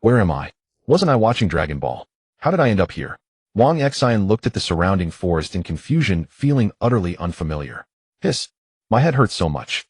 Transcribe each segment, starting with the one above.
Where am I? Wasn't I watching Dragon Ball? How did I end up here? Wang Xin looked at the surrounding forest in confusion, feeling utterly unfamiliar. Hiss! My head hurts so much.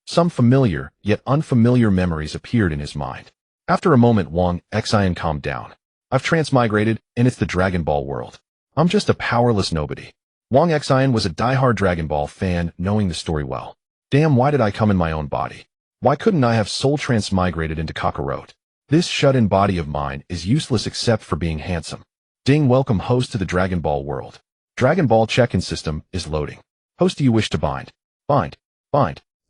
Some familiar, yet unfamiliar memories appeared in his mind. After a moment, Wang Xin calmed down. I've transmigrated, and it's the Dragon Ball world. I'm just a powerless nobody. Wang Xin was a diehard Dragon Ball fan, knowing the story well. Damn, why did I come in my own body? Why couldn't I have soul transmigrated into Kakarot? This shut-in body of mine is useless except for being handsome. Ding, welcome host to the Dragon Ball world. Dragon Ball check-in system is loading. Host, do you wish to bind? Bind.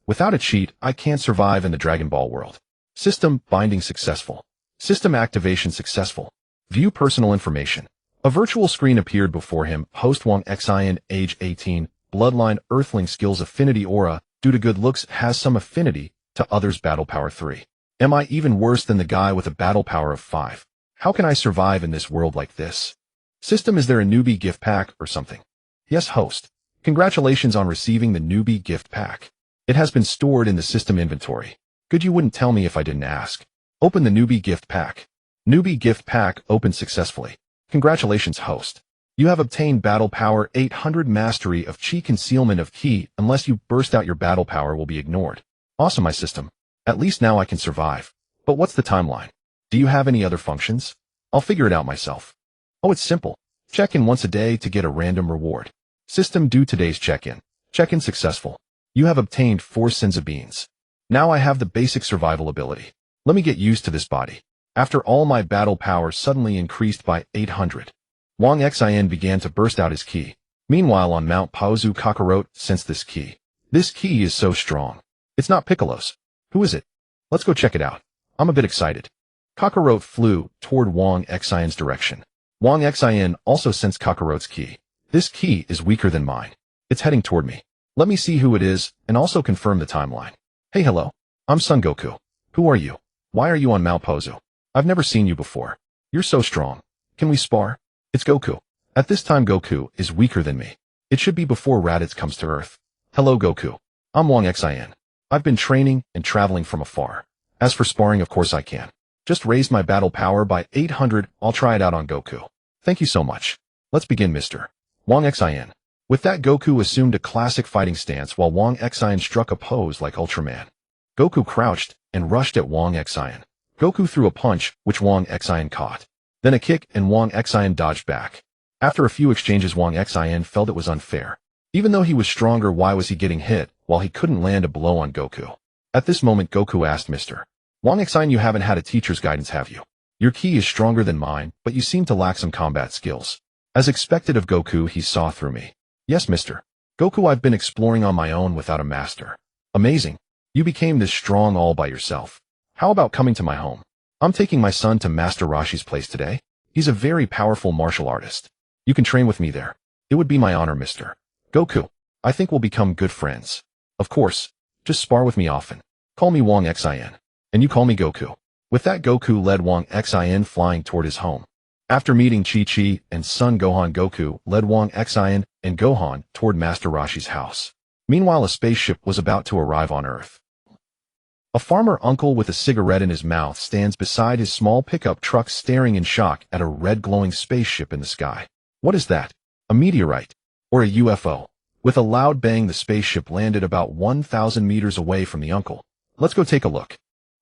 Without a cheat, I can't survive in the Dragon Ball world. System binding successful. System activation successful. View personal information. A virtual screen appeared before him. Host Wang Xin, age 18, Bloodline, Earthling, skills affinity aura, due to good looks has some affinity to others. Battle power 3. Am I even worse than the guy with a battle power of 5? How can I survive in this world like this? System, is there a Newbie Gift Pack or something? Yes, host. Congratulations on receiving the Newbie Gift Pack. It has been stored in the system inventory. Good, you wouldn't tell me if I didn't ask. Open the Newbie Gift Pack. Newbie Gift Pack opened successfully. Congratulations, host. You have obtained battle power 800, mastery of chi, concealment of ki, unless you burst out your battle power will be ignored. Awesome, my system. At least now I can survive. But what's the timeline? Do you have any other functions? I'll figure it out myself. Oh, it's simple. Check in once a day to get a random reward. System, do today's check-in. Check-in successful. You have obtained 4 Senzu Beans. Now I have the basic survival ability. Let me get used to this body. After all, my battle power suddenly increased by 800. Wang Xin began to burst out his ki. Meanwhile, on Mount Paozu, Kakarot sensed this ki. This ki is so strong. It's not Piccolo's. Who is it? Let's go check it out. I'm a bit excited. Kakarot flew toward Wang Xin's direction. Wang Xin also sensed Kakarot's ki. This ki is weaker than mine. It's heading toward me. Let me see who it is and also confirm the timeline. Hey, hello. I'm Son Goku. Who are you? Why are you on Mount Paozu? I've never seen you before. You're so strong. Can we spar? It's Goku. At this time, Goku is weaker than me. It should be before Raditz comes to Earth. Hello, Goku. I'm Wang Xin. I've been training and traveling from afar. As for sparring, of course I can. Just raised my battle power by 800. I'll try it out on Goku. Thank you so much. Let's begin, Mr. Wang Xin. With that, Goku assumed a classic fighting stance while Wang Xin struck a pose like Ultraman. Goku crouched and rushed at Wang Xin. Goku threw a punch, which Wang Xin caught. Then a kick, and Wang Xin dodged back. After a few exchanges, Wang Xin felt it was unfair. Even though he was stronger, why was he getting hit while he couldn't land a blow on Goku? At this moment, Goku asked, Mr. Wang Xin, you haven't had a teacher's guidance, have you? Your ki is stronger than mine, but you seem to lack some combat skills. As expected of Goku, he saw through me. Yes, Mr. Goku, I've been exploring on my own without a master. Amazing. You became this strong all by yourself. How about coming to my home? I'm taking my son to Master Roshi's place today. He's a very powerful martial artist. You can train with me there. It would be my honor, Mr. Goku. I think we'll become good friends. Of course. Just spar with me often. Call me Wang Xin. And you call me Goku. With that, Goku led Wang Xin flying toward his home. After meeting Chi-Chi and son Gohan, Goku led Wang Xin and Gohan toward Master Roshi's house. Meanwhile, a spaceship was about to arrive on Earth. A farmer uncle with a cigarette in his mouth stands beside his small pickup truck, staring in shock at a red glowing spaceship in the sky. What is that? A meteorite? Or a UFO? With a loud bang, the spaceship landed about 1,000 meters away from the uncle. Let's go take a look.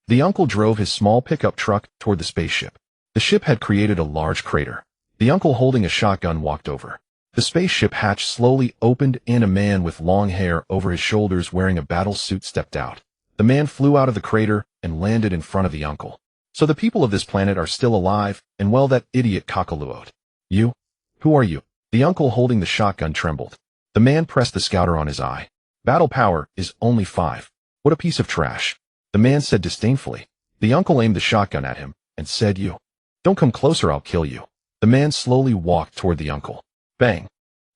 The uncle drove his small pickup truck toward the spaceship. The ship had created a large crater. The uncle, holding a shotgun, walked over. The spaceship hatch slowly opened and a man with long hair over his shoulders wearing a battle suit stepped out. The man flew out of the crater and landed in front of the uncle. So the people of this planet are still alive, and well, that idiot Kakaluot. You? Who are you? The uncle holding the shotgun trembled. The man pressed the scouter on his eye. Battle power is only 5. What a piece of trash. The man said disdainfully. The uncle aimed the shotgun at him and said, You. Don't come closer, I'll kill you. The man slowly walked toward the uncle. Bang.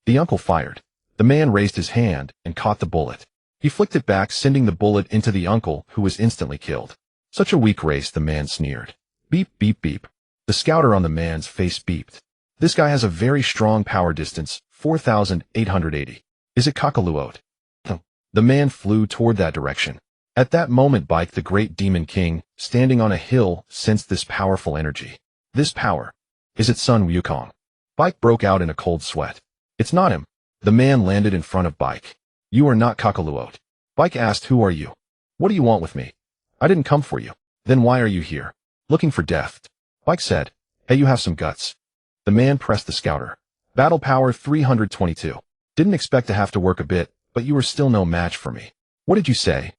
The uncle fired. The man raised his hand and caught the bullet. He flicked it back, sending the bullet into the uncle, who was instantly killed. Such a weak race, the man sneered. Beep, beep, beep. The scouter on the man's face beeped. This guy has a very strong power distance, 4,880. Is it Kakaluot? The man flew toward that direction. At that moment Bike, the great demon king, standing on a hill, sensed this powerful energy. This power. Is it Sun Wukong? Bike broke out in a cold sweat. It's not him. The man landed in front of Bike. You are not Kakarot. Bike asked, who are you? What do you want with me? I didn't come for you. Then why are you here? Looking for death. Bike said, hey, you have some guts. The man pressed the scouter. Battle power 322. Didn't expect to have to work a bit, but you were still no match for me. What did you say?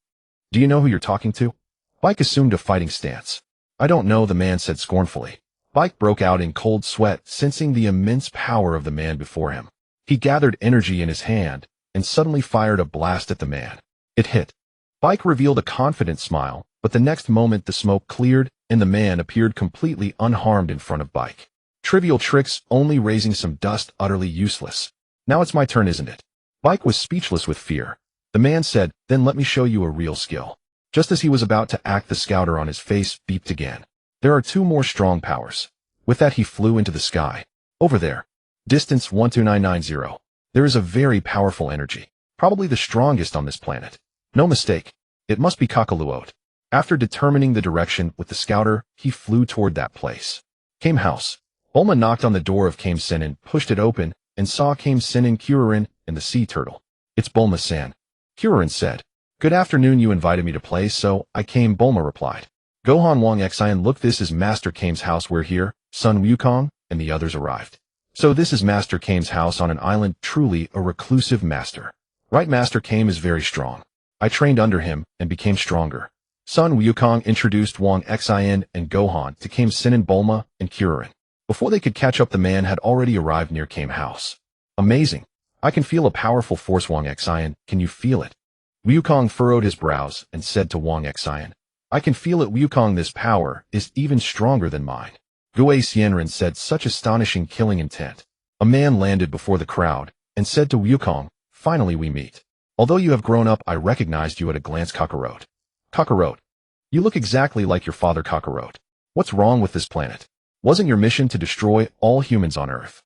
Do you know who you're talking to? Bike assumed a fighting stance. I don't know, the man said scornfully. Bike broke out in cold sweat, sensing the immense power of the man before him. He gathered energy in his hand and suddenly fired a blast at the man. It hit. Bike revealed a confident smile, but the next moment the smoke cleared and the man appeared completely unharmed in front of Bike. Trivial tricks, only raising some dust, utterly useless. Now it's my turn, isn't it? Bike was speechless with fear. The man said, then let me show you a real skill. Just as he was about to act, the scouter on his face beeped again. There are two more strong powers. With that he flew into the sky. Over there. Distance 12990. There is a very powerful energy. Probably the strongest on this planet. No mistake. It must be Kakarot. After determining the direction with the scouter, he flew toward that place. Kame House. Bulma knocked on the door of Kame Sennin, pushed it open, and saw Kame Sennin, Kuririn, and the sea turtle. It's Bulma-san. Kuririn said. Good afternoon, you invited me to play, so I came, Bulma replied. Gohan, Wang Xin, look, this is Master Kame's house, we're here, Sun Wukong, and the others arrived. So this is Master Kame's house on an island, truly a reclusive master. Right, Master Kame is very strong. I trained under him and became stronger. Sun Wukong introduced Wang Xin and Gohan to Kame Sennin, Bulma, and Kuririn. Before they could catch up, the man had already arrived near Kame House. Amazing. I can feel a powerful force, Wang Xin, can you feel it? Wukong furrowed his brows and said to Wang Xin, I can feel it, Wukong, this power is even stronger than mine. Gue Xianren said, such astonishing killing intent. A man landed before the crowd and said to Wukong, finally we meet. Although you have grown up, I recognized you at a glance, Kakarot. Kakarot. You look exactly like your father, Kakarot. What's wrong with this planet? Wasn't your mission to destroy all humans on Earth?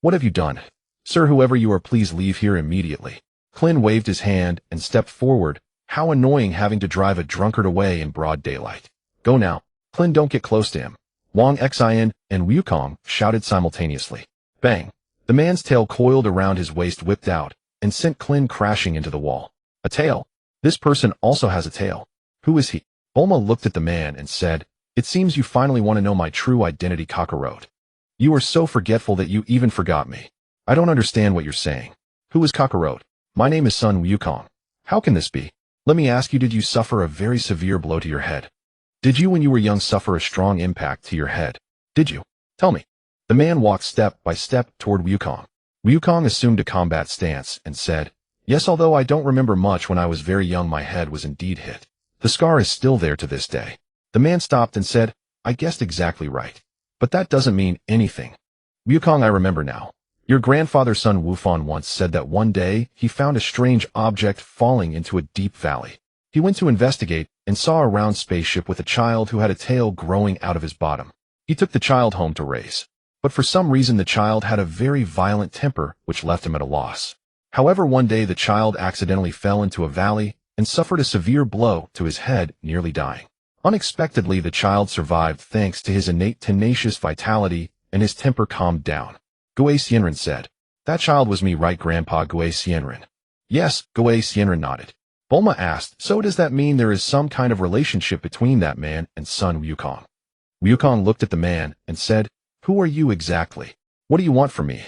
What have you done? Sir, whoever you are, please leave here immediately. Klin waved his hand and stepped forward. How annoying having to drive a drunkard away in broad daylight. Go now. Klin, don't get close to him. Wang Xin and Wukong shouted simultaneously. Bang. The man's tail coiled around his waist, whipped out, and sent Klin crashing into the wall. A tail? This person also has a tail. Who is he? Bulma looked at the man and said, it seems you finally want to know my true identity, Kakarot. You are so forgetful that you even forgot me. I don't understand what you're saying. Who is Kakarot? My name is Sun Wukong. How can this be? Let me ask you, did you suffer a very severe blow to your head? Did you when you were young suffer a strong impact to your head? Did you? Tell me. The man walked step by step toward Wukong. Wukong assumed a combat stance and said, yes, although I don't remember much, when I was very young my head was indeed hit. The scar is still there to this day. The man stopped and said, I guessed exactly right. But that doesn't mean anything. Wukong, I remember now. Your grandfather Sun Wufan once said that one day he found a strange object falling into a deep valley. He went to investigate and saw a round spaceship with a child who had a tail growing out of his bottom. He took the child home to raise. But for some reason the child had a very violent temper which left him at a loss. However, one day the child accidentally fell into a valley and suffered a severe blow to his head, nearly dying. Unexpectedly, the child survived thanks to his innate tenacious vitality, and his temper calmed down. Gue Xianren said, that child was me, right, Grandpa Gue Xianren? Yes, Gue Xianren nodded. Bulma asked, so does that mean there is some kind of relationship between that man and Sun Wukong? Wukong looked at the man and said, who are you exactly? What do you want from me?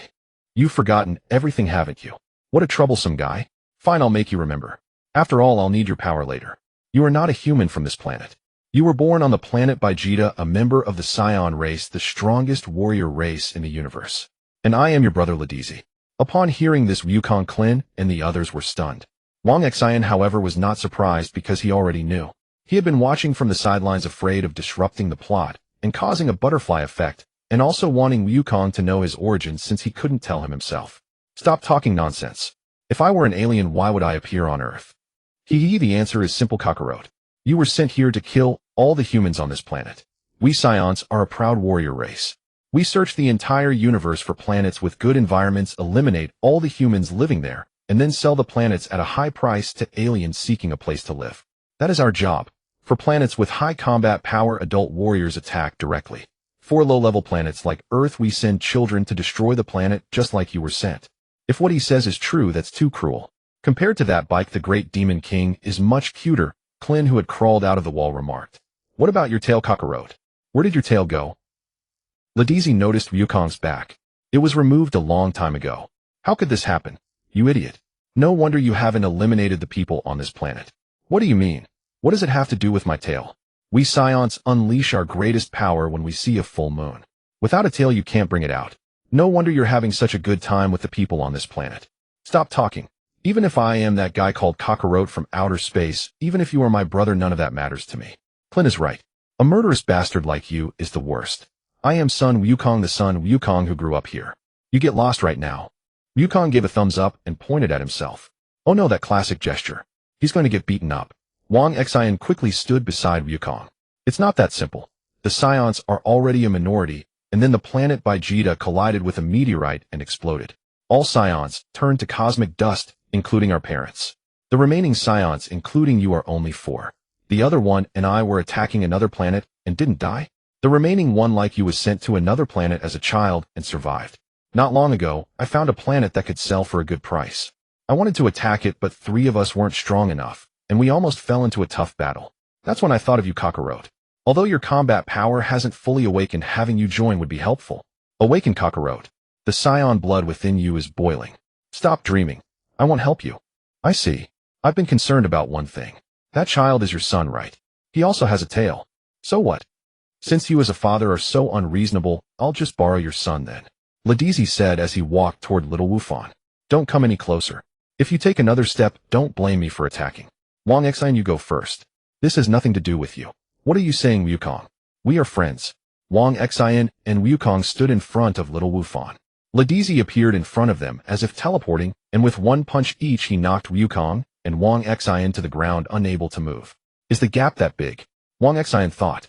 You've forgotten everything, haven't you? What a troublesome guy. Fine, I'll make you remember. After all, I'll need your power later. You are not a human from this planet. You were born on the planet Vegeta, a member of the Saiyan race, the strongest warrior race in the universe. And I am your brother Ladizi. Upon hearing this, Wukong, Klin, and the others were stunned. Wang Xin, however, was not surprised because he already knew. He had been watching from the sidelines, afraid of disrupting the plot and causing a butterfly effect, and also wanting Wukong to know his origins since he couldn't tell him himself. Stop talking nonsense. If I were an alien, why would I appear on Earth? The answer is simple, Kakarot. You were sent here to kill all the humans on this planet. We Saiyans are a proud warrior race. We search the entire universe for planets with good environments, eliminate all the humans living there, and then sell the planets at a high price to aliens seeking a place to live. That is our job. For planets with high combat power, adult warriors attack directly. For low-level planets like Earth, we send children to destroy the planet just like you were sent. If what he says is true, that's too cruel. Compared to that bike, the great demon king is much cuter, Clin, who had crawled out of the wall, remarked. What about your tail, Kakarot? Where did your tail go? Ladizi noticed Wukong's back. It was removed a long time ago. How could this happen? You idiot. No wonder you haven't eliminated the people on this planet. What do you mean? What does it have to do with my tail? We Saiyans unleash our greatest power when we see a full moon. Without a tail, you can't bring it out. No wonder you're having such a good time with the people on this planet. Stop talking. Even if I am that guy called Kakarot from outer space, even if you are my brother, none of that matters to me. Clin is right. A murderous bastard like you is the worst. I am Son Wukong, the Son Wukong who grew up here. You get lost right now. Wukong gave a thumbs up and pointed at himself. Oh no, that classic gesture. He's going to get beaten up. Wang Xin quickly stood beside Wukong. It's not that simple. The Saiyans are already a minority, and then the planet Vegeta collided with a meteorite and exploded. All Saiyans turned to cosmic dust, including our parents. The remaining Saiyans, including you, are only 4. The other one and I were attacking another planet and didn't die. The remaining one, like you, was sent to another planet as a child and survived. Not long ago, I found a planet that could sell for a good price. I wanted to attack it, but 3 of us weren't strong enough, and we almost fell into a tough battle. That's when I thought of you, Kakarot. Although your combat power hasn't fully awakened, having you join would be helpful. Awaken, Kakarot. The Saiyan blood within you is boiling. Stop dreaming. I won't help you. I see. I've been concerned about one thing. That child is your son, right? He also has a tail. So what? Since you as a father are so unreasonable, I'll just borrow your son then. Ladizi said as he walked toward little Wufan. Don't come any closer. If you take another step, don't blame me for attacking. Wang Xin, you go first. This has nothing to do with you. What are you saying, Wukong? We are friends. Wang Xin and Wukong stood in front of little Wufan. Ladizi appeared in front of them as if teleporting, and with one punch each he knocked Wukong and Wang Xin to the ground, unable to move. Is the gap that big? Wang Xin thought.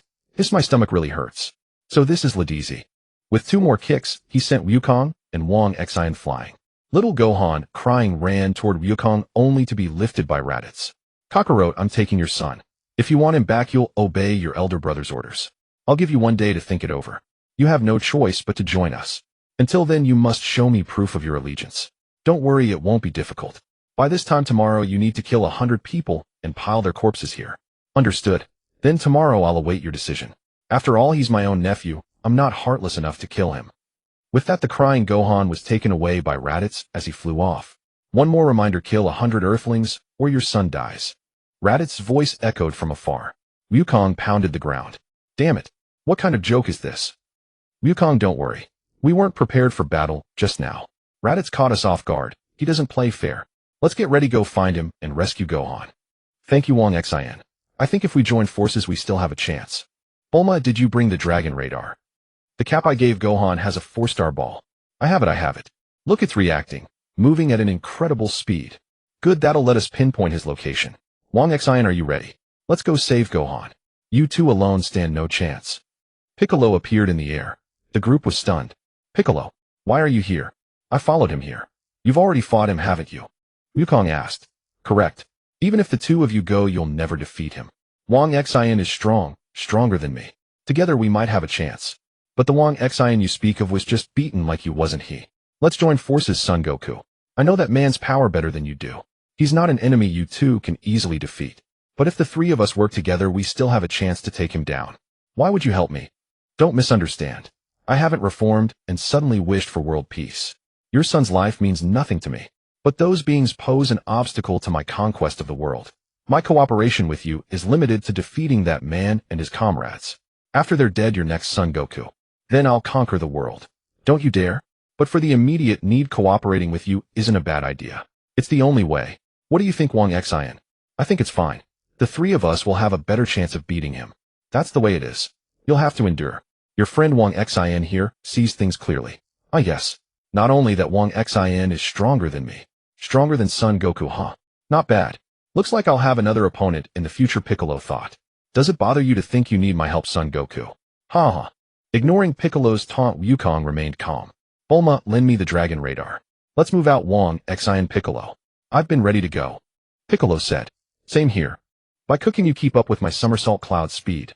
My stomach really hurts. So this is Ladizi. With 2 more kicks, he sent Wukong and Wang Xin flying. Little Gohan, crying, ran toward Wukong only to be lifted by Raditz. Kakarot, I'm taking your son. If you want him back, you'll obey your elder brother's orders. I'll give you 1 day to think it over. You have no choice but to join us. Until then, you must show me proof of your allegiance. Don't worry, it won't be difficult. By this time tomorrow, you need to kill 100 people and pile their corpses here. Understood. Then tomorrow I'll await your decision. After all, he's my own nephew. I'm not heartless enough to kill him. With that, the crying Gohan was taken away by Raditz as he flew off. One more reminder, kill 100 Earthlings or your son dies. Raditz's voice echoed from afar. Wukong pounded the ground. Damn it. What kind of joke is this? Wukong, don't worry. We weren't prepared for battle just now. Raditz caught us off guard. He doesn't play fair. Let's get ready, go find him and rescue Gohan. Thank you, Wang Xin. I think if we join forces, we still have a chance. Bulma, did you bring the dragon radar? The cap I gave Gohan has a 4-star ball. I have it. Look, it's reacting, moving at an incredible speed. Good, that'll let us pinpoint his location. Wang Xin, are you ready? Let's go save Gohan. You 2 alone stand no chance. Piccolo appeared in the air. The group was stunned. Piccolo, why are you here? I followed him here. You've already fought him, haven't you? Wukong asked. Correct. Even if the 2 of you go, you'll never defeat him. Wang Xin is strong, stronger than me. Together we might have a chance. But the Wang Xin you speak of was just beaten like you, wasn't he? Let's join forces, Son Goku. I know that man's power better than you do. He's not an enemy you 2 can easily defeat. But if the 3 of us work together, we still have a chance to take him down. Why would you help me? Don't misunderstand. I haven't reformed and suddenly wished for world peace. Your son's life means nothing to me. But those beings pose an obstacle to my conquest of the world. My cooperation with you is limited to defeating that man and his comrades. After they're dead, you're next, Son Goku. Then I'll conquer the world. Don't you dare. But for the immediate need, cooperating with you isn't a bad idea. It's the only way. What do you think, Wang Xin? I think it's fine. The 3 of us will have a better chance of beating him. That's the way it is. You'll have to endure. Your friend Wang Xin here sees things clearly. Ah yes. Not only that, Wang Xin is stronger than me. Stronger than Son Goku, huh? Not bad. Looks like I'll have another opponent in the future, Piccolo thought. Does it bother you to think you need my help, Son Goku? Ha ha. Ignoring Piccolo's taunt, Wukong remained calm. Bulma, lend me the dragon radar. Let's move out, Wang Xin. Piccolo. I've been ready to go. Piccolo said. Same here. By cooking you keep up with my somersault cloud speed.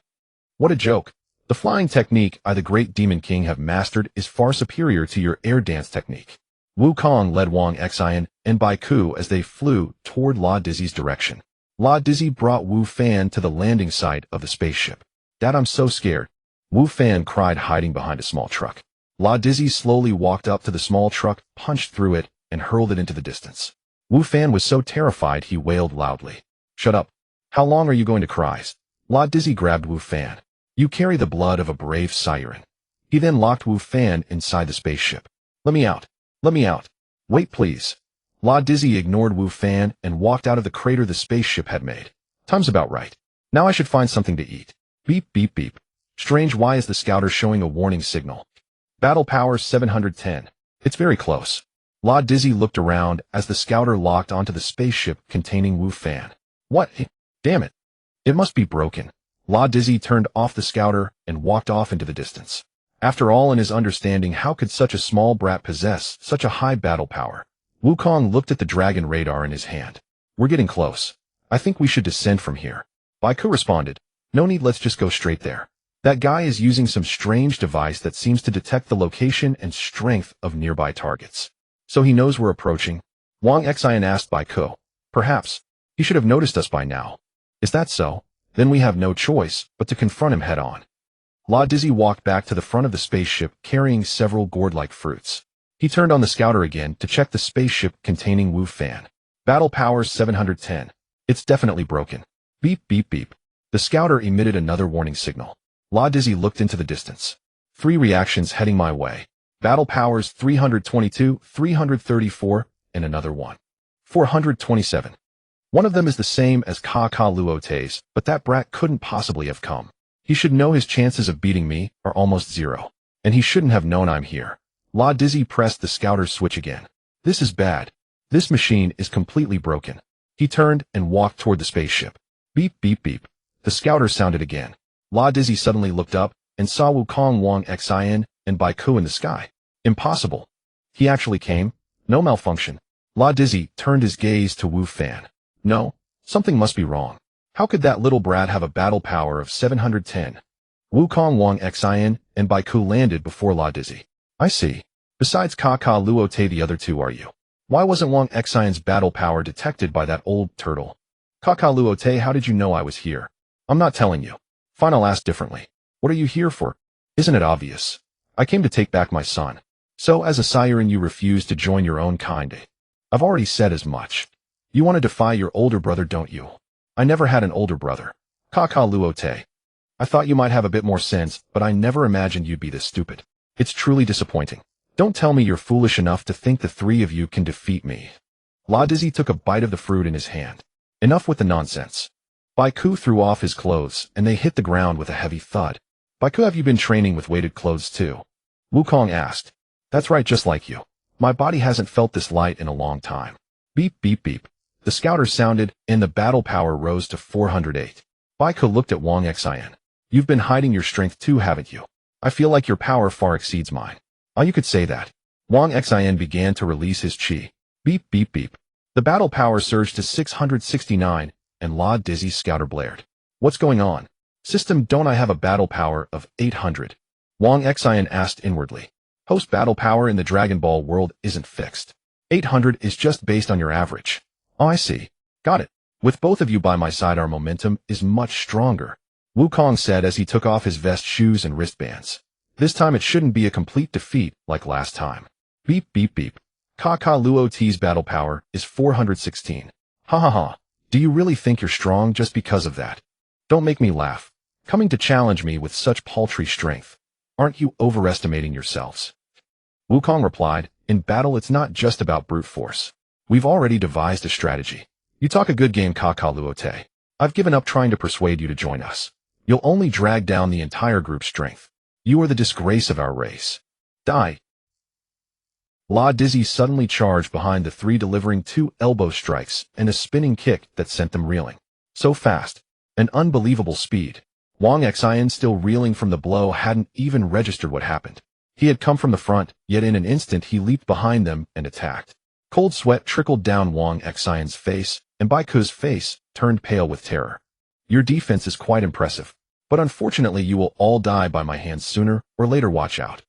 What a joke. The flying technique I the great Demon King have mastered is far superior to your air dance technique. Wukong led Wang Xin and Bai Ku as they flew toward La Dizzy's direction. La Dizzy brought Wu Fan to the landing site of the spaceship. Dad, I'm so scared. Wu Fan cried, hiding behind a small truck. La Dizzy slowly walked up to the small truck, punched through it, and hurled it into the distance. Wu Fan was so terrified he wailed loudly. Shut up. How long are you going to cry? La Dizzy grabbed Wu Fan. You carry the blood of a brave siren. He then locked Wu Fan inside the spaceship. Let me out. Let me out. Wait, please. La Dizzy ignored Wu Fan and walked out of the crater the spaceship had made. Time's about right. Now I should find something to eat. Beep, beep, beep. Strange, why is the scouter showing a warning signal? Battle power 710. It's very close. La Dizzy looked around as the scouter locked onto the spaceship containing Wu Fan. What? Damn it. It must be broken. La Dizzy turned off the scouter and walked off into the distance. After all, in his understanding, how could such a small brat possess such a high battle power? Wukong looked at the dragon radar in his hand. We're getting close. I think we should descend from here. Bai Ku responded. No need, let's just go straight there. That guy is using some strange device that seems to detect the location and strength of nearby targets. So he knows we're approaching? Wang Xin asked Bai Ku. Perhaps. He should have noticed us by now. Is that so? Then we have no choice but to confront him head on. La Dizzy walked back to the front of the spaceship carrying several gourd-like fruits. He turned on the scouter again to check the spaceship containing Wu Fan. Battle power 710. It's definitely broken. Beep, beep, beep. The scouter emitted another warning signal. La Dizzy looked into the distance. 3 reactions heading my way. Battle powers 322, 334, and another one. 427. One of them is the same as Kaio-ken's, but that brat couldn't possibly have come. He should know his chances of beating me are almost 0. And he shouldn't have known I'm here. La Dizzy pressed the scouter's switch again. This is bad. This machine is completely broken. He turned and walked toward the spaceship. Beep, beep, beep. The scouter sounded again. La Dizzy suddenly looked up and saw Wukong, Wang Xin, and Bai Ku in the sky. Impossible. He actually came? No malfunction. La Dizzy turned his gaze to Wu Fan. No, something must be wrong. How could that little brat have a battle power of 710? Wukong, Wang Xin, and Bai Ku landed before La Dizzy. I see. Besides Kaio-ken, the other two are you? Why wasn't Wang Xion's battle power detected by that old turtle? Kaio-ken, how did you know I was here? I'm not telling you. Fine, I'll ask differently. What are you here for? Isn't it obvious? I came to take back my son. So, as a siren, you refuse to join your own kind. I've already said as much. You want to defy your older brother, don't you? I never had an older brother. Kaio-ken. I thought you might have a bit more sense, but I never imagined you'd be this stupid. It's truly disappointing. Don't tell me you're foolish enough to think the 3 of you can defeat me. La Dizzy took a bite of the fruit in his hand. Enough with the nonsense. Bai Ku threw off his clothes, and they hit the ground with a heavy thud. Bai Ku, have you been training with weighted clothes too? Wukong asked. That's right, just like you. My body hasn't felt this light in a long time. Beep, beep, beep. The scouter sounded, and the battle power rose to 408. Bai Ku looked at Wang Xin. You've been hiding your strength too, haven't you? I feel like your power far exceeds mine. Oh, you could say that. Wang Xin began to release his chi. Beep, beep, beep. The battle power surged to 669, and La Dizzy's scouter blared. What's going on? System, don't I have a battle power of 800? Wang Xin asked inwardly. Host, battle power in the Dragon Ball world isn't fixed. 800 is just based on your average. Oh, I see. Got it. With both of you by my side, our momentum is much stronger. Wukong said as he took off his vest, shoes, and wristbands. This time it shouldn't be a complete defeat like last time. Beep, beep, beep. Kaio-ken's battle power is 416. Ha ha ha. Do you really think you're strong just because of that? Don't make me laugh. Coming to challenge me with such paltry strength. Aren't you overestimating yourselves? Wukong replied, in battle it's not just about brute force. We've already devised a strategy. You talk a good game, Kaio-ken. I've given up trying to persuade you to join us. You'll only drag down the entire group's strength. You are the disgrace of our race. Die. La Dizzy suddenly charged behind the 3, delivering 2 elbow strikes and a spinning kick that sent them reeling. So fast. An unbelievable speed. Wang Xin, still reeling from the blow, hadn't even registered what happened. He had come from the front, yet in an instant he leaped behind them and attacked. Cold sweat trickled down Wang Xion's face, and Bai Ku's face turned pale with terror. Your defense is quite impressive. But unfortunately you will all die by my hands sooner or later, watch out.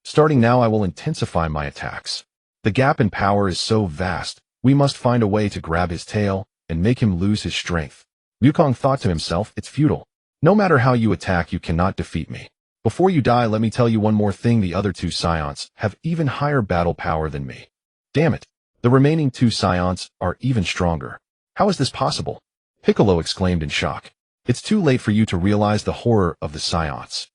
Starting now I will intensify my attacks. The gap in power is so vast, we must find a way to grab his tail and make him lose his strength. Wukong thought to himself, it's futile. No matter how you attack, you cannot defeat me. Before you die, let me tell you one more thing, the other two Scions have even higher battle power than me. Damn it. The remaining two Scions are even stronger. How is this possible? Piccolo exclaimed in shock. It's too late for you to realize the horror of the Scions.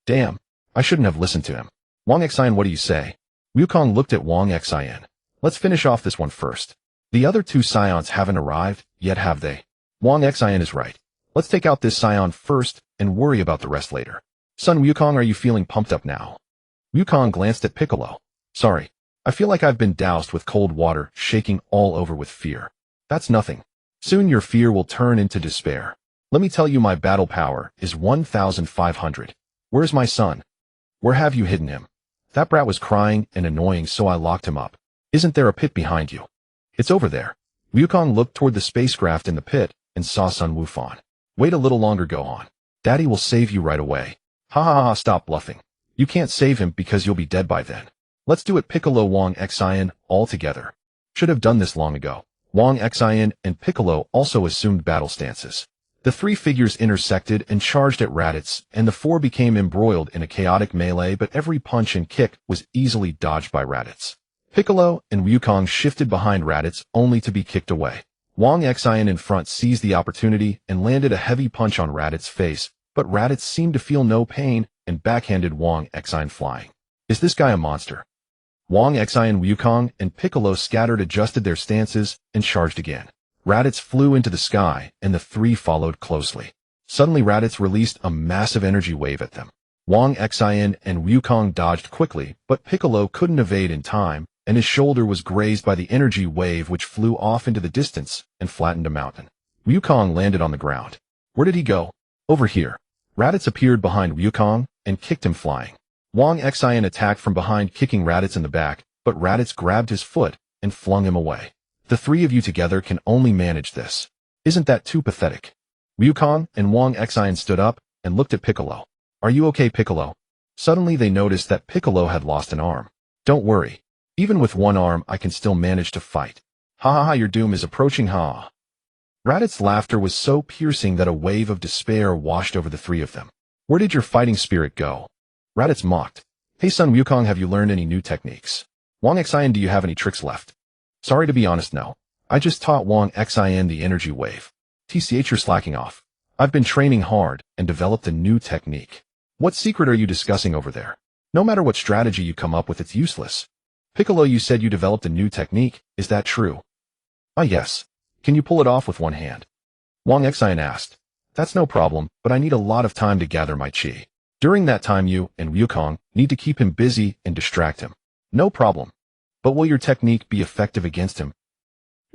Damn, I shouldn't have listened to him. Wang Xin, what do you say? Wukong looked at Wang Xin. Let's finish off this one first. The other two Scions haven't arrived, yet have they? Wang Xin is right. Let's take out this Scion first and worry about the rest later. Son Wukong, are you feeling pumped up now? Wukong glanced at Piccolo. Sorry, I feel like I've been doused with cold water, shaking all over with fear. That's nothing. Soon your fear will turn into despair. Let me tell you, my battle power is 1,500. Where's my son? Where have you hidden him? That brat was crying and annoying, so I locked him up. Isn't there a pit behind you? It's over there. Wukong looked toward the spacecraft in the pit and saw Sun Wufan. Wait a little longer, go on. Daddy will save you right away. Ha ha ha, stop bluffing. You can't save him because you'll be dead by then. Let's do it, Piccolo. Wang Xin all together. Should have done this long ago. Wang Xin and Piccolo also assumed battle stances. The three figures intersected and charged at Raditz, and the four became embroiled in a chaotic melee, but every punch and kick was easily dodged by Raditz. Piccolo and Wukong shifted behind Raditz only to be kicked away. Wang Xin in front seized the opportunity and landed a heavy punch on Raditz's face, but Raditz seemed to feel no pain and backhanded Wang Xin flying. Is this guy a monster? Wang Xin, Wukong, and Piccolo scattered, adjusted their stances, and charged again. Raditz flew into the sky, and the three followed closely. Suddenly Raditz released a massive energy wave at them. Wang Xin and Wukong dodged quickly, but Piccolo couldn't evade in time, and his shoulder was grazed by the energy wave, which flew off into the distance and flattened a mountain. Wukong landed on the ground. Where did he go? Over here. Raditz appeared behind Wukong and kicked him flying. Wang Xin attacked from behind, kicking Raditz in the back, but Raditz grabbed his foot and flung him away. The three of you together can only manage this. Isn't that too pathetic? Wukong and Wang Xin stood up and looked at Piccolo. Are you okay, Piccolo? Suddenly they noticed that Piccolo had lost an arm. Don't worry. Even with one arm, I can still manage to fight. Ha ha ha, your doom is approaching, ha. Raditz's laughter was so piercing that a wave of despair washed over the three of them. Where did your fighting spirit go? Raditz mocked. Hey son Wukong, have you learned any new techniques? Wang Xin, do you have any tricks left? Sorry to be honest, no. I just taught Wang Xin the energy wave. TCH, you're slacking off. I've been training hard and developed a new technique. What secret are you discussing over there? No matter what strategy you come up with, it's useless. Piccolo, you said you developed a new technique, is that true? Ah yes. Can you pull it off with one hand? Wang Xin asked. That's no problem, but I need a lot of time to gather my chi. During that time you and Wukong need to keep him busy and distract him. No problem. But will your technique be effective against him?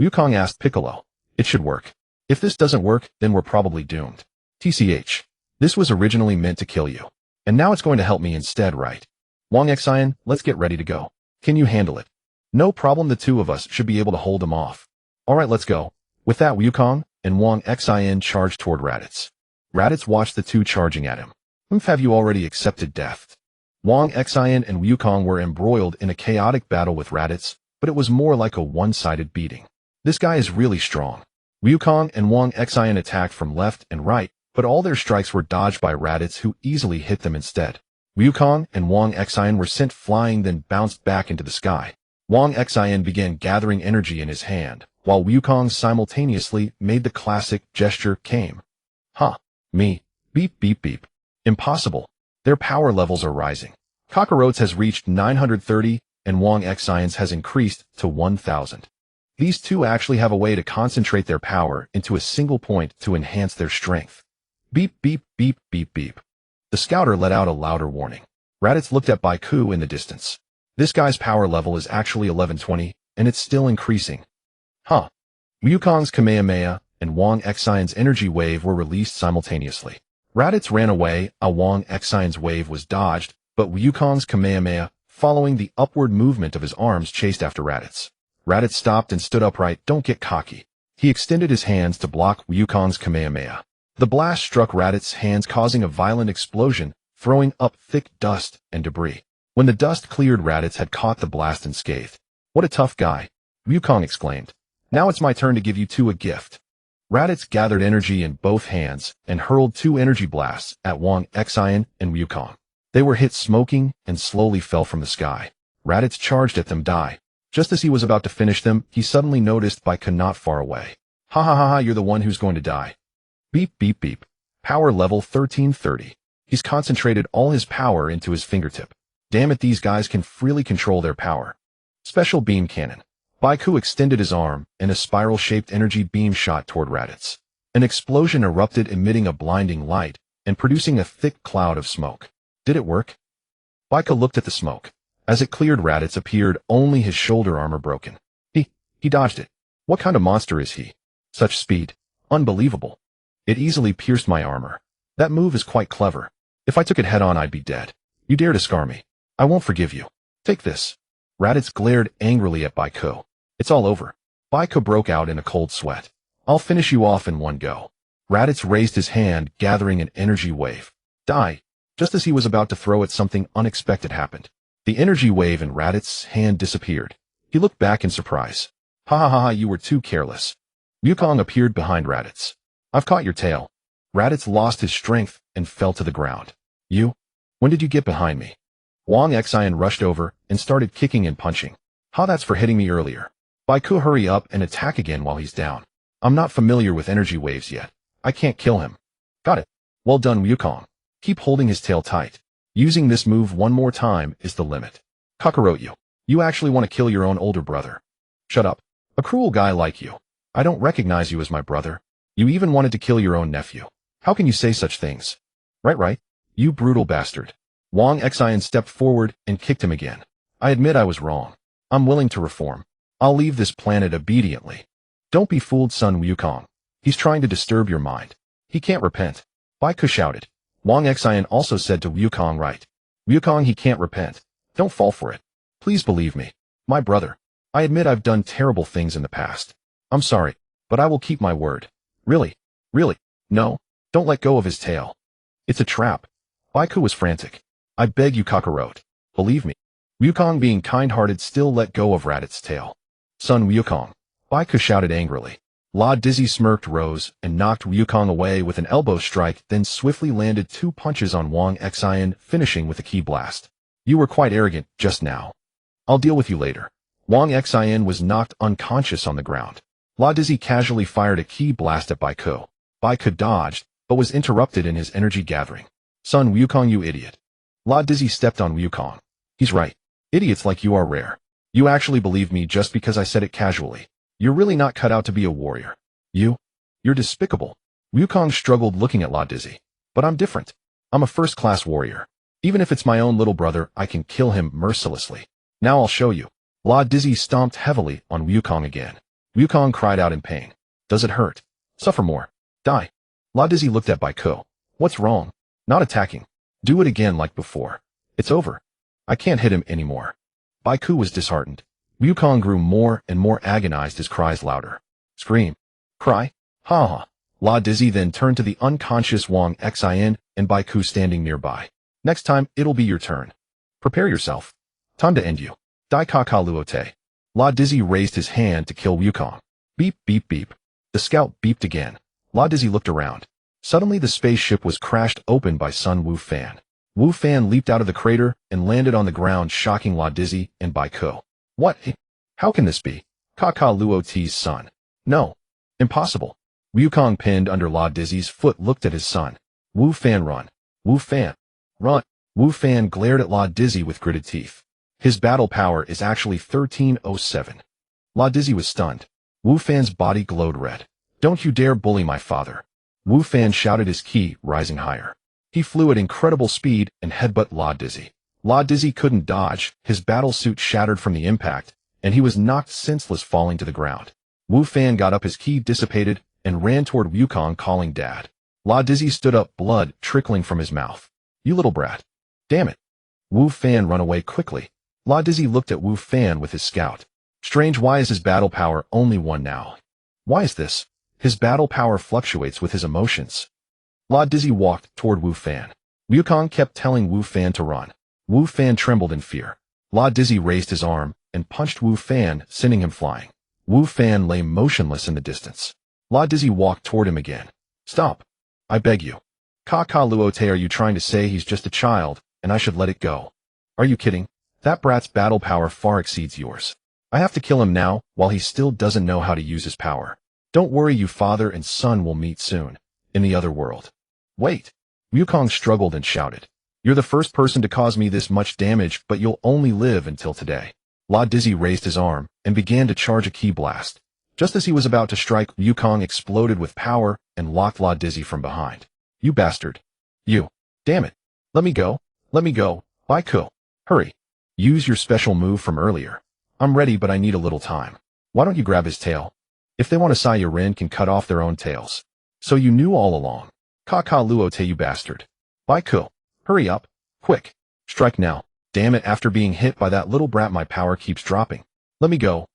Wukong asked Piccolo. It should work. If this doesn't work, then we're probably doomed. TCH. This was originally meant to kill you. And now it's going to help me instead, right? Wang Xin, let's get ready to go. Can you handle it? No problem, the two of us should be able to hold him off. Alright, let's go. With that, Wukong and Wang Xin charged toward Raditz. Raditz watched the two charging at him. Have you already accepted death? Wang Xin and Wukong were embroiled in a chaotic battle with Raditz, but it was more like a one-sided beating. This guy is really strong. Wukong and Wang Xin attacked from left and right, but all their strikes were dodged by Raditz, who easily hit them instead. Wukong and Wang Xin were sent flying, then bounced back into the sky. Wang Xin began gathering energy in his hand, while Wukong simultaneously made the classic gesture came. Huh. Me. Beep beep beep. Impossible. Their power levels are rising. Kakarot's has reached 930, and Wang Xion's has increased to 1,000. These two actually have a way to concentrate their power into a single point to enhance their strength. Beep beep beep beep beep. The scouter let out a louder warning. Raditz looked at Baiku in the distance. This guy's power level is actually 1120, and it's still increasing. Huh. Wukong's Kamehameha and Wang Xion's energy wave were released simultaneously. Raditz ran away, a Wang Xion's wave was dodged, but Wukong's Kamehameha, following the upward movement of his arms, chased after Raditz. Raditz stopped and stood upright. Don't get cocky. He extended his hands to block Wukong's Kamehameha. The blast struck Raditz' hands, causing a violent explosion, throwing up thick dust and debris. When the dust cleared, Raditz had caught the blast unscathed. "What a tough guy," Wukong exclaimed. "Now it's my turn to give you two a gift." Raditz gathered energy in both hands and hurled two energy blasts at Wang Xin and Wukong. They were hit smoking and slowly fell from the sky. Raditz charged at them, die. Just as he was about to finish them, he suddenly noticed Baiko not far away. "Ha ha ha ha, you're the one who's going to die." Beep beep beep. Power level 1330. He's concentrated all his power into his fingertip. Damn it, these guys can freely control their power. Special beam cannon. Baiko extended his arm, and a spiral-shaped energy beam shot toward Raditz. An explosion erupted, emitting a blinding light and producing a thick cloud of smoke. Did it work? Baiko looked at the smoke. As it cleared, Raditz appeared, only his shoulder armor broken. He dodged it. What kind of monster is he? Such speed. Unbelievable. It easily pierced my armor. That move is quite clever. If I took it head on, I'd be dead. You dare to scar me. I won't forgive you. Take this. Raditz glared angrily at Baiko. It's all over. Baiko broke out in a cold sweat. I'll finish you off in one go. Raditz raised his hand, gathering an energy wave. Die. Just as he was about to throw it, something unexpected happened. The energy wave in Raditz's hand disappeared. He looked back in surprise. Ha ha ha ha, you were too careless. Wukong appeared behind Raditz. I've caught your tail. Raditz lost his strength and fell to the ground. You? When did you get behind me? Wang Xin rushed over and started kicking and punching. Ha, that's for hitting me earlier. Baiko, hurry up and attack again while he's down. I'm not familiar with energy waves yet. I can't kill him. Got it. Well done, Wukong. Keep holding his tail tight. Using this move one more time is the limit. Kakarot, you actually want to kill your own older brother. Shut up. A cruel guy like you. I don't recognize you as my brother. You even wanted to kill your own nephew. How can you say such things? Right. You brutal bastard. Wang Xin stepped forward and kicked him again. I admit I was wrong. I'm willing to reform. I'll leave this planet obediently. Don't be fooled, son Wukong. He's trying to disturb your mind. He can't repent. Baiko shouted. Wang Xin also said to Wukong, right. Wukong, he can't repent. Don't fall for it. Please believe me. My brother. I admit I've done terrible things in the past. I'm sorry, but I will keep my word. Really? No, don't let go of his tail. It's a trap. Baiko was frantic. I beg you, Kakarot. Believe me. Wukong, being kind-hearted, still let go of Raditz's tail. Son Wukong. Baiko shouted angrily. La Dizzy smirked, rose, and knocked Wukong away with an elbow strike, then swiftly landed two punches on Wang Xin, finishing with a ki blast. You were quite arrogant just now. I'll deal with you later. Wang Xin was knocked unconscious on the ground. La Dizzy casually fired a ki blast at Baiko. Baiko dodged, but was interrupted in his energy gathering. Son Wukong, you idiot. La Dizzy stepped on Wukong. He's right. Idiots like you are rare. You actually believe me just because I said it casually. You're really not cut out to be a warrior. You're despicable. Wukong struggled, looking at La Dizzy. But I'm different. I'm a first-class warrior. Even if it's my own little brother, I can kill him mercilessly. Now I'll show you. La Dizzy stomped heavily on Wukong again. Wukong cried out in pain. Does it hurt? Suffer more. Die. La Dizzy looked at Baiko. What's wrong? Not attacking. Do it again like before. It's over. I can't hit him anymore. Baiko was disheartened. Wukong grew more and more agonized, his cries louder. Scream. Cry. Ha ha. La Dizzy then turned to the unconscious Wang Xin and Baiko standing nearby. Next time, it'll be your turn. Prepare yourself. Time to end you. Dai Kakaluote. La Dizzy raised his hand to kill Wukong. Beep beep beep. The scout beeped again. La Dizzy looked around. Suddenly the spaceship was crashed open by Sun Wu Fan. Wu Fan leaped out of the crater and landed on the ground, shocking La Dizzy and Baiko. What? How can this be? Kakaluote's son. No. Impossible. Wukong, pinned under La Dizzy's foot, looked at his son. Wu Fan, run. Wu Fan. Run. Wu Fan glared at La Dizzy with gritted teeth. His battle power is actually 1307. La Dizzy was stunned. Wu Fan's body glowed red. Don't you dare bully my father. Wu Fan shouted, his ki rising higher. He flew at incredible speed and headbutt La Dizzy. La Dizzy couldn't dodge, his battle suit shattered from the impact, and he was knocked senseless, falling to the ground. Wu Fan got up, his ki dissipated, and ran toward Wukong, calling Dad. La Dizzy stood up, blood trickling from his mouth. You little brat. Damn it. Wu Fan, run away quickly. La Dizzy looked at Wu Fan with his scout. Strange, why is his battle power only 1 now? Why is this? His battle power fluctuates with his emotions. La Dizzy walked toward Wu Fan. Wukong kept telling Wu Fan to run. Wu Fan trembled in fear. La Dizzy raised his arm and punched Wu Fan, sending him flying. Wu Fan lay motionless in the distance. La Dizzy walked toward him again. Stop. I beg you. Luote, are you trying to say he's just a child, and I should let it go? Are you kidding? That brat's battle power far exceeds yours. I have to kill him now, while he still doesn't know how to use his power. Don't worry, you father and son will meet soon. In the other world. Wait. Wukong struggled and shouted. You're the first person to cause me this much damage, but you'll only live until today. La Dizzy raised his arm and began to charge a ki blast. Just as he was about to strike, Wukong exploded with power and locked La Dizzy from behind. You bastard. You. Damn it. Let me go. Let me go. Baiku. Hurry. Use your special move from earlier. I'm ready, but I need a little time. Why don't you grab his tail? If they want to, Saiyan can cut off their own tails. So you knew all along. Luote, you bastard. Baiku. Hurry up. Quick. Strike now. Damn it, after being hit by that little brat my power keeps dropping. Let me go.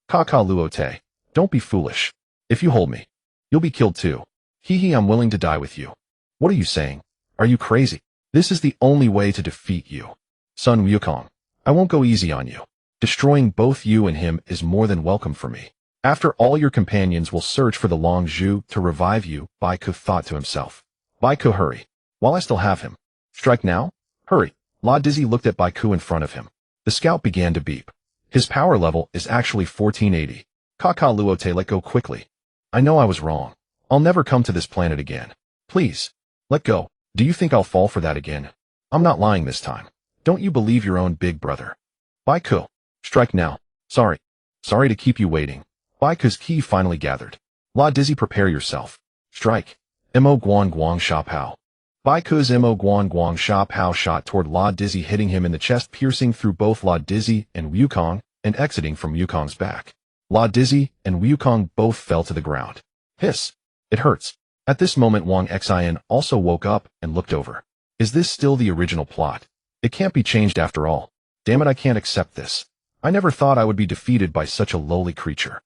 Luote. Don't be foolish. If you hold me, you'll be killed too. Hee, I'm willing to die with you. What are you saying? Are you crazy? This is the only way to defeat you. Son Wukong, I won't go easy on you. Destroying both you and him is more than welcome for me. After all, your companions will search for the Long Zhu to revive you, Baiku thought to himself. Baiku, hurry. While I still have him. Strike now? Hurry. La Dizzy looked at Baiku in front of him. The scout began to beep. His power level is actually 1480. Luote, let go quickly. I know I was wrong. I'll never come to this planet again. Please. Let go. Do you think I'll fall for that again? I'm not lying this time. Don't you believe your own big brother? Baiku. Strike now. Sorry. Sorry to keep you waiting. Baiku's ki finally gathered. La Dizzy, prepare yourself. Strike. Mo Guang Guang Sha Pao. Baiku's Mo Guang Guang Sha Pao shot toward La Dizzy, hitting him in the chest, piercing through both La Dizzy and Wukong, and exiting from Wukong's back. La Dizzy and Wukong both fell to the ground. Hiss. It hurts. At this moment, Wang Xin also woke up and looked over. Is this still the original plot? It can't be changed after all. Damn it, I can't accept this. I never thought I would be defeated by such a lowly creature.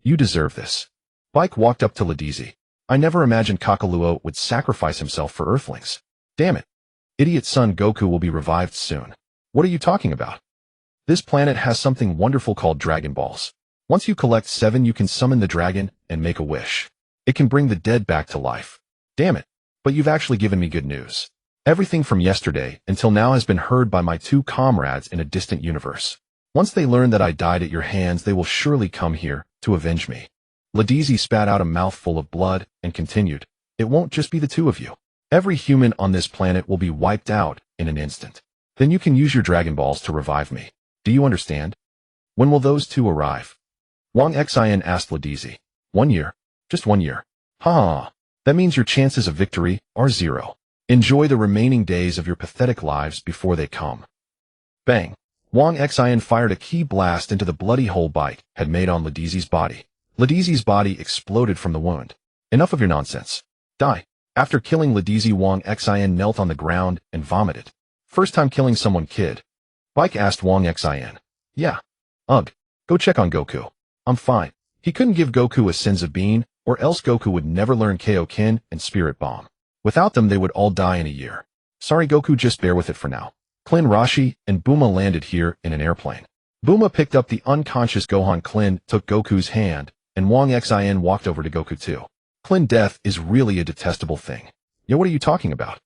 You deserve this. Bike walked up to La Dizzy. I never imagined Kakaluo would sacrifice himself for Earthlings. Damn it. Idiot son Goku will be revived soon. What are you talking about? This planet has something wonderful called Dragon Balls. Once you collect 7, you can summon the dragon and make a wish. It can bring the dead back to life. Damn it. But you've actually given me good news. Everything from yesterday until now has been heard by my 2 comrades in a distant universe. Once they learn that I died at your hands, they will surely come here to avenge me. La Dizzy spat out a mouthful of blood and continued. It won't just be the 2 of you. Every human on this planet will be wiped out in an instant. Then you can use your Dragon Balls to revive me. Do you understand? When will those 2 arrive? Wang Xin asked La Dizzy. 1 year. Just 1 year. Ha! That means your chances of victory are 0. Enjoy the remaining days of your pathetic lives before they come. Bang! Wang Xin fired a ki blast into the bloody hole Bite had made on La Dizzy's body. La Dizzy's body exploded from the wound. Enough of your nonsense. Die. After killing La Dizzy, Wang Xin knelt on the ground and vomited. First time killing someone, kid? Bike asked Wang Xin. Yeah. Ugh. Go check on Goku. I'm fine. He couldn't give Goku a Senzu Bean, or else Goku would never learn Kaio-ken and Spirit Bomb. Without them, they would all die in a year. Sorry, Goku, just bear with it for now. Klin, Rashi, and Bulma landed here in an airplane. Bulma picked up the unconscious Gohan. Klin took Goku's hand, and Wang Xin walked over to Goku too. Klin, death is really a detestable thing. Yo, what are you talking about?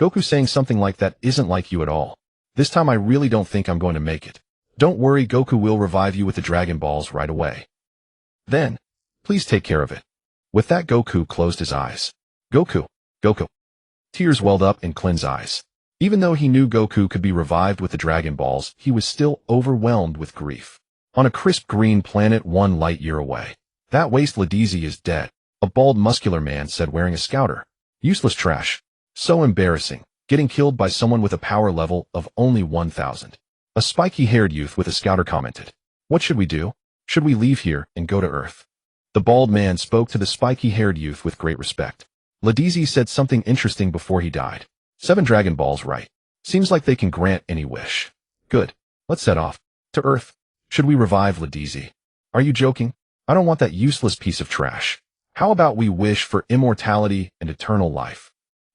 Goku saying something like that isn't like you at all. This time I really don't think I'm going to make it. Don't worry, Goku will revive you with the Dragon Balls right away. Then, please take care of it. With that, Goku closed his eyes. Goku. Goku. Tears welled up in Klin's eyes. Even though he knew Goku could be revived with the Dragon Balls, he was still overwhelmed with grief. On a crisp green planet 1 light year away. That waste La Dizzy is dead, a bald muscular man said, wearing a scouter. Useless trash. So embarrassing, getting killed by someone with a power level of only 1000. A spiky-haired youth with a scouter commented. What should we do? Should we leave here and go to Earth? The bald man spoke to the spiky-haired youth with great respect. La Dizzy said something interesting before he died. 7 Dragon Balls, right? Seems like they can grant any wish. Good. Let's set off. To Earth. Should we revive La Dizzy? Are you joking? I don't want that useless piece of trash. How about we wish for immortality and eternal life?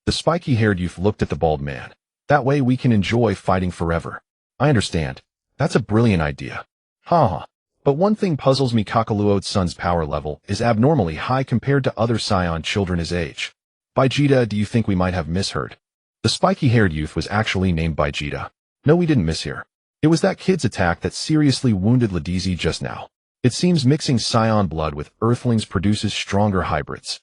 The spiky-haired youth looked at the bald man. That way we can enjoy fighting forever. I understand. That's a brilliant idea. Haha. But one thing puzzles me, Kakaluo's son's power level is abnormally high compared to other Saiyan children his age. Vegeta, do you think we might have misheard? The spiky-haired youth was actually named Vegeta. No, we didn't mishear. It was that kid's attack that seriously wounded Ladizi just now. It seems mixing Saiyan blood with Earthlings produces stronger hybrids.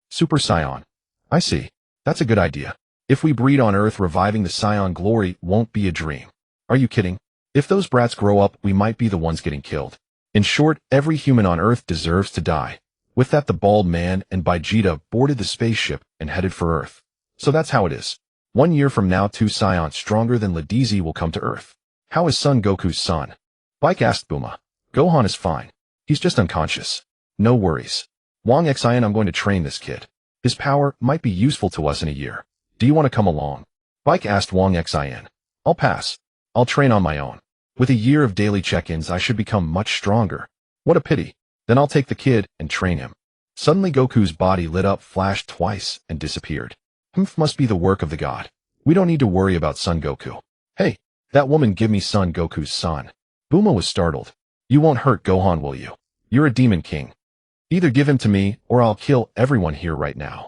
Super Saiyan. I see. That's a good idea. If we breed on Earth, reviving the Saiyan glory won't be a dream. Are you kidding? If those brats grow up, we might be the ones getting killed. In short, every human on Earth deserves to die. With that, the bald man and Vegeta boarded the spaceship and headed for Earth. So that's how it is. 1 year from now, 2 Saiyans stronger than Ladizi will come to Earth. How is Son Goku's son? Bike asked Bulma. Gohan is fine. He's just unconscious. No worries. Wang Xin, I'm going to train this kid. His power might be useful to us in a year. Do you want to come along? Bike asked Wang Xin. I'll pass. I'll train on my own. With a year of daily check-ins, I should become much stronger. What a pity. Then I'll take the kid and train him. Suddenly Goku's body lit up, flashed twice, and disappeared. Must be the work of the god. We don't need to worry about Son Goku. Hey, that woman, give me Son Goku's son. Bulma was startled. You won't hurt Gohan, will you? You're a demon king. Either give him to me, or I'll kill everyone here right now.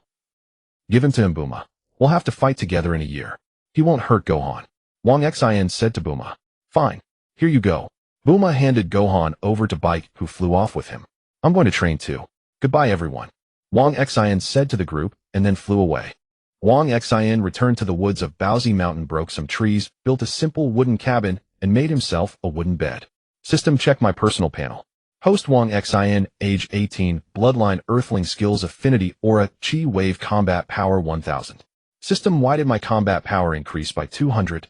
Give him to him, Bulma. We'll have to fight together in a year. He won't hurt Gohan. Wang Xin said to Bulma. Fine. Here you go. Bulma handed Gohan over to Bike, who flew off with him. I'm going to train too. Goodbye, everyone. Wang Xin said to the group, and then flew away. Wang Xin returned to the woods of Baozi Mountain, broke some trees, built a simple wooden cabin, and made himself a wooden bed. System, check my personal panel. Host Wang Xin, age 18, Bloodline, Earthling, skills Affinity, Aura, Chi Wave, Combat Power 1000. System, why did my combat power increase by 200?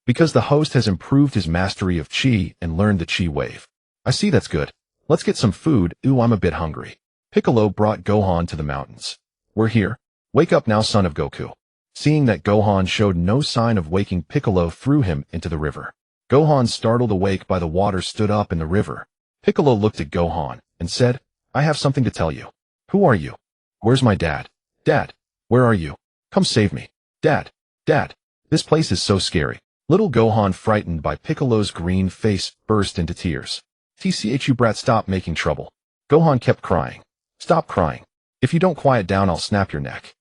Because the host has improved his mastery of Chi and learned the Chi Wave. I see, that's good. Let's get some food. Ooh, I'm a bit hungry. Piccolo brought Gohan to the mountains. We're here. Wake up now, son of Goku. Seeing that Gohan showed no sign of waking, Piccolo threw him into the river. Gohan, startled awake by the water, stood up in the river. Piccolo looked at Gohan and said, I have something to tell you. Who are you? Where's my dad? Dad, where are you? Come save me. Dad, Dad, this place is so scary. Little Gohan, frightened by Piccolo's green face, burst into tears. TCHU brat, stop making trouble. Gohan kept crying. Stop crying. If you don't quiet down, I'll snap your neck.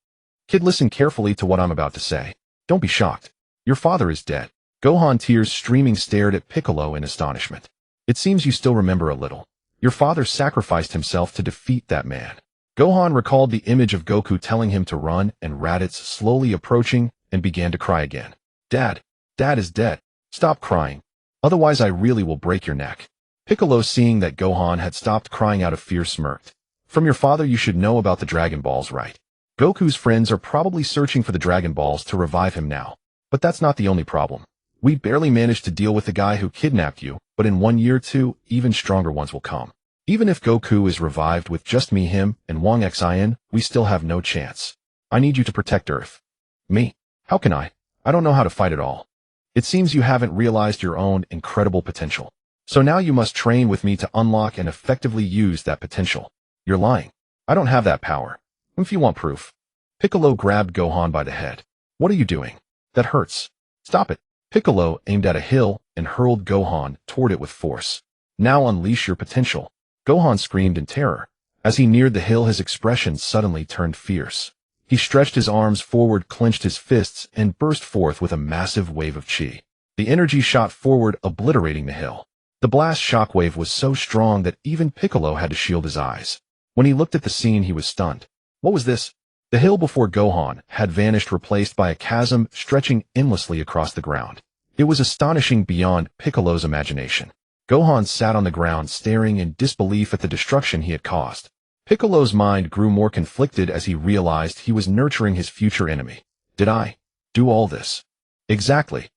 Kid, listen carefully to what I'm about to say. Don't be shocked. Your father is dead. Gohan, tears streaming, stared at Piccolo in astonishment. It seems you still remember a little. Your father sacrificed himself to defeat that man. Gohan recalled the image of Goku telling him to run and Raditz slowly approaching and began to cry again. Dad, Dad is dead. Stop crying. Otherwise I really will break your neck. Piccolo, seeing that Gohan had stopped crying out of fear, smirked. From your father you should know about the Dragon Balls, right? Goku's friends are probably searching for the Dragon Balls to revive him now. But that's not the only problem. We barely managed to deal with the guy who kidnapped you, but in 1 year, 2 even stronger ones will come. Even if Goku is revived with just me, him, and Wang Xin, we still have no chance. I need you to protect Earth. Me? How can I? I don't know how to fight at all. It seems you haven't realized your own incredible potential. So now you must train with me to unlock and effectively use that potential. You're lying. I don't have that power. If you want proof. Piccolo grabbed Gohan by the head. What are you doing? That hurts. Stop it. Piccolo aimed at a hill and hurled Gohan toward it with force. Now unleash your potential. Gohan screamed in terror. As he neared the hill, his expression suddenly turned fierce. He stretched his arms forward, clenched his fists, and burst forth with a massive wave of chi. The energy shot forward, obliterating the hill. The blast shockwave was so strong that even Piccolo had to shield his eyes. When he looked at the scene, he was stunned. What was this? The hill before Gohan had vanished, replaced by a chasm stretching endlessly across the ground. It was astonishing beyond Piccolo's imagination. Gohan sat on the ground, staring in disbelief at the destruction he had caused. Piccolo's mind grew more conflicted as he realized he was nurturing his future enemy. Did I do all this? Exactly.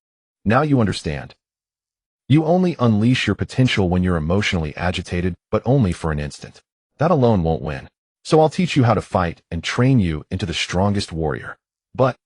Now you understand. You only unleash your potential when you're emotionally agitated, but only for an instant. That alone won't win. So I'll teach you how to fight and train you into the strongest warrior. But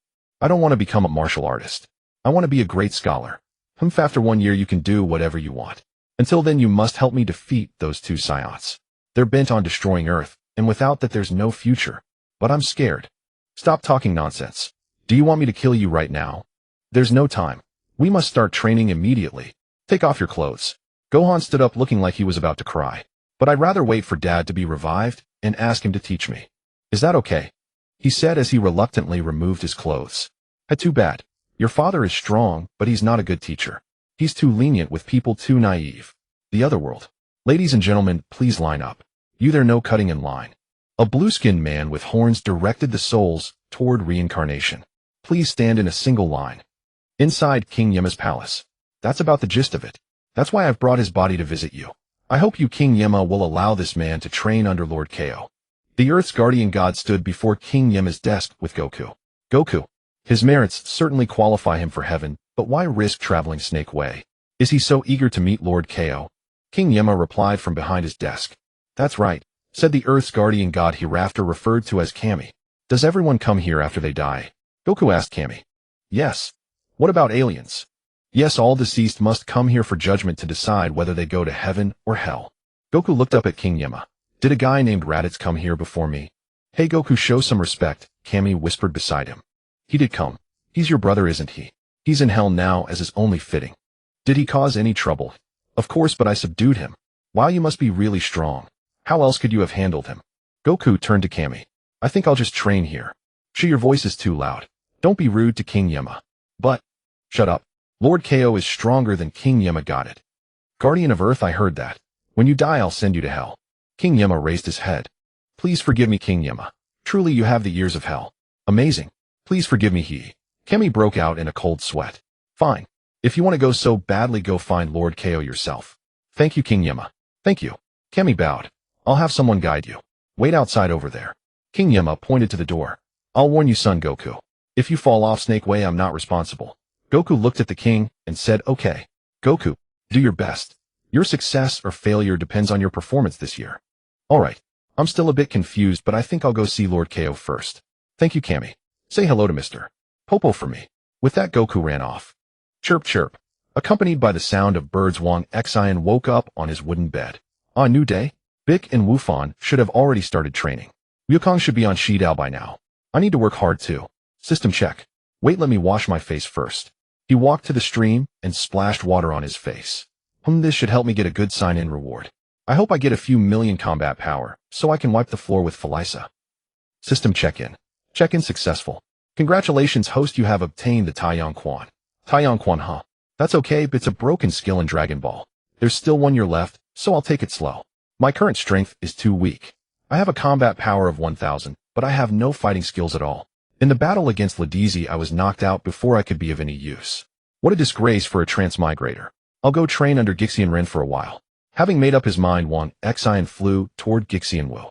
I don't want to become a martial artist. I want to be a great scholar. After 1 year you can do whatever you want. Until then you must help me defeat those 2 Saiyans. They're bent on destroying Earth, and without that there's no future. But I'm scared. Stop talking nonsense. Do you want me to kill you right now? There's no time. We must start training immediately. Take off your clothes. Gohan stood up looking like he was about to cry. But I'd rather wait for Dad to be revived and ask him to teach me. Is that okay? He said as he reluctantly removed his clothes. Too bad. Your father is strong, but he's not a good teacher. He's too lenient with people too naive. The other world. Ladies and gentlemen, please line up. You there, no cutting in line. A blue-skinned man with horns directed the souls toward reincarnation. Please stand in a single line. Inside King Yema's palace. That's about the gist of it. That's why I've brought his body to visit you. I hope you, King Yema, will allow this man to train under Lord Kaio. The Earth's guardian god stood before King Yema's desk with Goku. Goku. His merits certainly qualify him for heaven, but why risk traveling Snake Way? Is he so eager to meet Lord Kaio? King Yema replied from behind his desk. That's right, said the Earth's guardian god, hereafter referred to as Kami. Does everyone come here after they die? Goku asked Kami. Yes. What about aliens? Yes, all deceased must come here for judgment to decide whether they go to heaven or hell. Goku looked up at King Yema. Did a guy named Raditz come here before me? Hey Goku, show some respect, Kami whispered beside him. He did come. He's your brother, isn't he? He's in hell now, as is only fitting. Did he cause any trouble? Of course, but I subdued him. Wow, you must be really strong. How else could you have handled him? Goku turned to Kami. I think I'll just train here. Sure, your voice is too loud. Don't be rude to King Yema. But, shut up. Lord Kaio is stronger than King Yema, got it. Guardian of Earth, I heard that. When you die, I'll send you to hell. King Yema raised his head. Please forgive me, King Yema. Truly you have the ears of hell. Amazing. Please forgive me, he. Kami broke out in a cold sweat. Fine. If you want to go so badly, go find Lord Kaio yourself. Thank you, King Yema. Thank you. Kami bowed. I'll have someone guide you. Wait outside over there. King Yema pointed to the door. I'll warn you, son Goku. If you fall off Snake Way, I'm not responsible. Goku looked at the king and said, okay. Goku, do your best. Your success or failure depends on your performance this year. Alright. I'm still a bit confused, but I think I'll go see Lord Kaio first. Thank you, Kami. Say hello to Mr. Popo for me. With that, Goku ran off. Chirp chirp. Accompanied by the sound of birds, Wang Xin woke up on his wooden bed. On a new day, Bic and Wufan should have already started training. Wukong should be on Shidao by now. I need to work hard too. System check. Wait, let me wash my face first. He walked to the stream and splashed water on his face. This should help me get a good sign-in reward. I hope I get a few million combat power, so I can wipe the floor with Felisa. System check-in. Check-in successful. Congratulations, host, you have obtained the Taiyang Quan. Taiyang Quan, huh? That's okay, but it's a broken skill in Dragon Ball. There's still 1 year left, so I'll take it slow. My current strength is too weak. I have a combat power of 1000, but I have no fighting skills at all. In the battle against Ladizi, I was knocked out before I could be of any use. What a disgrace for a transmigrator. I'll go train under Gixian Ren for a while. Having made up his mind, Wang Xin flew toward Gixian Wu.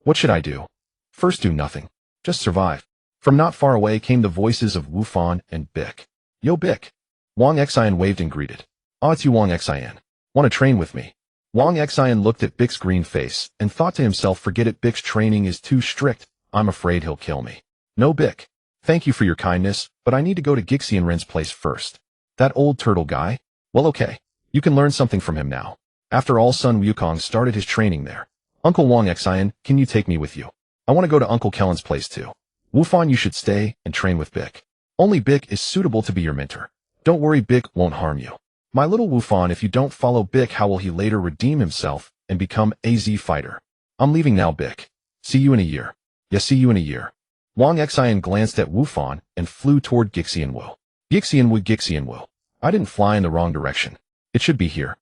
What should I do? First, do nothing. Just survive. From not far away came the voices of Wufan and Bic. Yo, Bic. Wang Xin waved and greeted. It's you, Wang Xin. Want to train with me? Wang Xin looked at Bic's green face and thought to himself, forget it, Bic's training is too strict. I'm afraid he'll kill me. No, Bic. Thank you for your kindness, but I need to go to Gixian Ren's place first. That old turtle guy? Well, okay. You can learn something from him now. After all, son Wukong started his training there. Uncle Wang Xin, can you take me with you? I want to go to Uncle Kellen's place too. Wufan, you should stay and train with Bic. Only Bic is suitable to be your mentor. Don't worry, Bic won't harm you. My little Wufan, if you don't follow Bic, how will he later redeem himself and become a Z fighter? I'm leaving now, Bic. See you in a year. Yes, see you in a year. Wang Xin glanced at Wufan and flew toward Gixian Wu. Gixian Wu. I didn't fly in the wrong direction. It should be here.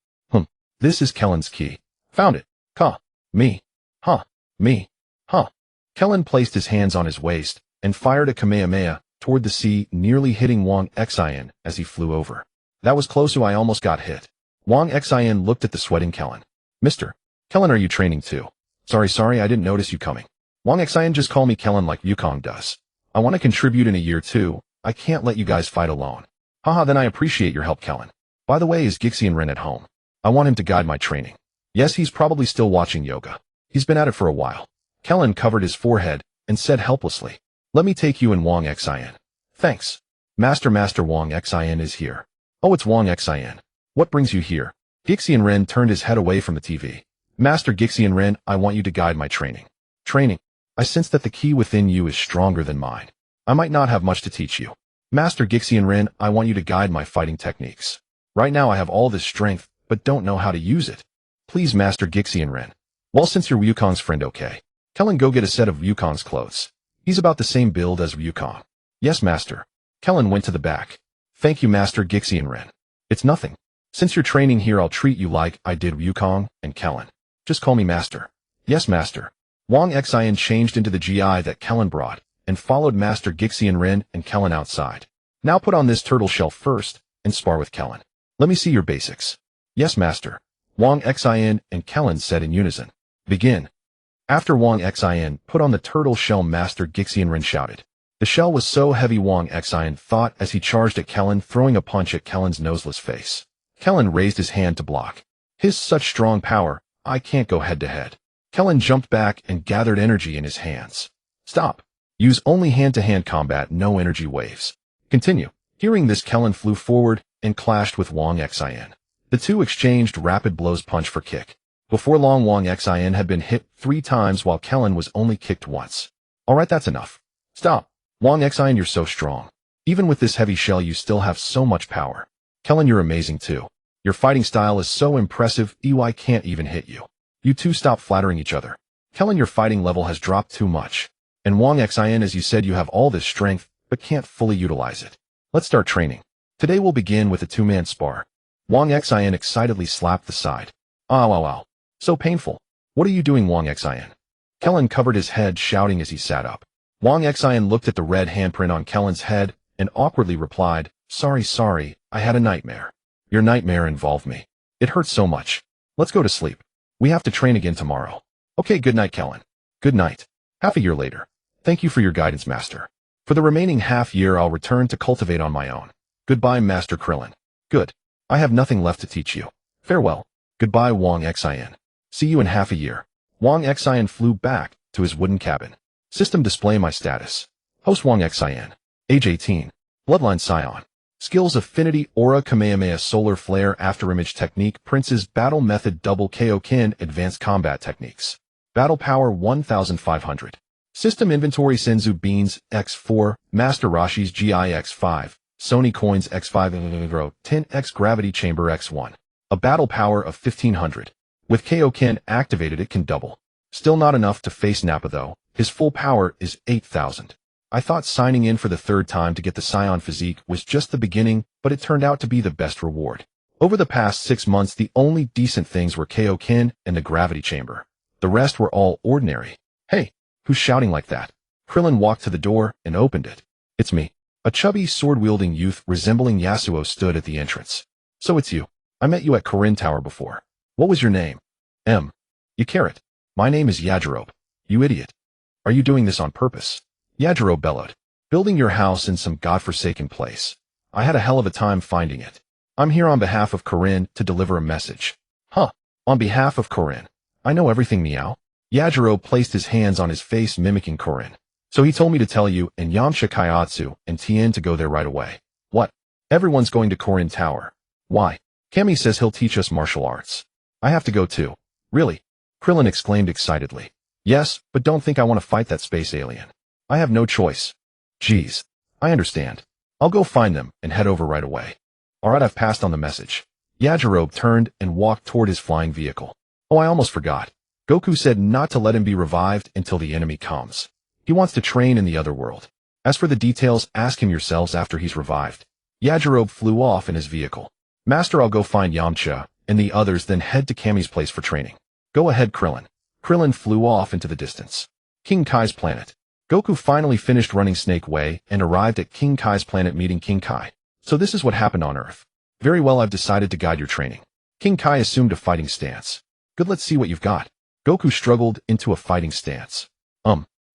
This is Kellen's key. Found it. Me. Me. Kellen placed his hands on his waist and fired a Kamehameha toward the sea, nearly hitting Wang Xin as he flew over. That was close, I almost got hit. Wang Xin looked at the sweating Kellen. Mr. Kellen, are you training too? Sorry, I didn't notice you coming. Wang Xin, just call me Kellen like Wukong does. I want to contribute in a year too. I can't let you guys fight alone. Then I appreciate your help, Kellen. By the way, is Gixian Ren at home? I want him to guide my training. Yes, he's probably still watching yoga. He's been at it for a while. Kellen covered his forehead and said helplessly, let me take you in, Wang Xin. Thanks. Master Wang Xin is here. Oh, it's Wang Xin. What brings you here? Gixian Ren turned his head away from the TV. Master Gixian Ren, I want you to guide my training. Training? I sense that the key within you is stronger than mine. I might not have much to teach you. Master Gixian Rin, I want you to guide my fighting techniques. Right now I have all this strength, but don't know how to use it. Please, Master Gixian Rin. Well, since you're Wukong's friend, okay. Kellen, go get a set of Wukong's clothes. He's about the same build as Wukong. Yes, Master. Kellen went to the back. Thank you, Master Gixian Rin. It's nothing. Since you're training here, I'll treat you like I did Wukong and Kellen. Just call me Master. Yes, Master. Wang Xin changed into the GI that Kellen brought, and followed Master Gixian Rin and Kellen outside. Now put on this turtle shell first, and spar with Kellen. Let me see your basics. Yes, Master. Wang Xin and Kellen said in unison. Begin. After Wang Xin put on the turtle shell, Master Gixian Rin shouted. The shell was so heavy Wang Xin thought as he charged at Kellen, throwing a punch at Kellen's noseless face. Kellen raised his hand to block. His such strong power, I can't go head to head. Kellen jumped back and gathered energy in his hands. Stop. Use only hand-to-hand combat, no energy waves. Continue. Hearing this, Kellen flew forward and clashed with Wang Xin. The two exchanged rapid blows, punch for kick. Before long, Wang Xin had been hit 3 times while Kellen was only kicked once. Alright, that's enough. Stop. Wang Xin, you're so strong. Even with this heavy shell, you still have so much power. Kellen, you're amazing too. Your fighting style is so impressive, I can't even hit you. You two stop flattering each other. Kellen, your fighting level has dropped too much. And Wang Xin, as you said, you have all this strength, but can't fully utilize it. Let's start training. Today we'll begin with a 2-man spar. Wang Xin excitedly slapped the side. Wow. So painful. What are you doing, Wang Xin? Kellen covered his head, shouting as he sat up. Wang Xin looked at the red handprint on Kellen's head and awkwardly replied, Sorry, I had a nightmare. Your nightmare involved me. It hurts so much. Let's go to sleep. We have to train again tomorrow. Okay, good night, Kellen. Good night. Half a year later. Thank you for your guidance, Master. For the remaining half year, I'll return to cultivate on my own. Goodbye, Master Krillin. Good. I have nothing left to teach you. Farewell. Goodbye, Wang Xin. See you in half a year. Wang Xin flew back to his wooden cabin. System display my status. Host Wang Xin. Age 18. Bloodline Scion. Skills Affinity Aura Kamehameha Solar Flare Afterimage Technique Prince's Battle Method Double Kaio-ken Advanced Combat Techniques. Battle Power 1500. System Inventory Senzu Beans X4, Master Rashi's GI X5, Sony Coins X5, 10X Gravity Chamber X1. A battle power of 1500. With Kaio-ken activated, it can double. Still not enough to face Nappa though. His full power is 8000. I thought signing in for the 3rd time to get the Scion physique was just the beginning, but it turned out to be the best reward. Over the past 6 months, the only decent things were Kaio-ken and the gravity chamber. The rest were all ordinary. Hey, who's shouting like that? Krillin walked to the door and opened it. It's me. A chubby, sword-wielding youth resembling Yasuo stood at the entrance. So it's you. I met you at Corinne Tower before. What was your name? You carrot. My name is Yajirobe. You idiot. Are you doing this on purpose? Yajirobe bellowed. Building your house in some godforsaken place. I had a hell of a time finding it. I'm here on behalf of Corinne to deliver a message. Huh. On behalf of Corinne. I know everything, meow. Yajirobe placed his hands on his face, mimicking Corinne. So he told me to tell you and Yamcha, Kaiotsu, and Tien to go there right away. What? Everyone's going to Corinne Tower. Why? Kami says he'll teach us martial arts. I have to go too. Really? Krillin exclaimed excitedly. Yes, but don't think I want to fight that space alien. I have no choice. Geez. I understand. I'll go find them and head over right away. Alright, I've passed on the message. Yajirobe turned and walked toward his flying vehicle. Oh, I almost forgot. Goku said not to let him be revived until the enemy comes. He wants to train in the other world. As for the details, ask him yourselves after he's revived. Yajirobe flew off in his vehicle. Master, I'll go find Yamcha and the others, then head to Kami's place for training. Go ahead, Krillin. Krillin flew off into the distance. King Kai's planet. Goku finally finished running Snake Way and arrived at King Kai's planet, meeting King Kai. So this is what happened on Earth. Very well, I've decided to guide your training. King Kai assumed a fighting stance. Good, let's see what you've got. Goku struggled into a fighting stance.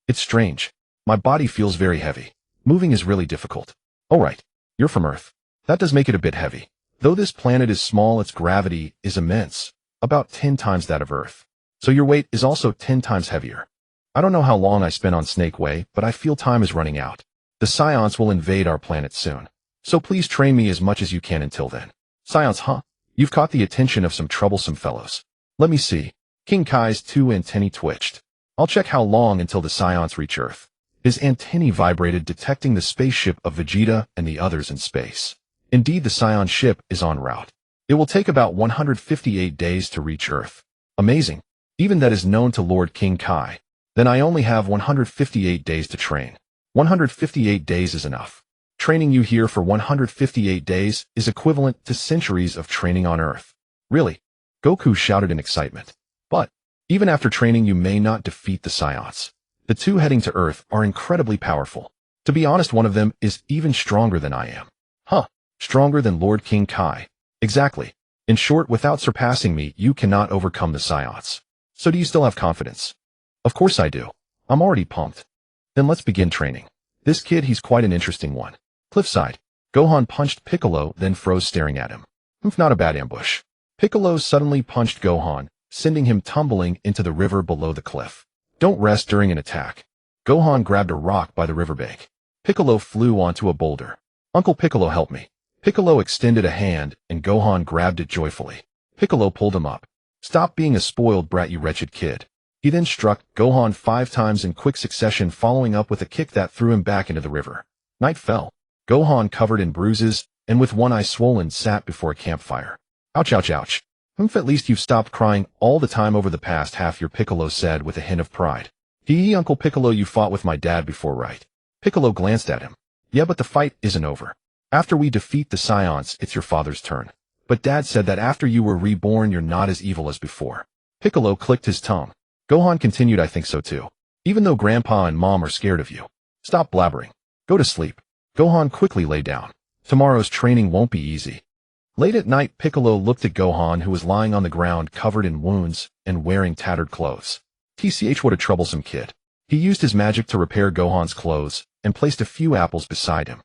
It's strange. My body feels very heavy. Moving is really difficult. Alright, you're from Earth. That does make it a bit heavy. Though this planet is small, its gravity is immense. About 10 times that of Earth. So your weight is also 10 times heavier. I don't know how long I spent on Snake Way, but I feel time is running out. The Scions will invade our planet soon. So please train me as much as you can until then. Scions, huh? You've caught the attention of some troublesome fellows. Let me see. King Kai's 2 antennae twitched. I'll check how long until the Scions reach Earth. His antennae vibrated, detecting the spaceship of Vegeta and the others in space. Indeed, the Saiyan ship is en route. It will take about 158 days to reach Earth. Amazing. Even that is known to Lord King Kai. Then I only have 158 days to train. 158 days is enough. Training you here for 158 days is equivalent to centuries of training on Earth. Really? Goku shouted in excitement. But, even after training you may not defeat the Saiyans. The two heading to Earth are incredibly powerful. To be honest, one of them is even stronger than I am. Huh. Stronger than Lord King Kai. Exactly. In short, without surpassing me, you cannot overcome the Saiyans. So do you still have confidence? Of course I do. I'm already pumped. Then let's begin training. This kid, he's quite an interesting one. Cliffside. Gohan punched Piccolo, then froze staring at him. Not a bad ambush. Piccolo suddenly punched Gohan, sending him tumbling into the river below the cliff. Don't rest during an attack. Gohan grabbed a rock by the riverbank. Piccolo flew onto a boulder. Uncle Piccolo, help me. Piccolo extended a hand, and Gohan grabbed it joyfully. Piccolo pulled him up. Stop being a spoiled brat, you wretched kid. He then struck Gohan 5 times in quick succession, following up with a kick that threw him back into the river. Night fell. Gohan, covered in bruises, and with one eye swollen, sat before a campfire. Ouch, ouch, ouch. At least you've stopped crying all the time over the past half year, Piccolo said with a hint of pride. Uncle Piccolo, you fought with my dad before, right? Piccolo glanced at him. Yeah, but the fight isn't over. After we defeat the Saiyans, it's your father's turn. But Dad said that after you were reborn, you're not as evil as before. Piccolo clicked his tongue. Gohan continued, I think so too. Even though Grandpa and Mom are scared of you. Stop blabbering. Go to sleep. Gohan quickly lay down. Tomorrow's training won't be easy. Late at night, Piccolo looked at Gohan, who was lying on the ground covered in wounds and wearing tattered clothes. What a troublesome kid. He used his magic to repair Gohan's clothes and placed a few apples beside him.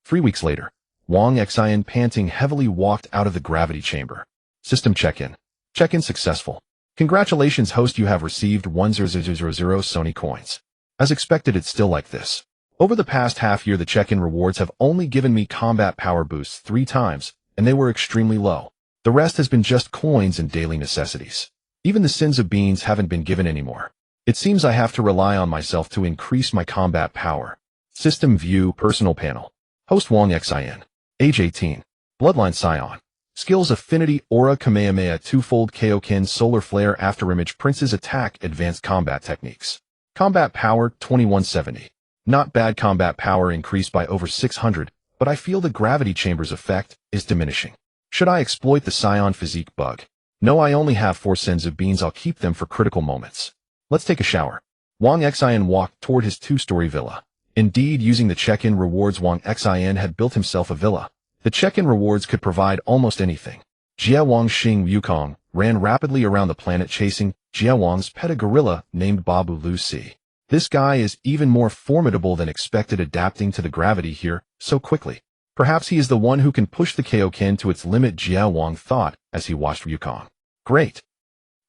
3 weeks later, Wang Xin, panting heavily, walked out of the gravity chamber. System check-in. Check-in successful. Congratulations, host, you have received 1000 Sony coins. As expected, it's still like this. Over the past half year, the check-in rewards have only given me combat power boosts 3 times, and they were extremely low. The rest has been just coins and daily necessities. Even the Senzu Beans haven't been given anymore. It seems I have to rely on myself to increase my combat power. System view, personal panel. Host Wang Xin. Age 18. Bloodline Saiyan. Skills: Affinity, Aura, Kamehameha, Twofold, Kaio-ken, Solar Flare, Afterimage, Prince's Attack, Advanced Combat Techniques. Combat Power, 2170. Not bad. Combat power increased by over 600, but I feel the gravity chamber's effect is diminishing. Should I exploit the Saiyan physique bug? No, I only have 4 Senzu Beans. I'll keep them for critical moments. Let's take a shower. Wang Xin walked toward his 2-story villa. Indeed, using the check-in rewards, Wang Xin had built himself a villa. The check-in rewards could provide almost anything. Jia Wang Xing Wukong ran rapidly around the planet chasing Jia Wang's pet, a gorilla named Babu Lucy. This guy is even more formidable than expected, adapting to the gravity here so quickly. Perhaps he is the one who can push the Kaioken to its limit, Jia Wang thought as he watched Wukong. Great.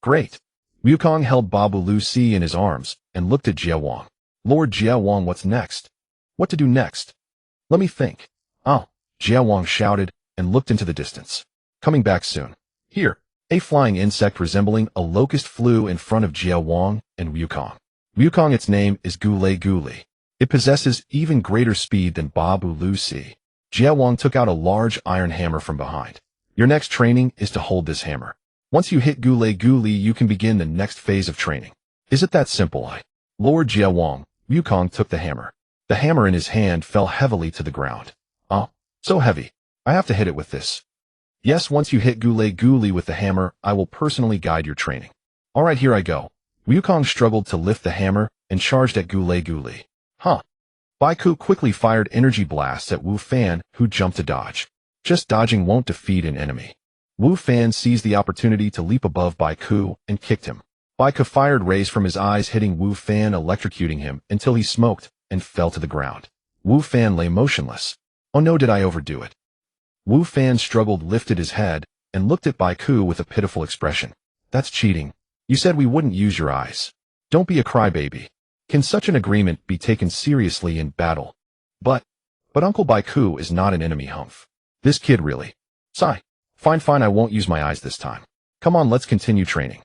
Great. Wukong held Babu Lucy in his arms and looked at Jia Wang. Lord Jia Wang, what's next? What to do next? Let me think. Oh, Jia Wang shouted and looked into the distance. Coming back soon. Here, a flying insect resembling a locust flew in front of Jia Wang and Wukong. Wukong, its name is Gule Guli. It possesses even greater speed than Babu Lucy. Jia Wang took out a large iron hammer from behind. Your next training is to hold this hammer. Once you hit Gule Guli, you can begin the next phase of training. Is it that simple? Lord Jia Wang, Wukong took the hammer. The hammer in his hand fell heavily to the ground. Oh, so heavy. I have to hit it with this. Yes, once you hit Gule Guli with the hammer, I will personally guide your training. All right, here I go. Wukong struggled to lift the hammer and charged at Gule Guli. Huh. Baiku quickly fired energy blasts at Wu Fan, who jumped to dodge. Just dodging won't defeat an enemy. Wu Fan seized the opportunity to leap above Baiku and kicked him. Baiku fired rays from his eyes, hitting Wu Fan, electrocuting him until he smoked and fell to the ground. Wu Fan lay motionless. Oh no, did I overdo it? Wu Fan struggled, lifted his head, and looked at Baiku with a pitiful expression. That's cheating. You said we wouldn't use your eyes. Don't be a crybaby. Can such an agreement be taken seriously in battle? But Uncle Baiku is not an enemy, Humph. This kid really. Sigh. Fine, I won't use my eyes this time. Come on, let's continue training.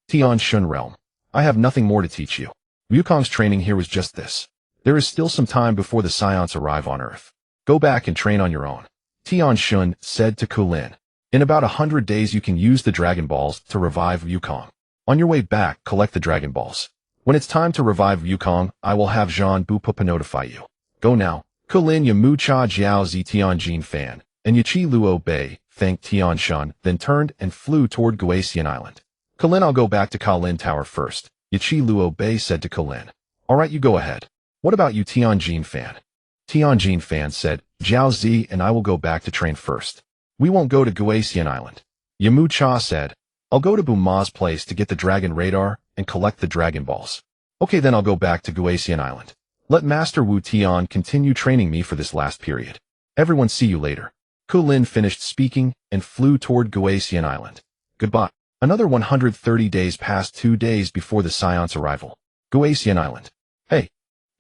Tian Shun Realm. I have nothing more to teach you. Wukong's training here was just this. There is still some time before the Saiyans arrive on Earth. Go back and train on your own. Tian Shun said to Kulin. In about 100 days you can use the Dragon Balls to revive Wukong. On your way back, collect the Dragon Balls. When it's time to revive Wukong, I will have Jean Bupupa notify you. Go now. Kulin Yamu Cha Jiao Zi Tianjin Fan, and Yachi Luo Bei thanked Tian Shun, then turned and flew toward Guasian Island. Kulin, I'll go back to Kowlin Tower first, Yachi Luo Bei said to Kulin. Alright, you go ahead. What about you, Tianjin Fan? Tianjin Fan said, Jiao Zi and I will go back to train first. We won't go to Guasian Island. Yamu Cha said, I'll go to Buma's place to get the Dragon Radar and collect the Dragon Balls. Okay, then I'll go back to Guasian Island. Let Master Wu Tian continue training me for this last period. Everyone see you later. Kulin finished speaking and flew toward Guasian Island. Goodbye. Another 130 days passed 2 days before the Saiyans' arrival. Guasian Island. Hey,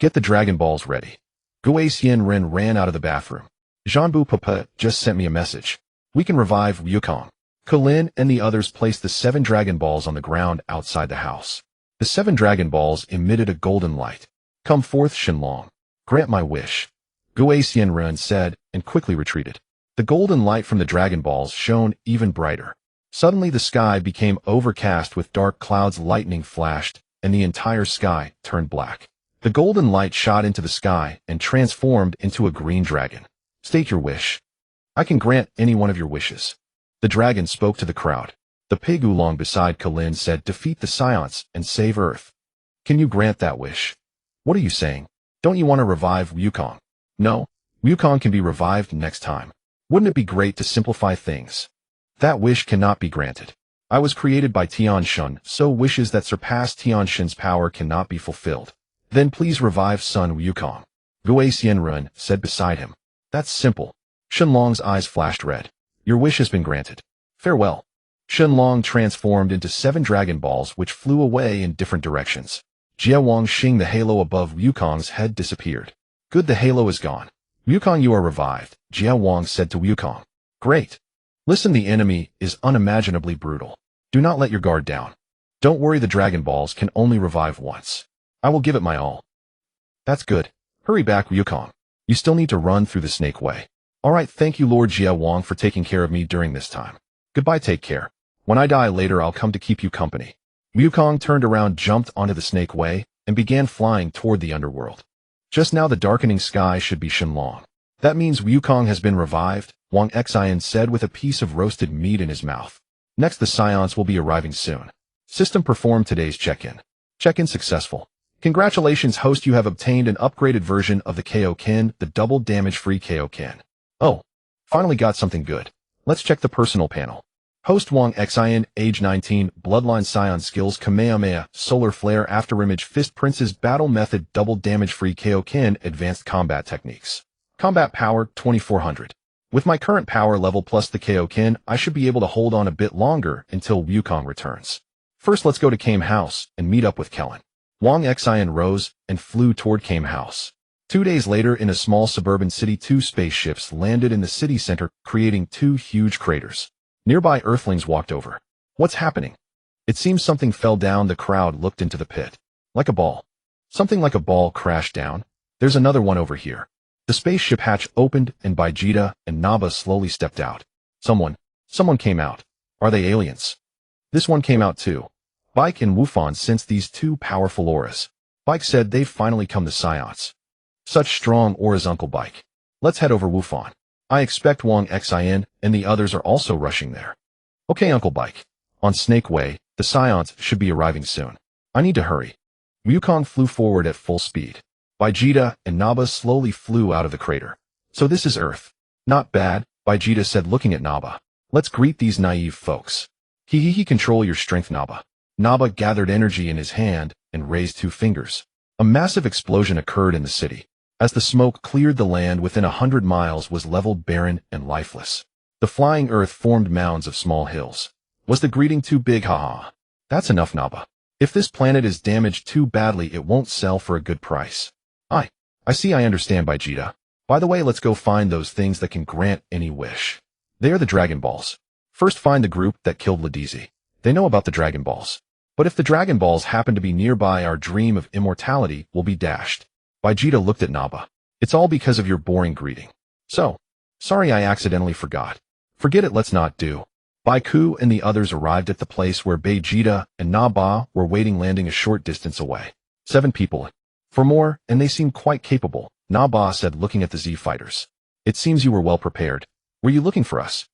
get the Dragon Balls ready. Guasian Ren ran out of the bathroom. Janbu Papa just sent me a message. We can revive Wukong. Kulin and the others placed the 7 Dragon Balls on the ground outside the house. The 7 Dragon Balls emitted a golden light. Come forth, Shenlong. Grant my wish. Guasian Ren said, and quickly retreated. The golden light from the Dragon Balls shone even brighter. Suddenly the sky became overcast with dark clouds, lightning flashed, and the entire sky turned black. The golden light shot into the sky and transformed into a green dragon. State your wish. I can grant any one of your wishes. The dragon spoke to the crowd. The pig oolong beside Kulin said, defeat the Saiyans and save Earth. Can you grant that wish? What are you saying? Don't you want to revive Wukong? No, Wukong can be revived next time. Wouldn't it be great to simplify things? That wish cannot be granted. I was created by Tian Shun, so wishes that surpass Tian Shun's power cannot be fulfilled. Then please revive Sun Wukong. Guasian Ren said beside him. That's simple. Shenlong's eyes flashed red. Your wish has been granted. Farewell. Shenlong transformed into 7 Dragon Balls which flew away in different directions. Jia Wang Xing, the halo above Wukong's head, disappeared. Good, the halo is gone. Wukong, you are revived, Jia Wang said to Wukong. Great. Listen, the enemy is unimaginably brutal. Do not let your guard down. Don't worry, the Dragon Balls can only revive once. I will give it my all. That's good. Hurry back, Wukong. You still need to run through the Snake Way. Alright, thank you Lord Jia Wang for taking care of me during this time. Goodbye, take care. When I die later, I'll come to keep you company. Wukong turned around, jumped onto the Snake Way, and began flying toward the underworld. Just now the darkening sky should be Shenlong. That means Wukong has been revived, Wang Xin said with a piece of roasted meat in his mouth. Next, the Saiyans will be arriving soon. System performed today's check-in. Check-in successful. Congratulations host, you have obtained an upgraded version of the Kaio-ken, the double damage-free Kaio-ken. Oh, finally got something good. Let's check the personal panel. Host Wang Xin, age 19, Bloodline Saiyan skills Kamehameha, Solar Flare, Afterimage, Fist Princess, Battle Method, Double Damage-Free Kaio-ken, Advanced Combat Techniques. Combat Power, 2400. With my current power level plus the Kaio-ken, I should be able to hold on a bit longer until Wukong returns. First, let's go to Kame House and meet up with Kellen. Wang Xin rose and flew toward Kame House. 2 days later, in a small suburban city, 2 spaceships landed in the city center, creating 2 huge craters. Nearby Earthlings walked over. What's happening? It seems something fell down. The crowd looked into the pit. Like a ball. Something like a ball crashed down. There's another one over here. The spaceship hatch opened and Vegeta and Nappa slowly stepped out. Someone came out. Are they aliens? This one came out too. Bike and Wufan sensed these 2 powerful auras. Bike said they've finally come to Saiyans. Such strong auras, Uncle Bike. Let's head over Wufan. I expect Wang Xin and the others are also rushing there. Okay, Uncle Bike. On Snake Way, the Saiyans should be arriving soon. I need to hurry. Wukong flew forward at full speed. Vegeta and Nappa slowly flew out of the crater. So this is Earth. Not bad, Vegeta said looking at Nappa. Let's greet these naive folks. Control your strength, Nappa. Nappa gathered energy in his hand and raised 2 fingers. A massive explosion occurred in the city. As the smoke cleared, the land within 100 miles was leveled, barren and lifeless. The flying earth formed mounds of small hills. Was the greeting too big? Haha. That's enough, Nappa. If this planet is damaged too badly, it won't sell for a good price. I see, I understand, Vegeta. By the way, let's go find those things that can grant any wish. They are the Dragon Balls. First, find the group that killed Ladizi. They know about the Dragon Balls. But if the Dragon Balls happen to be nearby, our dream of immortality will be dashed. Vegeta looked at Nappa. It's all because of your boring greeting. So, sorry I accidentally forgot. Forget it, let's not do. Baiku and the others arrived at the place where Vegeta and Nappa were waiting, landing a short distance away. 7 people. For more, and they seem quite capable, Nappa said, looking at the Z fighters. It seems you were well prepared. Were you looking for us?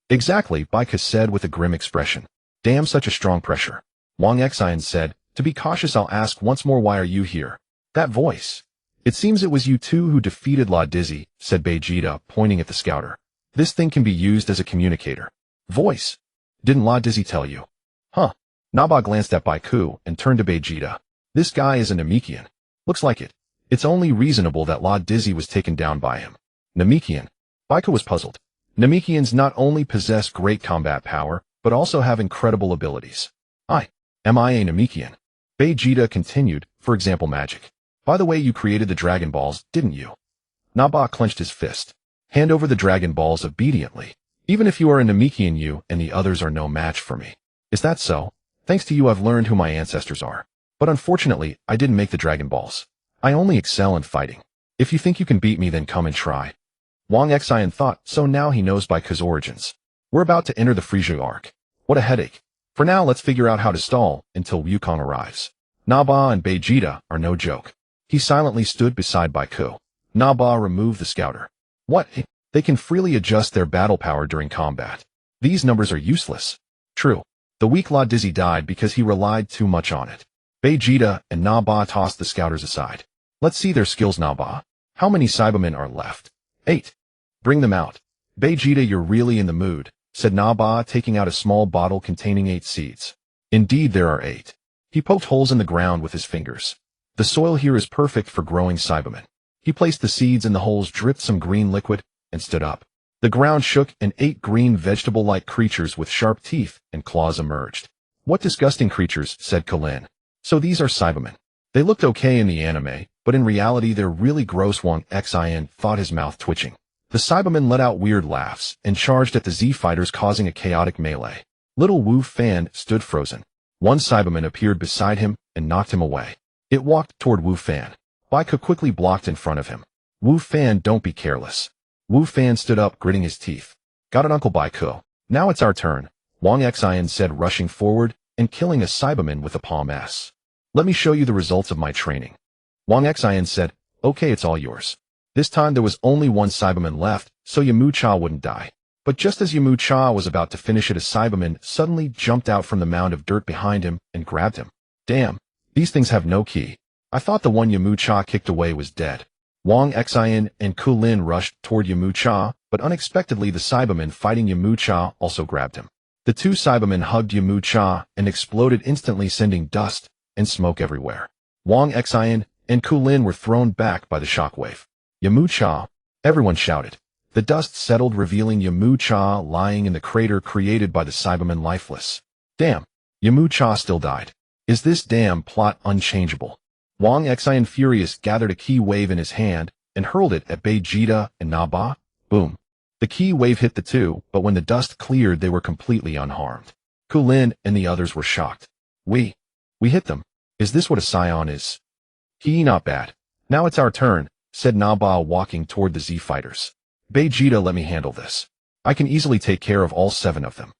Exactly, Baiku said with a grim expression. Damn, such a strong pressure. Wang Xin said, to be cautious, I'll ask once more, why are you here? That voice. It seems it was you two who defeated La Dizzy, said Vegeta, pointing at the scouter. This thing can be used as a communicator. Voice. Didn't La Dizzy tell you? Huh. Nappa glanced at Baiku and turned to Vegeta. This guy is a Namekian. Looks like it. It's only reasonable that La Dizzy was taken down by him. Namekian. Baiku was puzzled. Namekians not only possess great combat power, but also have incredible abilities. Am I a Namekian? Vegeta continued, for example magic. By the way, you created the Dragon Balls, didn't you? Nappa clenched his fist. Hand over the Dragon Balls obediently. Even if you are a Namekian, you and the others are no match for me. Is that so? Thanks to you I've learned who my ancestors are. But unfortunately, I didn't make the Dragon Balls. I only excel in fighting. If you think you can beat me, then come and try. Wang Xin thought, so now he knows Baiku's origins. We're about to enter the Frieza arc. What a headache. For now, let's figure out how to stall until Wukong arrives. Nappa and Vegeta are no joke. He silently stood beside Baiku. Nappa removed the scouter. What? They can freely adjust their battle power during combat. These numbers are useless. True. The weak La Dizzy died because he relied too much on it. Vegeta and Nappa tossed the scouters aside. Let's see their skills, Nappa. How many Cybermen are left? 8. Bring them out. Vegeta, you're really in the mood, said Nappa, taking out a small bottle containing 8 seeds. Indeed, there are 8. He poked holes in the ground with his fingers. The soil here is perfect for growing Cybermen. He placed the seeds in the holes, dripped some green liquid, and stood up. The ground shook and 8 green vegetable-like creatures with sharp teeth and claws emerged. What disgusting creatures, said Kalin. So these are Cybermen. They looked okay in the anime, but in reality they're really gross. Wang Xin thought, his mouth twitching. The Cybermen let out weird laughs and charged at the Z fighters, causing a chaotic melee. Little Wu Fan stood frozen. One Cyberman appeared beside him and knocked him away. It walked toward Wu Fan. Baiku quickly blocked in front of him. Wu Fan, don't be careless. Wu Fan stood up, gritting his teeth. Got it, Uncle Baiku. Now it's our turn, Wang Xin said, rushing forward and killing a Cyberman with a palm S. Let me show you the results of my training. Wang Xin said, okay, it's all yours. This time there was only one Cyberman left, so Yamcha wouldn't die. But just as Yamcha was about to finish it, a Cyberman suddenly jumped out from the mound of dirt behind him and grabbed him. Damn, these things have no ki. I thought the one Yamcha kicked away was dead. Wang Xin and Kulin rushed toward Yamcha, but unexpectedly the Cyberman fighting Yamcha also grabbed him. The 2 Cybermen hugged Yamcha and exploded instantly, sending dust and smoke everywhere. Wang Xin and Kulin were thrown back by the shockwave. Yamcha! Everyone shouted. The dust settled, revealing Yamcha lying in the crater created by the Cybermen, lifeless. Damn! Yamcha still died. Is this damn plot unchangeable? Wang Xin, furious, gathered a ki wave in his hand and hurled it at Vegeta and Nappa. Boom. The ki wave hit the 2, but when the dust cleared they were completely unharmed. Kulin and the others were shocked. We hit them. Is this what a Saiyan is? Ki, not bad. Now it's our turn, said Nappa, walking toward the Z fighters. Vegeta, let me handle this. I can easily take care of all 7 of them.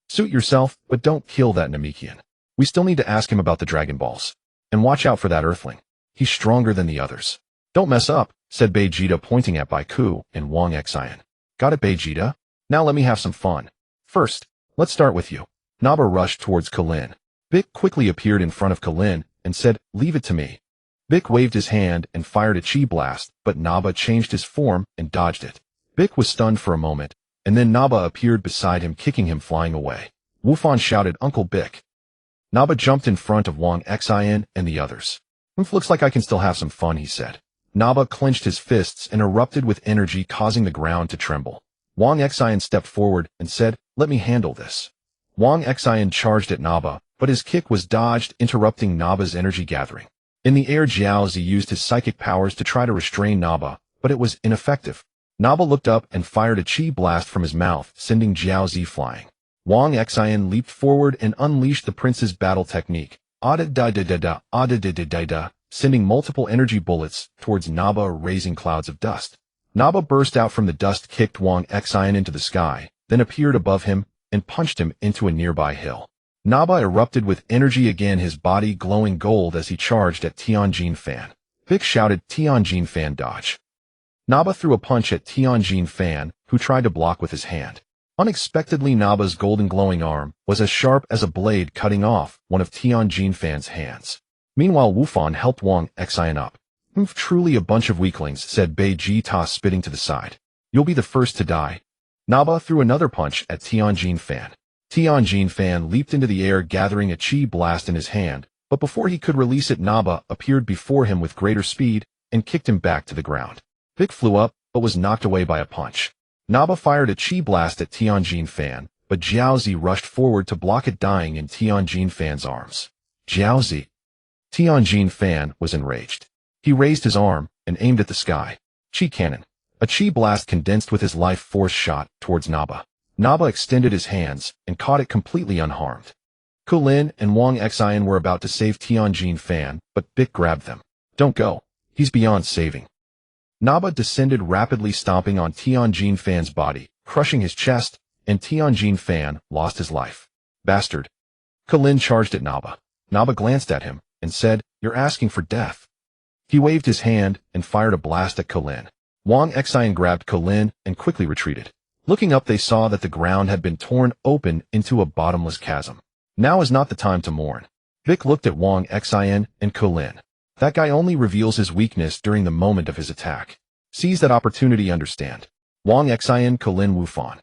Suit yourself, but don't kill that Namekian. We still need to ask him about the Dragon Balls. And watch out for that Earthling. He's stronger than the others. Don't mess up, said Vegeta, pointing at Baiku and Wang Xin. Got it, Vegeta? Now let me have some fun. First, let's start with you. Nappa rushed towards Kalin. Bic quickly appeared in front of Kalin and said, leave it to me. Bic waved his hand and fired a chi blast, but Nappa changed his form and dodged it. Bic was stunned for a moment, and then Nappa appeared beside him, kicking him flying away. Wufan shouted, Uncle Bic. Nappa jumped in front of Wang Xin and the others. Looks like I can still have some fun, he said. Nappa clenched his fists and erupted with energy, causing the ground to tremble. Wang Xin stepped forward and said, let me handle this. Wang Xin charged at Nappa, but his kick was dodged, interrupting Nappa's energy gathering. In the air, Jiaozi used his psychic powers to try to restrain Nappa, but it was ineffective. Nappa looked up and fired a chi blast from his mouth, sending Jiaozi flying. Wang Xin leaped forward and unleashed the prince's battle technique. Ada-da-da-da-da, ada-da-da-da-da, sending multiple energy bullets towards Nappa, raising clouds of dust. Nappa burst out from the dust-kicked Wang Xin into the sky, then appeared above him and punched him into a nearby hill. Nappa erupted with energy again, his body glowing gold as he charged at Tianjin Fan. Vic shouted, "Tianjin Fan, dodge." Nappa threw a punch at Tianjin Fan, who tried to block with his hand. Unexpectedly, Nappa's golden glowing arm was as sharp as a blade, cutting off one of Tianjin Fan's hands. Meanwhile, Wufan helped Wang Xin up. Truly a bunch of weaklings," said Vegeta, spitting to the side. "You'll be the first to die." Nappa threw another punch at Tianjin Fan. Tianjin Fan leaped into the air, gathering a chi blast in his hand, but before he could release it, Nappa appeared before him with greater speed and kicked him back to the ground. Vic flew up, but was knocked away by a punch. Nappa fired a chi blast at Tianjin Fan, but Jiaozi rushed forward to block it, dying in Tianjin Fan's arms. Jiaozi! Tianjin Fan was enraged. He raised his arm and aimed at the sky. Chi cannon. A chi blast condensed with his life force shot towards Nappa. Nappa extended his hands and caught it completely unharmed. Kulin and Wang Xin were about to save Tianjin Fan, but Bic grabbed them. "Don't go. He's beyond saving." Nappa descended rapidly, stomping on Tianjin Fan's body, crushing his chest, and Tianjin Fan lost his life. "Bastard." Kulin charged at Nappa. Nappa glanced at him and said, "You're asking for death." He waved his hand and fired a blast at Kulin. Wang Xin grabbed Kulin and quickly retreated. Looking up, they saw that the ground had been torn open into a bottomless chasm. Now is not the time to mourn. Vic looked at Wang Xin and Kulin. That guy only reveals his weakness during the moment of his attack. Seize that opportunity, understand? Wang Xin, Kulin, Wufan.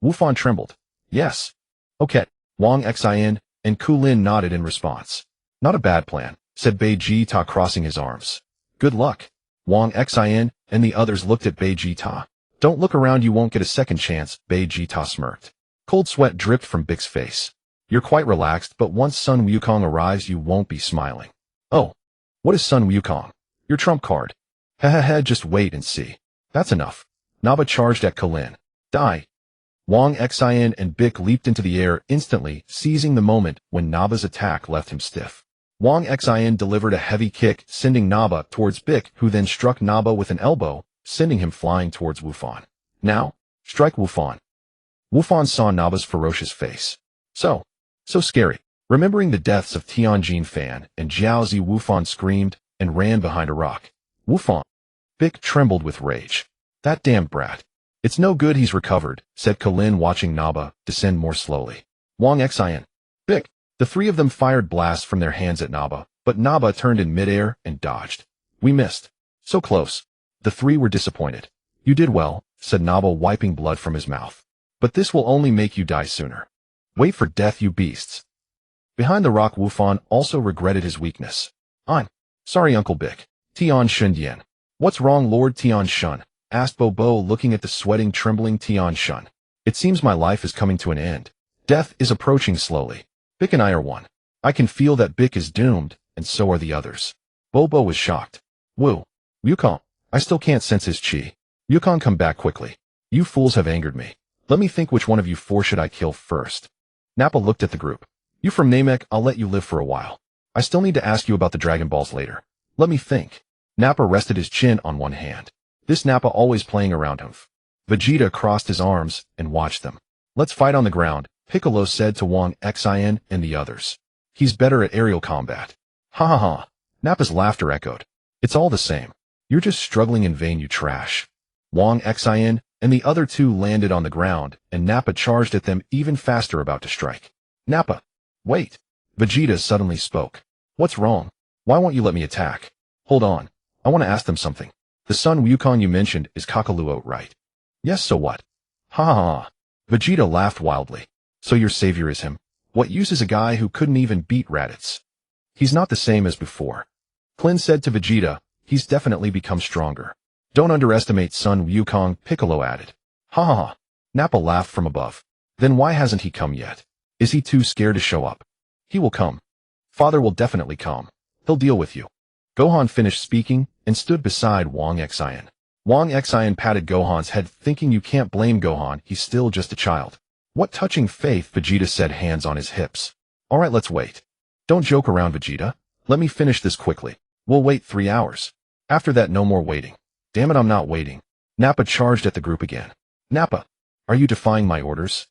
Wufan trembled. "Yes." "Okay." Wang Xin and Kulin nodded in response. "Not a bad plan," said Vegeta, crossing his arms. "Good luck." Wang Xin and the others looked at Vegeta. "Don't look around, you won't get a second chance," Vegeta smirked. Cold sweat dripped from Bic's face. "You're quite relaxed, but once Sun Wukong arrives, you won't be smiling." "Oh. What is Sun Wukong?" "Your trump card." "Hehehe, just wait and see." "That's enough." Nappa charged at Kulin. "Die." Wang Xin and Bic leaped into the air instantly, seizing the moment when Nappa's attack left him stiff. Wang Xin delivered a heavy kick, sending Nappa towards Bic, who then struck Nappa with an elbow, sending him flying towards Wufan. "Now, strike Wufan." Wufan saw Nappa's ferocious face. So scary. Remembering the deaths of Tianjin Fan and Jiaozi, Wufan screamed and ran behind a rock. "Wufan!" Bic trembled with rage. "That damn brat. It's no good he's recovered," said Kulin, watching Nappa descend more slowly. Wang Xin. Bic. The three of them fired blasts from their hands at Nappa, but Nappa turned in midair and dodged. "We missed. So close." The three were disappointed. "You did well," said Nappa, wiping blood from his mouth. "But this will only make you die sooner. Wait for death, you beasts." Behind the rock, Wufan also regretted his weakness. "I'm sorry, Uncle Bic." "Tian Shun Yen." "What's wrong, Lord Tian Shun?" asked Bobo, looking at the sweating, trembling Tian Shun. "It seems my life is coming to an end. Death is approaching slowly. Bic and I are one. I can feel that Bic is doomed, and so are the others." Bobo was shocked. Wukong. I still can't sense his chi. Wukong, come back quickly. You fools have angered me. Let me think, which one of you four should I kill first?" Nappa looked at the group. "You from Namek, I'll let you live for a while. I still need to ask you about the Dragon Balls later. Let me think." Nappa rested his chin on one hand. This Nappa always playing around him. Vegeta crossed his arms and watched them. "Let's fight on the ground," Piccolo said to Wang Xin and the others. "He's better at aerial combat." "Ha ha ha." Nappa's laughter echoed. "It's all the same. You're just struggling in vain, you trash." Wang Xin and the other two landed on the ground, and Nappa charged at them even faster, about to strike. "Nappa! Wait!" Vegeta suddenly spoke. "What's wrong? Why won't you let me attack?" "Hold on. I want to ask them something. The Sun Wukong you mentioned is Kakaluo, right?" "Yes, so what?" "Ha ha ha." Vegeta laughed wildly. "So your savior is him? What use is a guy who couldn't even beat Raditz?" "He's not the same as before." Klin said to Vegeta. "He's definitely become stronger." "Don't underestimate Sun Wukong," Piccolo added. "Ha ha ha." Nappa laughed from above. "Then why hasn't he come yet? Is he too scared to show up?" "He will come. Father will definitely come. He'll deal with you." Gohan finished speaking and stood beside Wang Xin. Wang Xin patted Gohan's head, thinking, you can't blame Gohan, he's still just a child. "What touching faith," Vegeta said, hands on his hips. "Alright, let's wait. Don't joke around, Vegeta. Let me finish this quickly." We'll wait 3 hours. After that, no more waiting. Damn it, I'm not waiting. Nappa charged at the group again. Nappa, are you defying my orders?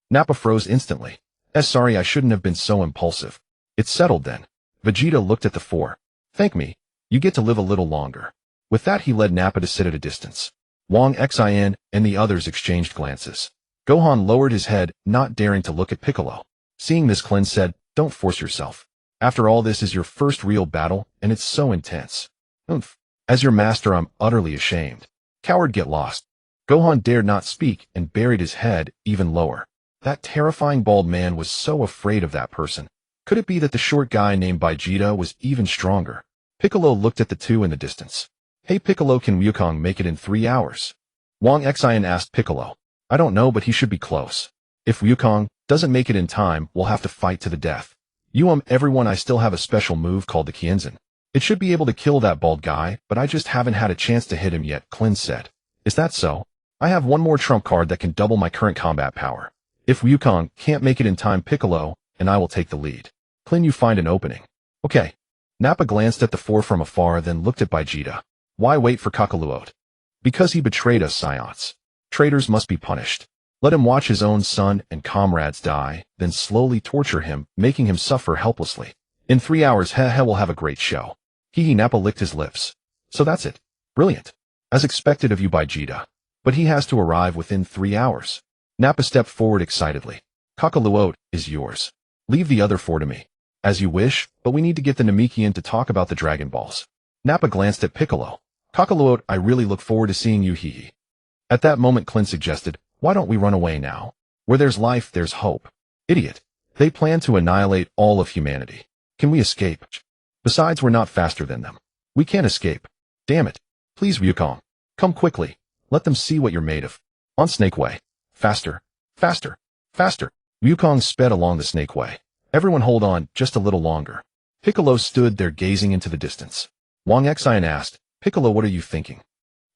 Nappa froze instantly. Sorry, I shouldn't have been so impulsive. It's settled then. Vegeta looked at the four. Thank me. You get to live a little longer. With that, he led Nappa to sit at a distance. Wang Xin and the others exchanged glances. Gohan lowered his head, not daring to look at Piccolo. Seeing this, Klin said, don't force yourself. After all, this is your first real battle, and it's so intense. Oomph. As your master, I'm utterly ashamed. Coward, get lost. Gohan dared not speak and buried his head even lower. That terrifying bald man was so afraid of that person. Could it be that the short guy named Vegeta was even stronger? Piccolo looked at the two in the distance. Hey Piccolo, can Wukong make it in 3 hours? Wang Xin asked Piccolo. I don't know, but he should be close. If Wukong doesn't make it in time, we'll have to fight to the death. Everyone, I still have a special move called the Kienzan. It should be able to kill that bald guy, but I just haven't had a chance to hit him yet, Klin said. Is that so? I have one more trump card that can double my current combat power. If Wukong can't make it in time, Piccolo and I will take the lead. Klin, you find an opening. Okay. Nappa glanced at the four from afar, then looked at Vegeta. Why wait for Kakarot? Because he betrayed us, Saiyans. Traitors must be punished. Let him watch his own son and comrades die, then slowly torture him, making him suffer helplessly. In 3 hours, we'll have a great show. Nappa licked his lips. So that's it. Brilliant. As expected of you, Vegeta. But he has to arrive within 3 hours. Nappa stepped forward excitedly. Kakarot is yours. Leave the other 4 to me. As you wish, but we need to get the Namekian to talk about the Dragon Balls. Nappa glanced at Piccolo. Kakarot, I really look forward to seeing you, At that moment, Klin suggested, why don't we run away now? Where there's life, there's hope. Idiot. They plan to annihilate all of humanity. Can we escape? Besides, we're not faster than them. We can't escape. Damn it. Please, Wukong. Come quickly. Let them see what you're made of. On Snake Way. Faster. Faster. Faster. Wukong sped along the Snake Way. Everyone hold on just a little longer. Piccolo stood there gazing into the distance. Wang Xin asked, Piccolo, what are you thinking?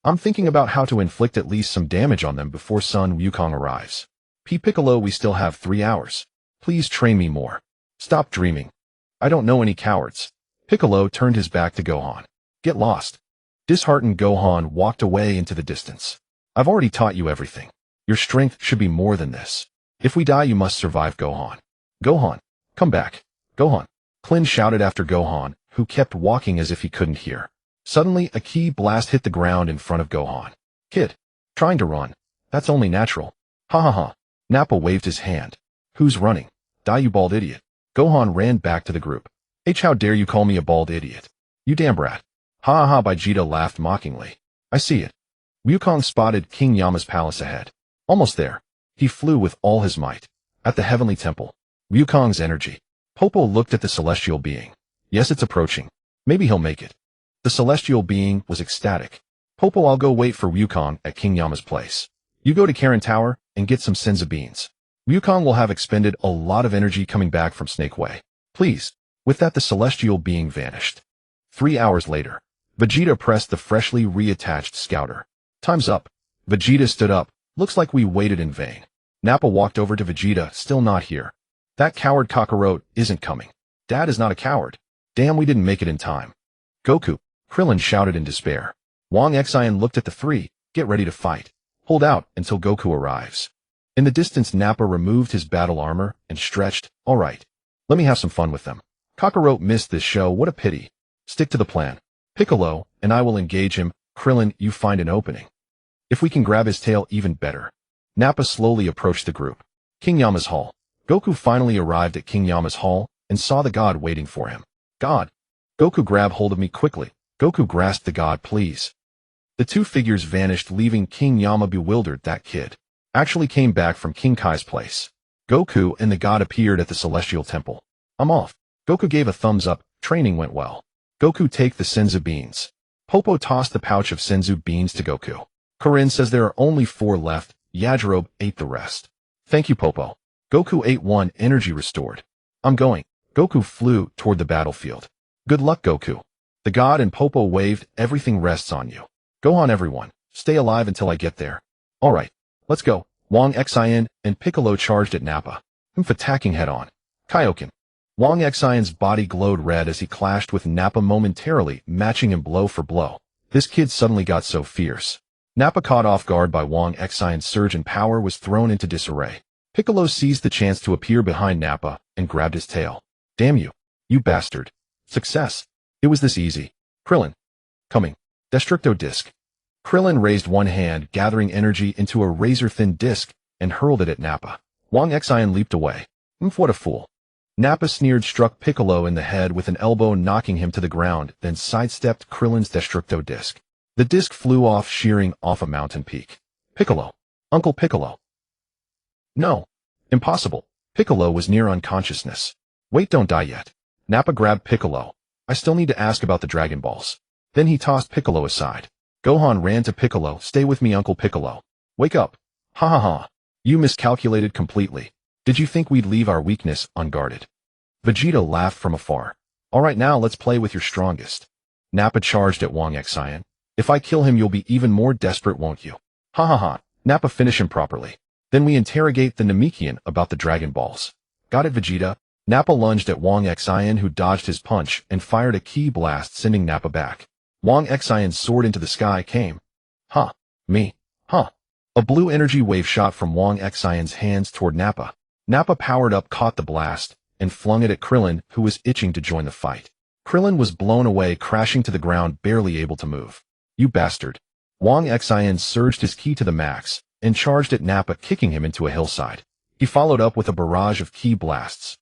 I'm thinking about how to inflict at least some damage on them before Son Wukong arrives. Piccolo, we still have 3 hours. Please train me more. Stop dreaming. I don't know any cowards. Piccolo turned his back to Gohan. Get lost. Disheartened, Gohan walked away into the distance. I've already taught you everything. Your strength should be more than this. If we die, you must survive, Gohan. Gohan, come back. Gohan. Klin shouted after Gohan, who kept walking as if he couldn't hear. Suddenly, a ki blast hit the ground in front of Gohan. Kid. Trying to run. That's only natural. Ha ha ha. Nappa waved his hand. Who's running? Die, you bald idiot. Gohan ran back to the group. How dare you call me a bald idiot? You damn brat. Ha ha ha. Vegeta laughed mockingly. I see it. Wukong spotted King Yama's palace ahead. Almost there. He flew with all his might. At the heavenly temple. Wukong's energy. Popo looked at the celestial being. Yes, it's approaching. Maybe he'll make it. The celestial being was ecstatic. Popo, I'll go wait for Wukong at King Yama's place. You go to Karen Tower and get some Senzu Beans. Wukong will have expended a lot of energy coming back from Snake Way. Please. With that, the celestial being vanished. 3 hours later. Vegeta pressed the freshly reattached scouter. Time's up. Vegeta stood up. Looks like we waited in vain. Nappa walked over to Vegeta, still not here. That coward Kakarot isn't coming. Dad is not a coward. Damn, we didn't make it in time. Goku. Krillin shouted in despair. Wang Xin looked at the three. Get ready to fight. Hold out until Goku arrives. In the distance, Nappa removed his battle armor and stretched. All right. Let me have some fun with them. Kakarot missed this show. What a pity. Stick to the plan. Piccolo and I will engage him. Krillin, you find an opening. If we can grab his tail, even better. Nappa slowly approached the group. King Yama's hall. Goku finally arrived at King Yama's hall and saw the god waiting for him. God. Goku, grab hold of me quickly. Goku grasped the god, please. The two figures vanished, leaving King Yama bewildered. That kid actually came back from King Kai's place. Goku and the god appeared at the celestial temple. I'm off. Goku gave a thumbs up. Training went well. Goku, take the Senzu Beans. Popo tossed the pouch of Senzu Beans to Goku. Corinne says there are only 4 left. Yajirobe ate the rest. Thank you, Popo. Goku ate 1, energy restored. I'm going. Goku flew toward the battlefield. Good luck, Goku. The god and Popo waved. Everything rests on you. Go on, everyone. Stay alive until I get there. All right. Let's go. Wang Xin and Piccolo charged at Nappa. Attacking head on. Kaioken. Wang Xian's body glowed red as he clashed with Nappa momentarily, matching him blow for blow. This kid suddenly got so fierce. Nappa, caught off guard by Wang Xian's surge in power, was thrown into disarray. Piccolo seized the chance to appear behind Nappa and grabbed his tail. Damn you, you bastard. Success. It was this easy. Krillin. Coming. Destructo disc. Krillin raised one hand, gathering energy into a razor-thin disc, and hurled it at Nappa. Wang Xian leaped away. What a fool. Nappa sneered, struck Piccolo in the head with an elbow, knocking him to the ground, then sidestepped Krillin's Destructo disc. The disc flew off, shearing off a mountain peak. Piccolo. Uncle Piccolo. No. Impossible. Piccolo was near unconsciousness. Wait, don't die yet. Nappa grabbed Piccolo. I still need to ask about the Dragon Balls. Then he tossed Piccolo aside. Gohan ran to Piccolo. Stay with me, Uncle Piccolo. Wake up. Ha ha ha. You miscalculated completely. Did you think we'd leave our weakness unguarded? Vegeta laughed from afar. Alright, now let's play with your strongest. Nappa charged at Wang Xian. If I kill him, you'll be even more desperate, won't you? Ha ha ha. Nappa, finish him properly. Then we interrogate the Namekian about the Dragon Balls. Got it, Vegeta? Nappa lunged at Wang Xian, who dodged his punch and fired a ki blast, sending Nappa back. Wang Xian's sword into the sky came. Huh. Me. Huh. A blue energy wave shot from Wang Xian's hands toward Nappa. Nappa powered up, caught the blast, and flung it at Krillin, who was itching to join the fight. Krillin was blown away, crashing to the ground, barely able to move. You bastard. Wang Xian surged his ki to the max and charged at Nappa, kicking him into a hillside. He followed up with a barrage of ki blasts,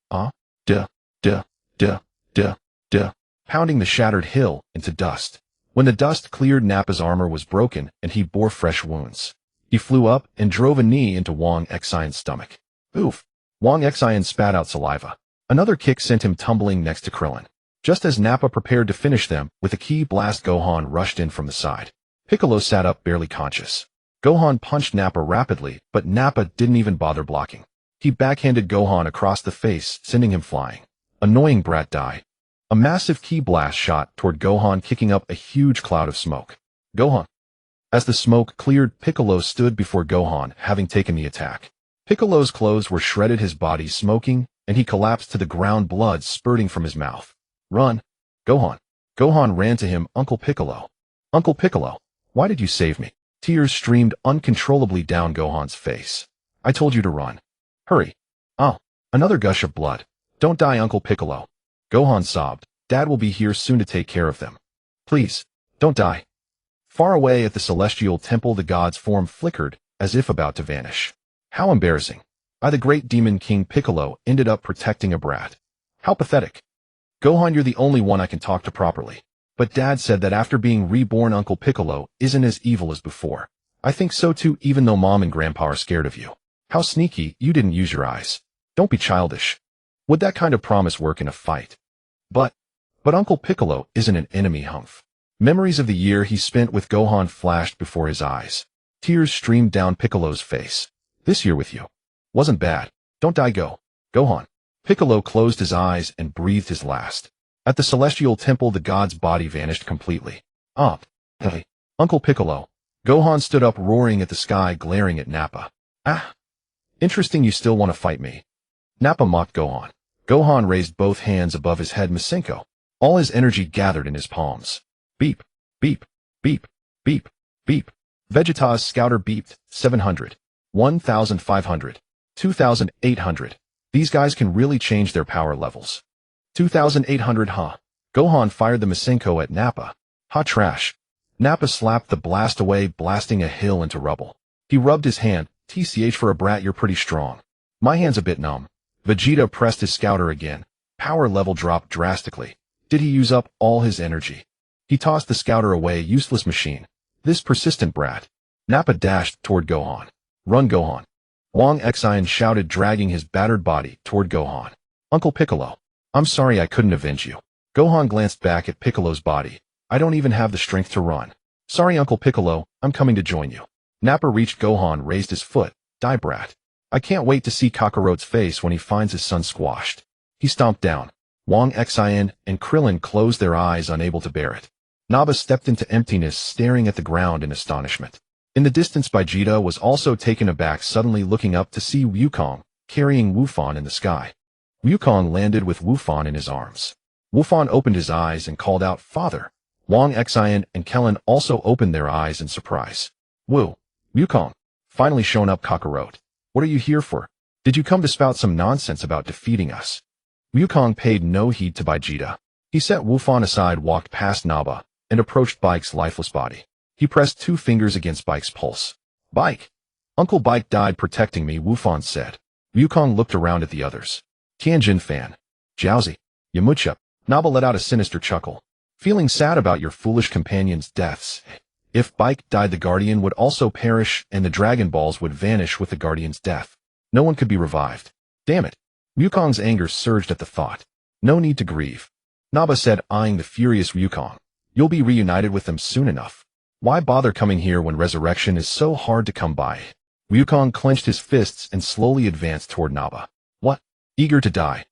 pounding the shattered hill into dust. When the dust cleared, Nappa's armor was broken and he bore fresh wounds. He flew up and drove a knee into Wang Xian's stomach. Oof. Wang Xian spat out saliva. Another kick sent him tumbling next to Krillin. Just as Nappa prepared to finish them with a ki blast, Gohan rushed in from the side. Piccolo sat up, barely conscious. Gohan punched Nappa rapidly, but Nappa didn't even bother blocking. He backhanded Gohan across the face, sending him flying. Annoying brat, die. A massive ki blast shot toward Gohan, kicking up a huge cloud of smoke. Gohan. As the smoke cleared, Piccolo stood before Gohan, having taken the attack. Piccolo's clothes were shredded, his body smoking, and he collapsed to the ground, blood spurting from his mouth. Run. Gohan. Gohan ran to him. Uncle Piccolo. Uncle Piccolo. Why did you save me? Tears streamed uncontrollably down Gohan's face. I told you to run. Hurry. Oh. Another gush of blood. Don't die, Uncle Piccolo. Gohan sobbed. Dad will be here soon to take care of them. Please. Don't die. Far away at the Celestial Temple, the god's form flickered, as if about to vanish. How embarrassing. I, the great demon King Piccolo, ended up protecting a brat. How pathetic. Gohan, you're the only one I can talk to properly. But Dad said that after being reborn, Uncle Piccolo isn't as evil as before. I think so too, even though Mom and Grandpa are scared of you. How sneaky, you didn't use your eyes. Don't be childish. Would that kind of promise work in a fight? But Uncle Piccolo isn't an enemy, humph. Memories of the year he spent with Gohan flashed before his eyes. Tears streamed down Piccolo's face. This year with you wasn't bad. Don't die, Gohan. Piccolo closed his eyes and breathed his last. At the Celestial Temple, the god's body vanished completely. Hey, Uncle Piccolo. Gohan stood up, roaring at the sky, glaring at Nappa. Ah. Interesting, you still want to fight me. Nappa mocked Gohan. Gohan raised both hands above his head, Masenko. All his energy gathered in his palms. Beep, beep, beep, beep, beep. Vegeta's scouter beeped. 700. 1,500. 2,800. These guys can really change their power levels. 2,800, huh? Gohan fired the Masenko at Nappa. Hot trash. Nappa slapped the blast away, blasting a hill into rubble. He rubbed his hand. TCH, for a brat, you're pretty strong. My hand's a bit numb. Vegeta pressed his scouter again. Power level dropped drastically. Did he use up all his energy? He tossed the scouter away. Useless machine. This persistent brat. Nappa dashed toward Gohan. Run, Gohan. Wang Xian shouted, dragging his battered body toward Gohan. Uncle Piccolo. I'm sorry I couldn't avenge you. Gohan glanced back at Piccolo's body. I don't even have the strength to run. Sorry, Uncle Piccolo, I'm coming to join you. Nappa reached Gohan, raised his foot. Die, brat. I can't wait to see Kakarote's face when he finds his son squashed. He stomped down. Wang Xian and Krillin closed their eyes, unable to bear it. Nappa stepped into emptiness, staring at the ground in astonishment. In the distance, Vegeta was also taken aback, suddenly looking up to see Wukong carrying Wufan in the sky. Wukong landed with Wufan in his arms. Wufan opened his eyes and called out, "Father." Wang Xin and Kellen also opened their eyes in surprise. Wukong. Finally shown up, Kakarot. What are you here for? Did you come to spout some nonsense about defeating us? Wukong paid no heed to Vegeta. He set Wufan aside, walked past Nappa, and approached Bike's lifeless body. He pressed 2 fingers against Bike's pulse. "Bike. Uncle Bike died protecting me," Wufan said. Wukong looked around at the others. Tianjin Fan. Jiaozi. Yamucha. Nappa let out a sinister chuckle. "Feeling sad about your foolish companions' deaths. If Bike died, the Guardian would also perish and the Dragon Balls would vanish with the Guardian's death. No one could be revived. Damn it." Wukong's anger surged at the thought. "No need to grieve," Nappa said, eyeing the furious Wukong. "You'll be reunited with them soon enough. Why bother coming here when resurrection is so hard to come by?" Wukong clenched his fists and slowly advanced toward Nappa. "What? Eager to die?"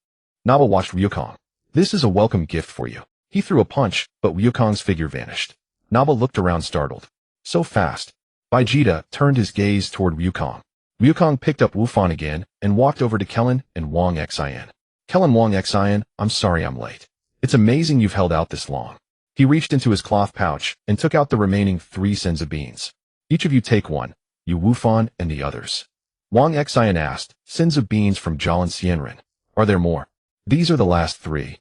Nappa watched Wukong. "This is a welcome gift for you." He threw a punch, but Wukong's figure vanished. Nappa looked around startled. So fast. Vegeta turned his gaze toward Wukong. Wukong picked up Wufan again and walked over to Kellen and Wang Xin. "Kellen, Wang Xin, I'm sorry I'm late. It's amazing you've held out this long." He reached into his cloth pouch and took out the remaining 3 Senzu Beans. "Each of you take one, you Wufan and the others." Wang Xin asked, "Senzu Beans from Jalan Xianren. Are there more?" "These are the last 3.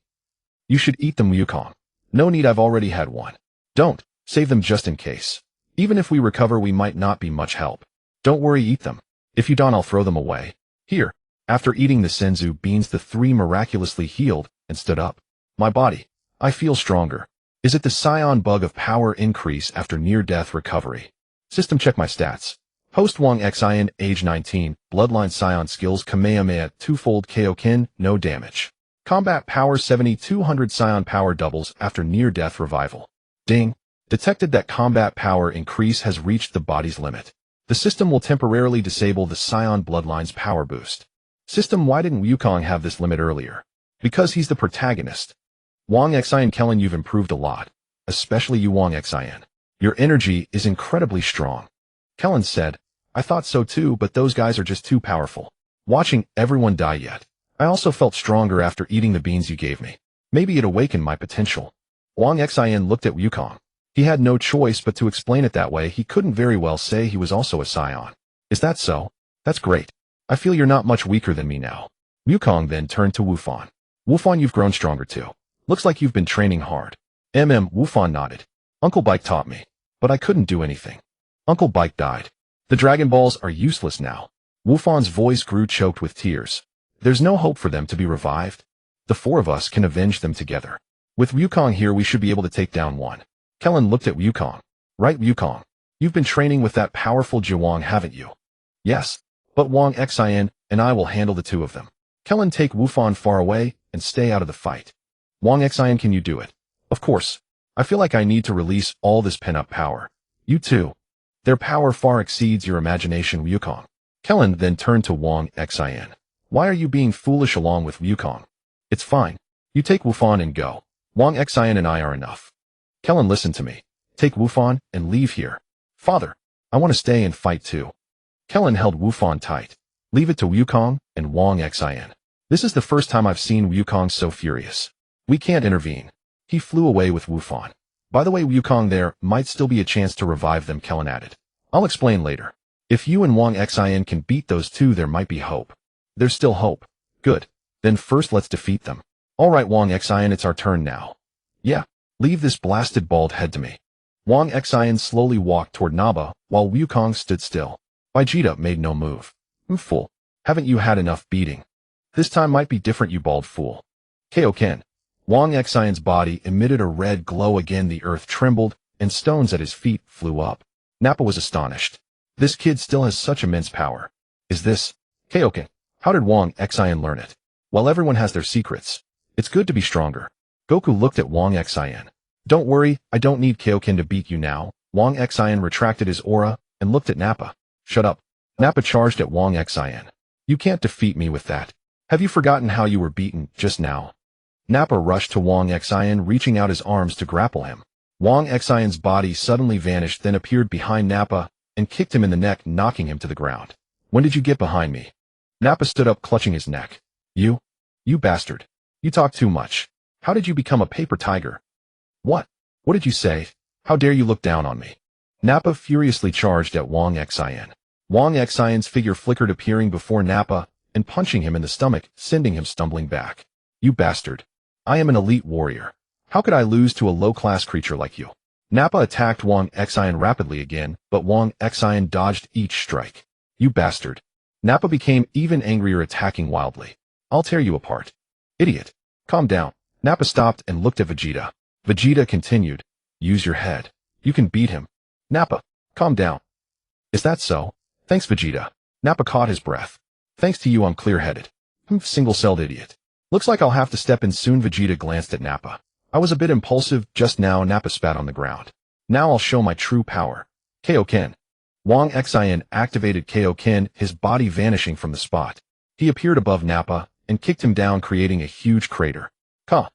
You should eat them, Wukong." "No need, I've already had one." "Don't. Save them just in case. Even if we recover, we might not be much help." "Don't worry, eat them. If you don't, I'll throw them away." "Here." After eating the Senzu Beans, the 3 miraculously healed and stood up. "My body. I feel stronger. Is it the Saiyan bug of power increase after near-death recovery?" "System, check my stats. Post Wang Xin, age 19, Bloodline Saiyan skills Kamehameha 2-fold Kaio-ken, no damage. Combat power 7200 Saiyan power doubles after near-death revival. Ding. Detected that combat power increase has reached the body's limit. The system will temporarily disable the Saiyan Bloodline's power boost." "System, why didn't Wukong have this limit earlier?" "Because he's the protagonist." Wang Xin, Kellen, you've improved a lot. Especially you, Wang Xin. Your energy is incredibly strong. Kellen said, "I thought so too, but those guys are just too powerful. Watching everyone die yet. I also felt stronger after eating the beans you gave me. Maybe it awakened my potential." Wang Xin looked at Wukong. He had no choice but to explain it that way. He couldn't very well say he was also a Saiyan. "Is that so? That's great. I feel you're not much weaker than me now." Wukong then turned to Wufan. "Wufan, you've grown stronger too. Looks like you've been training hard." Wufan nodded. "Uncle Bike taught me, but I couldn't do anything. Uncle Bike died. The Dragon Balls are useless now." Wufan's voice grew choked with tears. "There's no hope for them to be revived. The 4 of us can avenge them together. With Wukong here, we should be able to take down one." Kellen looked at Wukong. "Right, Wukong? You've been training with that powerful Jiwang, haven't you?" "Yes, but Wang Xin and I will handle the 2 of them. Kellen, take Wufan far away and stay out of the fight." "Wang Xin, can you do it?" "Of course. I feel like I need to release all this pent-up power." "You too. Their power far exceeds your imagination, Wukong." Kellen then turned to Wang Xin. "Why are you being foolish along with Wukong? It's fine. You take Wufan and go. Wang Xin and I are enough." "Kellen, listen to me. Take Wufan and leave here." "Father, I want to stay and fight too." Kellen held Wufan tight. "Leave it to Wukong and Wang Xin. This is the first time I've seen Wukong so furious. We can't intervene." He flew away with Wufan. "By the way, Wukong, there might still be a chance to revive them," Kellen added. "I'll explain later. If you and Wang Xin can beat those 2, there might be hope." "There's still hope." "Good. Then first let's defeat them." "All right, Wang Xin, it's our turn now." "Yeah. Leave this blasted bald head to me." Wang Xin slowly walked toward Nappa while Wukong stood still. Vegeta made no move. "Fool. Haven't you had enough beating? This time might be different, you bald fool." Kaio-ken. Wang Xion's body emitted a red glow again. The earth trembled, and stones at his feet flew up. Nappa was astonished. This kid still has such immense power. Is this Kaioken? How did Wang Xion learn it? Well, everyone has their secrets. It's good to be stronger. Goku looked at Wang Xion. "Don't worry, I don't need Kaioken to beat you now." Wang Xion retracted his aura and looked at Nappa. "Shut up." Nappa charged at Wang Xion. "You can't defeat me with that. Have you forgotten how you were beaten just now?" Nappa rushed to Wang Xion, reaching out his arms to grapple him. Wang Xion's body suddenly vanished, then appeared behind Nappa and kicked him in the neck, knocking him to the ground. "When did you get behind me?" Nappa stood up, clutching his neck. "You? You bastard. You talk too much. How did you become a paper tiger? What? What did you say? How dare you look down on me? Nappa furiously charged at Wang Xin. Wang Xin's figure flickered, appearing before Nappa and punching him in the stomach, sending him stumbling back. You bastard. I am an elite warrior. How could I lose to a low-class creature like you? Nappa attacked Wang Xin rapidly again, but Wang Xin dodged each strike. You bastard. Nappa became even angrier, attacking wildly. I'll tear you apart. Idiot. Calm down. Nappa stopped and looked at Vegeta. Vegeta continued. Use your head. You can beat him. Nappa, calm down. Is that so? Thanks, Vegeta. Nappa caught his breath. Thanks to you, I'm clear-headed. Single-celled idiot. Looks like I'll have to step in soon. Vegeta glanced at Nappa. I was a bit impulsive just now. Nappa spat on the ground. Now I'll show my true power. Kaio-ken. Wang Xin activated Kaio-ken, his body vanishing from the spot. He appeared above Nappa and kicked him down, creating a huge crater. Huh.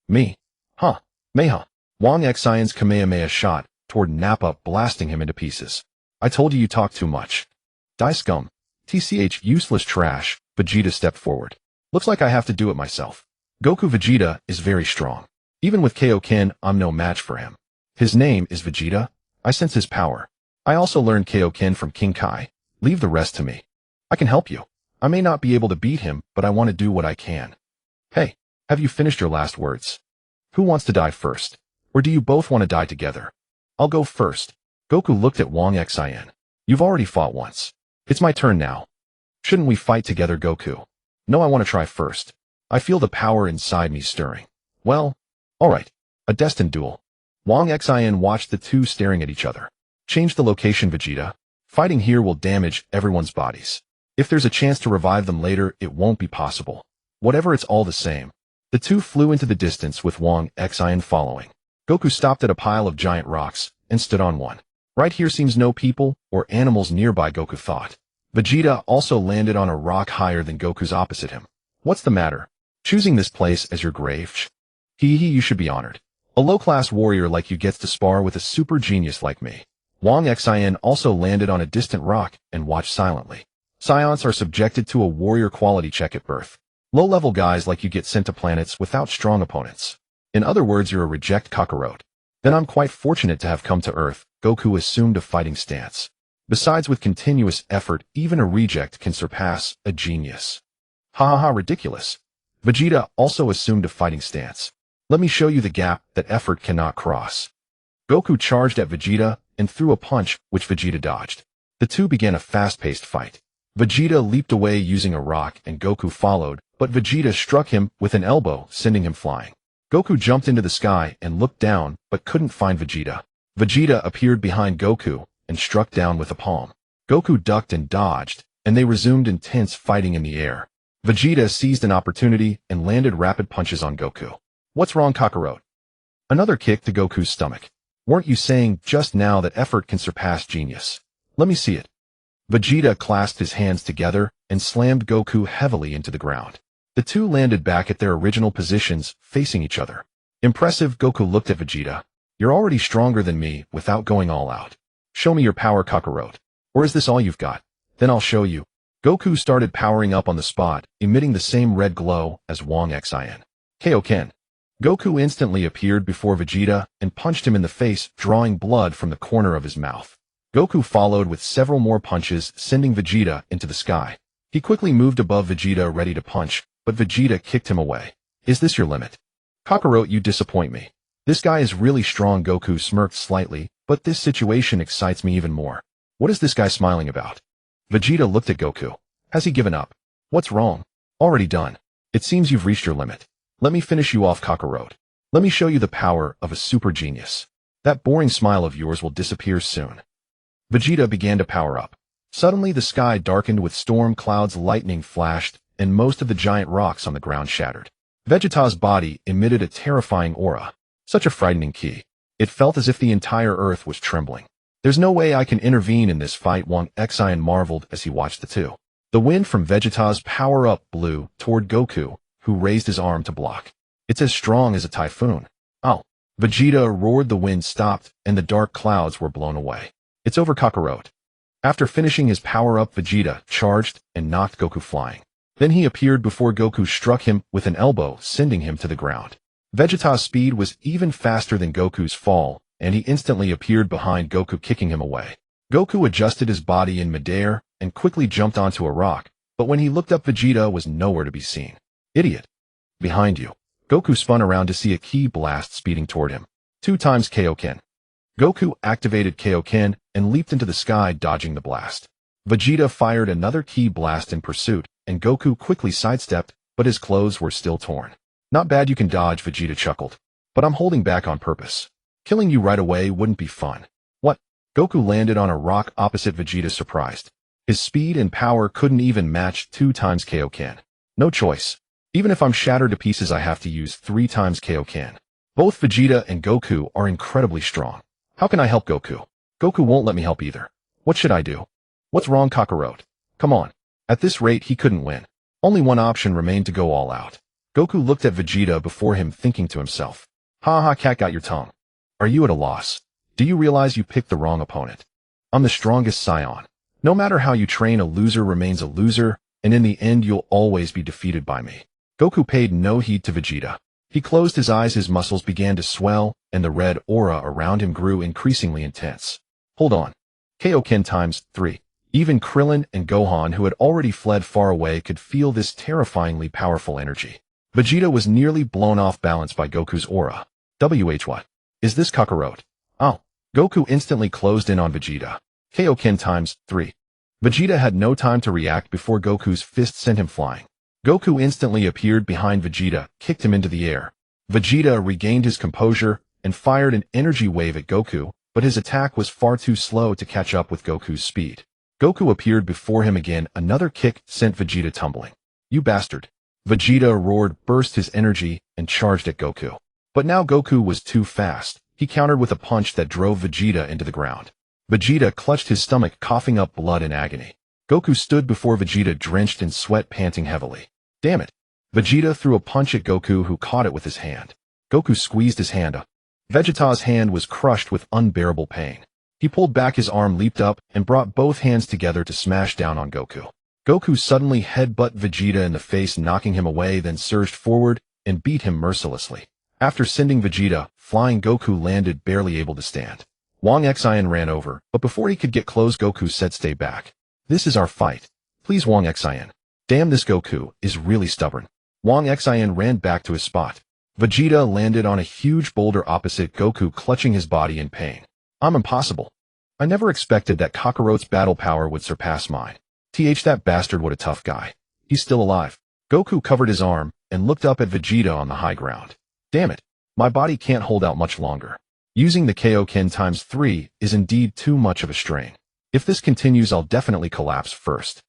Me. Huh. Meha. Wang Xin's Kamehameha shot toward Nappa, blasting him into pieces. I told you talk too much. Die scum. TCH useless trash. Vegeta stepped forward. Looks like I have to do it myself. Goku Vegeta is very strong. Even with Kaio-ken, I'm no match for him. His name is Vegeta. I sense his power. I also learned Kaio-ken from King Kai. Leave the rest to me. I can help you. I may not be able to beat him, but I want to do what I can. Hey, have you finished your last words? Who wants to die first? Or do you both want to die together? I'll go first. Goku looked at Wang Xin. You've already fought once. It's my turn now. Shouldn't we fight together, Goku? No, I want to try first. I feel the power inside me stirring. Well, alright. A destined duel. Wang Xin watched the two staring at each other. Change the location, Vegeta. Fighting here will damage everyone's bodies. If there's a chance to revive them later, it won't be possible. Whatever, it's all the same. The two flew into the distance with Wang Xin following. Goku stopped at a pile of giant rocks and stood on one. Right here seems no people or animals nearby, Goku thought. Vegeta also landed on a rock higher than Goku's opposite him. What's the matter? Choosing this place as your grave? You should be honored. A low-class warrior like you gets to spar with a super genius like me. Wang Xin also landed on a distant rock and watched silently. Saiyans are subjected to a warrior quality check at birth. Low-level guys like you get sent to planets without strong opponents. In other words, you're a reject Kakarot. Then I'm quite fortunate to have come to Earth. Goku assumed a fighting stance. Besides, with continuous effort, even a reject can surpass a genius. Ridiculous. Vegeta also assumed a fighting stance. Let me show you the gap that effort cannot cross. Goku charged at Vegeta and threw a punch, which Vegeta dodged. The two began a fast-paced fight. Vegeta leaped away using a rock and Goku followed, but Vegeta struck him with an elbow, sending him flying. Goku jumped into the sky and looked down, but couldn't find Vegeta. Vegeta appeared behind Goku and struck down with a palm. Goku ducked and dodged, and they resumed intense fighting in the air. Vegeta seized an opportunity and landed rapid punches on Goku. What's wrong, Kakarot? Another kick to Goku's stomach. Weren't you saying just now that effort can surpass genius? Let me see it. Vegeta clasped his hands together and slammed Goku heavily into the ground. The two landed back at their original positions, facing each other. Impressive, Goku looked at Vegeta. You're already stronger than me without going all out. Show me your power, Kakarot. Or is this all you've got? Then I'll show you. Goku started powering up on the spot, emitting the same red glow as Wang Xin. Kaio-ken. Goku instantly appeared before Vegeta and punched him in the face, drawing blood from the corner of his mouth. Goku followed with several more punches, sending Vegeta into the sky. He quickly moved above Vegeta, ready to punch, but Vegeta kicked him away. Is this your limit? Kakarot, you disappoint me. This guy is really strong. Goku smirked slightly, but this situation excites me even more. What is this guy smiling about? Vegeta looked at Goku. Has he given up? What's wrong? Already done. It seems you've reached your limit. Let me finish you off, Kakarot. Let me show you the power of a super genius. That boring smile of yours will disappear soon. Vegeta began to power up. Suddenly the sky darkened with storm clouds, lightning flashed, and most of the giant rocks on the ground shattered. Vegeta's body emitted a terrifying aura. Such a frightening key. It felt as if the entire earth was trembling. There's no way I can intervene in this fight, Wang Xin marveled as he watched the two. The wind from Vegeta's power-up blew toward Goku, who raised his arm to block. It's as strong as a typhoon. Oh! Vegeta roared. The wind stopped, and the dark clouds were blown away. It's over, Kakarot. After finishing his power-up, Vegeta charged and knocked Goku flying. Then he appeared before Goku struck him with an elbow, sending him to the ground. Vegeta's speed was even faster than Goku's fall, and he instantly appeared behind Goku, kicking him away. Goku adjusted his body in midair and quickly jumped onto a rock, but when he looked up, Vegeta was nowhere to be seen. Idiot! Behind you. Goku spun around to see a ki blast speeding toward him. 2 times Kaio-ken. Goku activated Kaio-ken and leaped into the sky, dodging the blast. Vegeta fired another ki blast in pursuit, and Goku quickly sidestepped, but his clothes were still torn. Not bad you can dodge, Vegeta chuckled. But I'm holding back on purpose. Killing you right away wouldn't be fun. What? Goku landed on a rock opposite Vegeta, surprised. His speed and power couldn't even match 2 times Kaio-ken. No choice. Even if I'm shattered to pieces, I have to use 3 times Kaio-ken. Both Vegeta and Goku are incredibly strong. How can I help Goku? Goku won't let me help either. What should I do? What's wrong, Kakarot? Come on. At this rate, he couldn't win. Only one option remained, to go all out. Goku looked at Vegeta before him, thinking to himself, "Ha ha, cat got your tongue. Are you at a loss? Do you realize you picked the wrong opponent? I'm the strongest Saiyan. No matter how you train, a loser remains a loser, and in the end you'll always be defeated by me." Goku paid no heed to Vegeta. He closed his eyes, his muscles began to swell, and the red aura around him grew increasingly intense. Hold on. Kaio-ken times 3. Even Krillin and Gohan, who had already fled far away, could feel this terrifyingly powerful energy. Vegeta was nearly blown off balance by Goku's aura. What? Is this Kakarot? Oh. Goku instantly closed in on Vegeta. Kaio-ken times 3. Vegeta had no time to react before Goku's fist sent him flying. Goku instantly appeared behind Vegeta, kicked him into the air. Vegeta regained his composure and fired an energy wave at Goku, but his attack was far too slow to catch up with Goku's speed. Goku appeared before him again. Another kick sent Vegeta tumbling. "You bastard!" Vegeta roared, burst his energy, and charged at Goku. But now Goku was too fast. He countered with a punch that drove Vegeta into the ground. Vegeta clutched his stomach, coughing up blood in agony. Goku stood before Vegeta, drenched in sweat, panting heavily. Damn it! Vegeta threw a punch at Goku, who caught it with his hand. Goku squeezed his hand up. Vegeta's hand was crushed with unbearable pain. He pulled back his arm, leaped up, and brought both hands together to smash down on Goku. Goku suddenly headbutted Vegeta in the face, knocking him away, then surged forward and beat him mercilessly. After sending Vegeta flying, Goku landed, barely able to stand. Wang Xin ran over, but before he could get close, Goku said, "Stay back. This is our fight. Please, Wang Xin." Damn, this Goku is really stubborn. Wang Xin ran back to his spot. Vegeta landed on a huge boulder opposite Goku, clutching his body in pain. "I'm impossible. I never expected that Kakarot's battle power would surpass mine. That bastard, what a tough guy. He's still alive." Goku covered his arm and looked up at Vegeta on the high ground. "Damn it. My body can't hold out much longer. Using the Kaio-ken times 3 is indeed too much of a strain. If this continues, I'll definitely collapse first."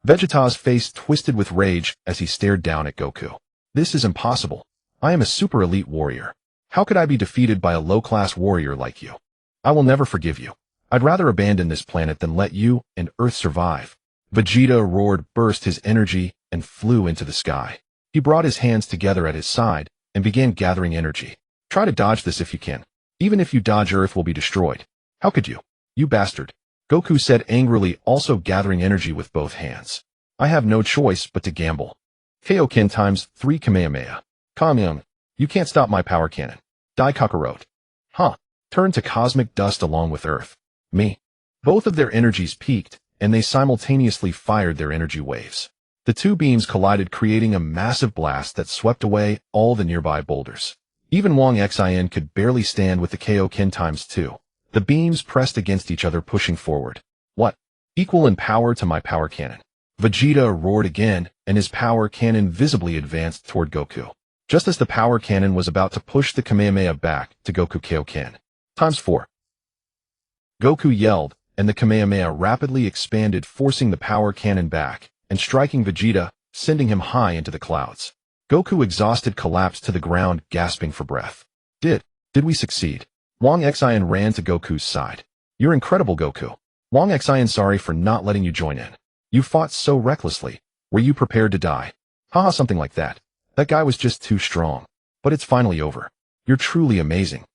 Vegeta's face twisted with rage as he stared down at Goku. "This is impossible. I am a super elite warrior. How could I be defeated by a low-class warrior like you? I will never forgive you. I'd rather abandon this planet than let you and Earth survive." Vegeta roared, burst his energy, and flew into the sky. He brought his hands together at his side and began gathering energy. "Try to dodge this if you can. Even if you dodge, Earth will be destroyed. How could you? You bastard!" Goku said angrily, also gathering energy with both hands. "I have no choice but to gamble. Kaio-ken times 3 Kamehameha. Kamehameha. You can't stop my power cannon. Die, Kakarot." Huh. Turned to cosmic dust along with Earth. Me. Both of their energies peaked, and they simultaneously fired their energy waves. The two beams collided, creating a massive blast that swept away all the nearby boulders. Even Wang Xin could barely stand with the Kaio-ken times 2. The beams pressed against each other, pushing forward. "What? Equal in power to my power cannon." Vegeta roared again, and his power cannon visibly advanced toward Goku. Just as the power cannon was about to push the Kamehameha back to Goku, Kaio-ken times 4. Goku yelled, and the Kamehameha rapidly expanded, forcing the power cannon back and striking Vegeta, sending him high into the clouds. Goku, exhausted, collapsed to the ground, gasping for breath. Did we succeed?" Wang Xin ran to Goku's side. "You're incredible, Goku. Wang Xin, sorry for not letting you join in. You fought so recklessly. Were you prepared to die?" "Haha, something like that. That guy was just too strong. But it's finally over. You're truly amazing."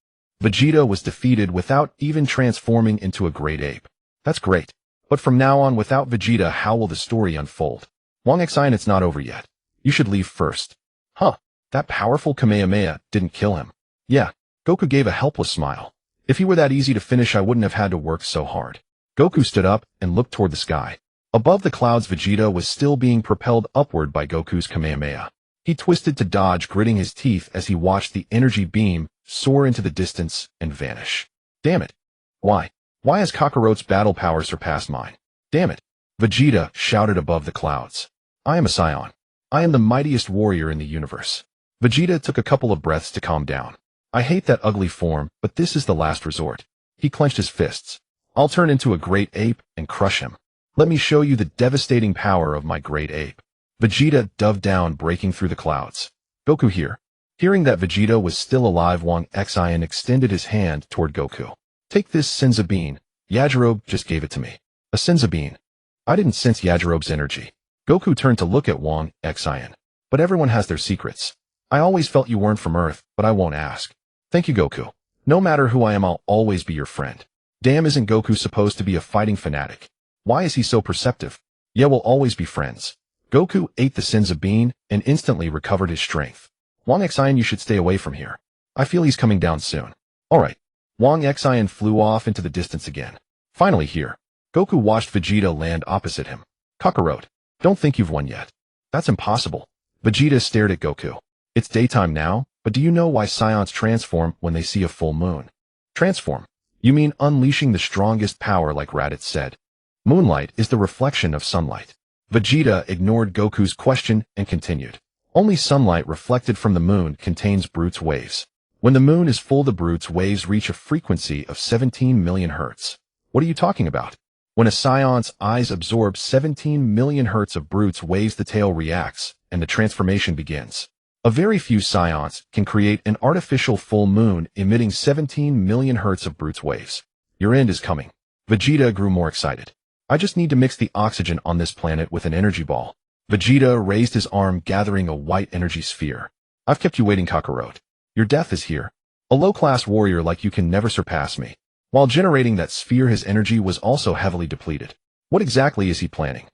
Vegeta was defeated without even transforming into a great ape. That's great. But from now on, without Vegeta, how will the story unfold? Wang Xin, it's not over yet. You should leave first. Huh, that powerful Kamehameha didn't kill him. Yeah, Goku gave a helpless smile. If he were that easy to finish, I wouldn't have had to work so hard. Goku stood up and looked toward the sky. Above the clouds, Vegeta was still being propelled upward by Goku's Kamehameha. He twisted to dodge, gritting his teeth as he watched the energy beam soar into the distance and vanish. Damn it. Why? Why has Kakarot's battle power surpassed mine? Damn it. Vegeta shouted above the clouds. I am a Saiyan. I am the mightiest warrior in the universe. Vegeta took a couple of breaths to calm down. I hate that ugly form, but this is the last resort. He clenched his fists. I'll turn into a great ape and crush him. Let me show you the devastating power of my great ape. Vegeta dove down, breaking through the clouds. Goku here. Hearing that Vegeta was still alive, Wang Xin extended his hand toward Goku. Take this Senzu Bean. Yajirobe just gave it to me. A Senzu Bean. I didn't sense Yajirobe's energy. Goku turned to look at Wang Xin. But everyone has their secrets. I always felt you weren't from Earth, but I won't ask. Thank you, Goku. No matter who I am, I'll always be your friend. Damn, isn't Goku supposed to be a fighting fanatic? Why is he so perceptive? Yeah, we'll always be friends. Goku ate the Senzu Bean and instantly recovered his strength. Wang Xin, you should stay away from here. I feel he's coming down soon. Alright. Wang Xin flew off into the distance again. Finally here. Goku watched Vegeta land opposite him. Kakarot, don't think you've won yet. That's impossible. Vegeta stared at Goku. It's daytime now, but do you know why Saiyans transform when they see a full moon? Transform? You mean unleashing the strongest power, like Raditz said. Moonlight is the reflection of sunlight. Vegeta ignored Goku's question and continued. Only sunlight reflected from the moon contains Brute's waves. When the moon is full, the Brute's waves reach a frequency of 17 million hertz. What are you talking about? When a Saiyan's eyes absorb 17 million hertz of Brute's waves, the tail reacts, and the transformation begins. A very few Saiyans can create an artificial full moon emitting 17 million hertz of Brute's waves. Your end is coming. Vegeta grew more excited. I just need to mix the oxygen on this planet with an energy ball. Vegeta raised his arm, gathering a white energy sphere. I've kept you waiting, Kakarot. Your death is here. A low-class warrior like you can never surpass me. While generating that sphere, his energy was also heavily depleted. What exactly is he planning?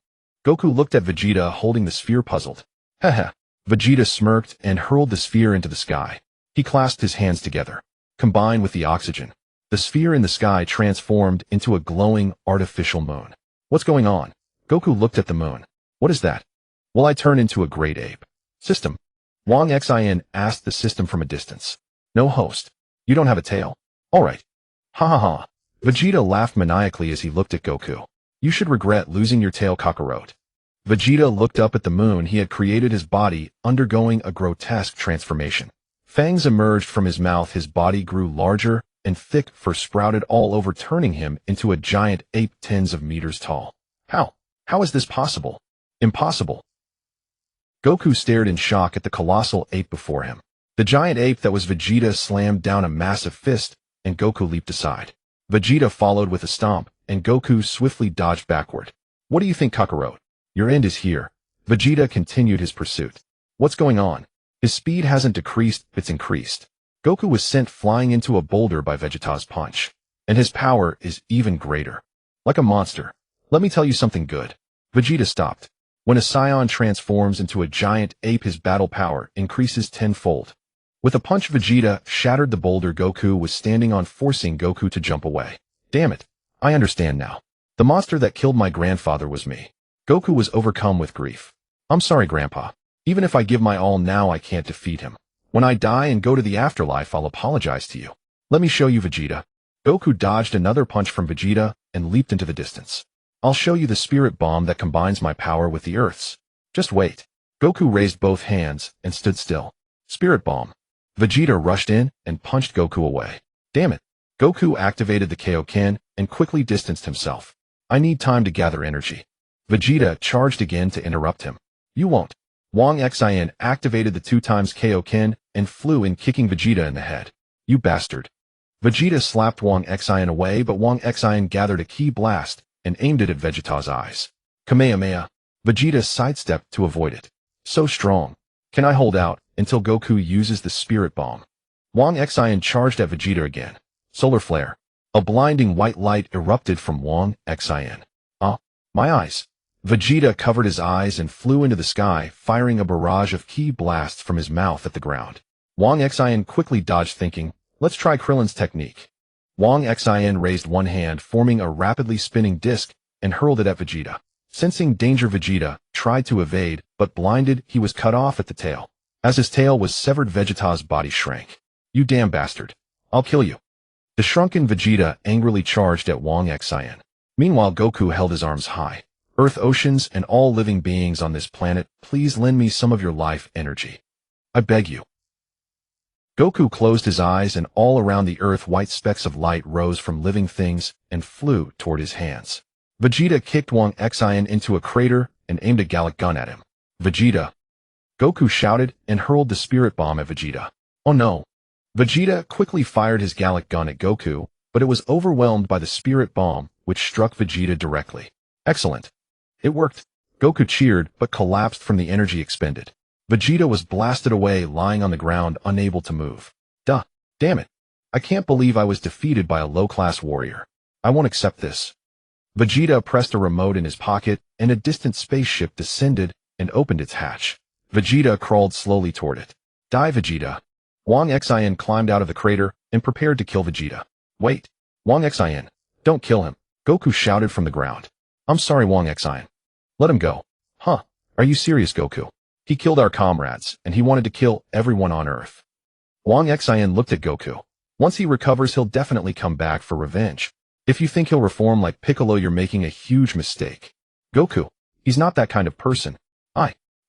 Goku looked at Vegeta holding the sphere, puzzled. Haha. Vegeta smirked and hurled the sphere into the sky. He clasped his hands together. Combined with the oxygen, the sphere in the sky transformed into a glowing, artificial moon. What's going on? Goku looked at the moon. What is that? Will I turn into a great ape? System. Wang Xin asked the system from a distance. No, host. You don't have a tail. Alright. Ha ha ha. Vegeta laughed maniacally as he looked at Goku. You should regret losing your tail, Kakarot. Vegeta looked up at the moon he had created, his body undergoing a grotesque transformation. Fangs emerged from his mouth, his body grew larger, and thick fur sprouted all over, turning him into a giant ape tens of meters tall. How? How is this possible? Impossible. Goku stared in shock at the colossal ape before him. The giant ape that was Vegeta slammed down a massive fist, and Goku leaped aside. Vegeta followed with a stomp, and Goku swiftly dodged backward. What do you think, Kakarot? Your end is here. Vegeta continued his pursuit. What's going on? His speed hasn't decreased, it's increased. Goku was sent flying into a boulder by Vegeta's punch. And his power is even greater. Like a monster. Let me tell you something good. Vegeta stopped. When a Saiyan transforms into a giant ape, his battle power increases tenfold. With a punch, Vegeta shattered the boulder Goku was standing on, forcing Goku to jump away. Damn it. I understand now. The monster that killed my grandfather was me. Goku was overcome with grief. I'm sorry, Grandpa. Even if I give my all now, I can't defeat him. When I die and go to the afterlife, I'll apologize to you. Let me show you, Vegeta. Goku dodged another punch from Vegeta and leaped into the distance. I'll show you the spirit bomb that combines my power with the Earth's. Just wait. Goku raised both hands and stood still. Spirit bomb. Vegeta rushed in and punched Goku away. Damn it. Goku activated the Kaio-ken and quickly distanced himself. I need time to gather energy. Vegeta charged again to interrupt him. You won't. Wang Xin activated the 2x Kaio-ken and flew in, kicking Vegeta in the head. You bastard. Vegeta slapped Wang Xin away, but Wang Xin gathered a ki blast and aimed it at Vegeta's eyes. Kamehameha. Vegeta sidestepped to avoid it. So strong. Can I hold out until Goku uses the spirit bomb? Wang Xin charged at Vegeta again. Solar flare. A blinding white light erupted from Wang Xin. My eyes. Vegeta covered his eyes and flew into the sky, firing a barrage of ki blasts from his mouth at the ground. Wang Xin quickly dodged, thinking, let's try Krillin's technique. Wang Xin raised one hand, forming a rapidly spinning disc, and hurled it at Vegeta. Sensing danger, Vegeta tried to evade, but blinded, he was cut off at the tail. As his tail was severed, Vegeta's body shrank. You damn bastard. I'll kill you. The shrunken Vegeta angrily charged at Wang Xin. Meanwhile, Goku held his arms high. Earth, oceans, and all living beings on this planet, please lend me some of your life energy. I beg you. Goku closed his eyes, and all around the earth white specks of light rose from living things and flew toward his hands. Vegeta kicked Wang Xin into a crater and aimed a gallic gun at him. Vegeta! Goku shouted and hurled the spirit bomb at Vegeta. Oh no! Vegeta quickly fired his gallic gun at Goku, but it was overwhelmed by the spirit bomb, which struck Vegeta directly. Excellent! It worked. Goku cheered, but collapsed from the energy expended. Vegeta was blasted away, lying on the ground, unable to move. Duh! Damn it! I can't believe I was defeated by a low-class warrior. I won't accept this. Vegeta pressed a remote in his pocket, and a distant spaceship descended and opened its hatch. Vegeta crawled slowly toward it. Die, Vegeta! Wang Xin climbed out of the crater and prepared to kill Vegeta. Wait! Wang Xin! Don't kill him! Goku shouted from the ground. I'm sorry, Wang Xin. Let him go. Huh? Are you serious, Goku? He killed our comrades, and he wanted to kill everyone on Earth. Wang Xin looked at Goku. Once he recovers, he'll definitely come back for revenge. If you think he'll reform like Piccolo, you're making a huge mistake. Goku, he's not that kind of person.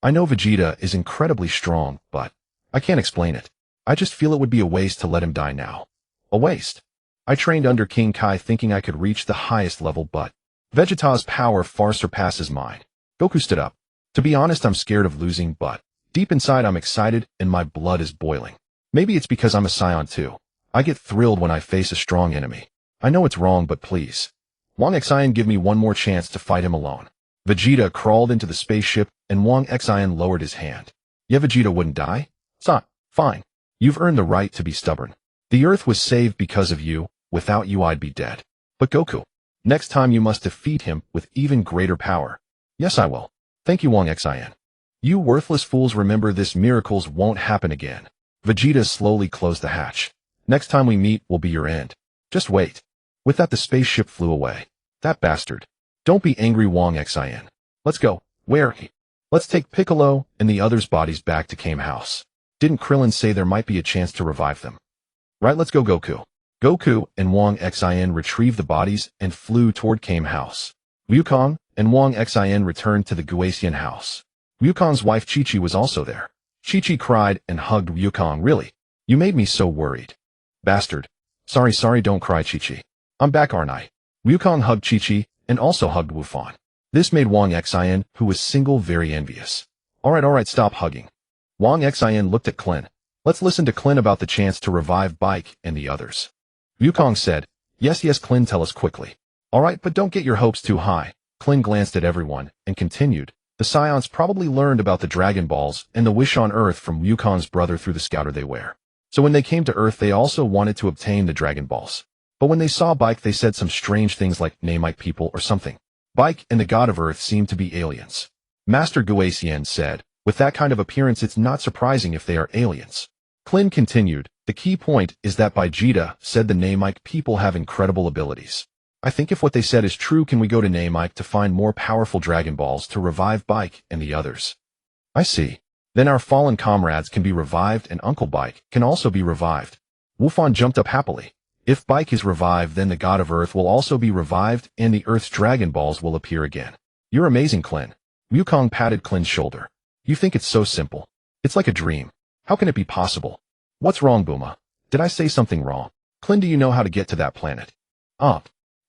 I know Vegeta is incredibly strong, but I can't explain it. I just feel it would be a waste to let him die now. A waste. I trained under King Kai thinking I could reach the highest level, but Vegeta's power far surpasses mine. Goku stood up. To be honest, I'm scared of losing, but deep inside I'm excited and my blood is boiling. Maybe it's because I'm a Saiyan too. I get thrilled when I face a strong enemy. I know it's wrong, but please. Wang Xin, give me one more chance to fight him alone. Vegeta crawled into the spaceship and Wang Xin lowered his hand. Yeah, Vegeta wouldn't die? Fine. You've earned the right to be stubborn. The Earth was saved because of you. Without you, I'd be dead. But Goku, next time you must defeat him with even greater power. Yes, I will. Thank you, Wang Xin. You worthless fools, remember this, miracles won't happen again. Vegeta slowly closed the hatch. Next time we meet will be your end. Just wait. With that, the spaceship flew away. That bastard. Don't be angry, Wang Xin. Let's go. Where? Let's take Piccolo and the others' bodies back to Kame House. Didn't Krillin say there might be a chance to revive them? Right, let's go, Goku. Goku and Wang Xin retrieved the bodies and flew toward Kame House. Wukong and Wang Xin returned to the Guasian house. Wukong's wife Chi-Chi was also there. Chi-Chi cried and hugged Wukong. Really? You made me so worried. Bastard. Sorry, don't cry, Chi-Chi. I'm back, aren't I? Wukong hugged Chi-Chi and also hugged Wufan. This made Wang Xin, who was single, very envious. Alright, stop hugging. Wang Xin looked at Klin. Let's listen to Klin about the chance to revive Bike and the others. Wukong said, Yes, Klin, tell us quickly. Alright, but don't get your hopes too high. Klin glanced at everyone and continued. The Saiyans probably learned about the Dragon Balls and the wish on Earth from Wukong's brother through the scouter they wear. So when they came to Earth, they also wanted to obtain the Dragon Balls. But when they saw Bike, they said some strange things like Namek people or something. Bike and the god of Earth seemed to be aliens. Master Guasian said, with that kind of appearance, it's not surprising if they are aliens. Klin continued, the key point is that Vegeta said the Namek people have incredible abilities. I think if what they said is true, can we go to Namek to find more powerful Dragon Balls to revive Bike and the others? I see. Then our fallen comrades can be revived and Uncle Bike can also be revived. Wufan jumped up happily. If Bike is revived, then the god of Earth will also be revived and the Earth's Dragon Balls will appear again. You're amazing, Klin. Wukong patted Klin's shoulder. You think it's so simple. It's like a dream. How can it be possible? What's wrong, Bulma? Did I say something wrong? Klin, do you know how to get to that planet?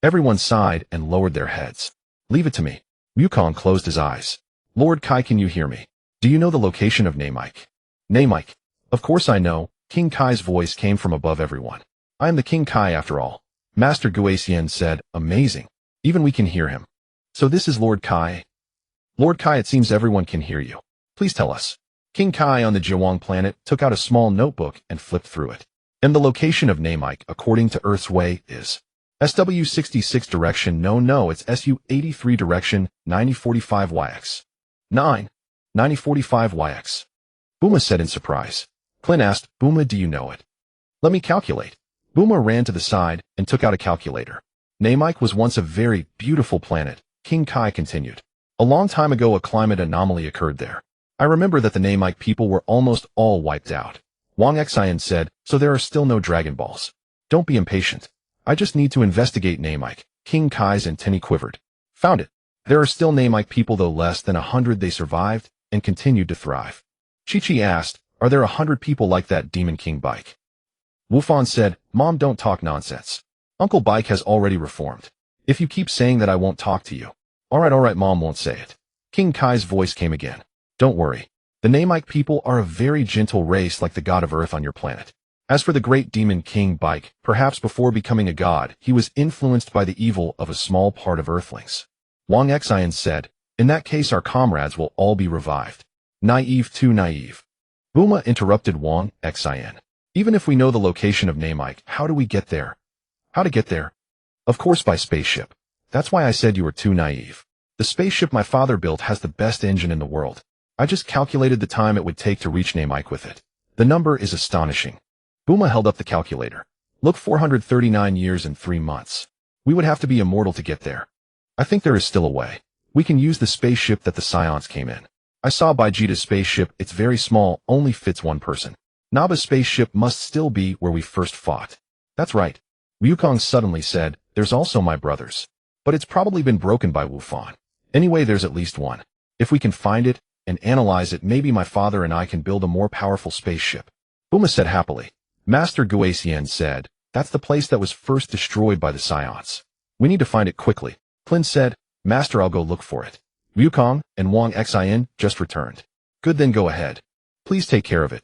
Everyone sighed and lowered their heads. Leave it to me. Wukong closed his eyes. Lord Kai, can you hear me? Do you know the location of Namek? Namek. Of course I know. King Kai's voice came from above everyone. I am the King Kai after all. Master Guasian said, amazing. Even we can hear him. So this is Lord Kai? Lord Kai, it seems everyone can hear you. Please tell us. King Kai on the Jiwang planet took out a small notebook and flipped through it. And the location of Namek, according to Earth's way, is SW66 direction no it's SU83 direction 9045YX. 9045YX. Bulma said in surprise. Clint asked, Bulma, do you know it? Let me calculate. Bulma ran to the side and took out a calculator. Namek was once a very beautiful planet, King Kai continued. A long time ago a climate anomaly occurred there. I remember that the Namek people were almost all wiped out. Wang Xin said, so there are still no Dragon Balls. Don't be impatient. I just need to investigate Namek. King Kai's antennae quivered. Found it. There are still Namek people, though less than 100 they survived and continued to thrive. Chi-Chi asked, are there 100 people like that Demon King Bike? Wufan said, Mom, don't talk nonsense. Uncle Bike has already reformed. If you keep saying that, I won't talk to you. Alright, Mom won't say it. King Kai's voice came again. Don't worry. The Namek people are a very gentle race like the god of Earth on your planet. As for the great Demon King Bike, perhaps before becoming a god, he was influenced by the evil of a small part of Earthlings. Wang Xin said, in that case our comrades will all be revived. Naive, too naive. Bulma interrupted Wang Xin. Even if we know the location of Namek, how do we get there? How to get there? Of course by spaceship. That's why I said you were too naive. The spaceship my father built has the best engine in the world. I just calculated the time it would take to reach Namek with it. The number is astonishing. Bulma held up the calculator. Look, 439 years and 3 months. We would have to be immortal to get there. I think there is still a way. We can use the spaceship that the Saiyans came in. I saw Vegeta's spaceship, it's very small, only fits one person. Nappa's spaceship must still be where we first fought. That's right. Wukong suddenly said, there's also my brother's. But it's probably been broken by Wufan. Anyway, there's at least one. If we can find it and analyze it, maybe my father and I can build a more powerful spaceship. Bulma said happily. Master Guasian said, that's the place that was first destroyed by the Saiyans. We need to find it quickly. Clint said, Master, I'll go look for it. Wukong and Wang Xin just returned. Good, then go ahead. Please take care of it.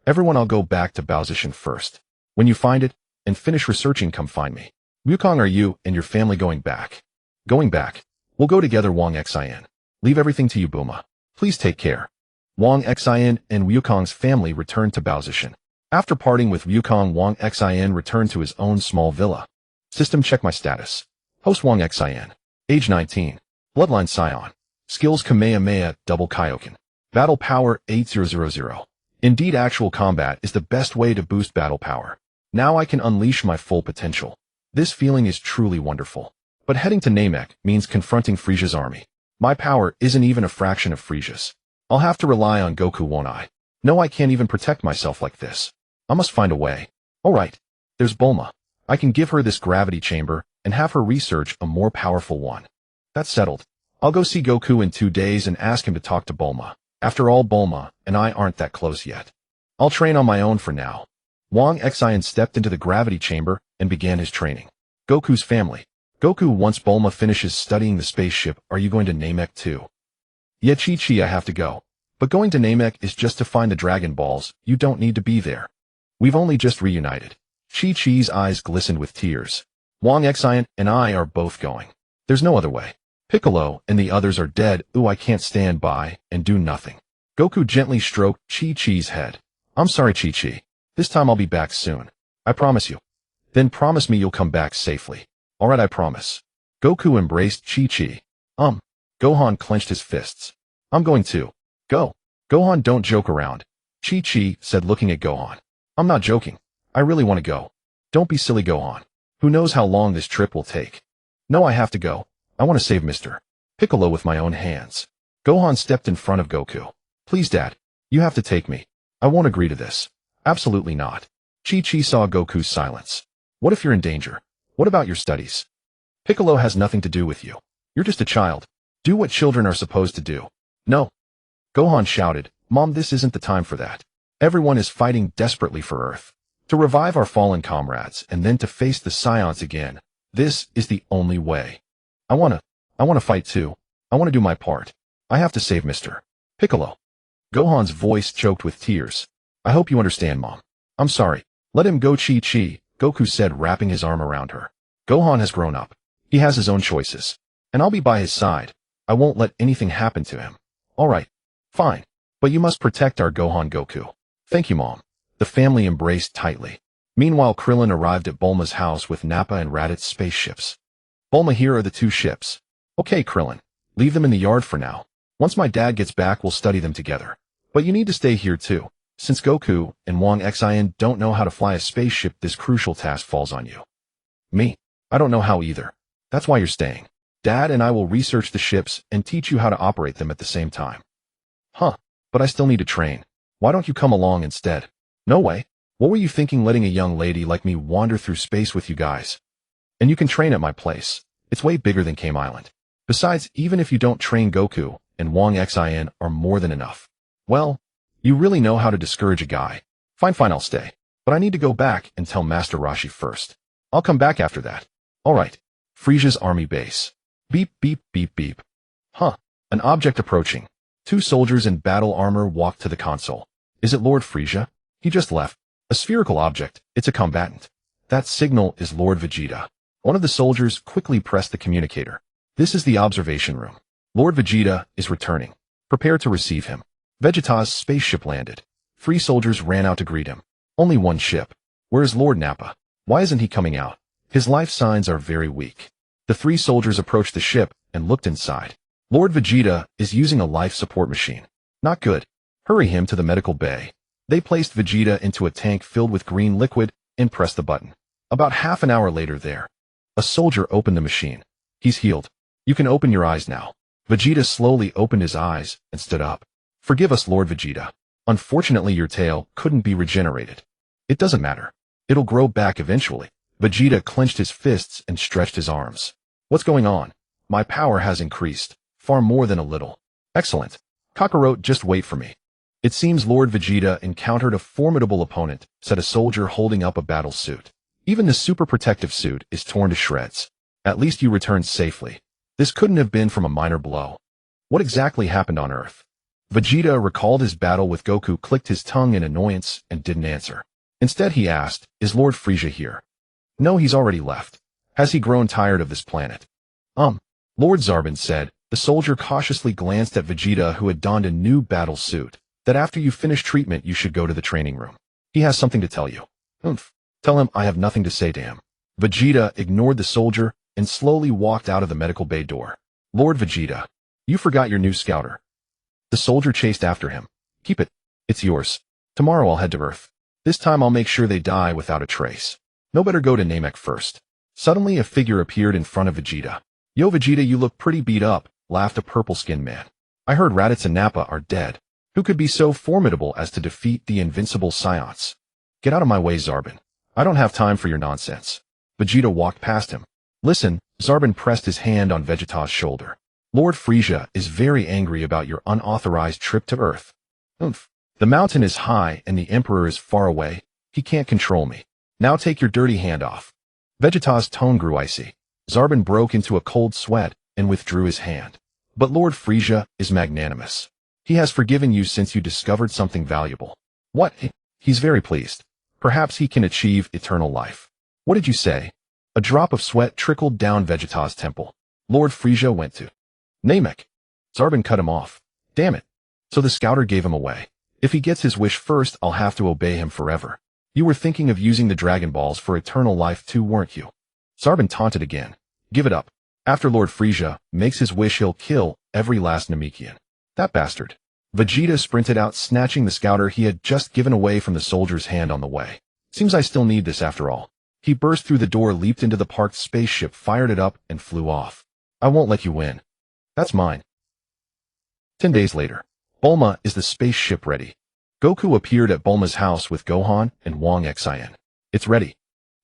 Everyone, I'll go back to Baozishan first. When you find it and finish researching, come find me. Wukong, are you and your family going back? Going back. We'll go together, Wang Xin. Leave everything to you, Bulma. Please take care. Wang Xin and Wukong's family returned to Baozishan. After parting with Wukong, Wang Xin returned to his own small villa. System, check my status. Host Wang Xin. Age 19. Bloodline Saiyan. Skills Kamehameha, double Kaioken. Battle power 8000. Indeed, actual combat is the best way to boost battle power. Now I can unleash my full potential. This feeling is truly wonderful. But heading to Namek means confronting Frieza's army. My power isn't even a fraction of Frieza's. I'll have to rely on Goku, won't I? No, I can't even protect myself like this. I must find a way. Alright. There's Bulma. I can give her this gravity chamber and have her research a more powerful one. That's settled. I'll go see Goku in 2 days and ask him to talk to Bulma. After all, Bulma and I aren't that close yet. I'll train on my own for now. Wang Xin stepped into the gravity chamber and began his training. Goku's family. Goku, once Bulma finishes studying the spaceship, are you going to Namek too? Yeah, Chi-Chi, I have to go. But going to Namek is just to find the Dragon Balls. You don't need to be there. We've only just reunited. Chi-Chi's eyes glistened with tears. Wang Xin and I are both going. There's no other way. Piccolo and the others are dead. Ooh, I can't stand by and do nothing. Goku gently stroked Chi-Chi's head. I'm sorry, Chi-Chi. This time I'll be back soon. I promise you. Then promise me you'll come back safely. Alright, I promise. Goku embraced Chi-Chi. Gohan clenched his fists. I'm going too. Go. Gohan, don't joke around. Chi-Chi said, looking at Gohan. I'm not joking. I really want to go. Don't be silly, Gohan. Who knows how long this trip will take? No, I have to go. I want to save Mr. Piccolo with my own hands. Gohan stepped in front of Goku. Please, Dad. You have to take me. I won't agree to this. Absolutely not. Chi-Chi saw Goku's silence. What if you're in danger? What about your studies? Piccolo has nothing to do with you. You're just a child. Do what children are supposed to do. No. Gohan shouted, Mom, this isn't the time for that. Everyone is fighting desperately for Earth. To revive our fallen comrades and then to face the Saiyans again. This is the only way. I wanna fight too. I wanna do my part. I have to save Mr. Piccolo. Gohan's voice choked with tears. I hope you understand, Mom. I'm sorry. Let him go, Chi-Chi, Goku said, wrapping his arm around her. Gohan has grown up. He has his own choices. And I'll be by his side. I won't let anything happen to him. Alright. Fine. But you must protect our Gohan, Goku. Thank you, Mom. The family embraced tightly. Meanwhile, Krillin arrived at Bulma's house with Nappa and Raditz spaceships. Bulma, here are the 2 ships. Okay, Krillin. Leave them in the yard for now. Once my dad gets back, we'll study them together. But you need to stay here too. Since Goku and Wang Xin don't know how to fly a spaceship, this crucial task falls on you. Me? I don't know how either. That's why you're staying. Dad and I will research the ships and teach you how to operate them at the same time. Huh, but I still need to train. Why don't you come along instead? No way. What were you thinking letting a young lady like me wander through space with you guys? And you can train at my place. It's way bigger than Kame Island. Besides, even if you don't train, Goku and Wang Xin are more than enough. Well, you really know how to discourage a guy. Fine, I'll stay. But I need to go back and tell Master Roshi first. I'll come back after that. Alright. Frieza's army base. Beep, beep, beep, beep. Huh. An object approaching. 2 soldiers in battle armor walk to the console. Is it Lord Frieza? He just left. A spherical object. It's a combatant. That signal is Lord Vegeta. One of the soldiers quickly pressed the communicator. This is the observation room. Lord Vegeta is returning. Prepare to receive him. Vegeta's spaceship landed. 3 soldiers ran out to greet him. Only 1 ship. Where is Lord Nappa? Why isn't he coming out? His life signs are very weak. The 3 soldiers approached the ship and looked inside. Lord Vegeta is using a life support machine. Not good. Hurry him to the medical bay. They placed Vegeta into a tank filled with green liquid and pressed the button. About half an hour later a soldier opened the machine. He's healed. You can open your eyes now. Vegeta slowly opened his eyes and stood up. Forgive us, Lord Vegeta. Unfortunately, your tail couldn't be regenerated. It doesn't matter. It'll grow back eventually. Vegeta clenched his fists and stretched his arms. What's going on? My power has increased. Far more than a little. Excellent. Kakarot, just wait for me. It seems Lord Vegeta encountered a formidable opponent, said a soldier holding up a battle suit. Even the super protective suit is torn to shreds. At least you returned safely. This couldn't have been from a minor blow. What exactly happened on Earth? Vegeta recalled his battle with Goku, clicked his tongue in annoyance, and didn't answer. Instead he asked, is Lord Frieza here? No, he's already left. Has he grown tired of this planet? Lord Zarbin said. The soldier cautiously glanced at Vegeta, who had donned a new battle suit, that after you finish treatment you should go to the training room. He has something to tell you. Tell him I have nothing to say to him. Vegeta ignored the soldier and slowly walked out of the medical bay door. Lord Vegeta, you forgot your new scouter. The soldier chased after him. Keep it. It's yours. Tomorrow I'll head to Earth. This time I'll make sure they die without a trace. No, better go to Namek first. Suddenly a figure appeared in front of Vegeta. Yo Vegeta, you look pretty beat up, laughed a purple-skinned man. I heard Raditz and Nappa are dead. Who could be so formidable as to defeat the invincible Saiyans? Get out of my way, Zarbin. I don't have time for your nonsense. Vegeta walked past him. Listen, Zarbin pressed his hand on Vegeta's shoulder. Lord Frieza is very angry about your unauthorized trip to Earth. The mountain is high and the Emperor is far away. He can't control me. Now take your dirty hand off. Vegeta's tone grew icy. Zarbin broke into a cold sweat and withdrew his hand. But Lord Frieza is magnanimous. He has forgiven you since you discovered something valuable. What? He's very pleased. Perhaps he can achieve eternal life. What did you say? A drop of sweat trickled down Vegeta's temple. Lord Frieza went to Namek. Zarbin cut him off. Damn it. So the scouter gave him away. If he gets his wish first, I'll have to obey him forever. You were thinking of using the Dragon Balls for eternal life too, weren't you? Zarbin taunted again. Give it up. After Lord Frieza makes his wish, he'll kill every last Namekian. That bastard. Vegeta sprinted out, snatching the scouter he had just given away from the soldier's hand on the way. Seems I still need this after all. He burst through the door, leaped into the parked spaceship, fired it up, and flew off. I won't let you win. That's mine. 10 days later. Bulma, is the spaceship ready? Goku appeared at Bulma's house with Gohan and Wang Xin. It's ready.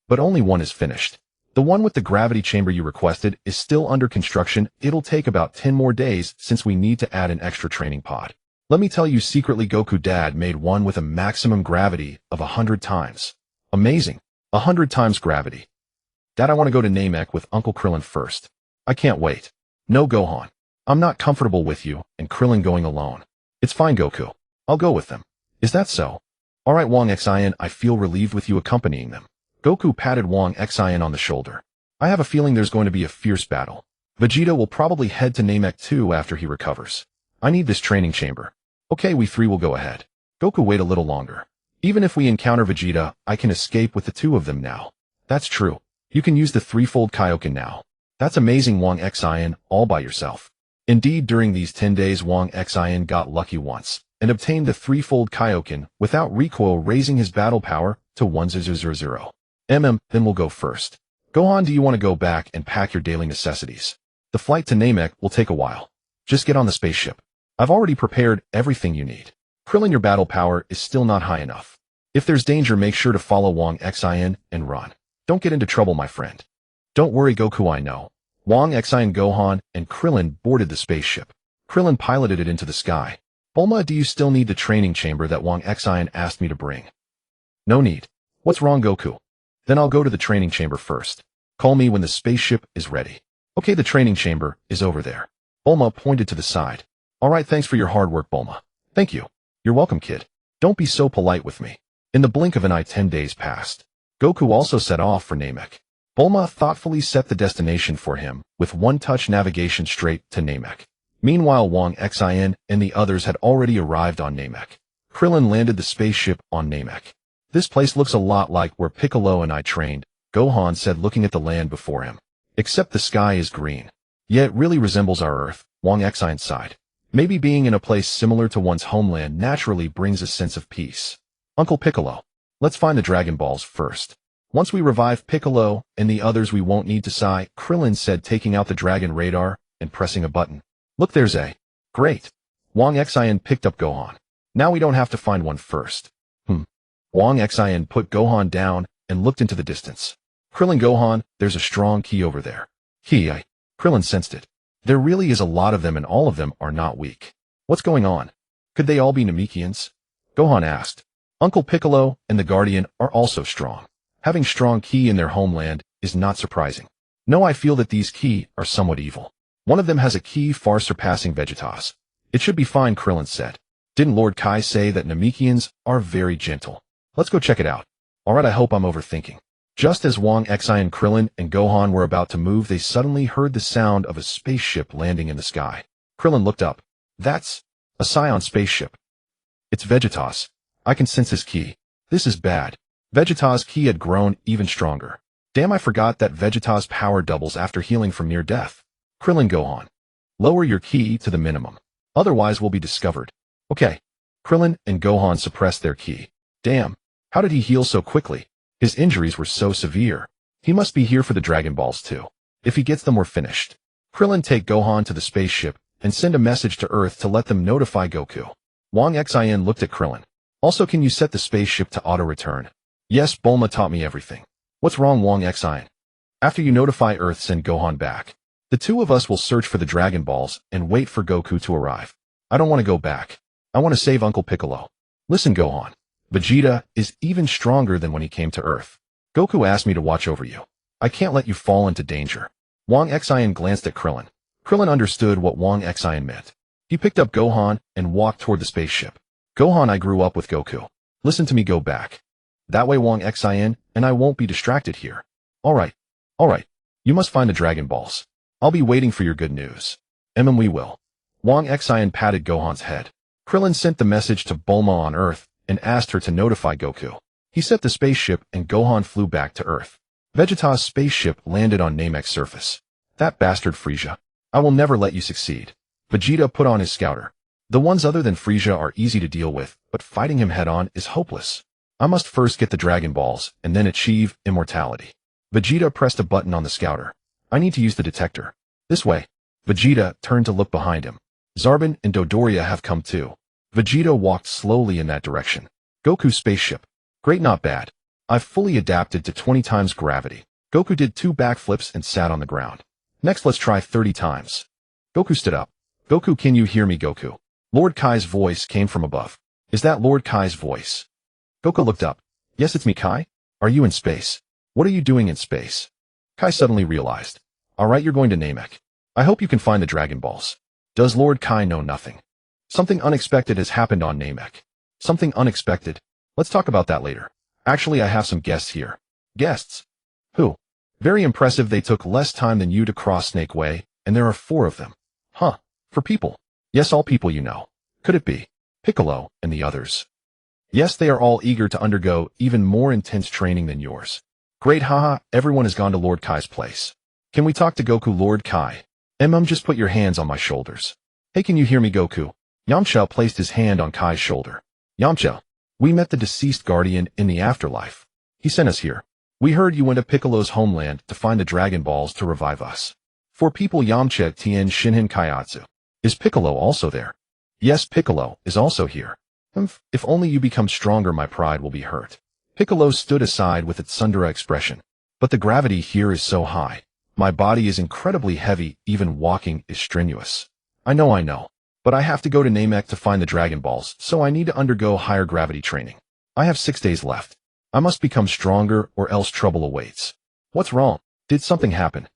But only one is finished. The one with the gravity chamber you requested is still under construction. It'll take about 10 more days since we need to add an extra training pod. Let me tell you secretly, Goku Dad made one with a maximum gravity of 100 times. Amazing. 100 times gravity. Dad, I want to go to Namek with Uncle Krillin first. I can't wait. No, Gohan. I'm not comfortable with you and Krillin going alone. It's fine, Goku. I'll go with them. Is that so? Alright, Wang Xin, I feel relieved with you accompanying them. Goku patted Wang Xin on the shoulder. I have a feeling there's going to be a fierce battle. Vegeta will probably head to Namek too after he recovers. I need this training chamber. Okay, we 3 will go ahead. Goku, wait a little longer. Even if we encounter Vegeta, I can escape with the two of them now. That's true. You can use the threefold Kaioken now. That's amazing, Wang Xin, all by yourself. Indeed, during these 10 days, Wang Xin got lucky once and obtained the threefold Kaioken without recoil, raising his battle power to 1000. Then we'll go first. Gohan, do you want to go back and pack your daily necessities? The flight to Namek will take a while. Just get on the spaceship. I've already prepared everything you need. Krillin, your battle power is still not high enough. If there's danger, make sure to follow Wang Xin and run. Don't get into trouble, my friend. Don't worry, Goku, I know. Wang Xin, Gohan, and Krillin boarded the spaceship. Krillin piloted it into the sky. Bulma, do you still need the training chamber that Wang Xin asked me to bring? No need. What's wrong, Goku? Then I'll go to the training chamber first. Call me when the spaceship is ready. Okay, the training chamber is over there. Bulma pointed to the side. Alright, thanks for your hard work, Bulma. Thank you. You're welcome, kid. Don't be so polite with me. In the blink of an eye, 10 days passed. Goku also set off for Namek. Bulma thoughtfully set the destination for him, with one-touch navigation straight to Namek. Meanwhile, Wang Xin and the others had already arrived on Namek. Krillin landed the spaceship on Namek. This place looks a lot like where Piccolo and I trained, Gohan said, looking at the land before him. Except the sky is green. Yeah, it really resembles our Earth, Wang Xin sighed. Maybe being in a place similar to one's homeland naturally brings a sense of peace. Uncle Piccolo, let's find the Dragon Balls first. Once we revive Piccolo and the others, we won't need to sigh, Krillin said, taking out the Dragon Radar and pressing a button. Look, there's a. Great. Wang Xin picked up Gohan. Now we don't have to find one first. Wang Xin put Gohan down and looked into the distance. Krillin, Gohan, there's a strong key over there. Key, Krillin sensed it. There really is a lot of them, and all of them are not weak. What's going on? Could they all be Namekians? Gohan asked. Uncle Piccolo and the Guardian are also strong. Having strong ki in their homeland is not surprising. No, I feel that these ki are somewhat evil. One of them has a ki far surpassing Vegeta's. It should be fine, Krillin said. Didn't Lord Kai say that Namekians are very gentle? Let's go check it out. Alright, I hope I'm overthinking. Just as Wang Xin, Krillin, and Gohan were about to move, they suddenly heard the sound of a spaceship landing in the sky. Krillin looked up. That's a Saiyan spaceship. It's Vegeta's. I can sense his ki. This is bad. Vegeta's ki had grown even stronger. Damn, I forgot that Vegeta's power doubles after healing from near death. Krillin, Gohan. Lower your ki to the minimum. Otherwise we'll be discovered. Okay. Krillin and Gohan suppressed their ki. Damn. How did he heal so quickly? His injuries were so severe. He must be here for the Dragon Balls too. If he gets them, we're finished. Krillin, take Gohan to the spaceship and send a message to Earth to let them notify Goku. Wang Xin looked at Krillin. Also, can you set the spaceship to auto-return? Yes, Bulma taught me everything. What's wrong, Wang Xin? After you notify Earth, send Gohan back. The two of us will search for the Dragon Balls and wait for Goku to arrive. I don't want to go back. I want to save Uncle Piccolo. Listen, Gohan. Vegeta is even stronger than when he came to Earth. Goku asked me to watch over you. I can't let you fall into danger. Wang Xin glanced at Krillin. Krillin understood what Wang Xin meant. He picked up Gohan and walked toward the spaceship. Gohan, I grew up with Goku. Listen to me, go back. That way, Wang Xin, and I won't be distracted here. Alright. You must find the Dragon Balls. I'll be waiting for your good news. We will. Wang Xin patted Gohan's head. Krillin sent the message to Bulma on Earth and asked her to notify Goku. He set the spaceship and Gohan flew back to Earth. Vegeta's spaceship landed on Namek's surface. That bastard Frieza. I will never let you succeed. Vegeta put on his scouter. The ones other than Frieza are easy to deal with, but fighting him head-on is hopeless. I must first get the Dragon Balls and then achieve immortality. Vegeta pressed a button on the scouter. I need to use the detector. This way. Vegeta turned to look behind him. Zarbon and Dodoria have come too. Vegeta walked slowly in that direction. Goku's spaceship. Great, not bad. I've fully adapted to 20 times gravity. Goku did 2 backflips and sat on the ground. Next, let's try 30 times. Goku stood up. Goku, can you hear me, Goku? Lord Kai's voice came from above. Is that Lord Kai's voice? Goku looked up. Yes, it's me, Kai. Are you in space? What are you doing in space? Kai suddenly realized. Alright, you're going to Namek. I hope you can find the Dragon Balls. Does Lord Kai know nothing? Something unexpected has happened on Namek. Something unexpected? Let's talk about that later. Actually, I have some guests here. Guests? Who? Very impressive. They took less time than you to cross Snake Way, and there are 4 of them. Huh. For people. Yes, all people you know. Could it be Piccolo and the others? Yes, they are all eager to undergo even more intense training than yours. Great, haha, everyone has gone to Lord Kai's place. Can we talk to Goku, Lord Kai? Just put your hands on my shoulders. Hey, can you hear me, Goku? Yamcha placed his hand on Kai's shoulder. Yamcha, we met the deceased guardian in the afterlife. He sent us here. We heard you went to Piccolo's homeland to find the Dragon Balls to revive us. For people Yamcha Tien Shinhin Kaiatsu. Is Piccolo also there? Yes, Piccolo is also here. If only you become stronger, my pride will be hurt. Piccolo stood aside with its Sundara expression. But the gravity here is so high. My body is incredibly heavy, even walking is strenuous. I know. But I have to go to Namek to find the Dragon Balls, so I need to undergo higher gravity training. I have 6 days left. I must become stronger or else trouble awaits. What's wrong? Did something happen?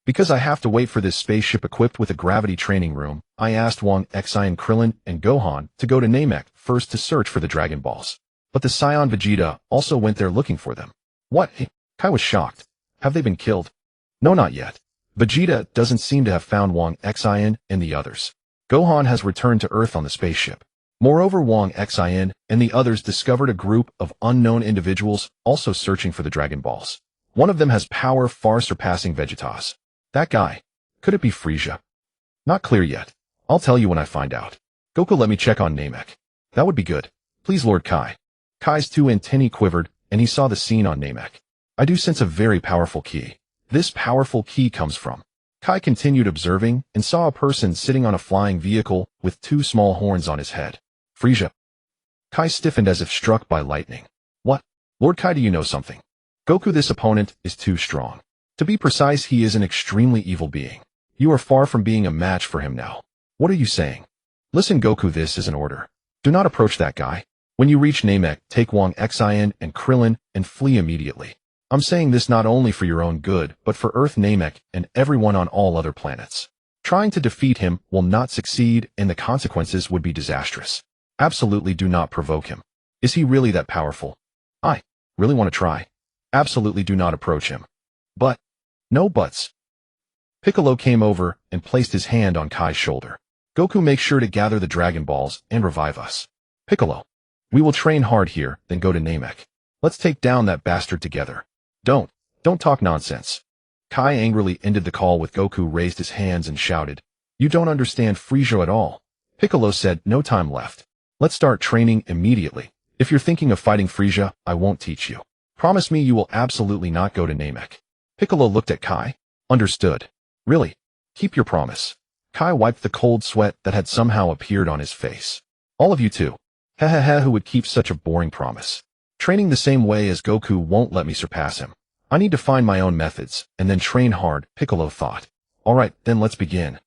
Because I have to wait for this spaceship equipped with a gravity training room, I asked Wang Xin, Krillin, and Gohan to go to Namek first to search for the Dragon Balls. But the Saiyan Vegeta also went there looking for them. What? Kai was shocked. Have they been killed? No, not yet. Vegeta doesn't seem to have found Wang Xin and the others. Gohan has returned to Earth on the spaceship. Moreover, Wang Xin and the others discovered a group of unknown individuals also searching for the Dragon Balls. One of them has power far surpassing Vegeta's. That guy. Could it be Frieza? Not clear yet. I'll tell you when I find out. Goku, let me check on Namek. That would be good. Please, Lord Kai. Kai's 2 antennae quivered, and he saw the scene on Namek. I do sense a very powerful key. This powerful key comes from. Kai continued observing and saw a person sitting on a flying vehicle with 2 small horns on his head. Frieza. Kai stiffened as if struck by lightning. What? Lord Kai, do you know something? Goku, this opponent is too strong. To be precise, he is an extremely evil being. You are far from being a match for him now. What are you saying? Listen, Goku, this is an order. Do not approach that guy. When you reach Namek, take Wang Xin and Krillin and flee immediately. I'm saying this not only for your own good, but for Earth, Namek, and everyone on all other planets. Trying to defeat him will not succeed, and the consequences would be disastrous. Absolutely do not provoke him. Is he really that powerful? I really want to try. Absolutely do not approach him. But, no buts. Piccolo came over and placed his hand on Kai's shoulder. Goku, make sure to gather the Dragon Balls and revive us. Piccolo, we will train hard here, then go to Namek. Let's take down that bastard together. Don't talk nonsense. Kai angrily ended the call with Goku raised his hands and shouted, You don't understand Frieza at all. Piccolo said, No time left. Let's start training immediately. If you're thinking of fighting Frieza, I won't teach you. Promise me you will absolutely not go to Namek. Piccolo looked at Kai. Understood. Really? Keep your promise. Kai wiped the cold sweat that had somehow appeared on his face. All of you too. Who would keep such a boring promise? Training the same way as Goku won't let me surpass him. I need to find my own methods, and then train hard, Piccolo thought. Alright, then let's begin.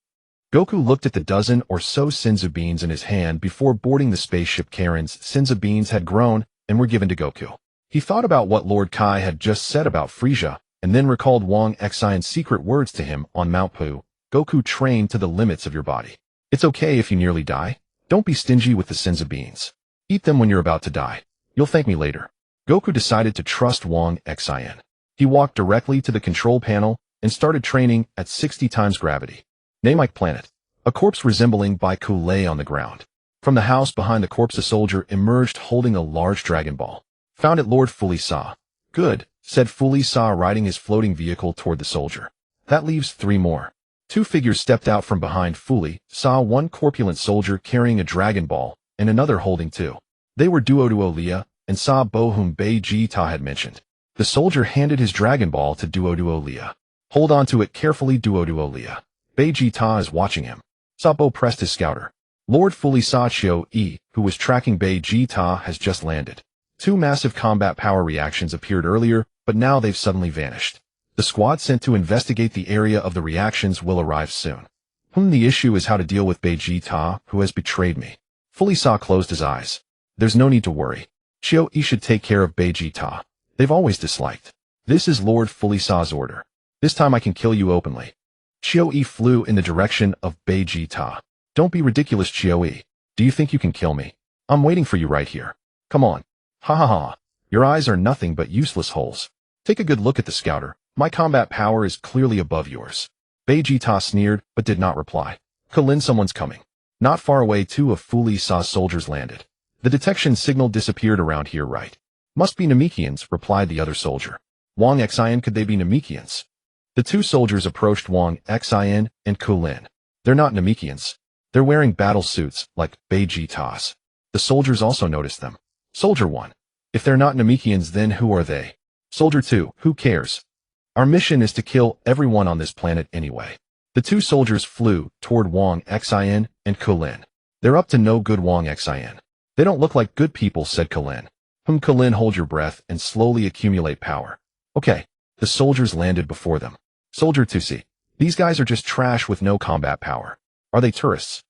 Goku looked at the dozen or so Senzu Beans in his hand before boarding the spaceship. Karen's Senzu Beans had grown and were given to Goku. He thought about what Lord Kai had just said about Frieza, and then recalled Wang Xion's secret words to him on Mount Pu. Goku, train to the limits of your body. It's okay if you nearly die. Don't be stingy with the Senzu Beans. Eat them when you're about to die. You'll thank me later. Goku decided to trust Wang Xion. He walked directly to the control panel and started training at 60 times gravity. Namek planet. A corpse resembling Baiku lay on the ground. From the house behind the corpse a soldier emerged holding a large Dragon Ball. Found it, Lord Fully Sa. Good, said Fully Sa, riding his floating vehicle toward the soldier. That leaves 3 more. 2 figures stepped out from behind Fully Sa, one corpulent soldier carrying a Dragon Ball and another holding 2. They were Duo Lia and Sa Bo, whom Vegeta had mentioned. The soldier handed his Dragon Ball to Duo Lia. Hold on to it carefully, Duo Lia. Vegeta is watching him. Sa Bo pressed his scouter. Lord Fully Sa Chio-e, who was tracking Vegeta, has just landed. 2 massive combat power reactions appeared earlier, but now they've suddenly vanished. The squad sent to investigate the area of the reactions will arrive soon. The issue is how to deal with Vegeta, who has betrayed me. Fully Sa closed his eyes. There's no need to worry. Chio-e should take care of Vegeta. They've always disliked. This is Lord Fully Sa's order. This time I can kill you openly. Chio-e flew in the direction of Vegeta. Don't be ridiculous, Chio-e. Do you think you can kill me? I'm waiting for you right here. Come on. Ha ha ha. Your eyes are nothing but useless holes. Take a good look at the scouter. My combat power is clearly above yours. Vegeta sneered, but did not reply. Kulin, someone's coming. Not far away, 2 of Fully Sa's soldiers landed. The detection signal disappeared around here, right? Must be Namekians, replied the other soldier. Wang Xin, could they be Namekians? The two soldiers approached Wang Xin and Kulin. They're not Namekians. They're wearing battle suits, like Vegeta's. The soldiers also noticed them. Soldier 1. If they're not Namekians, then who are they? Soldier 2. Who cares? Our mission is to kill everyone on this planet anyway. The two soldiers flew toward Wang Xin and Kulin. They're up to no good, Wang Xin. They don't look like good people, said Kulin. Kulin, hold your breath and slowly accumulate power. Okay. The soldiers landed before them. Soldier 2. See, these guys are just trash with no combat power. Are they tourists?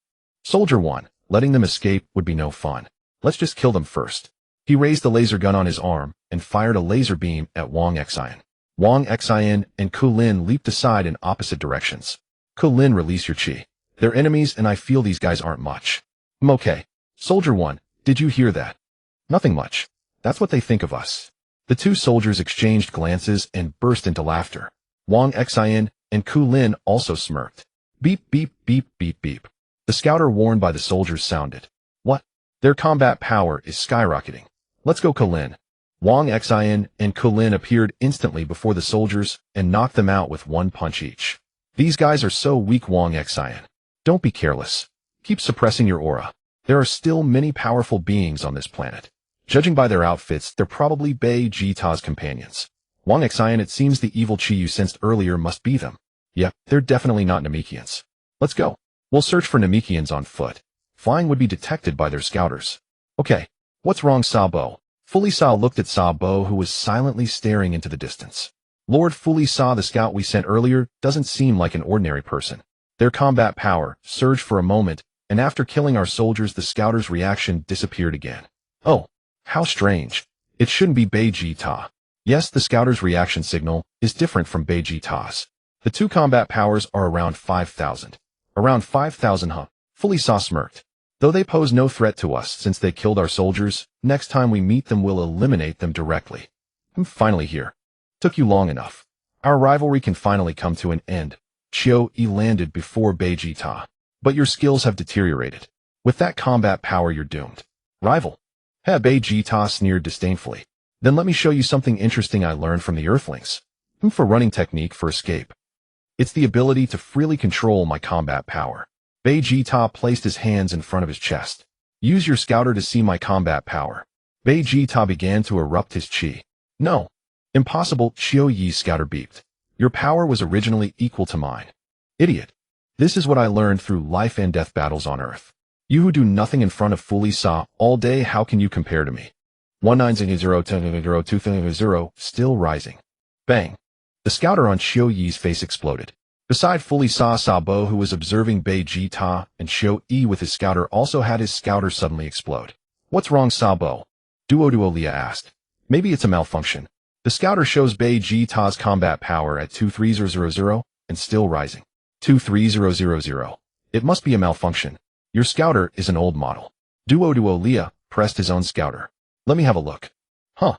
Soldier 1. Letting them escape would be no fun. Let's just kill them first. He raised the laser gun on his arm and fired a laser beam at Wang Xin. Wang Xin and Kulin leaped aside in opposite directions. Kulin, release your chi. They're enemies and I feel these guys aren't much. Okay. Soldier 1, did you hear that? Nothing much. That's what they think of us. The two soldiers exchanged glances and burst into laughter. Wang Xin and Kulin also smirked. Beep, beep, beep, beep, beep. The scouter worn by the soldiers sounded. What? Their combat power is skyrocketing. Let's go, Kulin. Wang Xin and Kulin appeared instantly before the soldiers and knocked them out with one punch each. These guys are so weak, Wang Xin. Don't be careless. Keep suppressing your aura. There are still many powerful beings on this planet. Judging by their outfits, they're probably Vegeta's companions. Wang Xin, it seems the evil chi you sensed earlier must be them. Yep, they're definitely not Namekians. Let's go. We'll search for Namekians on foot. Flying would be detected by their scouters. Okay. What's wrong, Sabo? Fully Sa looked at Sabo, who was silently staring into the distance. Lord Fully Sa, the scout we sent earlier, doesn't seem like an ordinary person. Their combat power surged for a moment, and after killing our soldiers, the scouters' reaction disappeared again. Oh, how strange. It shouldn't be Vegeta. Yes, the scouters' reaction signal is different from Vegeta's. The two combat powers are around 5,000. Around 5,000, huh? Fully Sa smirked. Though they pose no threat to us since they killed our soldiers, next time we meet them we'll eliminate them directly. I'm finally here. Took you long enough. Our rivalry can finally come to an end. Chio-e landed before Vegeta. But your skills have deteriorated. With that combat power you're doomed. Rival. Vegeta sneered disdainfully. Then let me show you something interesting I learned from the Earthlings. For running technique for escape. It's the ability to freely control my combat power. Vegeta placed his hands in front of his chest. Use your scouter to see my combat power. Vegeta began to erupt his chi. No. Impossible, Chio-Yi's scouter beeped. Your power was originally equal to mine. Idiot. This is what I learned through life and death battles on Earth. You who do nothing in front of Fully Sa all day, how can you compare to me? 1900 still rising. Bang. The scouter on Chio-Yi's face exploded. Beside Fully Sa, Sabo, who was observing Vegeta, and Chio-E with his scouter, also had his scouter suddenly explode. What's wrong, Sabo? Duo asked. Maybe it's a malfunction. The scouter shows Vegeta's combat power at 23000 and still rising. 23000. It must be a malfunction. Your scouter is an old model. Duo pressed his own scouter. Let me have a look. Huh.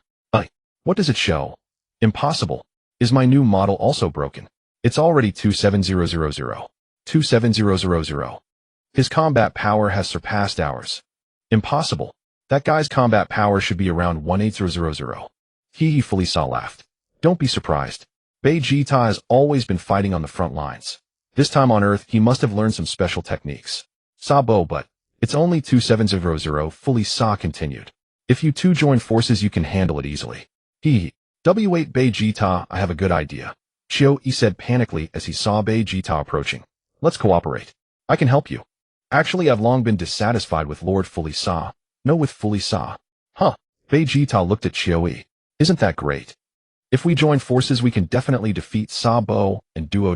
What does it show? Impossible. Is my new model also broken? It's already 27000. 27000. His combat power has surpassed ours. Impossible. That guy's combat power should be around 18000. He Fully Sa laughed. Don't be surprised. Vegeta has always been fighting on the front lines. This time on Earth, he must have learned some special techniques. Sabo, but it's only 2700, Fully Sa continued. If you two join forces, you can handle it easily. W8 Vegeta, I have a good idea. Chio-E said panically as he saw Vegeta approaching. Let's cooperate. I can help you. Actually, I've long been dissatisfied with Lord Fully Sa. No, with Fully Sa. Huh. Vegeta looked at Chio-E. Isn't that great? If we join forces, we can definitely defeat Sabo and Duo.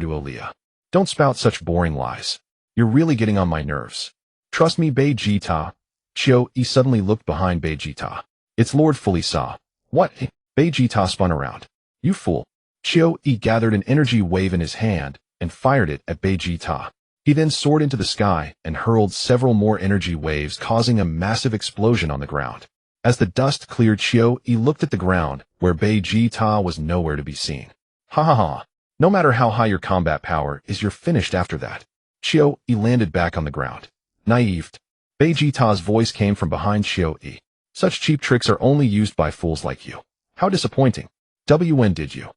Don't spout such boring lies. You're really getting on my nerves. Trust me, Vegeta. Chio-E suddenly looked behind Vegeta. It's Lord Fully Sa. What? Vegeta spun around. You fool. Chio-E gathered an energy wave in his hand and fired it at Vegeta. He then soared into the sky and hurled several more energy waves, causing a massive explosion on the ground. As the dust cleared, Chio-E looked at the ground, where Vegeta was nowhere to be seen. Ha ha ha. No matter how high your combat power is, you're finished after that. Chio-E landed back on the ground. Naive. Vegeta's voice came from behind Xiao-i. Such cheap tricks are only used by fools like you. How disappointing. When did you?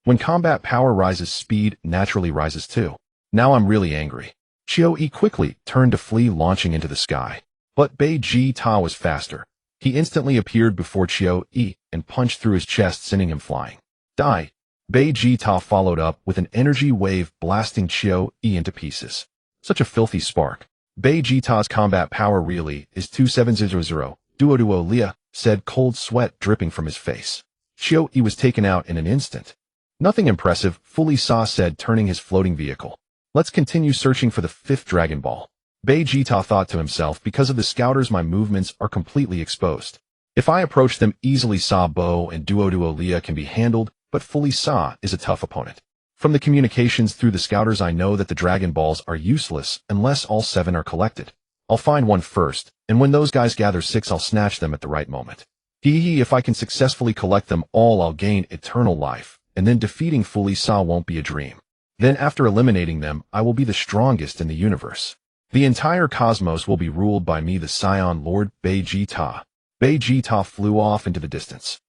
When combat power rises, speed naturally rises too. Now I'm really angry. Xiao-i quickly turned to flee, launching into the sky. But Vegeta was faster. He instantly appeared before Xiao-i and punched through his chest, sending him flying. Die. Vegeta followed up with an energy wave, blasting Xiao-i into pieces. Such a filthy spark. Vegeta's combat power really is 2700. Duo Leah said, cold sweat dripping from his face. Xiao-i was taken out in an instant. Nothing impressive, Fully Saw said, turning his floating vehicle. Let's continue searching for the 5th Dragon Ball. Vegeta thought to himself, because of the scouters my movements are completely exposed. If I approach them easily, Sabo and Duo Leah can be handled, but Fully Saw is a tough opponent. From the communications through the scouters I know that the Dragon Balls are useless unless all 7 are collected. I'll find one first, and when those guys gather 6 I'll snatch them at the right moment. If I can successfully collect them all I'll gain eternal life, and then defeating Fully Saw won't be a dream. Then after eliminating them I will be the strongest in the universe. The entire cosmos will be ruled by me, the Saiyan Lord Vegeta. Vegeta flew off into the distance.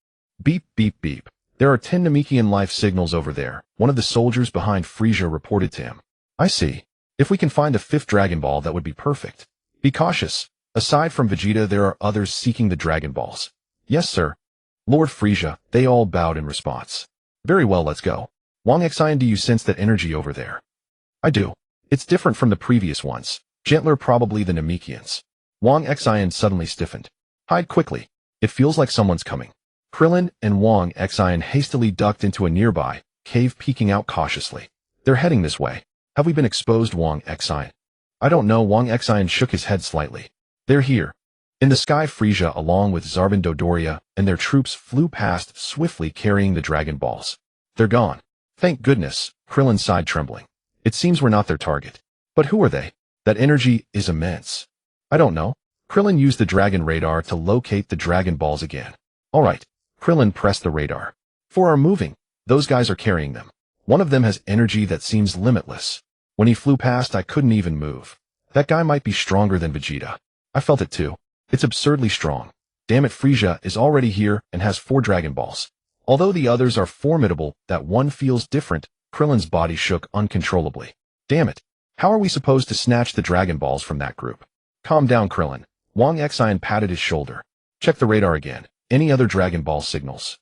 Beep, beep, beep. There are 10 Namekian life signals over there, one of the soldiers behind Frieza reported to him. I see. If we can find the 5th Dragon Ball, that would be perfect. Be cautious. Aside from Vegeta, there are others seeking the Dragon Balls. Yes, sir. Lord Frieza, they all bowed in response. Very well, let's go. Wang Xin, do you sense that energy over there? I do. It's different from the previous ones. Gentler, probably the Namekians. Wang Xin suddenly stiffened. Hide quickly. It feels like someone's coming. Krillin and Wang Xin hastily ducked into a nearby cave, peeking out cautiously. They're heading this way. Have we been exposed, Wang Xin? I don't know. Wang Xin shook his head slightly. They're here. In the sky, Frieza along with Zarbin Dodoria and their troops flew past swiftly, carrying the Dragon Balls. They're gone. Thank goodness, Krillin sighed, trembling. It seems we're not their target. But who are they? That energy is immense. I don't know. Krillin used the Dragon Radar to locate the Dragon Balls again. All right. Krillin pressed the radar. 4 are moving. Those guys are carrying them. One of them has energy that seems limitless. When he flew past, I couldn't even move. That guy might be stronger than Vegeta. I felt it too. It's absurdly strong. Damn it, Frieza is already here and has 4 Dragon Balls. Although the others are formidable, that one feels different. Krillin's body shook uncontrollably. Damn it. How are we supposed to snatch the Dragon Balls from that group? Calm down, Krillin. Wang Xin patted his shoulder. Check the radar again. Any other Dragon Ball signals?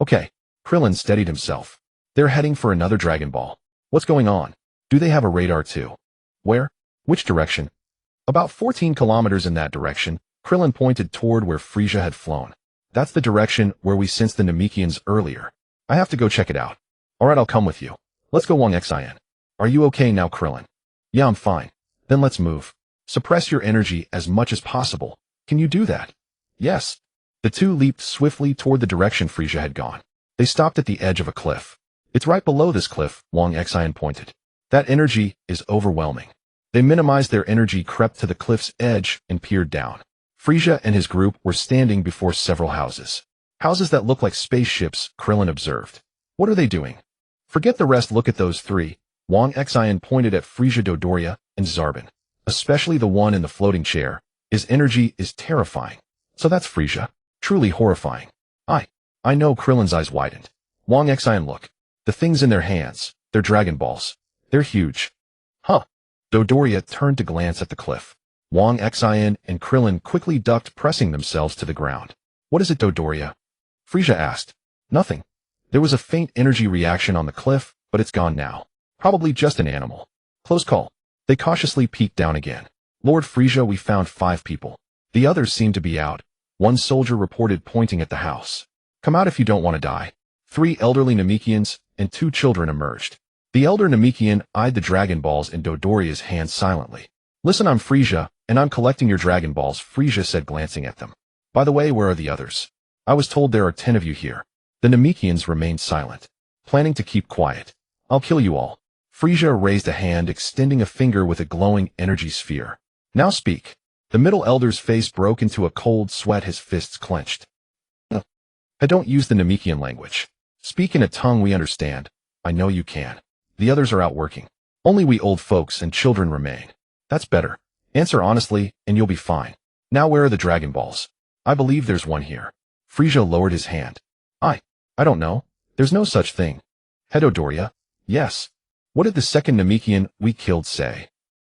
Okay. Krillin steadied himself. They're heading for another Dragon Ball. What's going on? Do they have a radar too? Where? Which direction? About 14 kilometers in that direction. Krillin pointed toward where Frieza had flown. That's the direction where we sensed the Namekians earlier. I have to go check it out. Alright, I'll come with you. Let's go, Wang Xin. Are you okay now, Krillin? Yeah, I'm fine. Then let's move. Suppress your energy as much as possible. Can you do that? Yes. The two leaped swiftly toward the direction Frieza had gone. They stopped at the edge of a cliff. It's right below this cliff, Wang Xin pointed. That energy is overwhelming. They minimized their energy, crept to the cliff's edge, and peered down. Frieza and his group were standing before several houses. Houses that look like spaceships, Krillin observed. What are they doing? Forget the rest, look at those 3. Wang Xin pointed at Frieza, Dodoria, and Zarbin. Especially the one in the floating chair. His energy is terrifying. So that's Frieza. Truly horrifying. I know, Krillin's eyes widened. Wang Xin, look. The things in their hands. They're Dragon Balls. They're huge. Huh. Dodoria turned to glance at the cliff. Wang Xin and Krillin quickly ducked, pressing themselves to the ground. What is it, Dodoria? Frieza asked. Nothing. There was a faint energy reaction on the cliff, but it's gone now. Probably just an animal. Close call. They cautiously peeked down again. Lord Frieza, we found 5 people. The others seem to be out. One soldier reported, pointing at the house. Come out if you don't want to die. 3 elderly Namekians and 2 children emerged. The elder Namekian eyed the Dragon Balls in Dodoria's hand silently. Listen, I'm Frieza, and I'm collecting your Dragon Balls, Frieza said, glancing at them. By the way, where are the others? I was told there are 10 of you here. The Namekians remained silent, planning to keep quiet. I'll kill you all. Frieza raised a hand, extending a finger with a glowing energy sphere. Now speak. The middle elder's face broke into a cold sweat, his fists clenched. I don't use the Namekian language. Speak in a tongue we understand. I know you can. The others are out working. Only we old folks and children remain. That's better. Answer honestly, and you'll be fine. Now where are the Dragon Balls? I believe there's one here. Frieza lowered his hand. I don't know. There's no such thing. Dodoria? Yes. What did the second Namekian we killed say?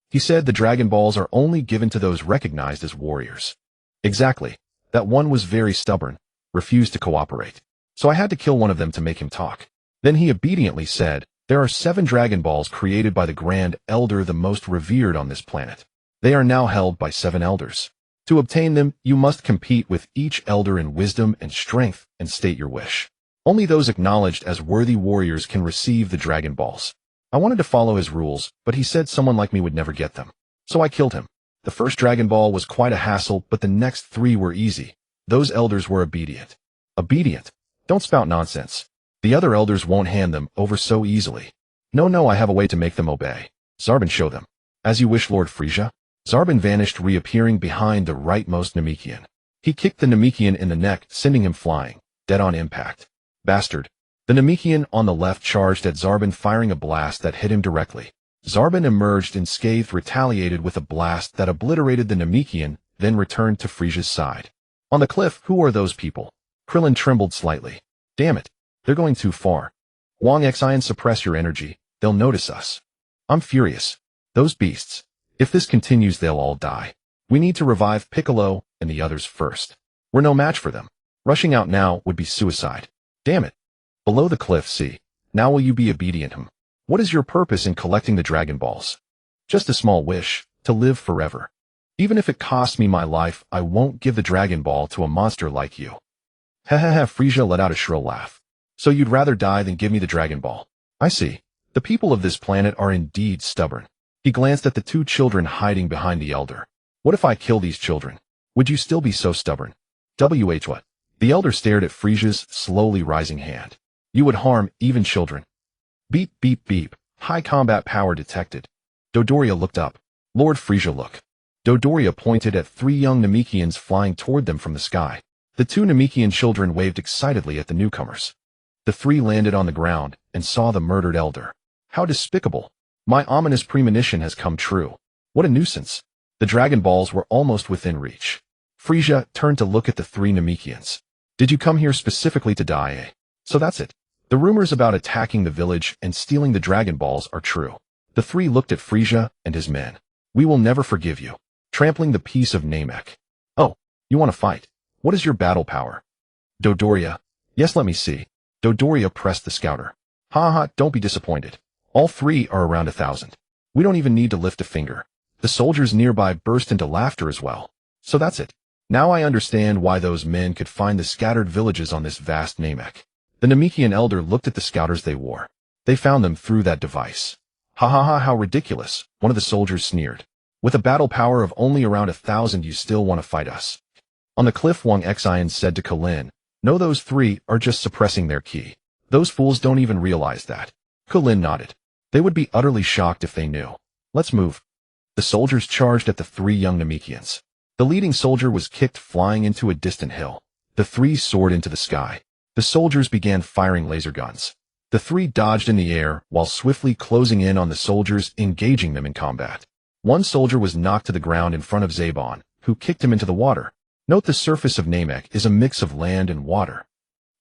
He said the Dragon Balls are only given to those recognized as warriors. Exactly. That one was very stubborn, refused to cooperate. So I had to kill one of them to make him talk. Then he obediently said, there are 7 Dragon Balls created by the Grand Elder, the most revered on this planet. They are now held by 7 elders. To obtain them, you must compete with each elder in wisdom and strength and state your wish. Only those acknowledged as worthy warriors can receive the Dragon Balls. I wanted to follow his rules, but he said someone like me would never get them. So I killed him. The first Dragon Ball was quite a hassle, but the next 3 were easy. Those elders were obedient. Obedient? Don't spout nonsense. The other elders won't hand them over so easily. No, I have a way to make them obey. Zarbon, show them. As you wish, Lord Frieza. Zarbon vanished, reappearing behind the rightmost Namekian. He kicked the Namekian in the neck, sending him flying, dead on impact. Bastard. The Namekian on the left charged at Zarbon, firing a blast that hit him directly. Zarbon emerged unscathed, retaliated with a blast that obliterated the Namekian, then returned to Frieza's side. On the cliff, who are those people? Krillin trembled slightly. Damn it. They're going too far. Wang Xin, suppress your energy. They'll notice us. I'm furious. Those beasts. If this continues, they'll all die. We need to revive Piccolo and the others first. We're no match for them. Rushing out now would be suicide. Damn it. Below the cliff, see. Now will you be obedient? What is your purpose in collecting the Dragon Balls? Just a small wish, to live forever. Even if it costs me my life, I won't give the Dragon Ball to a monster like you. Frieza let out a shrill laugh. So you'd rather die than give me the Dragon Ball? I see. The people of this planet are indeed stubborn. He glanced at the 2 children hiding behind the elder. What if I kill these children? Would you still be so stubborn? What? The elder stared at Frieza's slowly rising hand. You would harm even children. Beep, beep, beep. High combat power detected. Dodoria looked up. Lord Frieza, look. Dodoria pointed at 3 young Namekians flying toward them from the sky. The 2 Namekian children waved excitedly at the newcomers. The 3 landed on the ground and saw the murdered elder. How despicable. My ominous premonition has come true. What a nuisance. The Dragon Balls were almost within reach. Frieza turned to look at the 3 Namekians. Did you come here specifically to die, eh? So that's it. The rumors about attacking the village and stealing the Dragon Balls are true. The 3 looked at Frieza and his men. We will never forgive you. Trampling the peace of Namek. Oh, you want to fight? What is your battle power? Dodoria. Yes, let me see. Dodoria pressed the scouter. Don't be disappointed. All 3 are around 1,000. We don't even need to lift a finger. The soldiers nearby burst into laughter as well. So that's it. Now I understand why those men could find the scattered villages on this vast Namek. The Namekian elder looked at the scouters they wore. They found them through that device. How ridiculous, one of the soldiers sneered. With a battle power of only around 1,000, you still want to fight us. On the cliff, Wang Xin said to Kulin, no, those 3 are just suppressing their ki. Those fools don't even realize that. Kulin nodded. They would be utterly shocked if they knew. Let's move. The soldiers charged at the 3 young Namekians. The leading soldier was kicked flying into a distant hill. The 3 soared into the sky. The soldiers began firing laser guns. The 3 dodged in the air while swiftly closing in on the soldiers, engaging them in combat. One soldier was knocked to the ground in front of Zabon, who kicked him into the water. Note the surface of Namek is a mix of land and water.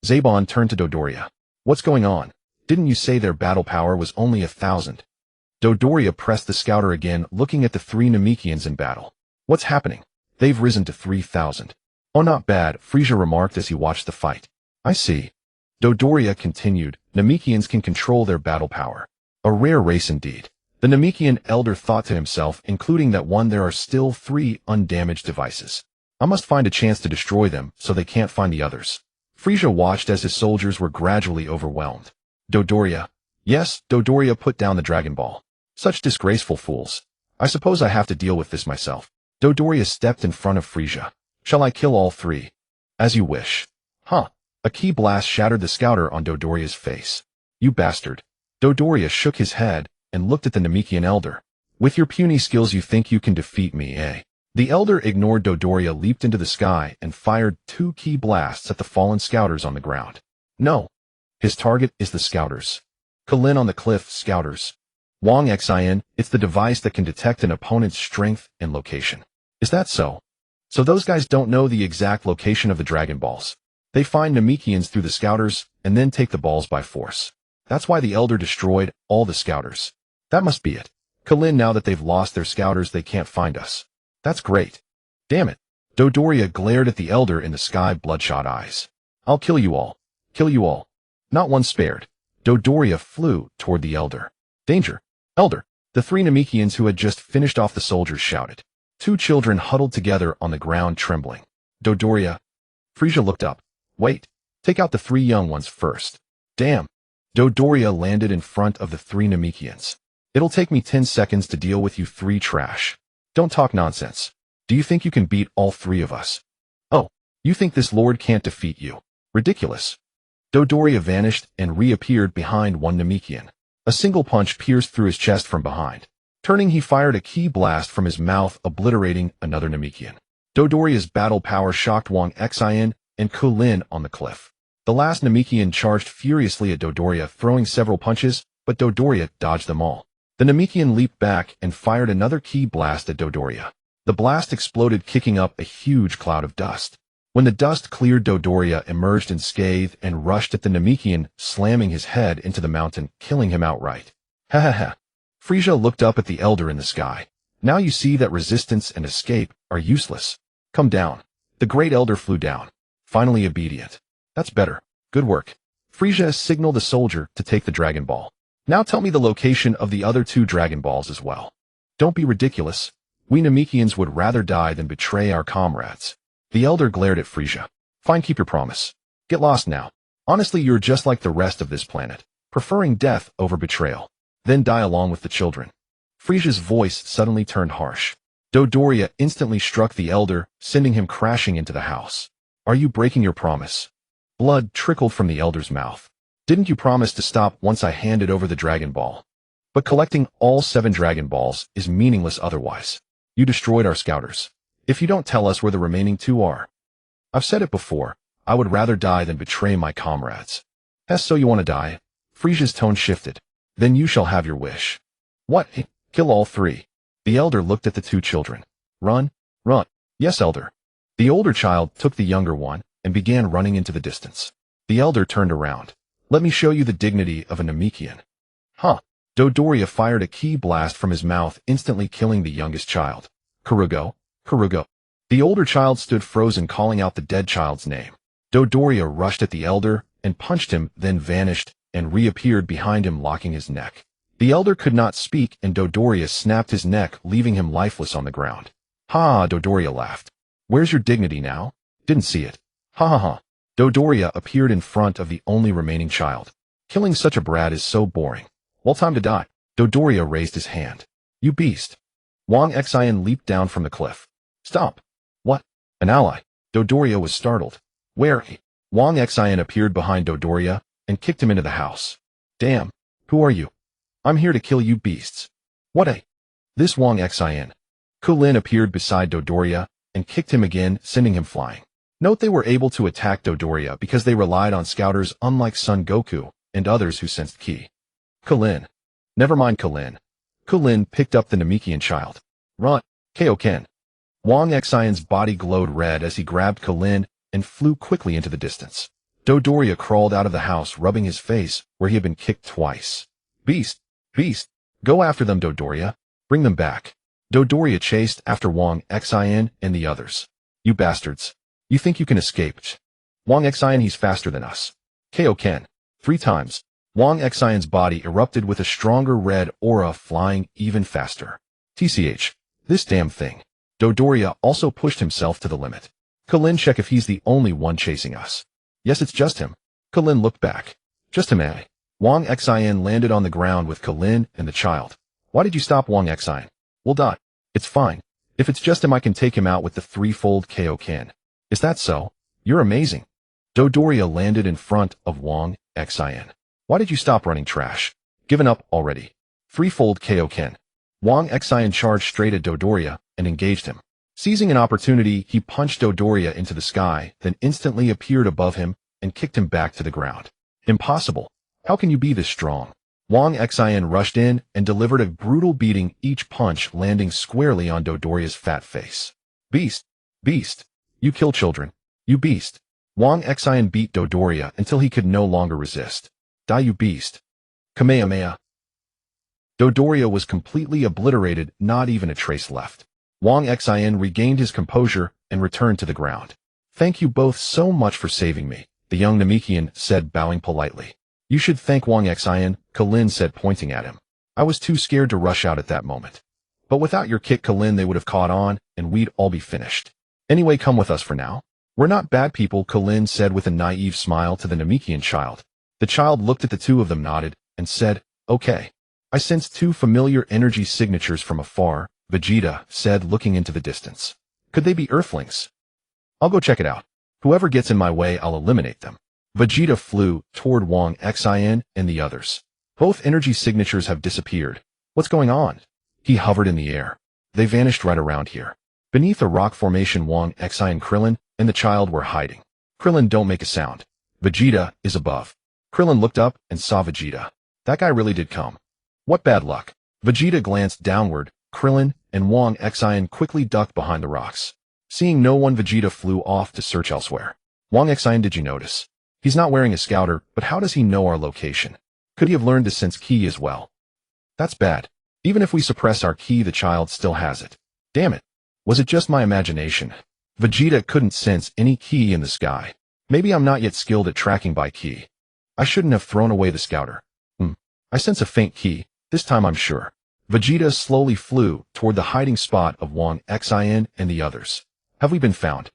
Zabon turned to Dodoria. What's going on? Didn't you say their battle power was only 1,000? Dodoria pressed the scouter again, looking at the 3 Namekians in battle. What's happening? They've risen to 3,000. Oh, not bad, Frieza remarked as he watched the fight. I see. Dodoria continued, Namekians can control their battle power. A rare race indeed. The Namekian elder thought to himself, including that one, there are still 3 undamaged devices. I must find a chance to destroy them so they can't find the others. Frieza watched as his soldiers were gradually overwhelmed. Dodoria. Yes, Dodoria put down the Dragon Ball. Such disgraceful fools. I suppose I have to deal with this myself. Dodoria stepped in front of Frieza. Shall I kill all 3? As you wish. A ki blast shattered the scouter on Dodoria's face. You bastard. Dodoria shook his head and looked at the Namekian elder. With your puny skills you think you can defeat me, eh? The elder ignored Dodoria, leaped into the sky, and fired 2 ki blasts at the fallen scouters on the ground. No. His target is the scouters. Kulin on the cliff, scouters. Wang Xin, it's the device that can detect an opponent's strength and location. Is that so? So those guys don't know the exact location of the Dragon Balls. They find Namekians through the scouters and then take the balls by force. That's why the Elder destroyed all the scouters. That must be it. Kalin, now that they've lost their scouters, they can't find us. That's great. Damn it. Dodoria glared at the Elder in the sky bloodshot eyes. I'll kill you all. Kill you all. Not one spared. Dodoria flew toward the Elder. Danger. Elder. The three Namekians who had just finished off the soldiers shouted. Two children huddled together on the ground trembling. Dodoria. Frieza looked up. Wait. Take out the three young ones first. Damn. Dodoria landed in front of the three Namekians. It'll take me 10 seconds to deal with you three trash. Don't talk nonsense. Do you think you can beat all three of us? Oh, you think this lord can't defeat you? Ridiculous. Dodoria vanished and reappeared behind one Namekian. A single punch pierced through his chest from behind. Turning, he fired a ki blast from his mouth, obliterating another Namekian. Dodoria's battle power shocked Wang Xin and Kulin on the cliff. The last Namekian charged furiously at Dodoria, throwing several punches, but Dodoria dodged them all. The Namekian leaped back and fired another ki blast at Dodoria. The blast exploded, kicking up a huge cloud of dust. When the dust cleared, Dodoria emerged unscathed and rushed at the Namekian, slamming his head into the mountain, killing him outright. Ha ha ha. Frieza looked up at the Elder in the sky. Now you see that resistance and escape are useless. Come down. The great Elder flew down. Finally obedient. That's better. Good work. Frieza signaled the soldier to take the Dragon Ball. Now tell me the location of the other two Dragon Balls as well. Don't be ridiculous. We Namekians would rather die than betray our comrades. The Elder glared at Frieza. Fine, keep your promise. Get lost now. Honestly, you're just like the rest of this planet, preferring death over betrayal. Then die along with the children. Frieza's voice suddenly turned harsh. Dodoria instantly struck the Elder, sending him crashing into the house. Are you breaking your promise? Blood trickled from the Elder's mouth. Didn't you promise to stop once I handed over the Dragon Ball? But collecting all 7 Dragon Balls is meaningless otherwise. You destroyed our scouters. If you don't tell us where the remaining 2 are. I've said it before, I would rather die than betray my comrades. So you want to die? Frieza's tone shifted. Then you shall have your wish. What? Kill all 3. The Elder looked at the 2 children. Run, run. Yes, Elder. The older child took the younger one and began running into the distance. The Elder turned around. Let me show you the dignity of a Namekian. Huh. Dodoria fired a ki blast from his mouth, instantly killing the youngest child. Kurugo, Kurugo. The older child stood frozen, calling out the dead child's name. Dodoria rushed at the Elder and punched him, then vanished and reappeared behind him, locking his neck. The Elder could not speak, and Dodoria snapped his neck, leaving him lifeless on the ground. Ha! Dodoria laughed. Where's your dignity now? Didn't see it. Ha ha ha. Dodoria appeared in front of the only remaining child. Killing such a brat is so boring. Well, time to die. Dodoria raised his hand. You beast. Wang Xin leaped down from the cliff. Stop. What? An ally. Dodoria was startled. Where? Wang Xin appeared behind Dodoria and kicked him into the house. Damn. Who are you? I'm here to kill you beasts. What? This Wang Xin. Kulin appeared beside Dodoria and kicked him again, sending him flying. Note they were able to attack Dodoria because they relied on scouters, unlike Son Goku and others who sensed ki. Kulin. Never mind Kulin. Kulin picked up the Namekian child. Run. Kaio-ken. Wang Xion's body glowed red as he grabbed Kulin and flew quickly into the distance. Dodoria crawled out of the house, rubbing his face where he had been kicked twice. Beast. Beast. Go after them, Dodoria. Bring them back. Dodoria chased after Wang Xin and the others. You bastards. You think you can escape? Wang Xin, he's faster than us. Kaio-ken. 3 times. Wang Xion's body erupted with a stronger red aura, flying even faster. TCH. This damn thing. Dodoria also pushed himself to the limit. Kulin, check if he's the only one chasing us. Yes, it's just him. Kulin looked back. Just him, eh? Wang Xin landed on the ground with Kulin and the child. Why did you stop, Wang Xin? We'll die. It's fine. If it's just him, I can take him out with the 3-fold Kaio-ken. Is that so? You're amazing. Dodoria landed in front of Wang Xin. Why did you stop running, trash? Given up already. 3-fold Kaio-ken. Wang Xin charged straight at Dodoria and engaged him. Seizing an opportunity, he punched Dodoria into the sky, then instantly appeared above him and kicked him back to the ground. Impossible. How can you be this strong? Wang Xin rushed in and delivered a brutal beating, each punch landing squarely on Dodoria's fat face. Beast! Beast! You kill children. You beast! Wang Xin beat Dodoria until he could no longer resist. Die, you beast! Kamehameha! Dodoria was completely obliterated, not even a trace left. Wang Xin regained his composure and returned to the ground. Thank you both so much for saving me, the young Namekian said, bowing politely. You should thank Wang Xin, Kalin said, pointing at him. I was too scared to rush out at that moment. But without your kick, Kalin, they would have caught on, and we'd all be finished. Anyway, come with us for now. We're not bad people, Kalin said with a naive smile to the Namekian child. The child looked at the two of them, nodded, and said, okay. I sensed two familiar energy signatures from afar, Vegeta said, looking into the distance. Could they be Earthlings? I'll go check it out. Whoever gets in my way, I'll eliminate them. Vegeta flew toward Wang Xin and the others. Both energy signatures have disappeared. What's going on? He hovered in the air. They vanished right around here. Beneath a rock formation, Wang Xin, Krillin, and the child were hiding. Krillin, don't make a sound. Vegeta is above. Krillin looked up and saw Vegeta. That guy really did come. What bad luck. Vegeta glanced downward. Krillin and Wang Xin quickly ducked behind the rocks. Seeing no one, Vegeta flew off to search elsewhere. Wang Xin, did you notice? He's not wearing a scouter, but how does he know our location? Could he have learned to sense ki as well? That's bad. Even if we suppress our ki, the child still has it. Damn it. Was it just my imagination? Vegeta couldn't sense any ki in the sky. Maybe I'm not yet skilled at tracking by ki. I shouldn't have thrown away the scouter. I sense a faint ki. This time I'm sure. Vegeta slowly flew toward the hiding spot of Wang Xin and the others. Have we been found?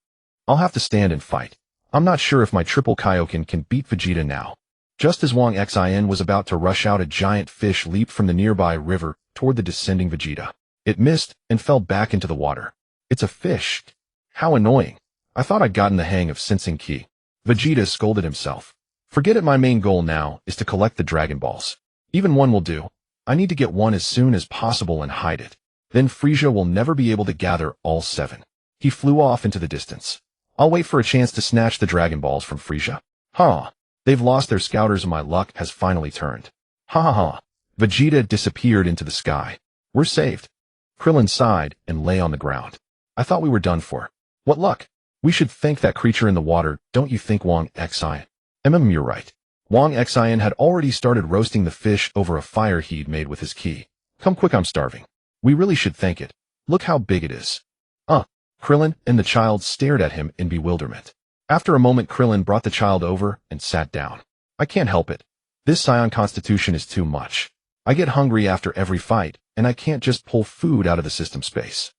I'll have to stand and fight. I'm not sure if my triple Kaioken can beat Vegeta now. Just as Wang Xin was about to rush out, a giant fish leaped from the nearby river toward the descending Vegeta. It missed and fell back into the water. It's a fish. How annoying. I thought I'd gotten the hang of sensing ki. Vegeta scolded himself. Forget it, my main goal now is to collect the Dragon Balls. Even one will do. I need to get one as soon as possible and hide it. Then Frieza will never be able to gather all 7. He flew off into the distance. I'll wait for a chance to snatch the Dragon Balls from Frieza. Ha! They've lost their scouters and my luck has finally turned. Ha ha ha. Vegeta disappeared into the sky. We're saved. Krillin sighed and lay on the ground. I thought we were done for. What luck. We should thank that creature in the water, don't you think, Wang Xin? You're right. Wang Xin had already started roasting the fish over a fire he'd made with his ki. Come quick, I'm starving. We really should thank it. Look how big it is. Krillin and the child stared at him in bewilderment. After a moment, Krillin brought the child over and sat down. I can't help it. This Saiyan constitution is too much. I get hungry after every fight, and I can't just pull food out of the system space.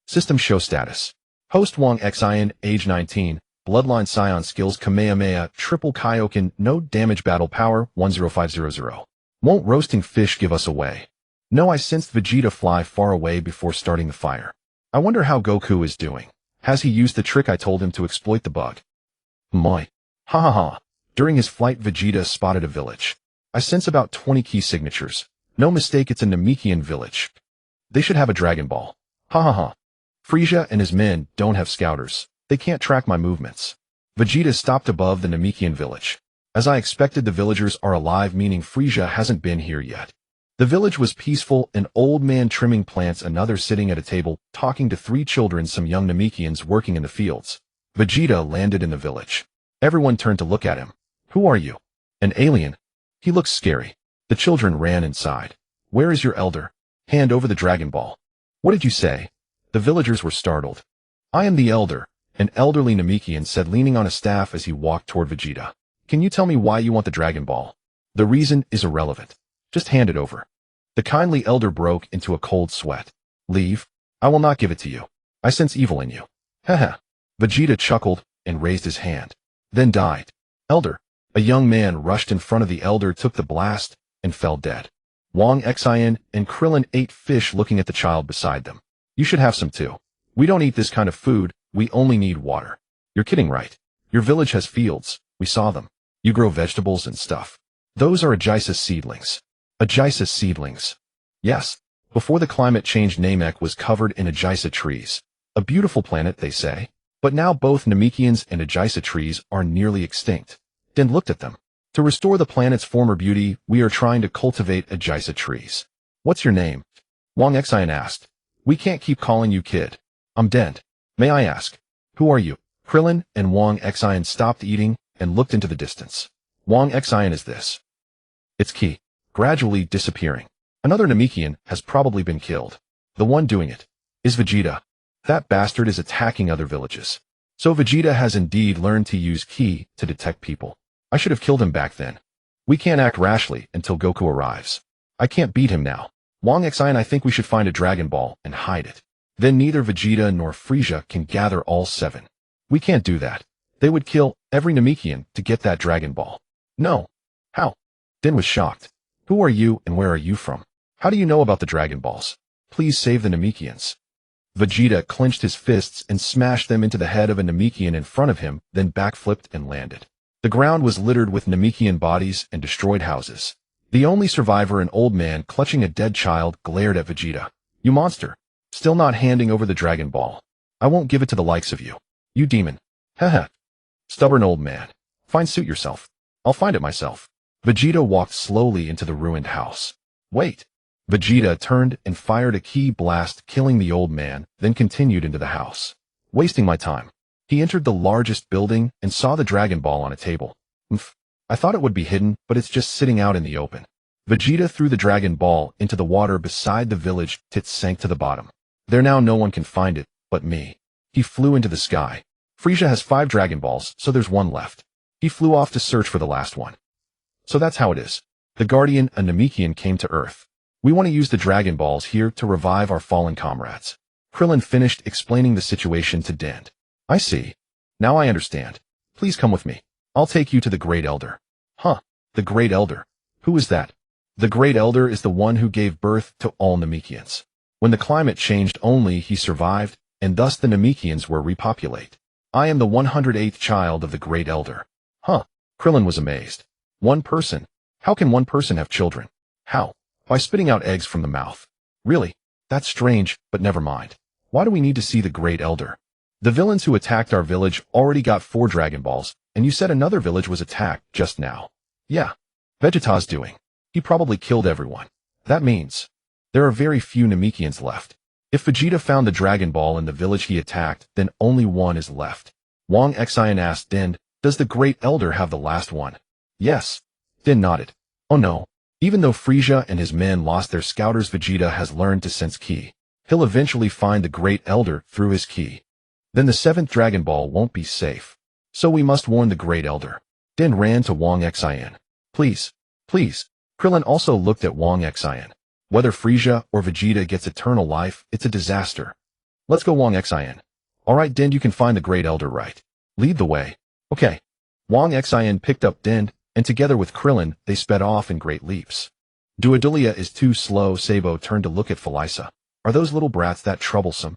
System show status. Host Wang Xin, age 19, Bloodline Saiyan skills Kamehameha, triple Kaioken, no damage, battle power 10500. Won't roasting fish give us away? No, I sensed Vegeta fly far away before starting the fire. I wonder how Goku is doing. Has he used the trick I told him to exploit the bug? My. Ha ha ha. During his flight, Vegeta spotted a village. I sense about 20 key signatures. No mistake, it's a Namekian village. They should have a Dragon Ball. Ha ha ha. Frieza and his men don't have scouters. They can't track my movements. Vegeta stopped above the Namekian village. As I expected, the villagers are alive, meaning Frieza hasn't been here yet. The village was peaceful, an old man trimming plants, another sitting at a table, talking to 3 children, some young Namekians working in the fields. Vegeta landed in the village. Everyone turned to look at him. Who are you? An alien. He looks scary. The children ran inside. Where is your elder? Hand over the Dragon Ball. What did you say? The villagers were startled. I am the elder, an elderly Namekian said, leaning on a staff as he walked toward Vegeta. Can you tell me why you want the Dragon Ball? The reason is irrelevant. Just hand it over. The kindly elder broke into a cold sweat. Leave. I will not give it to you. I sense evil in you. Haha. Vegeta chuckled and raised his hand. Then died. Elder. A young man rushed in front of the elder, took the blast, and fell dead. Wang Xin and Krillin ate fish, looking at the child beside them. You should have some too. We don't eat this kind of food, we only need water. You're kidding, right? Your village has fields, we saw them. You grow vegetables and stuff. Those are Aegis seedlings. Aegis seedlings. Yes. Before the climate change, Namek was covered in Aegis trees. A beautiful planet, they say. But now both Namekians and Aegis trees are nearly extinct. Then looked at them. To restore the planet's former beauty, we are trying to cultivate Ajaisa trees. What's your name? Wang Xin asked. We can't keep calling you kid. I'm Dent. May I ask, who are you? Krillin and Wang Xin stopped eating and looked into the distance. Wang Xin is this. It's Ki, gradually disappearing. Another Namekian has probably been killed. The one doing it is Vegeta. That bastard is attacking other villages. So Vegeta has indeed learned to use Ki to detect people. I should have killed him back then. We can't act rashly until Goku arrives. I can't beat him now. Wang Xin, I think we should find a Dragon Ball and hide it. Then neither Vegeta nor Frieza can gather all 7. We can't do that. They would kill every Namekian to get that Dragon Ball. No. How? Din was shocked. Who are you and where are you from? How do you know about the Dragon Balls? Please save the Namekians. Vegeta clenched his fists and smashed them into the head of a Namekian in front of him, then backflipped and landed. The ground was littered with Namekian bodies and destroyed houses. The only survivor, an old man clutching a dead child, glared at Vegeta. You monster. Still not handing over the Dragon Ball. I won't give it to the likes of you. You demon. Haha. Stubborn old man. Fine, suit yourself. I'll find it myself. Vegeta walked slowly into the ruined house. Wait. Vegeta turned and fired a ki blast, killing the old man, then continued into the house. Wasting my time. He entered the largest building and saw the Dragon Ball on a table. I thought it would be hidden, but it's just sitting out in the open. Vegeta threw the Dragon Ball into the water beside the village. It sank to the bottom. There now no one can find it, but me. He flew into the sky. Frieza has 5 Dragon Balls, so there's 1 left. He flew off to search for the last one. So that's how it is. The Guardian, a Namekian, came to Earth. We want to use the Dragon Balls here to revive our fallen comrades. Krillin finished explaining the situation to Dent. I see. Now I understand. Please come with me. I'll take you to the Great Elder. Huh, the Great Elder. Who is that? The Great Elder is the one who gave birth to all Namekians. When the climate changed only he survived, and thus the Namekians were repopulate. I am the 108th child of the Great Elder. Huh, Krillin was amazed. One person? How can one person have children? How? By spitting out eggs from the mouth. Really? That's strange, but never mind. Why do we need to see the Great Elder? The villains who attacked our village already got 4 Dragon Balls, and you said another village was attacked just now. Yeah. Vegeta's doing. He probably killed everyone. That means there are very few Namekians left. If Vegeta found the Dragon Ball in the village he attacked, then only 1 is left. Wang Xin asked Din, does the Great Elder have the last one? Yes. Din nodded. Oh no. Even though Frieza and his men lost their scouters, Vegeta has learned to sense ki. He'll eventually find the Great Elder through his ki. Then the 7th Dragon Ball won't be safe. So we must warn the Great Elder. Din ran to Wang Xin. Please. Please. Krillin also looked at Wang Xin. Whether Frieza or Vegeta gets eternal life, it's a disaster. Let's go, Wang Xin. Alright, Din, you can find the Great Elder, right? Lead the way. Okay. Wang Xin picked up Din, and together with Krillin, they sped off in great leaps. Duodulia is too slow. Sabo turned to look at Frieza. Are those little brats that troublesome?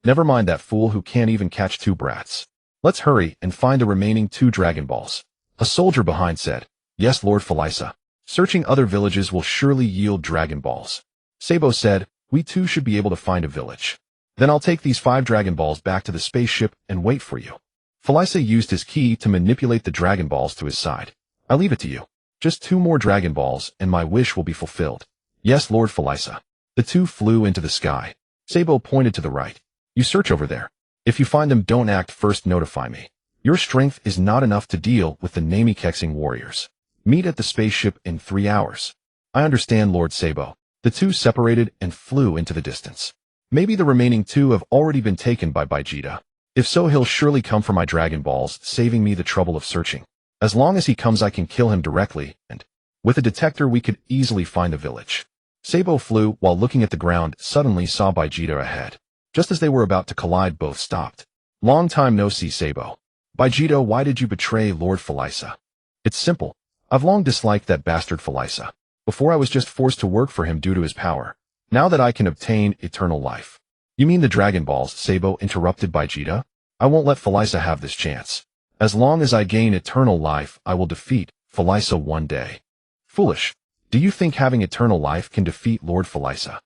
Never mind that fool who can't even catch 2 brats. Let's hurry and find the remaining 2 Dragon Balls. A soldier behind said, Yes, Lord Frieza. Searching other villages will surely yield Dragon Balls. Sabo said, we too should be able to find a village. Then I'll take these 5 Dragon Balls back to the spaceship and wait for you. Frieza used his ki to manipulate the Dragon Balls to his side. I leave it to you. Just 2 more Dragon Balls and my wish will be fulfilled. Yes, Lord Frieza. The 2 flew into the sky. Sabo pointed to the right. You search over there. If you find them, don't act first, notify me. Your strength is not enough to deal with the Namekexing warriors. Meet at the spaceship in 3 hours. I understand, Lord Sabo. The 2 separated and flew into the distance. Maybe the remaining 2 have already been taken by Vegeta. If so, he'll surely come for my Dragon Balls, saving me the trouble of searching. As long as he comes, I can kill him directly, and with a detector we could easily find the village. Sabo flew while looking at the ground, suddenly saw Vegeta ahead. Just as they were about to collide, both stopped. Long time no see, Sabo. Vegeta, why did you betray Lord Frieza? It's simple. I've long disliked that bastard Frieza. Before I was just forced to work for him due to his power. Now that I can obtain eternal life. You mean the Dragon Balls? Sabo interrupted Vegeta. I won't let Frieza have this chance. As long as I gain eternal life, I will defeat Frieza one day. Foolish. Do you think having eternal life can defeat Lord Frieza?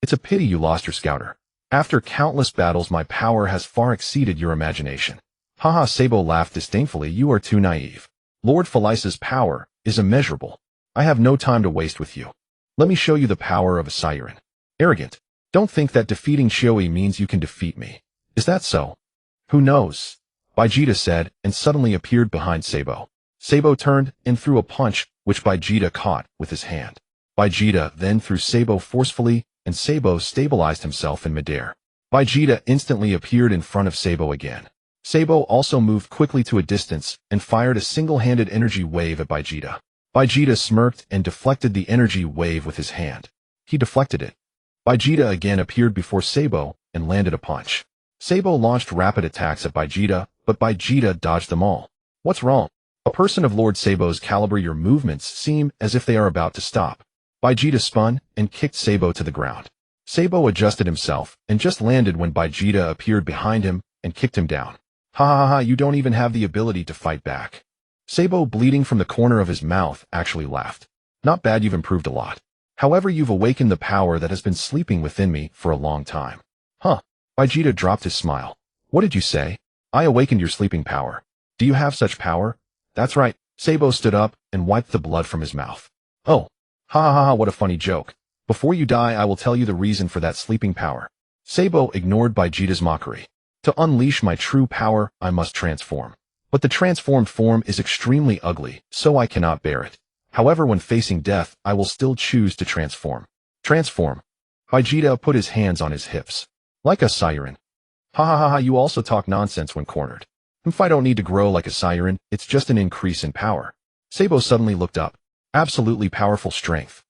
It's a pity you lost your scouter. After countless battles, my power has far exceeded your imagination. Haha, Sabo laughed disdainfully. You are too naive. Lord Felicia's power is immeasurable. I have no time to waste with you. Let me show you the power of a Saiyan. Arrogant. Don't think that defeating Shoei means you can defeat me. Is that so? Who knows? Vegeta said, and suddenly appeared behind Sabo. Sabo turned and threw a punch, which Vegeta caught with his hand. Vegeta then threw Sabo forcefully, and Sabo stabilized himself in midair. Vegeta instantly appeared in front of Sabo again. Sabo also moved quickly to a distance and fired a single-handed energy wave at Vegeta. Vegeta smirked and deflected the energy wave with his hand. He deflected it. Vegeta again appeared before Sabo and landed a punch. Sabo launched rapid attacks at Vegeta, but Vegeta dodged them all. What's wrong? A person of Lord Sabo's caliber, your movements seem as if they are about to stop. Vegeta spun and kicked Sabo to the ground. Sabo adjusted himself and just landed when Vegeta appeared behind him and kicked him down. Ha ha ha, you don't even have the ability to fight back. Sabo, bleeding from the corner of his mouth, actually laughed. Not bad, you've improved a lot. However, you've awakened the power that has been sleeping within me for a long time. Huh? Vegeta dropped his smile. What did you say? I awakened your sleeping power. Do you have such power? That's right. Sabo stood up and wiped the blood from his mouth. Oh. Ha ha ha, what a funny joke. Before you die, I will tell you the reason for that sleeping power. Sabo ignored Vegeta's mockery. To unleash my true power, I must transform. But the transformed form is extremely ugly, so I cannot bear it. However, when facing death, I will still choose to transform. Transform. Vegeta put his hands on his hips. Like a Saiyan. Ha ha ha ha, you also talk nonsense when cornered. If I don't need to grow like a Saiyan, it's just an increase in power. Sabo suddenly looked up. Absolutely powerful strength.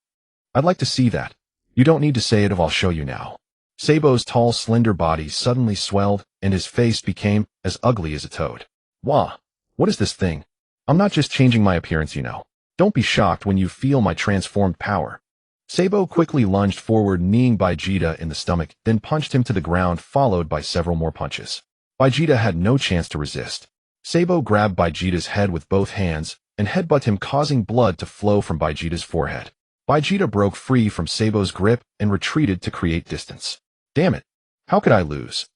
I'd like to see that. You don't need to say it if I'll show you now. Sabo's tall, slender body suddenly swelled, and his face became as ugly as a toad. Wah! What is this thing? I'm not just changing my appearance, you know. Don't be shocked when you feel my transformed power. Sabo quickly lunged forward, kneeing Vegeta in the stomach, then punched him to the ground, followed by several more punches. Vegeta had no chance to resist. Sabo grabbed Vegeta's head with both hands and headbutted him, causing blood to flow from Vegeta's forehead. Vegeta broke free from Sabo's grip and retreated to create distance. Damn it! How could I lose?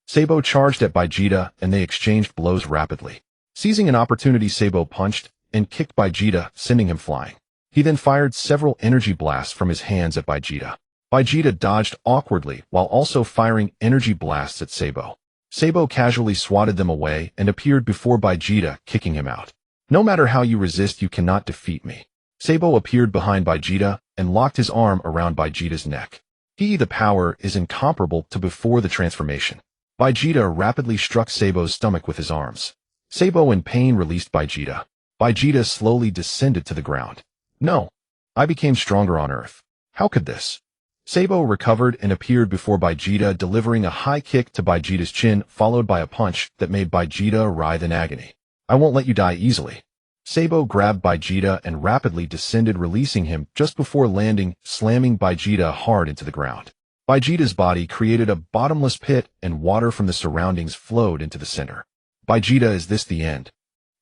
Sabo charged at Vegeta, and they exchanged blows rapidly. Seizing an opportunity, Sabo punched and kicked Vegeta, sending him flying. He then fired several energy blasts from his hands at Vegeta. Vegeta dodged awkwardly while also firing energy blasts at Sabo. Sabo casually swatted them away and appeared before Vegeta, kicking him out. No matter how you resist, you cannot defeat me. Sabo appeared behind Vegeta and locked his arm around Vegeta's neck. The power is incomparable to before the transformation. Vegeta rapidly struck Sabo's stomach with his arms. Sabo in pain released Vegeta. Vegeta slowly descended to the ground. No. I became stronger on Earth. How could this? Sabo recovered and appeared before Vegeta, delivering a high kick to Vegeta's chin, followed by a punch that made Vegeta writhe in agony. I won't let you die easily. Sabo grabbed Vegeta and rapidly descended, releasing him just before landing, slamming Vegeta hard into the ground. Vegeta's body created a bottomless pit, and water from the surroundings flowed into the center. Vegeta, is this the end?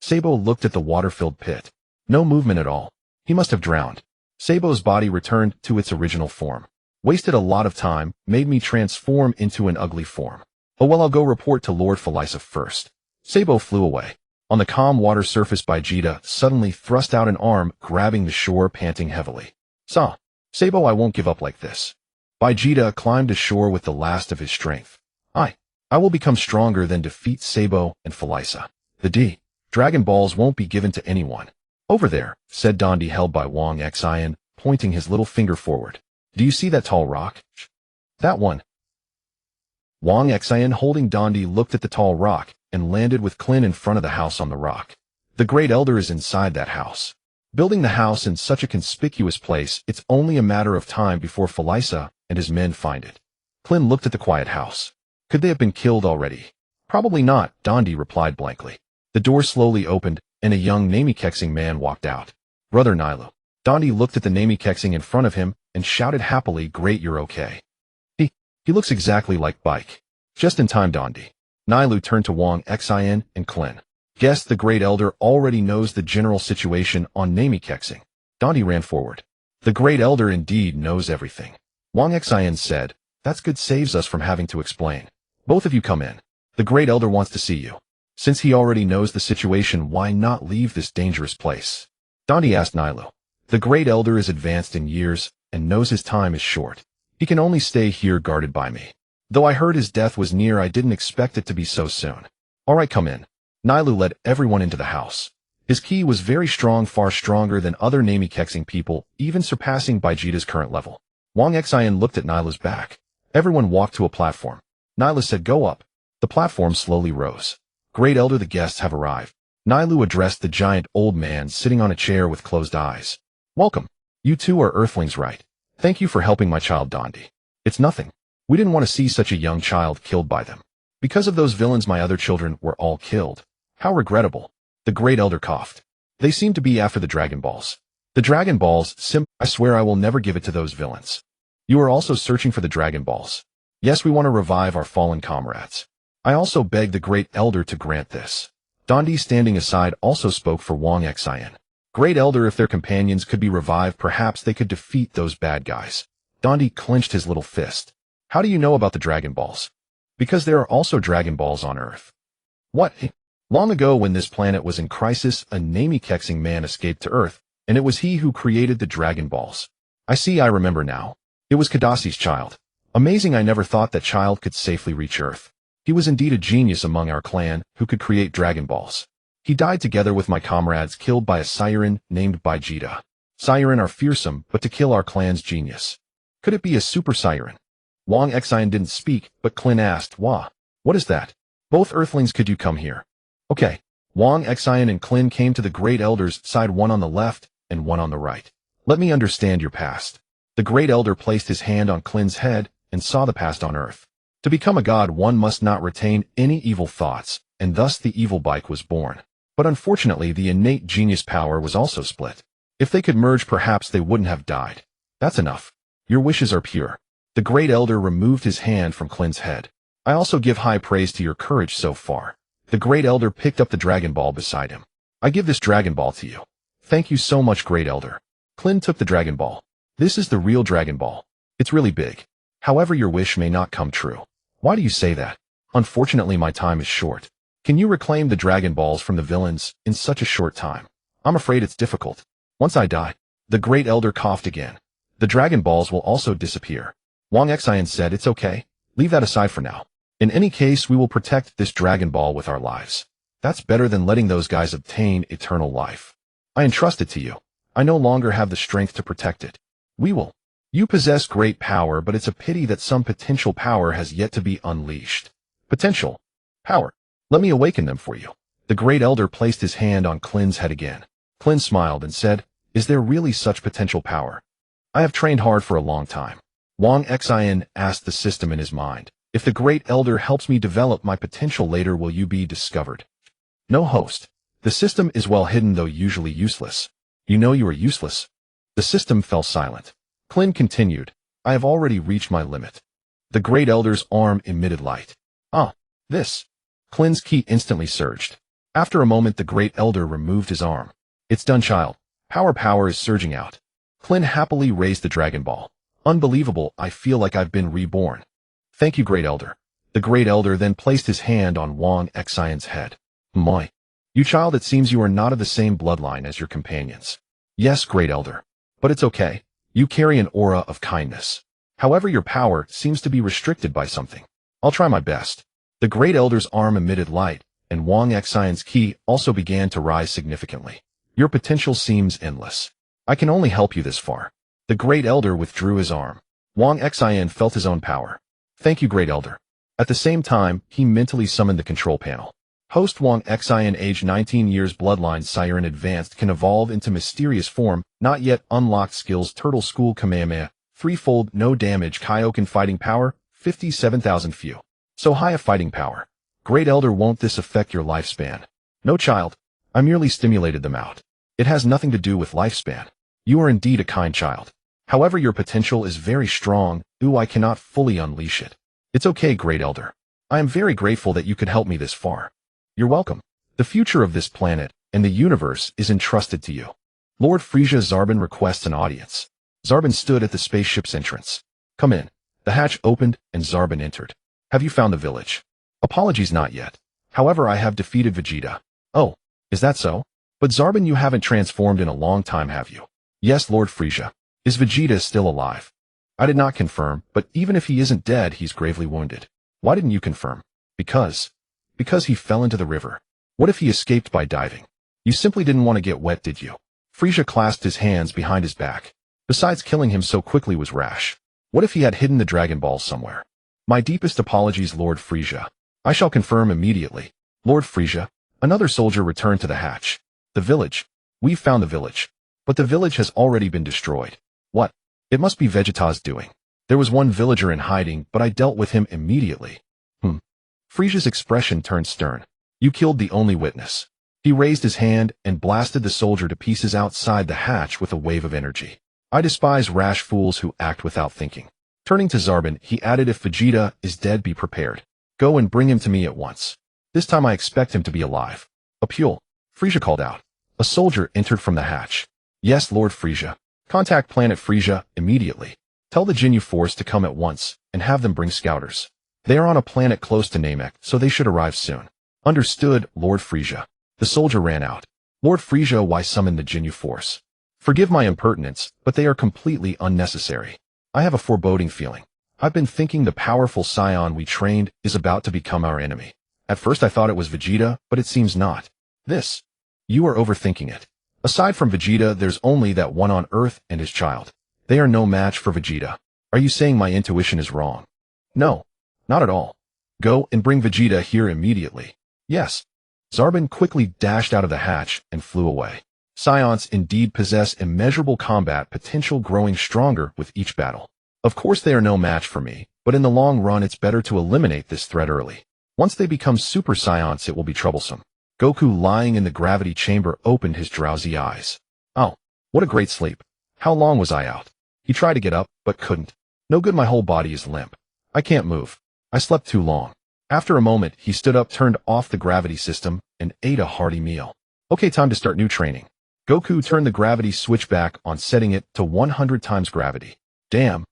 Sabo looked at the water-filled pit. No movement at all. He must have drowned. Sabo's body returned to its original form. Wasted a lot of time, made me transform into an ugly form. Oh well, I'll go report to Lord Felicia first. Sabo flew away. On the calm water surface, Vegeta suddenly thrust out an arm, grabbing the shore, panting heavily. Sabo, I won't give up like this. Vegeta climbed ashore with the last of his strength. I will become stronger than defeat Sabo and Felicia. The Dragon Balls won't be given to anyone. Over there, said Dondi, held by Wang Xin, pointing his little finger forward. Do you see that tall rock? That one. Wang Xin, holding Dondi, looked at the tall rock and landed with Klin in front of the house on the rock. The Great Elder is inside that house. Building the house in such a conspicuous place, it's only a matter of time before Felicia and his men find it. Klin looked at the quiet house. Could they have been killed already? Probably not, Dondi replied blankly. The door slowly opened, and a young Namekexing man walked out. Brother Nilu. Dondi looked at the Namekexing in front of him and shouted happily, Great, you're okay. He looks exactly like Bike. Just in time, Dondi. Nilu turned to Wang Xin and Klin. Guess the Great Elder already knows the general situation on Namekexing. Dondi ran forward. The Great Elder indeed knows everything. Wang Xin said, that's good, saves us from having to explain. Both of you come in. The Great Elder wants to see you. Since he already knows the situation, why not leave this dangerous place? Dante asked Nailu. The Great Elder is advanced in years and knows his time is short. He can only stay here guarded by me. Though I heard his death was near, I didn't expect it to be so soon. All right, come in. Nailu led everyone into the house. His ki was very strong, far stronger than other Namek people, even surpassing Vegeta's current level. Wang Xin looked at Nailu's back. Everyone walked to a platform. Nailu said, "Go up." The platform slowly rose. Great Elder, the guests have arrived. Nailu addressed the giant old man sitting on a chair with closed eyes. "Welcome. You two are Earthlings, right? Thank you for helping my child Dante. It's nothing. We didn't want to see such a young child killed by them. Because of those villains, my other children were all killed. How regrettable." The Great Elder coughed. "They seem to be after the Dragon Balls." "The Dragon Balls, I swear I will never give it to those villains." "You are also searching for the Dragon Balls." "Yes, we want to revive our fallen comrades." "I also beg the Great Elder to grant this." Dante, standing aside, also spoke for Wang Xin. "Great Elder, if their companions could be revived, perhaps they could defeat those bad guys." Dante clenched his little fist. "How do you know about the Dragon Balls?" "Because there are also Dragon Balls on Earth." "What?" "Long ago, when this planet was in crisis, a Namek man escaped to Earth, and it was he who created the Dragon Balls." "I see, I remember now. It was Kadasi's child. Amazing, I never thought that child could safely reach Earth. He was indeed a genius among our clan who could create Dragon Balls. He died together with my comrades, killed by a Saiyan named Vegeta. Saiyan are fearsome, but to kill our clan's genius. Could it be a Super Saiyan?" Wang Xin didn't speak, but Clin asked, "Wah, what is that?" "Both Earthlings, could you come here?" "Okay." Wang Xin and Clin came to the Great Elder's side, one on the left and one on the right. "Let me understand your past." The Great Elder placed his hand on Clin's head and saw the past on Earth. To become a god, one must not retain any evil thoughts, and thus the evil bike was born. But unfortunately, the innate genius power was also split. If they could merge, perhaps they wouldn't have died. "That's enough. Your wishes are pure." The Great Elder removed his hand from Clin's head. "I also give high praise to your courage so far." The Great Elder picked up the Dragon Ball beside him. "I give this Dragon Ball to you." "Thank you so much, Great Elder." Clin took the Dragon Ball. "This is the real Dragon Ball. It's really big. However, your wish may not come true." "Why do you say that?" "Unfortunately, my time is short." "Can you reclaim the Dragon Balls from the villains in such a short time?" "I'm afraid it's difficult. Once I die." The Great Elder coughed again. "The Dragon Balls will also disappear." Wang Xin said, "It's okay. Leave that aside for now. In any case, we will protect this Dragon Ball with our lives. That's better than letting those guys obtain eternal life. I entrust it to you. I no longer have the strength to protect it. We will. You possess great power, but it's a pity that some potential power has yet to be unleashed." "Potential power. Let me awaken them for you." The Great Elder placed his hand on Clin's head again. Clin smiled and said, "Is there really such potential power?" "I have trained hard for a long time." Wang Xin asked the system in his mind. "If the Great Elder helps me develop my potential later, will you be discovered?" "No, host. The system is well hidden, though usually useless." "You know you are useless." The system fell silent. Clin continued, "I have already reached my limit." The Great Elder's arm emitted light. "Ah, this." Clin's ki instantly surged. After a moment, the Great Elder removed his arm. "It's done, child. Power is surging out." Clin happily raised the Dragon Ball. "Unbelievable, I feel like I've been reborn." "Thank you, Great Elder." The Great Elder then placed his hand on Wang Xion's head. "My. You child, it seems you are not of the same bloodline as your companions." "Yes, Great Elder. But it's okay. You carry an aura of kindness. However, your power seems to be restricted by something. I'll try my best." The Great Elder's arm emitted light, and Wang Xion's ki also began to rise significantly. "Your potential seems endless. I can only help you this far." The Great Elder withdrew his arm. Wang Xian felt his own power. "Thank you, Great Elder." At the same time, he mentally summoned the control panel. Host Wang Xian, age 19 years, bloodline Saiyan advanced, can evolve into mysterious form, not yet unlocked skills, Turtle School Kamehameha, threefold, no damage, Kaioken fighting power, 57,000 few. So high a fighting power. Great Elder, won't this affect your lifespan? "No, child. I merely stimulated them out. It has nothing to do with lifespan. You are indeed a kind child. However, your potential is very strong. I cannot fully unleash it." "It's okay, Great Elder. I am very grateful that you could help me this far." "You're welcome. The future of this planet and the universe is entrusted to you." Lord Frieza Zarbon requests an audience. Zarbon stood at the spaceship's entrance. "Come in." The hatch opened and Zarbon entered. "Have you found the village?" "Apologies, not yet. However, I have defeated Vegeta. Oh, is that so? But Zarbin, you haven't transformed in a long time, have you? Yes, Lord Frieza. Is Vegeta still alive? I did not confirm, but even if he isn't dead, he's gravely wounded. Why didn't you confirm? Because he fell into the river. What if he escaped by diving? You simply didn't want to get wet, did you? Frieza clasped his hands behind his back. Besides, killing him so quickly was rash. What if he had hidden the Dragon Balls somewhere? My deepest apologies, Lord Frieza. I shall confirm immediately. Lord Frieza. Another soldier returned to the hatch. The village. We've found the village. But the village has already been destroyed. What? It must be Vegeta's doing. There was one villager in hiding, but I dealt with him immediately. Frieza's expression turned stern. You killed the only witness. He raised his hand and blasted the soldier to pieces outside the hatch with a wave of energy. I despise rash fools who act without thinking. Turning to Zarbin, he added, if Vegeta is dead, be prepared. Go and bring him to me at once. This time I expect him to be alive. Apule. Frieza called out. A soldier entered from the hatch. Yes, Lord Frieza. Contact Planet Frieza immediately. Tell the Ginyu Force to come at once and have them bring scouters. They are on a planet close to Namek, so they should arrive soon. Understood, Lord Frieza. The soldier ran out. Lord Frieza, why summon the Ginyu Force? Forgive my impertinence, but they are completely unnecessary. I have a foreboding feeling. I've been thinking the powerful Saiyan we trained is about to become our enemy. At first I thought it was Vegeta, but it seems not. You are overthinking it. Aside from Vegeta, there's only that one on Earth and his child. They are no match for Vegeta. Are you saying my intuition is wrong? No. Not at all. Go and bring Vegeta here immediately. Yes. Zarbin quickly dashed out of the hatch and flew away. Saiyans indeed possess immeasurable combat potential, growing stronger with each battle. Of course they are no match for me, but in the long run it's better to eliminate this threat early. Once they become Super Saiyans, it will be troublesome. Goku, lying in the gravity chamber, opened his drowsy eyes. Oh, what a great sleep. How long was I out? He tried to get up, but couldn't. No good, my whole body is limp. I can't move. I slept too long. After a moment, he stood up, turned off the gravity system, and ate a hearty meal. Okay, time to start new training. Goku turned the gravity switch back on, setting it to 100 times gravity. Damn,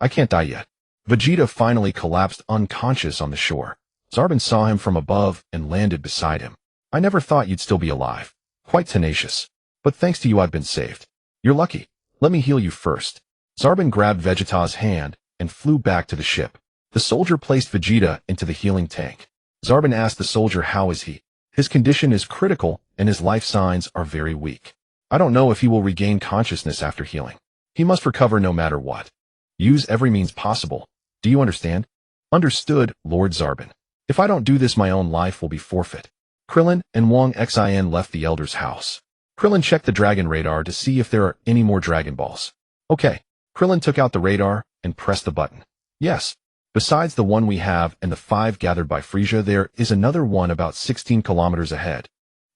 I can't die yet. Vegeta finally collapsed unconscious on the shore. Zarbin saw him from above and landed beside him. I never thought you'd still be alive. Quite tenacious. But thanks to you I've been saved. You're lucky. Let me heal you first. Zarbin grabbed Vegeta's hand and flew back to the ship. The soldier placed Vegeta into the healing tank. Zarbin asked the soldier, how is he? His condition is critical and his life signs are very weak. I don't know if he will regain consciousness after healing. He must recover no matter what. Use every means possible. Do you understand? Understood, Lord Zarbin. If I don't do this, my own life will be forfeit. Krillin and Wang Xin left the elder's house. Krillin checked the dragon radar to see if there are any more Dragon Balls. Okay. Krillin took out the radar and pressed the button. Yes. Besides the one we have and the 5 gathered by Frieza, there is another one about 16 kilometers ahead.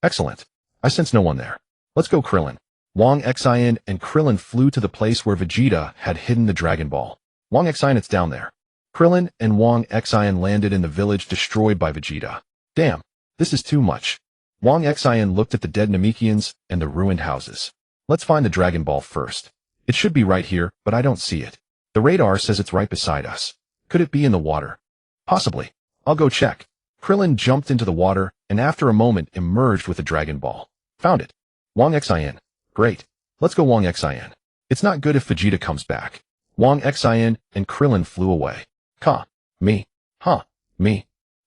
Excellent. I sense no one there. Let's go, Krillin. Wang Xin and Krillin flew to the place where Vegeta had hidden the Dragon Ball. Wang Xin, it's down there. Krillin and Wang Xin landed in the village destroyed by Vegeta. Damn, this is too much. Wang Xin looked at the dead Namekians and the ruined houses. Let's find the Dragon Ball first. It should be right here, but I don't see it. The radar says it's right beside us. Could it be in the water? Possibly. I'll go check. Krillin jumped into the water and after a moment emerged with a Dragon Ball. Found it. Wang Xin. Great. Let's go, Wang Xin. It's not good if Vegeta comes back. Wang Xin and Krillin flew away. Me.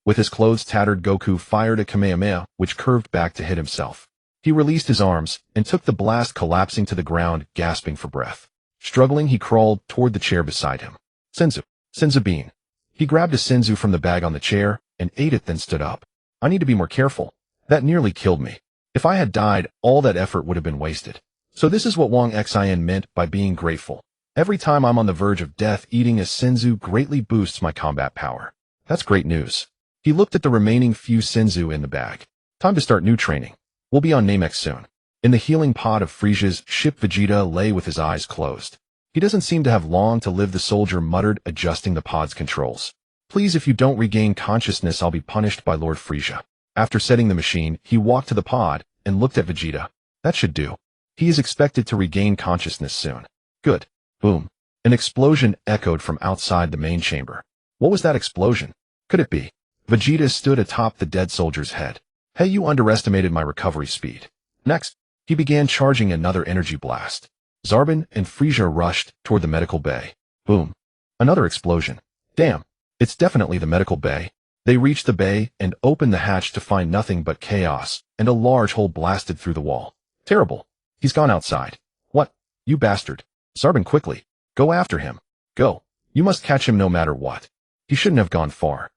With his clothes tattered, Goku fired a Kamehameha, which curved back to hit himself. He released his arms and took the blast, collapsing to the ground, gasping for breath. Struggling, he crawled toward the chair beside him. Senzu Bean. He grabbed a Senzu from the bag on the chair and ate it, then stood up. I need to be more careful. That nearly killed me. If I had died, all that effort would have been wasted. So this is what Wang Xin meant by being grateful. Every time I'm on the verge of death, eating a Senzu greatly boosts my combat power. That's great news. He looked at the remaining few Senzu in the bag. Time to start new training. We'll be on Namek soon. In the healing pod of Frieza's ship, Vegeta lay with his eyes closed. He doesn't seem to have long to live, the soldier muttered, adjusting the pod's controls. Please, if you don't regain consciousness, I'll be punished by Lord Frieza. After setting the machine, he walked to the pod and looked at Vegeta. That should do. He is expected to regain consciousness soon. Good. Boom. An explosion echoed from outside the main chamber. What was that explosion? Could it be Vegeta stood atop the dead soldier's head. Hey, you underestimated my recovery speed. Next, he began charging another energy blast. Zarbon and Frieza rushed toward the medical bay. Boom. Another explosion. Damn. It's definitely the medical bay. They reached the bay and opened the hatch to find nothing but chaos, and a large hole blasted through the wall. Terrible. He's gone outside. What? You bastard. Zarbon, quickly. Go after him. Go. You must catch him no matter what. He shouldn't have gone far.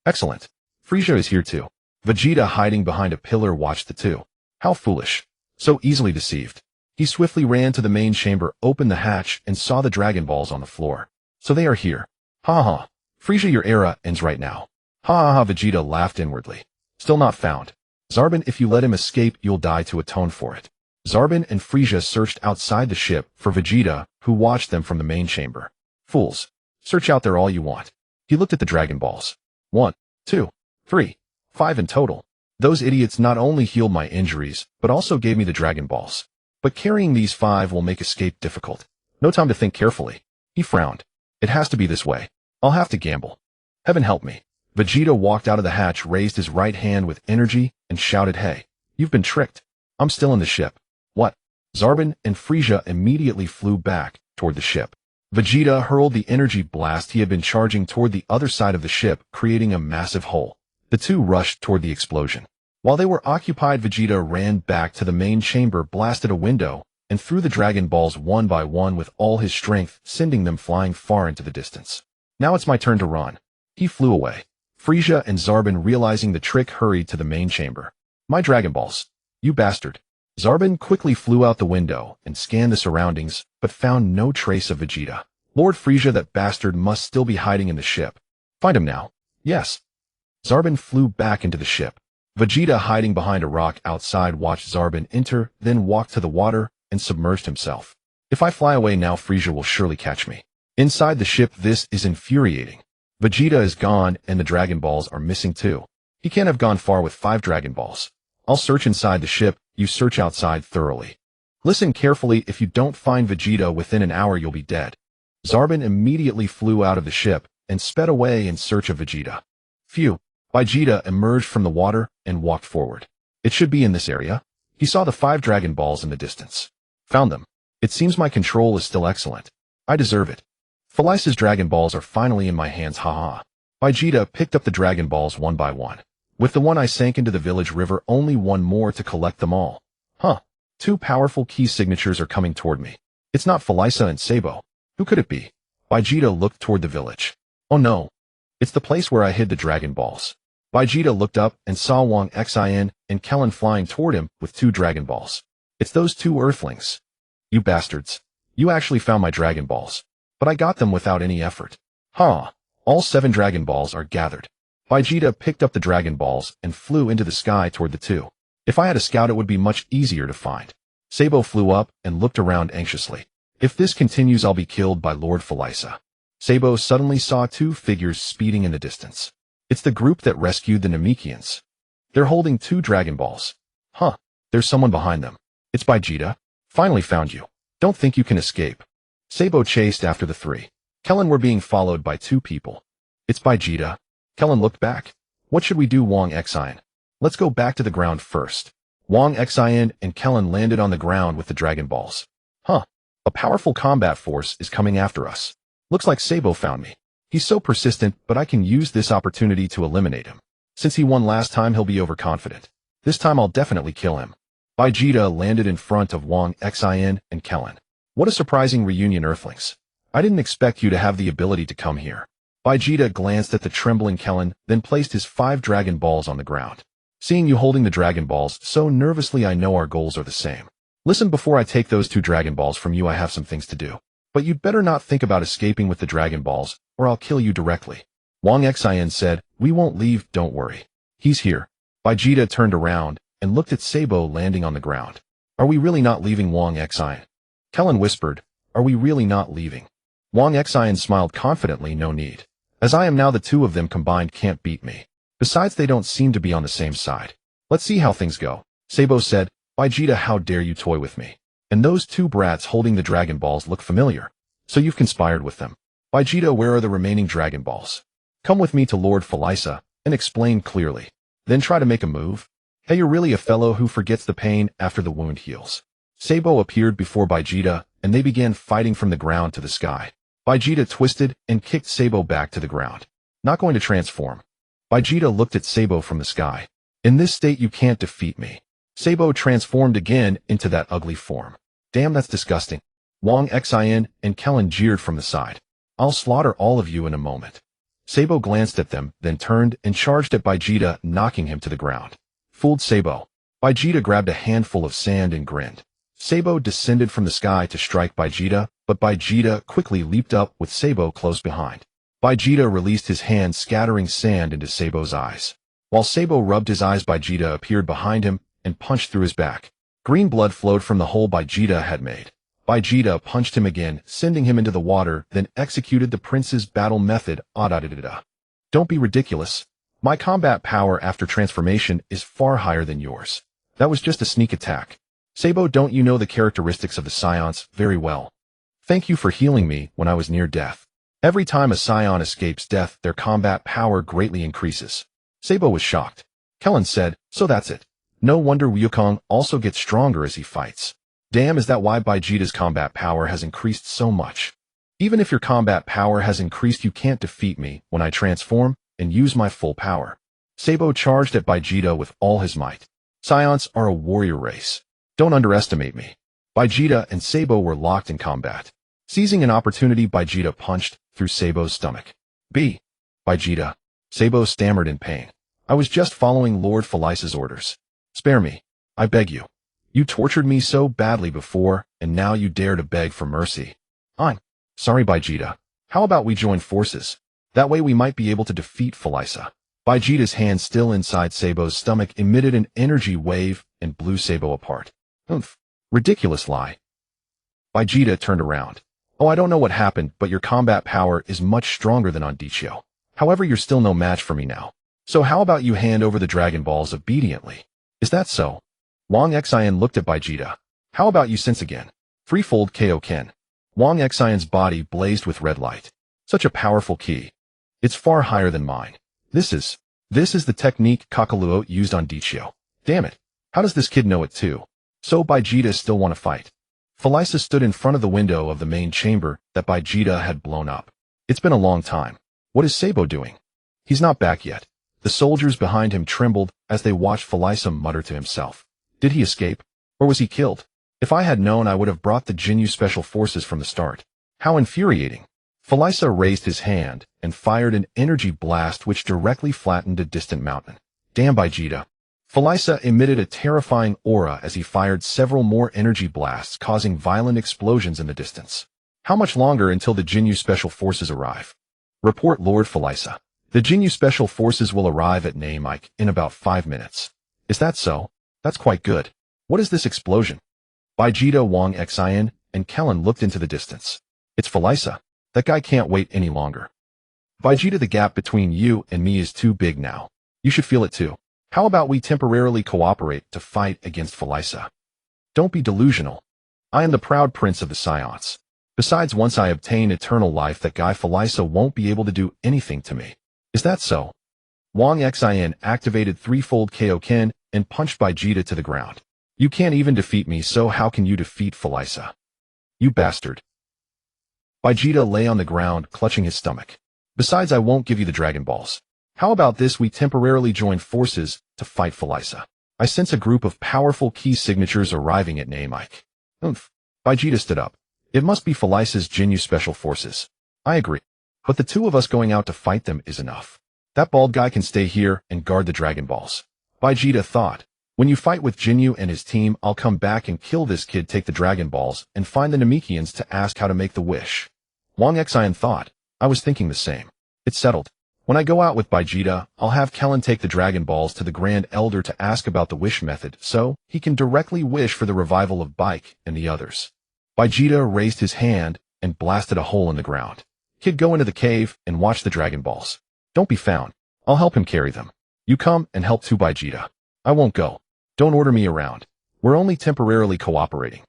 Excellent. Frieza is here too. Vegeta, hiding behind a pillar, watched the two. How foolish. So easily deceived. He swiftly ran to the main chamber, opened the hatch, and saw the Dragon Balls on the floor. So they are here. Ha ha. Frieza, your era ends right now. Ha ha ha. Vegeta laughed inwardly. Still not found. Zarbon, if you let him escape, you'll die to atone for it. Zarbon and Frieza searched outside the ship for Vegeta, who watched them from the main chamber. Fools. Search out there all you want. He looked at the Dragon Balls. 1, 2, 3, 5 in total. Those idiots not only healed my injuries, but also gave me the Dragon Balls. But carrying these 5 will make escape difficult. No time to think carefully. He frowned. It has to be this way. I'll have to gamble. Heaven help me. Vegeta walked out of the hatch, raised his right hand with energy, and shouted, Hey, you've been tricked. I'm still in the ship. What? Zarbon and Frieza immediately flew back toward the ship. Vegeta hurled the energy blast he had been charging toward the other side of the ship, creating a massive hole. The two rushed toward the explosion. While they were occupied, Vegeta ran back to the main chamber, blasted a window, and threw the Dragon Balls one by one with all his strength, sending them flying far into the distance. Now it's my turn to run. He flew away. Frieza and Zarbon, realizing the trick, hurried to the main chamber. My Dragon Balls. You bastard. Zarbon quickly flew out the window and scanned the surroundings, but found no trace of Vegeta. Lord Frieza, that bastard must still be hiding in the ship. Find him now. Yes. Zarbon flew back into the ship. Vegeta, hiding behind a rock outside, watched Zarbon enter, then walked to the water and submerged himself. If I fly away now, Frieza will surely catch me. Inside the ship, this is infuriating. Vegeta is gone and the Dragon Balls are missing too. He can't have gone far with 5 Dragon Balls. I'll search inside the ship, you search outside thoroughly. Listen carefully, if you don't find Vegeta within an hour, you'll be dead. Zarbon immediately flew out of the ship and sped away in search of Vegeta. Phew. Vegeta emerged from the water and walked forward. It should be in this area. He saw the 5 Dragon Balls in the distance. Found them. It seems my control is still excellent. I deserve it. Frieza's Dragon Balls are finally in my hands, haha. Vegeta picked up the Dragon Balls one by one. With the one I sank into the village river, only one more to collect them all. Huh. 2 powerful key signatures are coming toward me. It's not Frieza and Sabo. Who could it be? Vegeta looked toward the village. Oh no. It's the place where I hid the Dragon Balls. Vegeta looked up and saw Wang Xin and Kellen flying toward him with 2 Dragon Balls. It's those 2 Earthlings. You bastards. You actually found my Dragon Balls. But I got them without any effort. Huh. All 7 Dragon Balls are gathered. Vegeta picked up the Dragon Balls and flew into the sky toward the 2. If I had a scout, it would be much easier to find. Sabo flew up and looked around anxiously. If this continues, I'll be killed by Lord Frieza. Sabo suddenly saw 2 figures speeding in the distance. It's the group that rescued the Namekians. They're holding 2 Dragon Balls. Huh. There's someone behind them. It's Vegeta. Finally found you. Don't think you can escape. Sabo chased after the 3. Kellen were being followed by 2 people. It's Vegeta. Kellen looked back. What should we do, Wang Xin? Let's go back to the ground first. Wang Xin and Kellen landed on the ground with the Dragon Balls. Huh. A powerful combat force is coming after us. Looks like Sabo found me. He's so persistent, but I can use this opportunity to eliminate him. Since he won last time, he'll be overconfident. This time I'll definitely kill him. Vegeta landed in front of Wang Xin and Kellen. What a surprising reunion, Earthlings. I didn't expect you to have the ability to come here. Vegeta glanced at the trembling Kellen, then placed his 5 Dragon Balls on the ground. Seeing you holding the Dragon Balls so nervously, I know our goals are the same. Listen, before I take those 2 Dragon Balls from you, I have some things to do. But you'd better not think about escaping with the Dragon Balls, or I'll kill you directly. Wang Xin said, We won't leave, don't worry. He's here. Vegeta turned around and looked at Sabo landing on the ground. Are we really not leaving, Wang Xin? Kellen whispered, Are we really not leaving? Wang Xin smiled confidently, No need. As I am now, the 2 of them combined can't beat me. Besides, they don't seem to be on the same side. Let's see how things go. Sabo said, Vegeta, how dare you toy with me? And those 2 brats holding the Dragon Balls look familiar. So you've conspired with them. Vegeta, where are the remaining Dragon Balls? Come with me to Lord Frieza. and explain clearly. Then try to make a move. Hey, you're really a fellow who forgets the pain after the wound heals. Sabo appeared before Vegeta, and they began fighting from the ground to the sky. Vegeta twisted and kicked Sabo back to the ground. Not going to transform. Vegeta looked at Sabo from the sky. In this state you can't defeat me. Sabo transformed again into that ugly form. Damn, that's disgusting. Wang Xin and Kellen jeered from the side. I'll slaughter all of you in a moment. Sabo glanced at them, then turned and charged at Vegeta, knocking him to the ground. Fooled Sabo. Vegeta grabbed a handful of sand and grinned. Sabo descended from the sky to strike Vegeta, but Vegeta quickly leaped up with Sabo close behind. Vegeta released his hand, scattering sand into Sabo's eyes. While Sabo rubbed his eyes, Vegeta appeared behind him and punched through his back. Green blood flowed from the hole Vegeta had made. Vegeta punched him again, sending him into the water, then executed the prince's battle method. Don't be ridiculous. My combat power after transformation is far higher than yours. That was just a sneak attack. Sabo, don't you know the characteristics of the Saiyans very well? Thank you for healing me when I was near death. Every time a Saiyan escapes death, their combat power greatly increases. Sabo was shocked. Kellen said, so that's it. No wonder Wukong also gets stronger as he fights. Damn, is that why Vegeta's combat power has increased so much? Even if your combat power has increased, you can't defeat me when I transform and use my full power. Sabo charged at Vegeta with all his might. Saiyans are a warrior race. Don't underestimate me. Vegeta and Sabo were locked in combat. Seizing an opportunity, Vegeta punched through Sabo's stomach. Vegeta. Sabo stammered in pain. I was just following Lord Frieza's orders. Spare me. I beg you. You tortured me so badly before, and now you dare to beg for mercy. I'm sorry, Vegeta. How about we join forces? That way we might be able to defeat Frieza. Vegeta's hand, still inside Sabo's stomach, emitted an energy wave and blew Sabo apart. Oomph. Ridiculous lie. Vegeta turned around. Oh, I don't know what happened, but your combat power is much stronger than on Dichio. However, you're still no match for me now. So how about you hand over the Dragon Balls obediently? Is that so? Wang Xin looked at Vegeta. How about you sense again? Threefold Kaio-ken. Wang Xin's body blazed with red light. Such a powerful ki. It's far higher than mine. This is the technique Kakaluo used on Dichio. Damn it. How does this kid know it too? So Vegeta still want to fight. Frieza stood in front of the window of the main chamber that Vegeta had blown up. It's been a long time. What is Sabo doing? He's not back yet. The soldiers behind him trembled as they watched Frieza mutter to himself. Did he escape? Or was he killed? If I had known, I would have brought the Jinyu Special Forces from the start. How infuriating. Frieza raised his hand and fired an energy blast which directly flattened a distant mountain. Damn, Vegeta. Frieza emitted a terrifying aura as he fired several more energy blasts, causing violent explosions in the distance. How much longer until the Jinyu Special Forces arrive? Report, Lord Frieza. The Jinyu Special Forces will arrive at Namek in about 5 minutes. Is that so? That's quite good. What is this explosion? Vegeta, Wang Xin, and Kellen looked into the distance. It's Frieza. That guy can't wait any longer. Vegeta, the gap between you and me is too big now. You should feel it too. How about we temporarily cooperate to fight against Frieza? Don't be delusional. I am the proud prince of the Saiyans. Besides, once I obtain eternal life, that guy Frieza won't be able to do anything to me. Is that so? Wang Xin activated threefold Kaioken and punched Vegeta to the ground. You can't even defeat me, so how can you defeat Frieza? You bastard. Vegeta lay on the ground, clutching his stomach. Besides, I won't give you the Dragon Balls. How about this? We temporarily join forces to fight Frieza. I sense a group of powerful key signatures arriving at Namek. Oomph. Vegeta stood up. It must be Frieza's Jinyu Special Forces. I agree. But the two of us going out to fight them is enough. That bald guy can stay here and guard the Dragon Balls. Vegeta thought. When you fight with Jinyu and his team, I'll come back and kill this kid, take the Dragon Balls, and find the Namekians to ask how to make the wish. Wang Xin thought. I was thinking the same. It's settled. When I go out with Vegeta, I'll have Kellen take the Dragon Balls to the Grand Elder to ask about the wish method, so he can directly wish for the revival of Bike and the others. Vegeta raised his hand and blasted a hole in the ground. Kid, go into the cave and watch the Dragon Balls. Don't be found. I'll help him carry them. You come and help too, Vegeta. I won't go. Don't order me around. We're only temporarily cooperating.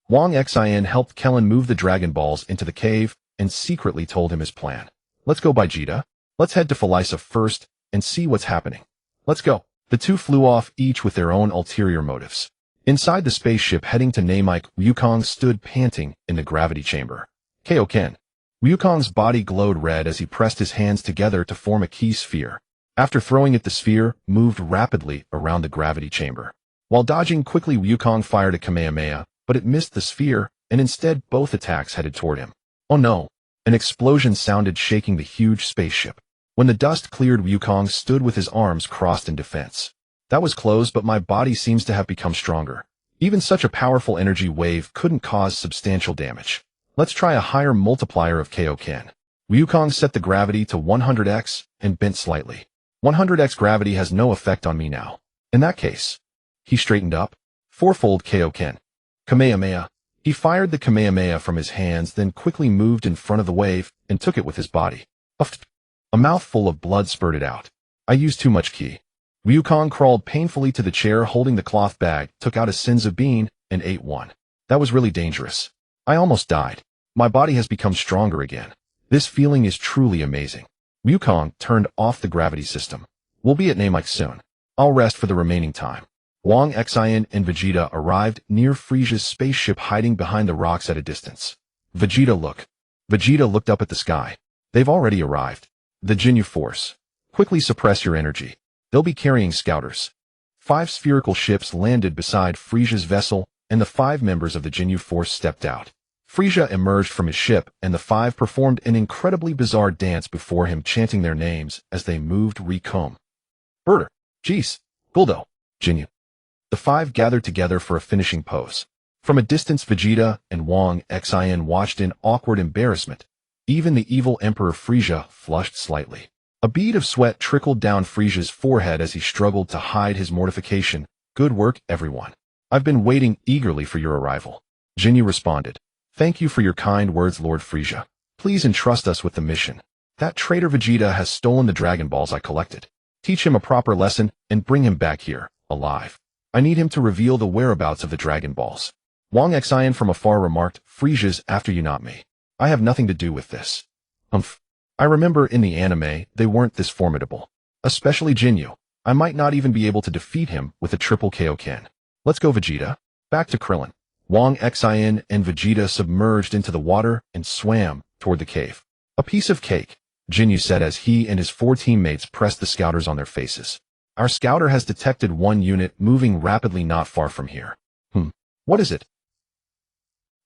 Wang Xin helped Kellen move the Dragon Balls into the cave and secretly told him his plan. Let's go, Vegeta. Let's head to Frieza first and see what's happening. Let's go. The two flew off, each with their own ulterior motives. Inside the spaceship heading to Namek, Wukong stood panting in the gravity chamber. Kaio-ken. Wukong's body glowed red as he pressed his hands together to form a key sphere. After throwing it, the sphere moved rapidly around the gravity chamber. While dodging quickly, Wukong fired a Kamehameha, but it missed the sphere, and instead both attacks headed toward him. Oh no! An explosion sounded, shaking the huge spaceship. When the dust cleared, Wukong stood with his arms crossed in defense. That was close, but my body seems to have become stronger. Even such a powerful energy wave couldn't cause substantial damage. Let's try a higher multiplier of Kaio-ken. Wukong set the gravity to 100x and bent slightly. 100x gravity has no effect on me now. In that case, he straightened up. Fourfold Kaio-ken. Kamehameha. He fired the Kamehameha from his hands, then quickly moved in front of the wave and took it with his body. A mouthful of blood spurted out. I used too much ki. Wukong crawled painfully to the chair holding the cloth bag, took out a Senzu Bean, and ate one. That was really dangerous. I almost died. My body has become stronger again. This feeling is truly amazing. Wukong turned off the gravity system. We'll be at Namek soon. I'll rest for the remaining time. Wang Xin and Vegeta arrived near Frieza's spaceship, hiding behind the rocks at a distance. Vegeta looked up at the sky. They've already arrived. The Jinyu Force. Quickly suppress your energy. They'll be carrying scouters. 5 spherical ships landed beside Frieza's vessel, and the 5 members of the Jinyu Force stepped out. Frieza emerged from his ship, and the 5 performed an incredibly bizarre dance before him, chanting their names as they moved. Recom. Burter. Jeez. Guldo. Jinyu. The 5 gathered together for a finishing pose. From a distance, Vegeta and Wang Xin watched in awkward embarrassment. Even the evil Emperor Frieza flushed slightly. A bead of sweat trickled down Frieza's forehead as he struggled to hide his mortification. Good work, everyone. I've been waiting eagerly for your arrival. Jinyu responded. Thank you for your kind words, Lord Frieza. Please entrust us with the mission. That traitor Vegeta has stolen the Dragon Balls I collected. Teach him a proper lesson and bring him back here, alive. I need him to reveal the whereabouts of the Dragon Balls. Wang Xin from afar remarked, Frieza's after you, not me. I have nothing to do with this. I remember in the anime, they weren't this formidable. Especially Jinyu. I might not even be able to defeat him with a triple Kaio-ken. Let's go, Vegeta. Back to Krillin. Wang Xin and Vegeta submerged into the water and swam toward the cave. A piece of cake, Jinyu said as he and his 4 teammates pressed the scouters on their faces. Our scouter has detected one unit moving rapidly not far from here. What is it?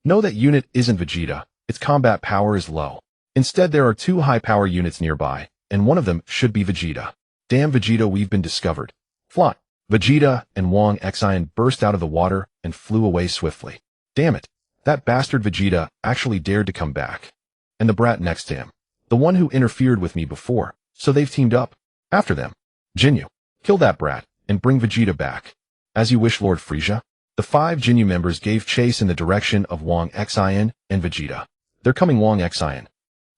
No, that unit isn't Vegeta. Its combat power is low. Instead, there are 2 high-power units nearby, and one of them should be Vegeta. Damn, Vegeta, we've been discovered. Fly. Vegeta and Wang Xin burst out of the water and flew away swiftly. Damn it. That bastard Vegeta actually dared to come back. And the brat next to him. The one who interfered with me before, so they've teamed up. After them. Jinyu. Kill that brat, and bring Vegeta back. As you wish, Lord Frieza. The 5 Jinyu members gave chase in the direction of Wang Xin and Vegeta. They're coming, Wang Xin.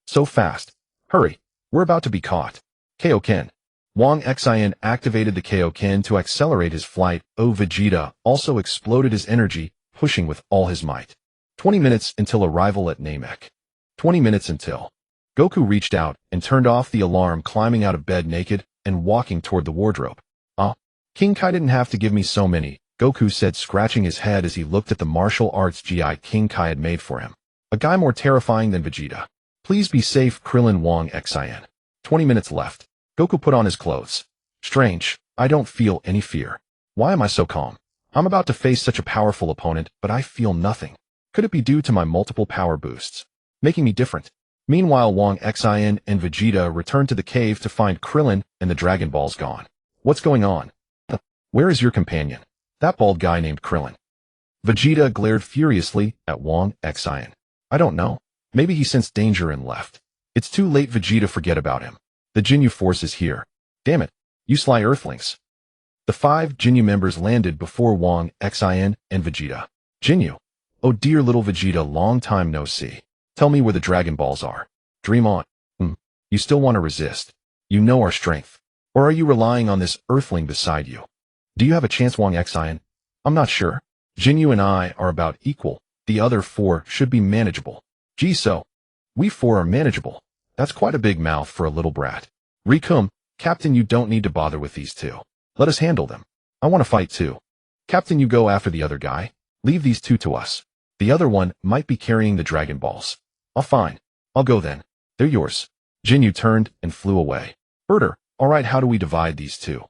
So fast. Hurry. We're about to be caught. Kaio-ken. Wang Xin activated the Kaio-ken to accelerate his flight. Vegeta also exploded his energy, pushing with all his might. 20 minutes until arrival at Namek. 20 minutes until. Goku reached out and turned off the alarm, climbing out of bed naked and walking toward the wardrobe. King Kai didn't have to give me so many, Goku said, scratching his head as he looked at the martial arts GI King Kai had made for him. A guy more terrifying than Vegeta. Please be safe, Krillin. Wang Xin. 20 minutes left. Goku put on his clothes. Strange, I don't feel any fear. Why am I so calm? I'm about to face such a powerful opponent, but I feel nothing. Could it be due to my multiple power boosts? Making me different. Meanwhile, Wang Xin and Vegeta returned to the cave to find Krillin and the Dragon Balls gone. What's going on? Where is your companion? That bald guy named Krillin. Vegeta glared furiously at Wang Xin. I don't know. Maybe he sensed danger and left. It's too late, Vegeta, forget about him. The Jinyu Force is here. Damn it, you sly Earthlings. The 5 Jinyu members landed before Wang Xin and Vegeta. Jinyu. Oh dear little Vegeta, long time no see. Tell me where the Dragon Balls are. Dream on. You still want to resist. You know our strength. Or are you relying on this Earthling beside you? Do you have a chance, Wang Xin? I'm not sure. Jinyu and I are about equal. The other 4 should be manageable. Gee, so. We 4 are manageable. That's quite a big mouth for a little brat. Rikum, Captain, you don't need to bother with these two. Let us handle them. I want to fight too. Captain, you go after the other guy. Leave these two to us. The other one might be carrying the Dragon Balls. Oh, fine. I'll go then. They're yours. Jinyu turned and flew away. Herder, alright, how do we divide these two?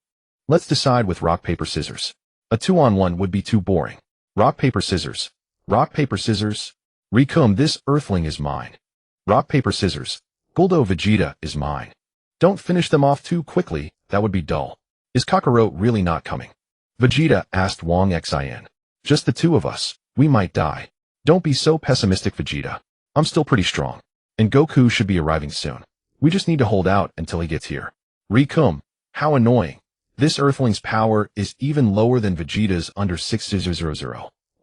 Let's decide with rock, paper, scissors. A 2-on-1 would be too boring. Rock, paper, scissors. Rock, paper, scissors. Rikum, this Earthling is mine. Rock, paper, scissors. Guldo, Vegeta is mine. Don't finish them off too quickly, that would be dull. Is Kakarot really not coming? Vegeta asked Wang Xin. Just the two of us. We might die. Don't be so pessimistic, Vegeta. I'm still pretty strong. And Goku should be arriving soon. We just need to hold out until he gets here. Rikum, how annoying. This Earthling's power is even lower than Vegeta's under 6000.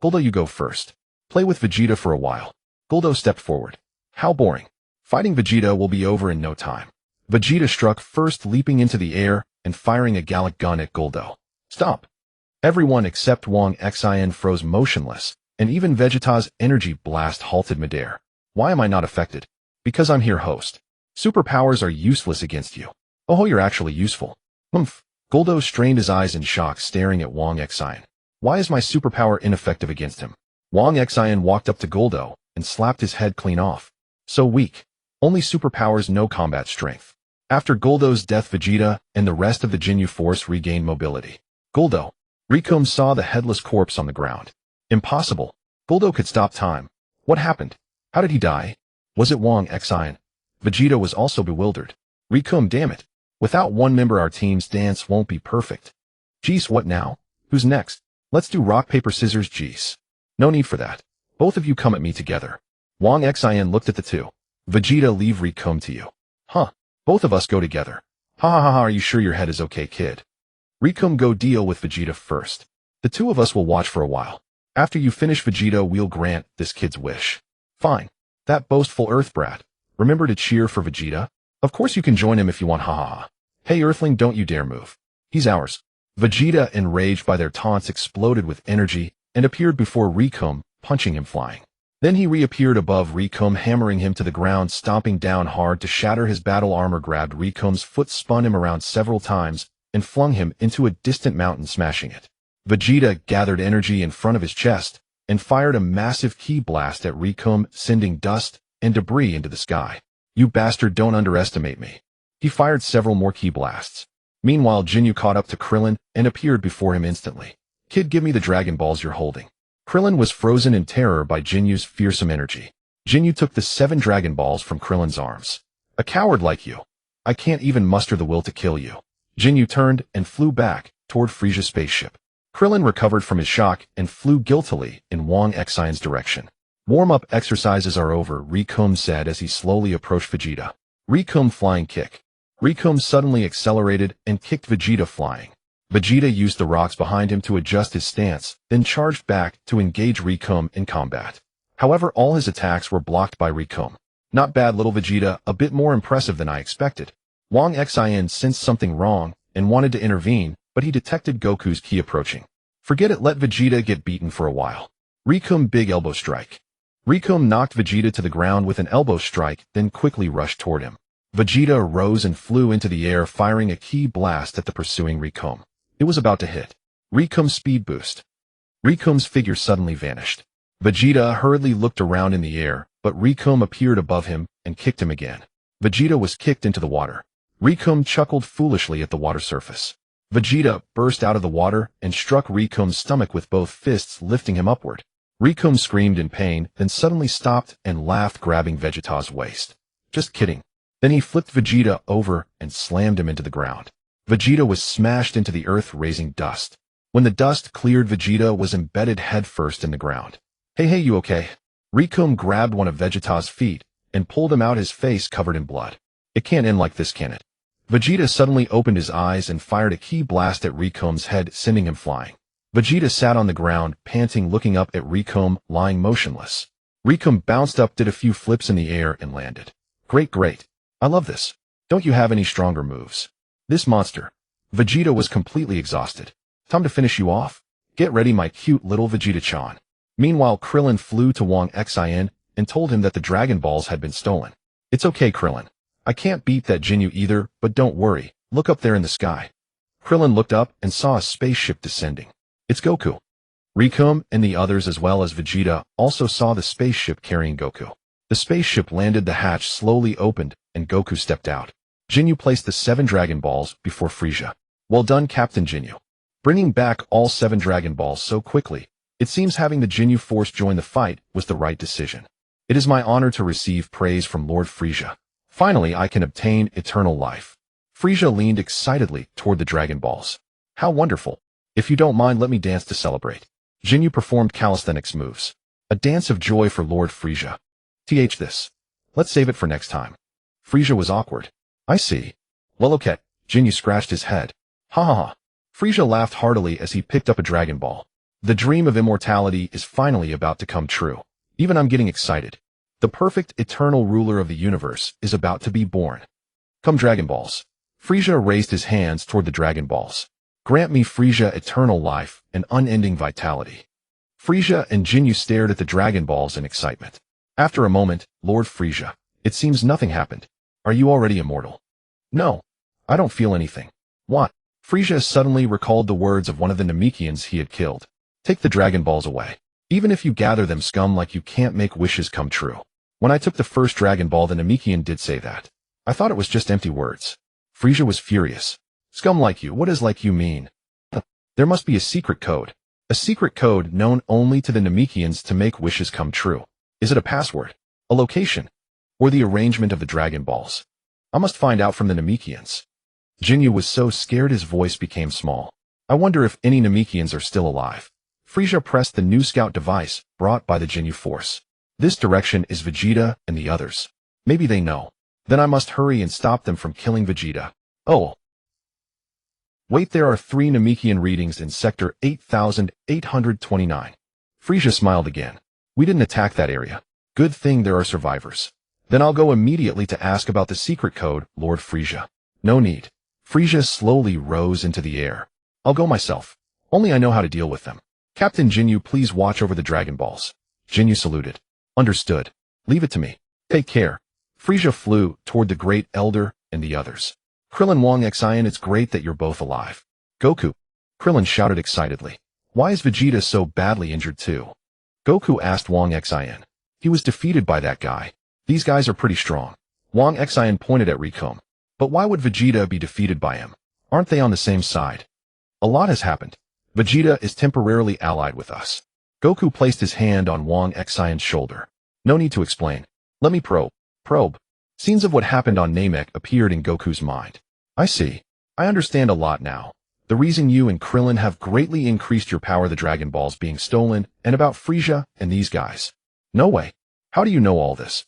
Guldo, you go first. Play with Vegeta for a while. Guldo stepped forward. How boring. Fighting Vegeta will be over in no time. Vegeta struck first, leaping into the air and firing a Gallic gun at Guldo. Stop. Everyone except Wang Xin froze motionless, and even Vegeta's energy blast halted midair. Why am I not affected? Because I'm here, host. Superpowers are useless against you. Oh, you're actually useful. Humph. Guldo strained his eyes in shock, staring at Wang Xin. Why is my superpower ineffective against him? Wang Xin walked up to Guldo and slapped his head clean off. So weak. Only superpowers, no combat strength. After Guldo's death, Vegeta and the rest of the Jinyu force regained mobility. Guldo. Rikum saw the headless corpse on the ground. Impossible. Guldo could stop time. What happened? How did he die? Was it Wang Xin? Vegeta was also bewildered. Rikum, damn it. Without one member, our team's dance won't be perfect. Jeez, what now? Who's next? Let's do rock, paper, scissors, jeez. No need for that. Both of you come at me together. Wang Xin looked at the two. Vegeta, leave Rikum to you. Huh. Both of us go together. Ha ha ha ha, are you sure your head is okay, kid? Rikum, go deal with Vegeta first. The two of us will watch for a while. After you finish Vegeta, we'll grant this kid's wish. Fine. That boastful Earth brat. Remember to cheer for Vegeta? Of course you can join him if you want, ha ha ha. Hey Earthling, don't you dare move. He's ours. Vegeta, enraged by their taunts, exploded with energy and appeared before Rikum, punching him flying. Then he reappeared above Rikum, hammering him to the ground, stomping down hard to shatter his battle armor, grabbed Rikum's foot, spun him around several times, and flung him into a distant mountain, smashing it. Vegeta gathered energy in front of his chest and fired a massive ki blast at Rikum, sending dust and debris into the sky. You bastard, don't underestimate me. He fired several more ki blasts. Meanwhile, Jinyu caught up to Krillin and appeared before him instantly. Kid, give me the Dragon Balls you're holding. Krillin was frozen in terror by Jinyu's fearsome energy. Jinyu took the 7 Dragon Balls from Krillin's arms. A coward like you. I can't even muster the will to kill you. Jinyu turned and flew back toward Frieza's spaceship. Krillin recovered from his shock and flew guiltily in Wang Xin's direction. Warm-up exercises are over, Rikum said as he slowly approached Vegeta. Rikum, flying kick. Rikum suddenly accelerated and kicked Vegeta flying. Vegeta used the rocks behind him to adjust his stance, then charged back to engage Rikum in combat. However, all his attacks were blocked by Rikum. Not bad, little Vegeta, a bit more impressive than I expected. Wang Xin sensed something wrong and wanted to intervene, but he detected Goku's ki approaching. Forget it, let Vegeta get beaten for a while. Rikum, big elbow strike. Rikum knocked Vegeta to the ground with an elbow strike, then quickly rushed toward him. Vegeta rose and flew into the air, firing a ki blast at the pursuing Rikum. It was about to hit. Rikum's speed boost. Rikum's figure suddenly vanished. Vegeta hurriedly looked around in the air, but Rikum appeared above him and kicked him again. Vegeta was kicked into the water. Rikum chuckled foolishly at the water surface. Vegeta burst out of the water and struck Rikum's stomach with both fists, lifting him upward. Rikum screamed in pain, then suddenly stopped and laughed, grabbing Vegeta's waist. Just kidding. Then he flipped Vegeta over and slammed him into the ground. Vegeta was smashed into the earth, raising dust. When the dust cleared, Vegeta was embedded headfirst in the ground. Hey, you okay? Rikum grabbed one of Vegeta's feet and pulled him out, his face covered in blood. It can't end like this, can it? Vegeta suddenly opened his eyes and fired a ki blast at Rikum's head, sending him flying. Vegeta sat on the ground, panting, looking up at Rikum, lying motionless. Rikum bounced up, did a few flips in the air, and landed. Great. I love this. Don't you have any stronger moves? This monster. Vegeta was completely exhausted. Time to finish you off? Get ready, my cute little Vegeta-chan. Meanwhile, Krillin flew to Wang Xin and told him that the Dragon Balls had been stolen. It's okay, Krillin. I can't beat that Jinyu either, but don't worry. Look up there in the sky. Krillin looked up and saw a spaceship descending. It's Goku. Rikum and the others as well as Vegeta also saw the spaceship carrying Goku. The spaceship landed, the hatch slowly opened, and Goku stepped out. Jinyu placed the 7 Dragon Balls before Frieza. Well done, Captain Jinyu. Bringing back all 7 Dragon Balls so quickly, it seems having the Jinyu Force join the fight was the right decision. It is my honor to receive praise from Lord Frieza. Finally, I can obtain eternal life. Frieza leaned excitedly toward the Dragon Balls. How wonderful. If you don't mind, let me dance to celebrate. Jinyu performed calisthenics moves. A dance of joy for Lord Frieza. This. Let's save it for next time. Frieza was awkward. I see. Well, okay. Jinyu scratched his head. Ha ha ha. Frieza laughed heartily as he picked up a Dragon Ball. The dream of immortality is finally about to come true. Even I'm getting excited. The perfect eternal ruler of the universe is about to be born. Come, Dragon Balls. Frieza raised his hands toward the Dragon Balls. Grant me, Frieza, eternal life and unending vitality. Frieza and Jinyu stared at the Dragon Balls in excitement. After a moment, Lord Frieza, it seems nothing happened. Are you already immortal? No. I don't feel anything. What? Frieza suddenly recalled the words of one of the Namekians he had killed. Take the Dragon Balls away. Even if you gather them, scum like you can't make wishes come true. When I took the first Dragon Ball, the Namekian did say that. I thought it was just empty words. Frieza was furious. Scum like you, what does like you mean? There must be a secret code. A secret code known only to the Namekians to make wishes come true. Is it a password? A location? Or the arrangement of the Dragon Balls? I must find out from the Namekians. Jinyu was so scared his voice became small. I wonder if any Namekians are still alive. Frieza pressed the new scout device brought by the Jinyu Force. This direction is Vegeta and the others. Maybe they know. Then I must hurry and stop them from killing Vegeta. Oh. Wait, there are 3 Namekian readings in sector 8829. Frieza smiled again. We didn't attack that area. Good thing there are survivors. Then I'll go immediately to ask about the secret code, Lord Frieza. No need. Frieza slowly rose into the air. I'll go myself. Only I know how to deal with them. Captain Jinyu, please watch over the Dragon Balls. Jinyu saluted. Understood. Leave it to me. Take care. Frieza flew toward the Great Elder and the others. Krillin, Wang Xin, it's great that you're both alive. Goku. Krillin shouted excitedly. Why is Vegeta so badly injured too? Goku asked Wang Xin. He was defeated by that guy. These guys are pretty strong. Wang Xin pointed at Rikum. But why would Vegeta be defeated by him? Aren't they on the same side? A lot has happened. Vegeta is temporarily allied with us. Goku placed his hand on Wang Xion's shoulder. No need to explain. Let me probe. Scenes of what happened on Namek appeared in Goku's mind. I see. I understand a lot now. The reason you and Krillin have greatly increased your power, the Dragon Balls being stolen, and about Frieza and these guys. No way. How do you know all this?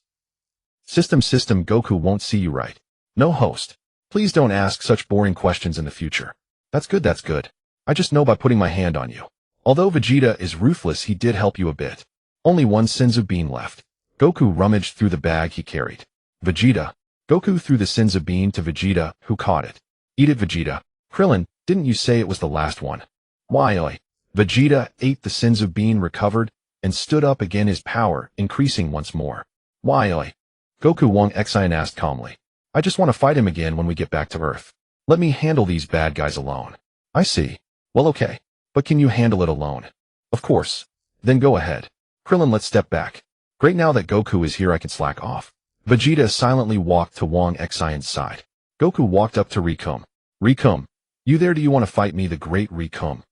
System, Goku won't see you right. No host. Please don't ask such boring questions in the future. That's good. I just know by putting my hand on you. Although Vegeta is ruthless, he did help you a bit. Only one Senzu Bean left. Goku rummaged through the bag he carried. Vegeta. Goku threw the Senzu Bean to Vegeta, who caught it. Eat it, Vegeta. Krillin, didn't you say it was the last one? Why, oi. Vegeta ate the Senzu Bean, recovered, and stood up again, his power increasing once more. Why, oi. Goku, Wang Xin asked calmly. I just want to fight him again when we get back to Earth. Let me handle these bad guys alone. I see. Well, okay. But can you handle it alone? Of course. Then go ahead. Krillin, let's step back. Great, now that Goku is here I can slack off. Vegeta silently walked to Wang Xion's side. Goku walked up to Rikum. Rikum, you there? Do you want to fight me, the great Rikum?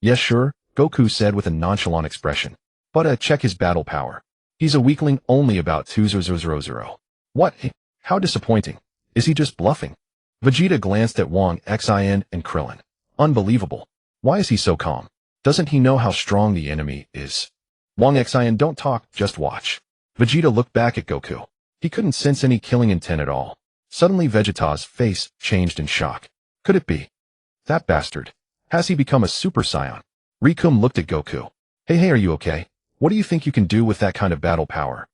Yes, sure, Goku said with a nonchalant expression. But check his battle power. He's a weakling, only about 2000. What? How disappointing. Is he just bluffing? Vegeta glanced at Wang Xin and Krillin. Unbelievable. Why is he so calm? Doesn't he know how strong the enemy is? Wang Xin, don't talk, just watch. Vegeta looked back at Goku. He couldn't sense any killing intent at all. Suddenly Vegeta's face changed in shock. Could it be? That bastard. Has he become a Super Saiyan? Rikum looked at Goku. Hey, are you okay? What do you think you can do with that kind of battle power?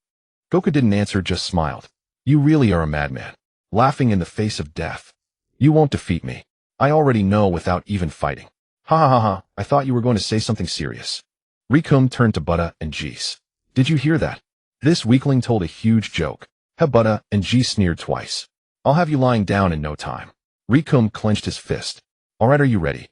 Goku didn't answer, just smiled. You really are a madman. Laughing in the face of death. You won't defeat me. I already know without even fighting. Ha, I thought you were going to say something serious. Rikum turned to Buddha and Jeez. Did you hear that? This weakling told a huge joke. Buddha and Jeez sneered twice. I'll have you lying down in no time. Rikum clenched his fist. Alright, are you ready?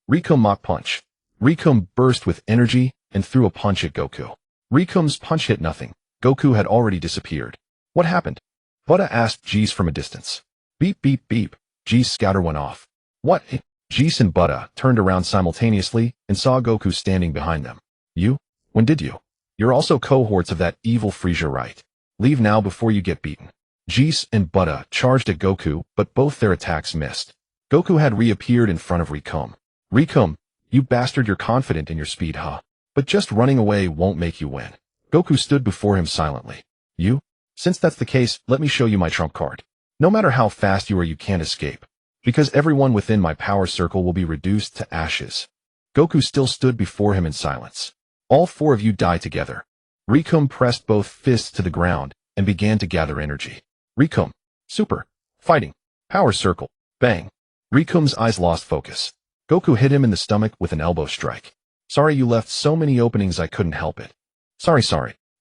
Rikum mock punch. Rikum burst with energy and threw a punch at Goku. Rikum's punch hit nothing. Goku had already disappeared. What happened? Buddha asked Jeez from a distance. Beep beep beep. Jeez's scouter went off. What? Jeez and Buddha turned around simultaneously and saw Goku standing behind them. You? When did you? You're also cohorts of that evil Frieza, right? Leave now before you get beaten. Jeez and Buddha charged at Goku, but both their attacks missed. Goku had reappeared in front of Rikum. Rikum, you bastard, you're confident in your speed, huh? But just running away won't make you win. Goku stood before him silently. You? Since that's the case, let me show you my trump card. No matter how fast you are, you can't escape. Because everyone within my power circle will be reduced to ashes. Goku still stood before him in silence. All four of you die together. Rikum pressed both fists to the ground and began to gather energy. Rikum. Super. Fighting. Power circle. Bang. Rikum's eyes lost focus. Goku hit him in the stomach with an elbow strike. Sorry you left so many openings, I couldn't help it. Sorry.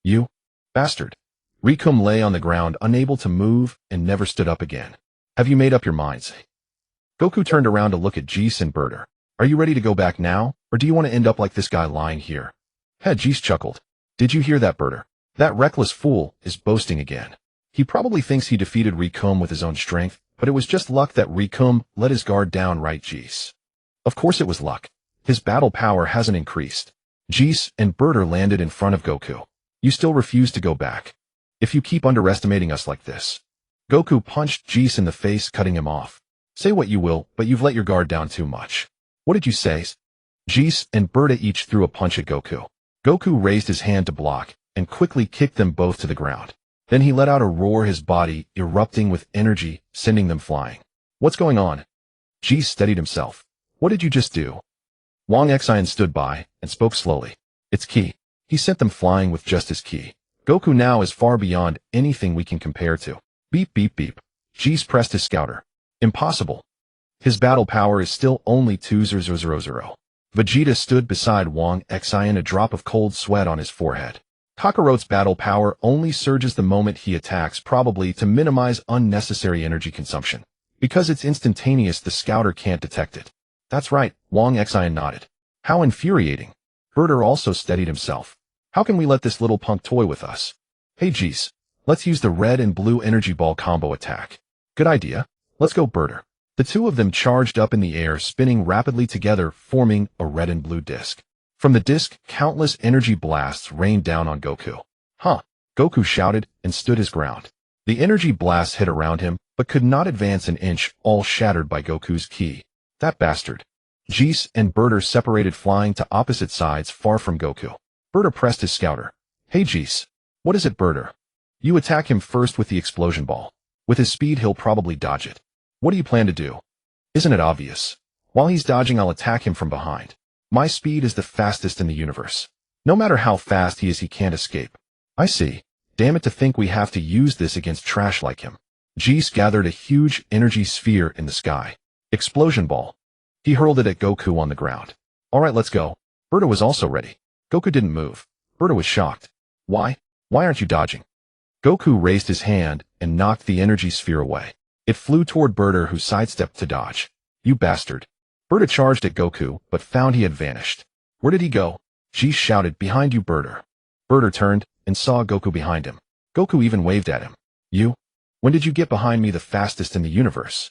You? Bastard. Rikum lay on the ground unable to move and never stood up again. Have you made up your minds? Goku turned around to look at Jeez and Burter. Are you ready to go back now, or do you want to end up like this guy lying here? Jeez chuckled. Did you hear that, Burter? That reckless fool is boasting again. He probably thinks he defeated Rikum with his own strength, but it was just luck that Rikum let his guard down, right, Jeez? Of course it was luck. His battle power hasn't increased. Jeez and Burter landed in front of Goku. You still refuse to go back. If you keep underestimating us like this. Goku punched Jeez in the face, cutting him off. Say what you will, but you've let your guard down too much. What did you say? Jeez and Burter each threw a punch at Goku. Goku raised his hand to block and quickly kicked them both to the ground. Then he let out a roar, his body erupting with energy, sending them flying. What's going on? Jeez steadied himself. What did you just do? Wang Xin stood by and spoke slowly. It's ki. He sent them flying with just his ki. Goku now is far beyond anything we can compare to. Beep beep beep. Jeez pressed his scouter. Impossible. His battle power is still only 2000. Vegeta stood beside Wang Xin, a drop of cold sweat on his forehead. Kakarot's battle power only surges the moment he attacks, probably to minimize unnecessary energy consumption. Because it's instantaneous, the scouter can't detect it. That's right, Wang Xin nodded. How infuriating. Burter also steadied himself. How can we let this little punk toy with us? Hey Jeez, let's use the red and blue energy ball combo attack. Good idea. Let's go, Burter. The two of them charged up in the air, spinning rapidly together, forming a red and blue disc. From the disc, countless energy blasts rained down on Goku. Huh? Goku shouted and stood his ground. The energy blasts hit around him, but could not advance an inch, all shattered by Goku's ki. That bastard. Jeez and Burter separated, flying to opposite sides far from Goku. Burter pressed his scouter. Hey Jeez. What is it, Burter? You attack him first with the explosion ball. With his speed, he'll probably dodge it. What do you plan to do? Isn't it obvious? While he's dodging, I'll attack him from behind. My speed is the fastest in the universe. No matter how fast he is, he can't escape. I see. Damn it, to think we have to use this against trash like him. Jeez gathered a huge energy sphere in the sky. Explosion ball. He hurled it at Goku on the ground. Alright, let's go. Burter was also ready. Goku didn't move. Burter was shocked. Why? Why aren't you dodging? Goku raised his hand and knocked the energy sphere away. It flew toward Burter, who sidestepped to dodge. You bastard. Burter charged at Goku, but found he had vanished. Where did he go? Jeez shouted, behind you, Burter. Burter turned and saw Goku behind him. Goku even waved at him. You? When did you get behind me, the fastest in the universe?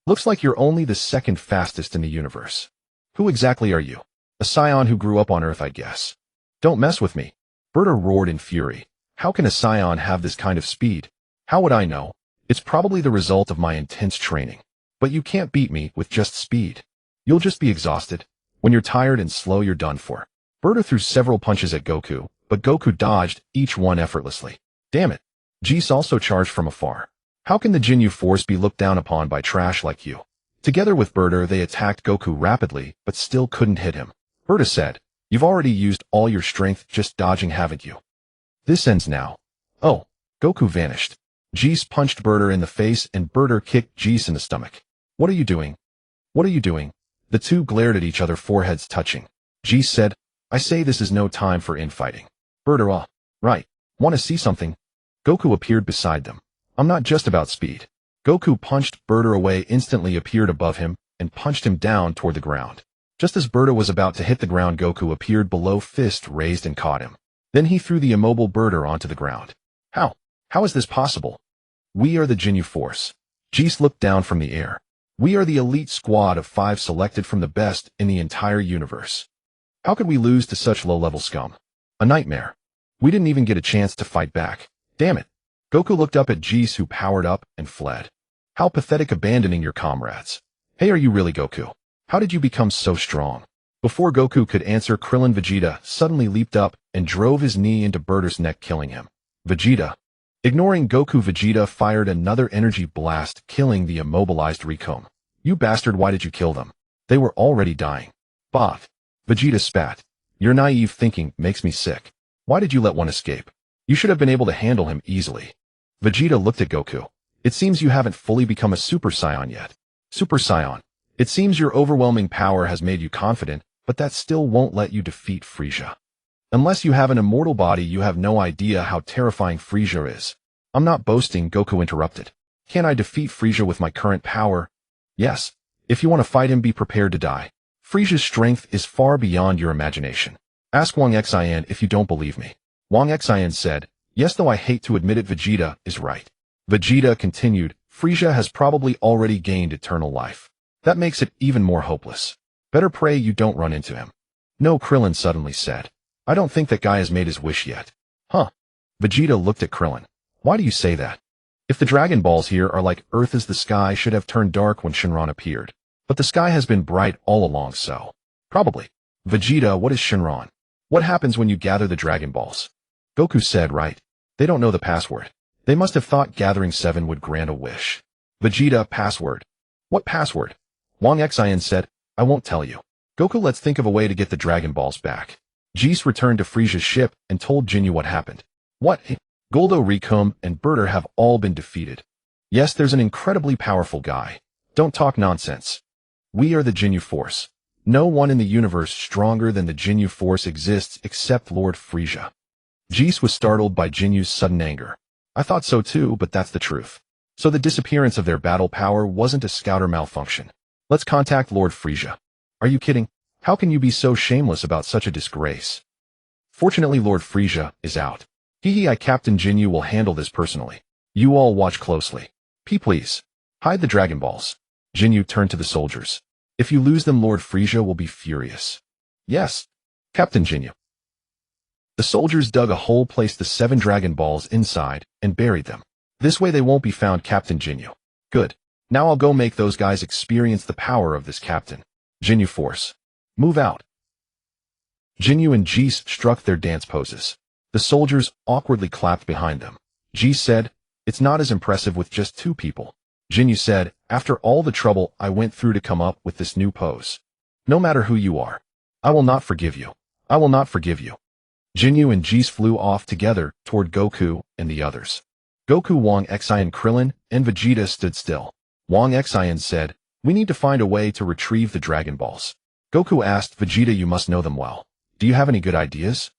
Looks like you're only the second fastest in the universe. Who exactly are you? A Saiyan who grew up on Earth, I guess. Don't mess with me. Burter roared in fury. How can a Saiyan have this kind of speed? How would I know? It's probably the result of my intense training. But you can't beat me with just speed. You'll just be exhausted. When you're tired and slow, you're done for. Burter threw several punches at Goku, but Goku dodged each one effortlessly. Damn it. Jeez also charged from afar. How can the Jinyu Force be looked down upon by trash like you? Together with Burter, they attacked Goku rapidly, but still couldn't hit him. Burter said, You've already used all your strength just dodging, haven't you? This ends now. Oh. Goku vanished. Jeez punched Burter in the face and Burter kicked Jeez in the stomach. What are you doing? What are you doing? The two glared at each other, foreheads touching. Jeez said, I say this is no time for infighting. Burter, right. Want to see something? Goku appeared beside them. I'm not just about speed. Goku punched Berta away, instantly appeared above him, and punched him down toward the ground. Just as Berta was about to hit the ground, Goku appeared below, fist raised, and caught him. Then he threw the immobile Berta onto the ground. How? How is this possible? We are the Ginyu Force. Geese looked down from the air. We are the elite squad of 5 selected from the best in the entire universe. How could we lose to such low-level scum? A nightmare. We didn't even get a chance to fight back. Damn it. Goku looked up at Geese, who powered up and fled. How pathetic, abandoning your comrades. Hey, are you really Goku? How did you become so strong? Before Goku could answer, Krillin Vegeta suddenly leaped up and drove his knee into Berta's neck, killing him. Vegeta. Ignoring Goku, Vegeta fired another energy blast, killing the immobilized Rikom. You bastard, why did you kill them? They were already dying. Both. Vegeta spat. Your naive thinking makes me sick. Why did you let one escape? You should have been able to handle him easily. Vegeta looked at Goku. It seems you haven't fully become a Super Saiyan yet. Super Saiyan. It seems your overwhelming power has made you confident, but that still won't let you defeat Frieza. Unless you have an immortal body, you have no idea how terrifying Frieza is. I'm not boasting, Goku interrupted. Can I defeat Frieza with my current power? Yes. If you want to fight him, be prepared to die. Frieza's strength is far beyond your imagination. Ask Wang Xin if you don't believe me. Wang Xin said, yes, though I hate to admit it, Vegeta is right. Vegeta continued, Frieza has probably already gained eternal life. That makes it even more hopeless. Better pray you don't run into him. No, Krillin suddenly said. I don't think that guy has made his wish yet. Huh? Vegeta looked at Krillin. Why do you say that? If the Dragon Balls here are like Earth, as the sky should have turned dark when Shenron appeared. But the sky has been bright all along, so. Probably. Vegeta, what is Shenron? What happens when you gather the Dragon Balls? Goku said, right. They don't know the password. They must have thought gathering 7 would grant a wish. Vegeta, password. What password? Wang Xin said, I won't tell you. Goku, let's think of a way to get the Dragon Balls back. Geese returned to Frieza's ship and told Ginyu what happened. What? Goldo, Rikum, and Berta have all been defeated. Yes, there's an incredibly powerful guy. Don't talk nonsense. We are the Ginyu Force. No one in the universe stronger than the Ginyu Force exists except Lord Frieza. Geese was startled by Jinyu's sudden anger. I thought so too, but that's the truth. So the disappearance of their battle power wasn't a scouter malfunction. Let's contact Lord Frieza. Are you kidding? How can you be so shameless about such a disgrace? Fortunately, Lord Frieza is out. I Captain Ginyu will handle this personally. You all watch closely. Please. Hide the Dragon Balls. Ginyu turned to the soldiers. If you lose them, Lord Frieza will be furious. Yes, Captain Ginyu. The soldiers dug a hole, placed the 7 Dragon Balls inside, and buried them. This way they won't be found, Captain Ginyu. Good. Now I'll go make those guys experience the power of this Captain Ginyu Force. Move out. Ginyu and Geese struck their dance poses. The soldiers awkwardly clapped behind them. Geese said, it's not as impressive with just 2 people. Ginyu said, after all the trouble I went through to come up with this new pose. No matter who you are, I will not forgive you. I will not forgive you. Ginyu and Geese flew off together toward Goku and the others. Goku, Wang Xin, Krillin, and Vegeta stood still. Wang Xin said, we need to find a way to retrieve the Dragon Balls. Goku asked Vegeta, you must know them well. Do you have any good ideas?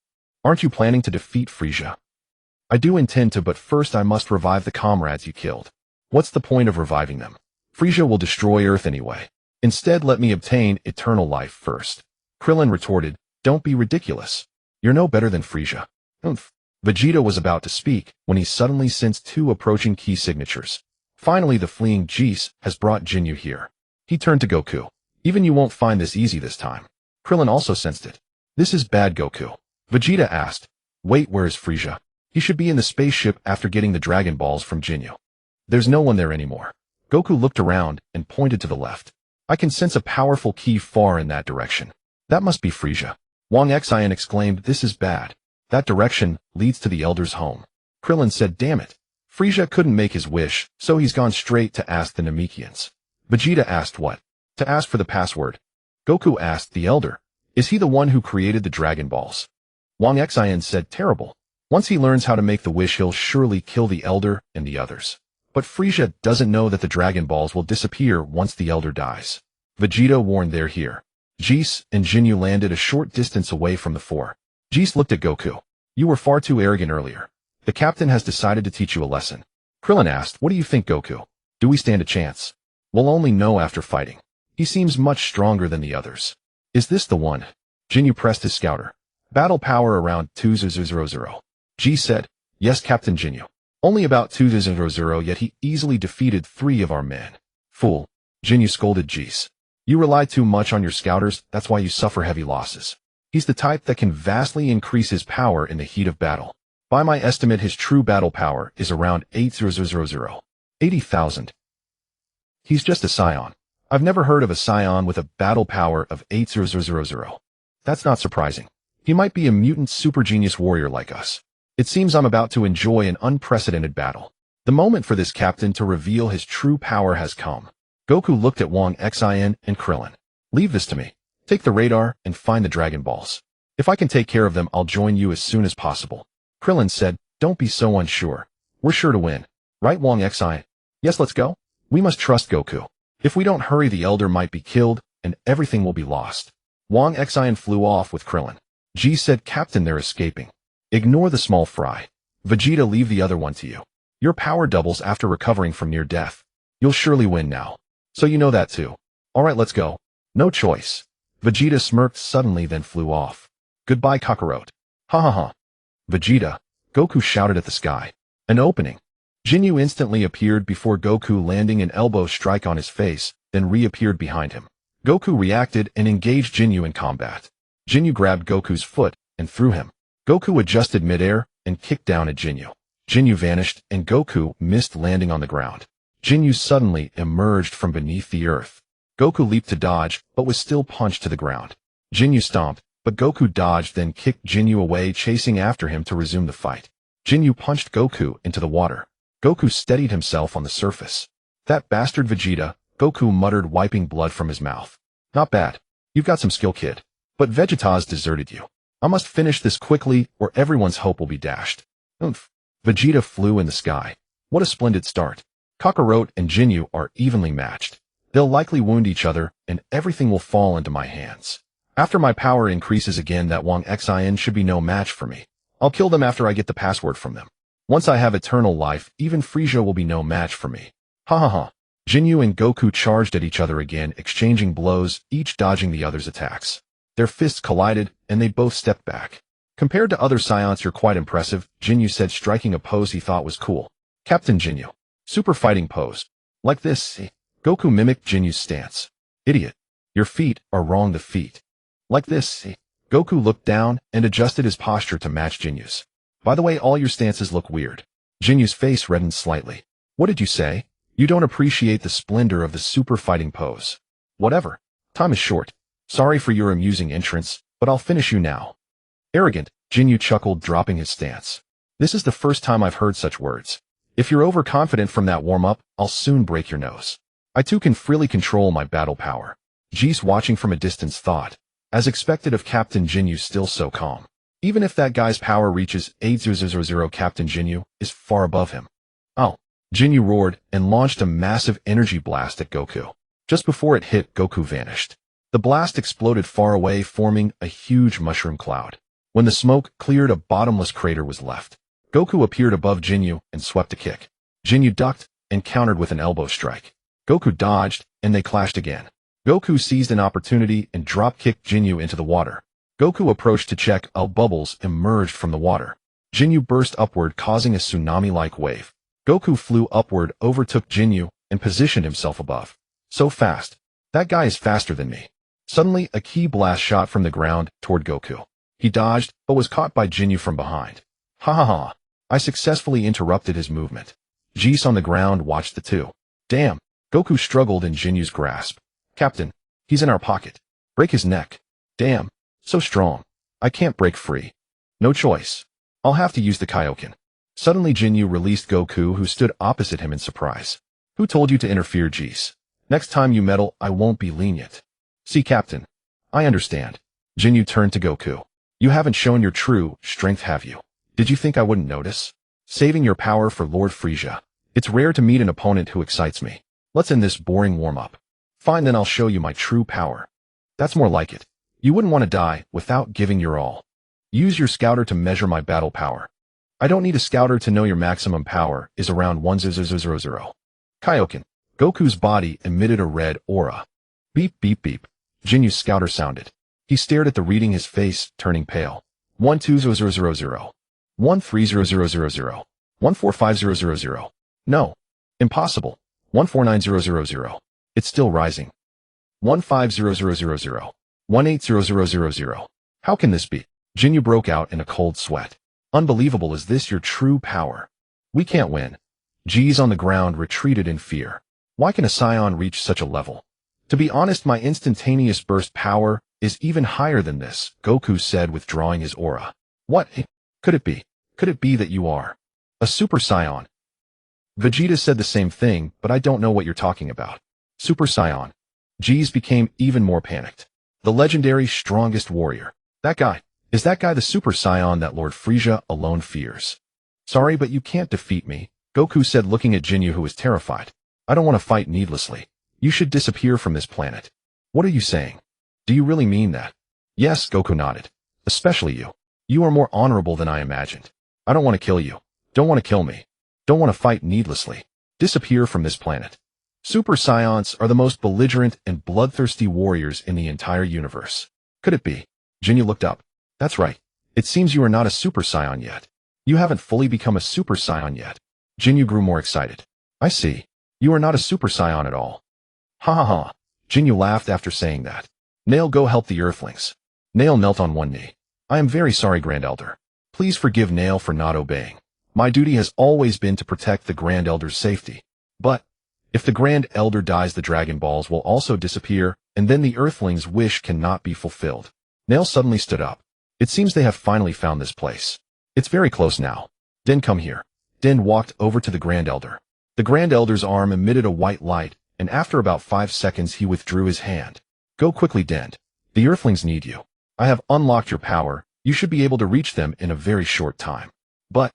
Aren't you planning to defeat Frieza? I do intend to, but first I must revive the comrades you killed. What's the point of reviving them? Frieza will destroy Earth anyway. Instead, let me obtain eternal life first. Krillin retorted, don't be ridiculous. You're no better than Frieza. Oomph. Vegeta was about to speak when he suddenly sensed 2 approaching key signatures. Finally, the fleeing Geese has brought Ginyu here. He turned to Goku. Even you won't find this easy this time. Krillin also sensed it. This is bad, Goku. Vegeta asked, wait, where is Frieza? He should be in the spaceship after getting the Dragon Balls from Ginyu. There's no one there anymore. Goku looked around and pointed to the left. I can sense a powerful key far in that direction. That must be Frieza. Wang Xin exclaimed, this is bad. That direction leads to the Elder's home. Krillin said, damn it. Frieza couldn't make his wish, so he's gone straight to ask the Namekians. Vegeta asked what? To ask for the password. Goku asked the Elder. Is he the one who created the Dragon Balls? Wang Xin said, terrible. Once he learns how to make the wish, he'll surely kill the Elder and the others. But Frieza doesn't know that the Dragon Balls will disappear once the Elder dies. Vegeta warned they're here. Geese and Ginyu landed a short distance away from the 4. Geese looked at Goku. You were far too arrogant earlier. The captain has decided to teach you a lesson. Krillin asked, what do you think, Goku? Do we stand a chance? We'll only know after fighting. He seems much stronger than the others. Is this the one? Jinyu pressed his scouter. Battle power around 2000. G said, yes, Captain Jinyu. Only about 2000, yet he easily defeated 3 of our men. Fool. Jinyu scolded G's. You rely too much on your scouters, that's why you suffer heavy losses. He's the type that can vastly increase his power in the heat of battle. By my estimate, his true battle power is around 80,000. 80,000. He's just a Saiyan. I've never heard of a Saiyan with a battle power of 80,000. That's not surprising. He might be a mutant super genius warrior like us. It seems I'm about to enjoy an unprecedented battle. The moment for this captain to reveal his true power has come. Goku looked at Wang Xin and Krillin. Leave this to me. Take the radar and find the Dragon Balls. If I can take care of them, I'll join you as soon as possible. Krillin said, don't be so unsure. We're sure to win. Right, Wang Xin? Yes, let's go. We must trust Goku. If we don't hurry, the Elder might be killed, and everything will be lost. Wang Xin flew off with Krillin. G said, Captain, they're escaping. Ignore the small fry. Vegeta, leave the other one to you. Your power doubles after recovering from near death. You'll surely win now. So you know that too. Alright, let's go. No choice. Vegeta smirked suddenly, then flew off. Goodbye, Kakarot. Ha ha ha. Vegeta. Goku shouted at the sky. An opening. Jinyu instantly appeared before Goku, landing an elbow strike on his face, then reappeared behind him. Goku reacted and engaged Jinyu in combat. Jinyu grabbed Goku's foot and threw him. Goku adjusted midair and kicked down at Jinyu. Jinyu vanished and Goku missed, landing on the ground. Jinyu suddenly emerged from beneath the earth. Goku leaped to dodge, but was still punched to the ground. Jinyu stomped, but Goku dodged, then kicked Jinyu away, chasing after him to resume the fight. Jinyu punched Goku into the water. Goku steadied himself on the surface. That bastard Vegeta, Goku muttered, wiping blood from his mouth. Not bad. You've got some skill, kid. But Vegeta's deserted you. I must finish this quickly, or everyone's hope will be dashed. Oomph. Vegeta flew in the sky. What a splendid start. Kakarot and Jinyu are evenly matched. They'll likely wound each other, and everything will fall into my hands. After my power increases again, that Wang Xin should be no match for me. I'll kill them after I get the password from them. Once I have eternal life, even Frieza will be no match for me. Ha ha ha. Jinyu and Goku charged at each other again, exchanging blows, each dodging the other's attacks. Their fists collided, and they both stepped back. Compared to other Saiyans, you're quite impressive, Jinyu said, striking a pose he thought was cool. Captain Jinyu. Super fighting pose. Like this, see? Goku mimicked Jinyu's stance. Idiot. Your feet are wrong, the feet. Like this, see? Goku looked down and adjusted his posture to match Jinyu's. By the way, all your stances look weird. Jinyu's face reddened slightly. What did you say? You don't appreciate the splendor of the super fighting pose. Whatever. Time is short. Sorry for your amusing entrance, but I'll finish you now. Arrogant, Jinyu chuckled, dropping his stance. This is the first time I've heard such words. If you're overconfident from that warm-up, I'll soon break your nose. I too can freely control my battle power. Jis, watching from a distance, thought. As expected of Captain Jinyu, still so calm. Even if that guy's power reaches 8000, Captain Jinyu is far above him. Oh. Jinyu roared and launched a massive energy blast at Goku. Just before it hit, Goku vanished. The blast exploded far away, forming a huge mushroom cloud. When the smoke cleared, a bottomless crater was left. Goku appeared above Jinyu and swept a kick. Jinyu ducked and countered with an elbow strike. Goku dodged, and they clashed again. Goku seized an opportunity and drop-kicked Jinyu into the water. Goku approached to check. Bubbles emerged from the water. Jinyu burst upward, causing a tsunami-like wave. Goku flew upward, overtook Jinyu, and positioned himself above. So fast. That guy is faster than me. Suddenly, a ki blast shot from the ground toward Goku. He dodged, but was caught by Jinyu from behind. Ha ha ha. I successfully interrupted his movement. Jis on the ground watched the two. Damn. Goku struggled in Jinyu's grasp. Captain, he's in our pocket. Break his neck. Damn. So strong. I can't break free. No choice. I'll have to use the Kaioken. Suddenly Jinyu released Goku, who stood opposite him in surprise. Who told you to interfere, Jis? Next time you meddle, I won't be lenient. See, Captain. I understand. Jinyu turned to Goku. You haven't shown your true strength, have you? Did you think I wouldn't notice? Saving your power for Lord Frieza. It's rare to meet an opponent who excites me. Let's end this boring warm-up. Fine, then I'll show you my true power. That's more like it. You wouldn't want to die without giving your all. Use your scouter to measure my battle power. I don't need a scouter to know your maximum power is around 1000. Kaioken. Goku's body emitted a red aura. Beep beep beep. Jinyu's scouter sounded. He stared at the reading, his face turning pale. 120000. 130000. 145000. No. Impossible. 149000. It's still rising. 150000. 180000. How can this be? Jinyu broke out in a cold sweat. Unbelievable, is this your true power? We can't win. G's on the ground retreated in fear. Why can a Saiyan reach such a level? To be honest, my instantaneous burst power is even higher than this, Goku said, withdrawing his aura. What could it be? Could it be that you are a Super Saiyan? Vegeta said the same thing, but I don't know what you're talking about. Super Saiyan. G's became even more panicked. The legendary strongest warrior. That guy. Is that guy the Super Saiyan that Lord Frieza alone fears? Sorry, but you can't defeat me, Goku said, looking at Jinyu, who was terrified. I don't want to fight needlessly. You should disappear from this planet. What are you saying? Do you really mean that? Yes, Goku nodded. Especially you. You are more honorable than I imagined. I don't want to kill you. Don't want to kill me. Don't want to fight needlessly. Disappear from this planet. Super Saiyans are the most belligerent and bloodthirsty warriors in the entire universe. Could it be? Jinyu looked up. That's right. It seems you are not a Super Saiyan yet. You haven't fully become a Super Saiyan yet. Jinyu grew more excited. I see. You are not a Super Saiyan at all. Ha ha ha. Jinyu laughed after saying that. Nail, go help the Earthlings. Nail knelt on one knee. I am very sorry, Grand Elder. Please forgive Nail for not obeying. My duty has always been to protect the Grand Elder's safety. But if the Grand Elder dies, the Dragon Balls will also disappear, and then the Earthlings' wish cannot be fulfilled. Nail suddenly stood up. It seems they have finally found this place. It's very close now. Den, come here. Den walked over to the Grand Elder. The Grand Elder's arm emitted a white light, and after about 5 seconds he withdrew his hand. Go quickly, Den. The Earthlings need you. I have unlocked your power. You should be able to reach them in a very short time. But,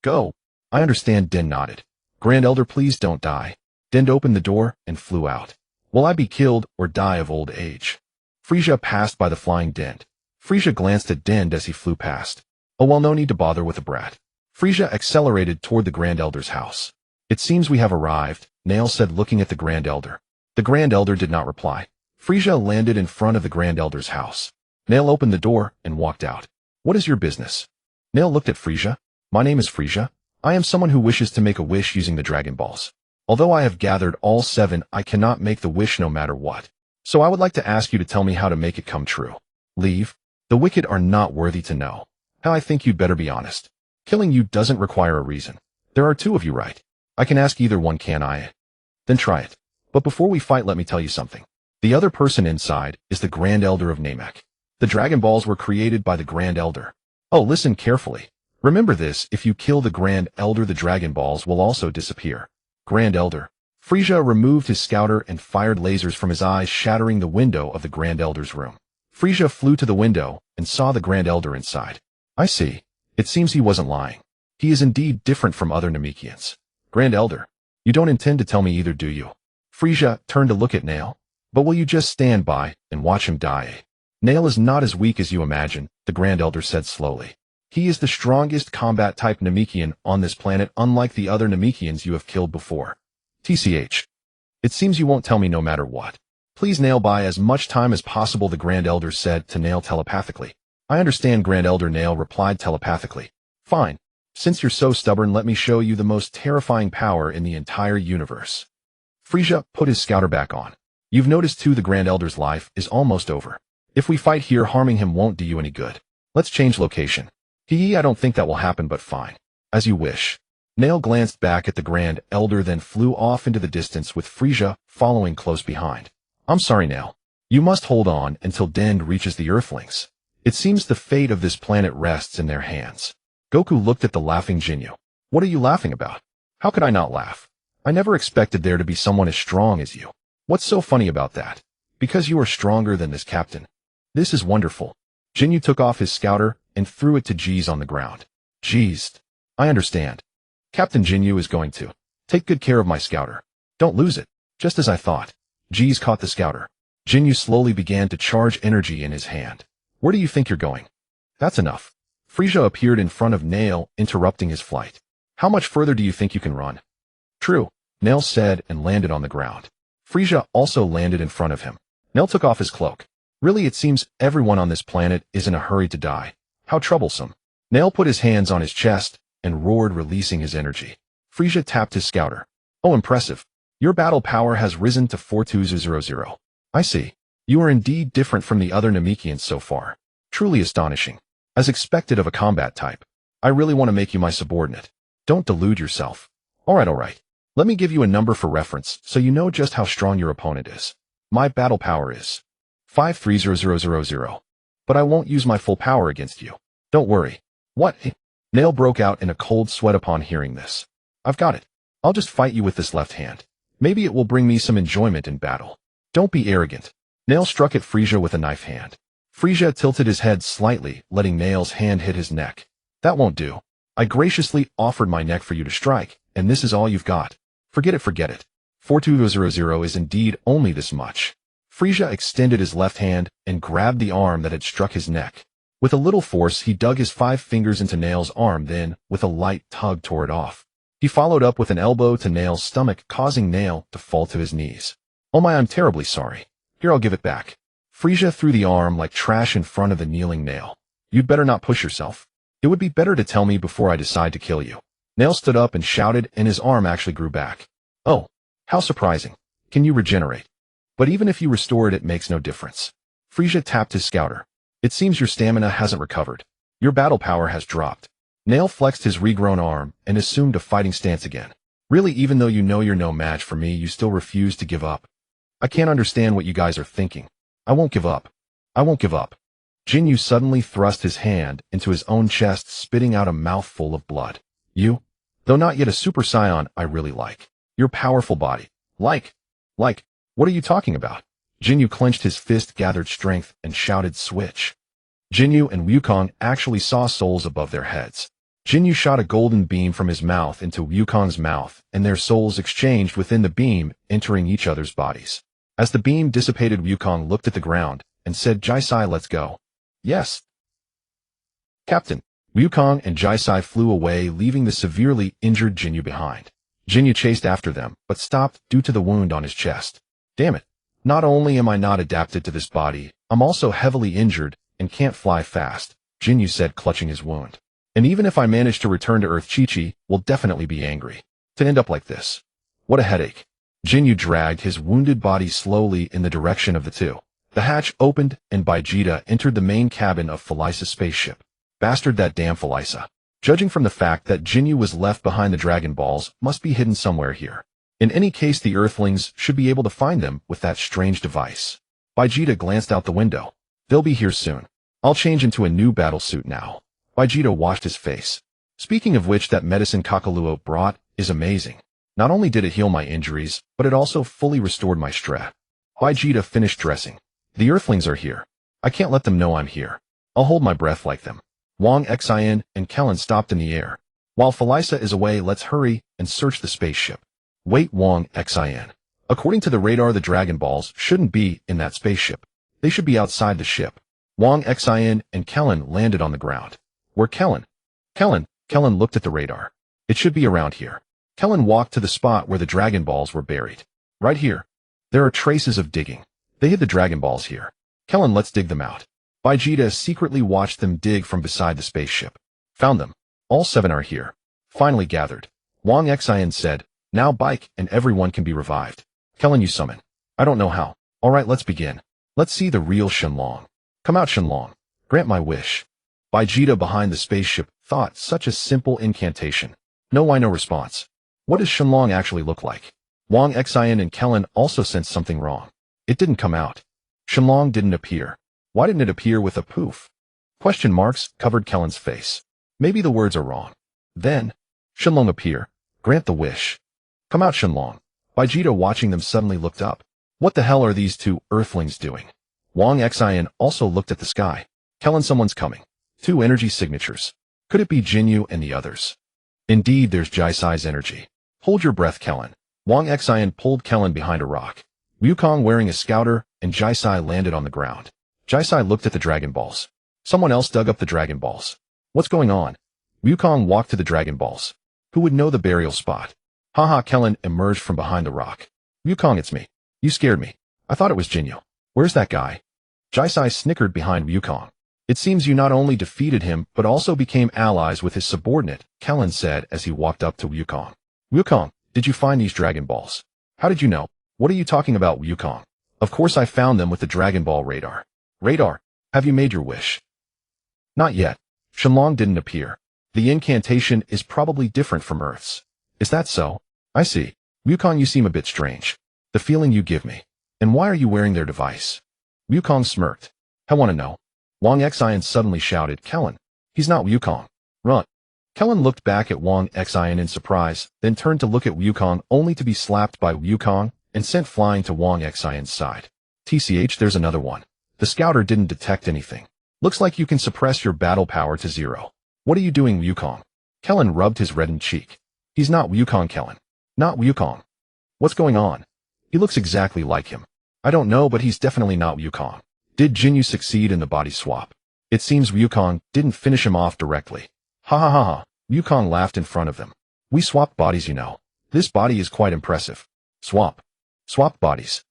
go. I understand, Den nodded. Grand Elder, please don't die. Den opened the door and flew out. Will I be killed or die of old age? Frieza passed by the flying Den. Frieza glanced at Den as he flew past. Oh well, no need to bother with a brat. Frieza accelerated toward the Grand Elder's house. It seems we have arrived, Nail said, looking at the Grand Elder. The Grand Elder did not reply. Frieza landed in front of the Grand Elder's house. Nail opened the door and walked out. What is your business? Nail looked at Frieza. My name is Frieza. I am someone who wishes to make a wish using the Dragon Balls. Although I have gathered all 7, I cannot make the wish no matter what. So I would like to ask you to tell me how to make it come true. Leave. The wicked are not worthy to know. How I think you'd better be honest. Killing you doesn't require a reason. There are 2 of you, right? I can ask either one, can I? Then try it. But before we fight, let me tell you something. The other person inside is the Grand Elder of Namek. The Dragon Balls were created by the Grand Elder. Oh, listen carefully. Remember this, if you kill the Grand Elder, the Dragon Balls will also disappear. Grand Elder. Frieza removed his scouter and fired lasers from his eyes, shattering the window of the Grand Elder's room. Frieza flew to the window and saw the Grand Elder inside. I see. It seems he wasn't lying. He is indeed different from other Namekians. Grand Elder, you don't intend to tell me either, do you? Frieza turned to look at Nail. But will you just stand by and watch him die? Nail is not as weak as you imagine, the Grand Elder said slowly. He is the strongest combat-type Namekian on this planet, unlike the other Namekians you have killed before. TCH. It seems you won't tell me no matter what. Please, Nail, buy as much time as possible, the Grand Elder said to Nail telepathically. I understand, Grand Elder, Nail replied telepathically. Fine. Since you're so stubborn, let me show you the most terrifying power in the entire universe. Frieza put his scouter back on. You've noticed too, the Grand Elder's life is almost over. If we fight here, harming him won't do you any good. Let's change location. I don't think that will happen, but fine. As you wish. Nail glanced back at the Grand Elder, then flew off into the distance with Frieza following close behind. I'm sorry, Nail. You must hold on until Den reaches the Earthlings. It seems the fate of this planet rests in their hands. Goku looked at the laughing Jinyu. What are you laughing about? How could I not laugh? I never expected there to be someone as strong as you. What's so funny about that? Because you are stronger than this, Captain. This is wonderful. Jinyu took off his scouter and threw it to Jeez on the ground. Jeez. I understand. Captain Jinyu is going to take good care of my scouter. Don't lose it. Just as I thought. Jeez caught the scouter. Jinyu slowly began to charge energy in his hand. Where do you think you're going? That's enough. Frieza appeared in front of Nail, interrupting his flight. How much further do you think you can run? True. Nail said and landed on the ground. Frieza also landed in front of him. Nail took off his cloak. Really, it seems everyone on this planet is in a hurry to die. How troublesome. Nail put his hands on his chest and roared, releasing his energy. Frieza tapped his scouter. Oh, impressive. Your battle power has risen to 4200. I see. You are indeed different from the other Namekians so far. Truly astonishing. As expected of a combat type. I really want to make you my subordinate. Don't delude yourself. Alright. Let me give you a number for reference so you know just how strong your opponent is. My battle power is 530000. But I won't use my full power against you. Don't worry. What? Nail broke out in a cold sweat upon hearing this. I've got it. I'll just fight you with this left hand. Maybe it will bring me some enjoyment in battle. Don't be arrogant. Nail struck at Frieza with a knife hand. Frieza tilted his head slightly, letting Nail's hand hit his neck. That won't do. I graciously offered my neck for you to strike, and this is all you've got. Forget it. 4200 is indeed only this much. Frieza extended his left hand and grabbed the arm that had struck his neck. With a little force, he dug his 5 fingers into Nail's arm, then, with a light tug, tore it off. He followed up with an elbow to Nail's stomach, causing Nail to fall to his knees. Oh my, I'm terribly sorry. Here, I'll give it back. Frieza threw the arm like trash in front of the kneeling Nail. You'd better not push yourself. It would be better to tell me before I decide to kill you. Nail stood up and shouted, and his arm actually grew back. Oh, how surprising. Can you regenerate? But even if you restore it, it makes no difference. Frieza tapped his scouter. It seems your stamina hasn't recovered. Your battle power has dropped. Nail flexed his regrown arm and assumed a fighting stance again. Really, even though you know you're no match for me, you still refuse to give up. I can't understand what you guys are thinking. I won't give up. Jinyu suddenly thrust his hand into his own chest, spitting out a mouthful of blood. You? Though not yet a Super Saiyan, I really like. Your powerful body. Like, what are you talking about? Jinyu clenched his fist, gathered strength, and shouted, switch. Jinyu and Wukong actually saw souls above their heads. Jinyu shot a golden beam from his mouth into Wukong's mouth, and their souls exchanged within the beam, entering each other's bodies. As the beam dissipated, Wukong looked at the ground and said, Jisai, let's go. Yes, Captain. Wukong and Jisai flew away, leaving the severely injured Jinyu behind. Jinyu chased after them, but stopped due to the wound on his chest. Damn it. Not only am I not adapted to this body, I'm also heavily injured and can't fly fast, Jinyu said, clutching his wound. And even if I manage to return to Earth, Chi-Chi will definitely be angry. To end up like this. What a headache. Jinyu dragged his wounded body slowly in the direction of the two. The hatch opened, and Vegeta entered the main cabin of Frieza's spaceship. Bastard, that damn Frieza. Judging from the fact that Jinyu was left behind, the Dragon Balls must be hidden somewhere here. In any case, the Earthlings should be able to find them with that strange device. Vegeta glanced out the window. They'll be here soon. I'll change into a new battle suit now. Vegeta washed his face. Speaking of which, that medicine Kakalua brought is amazing. Not only did it heal my injuries, but it also fully restored my strength. Vegeta finished dressing. The Earthlings are here. I can't let them know I'm here. I'll hold my breath like them. Wang Xin and Kellen stopped in the air. While Frieza is away, let's hurry and search the spaceship. Wait, Wang Xin. According to the radar, the Dragon Balls shouldn't be in that spaceship. They should be outside the ship. Wang Xin and Kellen landed on the ground. Where Kellen? Kellen looked at the radar. It should be around here. Kellen walked to the spot where the Dragon Balls were buried. Right here. There are traces of digging. They hid the Dragon Balls here. Kellen, let's dig them out. Vegeta secretly watched them dig from beside the spaceship. Found them. All 7 are here. Finally gathered. Wang Xin said, now Bike and everyone can be revived. Kellen, you summon. I don't know how. Alright, let's begin. Let's see the real Shenlong. Come out, Shenlong. Grant my wish. Vegeta behind the spaceship thought, such a simple incantation. No response. What does Shenlong actually look like? Wang Xin and Kellen also sensed something wrong. It didn't come out. Shenlong didn't appear. Why didn't it appear with a poof? Question marks covered Kellen's face. Maybe the words are wrong. Then, Shenlong appear. Grant the wish. Come out, Shenlong. Vegeta, watching them, suddenly looked up. What the hell are these 2 Earthlings doing? Wang Xin also looked at the sky. Kellen, someone's coming. 2 energy signatures. Could it be Jinyu and the others? Indeed, there's Jisai's energy. Hold your breath, Kellen. Wang Xin pulled Kellen behind a rock. Wukong wearing a scouter and Jisai landed on the ground. Jisai looked at the Dragon Balls. Someone else dug up the Dragon Balls. What's going on? Wukong walked to the Dragon Balls. Who would know the burial spot? Haha, Kellen emerged from behind the rock. Wukong, it's me. You scared me. I thought it was Jinyu. Where's that guy? Jisai snickered behind Wukong. It seems you not only defeated him, but also became allies with his subordinate, Kellen said as he walked up to Wukong. Wukong, did you find these Dragon Balls? How did you know? What are you talking about, Wukong? Of course I found them with the Dragon Ball radar. Radar? Have you made your wish? Not yet. Shenlong didn't appear. The incantation is probably different from Earth's. Is that so? I see. Wukong, you seem a bit strange. The feeling you give me. And why are you wearing their device? Wukong smirked. I want to know. Wang Xin suddenly shouted, Kellen. He's not Wukong. Run. Kellen looked back at Wang Xin in surprise, then turned to look at Wukong only to be slapped by Wukong and sent flying to Wang Xin's side. TCH, there's another one. The scouter didn't detect anything. Looks like you can suppress your battle power to 0. What are you doing, Wukong? Kellen rubbed his reddened cheek. He's not Wukong, Kellen. Not Wukong. What's going on? He looks exactly like him. I don't know, but he's definitely not Wukong. Did Jinyu succeed in the body swap? It seems Wukong didn't finish him off directly. Ha ha ha ha. Wukong laughed in front of them. We swapped bodies, you know. This body is quite impressive. Swap. Swap bodies.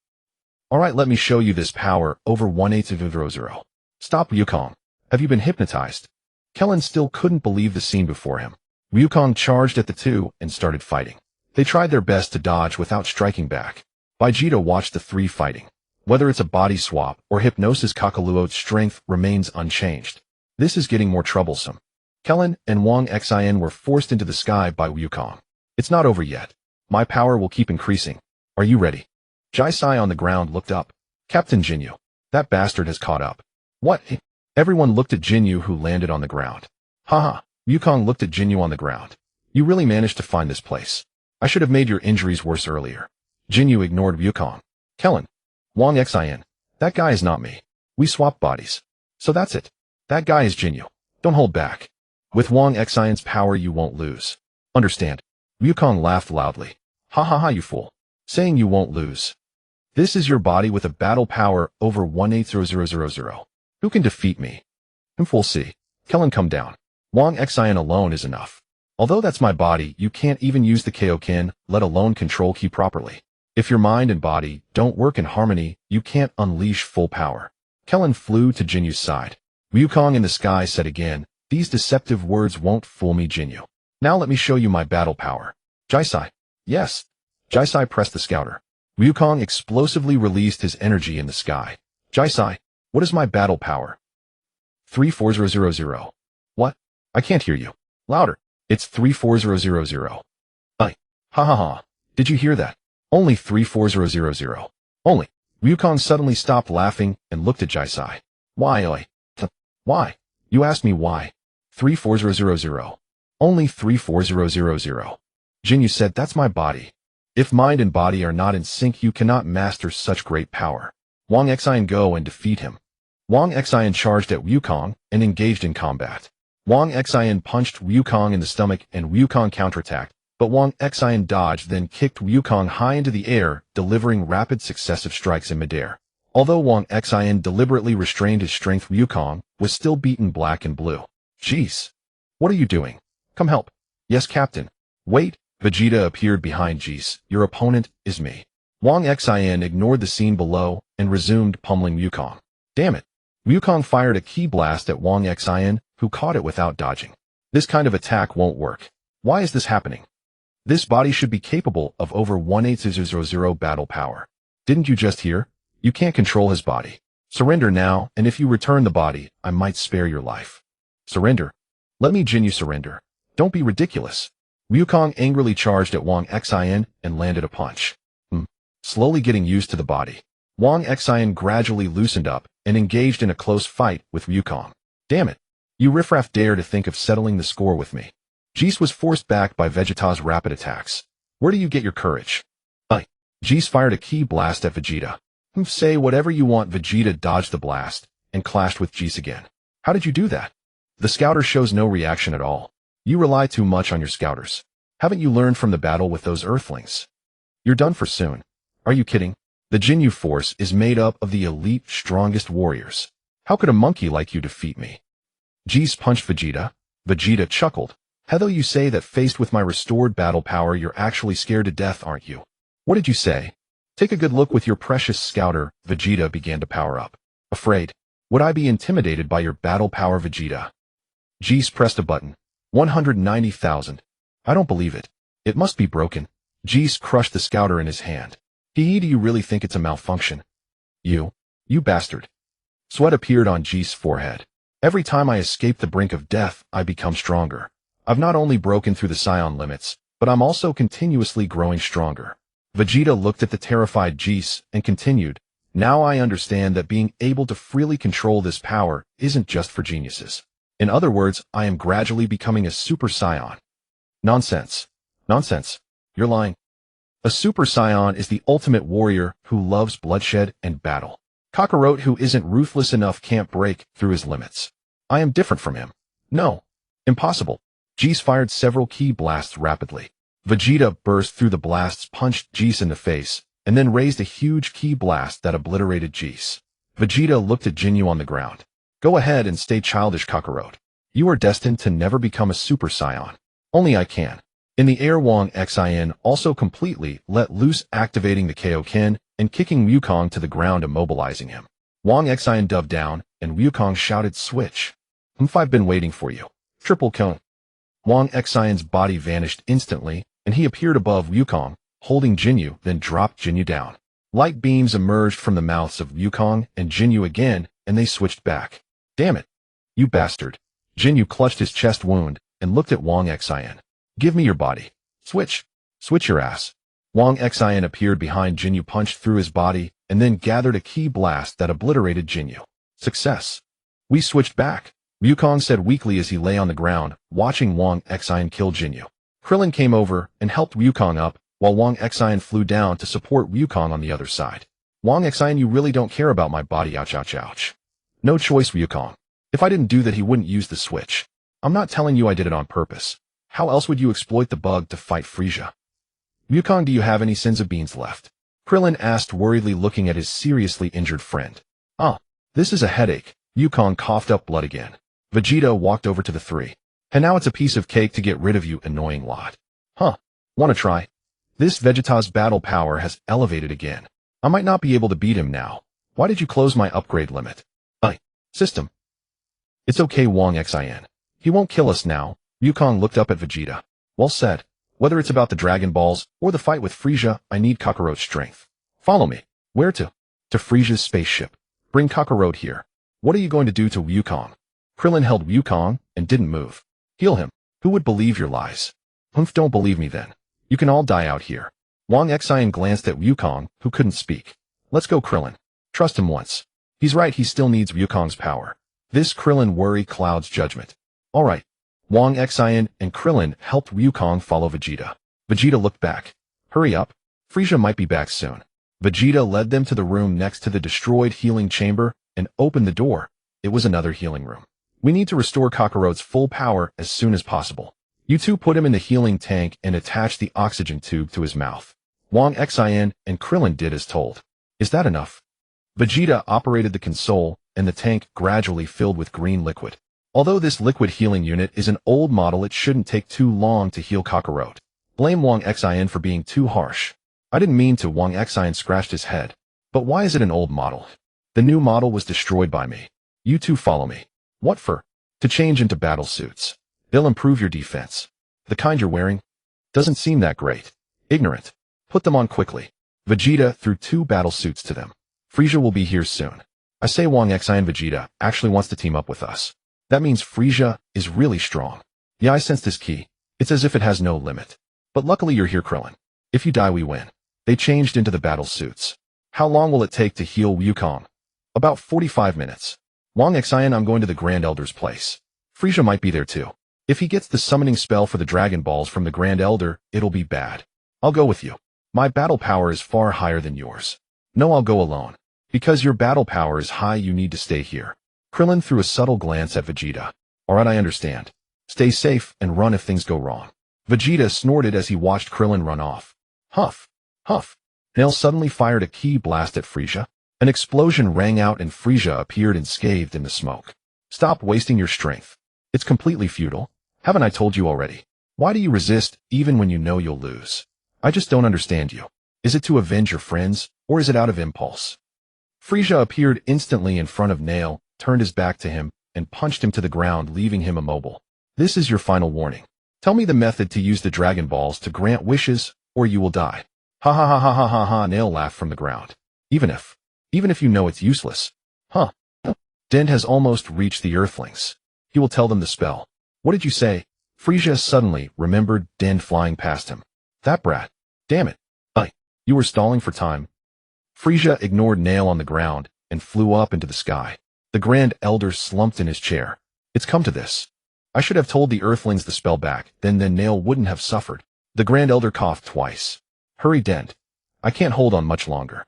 Alright, let me show you this power over 1/800. Stop, Wukong. Have you been hypnotized? Kellen still couldn't believe the scene before him. Wukong charged at the two and started fighting. They tried their best to dodge without striking back. Vegeta watched the three fighting. Whether it's a body swap or hypnosis, Kakaluo's strength remains unchanged. This is getting more troublesome. Kellen and Wang Xin were forced into the sky by Wukong. It's not over yet. My power will keep increasing. Are you ready? Jisai on the ground looked up. Captain Jinyu. That bastard has caught up. What? Everyone looked at Jinyu, who landed on the ground. Haha. Wukong looked at Jinyu on the ground. You really managed to find this place. I should have made your injuries worse earlier. Jinyu ignored Wukong. Kellen. Wang Xin. That guy is not me. We swapped bodies. So that's it. That guy is Jinyu. Don't hold back. With Wang Xin's power you won't lose. Understand? Wukong laughed loudly. Ha ha ha, you fool. Saying you won't lose. This is your body with a battle power over 1/80000. Who can defeat me? We'll see. Kellen, come down. Wang Xin alone is enough. Although that's my body, you can't even use the Kaioken, let alone control ki properly. If your mind and body don't work in harmony, you can't unleash full power. Kellen flew to Jinyu's side. Wukong in the sky said again, these deceptive words won't fool me, Jinyu. Now let me show you my battle power. Jisai. Yes. Jisai pressed the scouter. Wukong explosively released his energy in the sky. Jisai, what is my battle power? 34000. What? I can't hear you. Louder. It's 34000. Ha ha ha. Did you hear that? Only 34000. Only. Wukong suddenly stopped laughing and looked at Jisai. Why, why? You asked me why. 34000. Only 34000. Jinyu said, that's my body. If mind and body are not in sync, you cannot master such great power. Wang Xin, go and defeat him. Wang Xin charged at Wukong and engaged in combat. Wang Xin punched Wukong in the stomach and Wukong counterattacked, but Wang Xin dodged, then kicked Wukong high into the air, delivering rapid successive strikes in midair. Although Wang Xin deliberately restrained his strength, Wukong was still beaten black and blue. Jeez. What are you doing? Come help. Yes, Captain. Wait. Vegeta appeared behind Jeez. Your opponent is me. Wang Xin ignored the scene below and resumed pummeling Wukong. Damn it. Wukong fired a ki blast at Wang Xin, who caught it without dodging. This kind of attack won't work. Why is this happening? This body should be capable of over 1/800 battle power. Didn't you just hear? You can't control his body. Surrender now, and if you return the body, I might spare your life. Surrender? Let me Jinyu surrender. Don't be ridiculous. Wukong angrily charged at Wang Xin and landed a punch. Slowly getting used to the body, Wang Xin gradually loosened up and engaged in a close fight with Wukong. Damn it. You riffraff dare to think of settling the score with me. Jeez was forced back by Vegeta's rapid attacks. Where do you get your courage? Jeez fired a ki blast at Vegeta. Say whatever you want. Vegeta dodged the blast and clashed with Jeez again. How did you do that? The scouter shows no reaction at all. You rely too much on your scouters. Haven't you learned from the battle with those Earthlings? You're done for soon. Are you kidding? The Jinyu force is made up of the elite, strongest warriors. How could a monkey like you defeat me? Jeez punched Vegeta. Vegeta chuckled. Heather, you say that faced with my restored battle power, you're actually scared to death, aren't you? What did you say? Take a good look with your precious scouter. Vegeta began to power up. Afraid? Would I be intimidated by your battle power, Vegeta? Geese pressed a button. 190,000. I don't believe it. It must be broken. Geese crushed the scouter in his hand. Do you really think it's a malfunction? You bastard. Sweat appeared on Geese's forehead. Every time I escape the brink of death, I become stronger. I've not only broken through the Saiyan limits, but I'm also continuously growing stronger. Vegeta looked at the terrified Geese and continued, now I understand that being able to freely control this power isn't just for geniuses. In other words, I am gradually becoming a Super Saiyan. Nonsense. Nonsense. You're lying. A Super Saiyan is the ultimate warrior who loves bloodshed and battle. Kakarot who isn't ruthless enough can't break through his limits. I am different from him. No. Impossible. Geese fired several ki blasts rapidly. Vegeta burst through the blasts, punched Geese in the face, and then raised a huge ki blast that obliterated Geese. Vegeta looked at Jinyu on the ground. Go ahead and stay childish, Kakarot. You are destined to never become a Super Saiyan. Only I can. In the air, Wang Xin also completely let loose, activating the Kaio-ken and kicking Wukong to the ground, immobilizing him. Wang Xin dove down, and Wukong shouted, switch. I've been waiting for you. Triple cone. Wang Xion's body vanished instantly, and he appeared above Wukong, holding Jinyu, then dropped Jinyu down. Light beams emerged from the mouths of Wukong and Jinyu again, and they switched back. Damn it. You bastard. Jinyu clutched his chest wound and looked at Wang Xin. Give me your body. Switch. Switch your ass. Wang Xin appeared behind Jinyu, punched through his body, and then gathered a ki blast that obliterated Jinyu. Success. We switched back, Wukong said weakly as he lay on the ground, watching Wang Xin kill Jinyu. Krillin came over and helped Wukong up, while Wang Xin flew down to support Wukong on the other side. Wang Xin, you really don't care about my body, ouch ouch ouch. No choice, Wukong. If I didn't do that, he wouldn't use the switch. I'm not telling you I did it on purpose. How else would you exploit the bug to fight Frieza? Wukong, do you have any Senzu Beans left? Krillin asked worriedly, looking at his seriously injured friend. This is a headache. Wukong coughed up blood again. Vegeta walked over to the three. And now it's a piece of cake to get rid of you, annoying lot. Wanna try? This Vegeta's battle power has elevated again. I might not be able to beat him now. Why did you close my upgrade limit? System. It's okay, Wang Xin. He won't kill us now. Wukong looked up at Vegeta. Well said. Whether it's about the Dragon Balls or the fight with Frieza, I need Kakarot's strength. Follow me. Where to? To Frieza's spaceship. Bring Kakarot here. What are you going to do to Wukong? Krillin held Wukong and didn't move. Heal him. Who would believe your lies? Don't believe me then. You can all die out here. Wang Xin glanced at Wukong, who couldn't speak. Let's go, Krillin. Trust him once. He's right, he still needs Wukong's power. This Krillin worry clouds judgment. Alright. Wang Xin and Krillin helped Wukong follow Vegeta. Vegeta looked back. Hurry up. Frieza might be back soon. Vegeta led them to the room next to the destroyed healing chamber and opened the door. It was another healing room. We need to restore Kakarot's full power as soon as possible. You two put him in the healing tank and attach the oxygen tube to his mouth. Wang Xin and Krillin did as told. Is that enough? Vegeta operated the console, and the tank gradually filled with green liquid. Although this liquid healing unit is an old model, it shouldn't take too long to heal Kakarot. Blame Wang Xin for being too harsh. I didn't mean to. Wang Xin scratched his head. But why is it an old model? The new model was destroyed by me. You two follow me. What for? To change into battle suits. They'll improve your defense. The kind you're wearing? Doesn't seem that great. Ignorant. Put them on quickly. Vegeta threw 2 battle suits to them. Frieza will be here soon. I say Wang Xin Vegeta actually wants to team up with us. That means Frieza is really strong. Yeah, I sense this ki. It's as if it has no limit. But luckily you're here, Krillin. If you die, we win. They changed into the battle suits. How long will it take to heal Wukong? About 45 minutes. Wang Xin, I'm going to the Grand Elder's place. Frieza might be there too. If he gets the summoning spell for the Dragon Balls from the Grand Elder, it'll be bad. I'll go with you. My battle power is far higher than yours. No, I'll go alone. Because your battle power is high, you need to stay here. Krillin threw a subtle glance at Vegeta. Alright, I understand. Stay safe and run if things go wrong. Vegeta snorted as he watched Krillin run off. Huff. Huff. Nail suddenly fired a ki blast at Frieza. An explosion rang out and Frieza appeared unscathed in the smoke. Stop wasting your strength. It's completely futile. Haven't I told you already? Why do you resist, even when you know you'll lose? I just don't understand you. Is it to avenge your friends, or is it out of impulse? Frieza appeared instantly in front of Nail, turned his back to him, and punched him to the ground, leaving him immobile. This is your final warning. Tell me the method to use the Dragon Balls to grant wishes, or you will die. Ha ha ha ha ha ha ha, Nail laughed from the ground. Even if you know it's useless. Huh. Dend has almost reached the Earthlings. He will tell them the spell. What did you say? Frieza suddenly remembered Dend flying past him. That brat. Damn it. You were stalling for time. Frieza ignored Nail on the ground and flew up into the sky. The Grand Elder slumped in his chair. It's come to this. I should have told the Earthlings the spell back, then Nail wouldn't have suffered. The Grand Elder coughed twice. Hurry, Dend. I can't hold on much longer.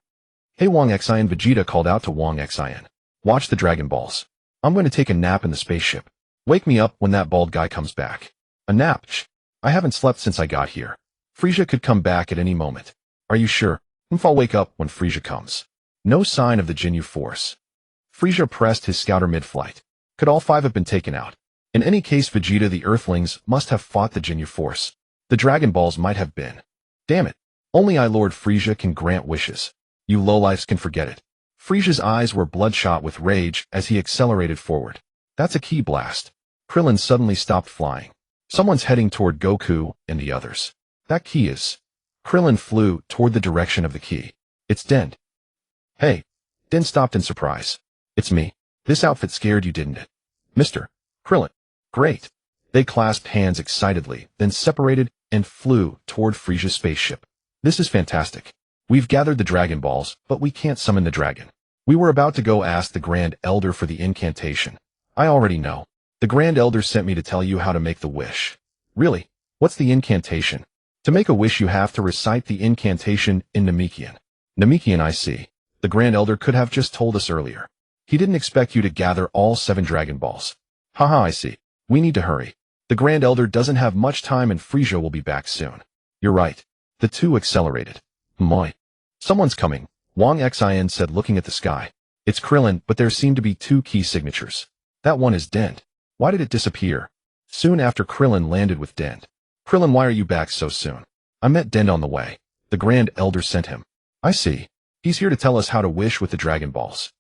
Hey Wang Xin, Vegeta called out to Wang Xin. Watch the Dragon Balls. I'm going to take a nap in the spaceship. Wake me up when that bald guy comes back. A nap? I haven't slept since I got here. Frieza could come back at any moment. Are you sure? I'll wake up when Frieza comes. No sign of the Jinyu force. Frieza pressed his scouter mid-flight. Could all 5 have been taken out? In any case, Vegeta, the Earthlings must have fought the Jinyu force. The Dragon Balls might have been. Damn it. Only I, Lord Frieza, can grant wishes. You lowlifes can forget it. Frieza's eyes were bloodshot with rage as he accelerated forward. That's a ki blast. Krillin suddenly stopped flying. Someone's heading toward Goku and the others. That ki is... Krillin flew toward the direction of the ki. It's Dend. Hey. Dend stopped in surprise. It's me. This outfit scared you, didn't it? Mr. Krillin. Great. They clasped hands excitedly, then separated and flew toward Frieza's spaceship. This is fantastic. We've gathered the Dragon Balls, but we can't summon the dragon. We were about to go ask the Grand Elder for the incantation. I already know. The Grand Elder sent me to tell you how to make the wish. Really? What's the incantation? To make a wish you have to recite the incantation in Namekian. Namekian, I see. The Grand Elder could have just told us earlier. He didn't expect you to gather all 7 Dragon Balls. Haha, I see. We need to hurry. The Grand Elder doesn't have much time and Frieza will be back soon. You're right. The 2 accelerated. Moi. Someone's coming, Wang Xin said, looking at the sky. It's Krillin, but there seem to be 2 key signatures. That one is Dend. Why did it disappear? Soon after Krillin landed with Dend. Krillin, why are you back so soon? I met Dend on the way. The Grand Elder sent him. I see. He's here to tell us how to wish with the Dragon Balls.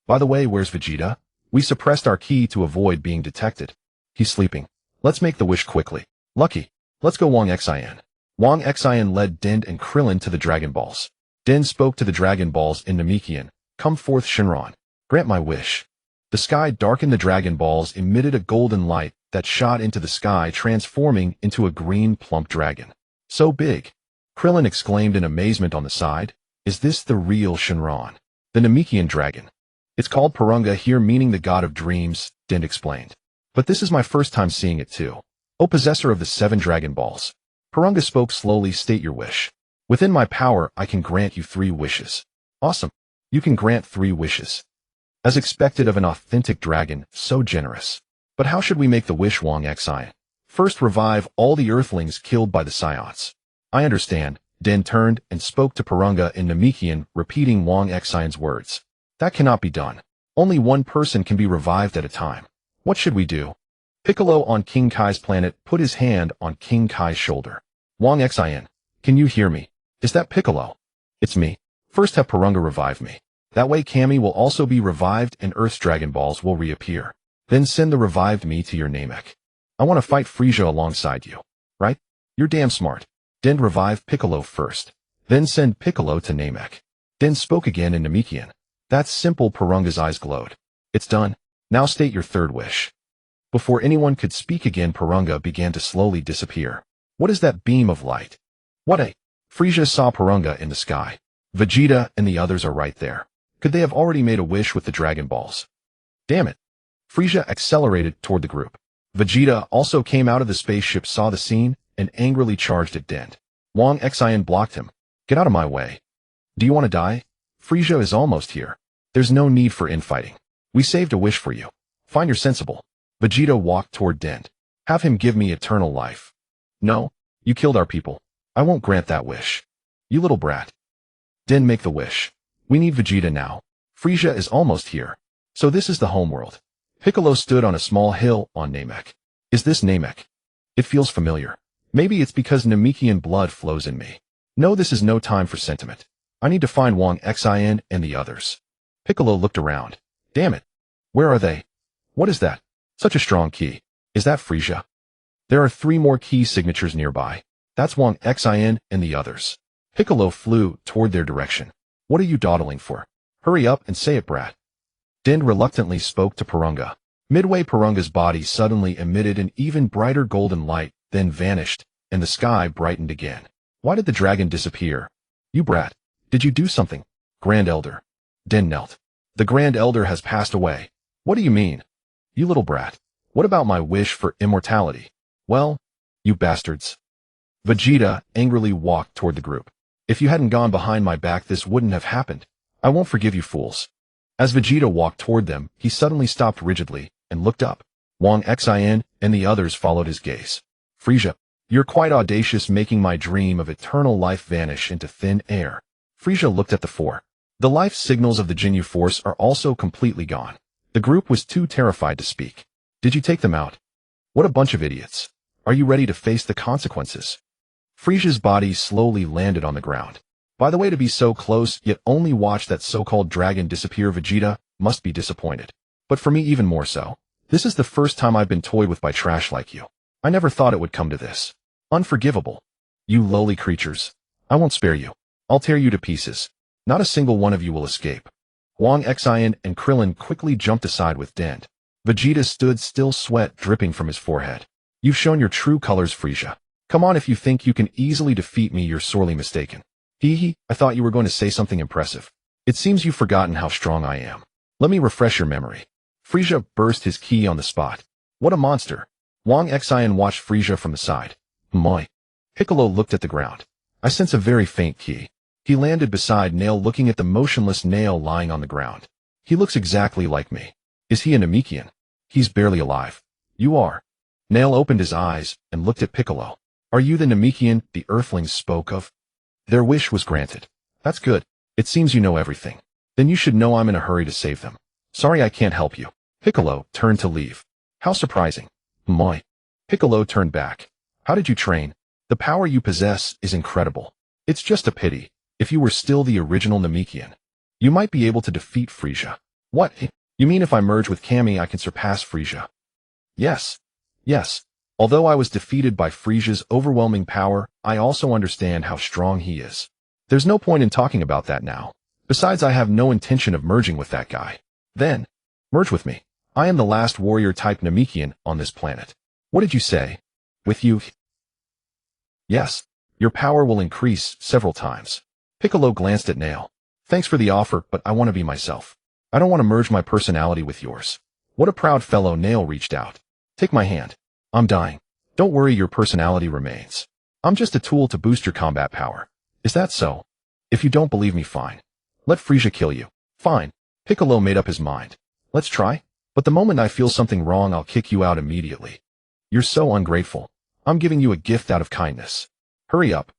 By the way, where's Vegeta? We suppressed our ki to avoid being detected. He's sleeping. Let's make the wish quickly. Lucky. Let's go, Wang Xin. Wang Xin led Dend and Krillin to the Dragon Balls. Dend spoke to the Dragon Balls in Namekian. Come forth, Shinron. Grant my wish. The sky darkened. The Dragon Balls emitted a golden light that shot into the sky, transforming into a green plump dragon. So big. Krillin exclaimed in amazement on the side. Is this the real Shinron? The Namekian dragon. It's called Purunga here, meaning the god of dreams, Dend explained. But this is my first time seeing it too. O possessor of the 7 Dragon Balls. Purunga spoke slowly. State your wish. Within my power, I can grant you 3 wishes. Awesome. You can grant 3 wishes. As expected of an authentic dragon, so generous. But how should we make the wish, Wang Xin? First, revive all the Earthlings killed by the Saiyans. I understand. Dend turned and spoke to Purunga in Namekian, repeating Wang Xin's words. That cannot be done. Only one person can be revived at a time. What should we do? Piccolo on King Kai's planet put his hand on King Kai's shoulder. Wang Xin, can you hear me? Is that Piccolo? It's me. First have Purunga revive me. That way Kami will also be revived and Earth's Dragon Balls will reappear. Then send the revived me to your Namek. I want to fight Frieza alongside you. Right? You're damn smart. Dend revive Piccolo first. Then send Piccolo to Namek. Dend spoke again in Namekian. That's simple. Purunga's eyes glowed. It's done. Now state your 3rd wish. Before anyone could speak again, Purunga began to slowly disappear. What is that beam of light? What a... Frieza saw Purunga in the sky. Vegeta and the others are right there. Could they have already made a wish with the Dragon Balls? Damn it. Frieza accelerated toward the group. Vegeta also came out of the spaceship, saw the scene, and angrily charged at Dend. Wang Xin blocked him. Get out of my way. Do you want to die? Frieza is almost here. There's no need for infighting. We saved a wish for you. Find your sensible. Vegeta walked toward Dend. Have him give me eternal life. No, you killed our people. I won't grant that wish. You little brat. Dend, make the wish. We need Vegeta now. Frieza is almost here. So this is the homeworld. Piccolo stood on a small hill on Namek. Is this Namek? It feels familiar. Maybe it's because Namekian blood flows in me. No, this is no time for sentiment. I need to find Wang Xin and the others. Piccolo looked around. Damn it. Where are they? What is that? Such a strong key. Is that Frieza? There are 3 more key signatures nearby. That's Wang Xin and the others. Piccolo flew toward their direction. What are you dawdling for? Hurry up and say it, brat. Din reluctantly spoke to Porunga. Midway, Porunga's body suddenly emitted an even brighter golden light, then vanished, and the sky brightened again. Why did the dragon disappear? You brat. Did you do something? Grand Elder. Din knelt. The Grand Elder has passed away. What do you mean? You little brat. What about my wish for immortality? Well, you bastards. Vegeta angrily walked toward the group. If you hadn't gone behind my back, this wouldn't have happened. I won't forgive you fools. As Vegeta walked toward them, he suddenly stopped rigidly and looked up. Wang Xin and the others followed his gaze. Frieza, you're quite audacious, making my dream of eternal life vanish into thin air. Frieza looked at the 4. The life signals of the Jinyu force are also completely gone. The group was too terrified to speak. Did you take them out? What a bunch of idiots. Are you ready to face the consequences? Frieza's body slowly landed on the ground. By the way, to be so close, yet only watch that so-called dragon disappear, Vegeta must be disappointed. But for me, even more so. This is the first time I've been toyed with by trash like you. I never thought it would come to this. Unforgivable. You lowly creatures. I won't spare you. I'll tear you to pieces. Not a single one of you will escape. Wang Xin and Krillin quickly jumped aside with Dent. Vegeta stood still, sweat dripping from his forehead. You've shown your true colors, Frieza. Come on, if you think you can easily defeat me, you're sorely mistaken. Hee, I thought you were going to say something impressive. It seems you've forgotten how strong I am. Let me refresh your memory. Frieza burst his ki on the spot. What a monster. Wang Xin watched Frieza from the side. Moi. Piccolo looked at the ground. I sense a very faint ki. He landed beside Nail, looking at the motionless Nail lying on the ground. He looks exactly like me. Is he a Namekian? He's barely alive. You are. Nail opened his eyes and looked at Piccolo. Are you the Namekian the Earthlings spoke of? Their wish was granted. That's good. It seems you know everything. Then you should know I'm in a hurry to save them. Sorry I can't help you. Piccolo turned to leave. How surprising. Moi. Piccolo turned back. How did you train? The power you possess is incredible. It's just a pity. If you were still the original Namekian, you might be able to defeat Frieza. What? You mean if I merge with Kami, I can surpass Frieza? Yes. Yes. Although I was defeated by Frieza's overwhelming power, I also understand how strong he is. There's no point in talking about that now. Besides, I have no intention of merging with that guy. Then, merge with me. I am the last warrior-type Namekian on this planet. What did you say? With you? Yes. Your power will increase several times. Piccolo glanced at Nail. Thanks for the offer, but I want to be myself. I don't want to merge my personality with yours. What a proud fellow. Nail reached out. Take my hand. I'm dying. Don't worry, your personality remains. I'm just a tool to boost your combat power. Is that so? If you don't believe me, fine. Let Frieza kill you. Fine. Piccolo made up his mind. Let's try. But the moment I feel something wrong, I'll kick you out immediately. You're so ungrateful. I'm giving you a gift out of kindness. Hurry up.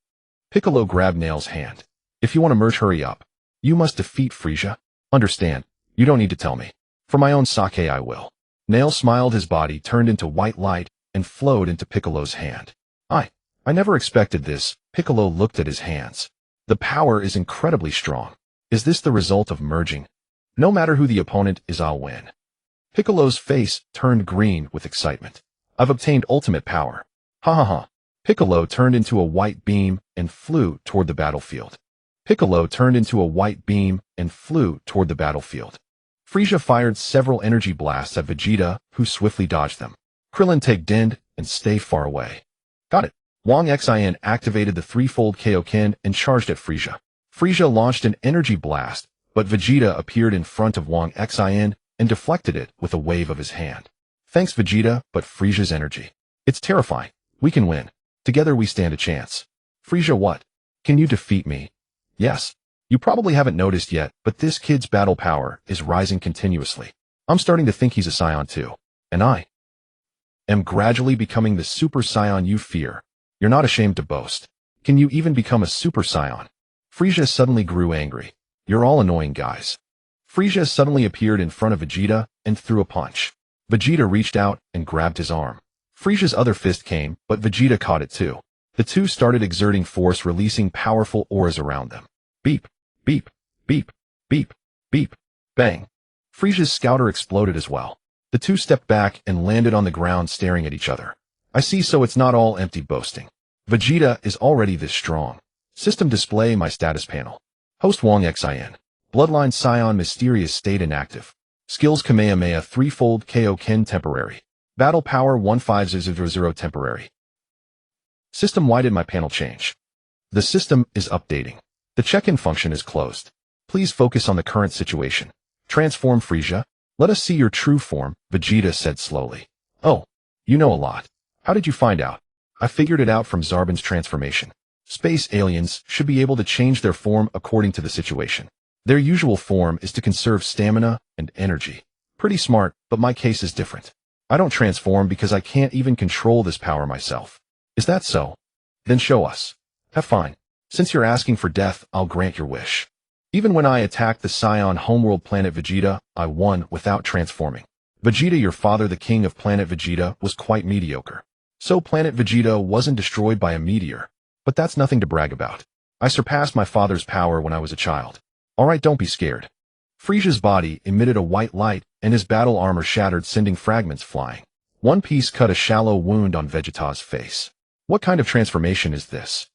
Piccolo grabbed Nail's hand. If you want to merge, hurry up. You must defeat Frieza. Understand. You don't need to tell me. For my own sake, I will. Nail smiled. His body turned into white light and flowed into Piccolo's hand. I never expected this. Piccolo looked at his hands. The power is incredibly strong. Is this the result of merging? No matter who the opponent is, I'll win. Piccolo's face turned green with excitement. I've obtained ultimate power. Ha ha ha. Piccolo turned into a white beam and flew toward the battlefield. Piccolo turned into a white beam and flew toward the battlefield. Frieza fired several energy blasts at Vegeta, who swiftly dodged them. Krillin, take Dend and stay far away. Got it. Wang Xin activated the threefold Kaio-ken and charged at Frieza. Frieza launched an energy blast, but Vegeta appeared in front of Wang Xin and deflected it with a wave of his hand. Thanks, Vegeta, but Frieza's energy. It's terrifying. We can win. Together we stand a chance. Frieza, what? Can you defeat me? Yes. You probably haven't noticed yet, but this kid's battle power is rising continuously. I'm starting to think he's a Saiyan too. And I am gradually becoming the Super Saiyan you fear. You're not ashamed to boast. Can you even become a Super Saiyan? Frieza suddenly grew angry. You're all annoying guys. Frieza suddenly appeared in front of Vegeta and threw a punch. Vegeta reached out and grabbed his arm. Frieza's other fist came, but Vegeta caught it too. The two started exerting force, releasing powerful auras around them. Beep, beep, beep, beep, beep, bang. Frieza's scouter exploded as well. The two stepped back and landed on the ground staring at each other. I see, so it's not all empty boasting. Vegeta is already this strong. System display my status panel. Host Wang Xin. Bloodline Saiyan mysterious state inactive. Skills Kamehameha threefold Kaio-ken temporary. Battle power 15000 temporary. System, why did my panel change? The system is updating. The check-in function is closed. Please focus on the current situation. Transform Frieza. Let us see your true form, Vegeta said slowly. Oh, you know a lot. How did you find out? I figured it out from Zarbin's transformation. Space aliens should be able to change their form according to the situation. Their usual form is to conserve stamina and energy. Pretty smart, but my case is different. I don't transform because I can't even control this power myself. Is that so? Then show us. Have fine. Since you're asking for death, I'll grant your wish. Even when I attacked the Saiyan homeworld planet Vegeta, I won without transforming. Vegeta, your father, the king of planet Vegeta, was quite mediocre. So planet Vegeta wasn't destroyed by a meteor. But that's nothing to brag about. I surpassed my father's power when I was a child. Alright, don't be scared. Frieza's body emitted a white light, and his battle armor shattered, sending fragments flying. One piece cut a shallow wound on Vegeta's face. What kind of transformation is this?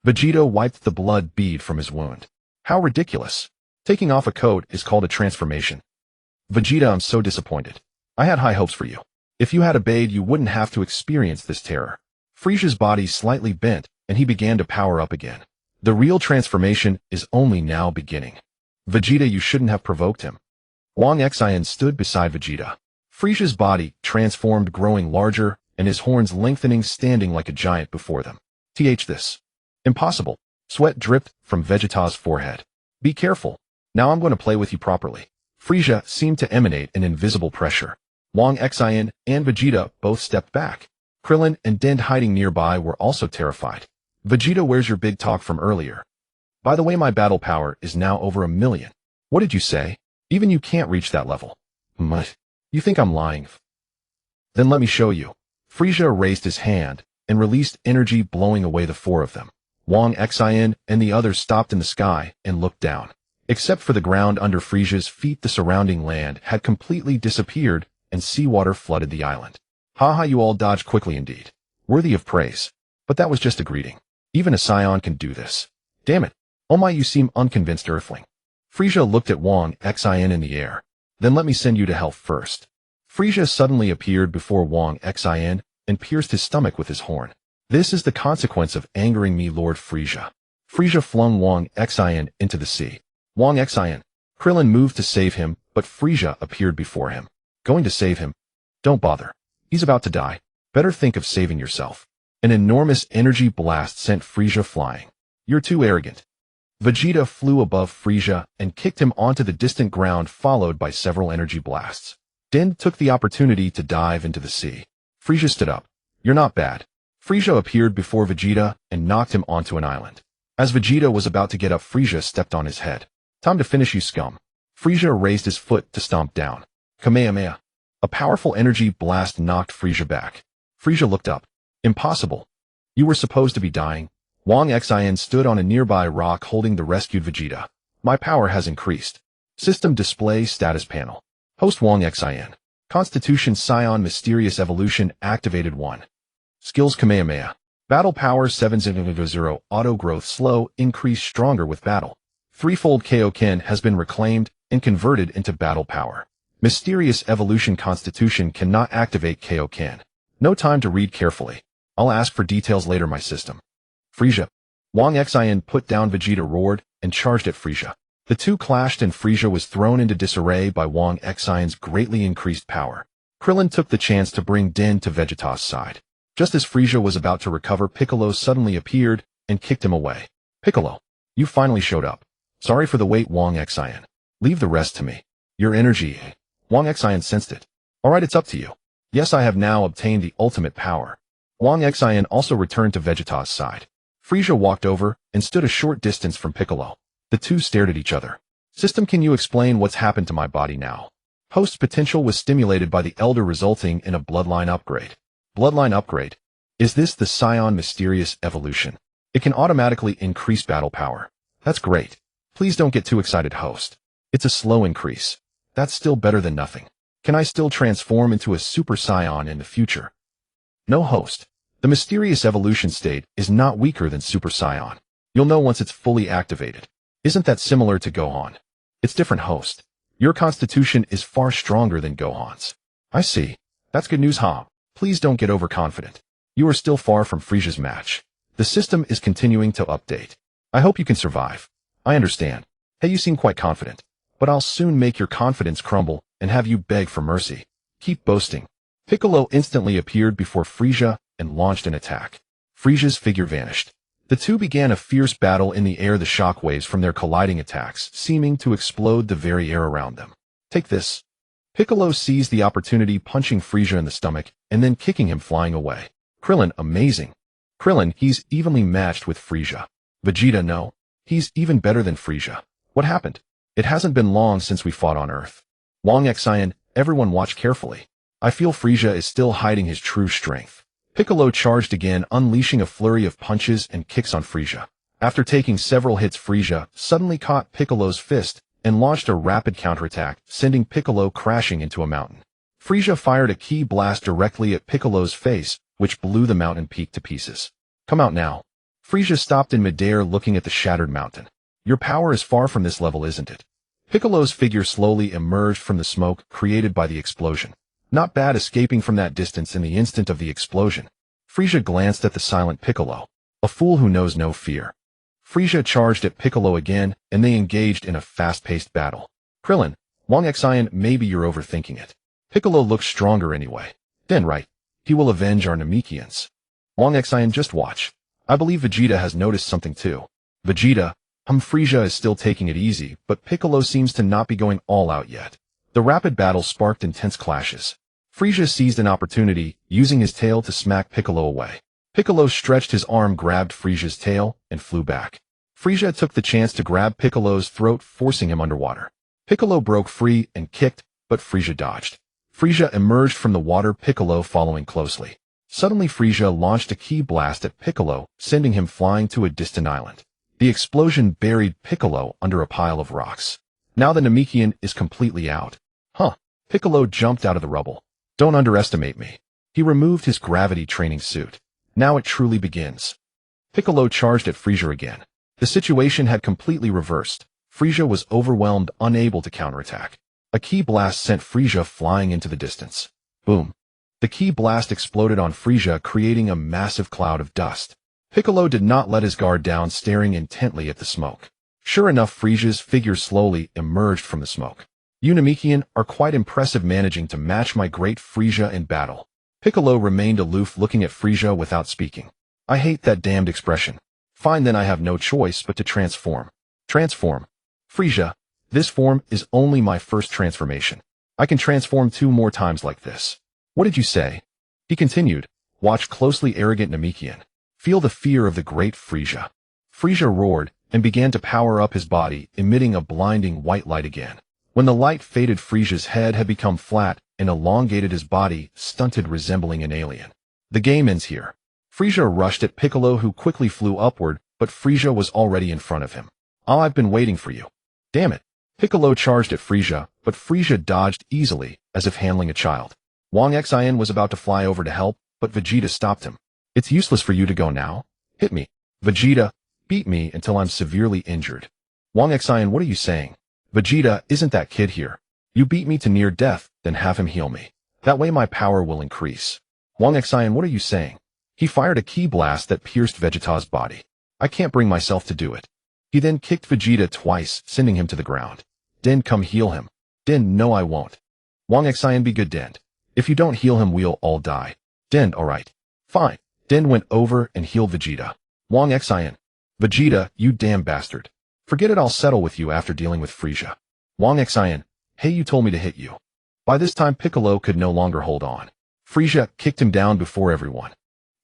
Vegeta wiped the blood bead from his wound. How ridiculous. Taking off a coat is called a transformation. Vegeta, I'm so disappointed. I had high hopes for you. If you had obeyed, you wouldn't have to experience this terror. Frieza's body slightly bent, and he began to power up again. The real transformation is only now beginning. Vegeta, you shouldn't have provoked him. Wang Xin stood beside Vegeta. Frieza's body transformed, growing larger, and his horns lengthening, standing like a giant before them. This. Impossible. Sweat dripped from Vegeta's forehead. Be careful. Now I'm going to play with you properly. Frieza seemed to emanate an invisible pressure. Wang Xin and Vegeta both stepped back. Krillin and Dend, hiding nearby, were also terrified. Vegeta, where's your big talk from earlier? By the way, my battle power is now over 1 million. What did you say? Even you can't reach that level. You think I'm lying? Then let me show you. Frieza raised his hand and released energy, blowing away the four of them. Wang Xin and the others stopped in the sky and looked down. Except for the ground under Frieza's feet, the surrounding land had completely disappeared, and seawater flooded the island. Haha, you all dodged quickly indeed. Worthy of praise. But that was just a greeting. Even a Saiyan can do this. Damn it. Oh my, you seem unconvinced, Earthling. Frieza looked at Wang Xin in the air. Then let me send you to hell first. Frieza suddenly appeared before Wang Xin and pierced his stomach with his horn. This is the consequence of angering me, Lord Frieza. Frieza flung Wang Xin into the sea. Wang Xin. Krillin moved to save him, but Frieza appeared before him. Going to save him? Don't bother. He's about to die. Better think of saving yourself. An enormous energy blast sent Frieza flying. You're too arrogant. Vegeta flew above Frieza and kicked him onto the distant ground, followed by several energy blasts. Dend took the opportunity to dive into the sea. Frieza stood up. You're not bad. Frieza appeared before Vegeta and knocked him onto an island. As Vegeta was about to get up, Frieza stepped on his head. Time to finish, you scum. Frieza raised his foot to stomp down. Kamehameha. A powerful energy blast knocked Frieza back. Frieza looked up. Impossible. You were supposed to be dying. Wang Xin stood on a nearby rock holding the rescued Vegeta. My power has increased. System display status panel. Host Wang Xin. Constitution Saiyan mysterious evolution activated 1. Skills Kamehameha. Battle power 700. Auto growth slow, increase stronger with battle. Threefold Kaio-ken has been reclaimed and converted into battle power. Mysterious evolution constitution cannot activate Kaio-ken. No time to read carefully. I'll ask for details later, my system. Frieza. Wang Xin put down Vegeta, roared, and charged at Frieza. The two clashed and Frieza was thrown into disarray by Wang Xion's greatly increased power. Krillin took the chance to bring Dend to Vegeta's side. Just as Frieza was about to recover, Piccolo suddenly appeared and kicked him away. Piccolo, you finally showed up. Sorry for the wait, Wang Xin. Leave the rest to me. Your energy. Wang Xin sensed it. Alright, it's up to you. Yes, I have now obtained the ultimate power. Wang Xin also returned to Vegeta's side. Frieza walked over and stood a short distance from Piccolo. The two stared at each other. System, can you explain what's happened to my body now? Host potential was stimulated by the Elder, resulting in a bloodline upgrade. Bloodline upgrade. Is this the Saiyan mysterious evolution? It can automatically increase battle power. That's great. Please don't get too excited, host. It's a slow increase. That's still better than nothing. Can I still transform into a Super Saiyan in the future? No, host. The mysterious evolution state is not weaker than Super Saiyan. You'll know once it's fully activated. Isn't that similar to Gohan? It's different, host. Your constitution is far stronger than Gohan's. I see. That's good news, huh? Please don't get overconfident. You are still far from Frieza's match. The system is continuing to update. I hope you can survive. I understand. Hey, you seem quite confident. But I'll soon make your confidence crumble and have you beg for mercy. Keep boasting. Piccolo instantly appeared before Frieza and launched an attack. Frieza's figure vanished. The two began a fierce battle in the air, the shockwaves from their colliding attacks seeming to explode the very air around them. Take this. Piccolo seized the opportunity, punching Frieza in the stomach and then kicking him flying away. Krillin, amazing. Krillin, he's evenly matched with Frieza. Vegeta, no. He's even better than Frieza. What happened? It hasn't been long since we fought on Earth. Wang Xin, everyone watch carefully. I feel Frieza is still hiding his true strength. Piccolo charged again, unleashing a flurry of punches and kicks on Frieza. After taking several hits, Frieza suddenly caught Piccolo's fist and launched a rapid counterattack, sending Piccolo crashing into a mountain. Frieza fired a ki blast directly at Piccolo's face, which blew the mountain peak to pieces. Come out now. Frieza stopped in midair, looking at the shattered mountain. Your power is far from this level, isn't it? Piccolo's figure slowly emerged from the smoke created by the explosion. Not bad, escaping from that distance in the instant of the explosion. Frieza glanced at the silent Piccolo, a fool who knows no fear. Frieza charged at Piccolo again, and they engaged in a fast-paced battle. Krillin, Wang Xin, maybe you're overthinking it. Piccolo looks stronger anyway. Then right. He will avenge our Namekians. Wang Xin, just watch. I believe Vegeta has noticed something too. Vegeta, Frieza is still taking it easy, but Piccolo seems to not be going all out yet. The rapid battle sparked intense clashes. Frieza seized an opportunity, using his tail to smack Piccolo away. Piccolo stretched his arm, grabbed Frieza's tail, and flew back. Frieza took the chance to grab Piccolo's throat, forcing him underwater. Piccolo broke free and kicked, but Frieza dodged. Frieza emerged from the water, Piccolo following closely. Suddenly Frieza launched a ki blast at Piccolo, sending him flying to a distant island. The explosion buried Piccolo under a pile of rocks. Now the Namekian is completely out. Huh. Piccolo jumped out of the rubble. Don't underestimate me. He removed his gravity training suit. Now it truly begins. Piccolo charged at Frieza again. The situation had completely reversed. Frieza was overwhelmed, unable to counterattack. A ki blast sent Frieza flying into the distance. Boom. The ki blast exploded on Frieza, creating a massive cloud of dust. Piccolo did not let his guard down, staring intently at the smoke. Sure enough, Frieza's figure slowly emerged from the smoke. You Namekian are quite impressive, managing to match my great Frieza in battle. Piccolo remained aloof, looking at Frieza without speaking. I hate that damned expression. Fine, then I have no choice but to transform. Transform. Frieza, this form is only my first transformation. I can transform 2 more times like this. What did you say? He continued. Watch closely, arrogant Namekian. Feel the fear of the great Frieza. Frieza roared and began to power up his body, emitting a blinding white light again. When the light faded, Frieza's head had become flat and elongated, his body stunted, resembling an alien. The game ends here. Frieza rushed at Piccolo, who quickly flew upward, but Frieza was already in front of him. Oh, I've been waiting for you. Damn it. Piccolo charged at Frieza, but Frieza dodged easily, as if handling a child. Wang Xin was about to fly over to help, but Vegeta stopped him. It's useless for you to go now. Hit me. Vegeta, beat me until I'm severely injured. Wang Xin, what are you saying? Vegeta, isn't that kid here? You beat me to near death, then have him heal me. That way my power will increase. Wang Xin, what are you saying? He fired a ki blast that pierced Vegeta's body. I can't bring myself to do it. He then kicked Vegeta twice, sending him to the ground. Den, come heal him. Den, no I won't. Wang Xin, be good, Den. If you don't heal him, we'll all die. Den, alright. Fine. Den went over and healed Vegeta. Wang Xin. Vegeta, you damn bastard. Forget it, I'll settle with you after dealing with Frieza. Wang Xin. Hey, you told me to hit you. By this time Piccolo could no longer hold on. Frieza kicked him down before everyone.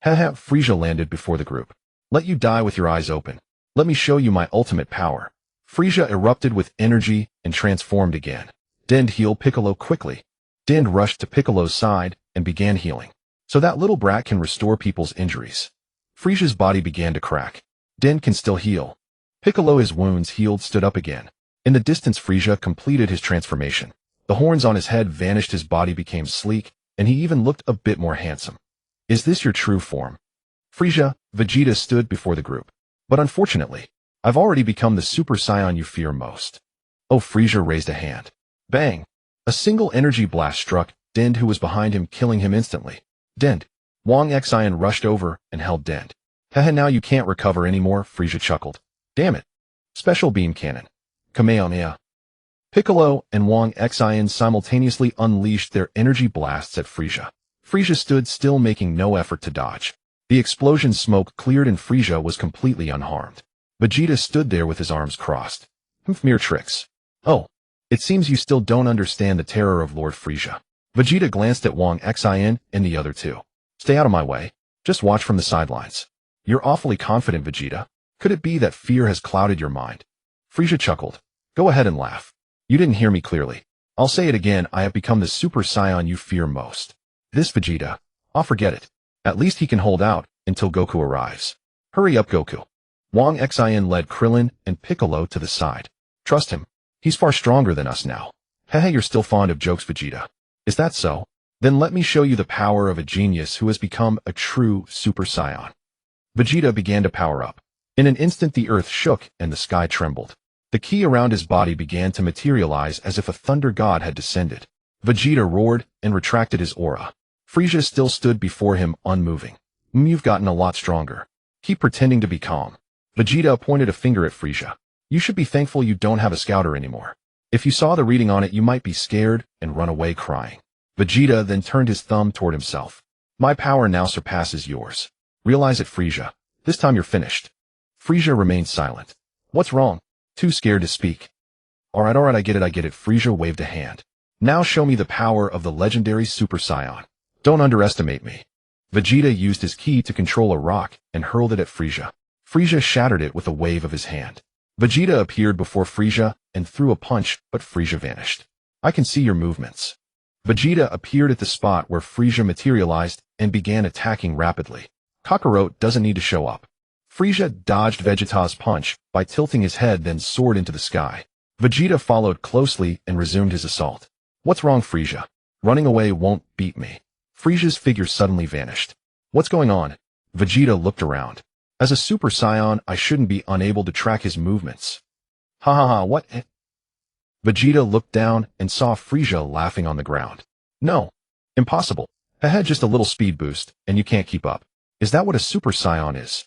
Haha, Frieza landed before the group. Let you die with your eyes open. Let me show you my ultimate power. Frieza erupted with energy and transformed again. Den, heal Piccolo quickly. Den rushed to Piccolo's side and began healing. So that little brat can restore people's injuries. Frieza's body began to crack. Den can still heal. Piccolo, his wounds healed, stood up again. In the distance, Frieza completed his transformation. The horns on his head vanished, his body became sleek, and he even looked a bit more handsome. Is this your true form? Frieza, Vegeta stood before the group. But unfortunately, I've already become the Super Saiyan you fear most. Oh, Frieza raised a hand. Bang! A single energy blast struck Dend, who was behind him, killing him instantly. Dend. Wang Xin rushed over and held Dend. Haha, now you can't recover anymore, Frieza chuckled. Damn it. Special beam cannon. Kamehameha. Piccolo and Wang Xin simultaneously unleashed their energy blasts at Frieza. Frieza stood still, making no effort to dodge. The explosion smoke cleared and Frieza was completely unharmed. Vegeta stood there with his arms crossed. Mere tricks. Oh, it seems you still don't understand the terror of Lord Frieza. Vegeta glanced at Wang Xin and the other two. Stay out of my way. Just watch from the sidelines. You're awfully confident, Vegeta. Could it be that fear has clouded your mind? Frieza chuckled. Go ahead and laugh. You didn't hear me clearly. I'll say it again, I have become the Super Saiyan you fear most. This Vegeta. I'll forget it. At least he can hold out until Goku arrives. Hurry up, Goku. Wang Xin led Krillin and Piccolo to the side. Trust him. He's far stronger than us now. Hehe, you're still fond of jokes, Vegeta. Is that so? Then let me show you the power of a genius who has become a true Super Saiyan. Vegeta began to power up. In an instant, the earth shook and the sky trembled. The ki around his body began to materialize as if a thunder god had descended. Vegeta roared and retracted his aura. Frieza still stood before him, unmoving. You've gotten a lot stronger. Keep pretending to be calm. Vegeta pointed a finger at Frieza. You should be thankful you don't have a scouter anymore. If you saw the reading on it, you might be scared and run away crying. Vegeta then turned his thumb toward himself. My power now surpasses yours. Realize it, Frieza. This time you're finished. Frieza remained silent. What's wrong? Too scared to speak. Alright, I get it. Frieza waved a hand. Now show me the power of the legendary Super Saiyan. Don't underestimate me. Vegeta used his ki to control a rock and hurled it at Frieza. Frieza shattered it with a wave of his hand. Vegeta appeared before Frieza and threw a punch, but Frieza vanished. I can see your movements. Vegeta appeared at the spot where Frieza materialized and began attacking rapidly. Kakarot doesn't need to show up. Frieza dodged Vegeta's punch by tilting his head, then soared into the sky. Vegeta followed closely and resumed his assault. What's wrong, Frieza? Running away won't beat me. Frieza's figure suddenly vanished. What's going on? Vegeta looked around. As a Super Saiyan, I shouldn't be unable to track his movements. What? Vegeta looked down and saw Frieza laughing on the ground. No. Impossible. I had just a little speed boost, and you can't keep up. Is that what a Super Saiyan is?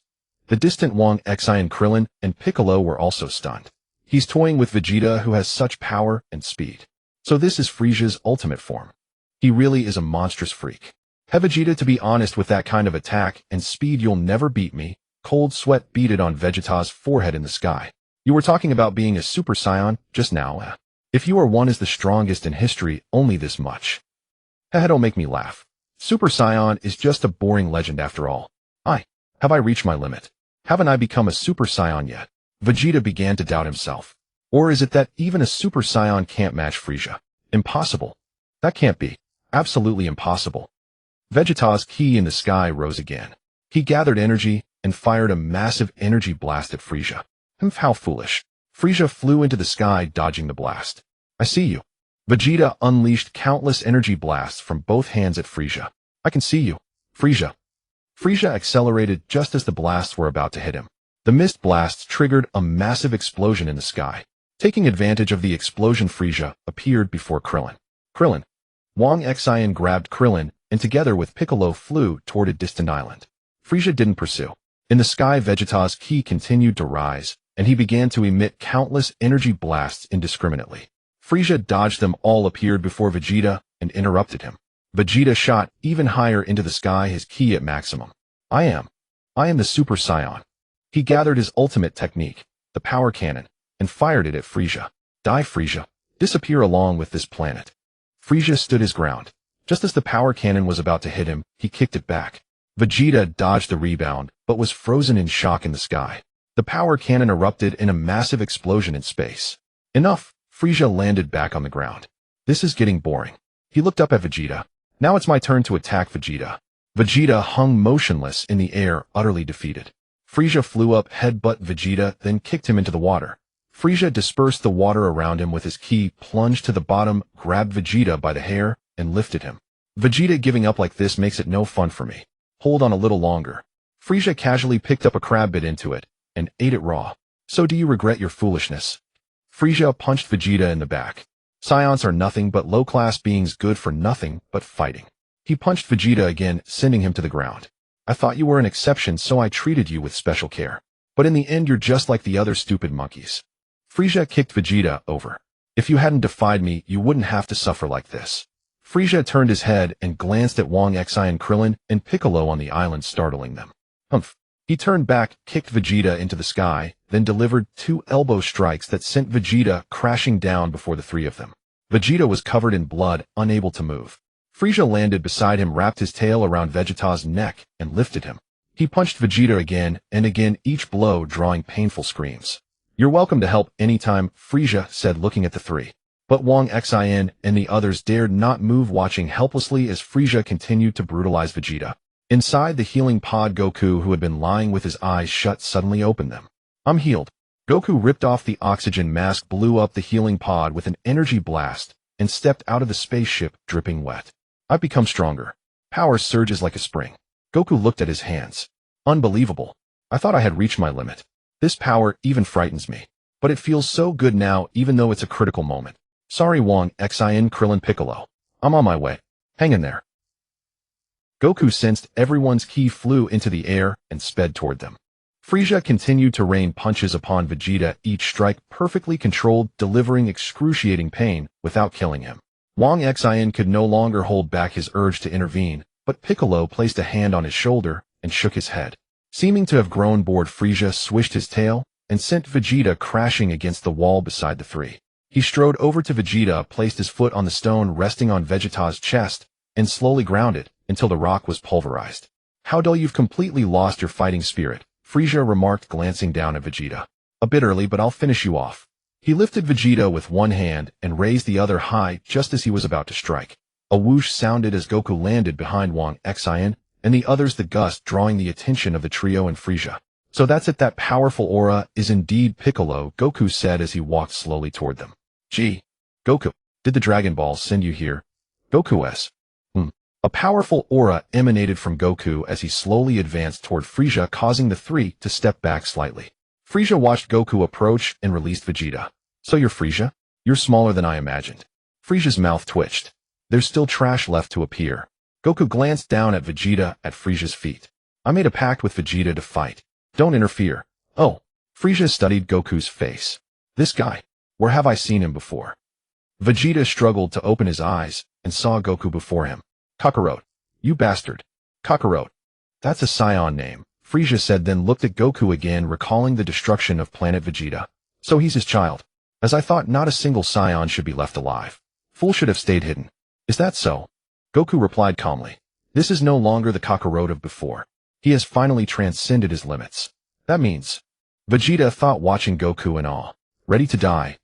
The distant Wang Xin, Krillin, and Piccolo were also stunned. He's toying with Vegeta, who has such power and speed. So this is Frieza's ultimate form. He really is a monstrous freak. Vegeta, to be honest, with that kind of attack and speed, you'll never beat me. Cold sweat beaded on Vegeta's forehead in the sky. You were talking about being a Super Saiyan just now. If you are one as the strongest in history, only this much. Don't make me laugh. Super Saiyan is just a boring legend after all. Have I reached my limit? Haven't I become a Super Saiyan yet? Vegeta began to doubt himself. Or is it that even a Super Saiyan can't match Frieza? Impossible. That can't be. Absolutely impossible. Vegeta's ki in the sky rose again. He gathered energy and fired a massive energy blast at Frieza. How foolish. Frieza flew into the sky, dodging the blast. I see you. Vegeta unleashed countless energy blasts from both hands at Frieza. I can see you. Frieza. Frieza accelerated just as the blasts were about to hit him. The mist blasts triggered a massive explosion in the sky. Taking advantage of the explosion, Frieza appeared before Krillin. Krillin. Wang Xin grabbed Krillin and together with Piccolo flew toward a distant island. Frieza didn't pursue. In the sky, Vegeta's ki continued to rise, and he began to emit countless energy blasts indiscriminately. Frieza dodged them all, appeared before Vegeta, and interrupted him. Vegeta shot even higher into the sky, his ki at maximum. I am the Super Saiyan. He gathered his ultimate technique, the power cannon, and fired it at Frieza. Die, Frieza. Disappear along with this planet. Frieza stood his ground. Just as the power cannon was about to hit him, he kicked it back. Vegeta dodged the rebound, but was frozen in shock in the sky. The power cannon erupted in a massive explosion in space. Enough. Frieza landed back on the ground. This is getting boring. He looked up at Vegeta. Now it's my turn to attack, Vegeta. Vegeta hung motionless in the air, utterly defeated. Frieza flew up, headbutt Vegeta, then kicked him into the water. Frieza dispersed the water around him with his ki, plunged to the bottom, grabbed Vegeta by the hair, and lifted him. Vegeta giving up like this makes it no fun for me. Hold on a little longer. Frieza casually picked up a crab, bit into it, and ate it raw. So do you regret your foolishness? Frieza punched Vegeta in the back. Saiyans are nothing but low-class beings, good for nothing but fighting. He punched Vegeta again, sending him to the ground. I thought you were an exception, so I treated you with special care. But in the end you're just like the other stupid monkeys. Frieza kicked Vegeta over. If you hadn't defied me, you wouldn't have to suffer like this. Frieza turned his head and glanced at Wang Xin, Krillin, and Piccolo on the island, startling them. Humph. He turned back, kicked Vegeta into the sky, then delivered 2 elbow strikes that sent Vegeta crashing down before the 3 of them. Vegeta was covered in blood, unable to move. Frieza landed beside him, wrapped his tail around Vegeta's neck, and lifted him. He punched Vegeta again and again, each blow drawing painful screams. You're welcome to help anytime, Frieza said, looking at the 3. But Wang Xin and the others dared not move, watching helplessly as Frieza continued to brutalize Vegeta. Inside the healing pod, Goku, who had been lying with his eyes shut, suddenly opened them. I'm healed. Goku ripped off the oxygen mask, blew up the healing pod with an energy blast, and stepped out of the spaceship, dripping wet. I've become stronger. Power surges like a spring. Goku looked at his hands. Unbelievable. I thought I had reached my limit. This power even frightens me. But it feels so good now, even though it's a critical moment. Sorry, Wang Xin, Krillin, Piccolo. I'm on my way. Hang in there. Goku sensed everyone's ki, flew into the air, and sped toward them. Frieza continued to rain punches upon Vegeta, each strike perfectly controlled, delivering excruciating pain without killing him. Wang Xin could no longer hold back his urge to intervene, but Piccolo placed a hand on his shoulder and shook his head. Seeming to have grown bored, Frieza swished his tail and sent Vegeta crashing against the wall beside the 3. He strode over to Vegeta, placed his foot on the stone resting on Vegeta's chest, and slowly grounded until the rock was pulverized. How dull, you've completely lost your fighting spirit, Frieza remarked, glancing down at Vegeta. A bit early, but I'll finish you off. He lifted Vegeta with one hand and raised the other high just as he was about to strike. A whoosh sounded as Goku landed behind Wang Xin and the others, the gust drawing the attention of the trio and Frieza. So that's it, that powerful aura is indeed Piccolo, Goku said as he walked slowly toward them. Gee, Goku, did the Dragon Ball send you here? Goku-s. A powerful aura emanated from Goku as he slowly advanced toward Frieza, causing the 3 to step back slightly. Frieza watched Goku approach and released Vegeta. So you're Frieza? You're smaller than I imagined. Frieza's mouth twitched. There's still trash left to appear. Goku glanced down at Vegeta at Frieza's feet. I made a pact with Vegeta to fight. Don't interfere. Oh. Frieza studied Goku's face. This guy. Where have I seen him before? Vegeta struggled to open his eyes and saw Goku before him. Kakarot. You bastard. Kakarot. That's a Saiyan name, Frieza said, then looked at Goku again, recalling the destruction of planet Vegeta. So he's his child. As I thought, not a single Saiyan should be left alive. Fool should have stayed hidden. Is that so? Goku replied calmly. This is no longer the Kakarot of before. He has finally transcended his limits. That means... Vegeta thought, watching Goku in awe. Ready to die.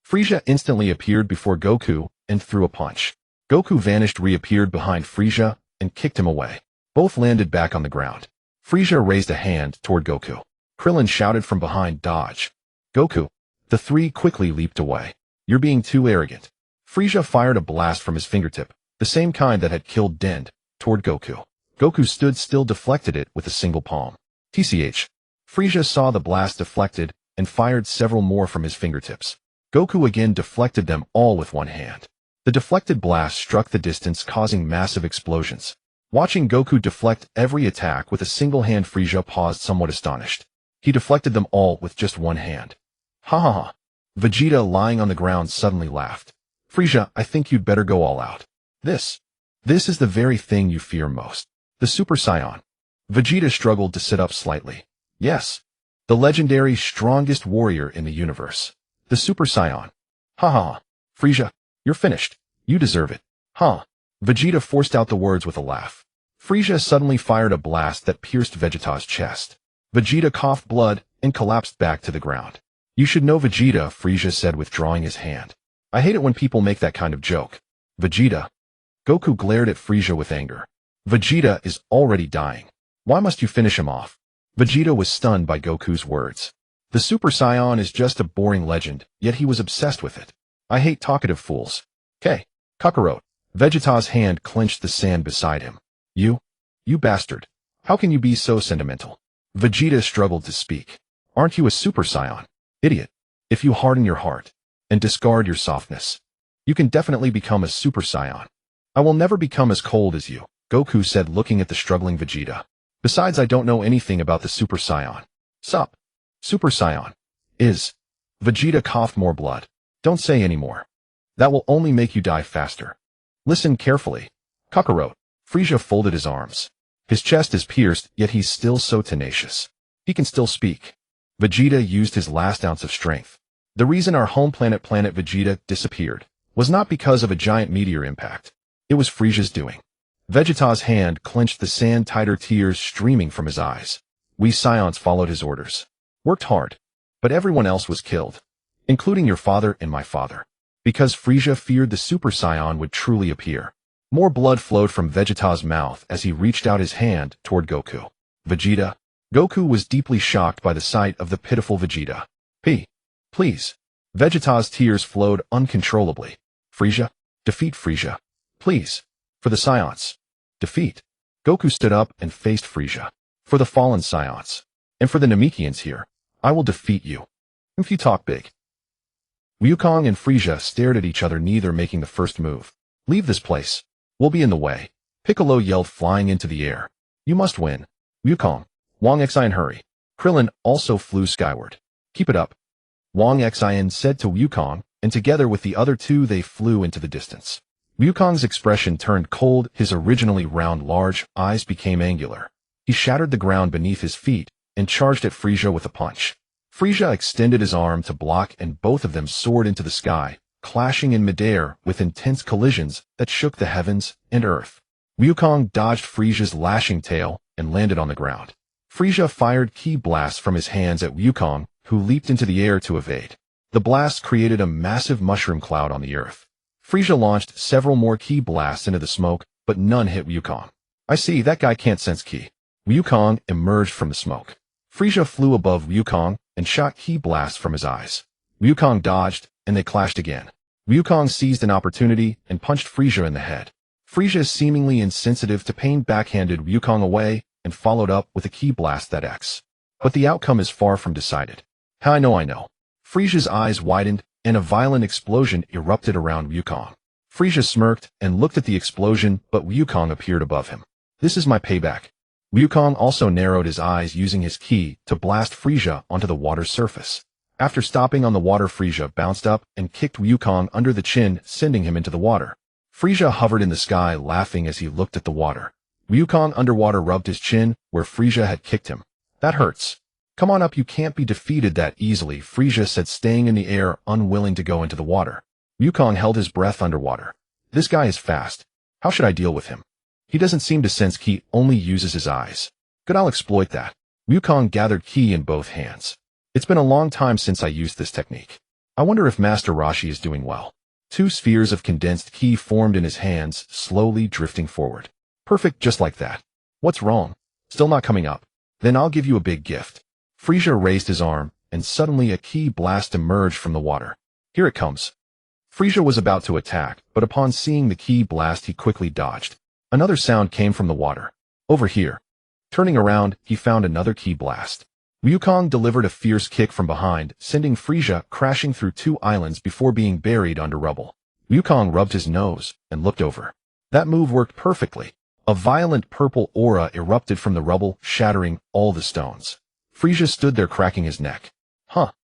Frieza instantly appeared before Goku and threw a punch. Goku vanished, reappeared behind Frieza, and kicked him away. Both landed back on the ground. Frieza raised a hand toward Goku. Krillin shouted from behind, dodge. Goku. The 3 quickly leaped away. You're being too arrogant. Frieza fired a blast from his fingertip, the same kind that had killed Dend, toward Goku. Goku stood still, deflected it with a single palm. TCH. Frieza saw the blast deflected and fired several more from his fingertips. Goku again deflected them all with one hand. The deflected blast struck the distance, causing massive explosions. Watching Goku deflect every attack with a single hand, Frieza paused, somewhat astonished. He deflected them all with just one hand. Ha ha ha. Vegeta, lying on the ground, suddenly laughed. Frieza, I think you'd better go all out. This is the very thing you fear most. The Super Saiyan. Vegeta struggled to sit up slightly. Yes. The legendary strongest warrior in the universe. The Super Saiyan. Ha ha ha. Frieza. You're finished. You deserve it. Huh. Vegeta forced out the words with a laugh. Frieza suddenly fired a blast that pierced Vegeta's chest. Vegeta coughed blood and collapsed back to the ground. You should know, Vegeta, Frieza said, withdrawing his hand. I hate it when people make that kind of joke. Vegeta. Goku glared at Frieza with anger. Vegeta is already dying. Why must you finish him off? Vegeta was stunned by Goku's words. The Super Saiyan is just a boring legend, yet he was obsessed with it. I hate talkative fools. Kakarot. Vegeta's hand clenched the sand beside him. You bastard. How can you be so sentimental? Vegeta struggled to speak. Aren't you a Super Saiyan? Idiot. If you harden your heart and discard your softness, you can definitely become a Super Saiyan. I will never become as cold as you, Goku said, looking at the struggling Vegeta. Besides, I don't know anything about the Super Saiyan. Sup? Super Saiyan is. Vegeta coughed more blood. Don't say any more. That will only make you die faster. Listen carefully. Kakarot. Frieza folded his arms. His chest is pierced, yet he's still so tenacious. He can still speak. Vegeta used his last ounce of strength. The reason our home planet Vegeta disappeared was not because of a giant meteor impact. It was Frieza's doing. Vegeta's hand clenched the sand tighter, tears streaming from his eyes. We Saiyans followed his orders. Worked hard. But everyone else was killed. Including your father and my father. Because Frieza feared the Super Saiyan would truly appear. More blood flowed from Vegeta's mouth as he reached out his hand toward Goku. Vegeta. Goku was deeply shocked by the sight of the pitiful Vegeta. Please. Vegeta's tears flowed uncontrollably. Frieza. Defeat Frieza. Please. For the Saiyans. Defeat. Goku stood up and faced Frieza. For the fallen Saiyans. And for the Namekians here. I will defeat you. If you talk big. Wukong and Frieza stared at each other, neither making the first move. Leave this place. We'll be in the way. Piccolo yelled, flying into the air. You must win. Wukong. Wang Xin, hurry. Krillin also flew skyward. Keep it up. Wang Xin said to Wukong, and together with the other two they flew into the distance. Wukong's expression turned cold, his originally round large eyes became angular. He shattered the ground beneath his feet and charged at Frieza with a punch. Frieza extended his arm to block and both of them soared into the sky, clashing in midair with intense collisions that shook the heavens and earth. Wukong dodged Frieza's lashing tail and landed on the ground. Frieza fired ki blasts from his hands at Wukong, who leaped into the air to evade. The blasts created a massive mushroom cloud on the earth. Frieza launched several more ki blasts into the smoke, but none hit Wukong. I see, that guy can't sense ki. Wukong emerged from the smoke. Frieza flew above Wukong and shot ki blasts from his eyes. Wukong dodged, and they clashed again. Wukong seized an opportunity and punched Frieza in the head. Frieza, seemingly insensitive to pain, backhanded Wukong away and followed up with a ki blast that X. But the outcome is far from decided. I know. Frieza's eyes widened, and a violent explosion erupted around Wukong. Frieza smirked and looked at the explosion, but Wukong appeared above him. This is my payback. Wukong also narrowed his eyes, using his ki to blast Frieza onto the water's surface. After stopping on the water, Frieza bounced up and kicked Wukong under the chin, sending him into the water. Frieza hovered in the sky, laughing as he looked at the water. Wukong underwater rubbed his chin where Frieza had kicked him. That hurts. Come on up, you can't be defeated that easily, Frieza said, staying in the air, unwilling to go into the water. Wukong held his breath underwater. This guy is fast. How should I deal with him? He doesn't seem to sense ki, only uses his eyes. Good, I'll exploit that. Wukong gathered ki in both hands. It's been a long time since I used this technique. I wonder if Master Roshi is doing well. 2 spheres of condensed ki formed in his hands, slowly drifting forward. Perfect, just like that. What's wrong? Still not coming up? Then I'll give you a big gift. Frieza raised his arm, and suddenly a ki blast emerged from the water. Here it comes. Frieza was about to attack, but upon seeing the ki blast he quickly dodged. Another sound came from the water. Over here. Turning around, he found another ki blast. Wukong delivered a fierce kick from behind, sending Frieza crashing through 2 islands before being buried under rubble. Wukong rubbed his nose and looked over. That move worked perfectly. A violent purple aura erupted from the rubble, shattering all the stones. Frieza stood there cracking his neck.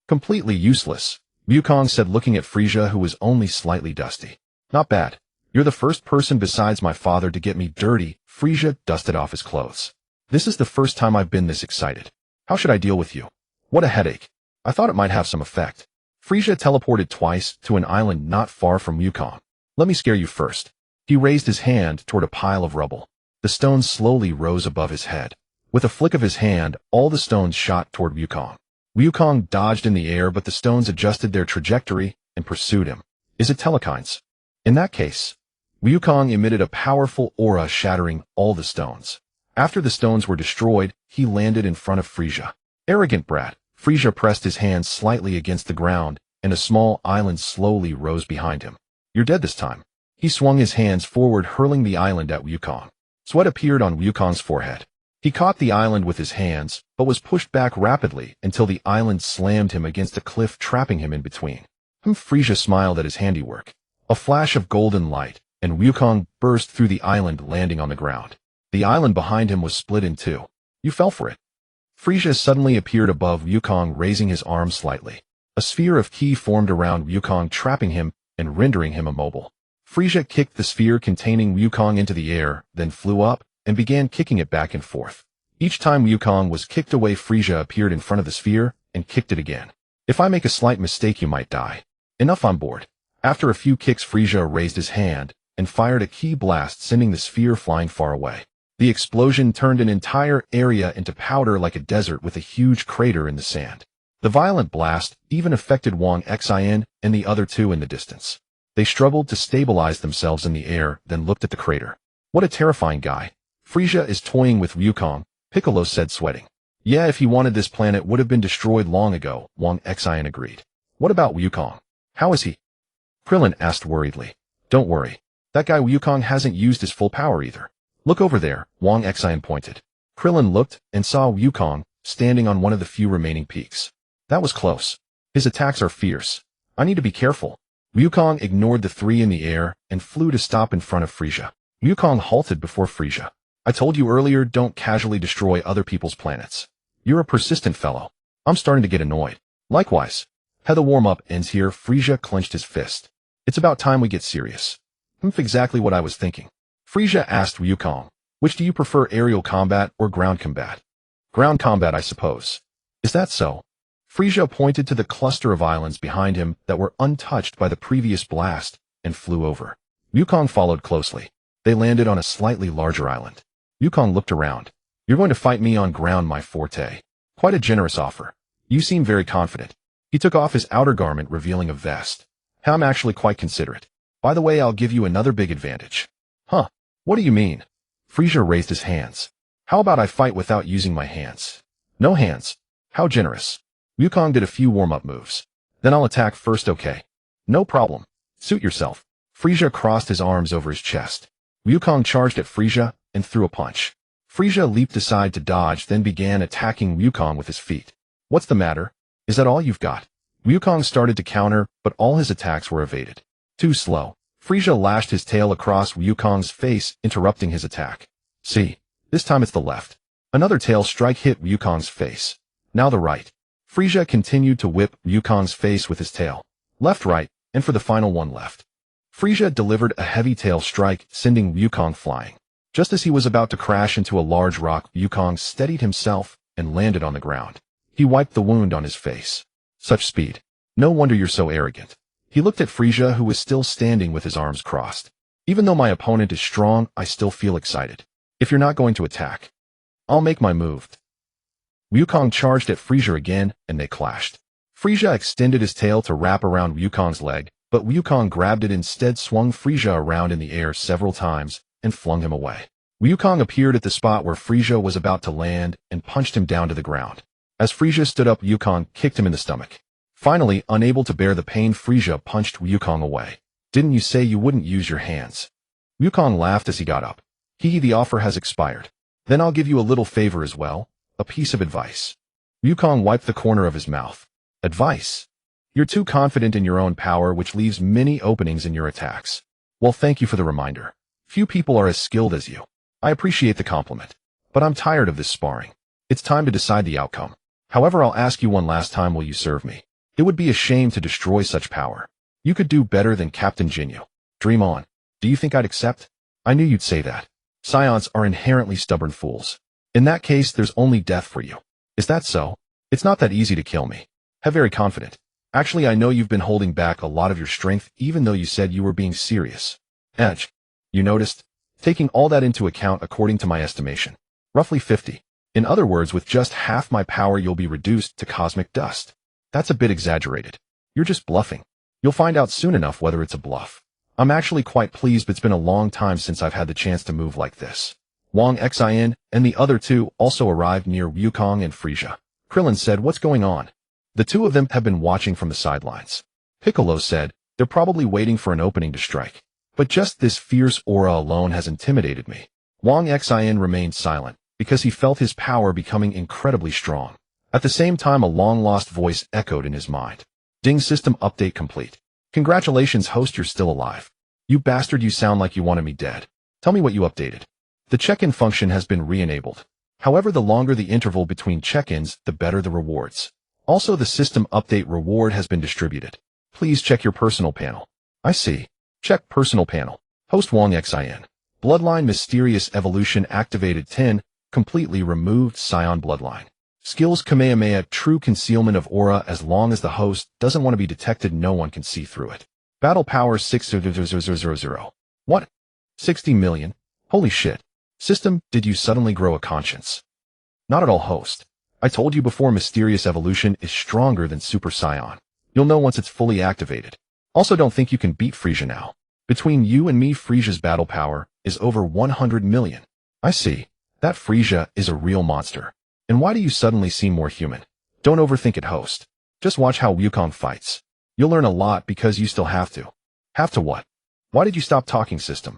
Completely useless, Wukong said, looking at Frieza, who was only slightly dusty. Not bad. You're the first person besides my father to get me dirty. Frieza dusted off his clothes. This is the first time I've been this excited. How should I deal with you? What a headache. I thought it might have some effect. Frieza teleported twice to an island not far from Wukong. Let me scare you first. He raised his hand toward a pile of rubble. The stones slowly rose above his head. With a flick of his hand, all the stones shot toward Wukong. Wukong dodged in the air, but the stones adjusted their trajectory and pursued him. Is it telekines? In that case, Wukong emitted a powerful aura shattering all the stones. After the stones were destroyed, he landed in front of Frieza. Arrogant brat, Frieza pressed his hands slightly against the ground, and a small island slowly rose behind him. You're dead this time. He swung his hands forward, hurling the island at Wukong. Sweat appeared on Wukong's forehead. He caught the island with his hands, but was pushed back rapidly until the island slammed him against a cliff, trapping him in between. Frieza smiled at his handiwork. A flash of golden light, and Wukong burst through the island, landing on the ground. The island behind him was split in two. You fell for it. Frieza suddenly appeared above Wukong, raising his arm slightly. A sphere of ki formed around Wukong, trapping him and rendering him immobile. Frieza kicked the sphere containing Wukong into the air, then flew up and began kicking it back and forth. Each time Wukong was kicked away, Frieza appeared in front of the sphere and kicked it again. If I make a slight mistake, you might die. Enough on board. After a few kicks, Frieza raised his hand and fired a ki blast, sending the sphere flying far away. The explosion turned an entire area into powder like a desert with a huge crater in the sand. The violent blast even affected Wang Xin and the other two in the distance. They struggled to stabilize themselves in the air, then looked at the crater. What a terrifying guy. Frieza is toying with Wukong, Piccolo said, sweating. Yeah, if he wanted, this planet would have been destroyed long ago, Wang Xin agreed. What about Wukong? How is he? Krillin asked worriedly. Don't worry. That guy Wukong hasn't used his full power either. Look over there, Wang Xin pointed. Krillin looked and saw Wukong standing on one of the few remaining peaks. That was close. His attacks are fierce. I need to be careful. Wukong ignored the three in the air and flew to stop in front of Frieza. Wukong halted before Frieza. I told you earlier, don't casually destroy other people's planets. You're a persistent fellow. I'm starting to get annoyed. Likewise. The warm-up ends here. Frieza clenched his fist. It's about time we get serious. Exactly what I was thinking. Frieza asked Wukong, which do you prefer, aerial combat or ground combat? Ground combat, I suppose. Is that so? Frieza pointed to the cluster of islands behind him that were untouched by the previous blast and flew over. Wukong followed closely. They landed on a slightly larger island. Wukong looked around. You're going to fight me on ground, my forte. Quite a generous offer. You seem very confident. He took off his outer garment, revealing a vest. I'm actually quite considerate. By the way, I'll give you another big advantage. Huh? What do you mean? Frieza raised his hands. How about I fight without using my hands? No hands. How generous. Wukong did a few warm-up moves. Then I'll attack first, okay? No problem. Suit yourself. Frieza crossed his arms over his chest. Wukong charged at Frieza and threw a punch. Frieza leaped aside to dodge, then began attacking Wukong with his feet. What's the matter? Is that all you've got? Wukong started to counter, but all his attacks were evaded. Too slow. Frieza lashed his tail across Wukong's face, interrupting his attack. See, this time it's the left. Another tail strike hit Wukong's face. Now the right. Frieza continued to whip Wukong's face with his tail. Left, right, and for the final one, left. Frieza delivered a heavy tail strike, sending Wukong flying. Just as he was about to crash into a large rock, Wukong steadied himself and landed on the ground. He wiped the wound on his face. Such speed. No wonder you're so arrogant. He looked at Frieza, who was still standing with his arms crossed. Even though my opponent is strong, I still feel excited. If you're not going to attack, I'll make my move. Wukong charged at Frieza again, and they clashed. Frieza extended his tail to wrap around Wukong's leg, but Wukong grabbed it instead, swung Frieza around in the air several times, and flung him away. Wukong appeared at the spot where Frieza was about to land and punched him down to the ground. As Frieza stood up, Wukong kicked him in the stomach. Finally, unable to bear the pain, Frieza punched Wukong away. Didn't you say you wouldn't use your hands? Wukong laughed as he got up. The offer has expired. Then I'll give you a little favor as well, a piece of advice. Wukong wiped the corner of his mouth. Advice? You're too confident in your own power, which leaves many openings in your attacks. Well, thank you for the reminder. Few people are as skilled as you. I appreciate the compliment. But I'm tired of this sparring. It's time to decide the outcome. However, I'll ask you one last time, will you serve me? It would be a shame to destroy such power. You could do better than Captain Jinyu. Dream on. Do you think I'd accept? I knew you'd say that. Saiyans are inherently stubborn fools. In that case, there's only death for you. Is that so? It's not that easy to kill me. Very confident. Actually, I know you've been holding back a lot of your strength, even though you said you were being serious. Edge. You noticed? Taking all that into account, according to my estimation. Roughly 50. In other words, with just half my power, you'll be reduced to cosmic dust. That's a bit exaggerated. You're just bluffing. You'll find out soon enough whether it's a bluff. I'm actually quite pleased, but it's been a long time since I've had the chance to move like this. Wang Xin and the other two also arrived near Wukong and Frieza. Krillin said, "What's going on?" The two of them have been watching from the sidelines. Piccolo said, "They're probably waiting for an opening to strike. But just this fierce aura alone has intimidated me." Wang Xin remained silent, because he felt his power becoming incredibly strong. At the same time, a long-lost voice echoed in his mind. "Ding, system update complete. Congratulations, host, you're still alive. You bastard, you sound like you wanted me dead. Tell me what you updated." The check-in function has been re-enabled. However, the longer the interval between check-ins, the better the rewards. Also, the system update reward has been distributed. Please check your personal panel. I see. Check personal panel. Host Wang Xin. Bloodline Mysterious Evolution activated 10, completely removed Saiyan Bloodline. Skills Kamehameha True Concealment of Aura. As long as the host doesn't want to be detected, no one can see through it. Battle Power 60000. What? 60 million? Holy shit. System, did you suddenly grow a conscience? Not at all, host. I told you before, Mysterious Evolution is stronger than Super Saiyan. You'll know once it's fully activated. Also, don't think you can beat Frieza now. Between you and me, Frieza's battle power is over 100 million. I see. That Frieza is a real monster. And why do you suddenly seem more human? Don't overthink it, host. Just watch how Wukong fights. You'll learn a lot because you still have to. Have to what? Why did you stop talking, system?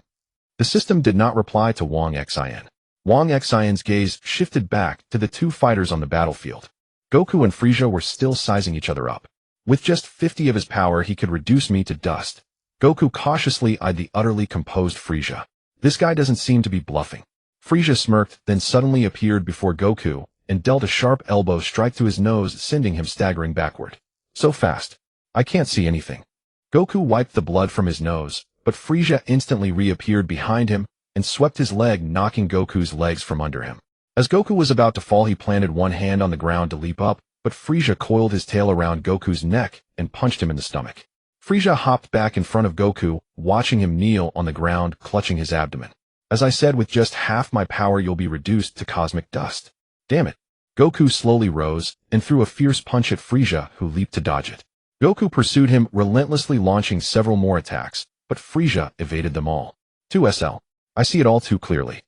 The system did not reply to Wang Xin. Wang Xin's gaze shifted back to the two fighters on the battlefield. Goku and Frieza were still sizing each other up. With just 50 of his power, he could reduce me to dust. Goku cautiously eyed the utterly composed Frieza. This guy doesn't seem to be bluffing. Frieza smirked, then suddenly appeared before Goku and dealt a sharp elbow strike to his nose, sending him staggering backward. So fast. I can't see anything. Goku wiped the blood from his nose, but Frieza instantly reappeared behind him and swept his leg, knocking Goku's legs from under him. As Goku was about to fall, he planted one hand on the ground to leap up, but Frieza coiled his tail around Goku's neck and punched him in the stomach. Frieza hopped back in front of Goku, watching him kneel on the ground, clutching his abdomen. As I said, with just half my power, you'll be reduced to cosmic dust. Damn it. Goku slowly rose and threw a fierce punch at Frieza, who leaped to dodge it. Goku pursued him, relentlessly launching several more attacks, but Frieza evaded them all. 2SL. I see it all too clearly.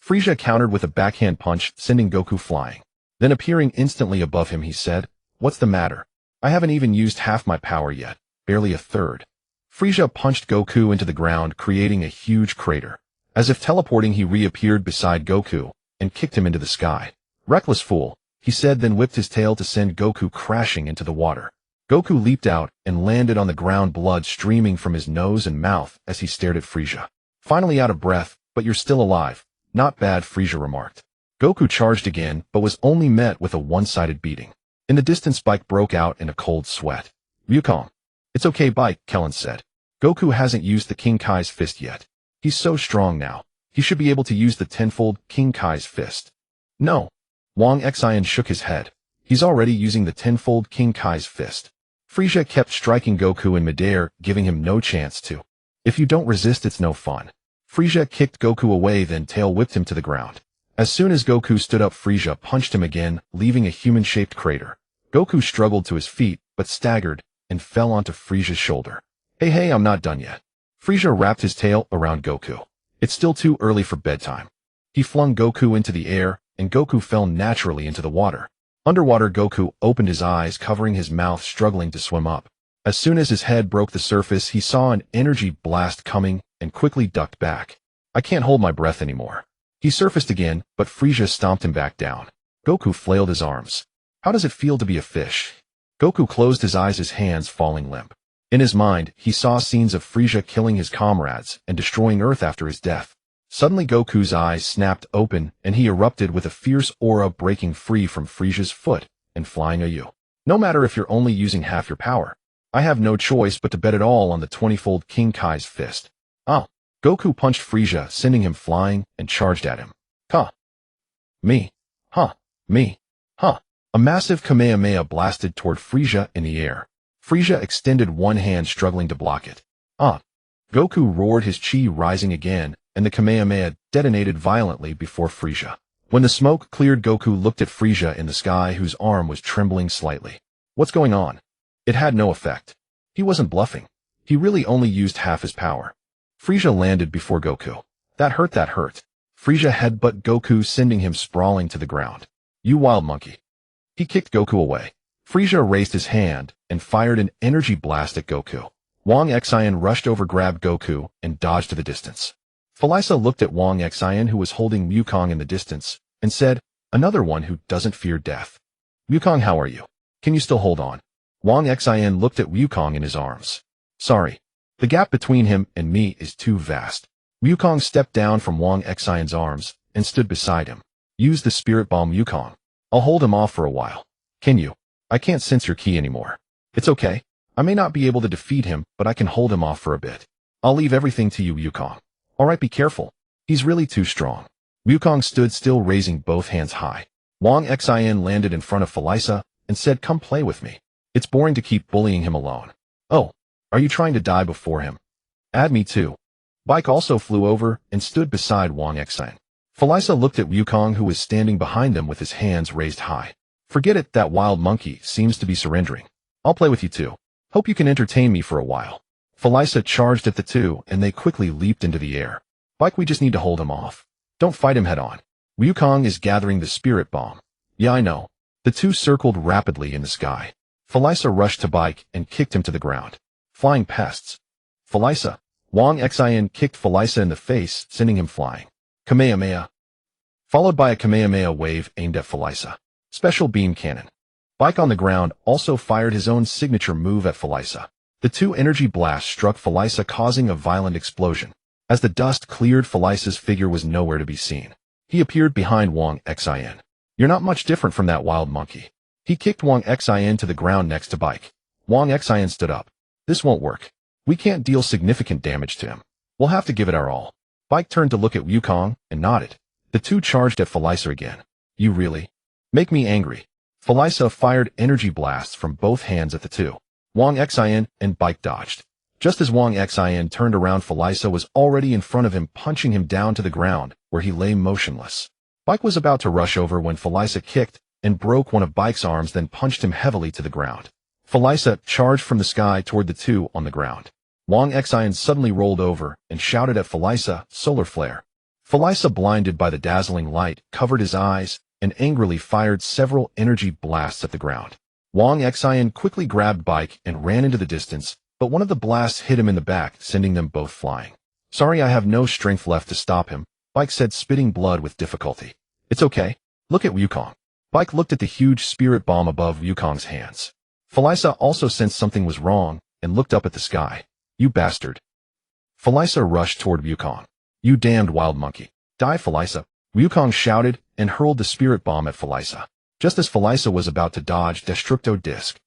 Frieza countered with a backhand punch, sending Goku flying. Then appearing instantly above him, he said, "What's the matter? I haven't even used half my power yet, barely a third." Frieza punched Goku into the ground, creating a huge crater. As if teleporting, he reappeared beside Goku and kicked him into the sky. "Reckless fool," he said, then whipped his tail to send Goku crashing into the water. Goku leaped out and landed on the ground, blood streaming from his nose and mouth as he stared at Frieza. Finally out of breath, "But you're still alive. Not bad," Frieza remarked. Goku charged again, but was only met with a one-sided beating. In the distance, Bike broke out in a cold sweat. "Wukong." "It's okay, Bike," Kellen said. "Goku hasn't used the King Kai's fist yet. He's so strong now. He should be able to use the tenfold King Kai's fist." "No." Wang Xin shook his head. "He's already using the tenfold King Kai's fist." Frieza kept striking Goku in midair, giving him no chance to. "If you don't resist, it's no fun." Frieza kicked Goku away, then tail whipped him to the ground. As soon as Goku stood up, Frieza punched him again, leaving a human-shaped crater. Goku struggled to his feet, but staggered and fell onto Frieza's shoulder. Hey, I'm not done yet." Frieza wrapped his tail around Goku. "It's still too early for bedtime." He flung Goku into the air, and Goku fell naturally into the water. Underwater, Goku opened his eyes, covering his mouth, struggling to swim up. As soon as his head broke the surface, he saw an energy blast coming and quickly ducked back. "I can't hold my breath anymore." He surfaced again, but Frieza stomped him back down. Goku flailed his arms. "How does it feel to be a fish?" Goku closed his eyes, his hands falling limp. In his mind, he saw scenes of Frieza killing his comrades and destroying Earth after his death. Suddenly, Goku's eyes snapped open, and he erupted with a fierce aura, breaking free from Frieza's foot and flying a you. "No matter if you're only using half your power. I have no choice but to bet it all on the 20-fold King Kai's fist." "Oh." Goku punched Frieza, sending him flying, and charged at him. "Huh. Me. Huh. Me. Huh." A massive Kamehameha blasted toward Frieza in the air. Frieza extended one hand, struggling to block it. "Ah." Goku roared, his chi rising again, and the Kamehameha detonated violently before Frieza. When the smoke cleared, Goku looked at Frieza in the sky, whose arm was trembling slightly. "What's going on?" It had no effect. He wasn't bluffing. He really only used half his power. Frieza landed before Goku. That hurt. Frieza headbutt Goku, sending him sprawling to the ground. You wild monkey. He kicked Goku away. Frieza raised his hand and fired an energy blast at Goku. Wang Xian rushed over, grabbed Goku, and dodged to the distance. Frieza looked at Wang Xian, who was holding Wukong in the distance, and said, another one who doesn't fear death. Wukong, how are you? Can you still hold on? Wang Xian looked at Wukong in his arms. Sorry. The gap between him and me is too vast. Wukong stepped down from Wang Xian's arms and stood beside him. Use the spirit bomb, Wukong. I'll hold him off for a while. Can you? I can't sense your ki anymore. It's okay. I may not be able to defeat him, but I can hold him off for a bit. I'll leave everything to you, Wukong. Alright, be careful. He's really too strong. Wukong stood still, raising both hands high. Wang Xian landed in front of Frieza and said, come play with me. It's boring to keep bullying him alone. Oh, are you trying to die before him? Add me too. Bike also flew over and stood beside Wang Xian. Frieza looked at Wukong, who was standing behind them with his hands raised high. Forget it, that wild monkey seems to be surrendering. I'll play with you too. Hope you can entertain me for a while. Frieza charged at the two, and they quickly leaped into the air. Bike, we just need to hold him off. Don't fight him head on. Wukong is gathering the spirit bomb. Yeah, I know. The two circled rapidly in the sky. Frieza rushed to Bike and kicked him to the ground. Flying pests. Frieza. Wang Xian kicked Frieza in the face, sending him flying. Kamehameha. Followed by a Kamehameha wave aimed at Frieza. Special beam cannon. Bike on the ground also fired his own signature move at Frieza. The two energy blasts struck Frieza, causing a violent explosion. As the dust cleared, Frieza's figure was nowhere to be seen. He appeared behind Wang Xian. You're not much different from that wild monkey. He kicked Wang Xian to the ground next to Bike. Wang Xian stood up. This won't work. We can't deal significant damage to him. We'll have to give it our all. Bike turned to look at Wukong and nodded. The two charged at Frieza again. You really make me angry. Frieza fired energy blasts from both hands at the two. Wang Xian and Bike dodged. Just as Wang Xian turned around, Frieza was already in front of him, punching him down to the ground, where he lay motionless. Bike was about to rush over when Frieza kicked and broke one of Bike's arms, then punched him heavily to the ground. Frieza charged from the sky toward the two on the ground. Wang Xian suddenly rolled over and shouted at Frieza, solar flare. Frieza, blinded by the dazzling light, covered his eyes and angrily fired several energy blasts at the ground. Wang Xian quickly grabbed Bike and ran into the distance, but one of the blasts hit him in the back, sending them both flying. Sorry, I have no strength left to stop him, Bike said, spitting blood with difficulty. It's okay. Look at Wukong. Bike looked at the huge spirit bomb above Wukong's hands. Frieza also sensed something was wrong and looked up at the sky. You bastard. Frieza rushed toward Wukong. You damned wild monkey. Die, Frieza. Wukong shouted and hurled the spirit bomb at Frieza. Just as Frieza was about to dodge, Destructo Disc.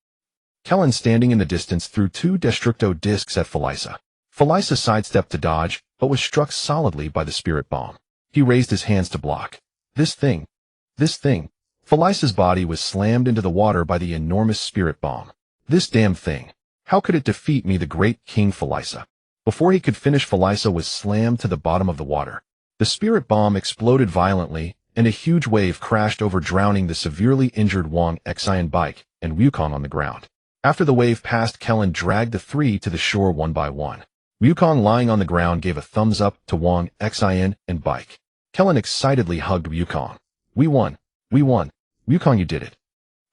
Kellen, standing in the distance, threw two Destructo Discs at Frieza. Frieza sidestepped to dodge, but was struck solidly by the spirit bomb. He raised his hands to block. This thing. Frieza's body was slammed into the water by the enormous spirit bomb. This damn thing. How could it defeat me, the great King Frieza? Before he could finish, Frieza was slammed to the bottom of the water. The spirit bomb exploded violently, and a huge wave crashed over, drowning the severely injured Wang Xian, Bike, and Wukong on the ground. After the wave passed, Kellen dragged the three to the shore one by one. Wukong, lying on the ground, gave a thumbs up to Wang Xian and Bike. Kellen excitedly hugged Wukong. We won. Wukong, you did it.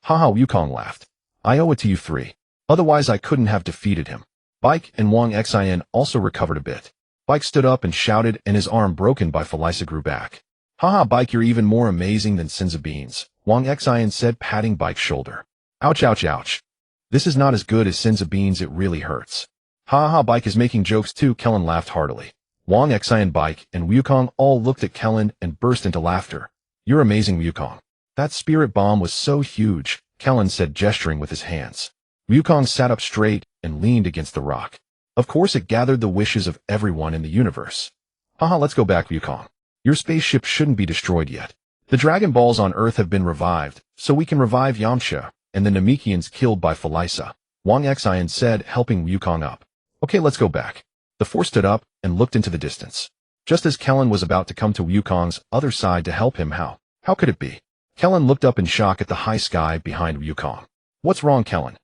Haha, Wukong laughed. I owe it to you three. Otherwise I couldn't have defeated him. Bike and Wang Xian also recovered a bit. Bike stood up and shouted, and his arm, broken by Frieza, grew back. Haha, Bike, you're even more amazing than Senzu Beans, Wang Xian said, patting Bike's shoulder. Ouch, ouch, ouch. This is not as good as Senzu Beans, it really hurts. Haha, Bike is making jokes too, Kellen laughed heartily. Wang Xian, Bike, and Wukong all looked at Kellen and burst into laughter. You're amazing, Wukong. That spirit bomb was so huge, Kellen said, gesturing with his hands. Wukong sat up straight and leaned against the rock. Of course, it gathered the wishes of everyone in the universe. Haha, let's go back, Wukong. Your spaceship shouldn't be destroyed yet. The Dragon Balls on Earth have been revived, so we can revive Yamcha and the Namekians killed by Frieza, Wang Xian said, helping Wukong up. Okay, let's go back. The four stood up and looked into the distance. Just as Kellen was about to come to Wukong's other side to help him, how could it be? Kellen looked up in shock at the high sky behind Wukong. What's wrong, Kellen?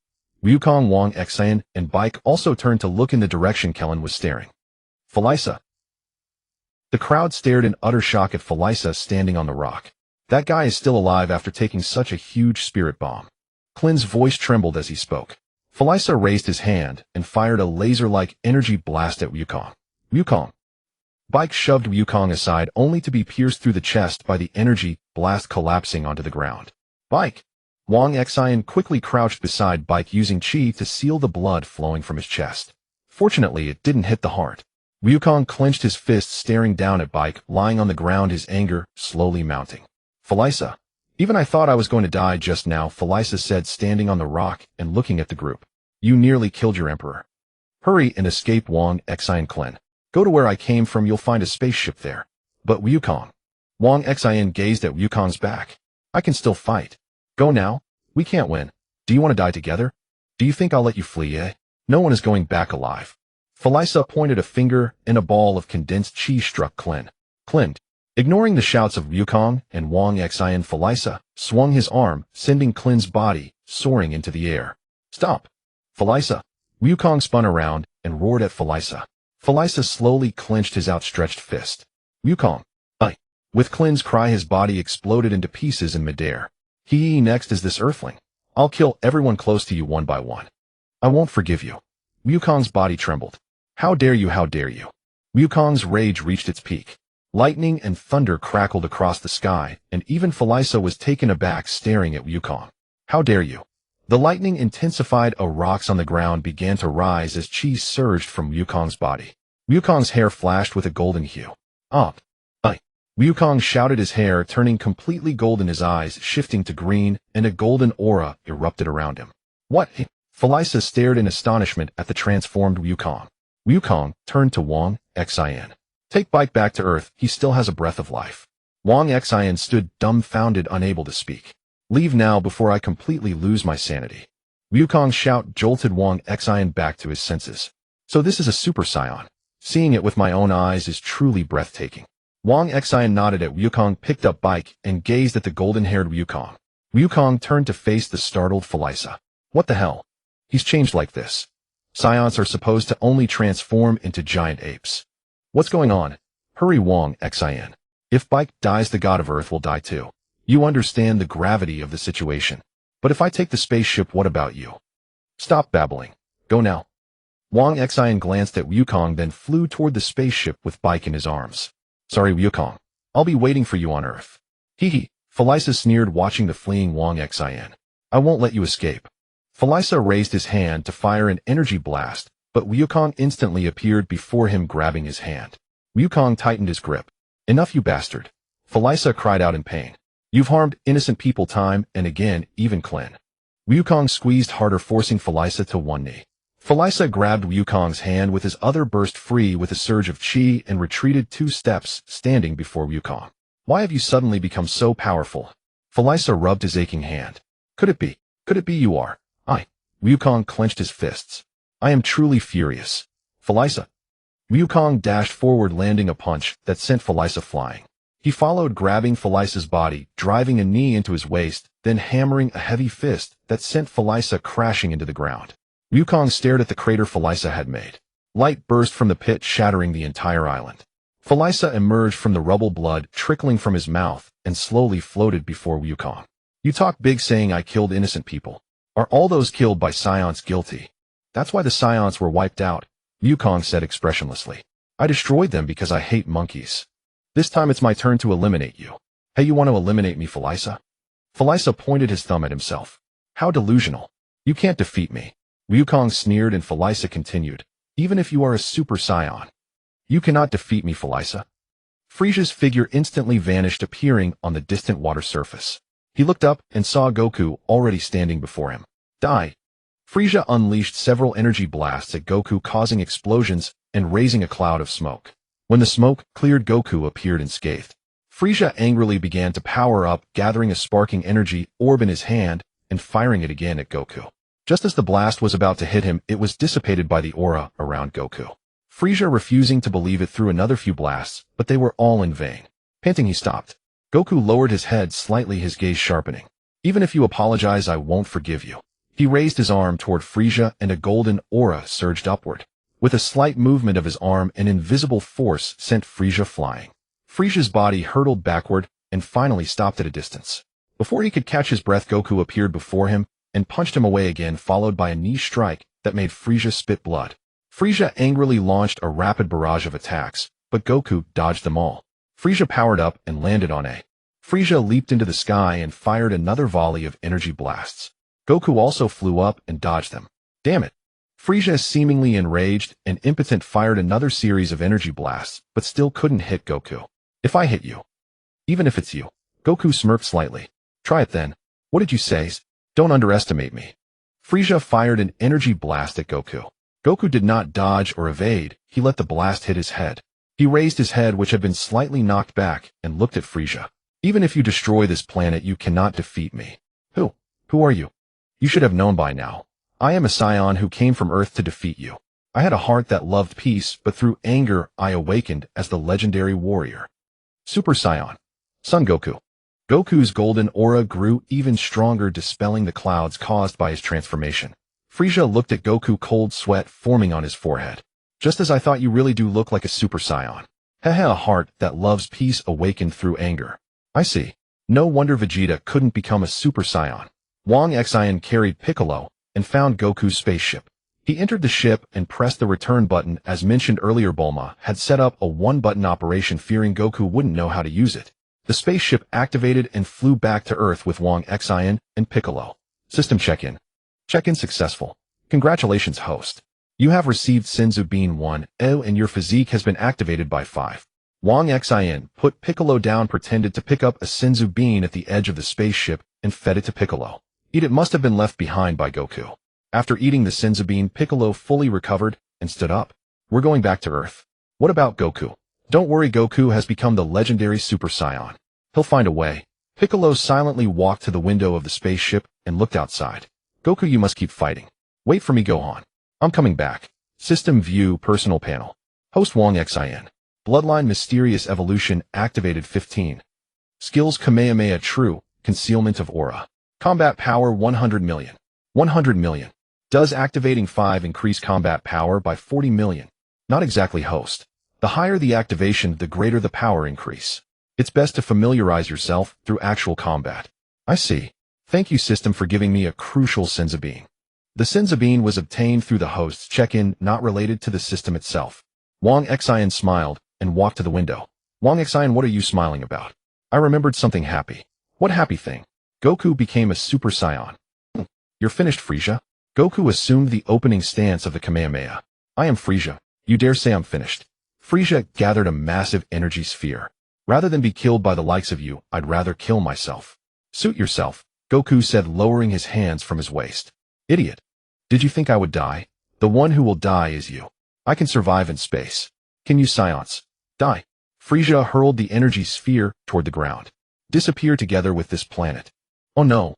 Wukong, Wang Xin, and Bike also turned to look in the direction Kellen was staring. Frieza. The crowd stared in utter shock at Frieza standing on the rock. That guy is still alive after taking such a huge spirit bomb. Klin's voice trembled as he spoke. Frieza raised his hand and fired a laser-like energy blast at Wukong. Wukong. Bike shoved Wukong aside only to be pierced through the chest by the energy blast, collapsing onto the ground. Bike. Wang Xin quickly crouched beside Bike using chi to seal the blood flowing from his chest. Fortunately, it didn't hit the heart. Wukong clenched his fists, staring down at Bike, lying on the ground, his anger slowly mounting. Frieza. Even I thought I was going to die just now, Frieza said, standing on the rock and looking at the group. You nearly killed your emperor. Hurry and escape, Wang Xin. Klin. Go to where I came from, you'll find a spaceship there. But Wukong. Wang Xin gazed at Wukong's back. I can still fight. Go now. We can't win. Do you want to die together? Do you think I'll let you flee, eh? No one is going back alive. Frieza pointed a finger, and a ball of condensed chi struck Klin. Klin. Ignoring the shouts of Wukong and Wang Xin, Frieza swung his arm, sending Klin's body soaring into the air. Stop! Frieza. Wukong spun around and roared at Frieza. Frieza slowly clenched his outstretched fist. Wukong. With Klin's cry, his body exploded into pieces in midair. Next is this Earthling. I'll kill everyone close to you one by one. I won't forgive you. Wukong's body trembled. How dare you, how dare you? Wukong's rage reached its peak. Lightning and thunder crackled across the sky, and even Frieza was taken aback, staring at Wukong. How dare you? The lightning intensified, rocks on the ground began to rise as chi surged from Wukong's body. Wukong's hair flashed with a golden hue. Wukong shouted, his hair turning completely golden, his eyes shifting to green, and a golden aura erupted around him. What? Frieza stared in astonishment at the transformed Wukong. Wukong turned to Wang Xin. Take Bike back to Earth, he still has a breath of life. Wang Xin stood dumbfounded, unable to speak. Leave now before I completely lose my sanity. Wukong's shout jolted Wang Xin back to his senses. So this is a Super Saiyan. Seeing it with my own eyes is truly breathtaking. Wang Xin nodded at Wukong, picked up Bike, and gazed at the golden-haired Wukong. Wukong turned to face the startled Frieza. What the hell? He's changed like this. Saiyans are supposed to only transform into giant apes. What's going on? Hurry, Wang Xin. If Bike dies, the god of Earth will die too. You understand the gravity of the situation. But if I take the spaceship, what about you? Stop babbling. Go now. Wang Xin glanced at Wukong, then flew toward the spaceship with Bike in his arms. Sorry, Wukong. I'll be waiting for you on Earth. Frieza sneered, watching the fleeing Wang Xin. I won't let you escape. Frieza raised his hand to fire an energy blast, but Wukong instantly appeared before him, grabbing his hand. Wukong tightened his grip. Enough, you bastard. Frieza cried out in pain. You've harmed innocent people time and again, even Klin. Wukong squeezed harder, forcing Frieza to one knee. Frieza grabbed Wukong's hand with his other, burst free with a surge of chi, and retreated 2 steps, standing before Wukong. Why have you suddenly become so powerful? Frieza rubbed his aching hand. Could it be you are? Wukong clenched his fists. I am truly furious. Frieza. Wukong dashed forward, landing a punch that sent Frieza flying. He followed, grabbing Frieza's body, driving a knee into his waist, then hammering a heavy fist that sent Frieza crashing into the ground. Wukong stared at the crater Frieza had made. Light burst from the pit, shattering the entire island. Frieza emerged from the rubble, blood trickling from his mouth, and slowly floated before Wukong. You talk big, saying I killed innocent people. Are all those killed by Saiyans guilty? That's why the Saiyans were wiped out, Wukong said expressionlessly. I destroyed them because I hate monkeys. This time it's my turn to eliminate you. Hey, you want to eliminate me, Frieza? Frieza pointed his thumb at himself. How delusional. You can't defeat me. Wukong sneered, and Frieza continued. Even if you are a Super Saiyan. You cannot defeat me, Frieza. Frieza's figure instantly vanished, appearing on the distant water surface. He looked up and saw Goku already standing before him. Die. Frieza unleashed several energy blasts at Goku, causing explosions and raising a cloud of smoke. When the smoke cleared, Goku appeared unscathed. Frieza angrily began to power up, gathering a sparking energy orb in his hand and firing it again at Goku. Just as the blast was about to hit him, it was dissipated by the aura around Goku. Frieza, refusing to believe it, threw another few blasts, but they were all in vain. Panting, he stopped. Goku lowered his head slightly, his gaze sharpening. Even if you apologize, I won't forgive you. He raised his arm toward Frieza and a golden aura surged upward. With a slight movement of his arm, an invisible force sent Frieza flying. Frieza's body hurtled backward and finally stopped at a distance. Before he could catch his breath, Goku appeared before him and punched him away again, followed by a knee strike that made Frieza spit blood. Frieza angrily launched a rapid barrage of attacks, but Goku dodged them all. Frieza powered up and landed on A. Frieza leaped into the sky and fired another volley of energy blasts. Goku also flew up and dodged them. Damn it. Frieza, seemingly enraged and impotent, fired another series of energy blasts, but still couldn't hit Goku. If I hit you. Even if it's you. Goku smirked slightly. Try it then. What did you say? Don't underestimate me. Frieza fired an energy blast at Goku. Goku did not dodge or evade, he let the blast hit his head. He raised his head, which had been slightly knocked back, and looked at Frieza. Even if you destroy this planet, you cannot defeat me. Who are you? You should have known by now. I am a Saiyan who came from Earth to defeat you. I had a heart that loved peace, but through anger I awakened as the legendary warrior. Super Saiyan. Son Goku. Goku's golden aura grew even stronger, dispelling the clouds caused by his transformation. Frieza looked at Goku, cold sweat forming on his forehead. Just as I thought, you really do look like a Super Saiyan. Haha, a heart that loves peace awakened through anger. I see. No wonder Vegeta couldn't become a Super Saiyan. Wang Xin carried Piccolo and found Goku's spaceship. He entered the ship and pressed the return button. As mentioned earlier, Bulma had set up a one-button operation, fearing Goku wouldn't know how to use it. The spaceship activated and flew back to Earth with Wang Xin and Piccolo. System check-in. Check-in successful. Congratulations, host. You have received Senzu Bean 1.0 and your physique has been activated by 5. Wang Xin put Piccolo down, pretended to pick up a Senzu Bean at the edge of the spaceship and fed it to Piccolo. It must have been left behind by Goku. After eating the Senzu Bean, Piccolo fully recovered and stood up. We're going back to Earth. What about Goku? Don't worry, Goku has become the legendary Super Saiyan. He'll find a way. Piccolo silently walked to the window of the spaceship and looked outside. Goku, you must keep fighting. Wait for me, Gohan. I'm coming back. System view, personal panel. Host Wang Xin. Bloodline mysterious evolution activated 15. Skills Kamehameha true, concealment of aura. Combat power 100 million. 100 million. Does activating 5 increase combat power by 40 million? Not exactly, host. The higher the activation, the greater the power increase. It's best to familiarize yourself through actual combat. I see. Thank you, system, for giving me a crucial Senzu Bean. The Senzu Bean was obtained through the host's check-in, not related to the system itself. Wang Xin smiled and walked to the window. Wang Xin, what are you smiling about? I remembered something happy. What happy thing? Goku became a Super Saiyan. You're finished, Frieza. Goku assumed the opening stance of the Kamehameha. I am Frieza. You dare say I'm finished? Frieza gathered a massive energy sphere. Rather than be killed by the likes of you, I'd rather kill myself. Suit yourself, Goku said, lowering his hands from his waist. Idiot. Did you think I would die? The one who will die is you. I can survive in space. Can you Science? Die. Frieza hurled the energy sphere toward the ground. Disappear together with this planet. Oh no.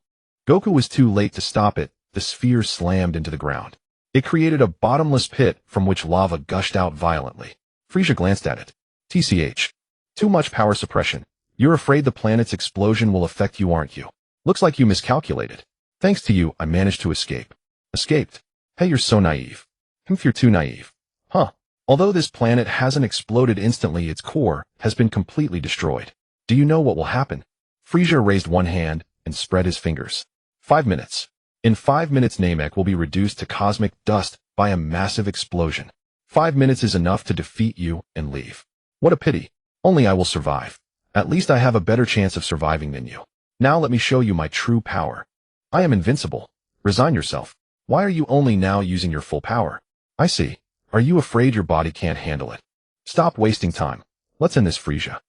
Goku was too late to stop it. The sphere slammed into the ground. It created a bottomless pit from which lava gushed out violently. Frieza glanced at it. TCH. Too much power suppression. You're afraid the planet's explosion will affect you, aren't you? Looks like you miscalculated. Thanks to you, I managed to escape. Escaped? Hey, you're so naive. You're too naive. Huh. Although this planet hasn't exploded instantly, its core has been completely destroyed. Do you know what will happen? Frieza raised one hand and spread his fingers. 5 minutes. In 5 minutes, Namek will be reduced to cosmic dust by a massive explosion. 5 minutes is enough to defeat you and leave. What a pity. Only I will survive. At least I have a better chance of surviving than you. Now let me show you my true power. I am invincible. Resign yourself. Why are you only now using your full power? I see. Are you afraid your body can't handle it? Stop wasting time. Let's end this, Frieza.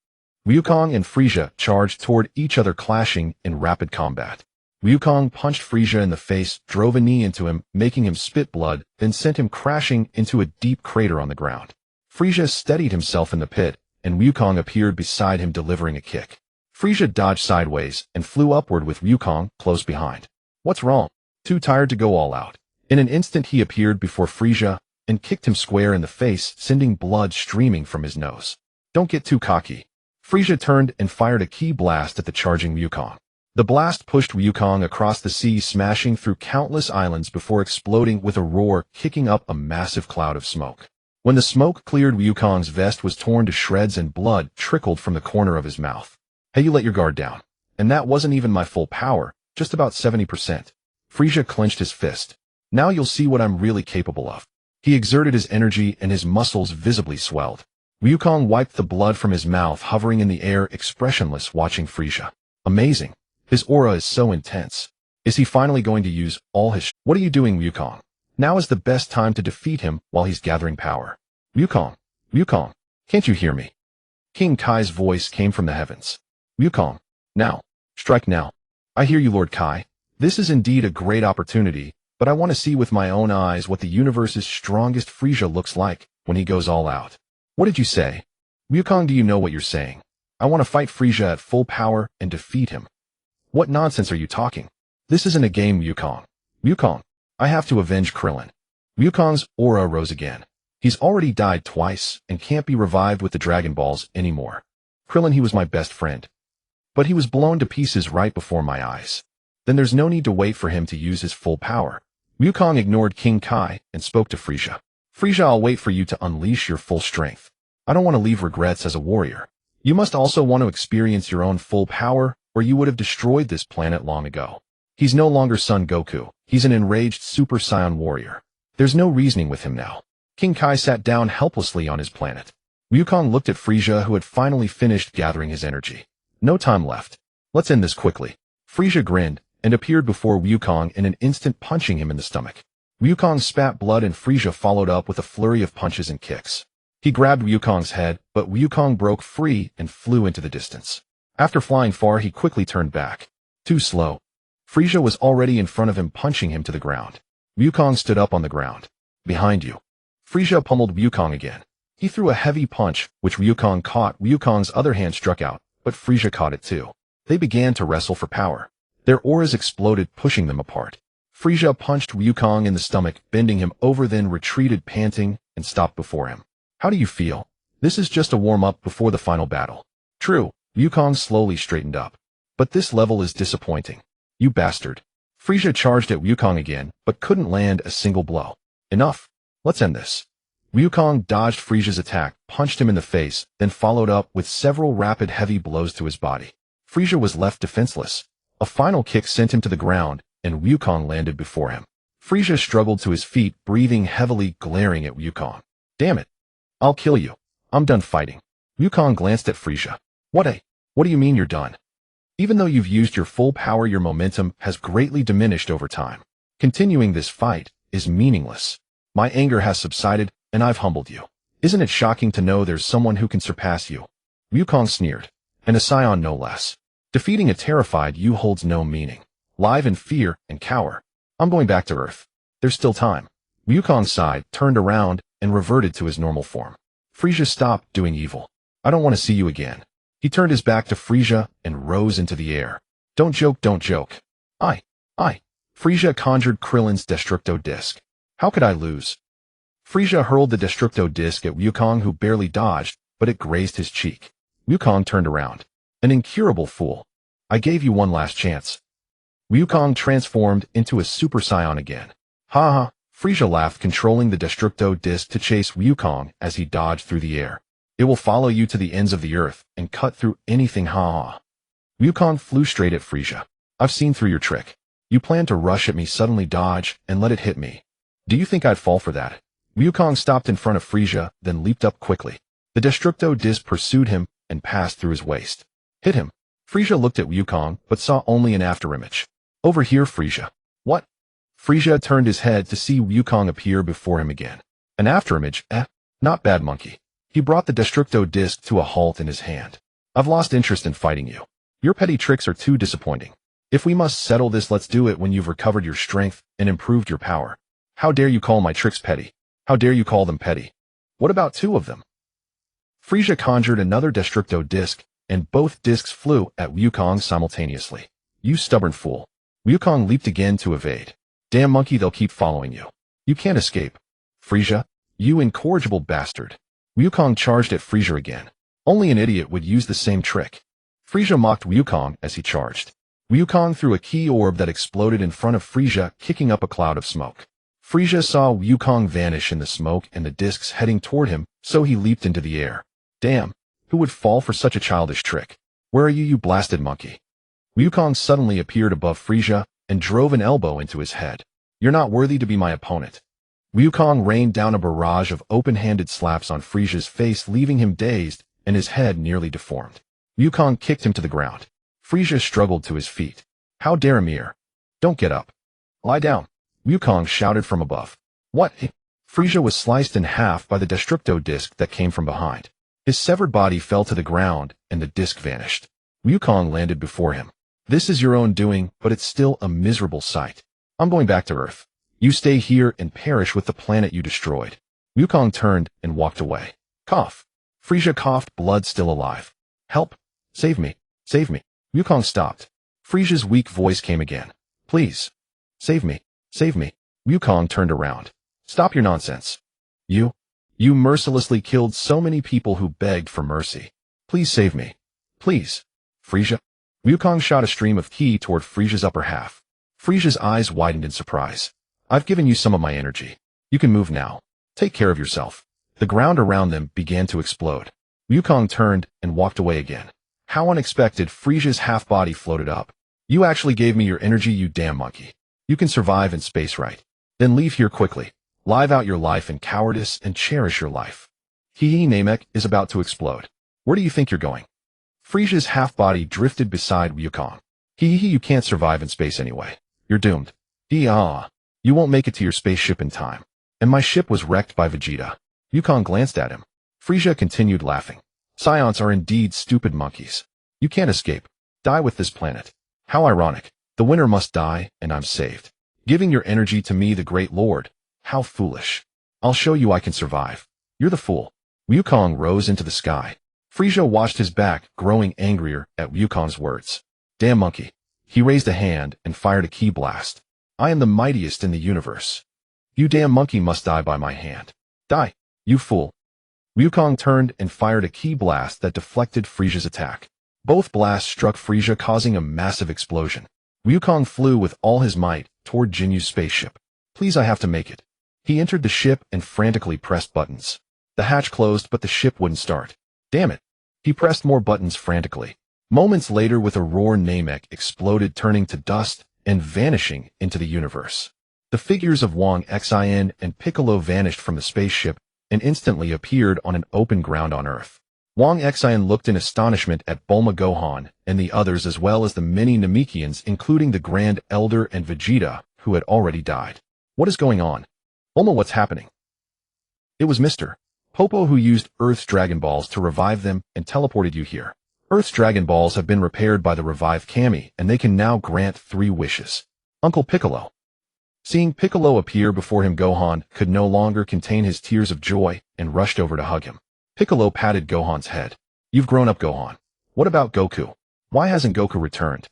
Wukong and Frieza charged toward each other, clashing in rapid combat. Wukong punched Frieza in the face, drove a knee into him, making him spit blood, then sent him crashing into a deep crater on the ground. Frieza steadied himself in the pit, and Wukong appeared beside him, delivering a kick. Frieza dodged sideways and flew upward with Wukong close behind. What's wrong? Too tired to go all out. In an instant he appeared before Frieza and kicked him square in the face, sending blood streaming from his nose. Don't get too cocky. Frieza turned and fired a ki blast at the charging Wukong. The blast pushed Wukong across the sea, smashing through countless islands before exploding with a roar, kicking up a massive cloud of smoke. When the smoke cleared, Wukong's vest was torn to shreds and blood trickled from the corner of his mouth. Hey, you let your guard down. And that wasn't even my full power, just about 70%. Frieza clenched his fist. Now you'll see what I'm really capable of. He exerted his energy and his muscles visibly swelled. Wukong wiped the blood from his mouth, hovering in the air, expressionless, watching Frieza. Amazing. His aura is so intense. Is he finally going to use all his What are you doing, Wukong? Now is the best time to defeat him while he's gathering power. Wukong, Wukong, can't you hear me? King Kai's voice came from the heavens. Wukong, now, strike now. I hear you, Lord Kai. This is indeed a great opportunity, but I want to see with my own eyes what the universe's strongest Frieza looks like when he goes all out. What did you say? Wukong, do you know what you're saying? I want to fight Frieza at full power and defeat him. What nonsense are you talking? This isn't a game, Wukong. Wukong, I have to avenge Krillin. Wukong's aura rose again. He's already died twice and can't be revived with the Dragon Balls anymore. Krillin, he was my best friend. But he was blown to pieces right before my eyes. Then there's no need to wait for him to use his full power. Wukong ignored King Kai and spoke to Frieza. Frieza, I'll wait for you to unleash your full strength. I don't want to leave regrets as a warrior. You must also want to experience your own full power, or you would have destroyed this planet long ago. He's no longer Son Goku. He's an enraged Super Saiyan warrior. There's no reasoning with him now. King Kai sat down helplessly on his planet. Wukong looked at Frieza, who had finally finished gathering his energy. No time left. Let's end this quickly. Frieza grinned and appeared before Wukong in an instant, punching him in the stomach. Wukong spat blood and Frieza followed up with a flurry of punches and kicks. He grabbed Wukong's head, but Wukong broke free and flew into the distance. After flying far, he quickly turned back. Too slow. Frieza was already in front of him, punching him to the ground. Wukong stood up on the ground. Behind you. Frieza pummeled Wukong again. He threw a heavy punch, which Wukong caught. Wukong's other hand struck out, but Frieza caught it too. They began to wrestle for power. Their auras exploded, pushing them apart. Frieza punched Wukong in the stomach, bending him over, then retreated panting and stopped before him. How do you feel? This is just a warm-up before the final battle. True, Wukong slowly straightened up. But this level is disappointing. You bastard. Frieza charged at Wukong again, but couldn't land a single blow. Enough. Let's end this. Wukong dodged Frieza's attack, punched him in the face, then followed up with several rapid heavy blows to his body. Frieza was left defenseless. A final kick sent him to the ground, and Wukong landed before him. Frieza struggled to his feet, breathing heavily, glaring at Wukong. Damn it. I'll kill you. I'm done fighting. Wukong glanced at Frieza. What do you mean you're done? Even though you've used your full power, your momentum has greatly diminished over time. Continuing this fight is meaningless. My anger has subsided, and I've humbled you. Isn't it shocking to know there's someone who can surpass you? Wukong sneered. And a Saiyan no less. Defeating a terrified you holds no meaning. Live in fear and cower. I'm going back to Earth. There's still time. Wukong sighed, turned around, and reverted to his normal form. Frieza, stopped doing evil. I don't want to see you again. He turned his back to Frieza and rose into the air. Don't joke, don't joke. I. Frieza conjured Krillin's Destructo Disc. How could I lose? Frieza hurled the Destructo Disc at Wukong, who barely dodged, but it grazed his cheek. Wukong turned around. An incurable fool. I gave you one last chance. Wukong transformed into a Super Saiyan again. Ha ha. Frieza laughed, controlling the Destructo Disc to chase Wukong as he dodged through the air. It will follow you to the ends of the earth and cut through anything, ha ha. Wukong flew straight at Frieza. I've seen through your trick. You plan to rush at me, suddenly dodge, and let it hit me. Do you think I'd fall for that? Wukong stopped in front of Frieza, then leaped up quickly. The Destructo Disc pursued him and passed through his waist. Hit him. Frieza looked at Wukong, but saw only an afterimage. Over here, Frieza. What? Frieza turned his head to see Wukong appear before him again. An afterimage? Not bad, monkey. He brought the Destructo Disc to a halt in his hand. I've lost interest in fighting you. Your petty tricks are too disappointing. If we must settle this, let's do it when you've recovered your strength and improved your power. How dare you call my tricks petty? How dare you call them petty? What about two of them? Frieza conjured another Destructo Disc, and both discs flew at Wukong simultaneously. You stubborn fool. Wukong leaped again to evade. Damn monkey, they'll keep following you. You can't escape. Frieza, you incorrigible bastard. Wukong charged at Frieza again. Only an idiot would use the same trick. Frieza mocked Wukong as he charged. Wukong threw a key orb that exploded in front of Frieza, kicking up a cloud of smoke. Frieza saw Wukong vanish in the smoke and the discs heading toward him, so he leaped into the air. Damn, who would fall for such a childish trick? Where are you, you blasted monkey? Wukong suddenly appeared above Frieza and drove an elbow into his head. You're not worthy to be my opponent. Wukong rained down a barrage of open-handed slaps on Frieza's face, leaving him dazed and his head nearly deformed. Wukong kicked him to the ground. Frieza struggled to his feet. How dare Mir? Don't get up. Lie down. Wukong shouted from above. What? Frieza was sliced in half by the Destructo disc that came from behind. His severed body fell to the ground and the disc vanished. Wukong landed before him. This is your own doing, but it's still a miserable sight. I'm going back to Earth. You stay here and perish with the planet you destroyed. Wukong turned and walked away. Cough. Frieza coughed, blood still alive. Help. Save me. Save me. Wukong stopped. Frieza's weak voice came again. Please. Save me. Save me. Wukong turned around. Stop your nonsense. You mercilessly killed so many people who begged for mercy. Please save me. Please. Frieza. Wukong shot a stream of ki toward Frieza's upper half. Frieza's eyes widened in surprise. I've given you some of my energy. You can move now. Take care of yourself. The ground around them began to explode. Wukong turned and walked away again. How unexpected. Frieza's half-body floated up. You actually gave me your energy, you damn monkey. You can survive in space, right? Then leave here quickly. Live out your life in cowardice and cherish your life. Namek is about to explode. Where do you think you're going? Frieza's half-body drifted beside Wukong. You can't survive in space anyway. You're doomed. You won't make it to your spaceship in time. And my ship was wrecked by Vegeta. Wukong glanced at him. Frieza continued laughing. Saiyans are indeed stupid monkeys. You can't escape. Die with this planet. How ironic. The winner must die, and I'm saved. Giving your energy to me, the great lord. How foolish. I'll show you I can survive. You're the fool. Wukong rose into the sky. Frieza watched his back, growing angrier at Wukong's words. Damn monkey. He raised a hand and fired a ki blast. I am the mightiest in the universe. You damn monkey must die by my hand. Die, you fool. Wukong turned and fired a ki blast that deflected Frieza's attack. Both blasts struck Frieza, causing a massive explosion. Wukong flew with all his might toward Jinyu's spaceship. Please, I have to make it. He entered the ship and frantically pressed buttons. The hatch closed, but the ship wouldn't start. Damn it. He pressed more buttons frantically. Moments later, with a roar, Namek exploded, turning to dust and vanishing into the universe. The figures of Wang Xin and Piccolo vanished from the spaceship and instantly appeared on an open ground on Earth. Wang Xin looked in astonishment at Bulma, Gohan, and the others, as well as the many Namekians, including the Grand Elder and Vegeta, who had already died. What is going on? Bulma, what's happening? It was Mr. Popo who used Earth's Dragon Balls to revive them and teleported you here. Earth's Dragon Balls have been repaired by the revived Kami, and they can now grant 3 wishes. Uncle Piccolo. Seeing Piccolo appear before him, Gohan could no longer contain his tears of joy and rushed over to hug him. Piccolo patted Gohan's head. You've grown up, Gohan. What about Goku? Why hasn't Goku returned?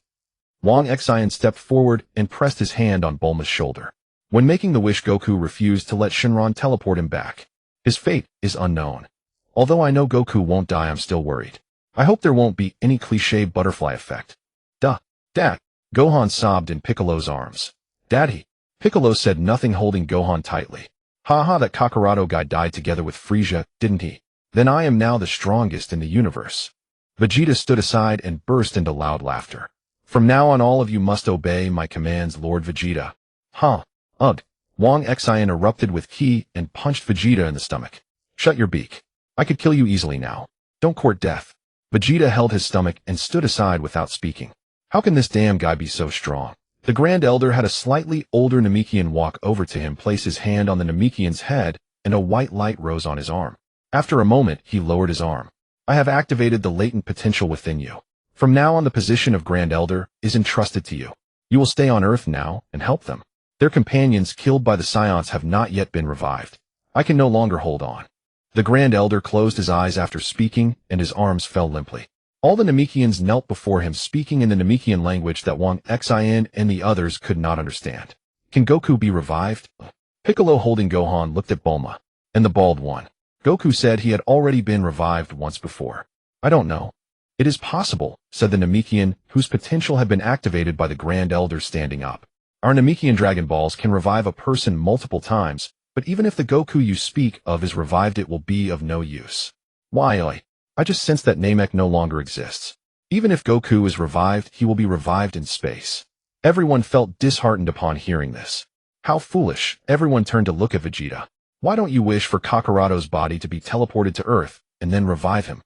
Wang Xin stepped forward and pressed his hand on Bulma's shoulder. When making the wish, Goku refused to let Shenron teleport him back. His fate is unknown. Although I know Goku won't die, I'm still worried. I hope there won't be any cliché butterfly effect. Duh. Dad. Gohan sobbed in Piccolo's arms. Daddy. Piccolo said nothing, holding Gohan tightly. Haha, that Kakaroto guy died together with Frieza, didn't he? Then I am now the strongest in the universe. Vegeta stood aside and burst into loud laughter. From now on, all of you must obey my commands, Lord Vegeta. Huh. Ugh. Wang Xin erupted with ki and punched Vegeta in the stomach. Shut your beak. I could kill you easily now. Don't court death. Vegeta held his stomach and stood aside without speaking. How can this damn guy be so strong? The Grand Elder had a slightly older Namekian walk over to him, place his hand on the Namekian's head, and a white light rose on his arm. After a moment, he lowered his arm. I have activated the latent potential within you. From now on, the position of Grand Elder is entrusted to you. You will stay on Earth now and help them. Their companions killed by the Saiyans have not yet been revived. I can no longer hold on. The Grand Elder closed his eyes after speaking, and his arms fell limply. All the Namekians knelt before him, speaking in the Namekian language that Wang Xin and the others could not understand. Can Goku be revived? Piccolo, holding Gohan, looked at Bulma. And the bald one. Goku said he had already been revived once before. I don't know. It is possible, said the Namekian, whose potential had been activated by the Grand Elder standing up. Our Namekian Dragon Balls can revive a person multiple times, but even if the Goku you speak of is revived, it will be of no use. Why? I just sense that Namek no longer exists. Even if Goku is revived, he will be revived in space. Everyone felt disheartened upon hearing this. How foolish. Everyone turned to look at Vegeta. Why don't you wish for Kakarato's body to be teleported to Earth, and then revive him?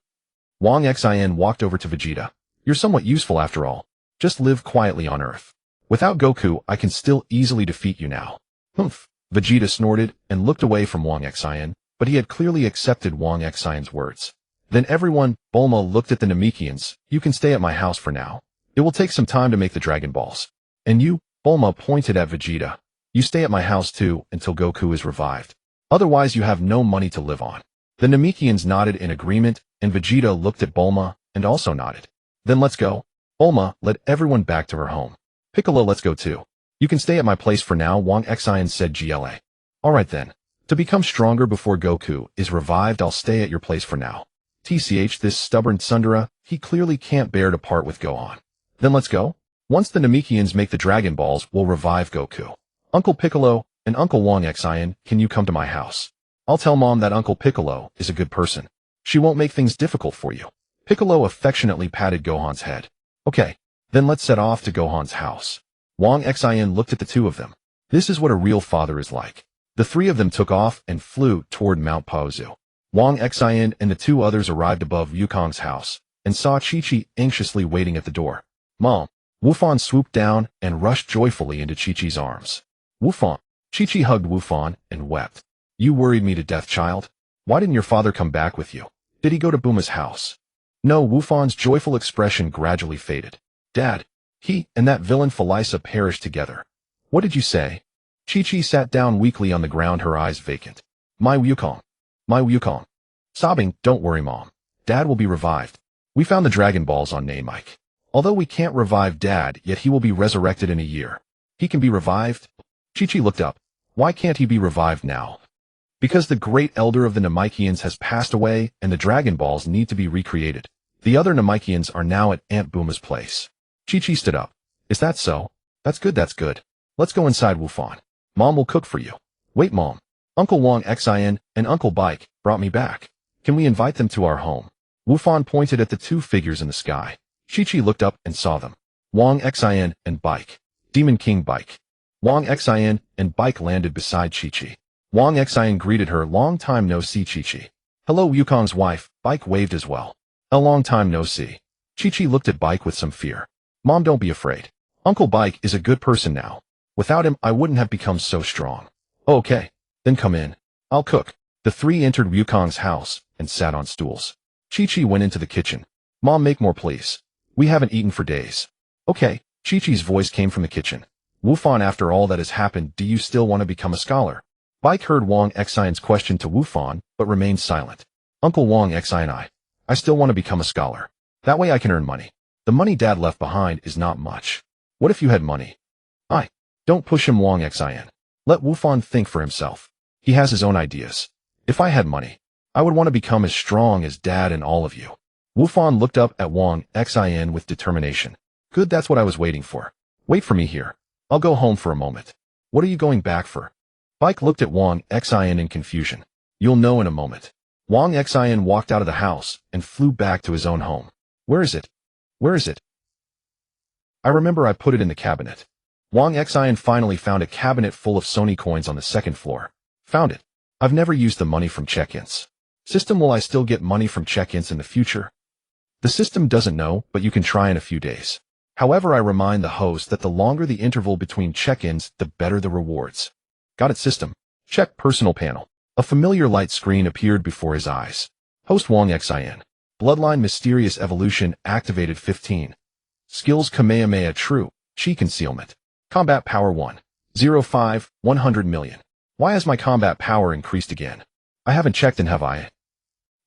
Wang Xin walked over to Vegeta. You're somewhat useful after all. Just live quietly on Earth. Without Goku, I can still easily defeat you now. Humph. Vegeta snorted and looked away from Wang Xin, but he had clearly accepted Wang Xin's words. Then everyone, Bulma looked at the Namekians. You can stay at my house for now. It will take some time to make the Dragon Balls. And you, Bulma pointed at Vegeta. You stay at my house too until Goku is revived. Otherwise you have no money to live on. The Namekians nodded in agreement, and Vegeta looked at Bulma and also nodded. Then let's go. Bulma led everyone back to her home. Piccolo, let's go too. You can stay at my place for now, Wang Xin said GLA. Alright then. To become stronger before Goku is revived, I'll stay at your place for now. TCH, this stubborn Tsundere, he clearly can't bear to part with Gohan. Then let's go. Once the Namekians make the Dragon Balls, we'll revive Goku. Uncle Piccolo and Uncle Wang Xin, can you come to my house? I'll tell Mom that Uncle Piccolo is a good person. She won't make things difficult for you. Piccolo affectionately patted Gohan's head. Okay, then let's set off to Gohan's house. Wang Xin looked at the two of them. This is what a real father is like. The three of them took off and flew toward Mount Paozu. Wang Xin and the two others arrived above Wukong's house and saw Chi-Chi anxiously waiting at the door. Mom. Wufan swooped down and rushed joyfully into Chi-Chi's arms. Wufan. Chi-Chi hugged Wufan and wept. You worried me to death, child. Why didn't your father come back with you? Did he go to Buma's house? No, Wufan's joyful expression gradually faded. Dad, he and that villain Felisa perished together. What did you say? Chi-Chi sat down weakly on the ground, her eyes vacant. My Wukong. My Wukong. Sobbing, don't worry, Mom. Dad will be revived. We found the Dragon Balls on Namek. Although we can't revive Dad, yet he will be resurrected in a year. He can be revived? Chi-Chi looked up. Why can't he be revived now? Because the great elder of the Namekians has passed away and the Dragon Balls need to be recreated. The other Namekians are now at Aunt Buma's place. Chi-Chi stood up. Is that so? That's good, that's good. Let's go inside, Wufan. Mom will cook for you. Wait, Mom. Uncle Wang Xin and Uncle Bike brought me back. Can we invite them to our home? Wufan pointed at the two figures in the sky. Chi-Chi looked up and saw them. Wang Xin and Bike. Demon King Bike. Wang Xin and Bike landed beside Chi-Chi. Wang Xin greeted her. Long time no see, Chi-Chi. Hello, Wukong's wife. Bike waved as well. A long time no see. Chi-Chi looked at Bike with some fear. Mom, don't be afraid. Uncle Bike is a good person now. Without him, I wouldn't have become so strong. Okay, then come in. I'll cook. The three entered Wukong's house and sat on stools. Chi-Chi went into the kitchen. Mom, make more, please. We haven't eaten for days. Okay, Chi-Chi's voice came from the kitchen. Wufan, after all that has happened, do you still want to become a scholar? Bike heard Wang Xin's question to Wufan, but remained silent. Uncle Wang Xin, I still want to become a scholar. That way I can earn money. The money Dad left behind is not much. What if you had money? Don't push him, Wang Xin. Let Wufan think for himself. He has his own ideas. If I had money, I would want to become as strong as Dad and all of you. Wufan looked up at Wang Xin with determination. Good, that's what I was waiting for. Wait for me here. I'll go home for a moment. What are you going back for? Bike looked at Wang Xin in confusion. You'll know in a moment. Wang Xin walked out of the house and flew back to his own home. Where is it? Where is it? I remember I put it in the cabinet. Wang Xin finally found a cabinet full of Sony coins on the second floor. Found it. I've never used the money from check-ins. System, will I still get money from check-ins in the future? The system doesn't know, but you can try in a few days. However, I remind the host that the longer the interval between check-ins, the better the rewards. Got it, system. Check personal panel. A familiar light screen appeared before his eyes. Host Wang Xin. Bloodline Mysterious Evolution activated 15. Skills Kamehameha True. Chi Concealment. Combat Power 1. 05, 100 million. Why has my combat power increased again? I haven't checked in, have I?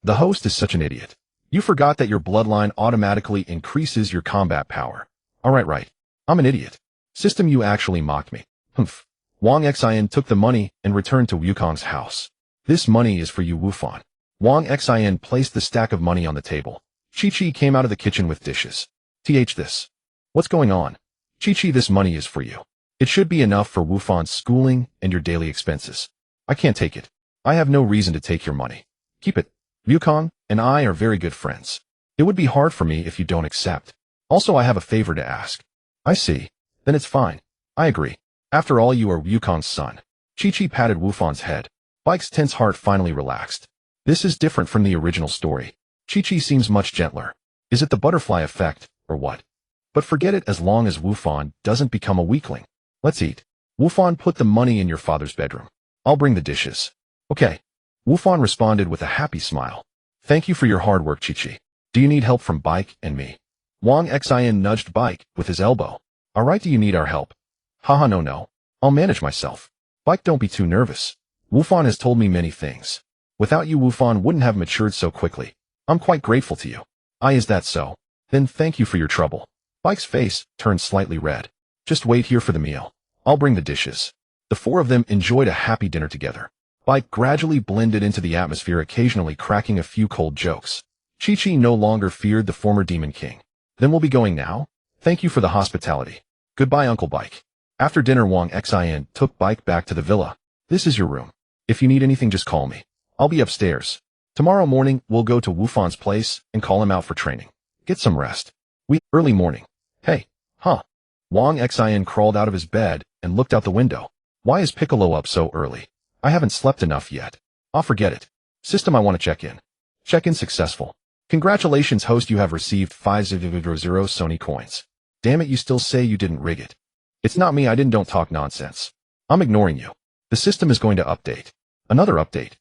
The host is such an idiot. You forgot that your bloodline automatically increases your combat power. Alright, right. I'm an idiot. System, you actually mocked me. Humph. Wang Xin took the money and returned to Wukong's house. This money is for you, Wufan. Wang Xin placed the stack of money on the table. Chi-Chi came out of the kitchen with dishes. This. What's going on? Chi-Chi, this money is for you. It should be enough for Wufan's schooling and your daily expenses. I can't take it. I have no reason to take your money. Keep it. Wukong and I are very good friends. It would be hard for me if you don't accept. Also, I have a favor to ask. I see. Then it's fine. I agree. After all, you are Wukong's son. Chi-Chi patted Wufan's head. Bike's tense heart finally relaxed. This is different from the original story. Chi-Chi seems much gentler. Is it the butterfly effect, or what? But forget it as long as Wufan doesn't become a weakling. Let's eat. Wufan, put the money in your father's bedroom. I'll bring the dishes. Okay. Wufan responded with a happy smile. Thank you for your hard work, Chi-Chi. Do you need help from Bike and me? Wang Xin nudged Bike with his elbow. Alright, do you need our help? Haha, no. I'll manage myself. Bike, don't be too nervous. Wufan has told me many things. Without you, Wufan wouldn't have matured so quickly. I'm quite grateful to you. Is that so? Then thank you for your trouble. Bike's face turned slightly red. Just wait here for the meal. I'll bring the dishes. The four of them enjoyed a happy dinner together. Bike gradually blended into the atmosphere, occasionally cracking a few cold jokes. Chi-Chi no longer feared the former Demon King. Then we'll be going now? Thank you for the hospitality. Goodbye, Uncle Bike. After dinner, Wang Xin took Bike back to the villa. This is your room. If you need anything, just call me. I'll be upstairs. Tomorrow morning, we'll go to Wufan's place and call him out for training. Get some rest. Early morning. Hey, Wang Xin crawled out of his bed and looked out the window. Why is Piccolo up so early? I haven't slept enough yet. Forget it. System, I want to check in. Check-in successful. Congratulations, host, you have received 500 Sony coins. Damn it, you still say you didn't rig it. It's not me, don't talk nonsense. I'm ignoring you. The system is going to update. Another update.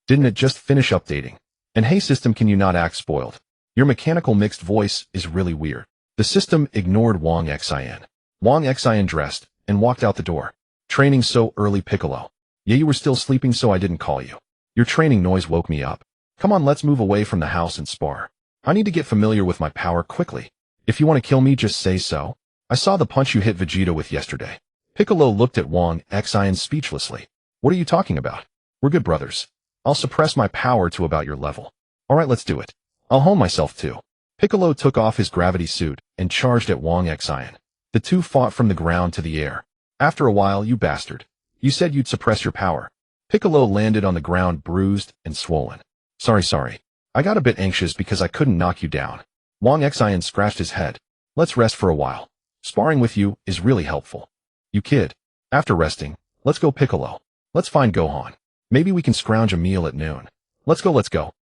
Didn't it just finish updating? And hey system, can you not act spoiled? Your mechanical mixed voice is really weird. The system ignored Wang Xin. Wang Xin dressed and walked out the door. Training so early, Piccolo. Yeah, you were still sleeping, so I didn't call you. Your training noise woke me up. Come on, let's move away from the house and spar. I need to get familiar with my power quickly. If you want to kill me, just say so. I saw the punch you hit Vegeta with yesterday. Piccolo looked at Wang Xin speechlessly. What are you talking about? We're good brothers. I'll suppress my power to about your level. Alright, let's do it. I'll hone myself too. Piccolo took off his gravity suit and charged at Wang Xin. The two fought from the ground to the air. After a while, you bastard. You said you'd suppress your power. Piccolo landed on the ground bruised and swollen. Sorry. I got a bit anxious because I couldn't knock you down. Wang Xin scratched his head. Let's rest for a while. Sparring with you is really helpful. You kid. After resting, let's go, Piccolo. Let's find Gohan. Maybe we can scrounge a meal at noon. Let's go.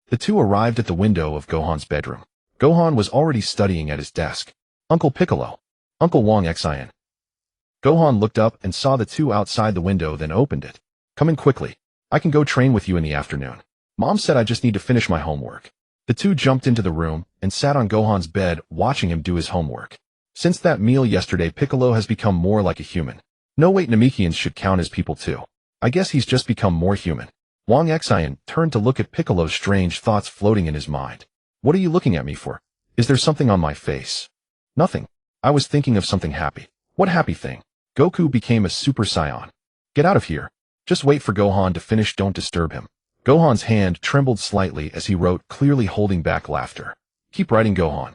The two arrived at the window of Gohan's bedroom. Gohan was already studying at his desk. Uncle Piccolo. Uncle Wang Xin. Gohan looked up and saw the two outside the window, then opened it. Come in quickly. I can go train with you in the afternoon. Mom said I just need to finish my homework. The two jumped into the room and sat on Gohan's bed, watching him do his homework. Since that meal yesterday, Piccolo has become more like a human. No wait, Namekians should count as people too. I guess he's just become more human. Wang Xin turned to look at Piccolo's strange thoughts floating in his mind. What are you looking at me for? Is there something on my face? Nothing. I was thinking of something happy. What happy thing? Goku became a Super Saiyan. Get out of here. Just wait for Gohan to finish, don't disturb him. Gohan's hand trembled slightly as he wrote, clearly holding back laughter. Keep writing, Gohan.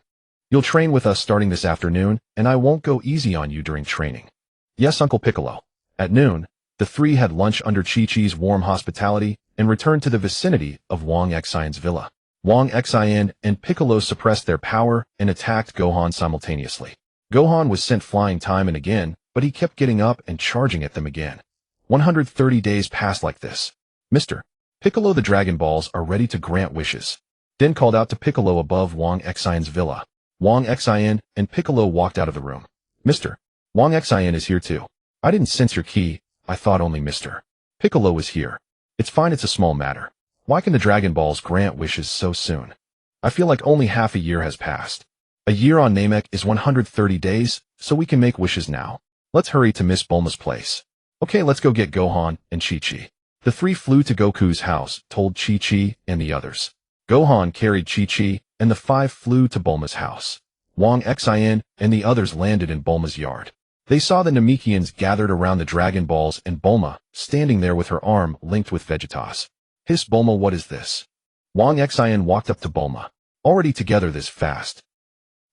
You'll train with us starting this afternoon, and I won't go easy on you during training. Yes, Uncle Piccolo. At noon, the three had lunch under Chi-Chi's warm hospitality and returned to the vicinity of Wang Xin's villa. Wang Xin and Piccolo suppressed their power and attacked Gohan simultaneously. Gohan was sent flying time and again, but he kept getting up and charging at them again. 130 days passed like this. Mr. Piccolo, the Dragon Balls are ready to grant wishes. Den called out to Piccolo above Wang Xin's villa. Wang Xin and Piccolo walked out of the room. Mr. Wang Xin is here too. I didn't sense your key. I thought only Mr. Piccolo was here. It's fine, it's a small matter. Why can the Dragon Balls grant wishes so soon? I feel like only half a year has passed. A year on Namek is 130 days, so we can make wishes now. Let's hurry to Miss Bulma's place. Okay, let's go get Gohan and Chi-Chi. The three flew to Goku's house, told Chi-Chi and the others. Gohan carried Chi-Chi, and the five flew to Bulma's house. Wang Xin and the others landed in Bulma's yard. They saw the Namekians gathered around the Dragon Balls and Bulma, standing there with her arm linked with Vegeta's. Hiss, Bulma, what is this? Wang Xin walked up to Bulma. Already together this fast.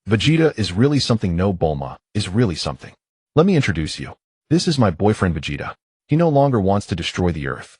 Vegeta is really something. No, Bulma is really something. Let me introduce you. This is my boyfriend Vegeta. He no longer wants to destroy the Earth.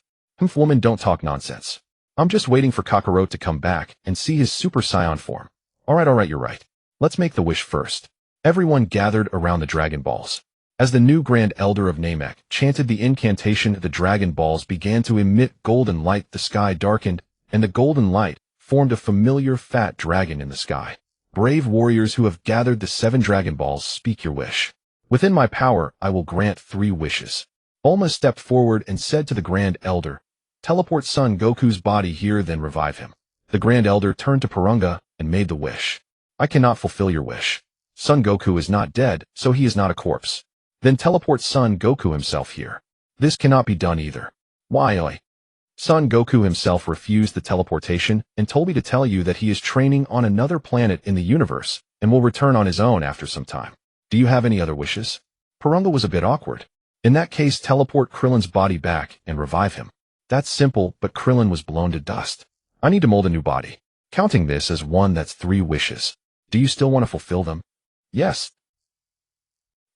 Woman, don't talk nonsense. I'm just waiting for Kakarot to come back and see his Super Saiyan form. Alright, you're right. Let's make the wish first. Everyone gathered around the Dragon Balls. As the new Grand Elder of Namek chanted the incantation, the Dragon Balls began to emit golden light. The sky darkened, and the golden light formed a familiar fat dragon in the sky. Brave warriors who have gathered the 7 Dragon Balls, speak your wish. Within my power, I will grant 3 wishes. Bulma stepped forward and said to the Grand Elder, teleport Son Goku's body here, then revive him. The Grand Elder turned to Porunga and made the wish. I cannot fulfill your wish. Son Goku is not dead, so he is not a corpse. Then teleport Son Goku himself here. This cannot be done either. Why? Son Goku himself refused the teleportation and told me to tell you that he is training on another planet in the universe and will return on his own after some time. Do you have any other wishes? Porunga was a bit awkward. In that case, teleport Krillin's body back and revive him. That's simple, but Krillin was blown to dust. I need to mold a new body. Counting this as 1, that's 3 wishes. Do you still want to fulfill them? Yes.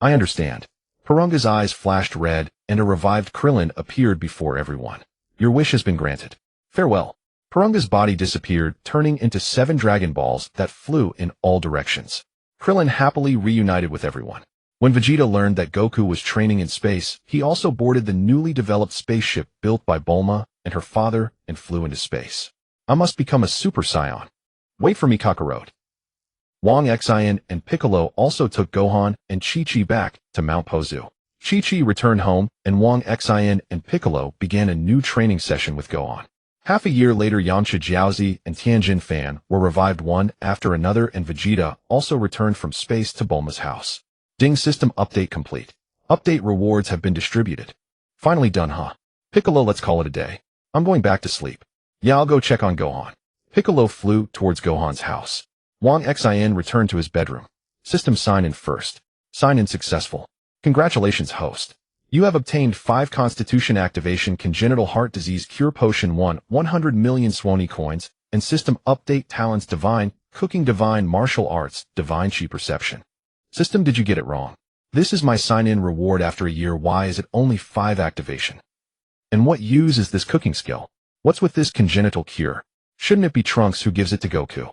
I understand. Porunga's eyes flashed red, and a revived Krillin appeared before everyone. Your wish has been granted. Farewell. Porunga's body disappeared, turning into 7 Dragon Balls that flew in all directions. Krillin happily reunited with everyone. When Vegeta learned that Goku was training in space, he also boarded the newly developed spaceship built by Bulma and her father and flew into space. I must become a Super Saiyan. Wait for me, Kakarot. Wang Xin and Piccolo also took Gohan and Chi-Chi back to Mount Pozu. Chi-Chi returned home, and Wang Xin and Piccolo began a new training session with Gohan. Half a year later, Yamcha, Jiaozi, and Tianjin Fan were revived one after another, and Vegeta also returned from space to Bulma's house. Ding, system update complete. Update rewards have been distributed. Finally done, huh? Piccolo, let's call it a day. I'm going back to sleep. Yeah, I'll go check on Gohan. Piccolo flew towards Gohan's house. Wang Xin returned to his bedroom. System sign-in first. Sign-in successful. Congratulations, host. You have obtained 5 Constitution Activation Congenital Heart Disease Cure Potion 100 million Swony coins, and System Update Talents Divine, Cooking Divine Martial Arts, Divine Chi Perception. System, did you get it wrong? This is my sign-in reward after a year. Why is it only 5 activation? And what use is this cooking skill? What's with this congenital cure? Shouldn't it be Trunks who gives it to Goku?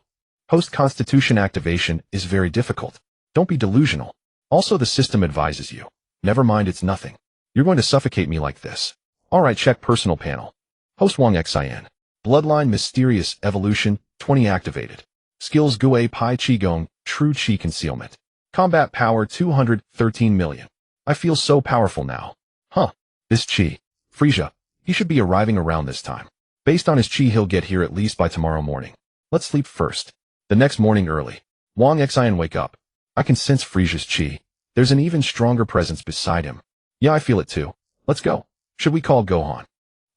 Post Constitution activation is very difficult. Don't be delusional. Also, the system advises you. Never mind, it's nothing. You're going to suffocate me like this. Alright, check personal panel. Host Wang Xin. Bloodline Mysterious Evolution, 20 activated. Skills Gue Pai Qigong, True Chi Concealment. Combat Power 213 million. I feel so powerful now. Huh. This Chi. Frieza. He should be arriving around this time. Based on his Chi, he'll get here at least by tomorrow morning. Let's sleep first. The next morning early. Wang Xin, wake up. I can sense Frieza's Chi. There's an even stronger presence beside him. Yeah, I feel it too. Let's go. Should we call Gohan?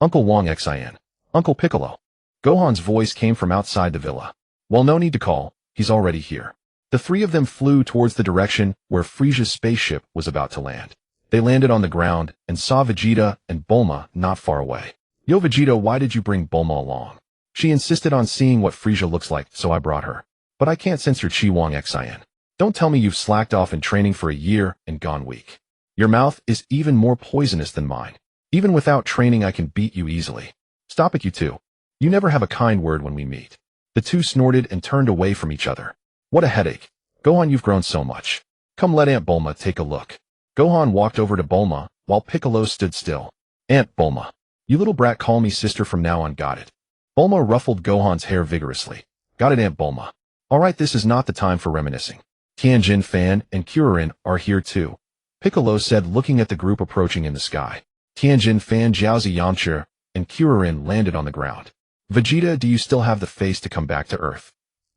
Uncle Wang Xin. Uncle Piccolo. Gohan's voice came from outside the villa. Well, no need to call. He's already here. The 3 of them flew towards the direction where Frieza's spaceship was about to land. They landed on the ground and saw Vegeta and Bulma not far away. Yo, Vegeta, why did you bring Bulma along? She insisted on seeing what Frieza looks like, so I brought her. But I can't sense your Chi, Wang Xin. Don't tell me you've slacked off in training for a year and gone weak. Your mouth is even more poisonous than mine. Even without training, I can beat you easily. Stop it, you two. You never have a kind word when we meet. The 2 snorted and turned away from each other. What a headache. Gohan, you've grown so much. Come, let Aunt Bulma take a look. Gohan walked over to Bulma, while Piccolo stood still. Aunt Bulma. You little brat, call me sister from now on, got it? Bulma ruffled Gohan's hair vigorously. Got it, Aunt Bulma. Alright, this is not the time for reminiscing. Tianjin Fan and Kuririn are here too, Piccolo said, looking at the group approaching in the sky. Tianjin Fan, Jiaozi, Yamcha, and Kuririn landed on the ground. Vegeta, do you still have the face to come back to Earth?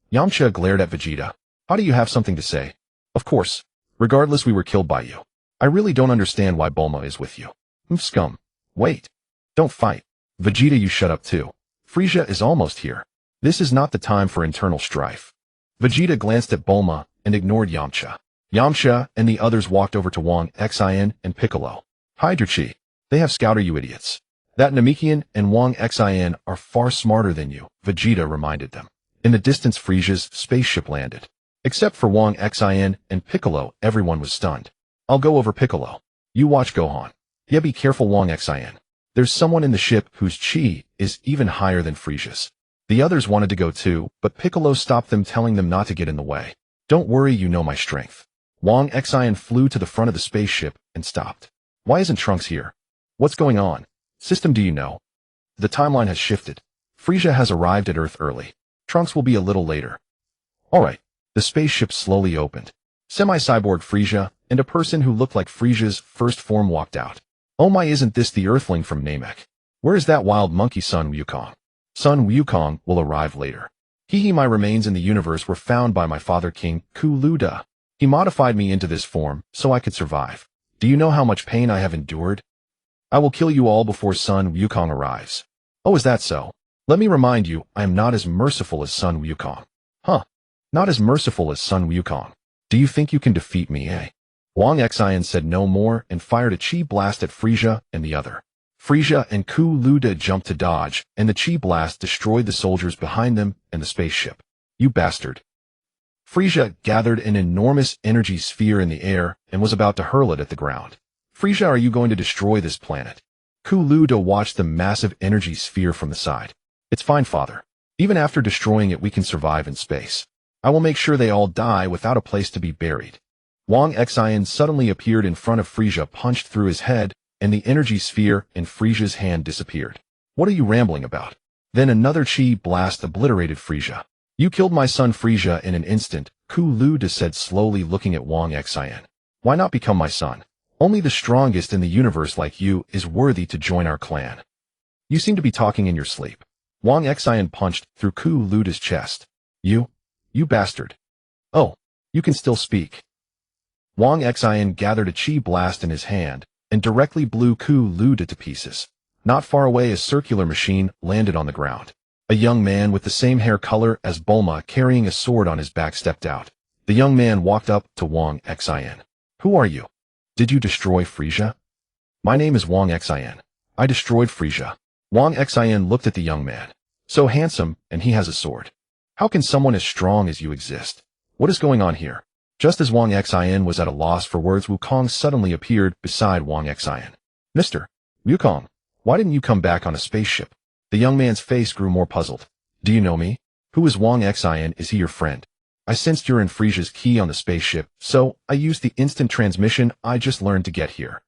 Yamcha glared at Vegeta. How do you have something to say? Of course. Regardless, we were killed by you. I really don't understand why Bulma is with you. Scum. Wait. Don't fight. Vegeta, you shut up too. Frieza is almost here. This is not the time for internal strife. Vegeta glanced at Bulma and ignored Yamcha. Yamcha and the others walked over to Wang Xin and Piccolo. Hide your Chi. They have Scouter, you idiots. That Namekian and Wang Xin are far smarter than you, Vegeta reminded them. In the distance, Frieza's spaceship landed. Except for Wang Xin and Piccolo, everyone was stunned. I'll go over Piccolo. You watch Gohan. Yeah, be careful, Wang Xin. There's someone in the ship whose chi is even higher than Frieza's. The others wanted to go too, but Piccolo stopped them, telling them not to get in the way. Don't worry, you know my strength. Wang Xin flew to the front of the spaceship and stopped. Why isn't Trunks here? What's going on? System, do you know? The timeline has shifted. Frieza has arrived at Earth early. Trunks will be a little later. Alright. The spaceship slowly opened. Semi-cyborg Frieza and a person who looked like Frieza's first form walked out. Oh my, isn't this the Earthling from Namek? Where is that wild monkey Sun Wukong? Sun Wukong will arrive later. My remains in the universe were found by my father King Kuluda. He modified me into this form so I could survive. Do you know how much pain I have endured? I will kill you all before Sun Wukong arrives. Oh, is that so? Let me remind you, I am not as merciful as Sun Wukong. Huh. Not as merciful as Sun Wukong. Do you think you can defeat me, eh? Wang Xin said no more and fired a chi blast at Frieza and the other. Frieza and Kuluda jumped to dodge, and the chi blast destroyed the soldiers behind them and the spaceship. You bastard. Frieza gathered an enormous energy sphere in the air and was about to hurl it at the ground. Frieza, are you going to destroy this planet? Kuluda watched the massive energy sphere from the side. It's fine, father. Even after destroying it, we can survive in space. I will make sure they all die without a place to be buried. Wang Xin suddenly appeared in front of Frieza, punched through his head, and the energy sphere in Frieza's hand disappeared. What are you rambling about? Then another chi blast obliterated Frieza. You killed my son Frieza in an instant, Kuluda said slowly, looking at Wang Xin. Why not become my son? Only the strongest in the universe like you is worthy to join our clan. You seem to be talking in your sleep. Wang Xin punched through Kuluda's chest. You bastard. Oh, you can still speak. Wang Xin gathered a chi blast in his hand and directly blew Kuluda to pieces. Not far away, a circular machine landed on the ground. A young man with the same hair color as Bulma, carrying a sword on his back, stepped out. The young man walked up to Wang Xin. Who are you? Did you destroy Frieza? My name is Wang Xin. I destroyed Frieza. Wang Xin looked at the young man. So handsome, and he has a sword. How can someone as strong as you exist? What is going on here? Just as Wang Xin was at a loss for words, Wukong suddenly appeared beside Wang Xin. Mr. Wukong, why didn't you come back on a spaceship? The young man's face grew more puzzled. Do you know me? Who is Wang Xin? Is he your friend? I sensed you're in Frieza's key on the spaceship, so I used the instant transmission I just learned to get here.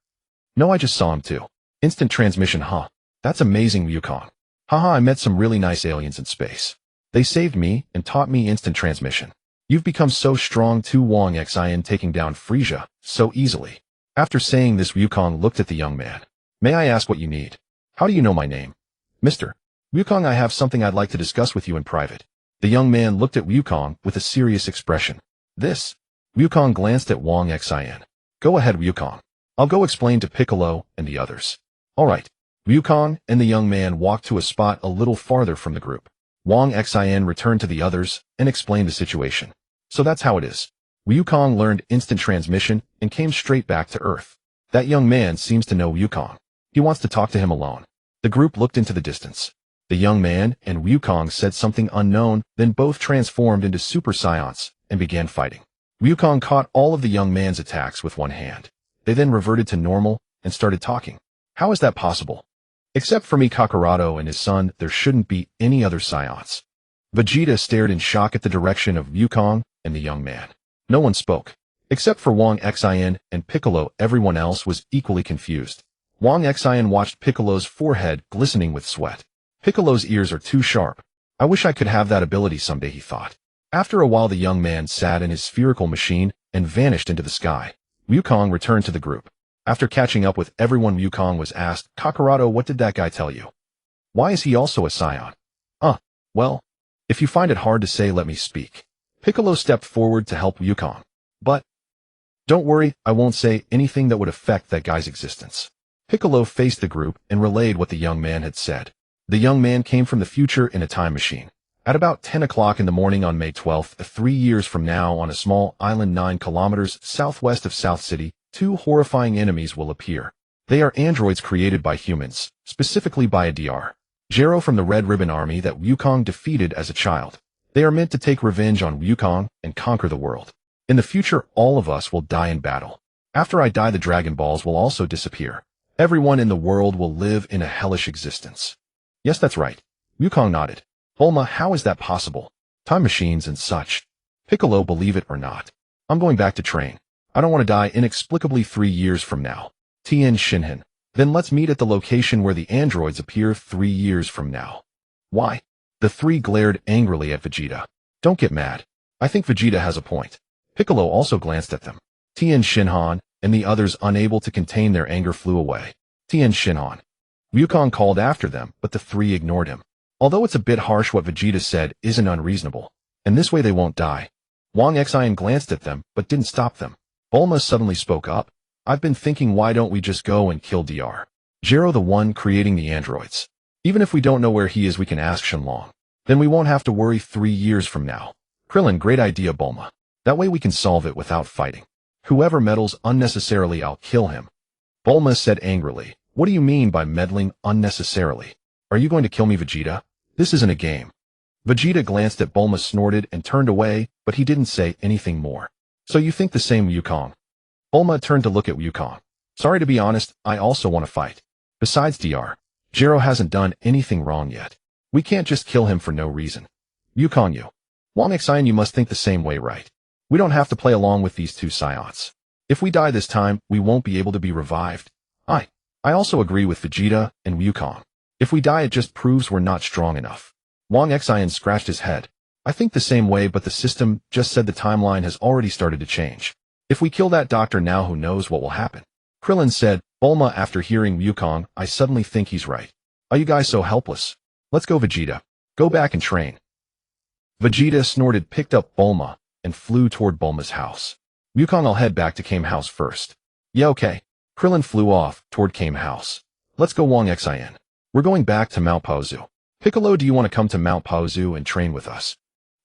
No, I just saw him too. Instant transmission, huh? That's amazing, Wukong. Haha, I met some really nice aliens in space. They saved me and taught me instant transmission. You've become so strong too, Wang Xin, taking down Frieza so easily. After saying this, Wukong looked at the young man. May I ask what you need? How do you know my name? Mr. Wukong, I have something I'd like to discuss with you in private. The young man looked at Wukong with a serious expression. This? Wukong glanced at Wang Xin. Go ahead, Wukong. I'll go explain to Piccolo and the others. Alright. Wukong and the young man walked to a spot a little farther from the group. Wang Xin returned to the others and explained the situation. So that's how it is. Wukong learned instant transmission and came straight back to Earth. That young man seems to know Wukong. He wants to talk to him alone. The group looked into the distance. The young man and Wukong said something unknown, then both transformed into Super Saiyans and began fighting. Wukong caught all of the young man's attacks with one hand. They then reverted to normal and started talking. How is that possible? Except for me, Kakaroto, and his son, there shouldn't be any other Saiyans. Vegeta stared in shock at the direction of Wukong and the young man. No one spoke. Except for Wang Xin and Piccolo, everyone else was equally confused. Wang Xin watched Piccolo's forehead glistening with sweat. Piccolo's ears are too sharp. I wish I could have that ability someday, he thought. After a while, the young man sat in his spherical machine and vanished into the sky. Wukong returned to the group. After catching up with everyone, Wukong was asked, Kakaroto, what did that guy tell you? Why is he also a Saiyan? Well, if you find it hard to say, let me speak. Piccolo stepped forward to help Wukong. But, don't worry, I won't say anything that would affect that guy's existence. Piccolo faced the group and relayed what the young man had said. The young man came from the future in a time machine. At about 10 o'clock in the morning on May 12th, 3 years from now, on a small island 9 kilometers southwest of South City, 2 horrifying enemies will appear. They are androids created by humans, specifically by a Dr. Gero from the Red Ribbon Army that Wukong defeated as a child. They are meant to take revenge on Wukong and conquer the world. In the future, all of us will die in battle. After I die, the Dragon Balls will also disappear. Everyone in the world will live in a hellish existence. Yes, that's right. Wukong nodded. Bulma, how is that possible? Time machines and such. Piccolo, believe it or not. I'm going back to train. I don't want to die inexplicably 3 years from now. Tien Shinhan. Then let's meet at the location where the androids appear 3 years from now. Why? The three glared angrily at Vegeta. Don't get mad. I think Vegeta has a point. Piccolo also glanced at them. Tien Shinhan and the others, unable to contain their anger, flew away. Tien Shinhan. Wukong called after them, but the three ignored him. Although it's a bit harsh, what Vegeta said isn't unreasonable. And this way they won't die. Wang Xin glanced at them, but didn't stop them. Bulma suddenly spoke up. I've been thinking, why don't we just go and kill Dr. Gero, the one creating the androids? Even if we don't know where he is, we can ask Shenlong. Then we won't have to worry 3 years from now. Krillin, great idea, Bulma. That way we can solve it without fighting. Whoever meddles unnecessarily, I'll kill him. Bulma said angrily. What do you mean by meddling unnecessarily? Are you going to kill me, Vegeta? This isn't a game. Vegeta glanced at Bulma, snorted, and turned away, but he didn't say anything more. So you think the same, Wukong? Bulma turned to look at Wukong. Sorry, to be honest, I also want to fight. Besides, Dr. Gero hasn't done anything wrong yet. We can't just kill him for no reason. Wukong, you. Wang Xin, you must think the same way, right? We don't have to play along with these two Saiyans. If we die this time, we won't be able to be revived. I also agree with Vegeta and Wukong. If we die, it just proves we're not strong enough. Wang Xin scratched his head. I think the same way, but the system just said the timeline has already started to change. If we kill that doctor now, who knows what will happen? Krillin said. Bulma, after hearing Wukong, I suddenly think he's right. Are you guys so helpless? Let's go, Vegeta. Go back and train. Vegeta snorted, picked up Bulma, and flew toward Bulma's house. Wukong, I'll head back to Kame house first. Yeah, okay. Krillin flew off toward Kame house. Let's go, Wang Xin. We're going back to Mount Paozu. Piccolo, do you want to come to Mount Paozu and train with us?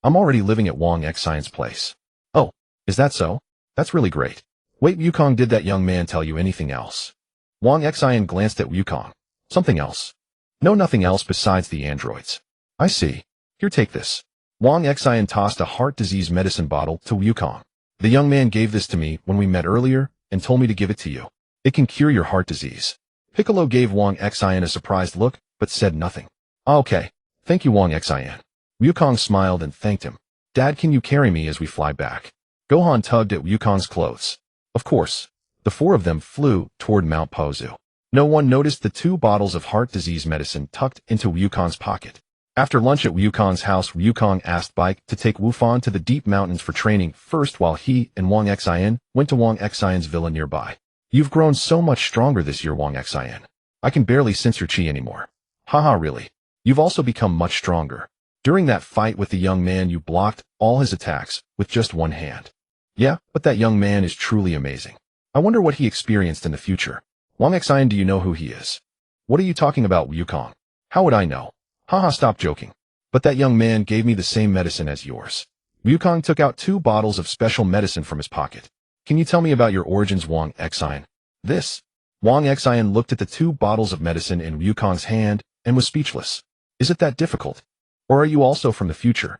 I'm already living at Wang Xion's place. Oh, is that so? That's really great. Wait, Wukong, did that young man tell you anything else? Wang Xian glanced at Wukong. Something else? No, nothing else besides the androids. I see. Here, take this. Wang Xian tossed a heart disease medicine bottle to Wukong. The young man gave this to me when we met earlier and told me to give it to you. It can cure your heart disease. Piccolo gave Wang Xian a surprised look, but said nothing. Okay. Thank you, Wang Xian. Wukong smiled and thanked him. Dad, can you carry me as we fly back? Gohan tugged at Wukong's clothes. Of course. The four of them flew toward Mount Paozu. No one noticed the 2 bottles of heart disease medicine tucked into Wukong's pocket. After lunch at Wukong's house, Wukong asked Bike to take Wufan to the deep mountains for training first, while he and Wang Xian went to Wang Xian's villa nearby. You've grown so much stronger this year, Wang Xian. I can barely sense your chi anymore. Haha, really? You've also become much stronger. During that fight with the young man, you blocked all his attacks with just one hand. Yeah, but that young man is truly amazing. I wonder what he experienced in the future. Wang Xian, do you know who he is? What are you talking about, Wukong? How would I know? Haha, stop joking. But that young man gave me the same medicine as yours. Wukong took out 2 bottles of special medicine from his pocket. Can you tell me about your origins, Wang Xian? This. Wang Xian looked at the 2 bottles of medicine in Wukong's hand and was speechless. Is it that difficult? Or are you also from the future?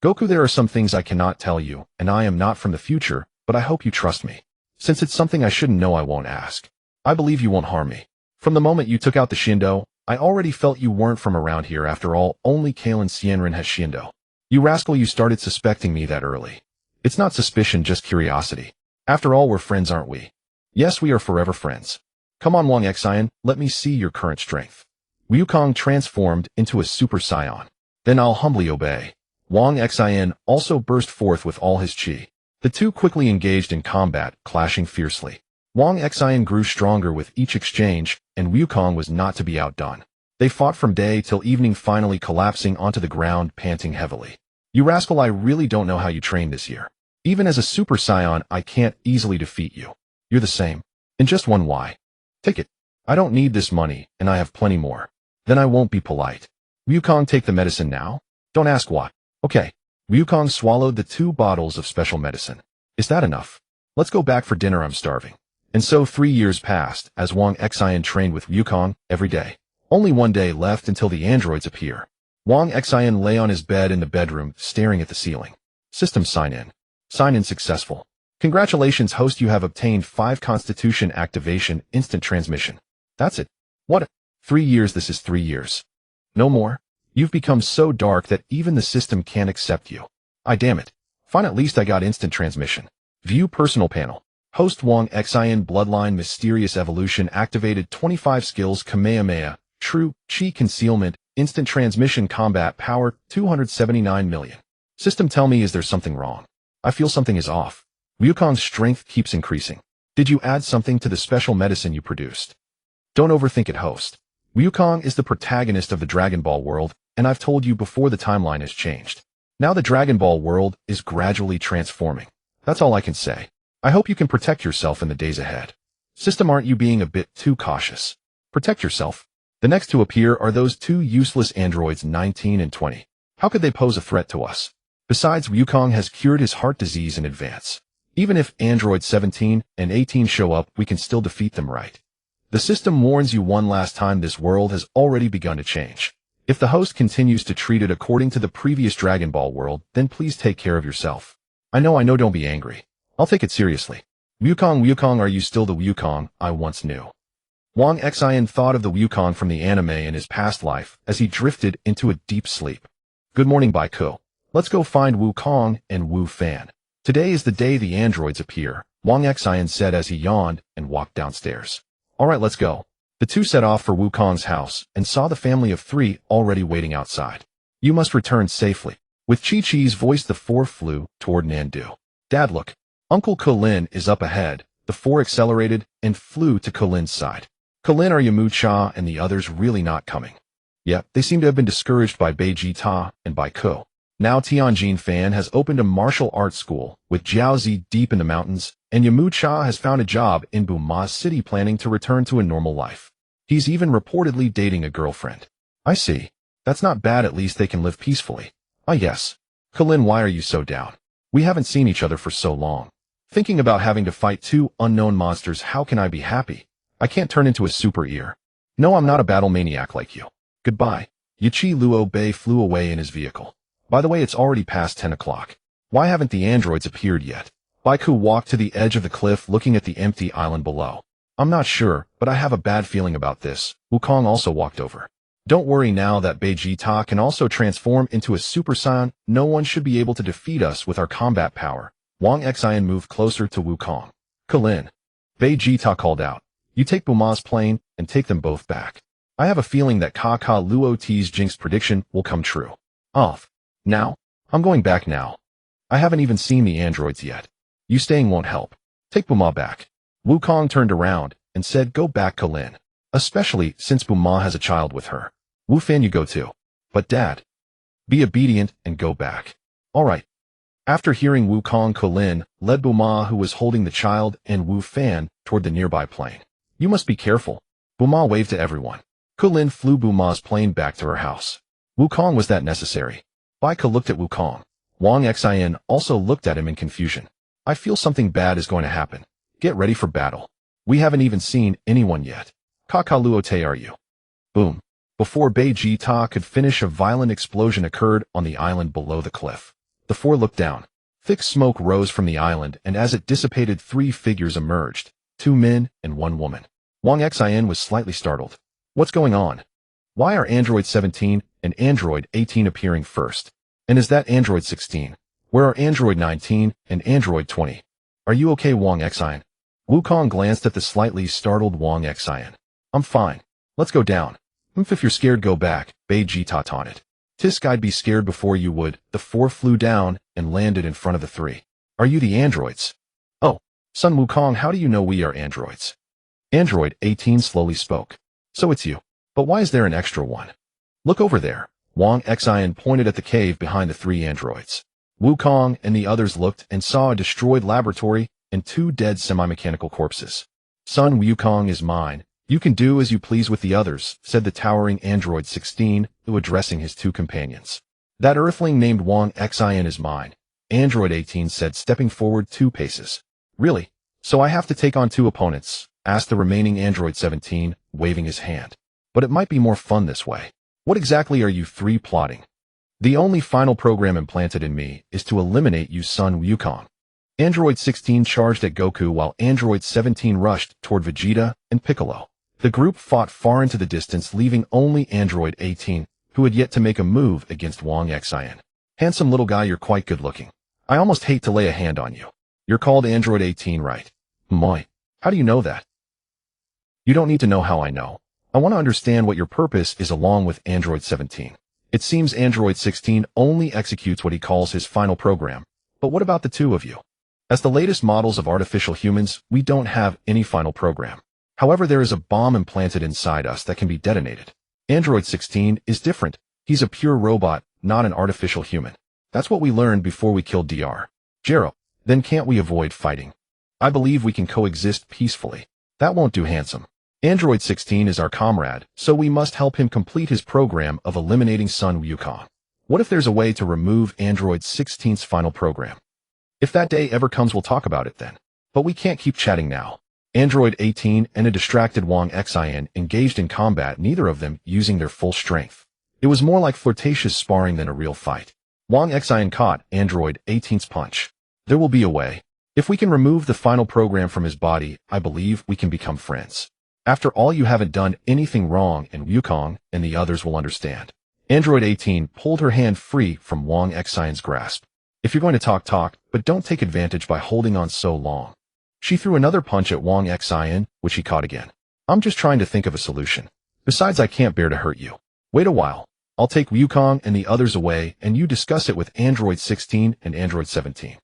Goku, there are some things I cannot tell you, and I am not from the future, but I hope you trust me. Since it's something I shouldn't know, I won't ask. I believe you won't harm me. From the moment you took out the Shindo, I already felt you weren't from around here. After all, only Kalen Xianren has Shindo. You rascal, you started suspecting me that early. It's not suspicion, just curiosity. After all, we're friends, aren't we? Yes, we are forever friends. Come on, Wang Xian, let me see your current strength. Wukong transformed into a Super Saiyan. Then I'll humbly obey. Wang Xian also burst forth with all his chi. The 2 quickly engaged in combat, clashing fiercely. Wang Xian grew stronger with each exchange, and Wukong was not to be outdone. They fought from day till evening, finally collapsing onto the ground, panting heavily. You rascal, I really don't know how you trained this year. Even as a Super Saiyan, I can't easily defeat you. You're the same. And just one why. Take it. I don't need this money, and I have plenty more. Then I won't be polite. Wukong, take the medicine now? Don't ask what. Okay. Wukong swallowed the 2 bottles of special medicine. Is that enough? Let's go back for dinner, I'm starving. And so 3 years passed as Wang Xian trained with Wukong every day. Only one day left until the androids appear. Wang Xin lay on his bed in the bedroom, staring at the ceiling. System sign in. Sign in successful. Congratulations, host, you have obtained 5 Constitution activation instant transmission. That's it. What? 3 years, this is 3 years. No more? You've become so dark that even the system can't accept you. Damn it. Fine, at least I got instant transmission. View personal panel. Host Wang Xin Bloodline Mysterious Evolution activated 25 skills Kamehameha, True, Chi Concealment, Instant Transmission Combat Power, 279 million. System, tell me, is there something wrong? I feel something is off. Wukong's strength keeps increasing. Did you add something to the special medicine you produced? Don't overthink it, host. Wukong is the protagonist of the Dragon Ball world, and I've told you before the timeline has changed. Now the Dragon Ball world is gradually transforming. That's all I can say. I hope you can protect yourself in the days ahead. System, aren't you being a bit too cautious? Protect yourself. The next to appear are those 2 useless androids 19 and 20. How could they pose a threat to us? Besides, Wukong has cured his heart disease in advance. Even if androids 17 and 18 show up, we can still defeat them, right? The system warns you one last time, this world has already begun to change. If the host continues to treat it according to the previous Dragon Ball world, then please take care of yourself. I know, don't be angry. I'll take it seriously. Wukong, are you still the Wukong I once knew? Wang Xin thought of the Wukong from the anime in his past life as he drifted into a deep sleep. Good morning, Baiku. Let's go find Wukong and Wu Fan. Today is the day the androids appear, Wang Xin said as he yawned and walked downstairs. Alright, let's go. The 2 set off for Wukong's house and saw the family of 3 already waiting outside. You must return safely. With Chi-Chi's voice, the 4 flew toward Nandu. Dad, look. Uncle Kulin is up ahead. The 4 accelerated and flew to Kulin's side. Kulin, are Yamu-cha and the others really not coming? Yep, they seem to have been discouraged by Vegeta and by Ko. Now Tianjin Fan has opened a martial arts school with Jiaozi deep in the mountains, and Yamu-cha has found a job in Buma's city, planning to return to a normal life. He's even reportedly dating a girlfriend. I see. That's not bad, at least they can live peacefully. Yes. Kulin, why are you so down? We haven't seen each other for so long. Thinking about having to fight 2 unknown monsters, how can I be happy? I can't turn into a super ear. No, I'm not a battle maniac like you. Goodbye. Yichi Luo Bei flew away in his vehicle. By the way, it's already past 10 o'clock. Why haven't the androids appeared yet? Baiku walked to the edge of the cliff, looking at the empty island below. I'm not sure, but I have a bad feeling about this. Wukong also walked over. Don't worry, now that Vegeta can also transform into a Super Saiyan, no one should be able to defeat us with our combat power. Wang Xin moved closer to Wukong. Kulin. Vegeta called out. You take Buma's plane and take them both back. I have a feeling that Kaka Luoti's jinx prediction will come true. Off. Now? I'm going back now. I haven't even seen the androids yet. You staying won't help. Take Buma back. Wukong turned around and said, go back, Kulin. Especially since Buma has a child with her. Wu Fan, you go too. But Dad. Be obedient and go back. Alright. After hearing Wukong, Kulin led Buma, who was holding the child, and Wu Fan toward the nearby plane. You must be careful. Buma waved to everyone. Kulin flew Buma's plane back to her house. Wukong, was that necessary? Baika looked at Wukong. Wang Xin also looked at him in confusion. I feel something bad is going to happen. Get ready for battle. We haven't even seen anyone yet. Kakaluote, are you? Boom. Before Vegeta could finish, a violent explosion occurred on the island below the cliff. The 4 looked down. Thick smoke rose from the island, and as it dissipated, 3 figures emerged. 2 men and 1 woman. Wang Xin was slightly startled. What's going on? Why are Android 17 and Android 18 appearing first? And is that Android 16? Where are Android 19 and Android 20? Are you okay, Wang Xin? Wukong glanced at the slightly startled Wang Xin. I'm fine. Let's go down. If you're scared, go back, Vegeta taunted. Tisk, I'd be scared before you would. The 4 flew down and landed in front of the 3. Are you the androids? Oh, son Wukong, how do you know we are androids? Android 18 slowly spoke. So it's you. But why is there an extra one? Look over there. Wang Xin pointed at the cave behind the 3 androids. Wukong and the others looked and saw a destroyed laboratory and 2 dead semi-mechanical corpses. Son Wukong is mine. You can do as you please with the others, said the towering Android 16, who addressing his 2 companions. That Earthling named Wang Xin is mine. Android 18 said, stepping forward 2 paces. Really? So I have to take on 2 opponents? Asked the remaining Android 17, waving his hand. But it might be more fun this way. What exactly are you three plotting? The only final program implanted in me is to eliminate you, Sun Wukong. Android 16 charged at Goku while Android 17 rushed toward Vegeta and Piccolo. The group fought far into the distance, leaving only Android 18, who had yet to make a move against Wang Xin. Handsome little guy, you're quite good looking. I almost hate to lay a hand on you. You're called Android 18, right? Moi. How do you know that? You don't need to know how I know. I want to understand what your purpose is along with Android 17. It seems Android 16 only executes what he calls his final program. But what about the two of you? As the latest models of artificial humans, we don't have any final program. However, there is a bomb implanted inside us that can be detonated. Android 16 is different. He's a pure robot, not an artificial human. That's what we learned before we killed Dr. Gero. Then can't we avoid fighting? I believe we can coexist peacefully. That won't do, handsome. Android 16 is our comrade, so we must help him complete his program of eliminating Sun Wukong. What if there's a way to remove Android 16's final program? If that day ever comes, we'll talk about it then. But we can't keep chatting now. Android 18 and a distracted Wang Xin engaged in combat, neither of them using their full strength. It was more like flirtatious sparring than a real fight. Wang Xin caught Android 18's punch. There will be a way. If we can remove the final program from his body, I believe we can become friends. After all, you haven't done anything wrong, and Wukong and the others will understand. Android 18 pulled her hand free from Wang Xion's grasp. If you're going to talk, but don't take advantage by holding on so long. She threw another punch at Wang Xion, which he caught again. I'm just trying to think of a solution. Besides, I can't bear to hurt you. Wait a while. I'll take Wukong and the others away, and you discuss it with Android 16 and Android 17.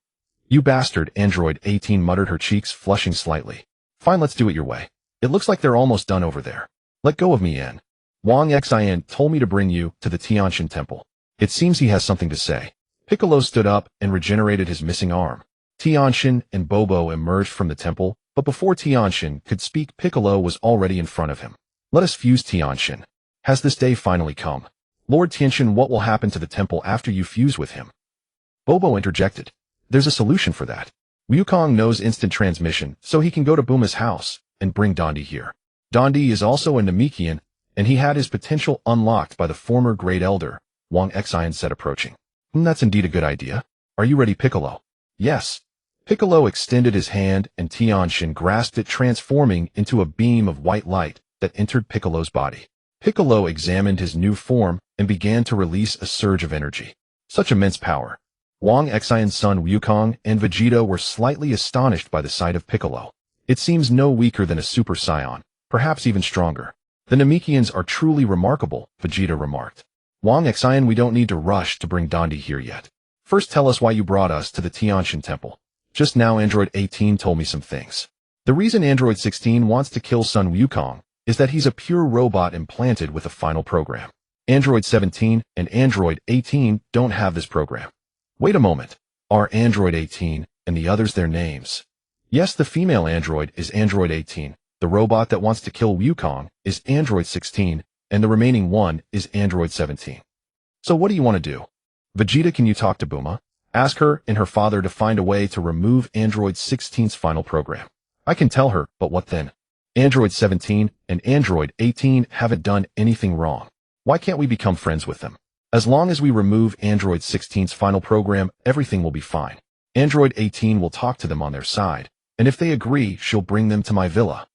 You bastard, Android 18 muttered, her cheeks flushing slightly. Fine, let's do it your way. It looks like they're almost done over there. Let go of me, N. Wang Xion told me to bring you to the Tianshan temple. It seems he has something to say. Piccolo stood up and regenerated his missing arm. Tianshan and Bobo emerged from the temple, but before Tianshan could speak, Piccolo was already in front of him. Let us fuse Tianshan. Has this day finally come? Lord Tianshan, what will happen to the temple after you fuse with him? Bobo interjected. There's a solution for that. Wukong knows instant transmission, so he can go to Buma's house and bring Dondi here. Dondi is also a Namekian, and he had his potential unlocked by the former Great Elder, Wang Xion said, approaching. That's indeed a good idea. Are you ready, Piccolo? Yes. Piccolo extended his hand, and Tianshan grasped it, transforming into a beam of white light that entered Piccolo's body. Piccolo examined his new form and began to release a surge of energy. Such immense power. Wang Xion's son Wukong and Vegeta were slightly astonished by the sight of Piccolo. It seems no weaker than a Super Saiyan, perhaps even stronger. The Namekians are truly remarkable, Vegeta remarked. Wang Xion, we don't need to rush to bring Dondi here yet. First tell us why you brought us to the Tianshan temple. Just now Android 18 told me some things. The reason Android 16 wants to kill Sun Wukong is that he's a pure robot implanted with a final program. Android 17 and Android 18 don't have this program. Wait a moment. Are Android 18 and the others their names? Yes, the female android is Android 18. The robot that wants to kill Wukong is Android 16, and the remaining one is Android 17. So what do you want to do? Vegeta, can you talk to Buma? Ask her and her father to find a way to remove Android 16's final program. I can tell her, but what then? Android 17 and Android 18 haven't done anything wrong. Why can't we become friends with them? As long as we remove Android 16's final program, everything will be fine. Android 18 will talk to them on their side, and if they agree, she'll bring them to my villa.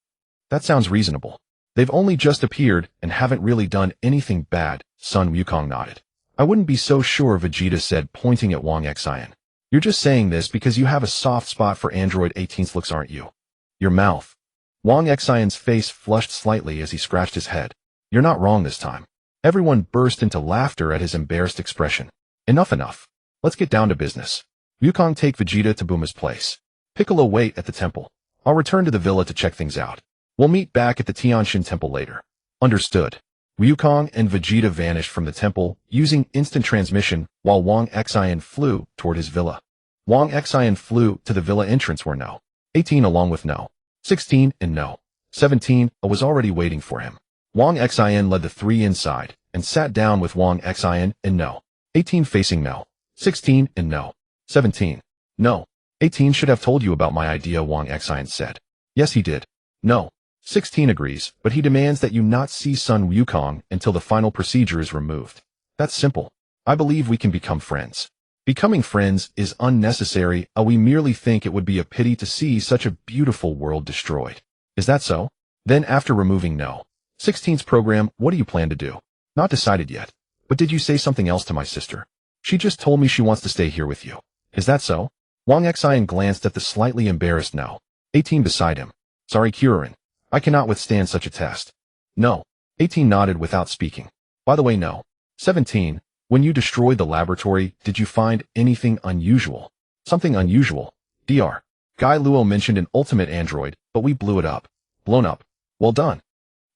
That sounds reasonable. They've only just appeared and haven't really done anything bad, Sun Wukong nodded. I wouldn't be so sure, Vegeta said, pointing at Wang Xion. You're just saying this because you have a soft spot for Android 18's looks, aren't you? Your mouth. Wang Xion's face flushed slightly as he scratched his head. You're not wrong this time. Everyone burst into laughter at his embarrassed expression. Enough. Let's get down to business. Wukong, take Vegeta to Buma's place. Piccolo, wait at the temple. I'll return to the villa to check things out. We'll meet back at the Tianshan temple later. Understood. Wukong and Vegeta vanished from the temple using instant transmission while Wang Xion flew toward his villa. Wang Xion flew to the villa entrance where No. 18 along with No. 16 and No. 17 was already waiting for him. Wang Xion led the three inside and sat down with Wang Xion and No. 18 facing No. 16 and No. 17. No. 18 should have told you about my idea, Wang Xion said. Yes, he did. No. 16 agrees, but he demands that you not see Sun Wukong until the final procedure is removed. That's simple. I believe we can become friends. Becoming friends is unnecessary. We merely think it would be a pity to see such a beautiful world destroyed. Is that so? Then after removing No. 16's program, what do you plan to do? Not decided yet. But did you say something else to my sister? She just told me she wants to stay here with you. Is that so? Wang Xin glanced at the slightly embarrassed No. 18 beside him. Sorry, Kuririn. I cannot withstand such a test. No. 18 nodded without speaking. By the way, No. 17. When you destroyed the laboratory, did you find anything unusual? Something unusual. Dr. Guy Luo mentioned an ultimate android, but we blew it up. Blown up. Well done.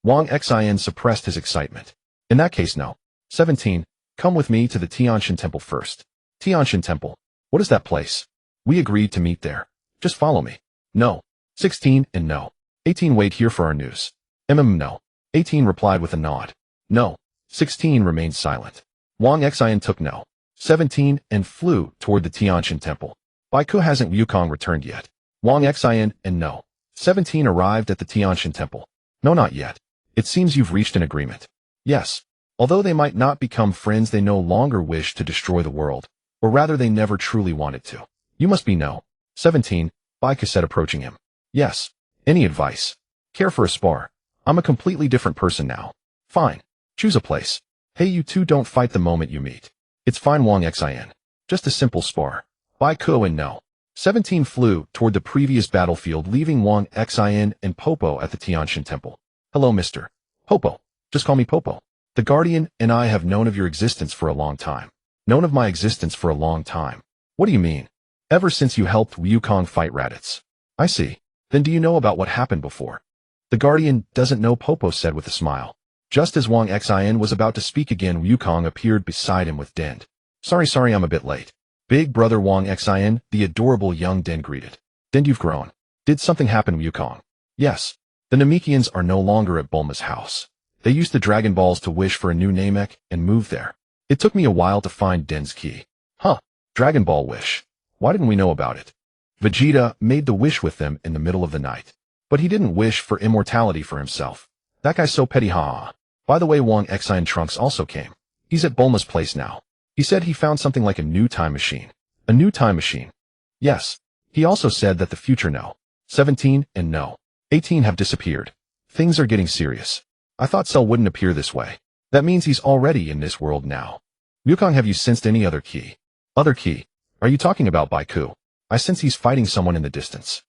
Wang Xin suppressed his excitement. In that case, No. 17. Come with me to the Tianshan Temple first. Tianshan Temple. What is that place? We agreed to meet there. Just follow me. No. 16 and No. 18 wait here for our news. No. 18 replied with a nod. No. 16 remained silent. Wang Xin took No. 17 and flew toward the Tianshan Temple. Baiku hasn't Wukong returned yet. Wang Xin and No. 17 arrived at the Tianshan Temple. No, not yet. It seems you've reached an agreement. Yes. Although they might not become friends, they no longer wish to destroy the world, or rather they never truly wanted to. You must be No. 17, Baiku said approaching him. Yes. Any advice? Care for a spar? I'm a completely different person now. Fine. Choose a place. Hey, you two don't fight the moment you meet. It's fine, Wang Xin. Just a simple spar. Baiku and No. 17 flew toward the previous battlefield, leaving Wang Xin and Popo at the Tianshan Temple. Hello, Mr. Popo. Just call me Popo. The Guardian and I have known of your existence for a long time. Known of my existence for a long time. What do you mean? Ever since you helped Wukong fight Raditz. I see. Then do you know about what happened before? The Guardian doesn't know, Popo said with a smile. Just as Wang Xin was about to speak again, Wukong appeared beside him with Dend. Sorry, I'm a bit late. Big brother Wang Xin, the adorable young Dend greeted. Dend, you've grown. Did something happen, Wukong? Yes. The Namekians are no longer at Bulma's house. They used the Dragon Balls to wish for a new Namek and move there. It took me a while to find Dend's key. Huh. Dragon Ball wish. Why didn't we know about it? Vegeta made the wish with them in the middle of the night. But he didn't wish for immortality for himself. That guy's so petty, ha. By the way, Wang Xin Trunks also came. He's at Bulma's place now. He said he found something like a new time machine. A new time machine. Yes. He also said that the future No. 17 and No. 18 have disappeared. Things are getting serious. I thought Cell wouldn't appear this way. That means he's already in this world now. Wukong, have you sensed any other key? Other key? Are you talking about Baiku? I sense he's fighting someone in the distance.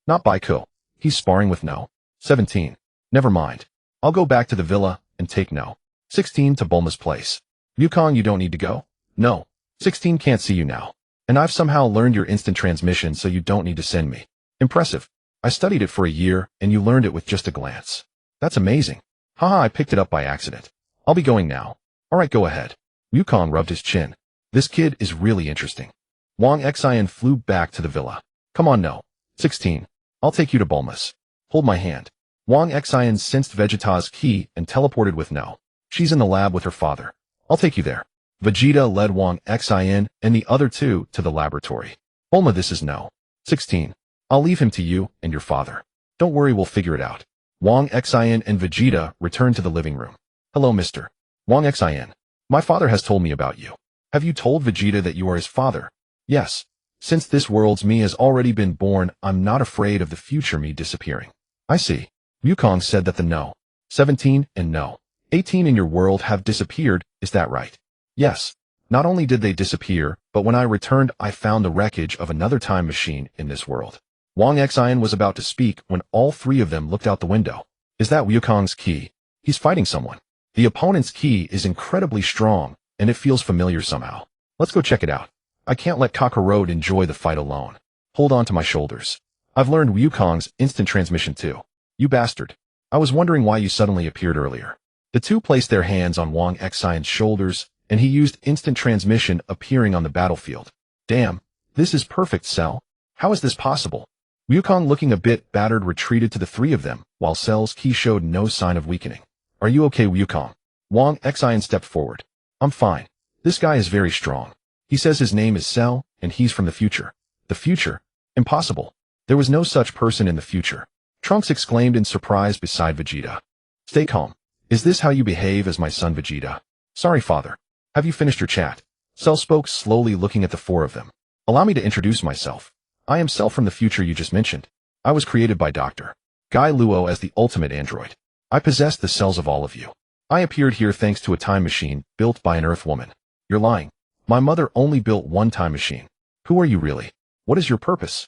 Not Baiku. He's sparring with No. 17. Never mind. I'll go back to the villa and take No. 16 to Bulma's place. Wukong, you don't need to go. No. 16 can't see you now. And I've somehow learned your instant transmission, so you don't need to send me. Impressive. I studied it for a year, and you learned it with just a glance. That's amazing. Haha, I picked it up by accident. I'll be going now. Alright, go ahead. Wukong rubbed his chin. This kid is really interesting. Wang Xin flew back to the villa. Come on, No. 16. I'll take you to Bulma's. Hold my hand. Wang Xin sensed Vegeta's key and teleported with No. She's in the lab with her father. I'll take you there. Vegeta led Wang Xin and the other two to the laboratory. Bulma, this is No. 16. I'll leave him to you and your father. Don't worry, we'll figure it out. Wang Xin and Vegeta returned to the living room. Hello, Mr. Wang Xin. My father has told me about you. Have you told Vegeta that you are his father? Yes. Since this world's me has already been born, I'm not afraid of the future me disappearing. I see. Wukong said that the No. 17 and No. 18 in your world have disappeared, is that right? Yes. Not only did they disappear, but when I returned I found the wreckage of another time machine in this world. Wang Xin was about to speak when all three of them looked out the window. Is that Wukong's key? He's fighting someone. The opponent's key is incredibly strong, and it feels familiar somehow. Let's go check it out. I can't let Kakarot enjoy the fight alone. Hold on to my shoulders. I've learned Wukong's instant transmission too. You bastard. I was wondering why you suddenly appeared earlier. The two placed their hands on Wang Xion's shoulders, and he used instant transmission appearing on the battlefield. Damn, this is perfect, Cell. How is this possible? Wukong, looking a bit battered, retreated to the three of them, while Cell's ki showed no sign of weakening. Are you okay, Wukong? Wang Xian stepped forward. I'm fine. This guy is very strong. He says his name is Cell, and he's from the future. The future? Impossible. There was no such person in the future. Trunks exclaimed in surprise beside Vegeta. Stay calm. Is this how you behave as my son Vegeta? Sorry, father. Have you finished your chat? Cell spoke slowly, looking at the four of them. Allow me to introduce myself. I am Cell from the future you just mentioned. I was created by Dr. Guy Luo as the ultimate android. I possess the cells of all of you. I appeared here thanks to a time machine built by an Earth woman. You're lying. My mother only built one time machine. Who are you really? What is your purpose?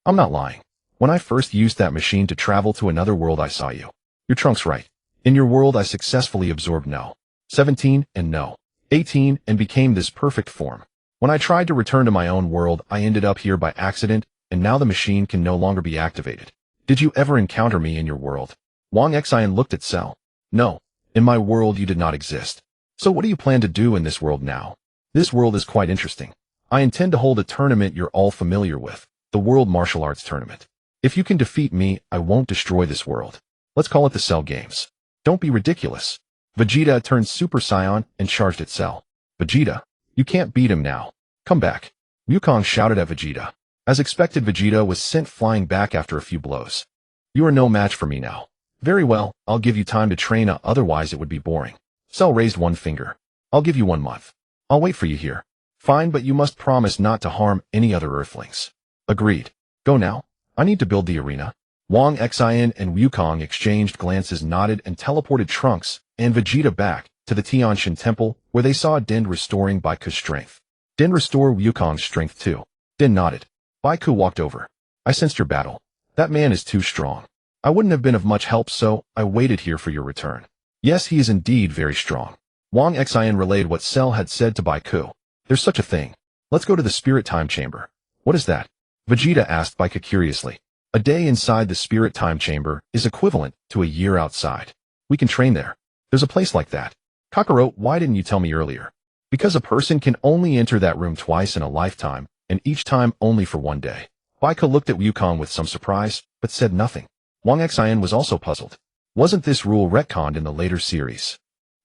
I'm not lying. When I first used that machine to travel to another world, I saw you. Your Trunks right. In your world, I successfully absorbed No. 17 and No. 18 and became this perfect form. When I tried to return to my own world, I ended up here by accident, and now the machine can no longer be activated. Did you ever encounter me in your world? Wang Xin looked at Cell. No. In my world, you did not exist. So what do you plan to do in this world now? This world is quite interesting. I intend to hold a tournament you're all familiar with, the World Martial Arts Tournament. If you can defeat me, I won't destroy this world. Let's call it the Cell Games. Don't be ridiculous. Vegeta turned Super Saiyan and charged at Cell. Vegeta, you can't beat him now. Come back. Wukong shouted at Vegeta. As expected, Vegeta was sent flying back after a few blows. You are no match for me now. Very well, I'll give you time to train, otherwise it would be boring. Cell raised one finger. I'll give you 1 month. I'll wait for you here. Fine, but you must promise not to harm any other Earthlings. Agreed. Go now. I need to build the arena. Wang Xin and Wukong exchanged glances, nodded, and teleported Trunks and Vegeta back to the Tianshan Temple, where they saw Din restoring Baiku's strength. Din restore Wukong's strength too. Din nodded. Baiku walked over. I sensed your battle. That man is too strong. I wouldn't have been of much help, so I waited here for your return. Yes, he is indeed very strong. Wang Xin relayed what Cell had said to Baiku. There's such a thing. Let's go to the Spirit Time Chamber. What is that? Vegeta asked Baiku curiously. A day inside the Spirit Time Chamber is equivalent to a year outside. We can train there. There's a place like that. Kakarot, why didn't you tell me earlier? Because a person can only enter that room twice in a lifetime, and each time only for 1 day. Baiku looked at Wukong with some surprise, but said nothing. Wang Xin was also puzzled. Wasn't this rule retconned in the later series?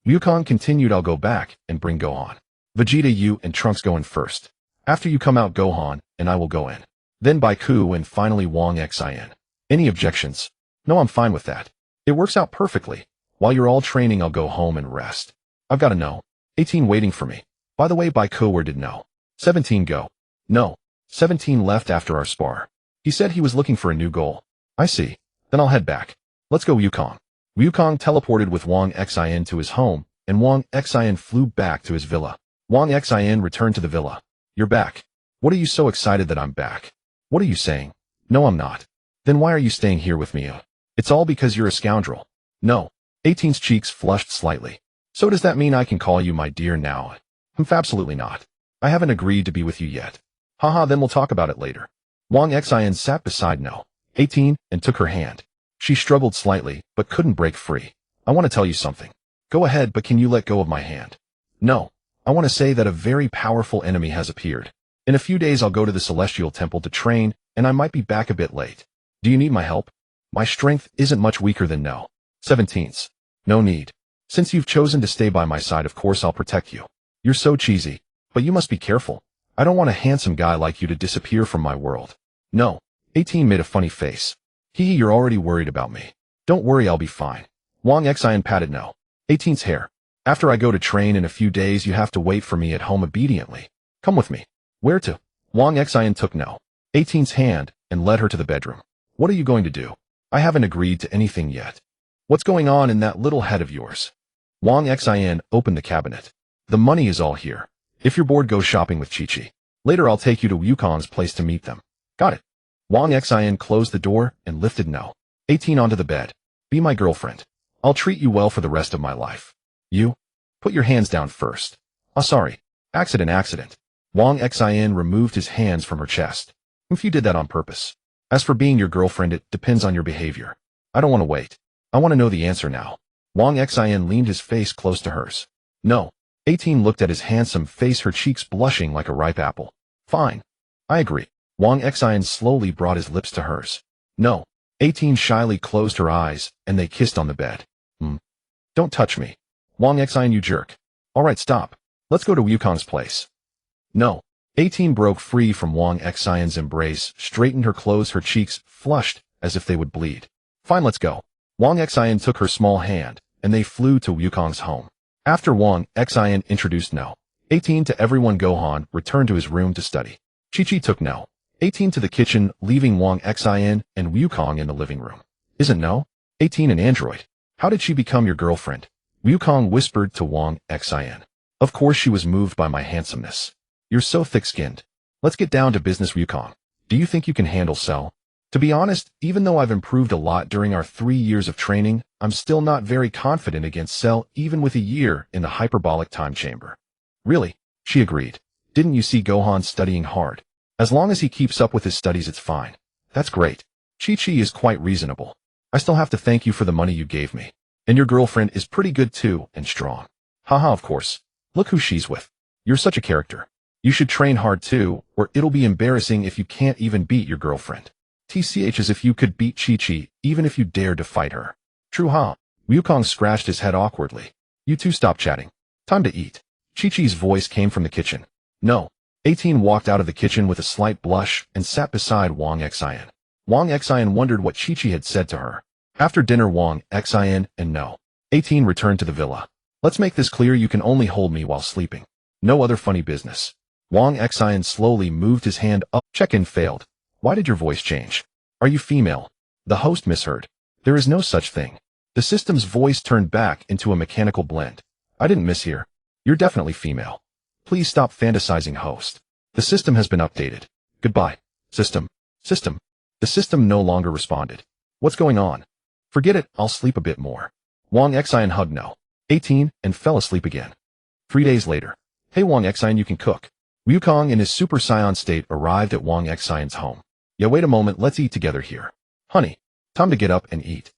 Wukong continued, I'll go back and bring Gohan. Vegeta, you and Trunks go in first. After you come out, Gohan, and I will go in. Then Baiku and finally Wang Xin. Any objections? No, I'm fine with that. It works out perfectly. While you're all training, I'll go home and rest. I've got to know. 18 waiting for me. By the way, Baiku, where did No. 17 go? No. 17 left after our spar. He said he was looking for a new goal. I see. Then I'll head back. Let's go, Wukong. Wukong teleported with Wang Xin to his home, and Wang Xin flew back to his villa. Wang Xin returned to the villa. You're back. What are you so excited that I'm back? What are you saying? No, I'm not. Then why are you staying here with me? It's all because you're a scoundrel. No. 18's cheeks flushed slightly. So does that mean I can call you my dear now? Absolutely not. I haven't agreed to be with you yet. Haha, then we'll talk about it later. Wang Xin sat beside No. 18 and took her hand. She struggled slightly, but couldn't break free. I want to tell you something. Go ahead, but can you let go of my hand? No. I want to say that a very powerful enemy has appeared. In a few days I'll go to the Celestial Temple to train, and I might be back a bit late. Do you need my help? My strength isn't much weaker than No. 17's. No need. Since you've chosen to stay by my side, of course I'll protect you. You're so cheesy, but you must be careful. I don't want a handsome guy like you to disappear from my world. No. 18 made a funny face. Hee, you're already worried about me. Don't worry, I'll be fine. Wang Xin patted No. 18's hair. After I go to train in a few days, you have to wait for me at home obediently. Come with me. Where to? Wang Xin took No. 18's hand and led her to the bedroom. What are you going to do? I haven't agreed to anything yet. What's going on in that little head of yours? Wang Xin opened the cabinet. The money is all here. If you're bored, go shopping with Chi-Chi. Later I'll take you to Wukong's place to meet them. Got it. Wang Xin closed the door and lifted No. 18 onto the bed. Be my girlfriend. I'll treat you well for the rest of my life. You? Put your hands down first. Oh, sorry. Accident. Wang Xin removed his hands from her chest. If you did that on purpose. As for being your girlfriend, it depends on your behavior. I don't want to wait. I want to know the answer now. Wang Xin leaned his face close to hers. No. 18 looked at his handsome face, her cheeks blushing like a ripe apple. Fine. I agree. Wang Xin slowly brought his lips to hers. No. 18 shyly closed her eyes, and they kissed on the bed. Don't touch me. Wang Xin, you jerk. Alright, stop. Let's go to Wukong's place. No. 18 broke free from Wang Xion's embrace, straightened her clothes, her cheeks flushed as if they would bleed. Fine, let's go. Wang Xian took her small hand, and they flew to Wukong's home. After Wang Xian introduced No. 18 to everyone, Gohan returned to his room to study. Chi-Chi took No. 18 to the kitchen, leaving Wang Xian and Wukong in the living room. Isn't No. 18 an android? How did she become your girlfriend? Wukong whispered to Wang Xian. Of course she was moved by my handsomeness. You're so thick-skinned. Let's get down to business, Wukong. Do you think you can handle Cell? To be honest, even though I've improved a lot during our 3 years of training, I'm still not very confident against Cell even with a year in the hyperbolic time chamber. Really? She agreed. Didn't you see Gohan studying hard? As long as he keeps up with his studies, it's fine. That's great. Chi-Chi is quite reasonable. I still have to thank you for the money you gave me. And your girlfriend is pretty good too, and strong. Haha, of course. Look who she's with. You're such a character. You should train hard too, or it'll be embarrassing if you can't even beat your girlfriend. TCH as if you could beat Chi-Chi, even if you dared to fight her. True, huh? Wukong scratched his head awkwardly. You two stop chatting. Time to eat. Chi-Chi's voice came from the kitchen. No. 18 walked out of the kitchen with a slight blush and sat beside Wang Xian. Wang Xian wondered what Chi-Chi had said to her. After dinner, Wang Xian and No. 18 returned to the villa. Let's make this clear, you can only hold me while sleeping. No other funny business. Wang Xian slowly moved his hand up. Check-in failed. Why did your voice change? Are you female? The host misheard. There is no such thing. The system's voice turned back into a mechanical blend. I didn't mishear. You're definitely female. Please stop fantasizing, host. The system has been updated. Goodbye. System. System. The system no longer responded. What's going on? Forget it, I'll sleep a bit more. Wang Xian hugged No. 18 and fell asleep again. 3 days later. Hey Wang Xian, you can cook. Wukong in his Super Saiyan state arrived at Wang Xian's home. Yeah, wait a moment, let's eat together here. Honey, time to get up and eat.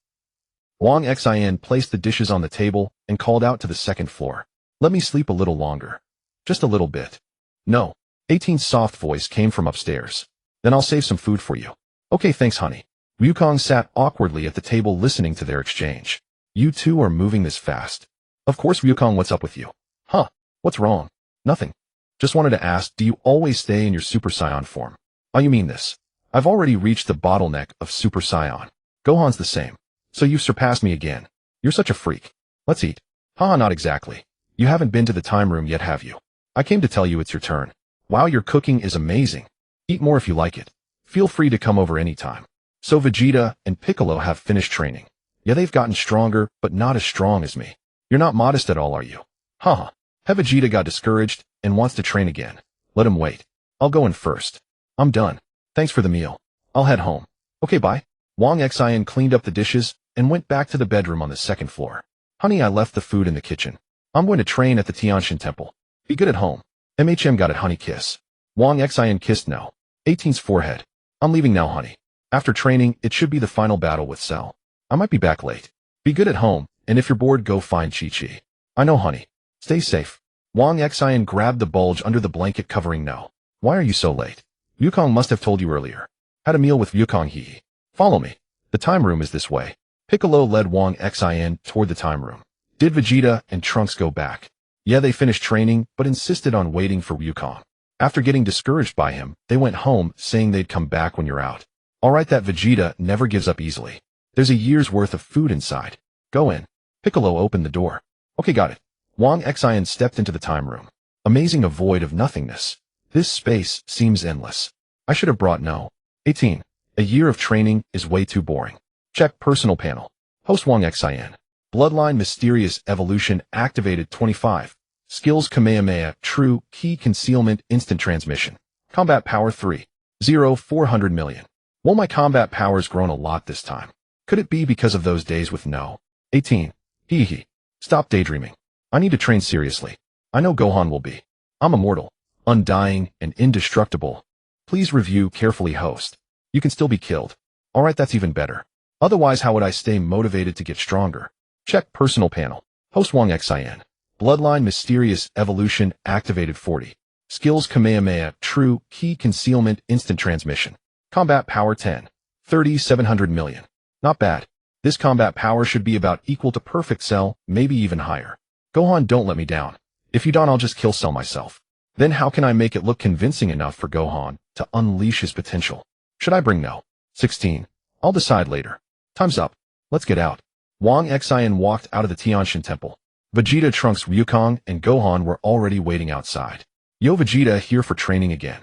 Wang Xian placed the dishes on the table and called out to the second floor. Let me sleep a little longer. Just a little bit. No. 18's soft voice came from upstairs. Then I'll save some food for you. Okay, thanks, honey. Wukong sat awkwardly at the table listening to their exchange. You two are moving this fast. Of course, Wukong, what's up with you? Huh? What's wrong? Nothing. Just wanted to ask, do you always stay in your Super Saiyan form? Oh, you mean this? I've already reached the bottleneck of Super Saiyan. Gohan's the same. So you've surpassed me again. You're such a freak. Let's eat. Haha, not exactly. You haven't been to the time room yet, have you? I came to tell you it's your turn. Wow, your cooking is amazing. Eat more if you like it. Feel free to come over anytime. So Vegeta and Piccolo have finished training. Yeah, they've gotten stronger, but not as strong as me. You're not modest at all, are you? Haha. Vegeta got discouraged and wants to train again. Let him wait. I'll go in first. I'm done. Thanks for the meal. I'll head home. Okay, bye. Wang Xian cleaned up the dishes and went back to the bedroom on the second floor. Honey, I left the food in the kitchen. I'm going to train at the Tianshan temple. Be good at home. MHM got it, honey, kiss. Wang Xian kissed No. 18's forehead. I'm leaving now, honey. After training, it should be the final battle with Cell. I might be back late. Be good at home, and if you're bored, go find Chi-Chi. I know, honey. Stay safe. Wang Xian grabbed the bulge under the blanket covering No. Why are you so late? Wukong must have told you earlier. Had a meal with Wukong, hee. Follow me. The time room is this way. Piccolo led Wang Xian toward the time room. Did Vegeta and Trunks go back? Yeah, they finished training, but insisted on waiting for Wukong. After getting discouraged by him, they went home, saying they'd come back when you're out. Alright, that Vegeta never gives up easily. There's a year's worth of food inside. Go in. Piccolo opened the door. Okay, got it. Wang Xian stepped into the time room. Amazing, a void of nothingness. This space seems endless. I should have brought No. 18. A year of training is way too boring. Check personal panel. Host Wang Xian. Bloodline mysterious evolution activated 25. Skills Kamehameha true key concealment instant transmission. Combat power 3. 400 million. Well, my combat power's grown a lot this time. Could it be because of those days with No. 18? Hee hee. Stop daydreaming. I need to train seriously. I know Gohan will be. I'm immortal, undying, and indestructible. Please review carefully, host. You can still be killed. Alright, that's even better. Otherwise, how would I stay motivated to get stronger? Check personal panel. Host Wang Xian. Bloodline mysterious evolution activated 40. Skills Kamehameha true key concealment instant transmission. Combat power 10. 700 million. Not bad. This combat power should be about equal to perfect Cell, maybe even higher. Gohan, don't let me down. If you don't, I'll just kill Cell myself. Then how can I make it look convincing enough for Gohan to unleash his potential? Should I bring No. 16? I'll decide later. Time's up. Let's get out. Wang Xian walked out of the Tianshan temple. Vegeta, Trunks, Ryukong, and Gohan were already waiting outside. Yo Vegeta, here for training again.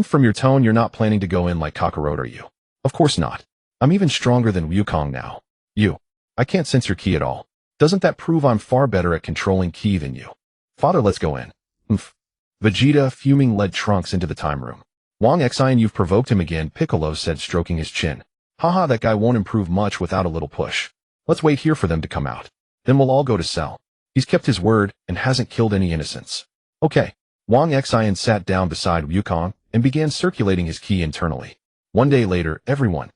From your tone you're not planning to go in like Kakarot, are you? Of course not. I'm even stronger than Ryukong now. I can't sense your ki at all. Doesn't that prove I'm far better at controlling ki than you? Father, let's go in. Vegeta, fuming, led Trunks into the time room. Wang Xian, you've provoked him again, Piccolo said, stroking his chin. Haha, that guy won't improve much without a little push. Let's wait here for them to come out. Then we'll all go to Cell. He's kept his word and hasn't killed any innocents. Okay. Wang Xian sat down beside Ryukong and began circulating his ki internally. One day later, everyone.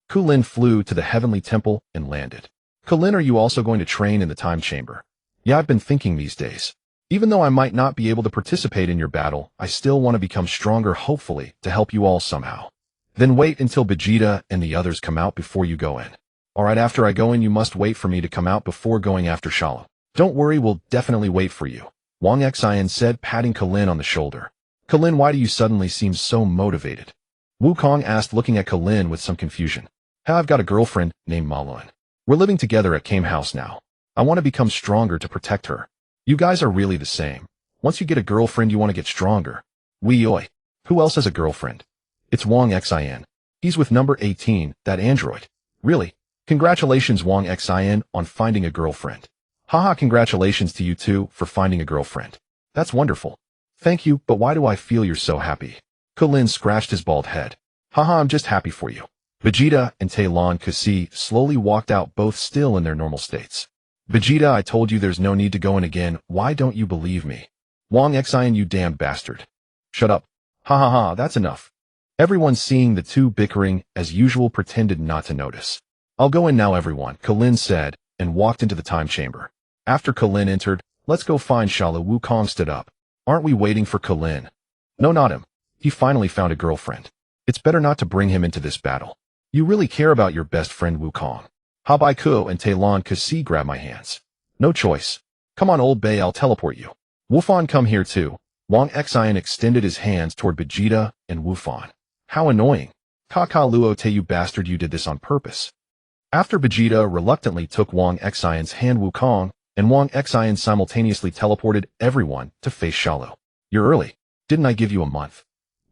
Kulin flew to the heavenly temple and landed. Kulin, are you also going to train in the time chamber? Yeah, I've been thinking these days. Even though I might not be able to participate in your battle, I still want to become stronger, hopefully, to help you all somehow. Then wait until Vegeta and the others come out before you go in. Alright, after I go in you must wait for me to come out before going after Shala. Don't worry, we'll definitely wait for you, Wang Xian said, patting Kulin on the shoulder. Kulin, why do you suddenly seem so motivated? Wukong asked, looking at Kulin with some confusion. Hey, I've got a girlfriend named Malin. We're living together at Kame House now. I want to become stronger to protect her. You guys are really the same. Once you get a girlfriend you want to get stronger. Oi. Who else has a girlfriend? It's Wang Xian. He's with number 18, that android. Really? Congratulations, Wang Xian, on finding a girlfriend. Haha, congratulations to you too for finding a girlfriend. That's wonderful. Thank you, but why do I feel you're so happy? Kulin scratched his bald head. Haha, I'm just happy for you. Vegeta and Talon Kasi slowly walked out, both still in their normal states. Vegeta, I told you there's no need to go in again. Why don't you believe me? Wang Xian, you damned bastard. Shut up. Ha ha ha, that's enough. Everyone, seeing the two bickering, as usual, pretended not to notice. I'll go in now, everyone, Kulin said, and walked into the time chamber. After Kulin entered, let's go find Shala. Wukong stood up. Aren't we waiting for Kulin? No, not him. He finally found a girlfriend. It's better not to bring him into this battle. You really care about your best friend Wukong. Habaiku and Talon Kasi grab my hands. No choice. Come on, old Bay, I'll teleport you. Wufan, come here too. Wang Xian extended his hands toward Vegeta and Wufan. How annoying. Kakaluo Te, you bastard, you did this on purpose. After Vegeta reluctantly took Wang Xian's hand, Wukong and Wang Xian simultaneously teleported everyone to face Shallow. You're early. Didn't I give you a month?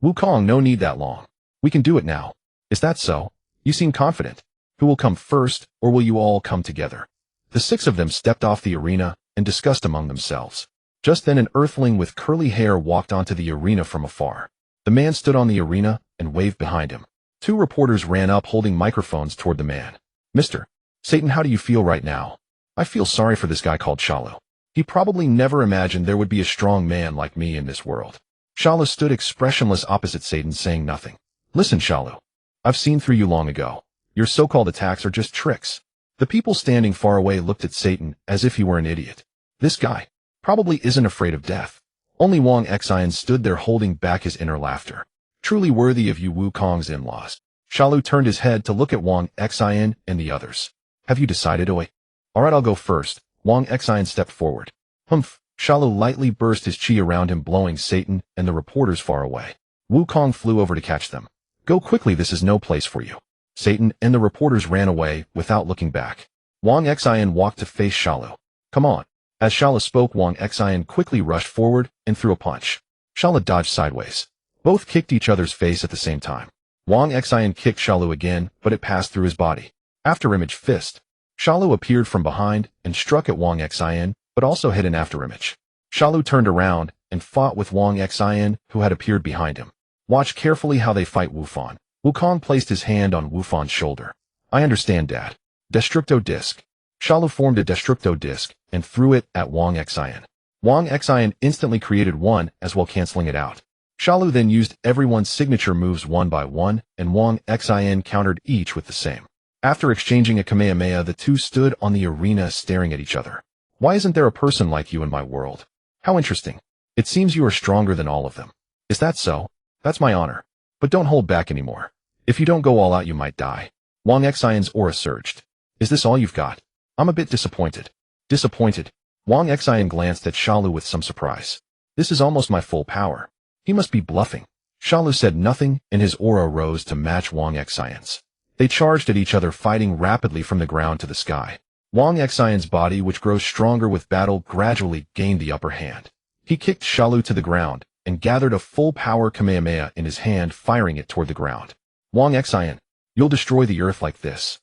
Wukong, no need that long. We can do it now. Is that so? You seem confident. Who will come first, or will you all come together? The six of them stepped off the arena and discussed among themselves. Just then an Earthling with curly hair walked onto the arena from afar. The man stood on the arena and waved behind him. Two reporters ran up holding microphones toward the man. Mr. Satan, how do you feel right now? I feel sorry for this guy called Shallow. He probably never imagined there would be a strong man like me in this world. Shallow stood expressionless opposite Satan, saying nothing. Listen, Shallow. I've seen through you long ago. Your so-called attacks are just tricks. The people standing far away looked at Satan as if he were an idiot. This guy probably isn't afraid of death. Only Wang Xian stood there holding back his inner laughter. Truly worthy of you, Wukong's in-laws. Shallow turned his head to look at Wang Xian and the others. Have you decided, Oi? Alright, I'll go first. Wang Xian stepped forward. Humph. Shallow lightly burst his chi around him, blowing Satan and the reporters far away. Wukong flew over to catch them. Go quickly, this is no place for you. Satan and the reporters ran away without looking back. Wang Xian walked to face Shallow. Come on. As Shallow spoke, Wang Xian quickly rushed forward and threw a punch. Shallow dodged sideways. Both kicked each other's face at the same time. Wang Xian kicked Shallow again, but it passed through his body. After image fist. Shallow appeared from behind and struck at Wang Xian, but also hit an after image. Shallow turned around and fought with Wang Xian, who had appeared behind him. Watch carefully how they fight, Wufan. Wukong placed his hand on Wufan's shoulder. I understand, Dad. Destructo Disc. Shallow formed a Destructo Disc and threw it at Wang Xian. Wang Xian instantly created one as well, canceling it out. Shallow then used everyone's signature moves one by one, and Wang Xian countered each with the same. After exchanging a Kamehameha, the two stood on the arena staring at each other. Why isn't there a person like you in my world? How interesting. It seems you are stronger than all of them. Is that so? That's my honor. But don't hold back anymore. If you don't go all out, you might die. Wang Xian's aura surged. Is this all you've got? I'm a bit disappointed. Disappointed? Wang Xian glanced at Shallow with some surprise. This is almost my full power. He must be bluffing. Shallow said nothing, and his aura rose to match Wang Xian's. They charged at each other, fighting rapidly from the ground to the sky. Wang Xian's body, which grows stronger with battle, gradually gained the upper hand. He kicked Xiaolu to the ground and gathered a full-power Kamehameha in his hand, firing it toward the ground. Wang Xian, you'll destroy the earth like this.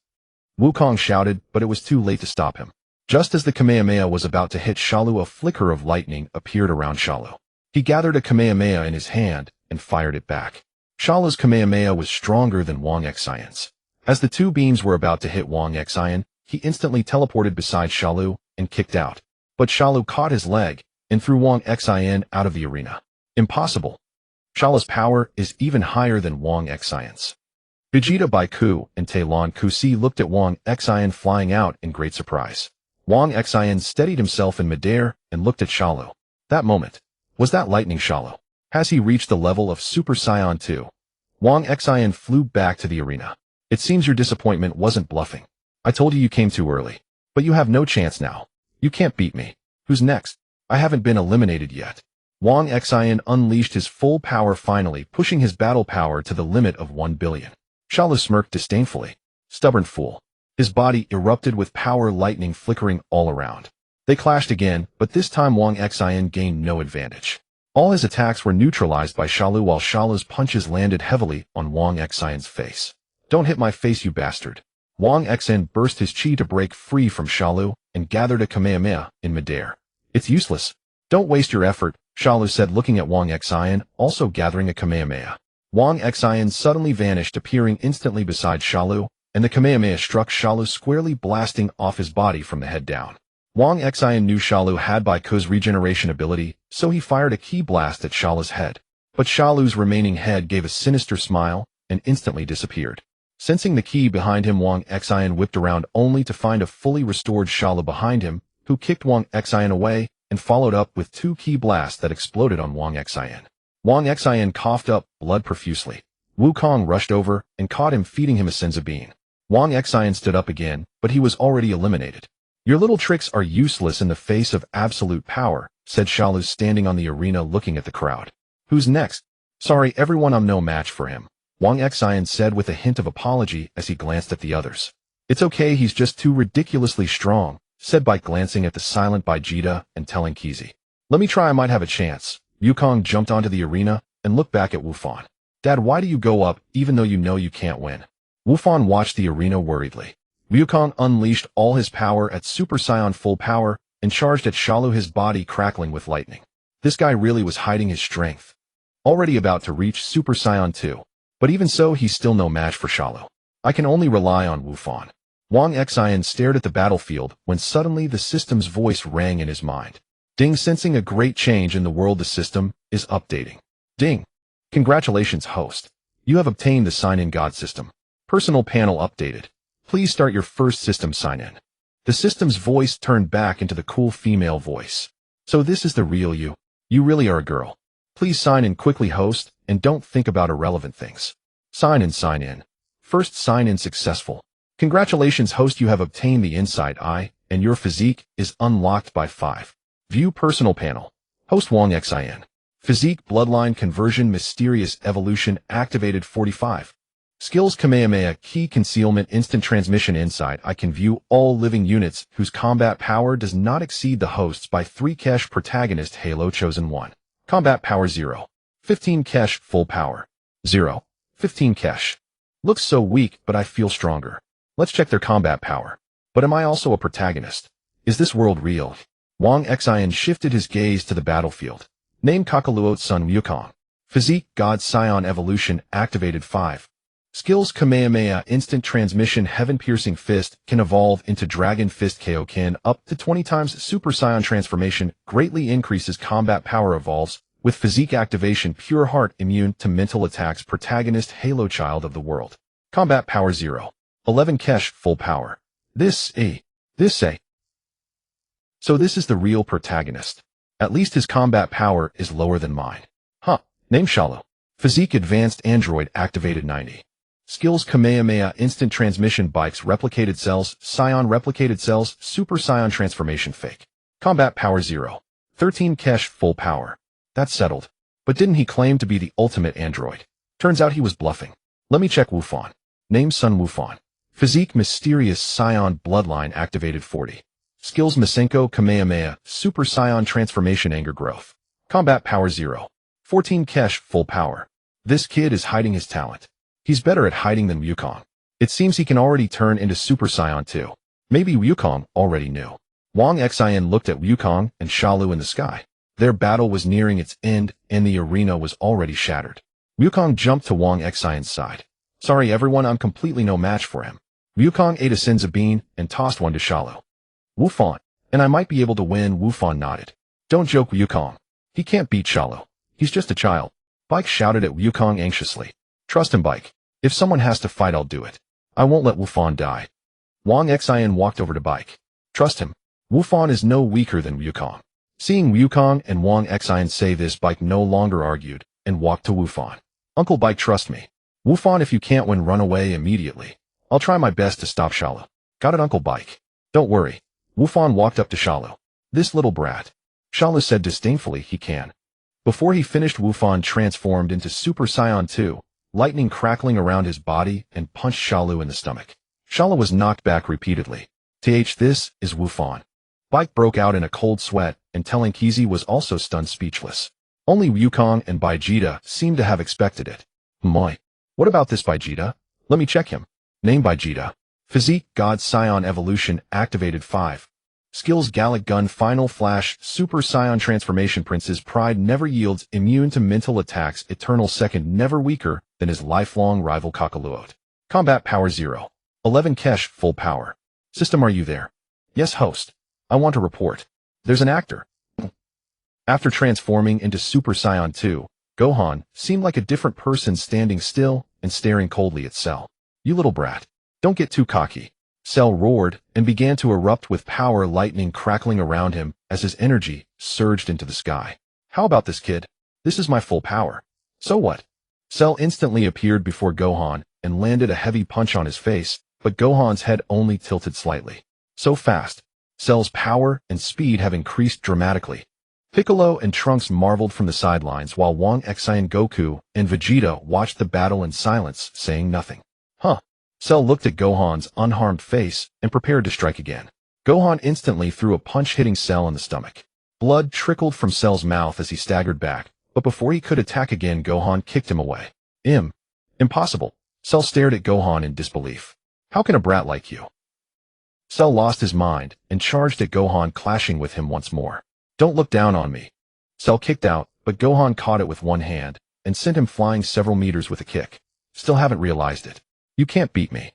Wukong shouted, but it was too late to stop him. Just as the Kamehameha was about to hit Xiaolu, a flicker of lightning appeared around Xiaolu. He gathered a Kamehameha in his hand and fired it back. Xiaolu's Kamehameha was stronger than Wang Xian's. As the two beams were about to hit Wang Xian, he instantly teleported beside Xiaolu and kicked out. But Xiaolu caught his leg and threw Wang Xian out of the arena. Impossible. Xiaolu's power is even higher than Wang Xian's. Vegeta Baiku and Talon Kusi looked at Wang Xian flying out in great surprise. Wang Xian steadied himself in midair and looked at Xiaolu. That moment. Was that lightning Xiaolu? Has he reached the level of Super Saiyan 2? Wang Xian flew back to the arena. It seems your disappointment wasn't bluffing. I told you came too early. But you have no chance now. You can't beat me. Who's next? I haven't been eliminated yet. Wang Xian unleashed his full power, finally pushing his battle power to the limit of 1 billion. Xiaolu smirked disdainfully. Stubborn fool. His body erupted with power, lightning flickering all around. They clashed again, but this time Wang Xian gained no advantage. All his attacks were neutralized by Xiaolu, while Xiaolu's punches landed heavily on Wang Xian's face. Don't hit my face, you bastard. Wang Xian burst his chi to break free from Xiaolu and gathered a Kamehameha in midair. It's useless. Don't waste your effort, Xiaolu said, looking at Wang Xian, also gathering a Kamehameha. Wang Xian suddenly vanished, appearing instantly beside Xiaolu, and the Kamehameha struck Xiaolu squarely, blasting off his body from the head down. Wang Xian knew Xiaolu had Baiku's regeneration ability, so he fired a ki blast at Xiaolu's head. But Xiaolu's remaining head gave a sinister smile and instantly disappeared. Sensing the ki behind him, Wang Xian whipped around only to find a fully restored Xiaolu behind him, who kicked Wang Xian away and followed up with 2 ki blasts that exploded on Wang Xian. Wang Xian coughed up blood profusely. Wukong rushed over and caught him, feeding him a Senzu Bean. Wang Xian stood up again, but he was already eliminated. Your little tricks are useless in the face of absolute power, said Xiaolu, standing on the arena looking at the crowd. Who's next? Sorry everyone, I'm no match for him, Wang Xian said with a hint of apology as he glanced at the others. It's okay, he's just too ridiculously strong, said Bike, glancing at the silent Vegeta and telling Kizi. Let me try, I might have a chance. Wukong jumped onto the arena and looked back at Wufan. Dad, why do you go up even though you know you can't win? Wufan watched the arena worriedly. Wukong unleashed all his power at Super Saiyan full power and charged at Xiaolu, his body crackling with lightning. This guy really was hiding his strength. Already about to reach Super Saiyan 2. But even so, he's still no match for Xiaolu. I can only rely on Wufan. Wang Xian stared at the battlefield when suddenly the system's voice rang in his mind. Ding, sensing a great change in the world, the system is updating. Ding. Congratulations, host. You have obtained the sign-in God system. Personal panel updated. Please start your first system sign-in. The system's voice turned back into the cool female voice. So this is the real you. You really are a girl. Please sign in quickly, host, and don't think about irrelevant things. Sign in, sign in. First sign-in successful. Congratulations, host, you have obtained the Inside Eye, and your physique is unlocked by 5. View personal panel. Host Wang Xian. Physique Bloodline Conversion Mysterious Evolution activated 45. Skills Kamehameha Ki Concealment Instant Transmission Inside I can view all living units whose combat power does not exceed the host's by 3 Kesh. Protagonist Halo Chosen 1. Combat power 0. 15 Kesh. Full power 0. 15 Kesh. Looks so weak, but I feel stronger. Let's check their combat power. But am I also a protagonist? Is this world real? Wang Xian shifted his gaze to the battlefield. Name Kakaluot Sun Wukong. Physique God Saiyan Evolution activated 5. Skills Kamehameha Instant Transmission Heaven Piercing Fist can evolve into Dragon Fist. Kaio-ken up to 20 times. Super Saiyan Transformation greatly increases combat power. Evolves with physique activation. Pure Heart immune to mental attacks. Protagonist Halo Child of the World. Combat power 0. 11 Kesh. Full power. This a. So this is the real protagonist. At least his combat power is lower than mine. Huh. Name Xiaolu. Physique Advanced Android activated 90. Skills Kamehameha Instant Transmission Bikes Replicated Cells Saiyan Replicated Cells Super Saiyan Transformation Fake. Combat power 0. 13 Kesh. Full power. That's settled. But didn't he claim to be the ultimate android? Turns out he was bluffing. Let me check Wufan. Name Sun Wufan. Physique Mysterious Saiyan Bloodline activated 40. Skills Masenko Kamehameha Super Saiyan Transformation Anger Growth. Combat Power 0. 14 Kesh Full Power. This kid is hiding his talent. He's better at hiding than Wukong. It seems he can already turn into Super Saiyan too. Maybe Wukong already knew. Wang Xin looked at Wukong and Shalu in the sky. Their battle was nearing its end and the arena was already shattered. Wukong jumped to Wang Xin's side. Sorry everyone, I'm completely no match for him. Wukong ate a Senzu Bean and tossed one to Shalu. Wufan, and I might be able to win. Wufan nodded. Don't joke, Wukong. He can't beat Shalu. He's just a child. Bike shouted at Wukong anxiously. Trust him, Bike. If someone has to fight, I'll do it. I won't let Wufan die. Wang Xin walked over to Bike. Trust him. Wufan is no weaker than Wukong. Seeing Wukong and Wang Xin say this, Bike no longer argued and walked to Wufan. Uncle Bike, trust me. Wufan, if you can't win, run away immediately. I'll try my best to stop Shalu. Got it, Uncle Bike. Don't worry. Wufan walked up to Shalu. This little brat. Shalu said disdainfully, he can. Before he finished, Wufan transformed into Super Saiyan 2, lightning crackling around his body and punched Shalu in the stomach. Shalu was knocked back repeatedly. This is Wufan. Bike broke out in a cold sweat, and telling Kizi was also stunned speechless. Only Wukong and Vegeta seemed to have expected it. Moi. What about this Vegeta? Let me check him. Name Vegeta. Physique God Saiyan Evolution activated 5. Skills Gallic Gun Final Flash Super Saiyan Transformation Prince's Pride never yields, immune to mental attacks, Eternal Second never weaker than his lifelong rival Kakaluot. Combat Power 0. 11 Kesh Full Power. System, are you there? Yes, host. I want to report. There's an actor. After transforming into Super Saiyan 2, Gohan seemed like a different person, standing still and staring coldly at Cell. You little brat. Don't get too cocky. Cell roared and began to erupt with power, lightning crackling around him as his energy surged into the sky. How about this, kid? This is my full power. So what? Cell instantly appeared before Gohan and landed a heavy punch on his face, but Gohan's head only tilted slightly. So fast. Cell's power and speed have increased dramatically. Piccolo and Trunks marveled from the sidelines while Wang Xin, Goku, and Vegeta watched the battle in silence, saying nothing. Huh. Cell looked at Gohan's unharmed face and prepared to strike again. Gohan instantly threw a punch, hitting Cell in the stomach. Blood trickled from Cell's mouth as he staggered back, but before he could attack again, Gohan kicked him away. Impossible. Cell stared at Gohan in disbelief. How can a brat like you? Cell lost his mind and charged at Gohan, clashing with him once more. Don't look down on me. Cell kicked out, but Gohan caught it with one hand and sent him flying several meters with a kick. Still haven't realized it. You can't beat me.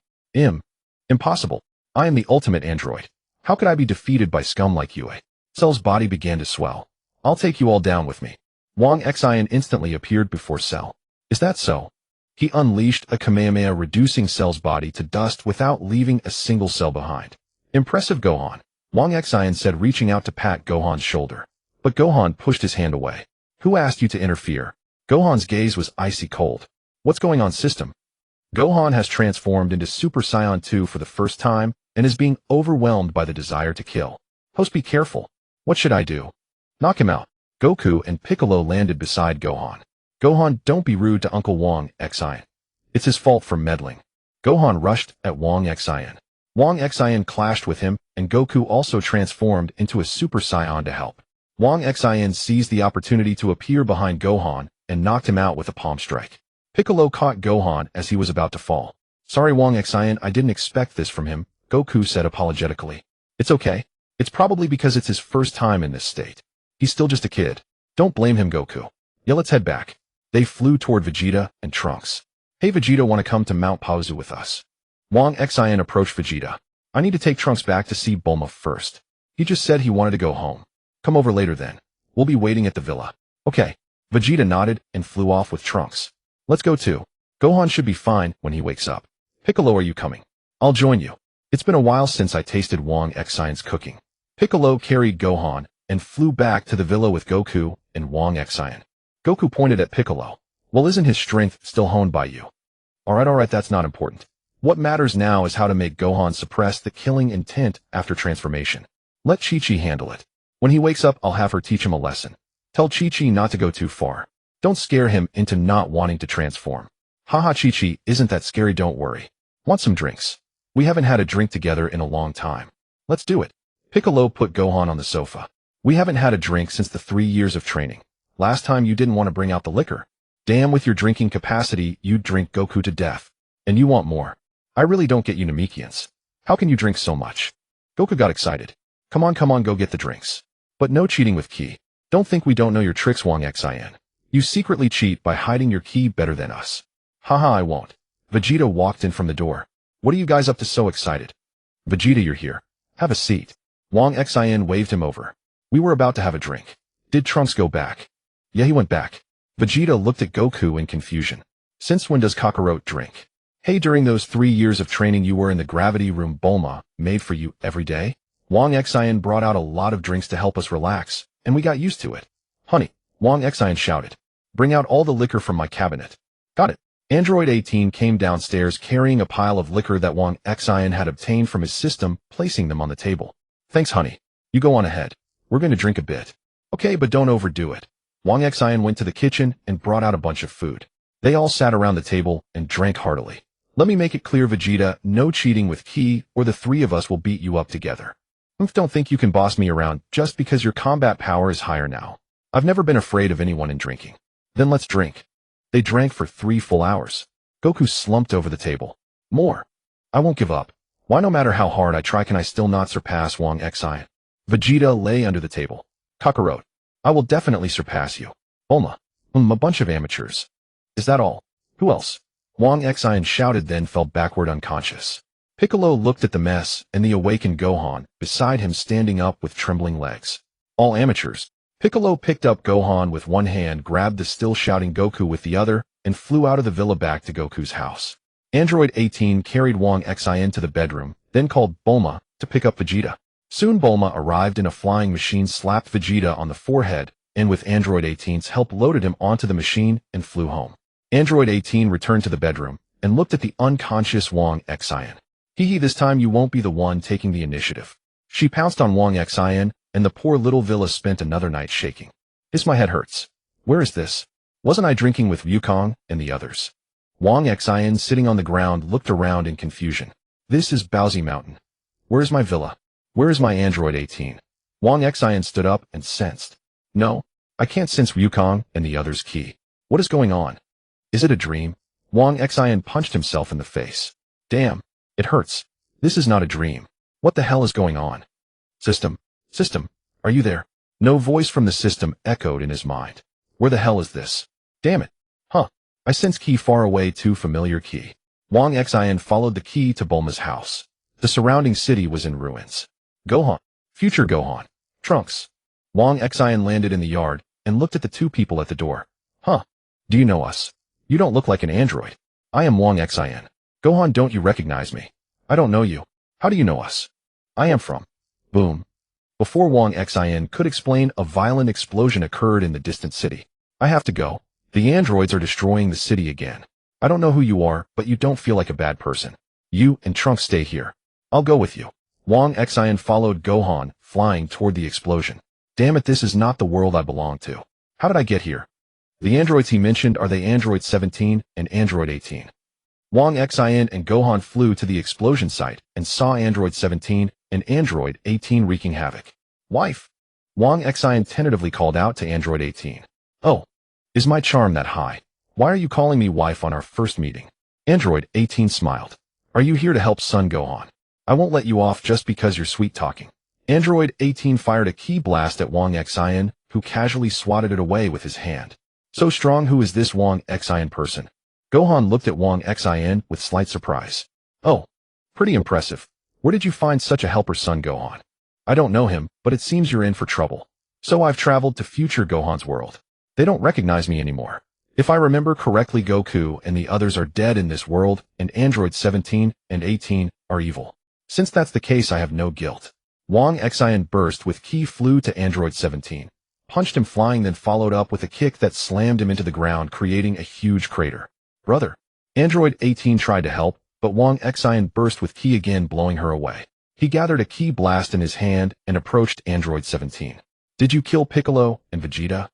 Impossible. I am the ultimate android. How could I be defeated by scum like you? Cell's body began to swell. I'll take you all down with me. Wang Xin instantly appeared before Cell. Is that so? He unleashed a Kamehameha, reducing Cell's body to dust without leaving a single cell behind. Impressive, Gohan. Wang Xin said, reaching out to pat Gohan's shoulder. But Gohan pushed his hand away. Who asked you to interfere? Gohan's gaze was icy cold. What's going on, system? Gohan has transformed into Super Saiyan 2 for the first time and is being overwhelmed by the desire to kill. Host, be careful. What should I do? Knock him out. Goku and Piccolo landed beside Gohan. Gohan, don't be rude to Uncle Wang Xin. It's his fault for meddling. Gohan rushed at Wang Xin. Wang Xin clashed with him, and Goku also transformed into a Super Saiyan to help. Wang Xin seized the opportunity to appear behind Gohan and knocked him out with a palm strike. Piccolo caught Gohan as he was about to fall. Sorry, Wang Xin, I didn't expect this from him, Goku said apologetically. It's okay. It's probably because it's his first time in this state. He's still just a kid. Don't blame him, Goku. Yeah, let's head back. They flew toward Vegeta and Trunks. Hey, Vegeta, want to come to Mount Paozu with us? Wang Xin approached Vegeta. I need to take Trunks back to see Bulma first. He just said he wanted to go home. Come over later then. We'll be waiting at the villa. Okay. Vegeta nodded and flew off with Trunks. Let's go too. Gohan should be fine when he wakes up. Piccolo, are you coming? I'll join you. It's been a while since I tasted Wang Xin's cooking. Piccolo carried Gohan and flew back to the villa with Goku and Wang Xin. Goku pointed at Piccolo. Well, isn't his strength still honed by you? Alright, that's not important. What matters now is how to make Gohan suppress the killing intent after transformation. Let Chi-Chi handle it. When he wakes up, I'll have her teach him a lesson. Tell Chi-Chi not to go too far. Don't scare him into not wanting to transform. Haha, Chi-Chi isn't that scary, don't worry. Want some drinks? We haven't had a drink together in a long time. Let's do it. Piccolo put Gohan on the sofa. We haven't had a drink since the 3 years of training. Last time you didn't want to bring out the liquor. Damn, with your drinking capacity, you'd drink Goku to death. And you want more. I really don't get you Namekians. How can you drink so much? Goku got excited. Come on, go get the drinks. But no cheating with ki. Don't think we don't know your tricks, Wang Xin. You secretly cheat by hiding your ki better than us. Haha, I won't. Vegeta walked in from the door. What are you guys up to so excited? Vegeta, you're here. Have a seat. Wang Xin waved him over. We were about to have a drink. Did Trunks go back? Yeah, he went back. Vegeta looked at Goku in confusion. Since when does Kakarot drink? Hey, during those 3 years of training you were in the gravity room Bulma made for you every day? Wang Xin brought out a lot of drinks to help us relax, and we got used to it. Honey, Wang Xin shouted. Bring out all the liquor from my cabinet. Got it. Android 18 came downstairs carrying a pile of liquor that Wang Xin had obtained from his system, placing them on the table. Thanks, honey. You go on ahead. We're going to drink a bit. Okay, but don't overdo it. Wang Xin went to the kitchen and brought out a bunch of food. They all sat around the table and drank heartily. Let me make it clear, Vegeta, no cheating with ki, or the 3 of us will beat you up together. Don't think you can boss me around just because your combat power is higher now. I've never been afraid of anyone in drinking. Then let's drink. They drank for 3 full hours. Goku slumped over the table. More. I won't give up. Why, no matter how hard I try, can I still not surpass Wang Xin? Vegeta lay under the table. Kakarot. I will definitely surpass you. Bulma. A bunch of amateurs. Is that all? Who else? Wang Xin shouted, then fell backward unconscious. Piccolo looked at the mess and the awakened Gohan beside him, standing up with trembling legs. All amateurs. Piccolo picked up Gohan with one hand, grabbed the still shouting Goku with the other, and flew out of the villa back to Goku's house. Android 18 carried Wang Xin to the bedroom, then called Bulma to pick up Vegeta. Soon Bulma arrived in a flying machine, slapped Vegeta on the forehead, and with Android 18's help loaded him onto the machine and flew home. Android 18 returned to the bedroom and looked at the unconscious Wang Xin. Hee, this time you won't be the one taking the initiative. She pounced on Wang Xin, and the poor little villa spent another night shaking. My head hurts. Where is this? Wasn't I drinking with Wukong and the others? Wang Xin, sitting on the ground, looked around in confusion. This is Bowsy Mountain. Where is my villa? Where is my Android 18? Wang Xin stood up and sensed. No, I can't sense Wukong and the others' ki. What is going on? Is it a dream? Wang Xin punched himself in the face. Damn, it hurts. This is not a dream. What the hell is going on? System, are you there? No voice from the system echoed in his mind. Where the hell is this? Damn it. Huh. I sense ki far away, too familiar ki. Wang Xin followed the ki to Bulma's house. The surrounding city was in ruins. Gohan. Future Gohan. Trunks. Wang Xin landed in the yard and looked at the 2 people at the door. Huh. Do you know us? You don't look like an android. I am Wang Xin. Gohan, don't you recognize me? I don't know you. How do you know us? I am from. Boom. Before Wang Xin could explain, a violent explosion occurred in the distant city. I have to go. The androids are destroying the city again. I don't know who you are, but you don't feel like a bad person. You and Trunks stay here. I'll go with you. Wang Xin followed Gohan, flying toward the explosion. Damn it, this is not the world I belong to. How did I get here? The androids he mentioned, are they Android 17 and Android 18? Wang Xin and Gohan flew to the explosion site and saw Android 17 and Android 18 wreaking havoc. Wife. Wang Xin tentatively called out to Android 18. Oh, is my charm that high? Why are you calling me wife on our first meeting? Android 18 smiled. Are you here to help son Gohan? I won't let you off just because you're sweet talking. Android 18 fired a ki blast at Wang Xin, who casually swatted it away with his hand. So strong, who is this Wang Xin person? Gohan looked at Wang Xin with slight surprise. Oh, pretty impressive. Where did you find such a helper, son Gohan? I don't know him, but it seems you're in for trouble. So I've traveled to future Gohan's world. They don't recognize me anymore. If I remember correctly, Goku and the others are dead in this world, and Android 17 and 18 are evil. Since that's the case, I have no guilt. Wang Xin burst with ki, flew to Android 17, punched him flying, then followed up with a kick that slammed him into the ground, creating a huge crater. Brother. Android 18 tried to help, but Wang Xin burst with ki again, blowing her away. He gathered a ki blast in his hand and approached Android 17. Did you kill Piccolo and Vegeta?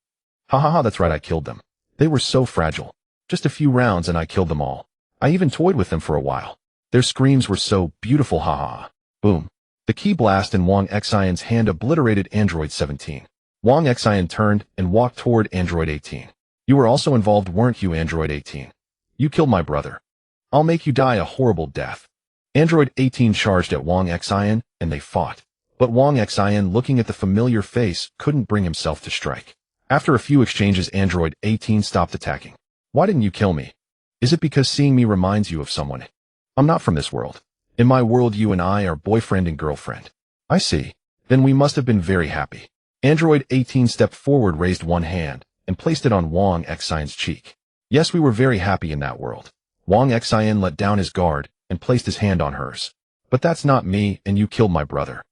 Ha, that's right, I killed them. They were so fragile. Just a few rounds and I killed them all. I even toyed with them for a while. Their screams were so beautiful, haha. Boom. The key blast in Wang Xian's hand obliterated Android 17. Wang Xian turned and walked toward Android 18. You were also involved, weren't you, Android 18? You killed my brother. I'll make you die a horrible death. Android 18 charged at Wang Xian, and they fought. But Wang Xian, looking at the familiar face, couldn't bring himself to strike. After a few exchanges, Android 18 stopped attacking. Why didn't you kill me? Is it because seeing me reminds you of someone? I'm not from this world. In my world, you and I are boyfriend and girlfriend. I see. Then we must have been very happy. Android 18 stepped forward, raised one hand, and placed it on Wang Xian's cheek. Yes, we were very happy in that world. Wang Xian let down his guard and placed his hand on hers. But that's not me, and you killed my brother.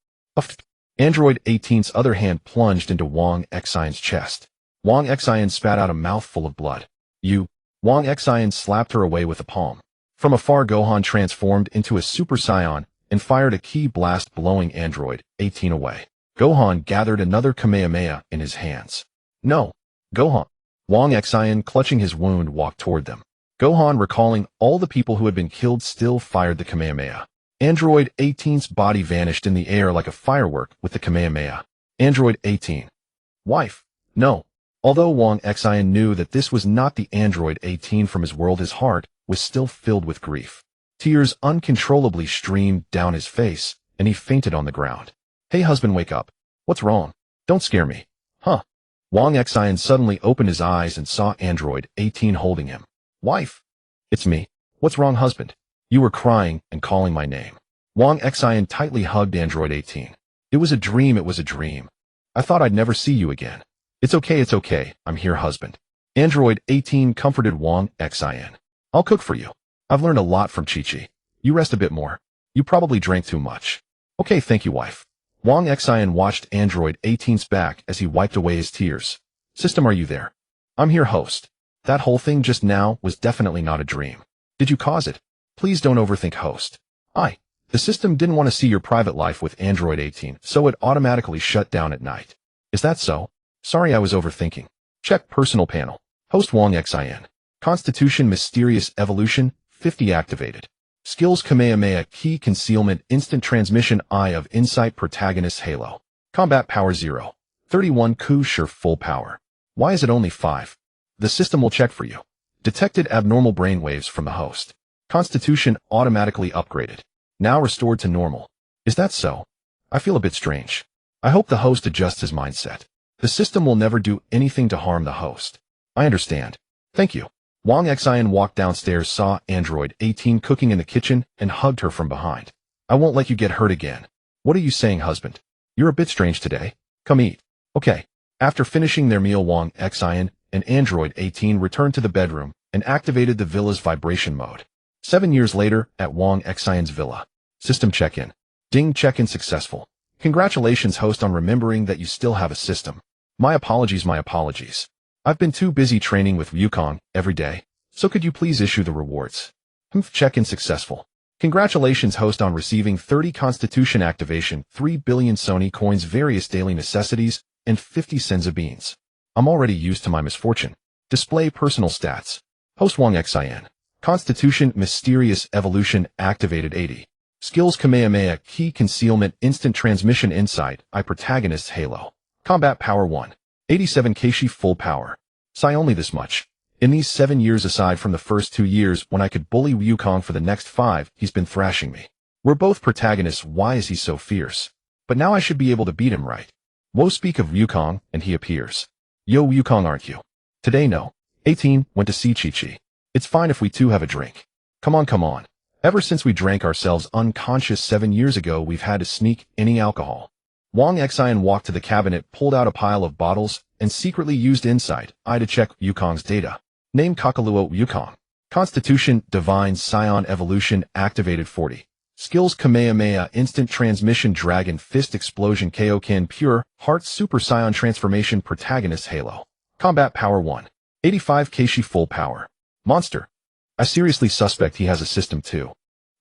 Android 18's other hand plunged into Wang Xian's chest. Wang Xian spat out a mouthful of blood. You. Wang Xian slapped her away with a palm. From afar, Gohan transformed into a Super Saiyan and fired a key blast, blowing Android 18 away. Gohan gathered another Kamehameha in his hands. No. Gohan. Wang Xian, clutching his wound, walked toward them. Gohan, recalling all the people who had been killed, still fired the Kamehameha. Android 18's body vanished in the air like a firework with the Kamehameha. Android 18. Wife. No. Although Wang Xian knew that this was not the Android 18 from his world, his heart was still filled with grief. Tears uncontrollably streamed down his face, and he fainted on the ground. Hey husband, wake up. What's wrong? Don't scare me. Huh? Wang Xian suddenly opened his eyes and saw Android 18 holding him. Wife. It's me. What's wrong, husband? You were crying and calling my name. Wang Xian tightly hugged Android 18. It was a dream, it was a dream. I thought I'd never see you again. It's okay, I'm here, husband. Android 18 comforted Wang Xian. I'll cook for you. I've learned a lot from Chi-Chi. You rest a bit more. You probably drank too much. Okay, thank you, wife. Wang Xian watched Android 18's back as he wiped away his tears. System, are you there? I'm here, host. That whole thing just now was definitely not a dream. Did you cause it? Please don't overthink, host. The system didn't want to see your private life with Android 18, so it automatically shut down at night. Is that so? Sorry, I was overthinking. Check personal panel. Host Wang Xian. Constitution Mysterious Evolution, 50 activated. Skills Kamehameha, Key Concealment, Instant Transmission, Eye of Insight, Protagonist Halo. Combat Power 0. 31 Ku Sure Full Power. Why is it only 5? The system will check for you. Detected abnormal brainwaves from the host. Constitution automatically upgraded. Now restored to normal. Is that so? I feel a bit strange. I hope the host adjusts his mindset. The system will never do anything to harm the host. I understand. Thank you. Wang Xian walked downstairs, saw Android 18 cooking in the kitchen, and hugged her from behind. I won't let you get hurt again. What are you saying, husband? You're a bit strange today. Come eat. Okay. After finishing their meal, Wang Xian and Android 18 returned to the bedroom and activated the villa's vibration mode. 7 years later, at Wang Xian's villa. System check-in. Ding, check-in successful. Congratulations, host, on remembering that you still have a system. My apologies, my apologies. I've been too busy training with Wukong every day, so could you please issue the rewards? Check-in successful. Congratulations, host, on receiving 30 Constitution activation, 3 billion Sony coins, various daily necessities, and 50 Senzu Beans. I'm already used to my misfortune. Display personal stats. Host Wang Xian. Constitution Mysterious Evolution activated 80. Skills Kamehameha, Key Concealment, Instant Transmission, Insight, Eye, Protagonist Halo. Combat Power 1. 87 Keishi Full Power. Sigh, only this much. In these 7 years, aside from the first 2 years when I could bully Wukong, for the next 5, he's been thrashing me. We're both protagonists, why is he so fierce? But now I should be able to beat him, right? Woe, speak of Wukong, and he appears. Yo, Wukong, aren't you? Today, no. 18 went to see Chi-Chi. It's fine if we two have a drink. Come on, come on. Ever since we drank ourselves unconscious 7 years ago, we've had to sneak any alcohol. Wang Xian walked to the cabinet, pulled out a pile of bottles, and secretly used Insight Eye to check Wukong's data. Name Kakaluo Wukong. Constitution Divine Saiyan Evolution activated 40. Skills Kamehameha, Instant Transmission, Dragon Fist, Explosion, Kaio-ken, Pure Heart, Super Saiyan Transformation, Protagonist Halo. Combat Power 1. 85 Keishi Full Power. Monster. I seriously suspect he has a system too.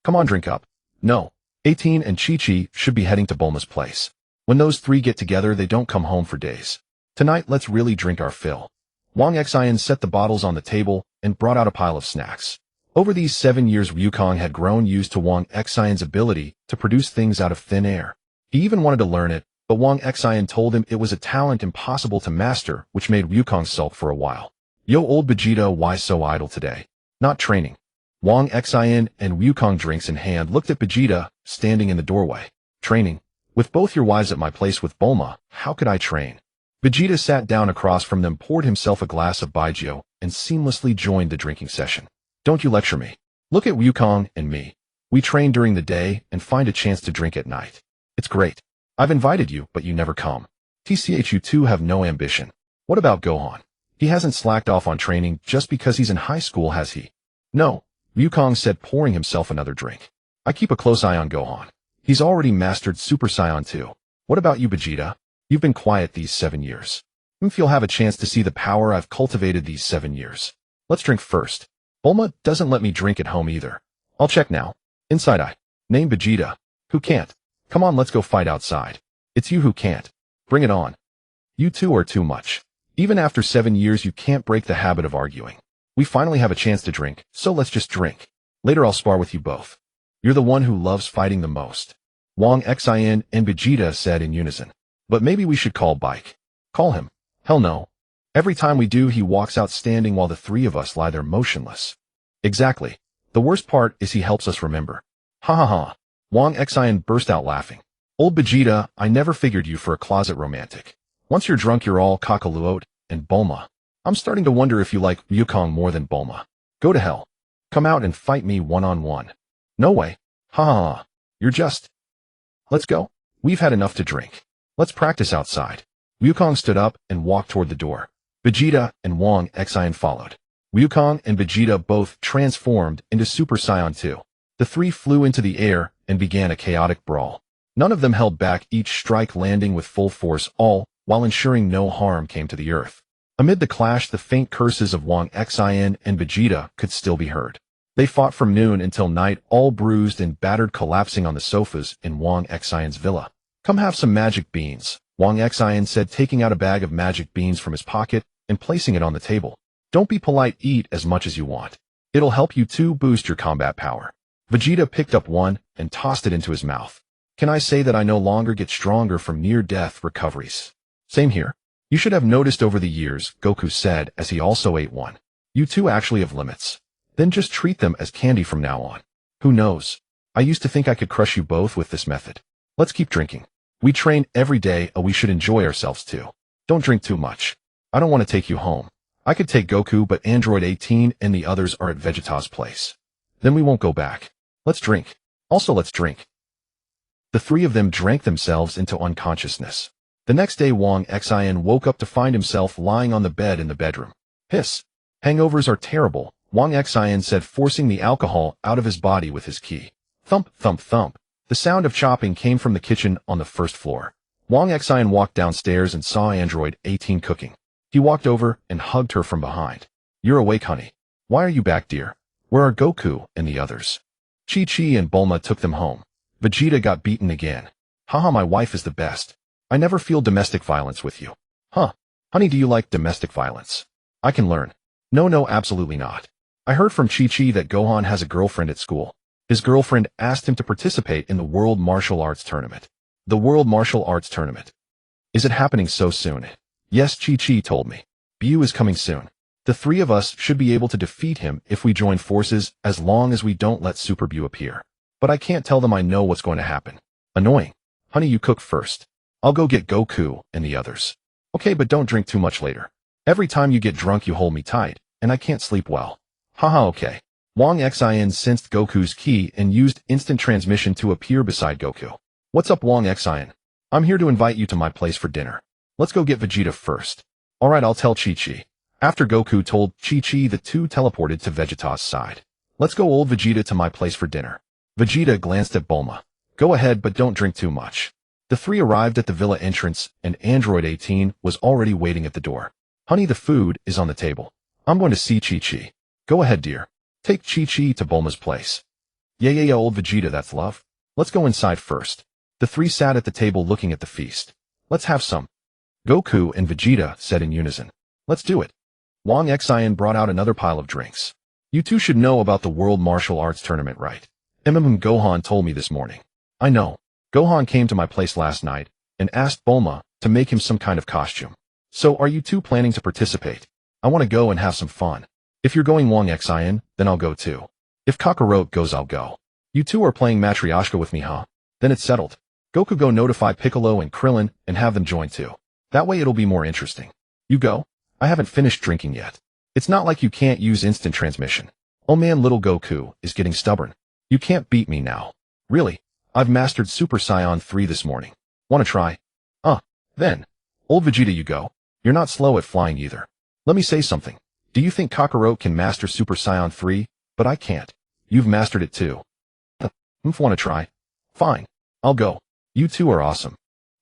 Come on, drink up. No. 18 and Chi-Chi should be heading to Bulma's place. When those 3 get together, they don't come home for days. Tonight, let's really drink our fill. Wang Xian set the bottles on the table and brought out a pile of snacks. Over these 7 years, Wukong had grown used to Wang Xian's ability to produce things out of thin air. He even wanted to learn it, but Wang Xian told him it was a talent impossible to master, which made Wukong sulk for a while. Yo, old Vegeta, why so idle today? Not training. Wang Xian and Wukong, drinks in hand, looked at Vegeta, standing in the doorway. Training? With both your wives at my place with Bulma, how could I train? Vegeta sat down across from them, poured himself a glass of baijiu, and seamlessly joined the drinking session. Don't you lecture me. Look at Wukong and me. We train during the day and find a chance to drink at night. It's great. I've invited you, but you never come. TCH, you two have no ambition. What about Gohan? He hasn't slacked off on training just because he's in high school, has he? No, Wukong said, pouring himself another drink. I keep a close eye on Gohan. He's already mastered Super Saiyan 2. What about you, Vegeta? You've been quiet these 7 years. If you'll have a chance to see the power I've cultivated these 7 years. Let's drink first. Bulma doesn't let me drink at home either. I'll check now. Inside I. Name Vegeta. Who can't? Come on, let's go fight outside. It's you who can't. Bring it on. You two are too much. Even after 7 years, you can't break the habit of arguing. We finally have a chance to drink, so let's just drink. Later I'll spar with you both. You're the one who loves fighting the most. Wang Xian and Vegeta said in unison. But maybe we should call Bike. Call him. Hell no. Every time we do, he walks out standing while the three of us lie there motionless. Exactly. The worst part is he helps us remember. Ha ha ha. Wang Xian burst out laughing. Old Vegeta, I never figured you for a closet romantic. Once you're drunk, you're all cockaloot and Bulma. I'm starting to wonder if you like Wukong more than Bulma. Go to hell. Come out and fight me one-on-one. No way. Ha ha ha. You're just... Let's go. We've had enough to drink. Let's practice outside. Wukong stood up and walked toward the door. Vegeta and Wang Xian followed. Wukong and Vegeta both transformed into Super Saiyan 2. The three flew into the air and began a chaotic brawl. None of them held back, each strike landing with full force, all while ensuring no harm came to the earth. Amid the clash, the faint curses of Wang Xian and Vegeta could still be heard. They fought from noon until night, all bruised and battered, collapsing on the sofas in Wang Xian's villa. Come have some magic beans, Wang Xian said, taking out a bag of magic beans from his pocket and placing it on the table. Don't be polite, eat as much as you want. It'll help you to boost your combat power. Vegeta picked up one and tossed it into his mouth. Can I say that I no longer get stronger from near-death recoveries? Same here. You should have noticed over the years, Goku said as he also ate one. You two actually have limits. Then just treat them as candy from now on. Who knows? I used to think I could crush you both with this method. Let's keep drinking. We train every day, we should enjoy ourselves too. Don't drink too much. I don't want to take you home. I could take Goku, but Android 18 and the others are at Vegeta's place. Then we won't go back. Let's drink. Also, let's drink. The three of them drank themselves into unconsciousness. The next day, Wang Xian woke up to find himself lying on the bed in the bedroom. Hiss. Hangovers are terrible, Wang Xian said, forcing the alcohol out of his body with his key. Thump, thump, thump. The sound of chopping came from the kitchen on the first floor. Wang Xian walked downstairs and saw Android 18 cooking. He walked over and hugged her from behind. You're awake, honey. Why are you back, dear? Where are Goku and the others? Chi-Chi and Bulma took them home. Vegeta got beaten again. Haha, my wife is the best. I never feel domestic violence with you. Huh. Honey, do you like domestic violence? I can learn. No, absolutely not. I heard from Chi-Chi that Gohan has a girlfriend at school. His girlfriend asked him to participate in the World Martial Arts Tournament. The World Martial Arts Tournament. Is it happening so soon? Yes, Chi-Chi told me. Bu is coming soon. The three of us should be able to defeat him if we join forces, as long as we don't let Super Bu appear. But I can't tell them I know what's going to happen. Annoying. Honey, you cook first. I'll go get Goku and the others. Okay, but don't drink too much later. Every time you get drunk, you hold me tight, and I can't sleep well. Haha, okay. Wang Xian sensed Goku's ki and used instant transmission to appear beside Goku. What's up, Wang Xian? I'm here to invite you to my place for dinner. Let's go get Vegeta first. Alright, I'll tell Chi-Chi. After Goku told Chi-Chi, the two teleported to Vegeta's side. Let's go, old Vegeta, to my place for dinner. Vegeta glanced at Bulma. Go ahead, but don't drink too much. The three arrived at the villa entrance, and Android 18 was already waiting at the door. Honey, the food is on the table. I'm going to see Chi-Chi. Go ahead, dear. Take Chi-Chi to Bulma's place. Yeah, old Vegeta, that's love. Let's go inside first. The three sat at the table looking at the feast. Let's have some. Goku and Vegeta said in unison. Let's do it. Wang Xian brought out another pile of drinks. You two should know about the World Martial Arts Tournament, right? Gohan told me this morning. I know. Gohan came to my place last night and asked Bulma to make him some kind of costume. So are you two planning to participate? I want to go and have some fun. If you're going Wang Xian, then I'll go too. If Kakarot goes, I'll go. You two are playing Matryoshka with me, huh? Then it's settled. Goku, go notify Piccolo and Krillin and have them join too. That way it'll be more interesting. You go? I haven't finished drinking yet. It's not like you can't use instant transmission. Oh man, little Goku is getting stubborn. You can't beat me now. Really? I've mastered Super Saiyan 3 this morning. Wanna try? Then. Old Vegeta, you go. You're not slow at flying either. Let me say something. Do you think Kakarot can master Super Saiyan 3? But I can't. You've mastered it too. Wanna try? Fine. I'll go. You two are awesome.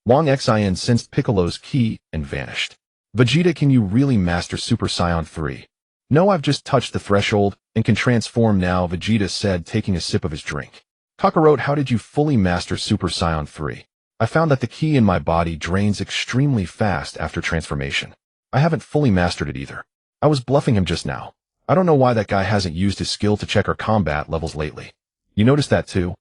Wang Xian sensed Piccolo's ki and vanished. Vegeta, can you really master Super Saiyan 3? No, I've just touched the threshold and can transform now, Vegeta said, taking a sip of his drink. Kakarot, how did you fully master Super Saiyan 3? I found that the ki in my body drains extremely fast after transformation. I haven't fully mastered it either. I was bluffing him just now. I don't know why that guy hasn't used his skill to check our combat levels lately. You noticed that too?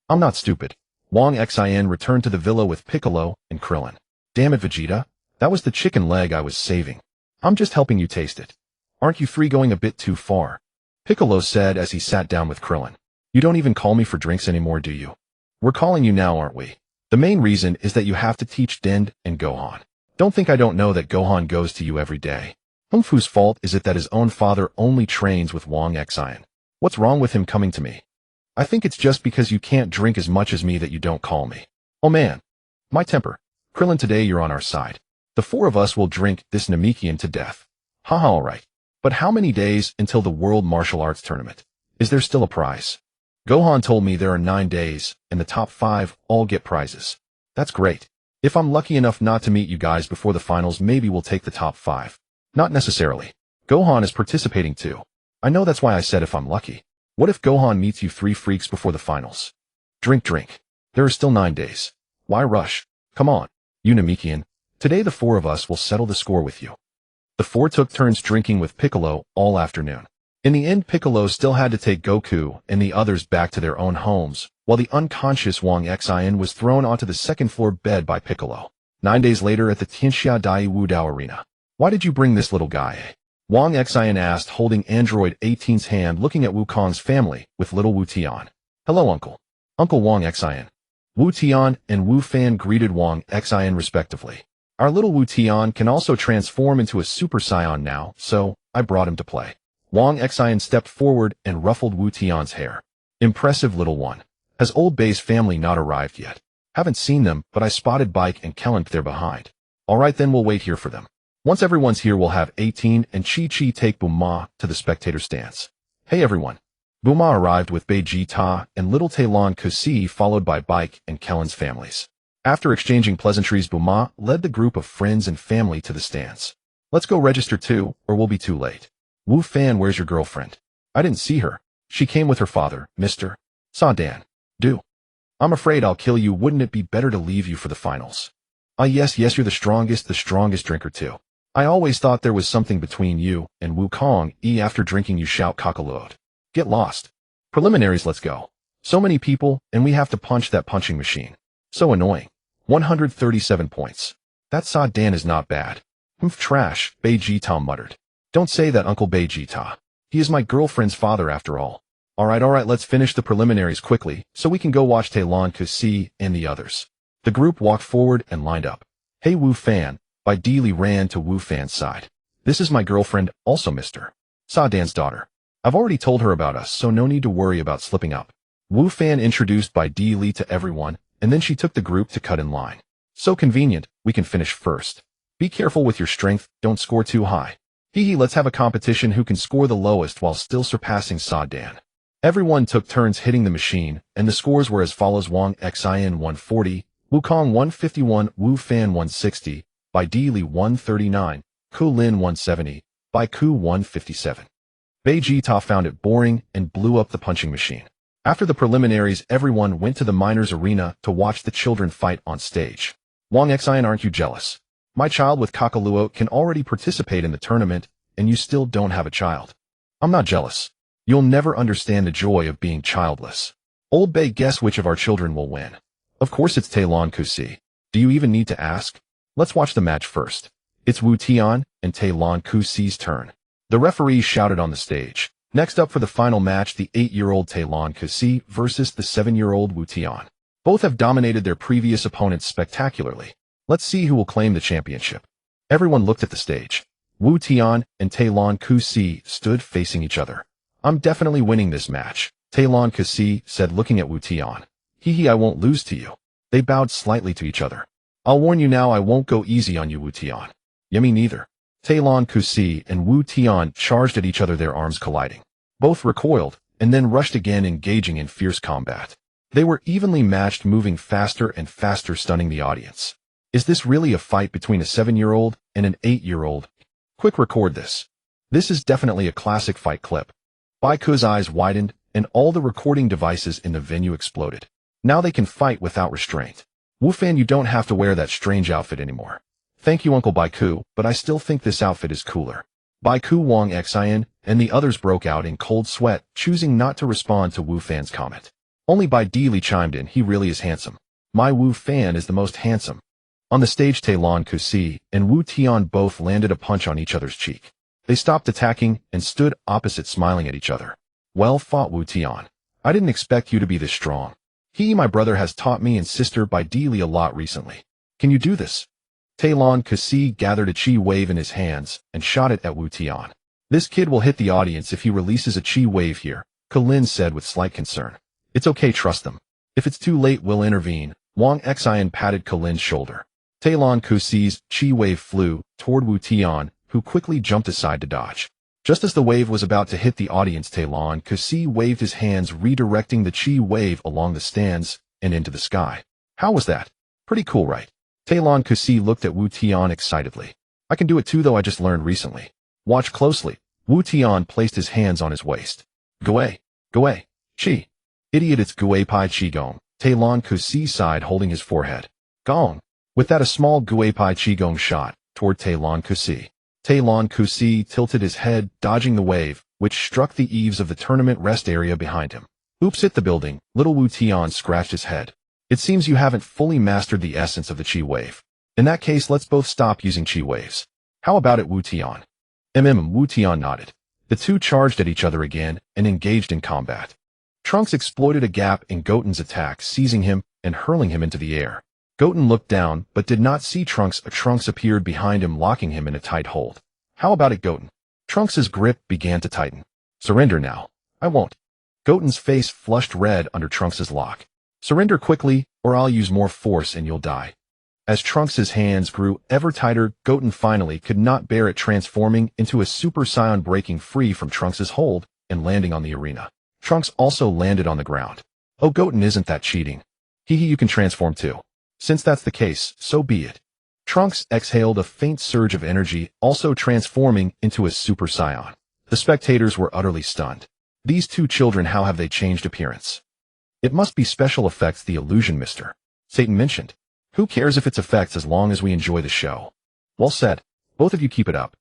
I'm not stupid. Wang Xian returned to the villa with Piccolo and Krillin. Damn it, Vegeta. That was the chicken leg I was saving. I'm just helping you taste it. Aren't you three going a bit too far? Piccolo said as he sat down with Krillin. You don't even call me for drinks anymore, do you? We're calling you now, aren't we? The main reason is that you have to teach Dend and Gohan. Don't think I don't know that Gohan goes to you every day. Whose fault is it that his own father only trains with Wang Xian? What's wrong with him coming to me? I think it's just because you can't drink as much as me that you don't call me. Oh man. My temper. Krillin, today you're on our side. The four of us will drink this Namekian to death. Haha, alright. But how many days until the World Martial Arts Tournament? Is there still a prize? Gohan told me there are 9 days, and the top 5 all get prizes. That's great. If I'm lucky enough not to meet you guys before the finals, maybe we'll take the top 5. Not necessarily. Gohan is participating too. I know, that's why I said if I'm lucky. What if Gohan meets you 3 freaks before the finals? Drink. There are still 9 days. Why rush? Come on, you Namekian. Today the 4 of us will settle the score with you. The 4 took turns drinking with Piccolo all afternoon. In the end, Piccolo still had to take Goku and the others back to their own homes, while the unconscious Wang Xian was thrown onto the second-floor bed by Piccolo. 9 days later at the Tianxia Dai Wudao Arena. Why did you bring this little guy? Wang Xian asked, holding Android 18's hand, looking at Wukong's family with little Wu Tian. Hello, Uncle. Uncle Wang Xian. Wu Tian and Wu Fan greeted Wang Xian respectively. Our little Wu Tian can also transform into a Super Saiyan now, so I brought him to play. Wang Xian stepped forward and ruffled Wu Tian's hair. Impressive, little one. Has Old Bay's family not arrived yet? Haven't seen them, but I spotted Bike and Kellen there behind. Alright, then we'll wait here for them. Once everyone's here, we'll have 18 and Chi-Chi take Bulma to the spectator stance. Hey everyone. Bulma arrived with Vegeta and little Talon Kusi, followed by Bike and Kellen's families. After exchanging pleasantries, Bulma led the group of friends and family to the stance. Let's go register too, or we'll be too late. Wu Fan, where's your girlfriend? I didn't see her. She came with her father, Mr. Sadan. I'm afraid I'll kill you. Wouldn't it be better to leave you for the finals? Yes, you're the strongest drinker too. I always thought there was something between you and Wukong. After drinking you shout Kakarot. Get lost. Preliminaries, let's go. So many people, and we have to punch that punching machine. So annoying. 137 points. That Sadan is not bad. Trash, Vegeta muttered. Don't say that, Uncle Vegeta. He is my girlfriend's father after all. Alright, let's finish the preliminaries quickly, so we can go watch Talon Kusi and the others. The group walked forward and lined up. Hey Wu Fan, Bai Li ran to Wu Fan's side. This is my girlfriend, also Mr. Sadan's daughter. I've already told her about us, so no need to worry about slipping up. Wu Fan introduced Bai Li to everyone, and then she took the group to cut in line. So convenient, we can finish first. Be careful with your strength, don't score too high. Let's have a competition who can score the lowest while still surpassing Sadan. Everyone took turns hitting the machine, and the scores were as follows: Wang Xian 140, Wukong 151, Wu Fan 160, Bai Li 139, Ku Lin 170, Bai Ku 157. Vegeta found it boring and blew up the punching machine. After the preliminaries, everyone went to the miners' arena to watch the children fight on stage. Wang Xian, aren't you jealous? My child with Kakarot can already participate in the tournament, and you still don't have a child. I'm not jealous. You'll never understand the joy of being childless. Old Bay, guess which of our children will win? Of course it's Talon Kusi. Do you even need to ask? Let's watch the match first. It's Wu Tian and Talon Kusi's turn. The referee shouted on the stage. Next up for the final match, the 8-year-old Talon Kusi versus the 7-year-old Wu Tian. Both have dominated their previous opponents spectacularly. Let's see who will claim the championship. Everyone looked at the stage. Wu Tian and Talon Kusi stood facing each other. I'm definitely winning this match, Talon Kusi said, looking at Wu Tian. Hee, I won't lose to you. They bowed slightly to each other. I'll warn you now, I won't go easy on you, Wu Tian. Yeah, me neither. Talon Kusi and Wu Tian charged at each other, their arms colliding. Both recoiled, and then rushed again, engaging in fierce combat. They were evenly matched, moving faster and faster, stunning the audience. Is this really a fight between a 7-year-old and an 8-year-old? Quick, record this. This is definitely a classic fight clip. Baiku's eyes widened, and all the recording devices in the venue exploded. Now they can fight without restraint. Wu Fan, you don't have to wear that strange outfit anymore. Thank you, Uncle Baiku, but I still think this outfit is cooler. Baiku, Wang Xin, and the others broke out in cold sweat, choosing not to respond to Wu Fan's comment. Only Bai Dili chimed in, he really is handsome. My Wu Fan is the most handsome. On the stage, Talon Kusi and Wu Tian both landed a punch on each other's cheek. They stopped attacking and stood opposite, smiling at each other. Well fought, Wu Tian. I didn't expect you to be this strong. My brother has taught me and sister Bai Dili a lot recently. Can you do this? Talon Kusi gathered a chi wave in his hands and shot it at Wu Tian. This kid will hit the audience if he releases a chi wave here, Kalin said with slight concern. It's okay, trust them. If it's too late, we'll intervene. Wang Xin patted Kalin's shoulder. Talon Kusi's chi wave flew toward Wu Tian, who quickly jumped aside to dodge. Just as the wave was about to hit the audience, Talon Kusi waved his hands, redirecting the chi wave along the stands and into the sky. How was that? Pretty cool, right? Talon Kusi looked at Wu Tian excitedly. I can do it too, though I just learned recently. Watch closely. Wu Tian placed his hands on his waist. Gui. Chi. Idiot, it's Gui Pai Chi Gong. Talon Kusi sighed, holding his forehead. Gong. With that, a small Gui Pai Chi Gong shot toward Talon Kusi. Talon Kusi tilted his head, dodging the wave, which struck the eaves of the tournament rest area behind him. Oops, hit the building. Little Wu Tian scratched his head. It seems you haven't fully mastered the essence of the chi wave. In that case, let's both stop using chi waves. How about it, Wu Tian? Wu Tian nodded. The two charged at each other again and engaged in combat. Trunks exploited a gap in Goten's attack, seizing him and hurling him into the air. Goten looked down, but did not see Trunks. Trunks appeared behind him, locking him in a tight hold. How about it, Goten? Trunks's grip began to tighten. Surrender now. I won't. Goten's face flushed red under Trunks's lock. Surrender quickly, or I'll use more force and you'll die. As Trunks's hands grew ever tighter, Goten finally could not bear it, transforming into a Super Saiyan, breaking free from Trunks's hold and landing on the arena. Trunks also landed on the ground. Oh, Goten, isn't that cheating? You can transform too. Since that's the case, so be it. Trunks exhaled a faint surge of energy, also transforming into a Super Saiyan. The spectators were utterly stunned. These two children, how have they changed appearance? It must be special effects, the illusion Mr. Satan mentioned. Who cares if it's effects as long as we enjoy the show? Well said. Both of you keep it up.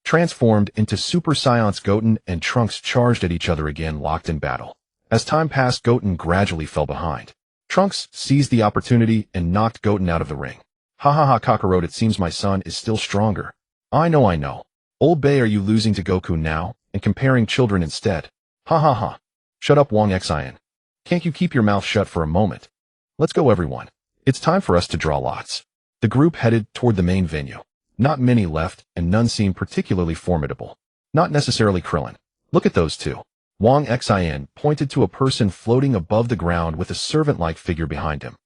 Transformed into Super Saiyans, Goten and Trunks charged at each other again, locked in battle. As time passed, Goten gradually fell behind. Trunks seized the opportunity and knocked Goten out of the ring. Ha, Kakarot, it seems my son is still stronger. I know. Old Bay, are you losing to Goku now and comparing children instead? Ha. Shut up, Wang Xin. Can't you keep your mouth shut for a moment? Let's go, everyone. It's time for us to draw lots. The group headed toward the main venue. Not many left, and none seemed particularly formidable. Not necessarily Krillin. Look at those two. Wang Xin pointed to a person floating above the ground with a servant-like figure behind him.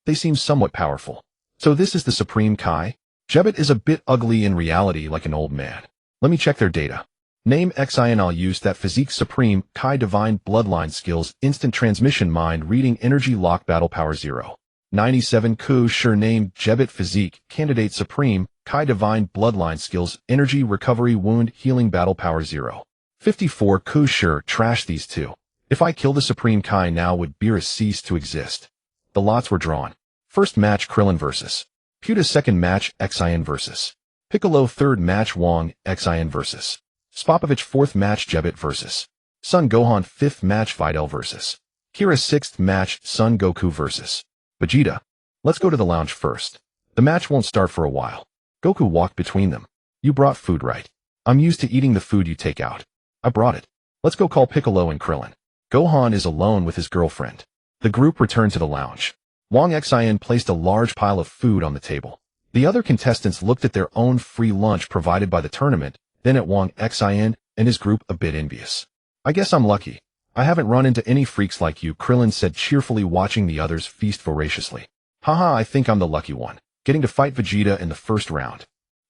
They seem somewhat powerful. So this is the Supreme Kai? Jebbit is a bit ugly in reality, like an old man. Let me check their data. Name Xin, I'll use that physique. Supreme Kai, divine bloodline skills, instant transmission, mind reading, energy lock, battle power 0. 97 Ku Sure. Name Jebbit, physique, candidate, Supreme Kai, divine bloodline skills, energy recovery, wound healing, battle power 0. 54 Ku Sure. Trash these two. If I kill the Supreme Kai now, would Beerus cease to exist? The lots were drawn. First match, Krillin vs. Puta. Second match, Xin vs. Piccolo. Third match, Wang Xin vs. Spopovich. Fourth match, Jebbit vs. Son Gohan 5th match Videl vs. Kira 6th match Son Goku vs. Vegeta. Let's go to the lounge first. The match won't start for a while. Goku walked between them. You brought food, right? I'm used to eating the food you take out. I brought it. Let's go call Piccolo and Krillin. Gohan is alone with his girlfriend. The group returned to the lounge. Wang Xin placed a large pile of food on the table. The other contestants looked at their own free lunch provided by the tournament, then at Wang Xin and his group a bit envious. I guess I'm lucky. I haven't run into any freaks like you, Krillin said cheerfully, watching the others feast voraciously. Haha, I think I'm the lucky one, getting to fight Vegeta in the first round.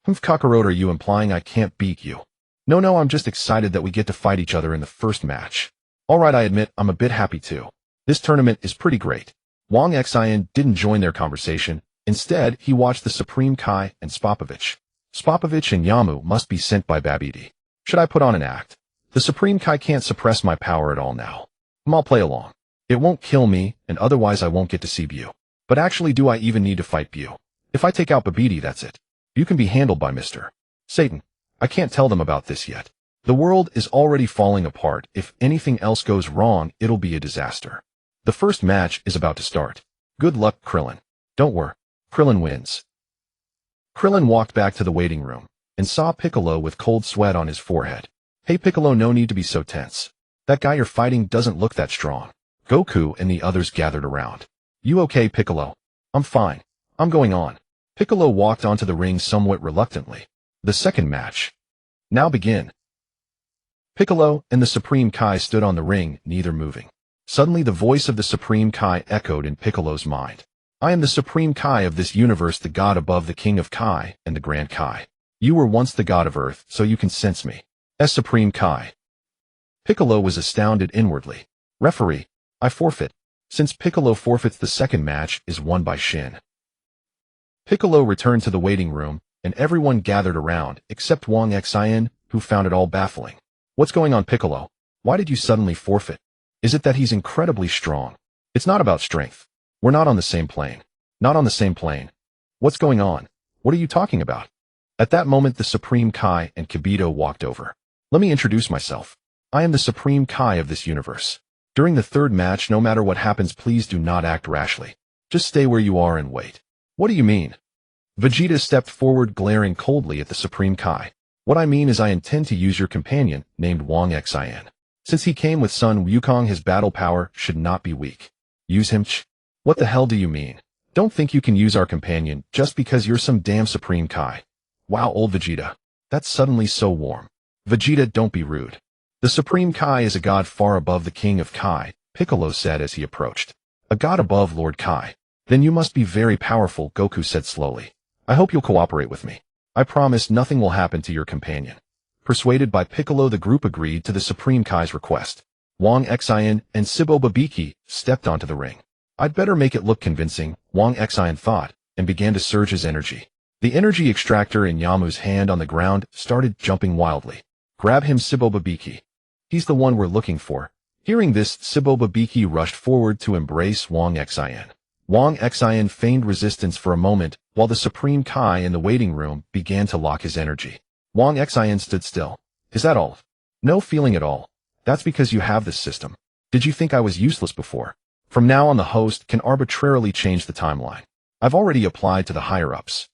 Kakarot, are you implying I can't beat you? No, I'm just excited that we get to fight each other in the first match. Alright, I admit I'm a bit happy too. This tournament is pretty great. Wang Xin didn't join their conversation. Instead, he watched the Supreme Kai and Spopovich. Spopovich and Yamu must be sent by Babidi. Should I put on an act? The Supreme Kai can't suppress my power at all now. I'll play along. It won't kill me, and otherwise I won't get to see Bu. But actually, do I even need to fight Bu? If I take out Babidi, that's it. You can be handled by Mr. Satan. I can't tell them about this yet. The world is already falling apart. If anything else goes wrong, it'll be a disaster. The first match is about to start. Good luck, Krillin. Don't worry. Krillin wins. Krillin walked back to the waiting room and saw Piccolo with cold sweat on his forehead. Hey Piccolo, no need to be so tense. That guy you're fighting doesn't look that strong. Goku and the others gathered around. You okay, Piccolo? I'm fine. I'm going on. Piccolo walked onto the ring somewhat reluctantly. The second match. Now begin. Piccolo and the Supreme Kai stood on the ring, neither moving. Suddenly the voice of the Supreme Kai echoed in Piccolo's mind. I am the Supreme Kai of this universe, the god above the King of Kai and the Grand Kai. You were once the god of Earth, so you can sense me. As Supreme Kai. Piccolo was astounded inwardly. Referee, I forfeit. Since Piccolo forfeits, the second match is won by Shin. Piccolo returned to the waiting room, and everyone gathered around, except Wang Xin, who found it all baffling. What's going on, Piccolo? Why did you suddenly forfeit? Is it that he's incredibly strong? It's not about strength. We're not on the same plane. Not on the same plane. What's going on? What are you talking about? At that moment, the Supreme Kai and Kibito walked over. Let me introduce myself. I am the Supreme Kai of this universe. During the third match, no matter what happens, please do not act rashly. Just stay where you are and wait. What do you mean? Vegeta stepped forward, glaring coldly at the Supreme Kai. What I mean is I intend to use your companion, named Wang Xin. Since he came with Sun Wukong, his battle power should not be weak. Use him? What the hell do you mean? Don't think you can use our companion just because you're some damn Supreme Kai. Wow, old Vegeta. That's suddenly so warm. Vegeta, don't be rude. The Supreme Kai is a god far above the King of Kai, Piccolo said as he approached. A god above Lord Kai. Then you must be very powerful, Goku said slowly. I hope you'll cooperate with me. I promise nothing will happen to your companion. Persuaded by Piccolo, the group agreed to the Supreme Kai's request. Wang Xin and Sibo Babiki stepped onto the ring. I'd better make it look convincing, Wang Xin thought, and began to surge his energy. The energy extractor in Yamu's hand on the ground started jumping wildly. Grab him, Sibo Babiki. He's the one we're looking for. Hearing this, Sibo Babiki rushed forward to embrace Wang Xin. Wang Xin feigned resistance for a moment, while the Supreme Kai in the waiting room began to lock his energy. Wang Xin stood still. Is that all? No feeling at all. That's because you have this system. Did you think I was useless before? From now on, the host can arbitrarily change the timeline. I've already applied to the higher-ups.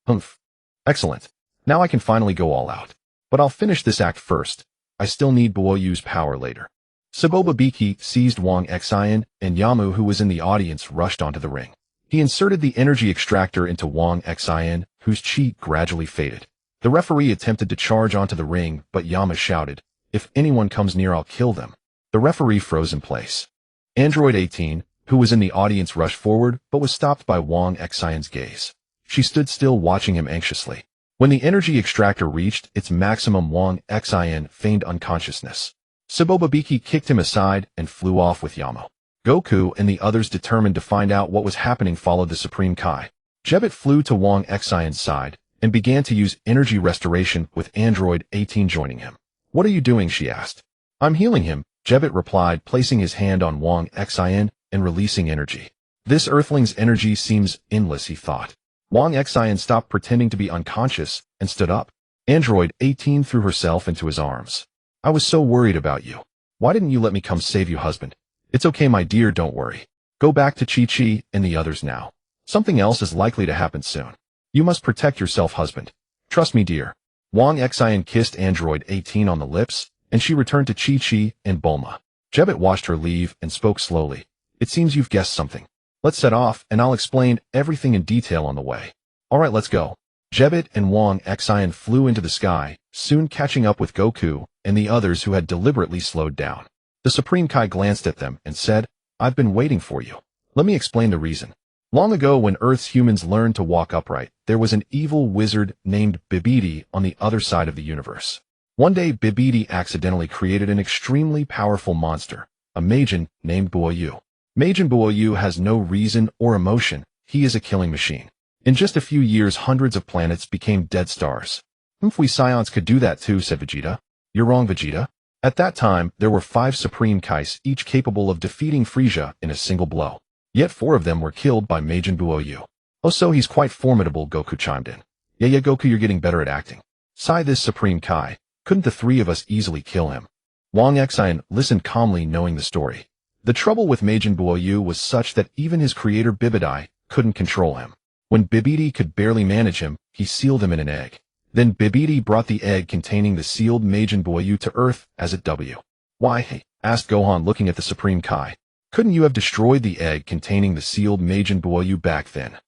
Humph. Excellent. Now I can finally go all out. But I'll finish this act first. I still need Boyu's power later. Sibo Babiki seized Wang Xin, and Yamu, who was in the audience, rushed onto the ring. He inserted the energy extractor into Wang Xin, whose chi gradually faded. The referee attempted to charge onto the ring, but Yamu shouted, "If anyone comes near, I'll kill them." The referee froze in place. Android 18, who was in the audience, rushed forward, but was stopped by Wang Xion's gaze. She stood still, watching him anxiously. When the energy extractor reached its maximum, Wang Xian feigned unconsciousness. Sibo Babiki kicked him aside and flew off with Yamu. Goku and the others, determined to find out what was happening, followed the Supreme Kai. Jebet flew to Wang Xion's side and began to use energy restoration, with Android 18 joining him. "What are you doing?" she asked. "I'm healing him," Jebet replied, placing his hand on Wang Xian and releasing energy. This Earthling's energy seems endless, he thought. Wang Xian stopped pretending to be unconscious and stood up. Android 18 threw herself into his arms. "I was so worried about you. Why didn't you let me come save you, husband? It's okay, my dear, don't worry. Go back to Chi-Chi and the others now. Something else is likely to happen soon. You must protect yourself, husband. Trust me, dear. Wang Xin kissed Android 18 on the lips, and she returned to Chi-Chi and Bulma. Jebet watched her leave and spoke slowly. It seems you've guessed something. Let's set off, and I'll explain everything in detail on the way. Alright, let's go. Jebet and Wang Xin flew into the sky, soon catching up with Goku and the others who had deliberately slowed down. The Supreme Kai glanced at them and said, I've been waiting for you. Let me explain the reason. Long ago, when Earth's humans learned to walk upright, there was an evil wizard named Bibidi on the other side of the universe. One day, Bibidi accidentally created an extremely powerful monster, a Majin named Buoyu. Majin Buoyu has no reason or emotion. He is a killing machine. In just a few years, hundreds of planets became dead stars. If we Saiyans could do that too, said Vegeta. You're wrong, Vegeta. At that time, there were 5 Supreme Kais, each capable of defeating Frieza in a single blow. Yet 4 of them were killed by Majin Buoyu. Oh, so he's quite formidable, Goku chimed in. Yeah, Goku, you're getting better at acting. Sigh, this Supreme Kai. Couldn't the 3 of us easily kill him? Wang Xin listened calmly, knowing the story. The trouble with Majin Buoyu was such that even his creator Bibidi couldn't control him. When Bibidi could barely manage him, he sealed him in an egg. Then Bibidi brought the egg containing the sealed Majin Buoyu to Earth as a W. Why? Asked Gohan, looking at the Supreme Kai. Couldn't you have destroyed the egg containing the sealed Majin Buoyu back then?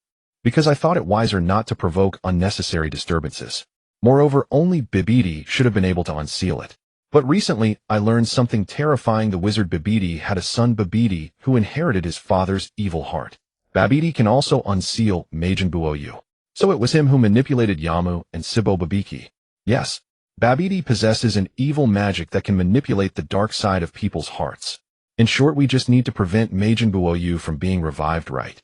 Because I thought it wiser not to provoke unnecessary disturbances. Moreover, only Bibidi should have been able to unseal it. But recently, I learned something terrifying. The wizard Bibidi had a son, Babidi, who inherited his father's evil heart. Babidi can also unseal Majin Buoyu. So it was him who manipulated Yamu and Sibo Babiki. Yes, Babidi possesses an evil magic that can manipulate the dark side of people's hearts. In short, we just need to prevent Majin Buoyu from being revived, right?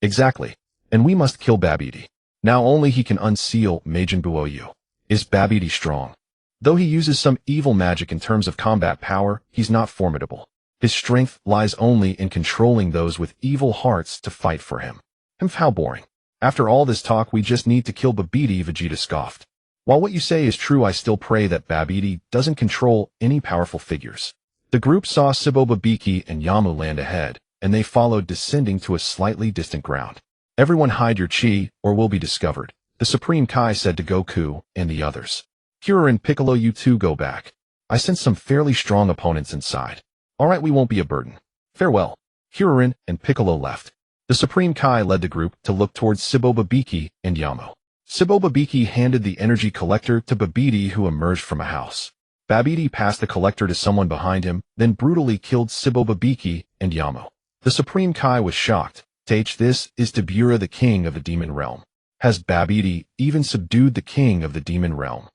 Exactly. And we must kill Babidi. Now only he can unseal Majin Buoyu. Is Babidi strong? Though he uses some evil magic in terms of combat power, he's not formidable. His strength lies only in controlling those with evil hearts to fight for him. How boring. After all this talk, we just need to kill Babidi, Vegeta scoffed. While what you say is true, I still pray that Babidi doesn't control any powerful figures. The group saw Sibo Babiki and Yamu land ahead, and they followed, descending to a slightly distant ground. Everyone hide your chi, or we'll be discovered, the Supreme Kai said to Goku and the others. Kira and Piccolo, you two go back. I sense some fairly strong opponents inside. Alright, we won't be a burden. Farewell. Kira and Piccolo left. The Supreme Kai led the group to look towards Sibo Babiki and Yamu. Sibo Babiki handed the energy collector to Babidi, who emerged from a house. Babidi passed the collector to someone behind him, then brutally killed Sibo Babiki and Yamu. The Supreme Kai was shocked. This is Dabura, the king of the demon realm. Has Babidi even subdued the king of the demon realm?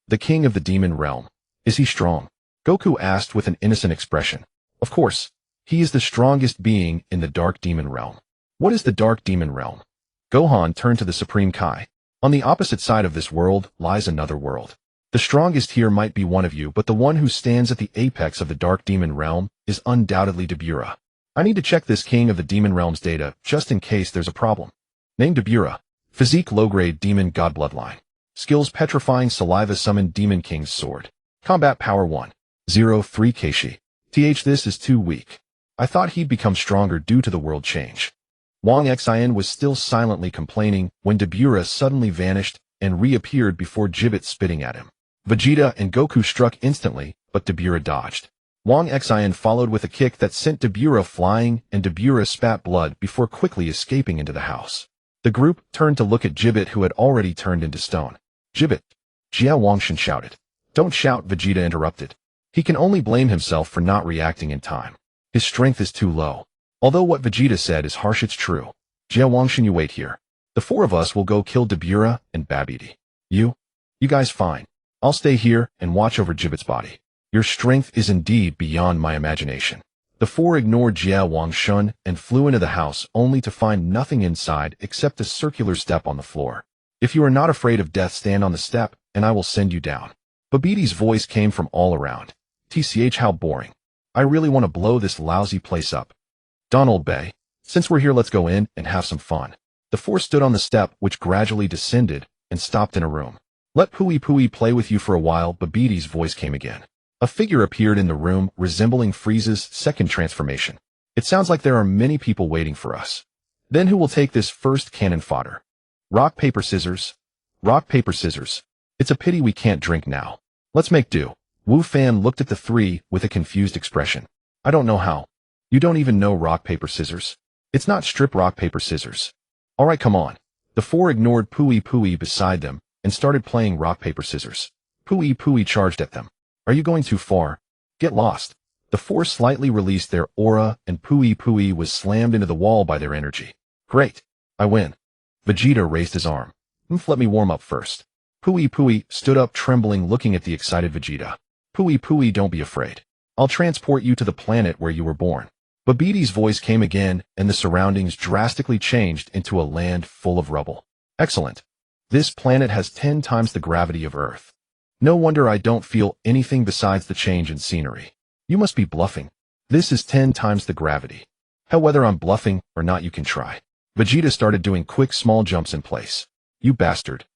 The king of the demon realm. Is he strong? Goku asked with an innocent expression. Of course. He is the strongest being in the dark demon realm. What is the dark demon realm? Gohan turned to the Supreme Kai. On the opposite side of this world lies another world. The strongest here might be one of you, but the one who stands at the apex of the dark demon realm is undoubtedly Dabura. I need to check this king of the demon realm's data, just in case there's a problem. Name Dabura. Physique low-grade demon god bloodline. Skills petrifying saliva summon demon king's sword. Combat power 1.03 Keishi. This is too weak. I thought he'd become stronger due to the world change. Wang Xin was still silently complaining when Dabura suddenly vanished and reappeared before Gibbet, spitting at him. Vegeta and Goku struck instantly, but Dabura dodged. Wang Xin followed with a kick that sent Dabura flying, and Dabura spat blood before quickly escaping into the house. The group turned to look at Gibbet, who had already turned into stone. Gibbet! Jia Wang Xin shouted. Don't shout, Vegeta interrupted. He can only blame himself for not reacting in time. His strength is too low. Although what Vegeta said is harsh, it's true. Jia Wang Xin, you wait here. The 4 of us will go kill Dabura and Babidi. You guys fine. I'll stay here and watch over Gibbet's body. Your strength is indeed beyond my imagination. The 4 ignored Jia Wang Xin and flew into the house, only to find nothing inside except a circular step on the floor. If you are not afraid of death, stand on the step, and I will send you down. Babidi's voice came from all around. How boring. I really want to blow this lousy place up. Donald Bay, since we're here, let's go in and have some fun. The 4 stood on the step, which gradually descended and stopped in a room. Let Pui Pui play with you for a while, Babidi's voice came again. A figure appeared in the room resembling Frieza's second transformation. It sounds like there are many people waiting for us. Then who will take this first cannon fodder? Rock, paper, scissors. Rock, paper, scissors. It's a pity we can't drink now. Let's make do. Wu Fan looked at the three with a confused expression. I don't know how. You don't even know rock, paper, scissors? It's not strip rock, paper, scissors. Alright, come on. The four ignored Pui Pui beside them and started playing rock, paper, scissors. Pui Pui charged at them. Are you going too far? Get lost. The four slightly released their aura and Pui Pui was slammed into the wall by their energy. Great. I win. Vegeta raised his arm. Let me warm up first. Pui Pui stood up trembling looking at the excited Vegeta. Pui Pui, don't be afraid. I'll transport you to the planet where you were born. Babiti's voice came again and the surroundings drastically changed into a land full of rubble. Excellent. This planet has 10 times the gravity of Earth. No wonder I don't feel anything besides the change in scenery. You must be bluffing. This is 10 times the gravity. Hell, whether I'm bluffing or not, you can try. Vegeta started doing quick small jumps in place. You bastard.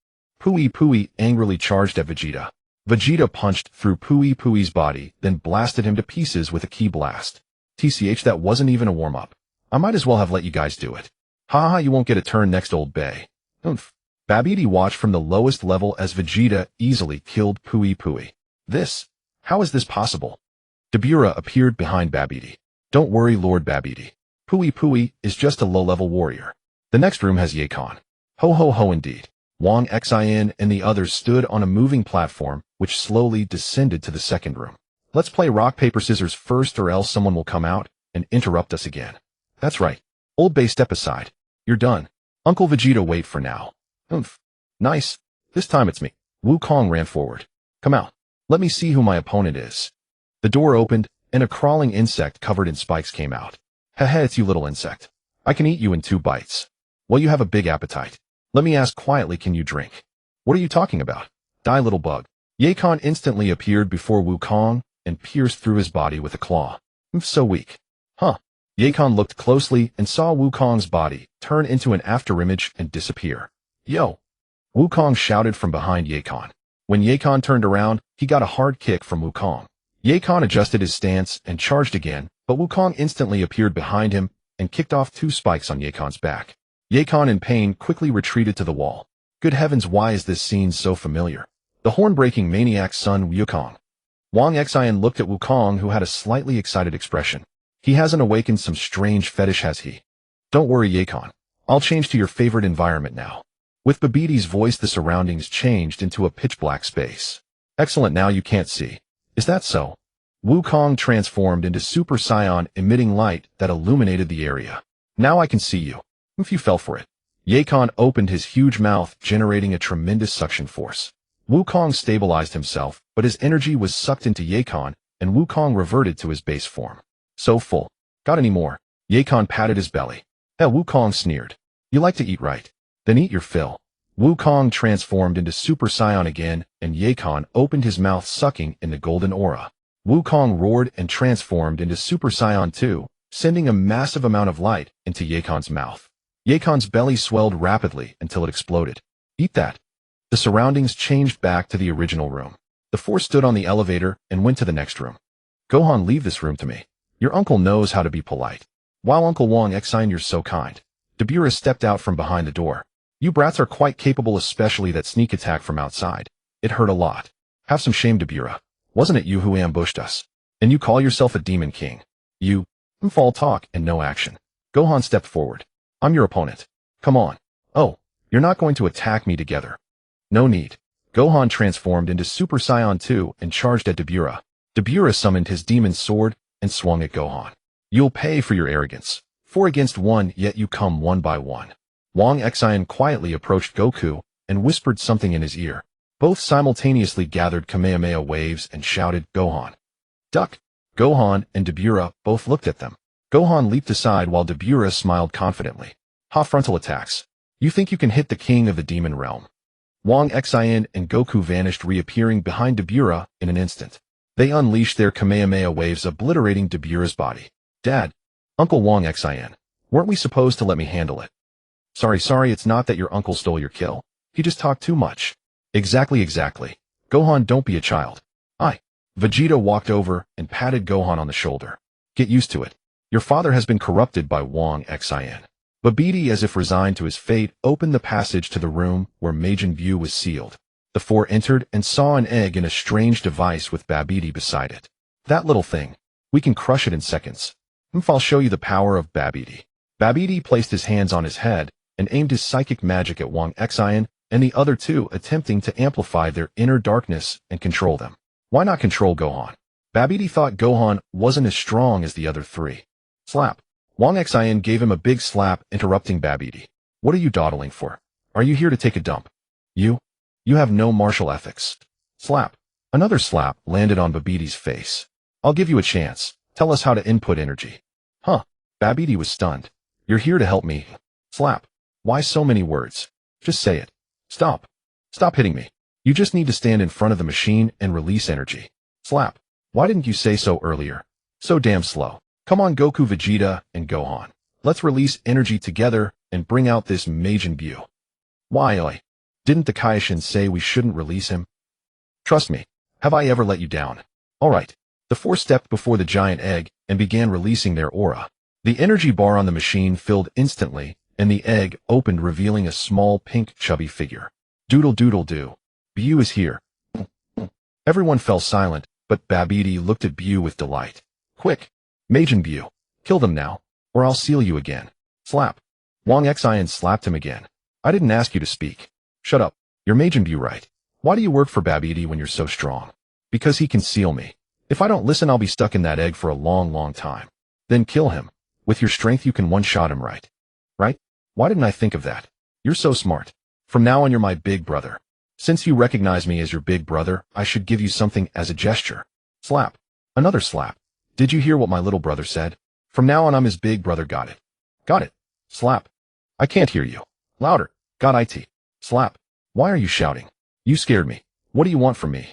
Pui Pui angrily charged at Vegeta. Vegeta punched through Pui Pui's body, then blasted him to pieces with a ki blast. TCH, that wasn't even a warm-up. I might as well have let you guys do it. Haha, you won't get a turn next, old bay. Oomph. Babidi watched from the lowest level as Vegeta easily killed Pui Pui. How is this possible? Dabura appeared behind Babidi. Don't worry, Lord Babidi. Pui Pui is just a low-level warrior. The next room has Kaioken. Ho ho ho indeed. Wang Xin and the others stood on a moving platform which slowly descended to the second room. Let's play rock, paper, scissors first or else someone will come out and interrupt us again. That's right. Old Bay, step aside. You're done. Uncle Vegeta, wait for now. Oomph. Nice. This time it's me. Wukong ran forward. Come out. Let me see who my opponent is. The door opened and a crawling insect covered in spikes came out. Haha, it's you, little insect. I can eat you in 2 bites. Well, you have a big appetite. Let me ask quietly, can you drink? What are you talking about? Die, little bug. Kaioken instantly appeared before Wukong and pierced through his body with a claw. So weak. Huh. Kaioken looked closely and saw Wukong's body turn into an afterimage and disappear. Yo! Wukong shouted from behind Kaioken. When Kaioken turned around, he got a hard kick from Wukong. Kaioken adjusted his stance and charged again, but Wukong instantly appeared behind him and kicked off 2 spikes on Kaioken's back. Kaioken in pain quickly retreated to the wall. Good heavens, why is this scene so familiar? The horn-breaking maniac's son, Wukong. Wang Xin looked at Wukong, who had a slightly excited expression. He hasn't awakened some strange fetish, has he? Don't worry, Kaioken. I'll change to your favorite environment now. With Babiti's voice, the surroundings changed into a pitch-black space. Excellent, now you can't see. Is that so? Wukong transformed into Super Saiyan, emitting light that illuminated the area. Now I can see you. If you fell for it. Kaioken opened his huge mouth, generating a tremendous suction force. Wukong stabilized himself, but his energy was sucked into Kaioken, and Wukong reverted to his base form. So full. Got any more? Kaioken patted his belly. Wukong sneered. You like to eat, right? Then eat your fill. Wukong transformed into Super Saiyan again, and Kaioken opened his mouth, sucking in the golden aura. Wukong roared and transformed into Super Saiyan 2, sending a massive amount of light into Kaioken's mouth. Kaioken's belly swelled rapidly until it exploded. Eat that. The surroundings changed back to the original room. The 4 stood on the elevator and went to the next room. Gohan, leave this room to me. Your uncle knows how to be polite. Wow, Uncle Wang Xin, you're so kind. Dabura stepped out from behind the door. You brats are quite capable, especially that sneak attack from outside. It hurt a lot. Have some shame, Dabura. Wasn't it you who ambushed us? And you call yourself a demon king. You, fall talk and no action. Gohan stepped forward. I'm your opponent. Come on. Oh, you're not going to attack me together. No need. Gohan transformed into Super Saiyan 2 and charged at Dabura. Dabura summoned his demon sword and swung at Gohan. You'll pay for your arrogance. 4 against 1, yet you come 1 by 1. Wang Xin quietly approached Goku and whispered something in his ear. Both simultaneously gathered Kamehameha waves and shouted, Gohan. Duck. Gohan and Dabura both looked at them. Gohan leaped aside while Dabura smiled confidently. Ha, frontal attacks. You think you can hit the king of the demon realm? Wang Xin and Goku vanished, reappearing behind Dabura in an instant. They unleashed their Kamehameha waves, obliterating Dabura's body. Dad. Uncle Wang Xin. Weren't we supposed to let me handle it? Sorry, it's not that your uncle stole your kill. He just talked too much. Exactly. Gohan, don't be a child. Vegeta walked over and patted Gohan on the shoulder. Get used to it. Your father has been corrupted by Wang Xin. Babidi, as if resigned to his fate, opened the passage to the room where Majin Buu was sealed. The four entered and saw an egg in a strange device with Babidi beside it. That little thing. We can crush it in seconds. I'll show you the power of Babidi. Babidi placed his hands on his head and aimed his psychic magic at Wang Xin and the other two, attempting to amplify their inner darkness and control them. Why not control Gohan? Babidi thought Gohan wasn't as strong as the other three. Slap. Wang Xin gave him a big slap, interrupting Babidi. What are you dawdling for? Are you here to take a dump? You have no martial ethics. Slap. Another slap landed on Babidi's face. I'll give you a chance. Tell us how to input energy. Huh. Babidi was stunned. You're here to help me. Slap. Why so many words? Just say it. Stop. Stop hitting me. You just need to stand in front of the machine and release energy. Slap. Why didn't you say so earlier? So damn slow. Come on, Goku, Vegeta, and Gohan. Let's release energy together and bring out this Majin Buu. Why, didn't the Kaioken say we shouldn't release him? Trust me. Have I ever let you down? Alright. The four stepped before the giant egg and began releasing their aura. The energy bar on the machine filled instantly, and the egg opened, revealing a small pink chubby figure. Doodle doodle doo. Buu is here. Everyone fell silent, but Babidi looked at Buu with delight. Quick! Majin Buu, kill them now, or I'll seal you again. Slap. Wang Xin slapped him again. I didn't ask you to speak. Shut up. You're Majin Buu, right? Why do you work for Babidi when you're so strong? Because he can seal me. If I don't listen, I'll be stuck in that egg for a long, long time. Then kill him. With your strength, you can one-shot him, right? Right? Why didn't I think of that? You're so smart. From now on, you're my big brother. Since you recognize me as your big brother, I should give you something as a gesture. Slap. Another slap. Did you hear what my little brother said? From now on, I'm his big brother. Got it? Got it. Slap. I can't hear you. Louder. Got it. Slap. Why are you shouting? You scared me. What do you want from me?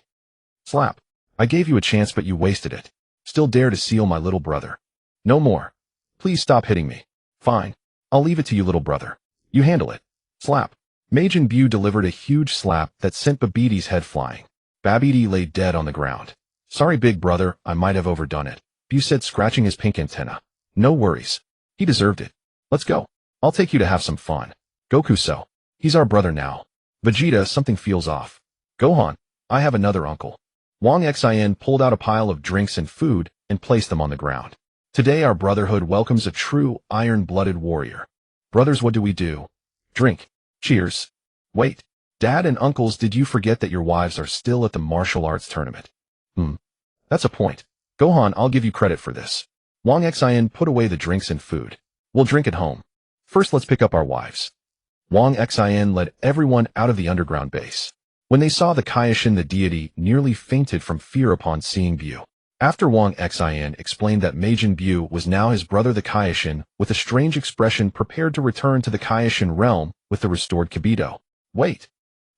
Slap. I gave you a chance, but you wasted it. Still dare to seal my little brother. No more. Please stop hitting me. Fine. I'll leave it to you, little brother. You handle it. Slap. Majin Buu delivered a huge slap that sent Babidi's head flying. Babidi lay dead on the ground. Sorry, big brother, I might have overdone it, Buu said, scratching his pink antenna. No worries. He deserved it. Let's go. I'll take you to have some fun. Goku, so. He's our brother now. Vegeta, something feels off. Gohan, I have another uncle. Wang Xin pulled out a pile of drinks and food and placed them on the ground. Today our brotherhood welcomes a true iron-blooded warrior. Brothers, what do we do? Drink. Cheers. Wait. Dad and uncles, did you forget that your wives are still at the martial arts tournament? That's a point. Gohan, I'll give you credit for this. Wang Xin put away the drinks and food. We'll drink at home. First, let's pick up our wives. Wang Xin led everyone out of the underground base. When they saw the Kaioken, the deity nearly fainted from fear upon seeing Buu. After Wang Xin explained that Majin Buu was now his brother the Kaioken, with a strange expression, prepared to return to the Kaioken realm with the restored Kibito. Wait.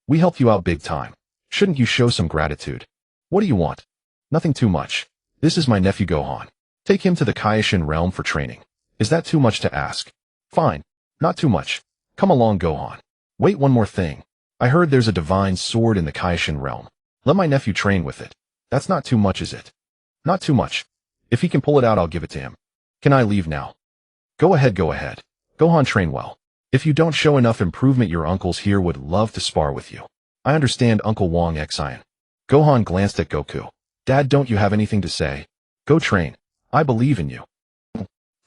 We helped you out big time. Shouldn't you show some gratitude? What do you want? Nothing too much. This is my nephew Gohan. Take him to the Kaioken realm for training. Is that too much to ask? Fine. Not too much. Come along, Gohan. Wait, one more thing. I heard there's a divine sword in the Kaioken realm. Let my nephew train with it. That's not too much, is it? Not too much. If he can pull it out, I'll give it to him. Can I leave now? Go ahead, go ahead. Gohan, train well. If you don't show enough improvement, your uncles here would love to spar with you. I understand, Uncle Wang Xin. Gohan glanced at Goku. Dad, don't you have anything to say? Go train. I believe in you.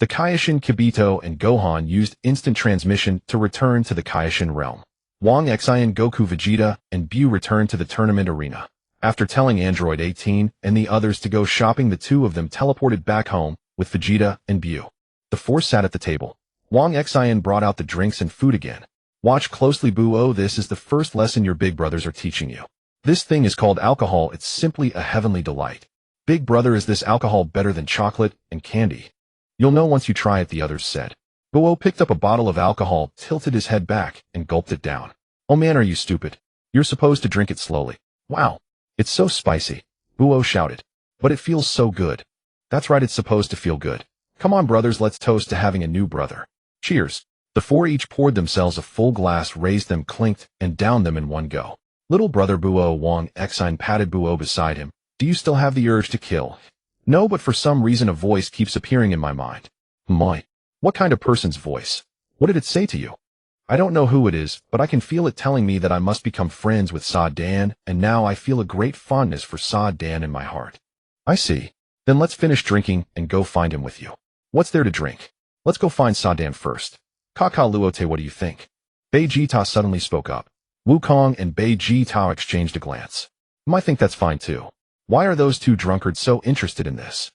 The Kaioken, Kibito, and Gohan used instant transmission to return to the Kaioken realm. Wang Xin, Goku, Vegeta, and Buu returned to the tournament arena. After telling Android 18 and the others to go shopping, the two of them teleported back home with Vegeta and Buu. The four sat at the table. Wang Xin brought out the drinks and food again. Watch closely, Buu. Oh, this is the first lesson your big brothers are teaching you. This thing is called alcohol. It's simply a heavenly delight. Big brother, is this alcohol better than chocolate and candy? You'll know once you try it, the others said. Buu picked up a bottle of alcohol, tilted his head back, and gulped it down. Oh man, are you stupid? You're supposed to drink it slowly. Wow. It's so spicy. Buu shouted. But it feels so good. That's right, it's supposed to feel good. Come on, brothers, let's toast to having a new brother. Cheers. The four each poured themselves a full glass, raised them, clinked, and downed them in one go. Little brother Buu, Wang Xin patted Buu beside him. Do you still have the urge to kill? No, but for some reason a voice keeps appearing in my mind. My. What kind of person's voice? What did it say to you? I don't know who it is, but I can feel it telling me that I must become friends with Sa-Dan, and now I feel a great fondness for Sa-Dan in my heart. I see. Then let's finish drinking and go find him with you. What's there to drink? Let's go find Sa-Dan first. Kaka-Luote, what do you think? Vegeta suddenly spoke up. Wukong and Vegeta exchanged a glance. I think that's fine too. Why are those two drunkards so interested in this?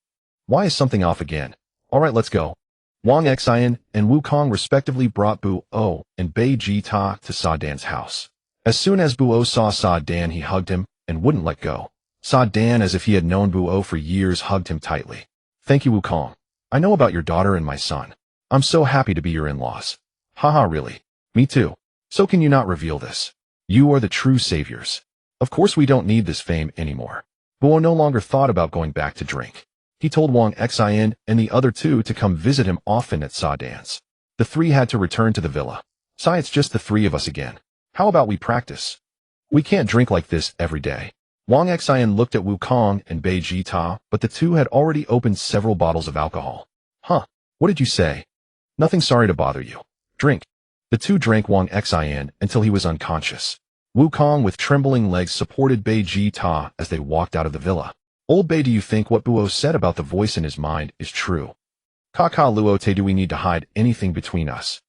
Why is something off again? Alright, let's go. Wang Xin and Wukong respectively brought Bu-O and Vegeta to Sa-Dan's house. As soon as Bu-O saw Sa-Dan, he hugged him and wouldn't let go. Sa-Dan, as if he had known Bu-O for years, hugged him tightly. Thank you, Wukong. I know about your daughter and my son. I'm so happy to be your in-laws. Haha, really? Me too. So can you not reveal this? You are the true saviors. Of course we don't need this fame anymore. Bu-O no longer thought about going back to drink. He told Wang Xin and the other two to come visit him often at Sa-Dan's. The three had to return to the villa. Sai, it's just the three of us again. How about we practice? We can't drink like this every day. Wang Xin looked at Wukong and Vegeta, but the two had already opened several bottles of alcohol. Huh? What did you say? Nothing, sorry to bother you. Drink. The two drank Wang Xin until he was unconscious. Wukong with trembling legs supported Vegeta as they walked out of the villa. Old Bei, do you think what Bu-O said about the voice in his mind is true? Kaka-Luote, do we need to hide anything between us?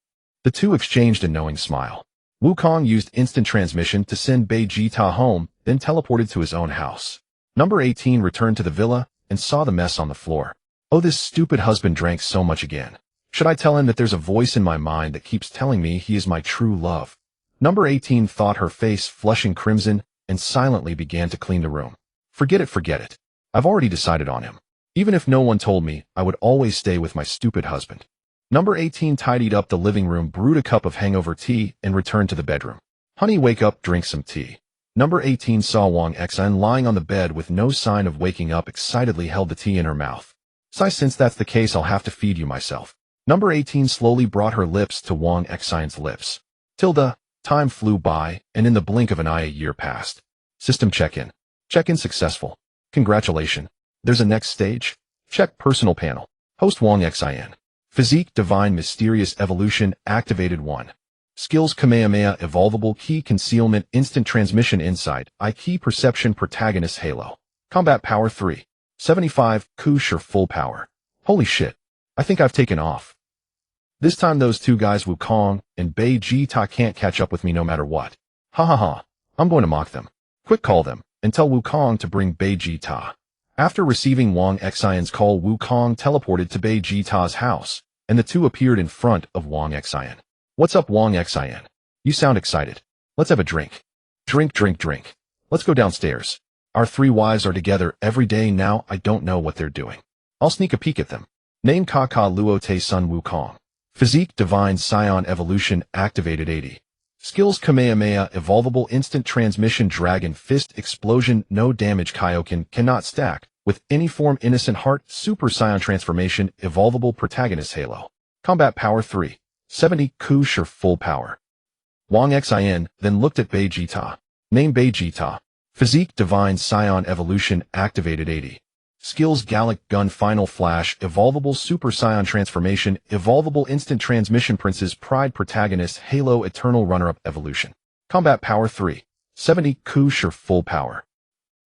The two exchanged a knowing smile. Wukong used instant transmission to send Vegeta home, then teleported to his own house. Number 18 returned to the villa and saw the mess on the floor. Oh, this stupid husband drank so much again. Should I tell him that there's a voice in my mind that keeps telling me he is my true love? Number 18 thought, her face flushing crimson, and silently began to clean the room. Forget it, forget it. I've already decided on him. Even if no one told me, I would always stay with my stupid husband. Number 18 tidied up the living room, brewed a cup of hangover tea, and returned to the bedroom. Honey, wake up, drink some tea. Number 18 saw Wang Xin lying on the bed with no sign of waking up, excitedly held the tea in her mouth. Sai, since that's the case, I'll have to feed you myself. Number 18 slowly brought her lips to Wang Xin's lips. Tilda, time flew by, and in the blink of an eye a year passed. System check-in. Check-in successful. Congratulations. There's a next stage. Check personal panel. Host Wang Xin. Physique Divine Mysterious Evolution activated 1. Skills Kamehameha Evolvable Key Concealment Instant Transmission Insight I Key Perception Protagonist Halo. Combat Power 3. 75 Kusher Full Power. Holy shit. I think I've taken off. This time those two guys Wukong and Vegeta can't catch up with me no matter what. Ha ha ha. I'm going to mock them. Quick, call them and tell Wukong to bring Vegeta. After receiving Wang Xin's call, Wukong teleported to Vegeta's house, and the two appeared in front of Wang Xin. What's up, Wang Xin? You sound excited. Let's have a drink. Drink, drink, drink. Let's go downstairs. Our three wives are together every day now. I don't know what they're doing. I'll sneak a peek at them. Name Kaka-Luote Sun Wukong. Physique Divine Scion Evolution activated 80. Skills Kamehameha Evolvable Instant Transmission Dragon Fist Explosion No Damage Kaioken Cannot Stack with any form Innocent Heart Super Saiyan Transformation Evolvable Protagonist Halo. Combat Power 3. 70 Kusher Full Power. Wang Xin then looked at Vegeta. Name Vegeta. Physique Divine Scion Evolution activated 80. Skills Gallic Gun Final Flash Evolvable Super Saiyan Transformation Evolvable Instant Transmission Prince's Pride Protagonist Halo Eternal Runner-Up Evolution. Combat Power 3. 70 Kusher Full Power.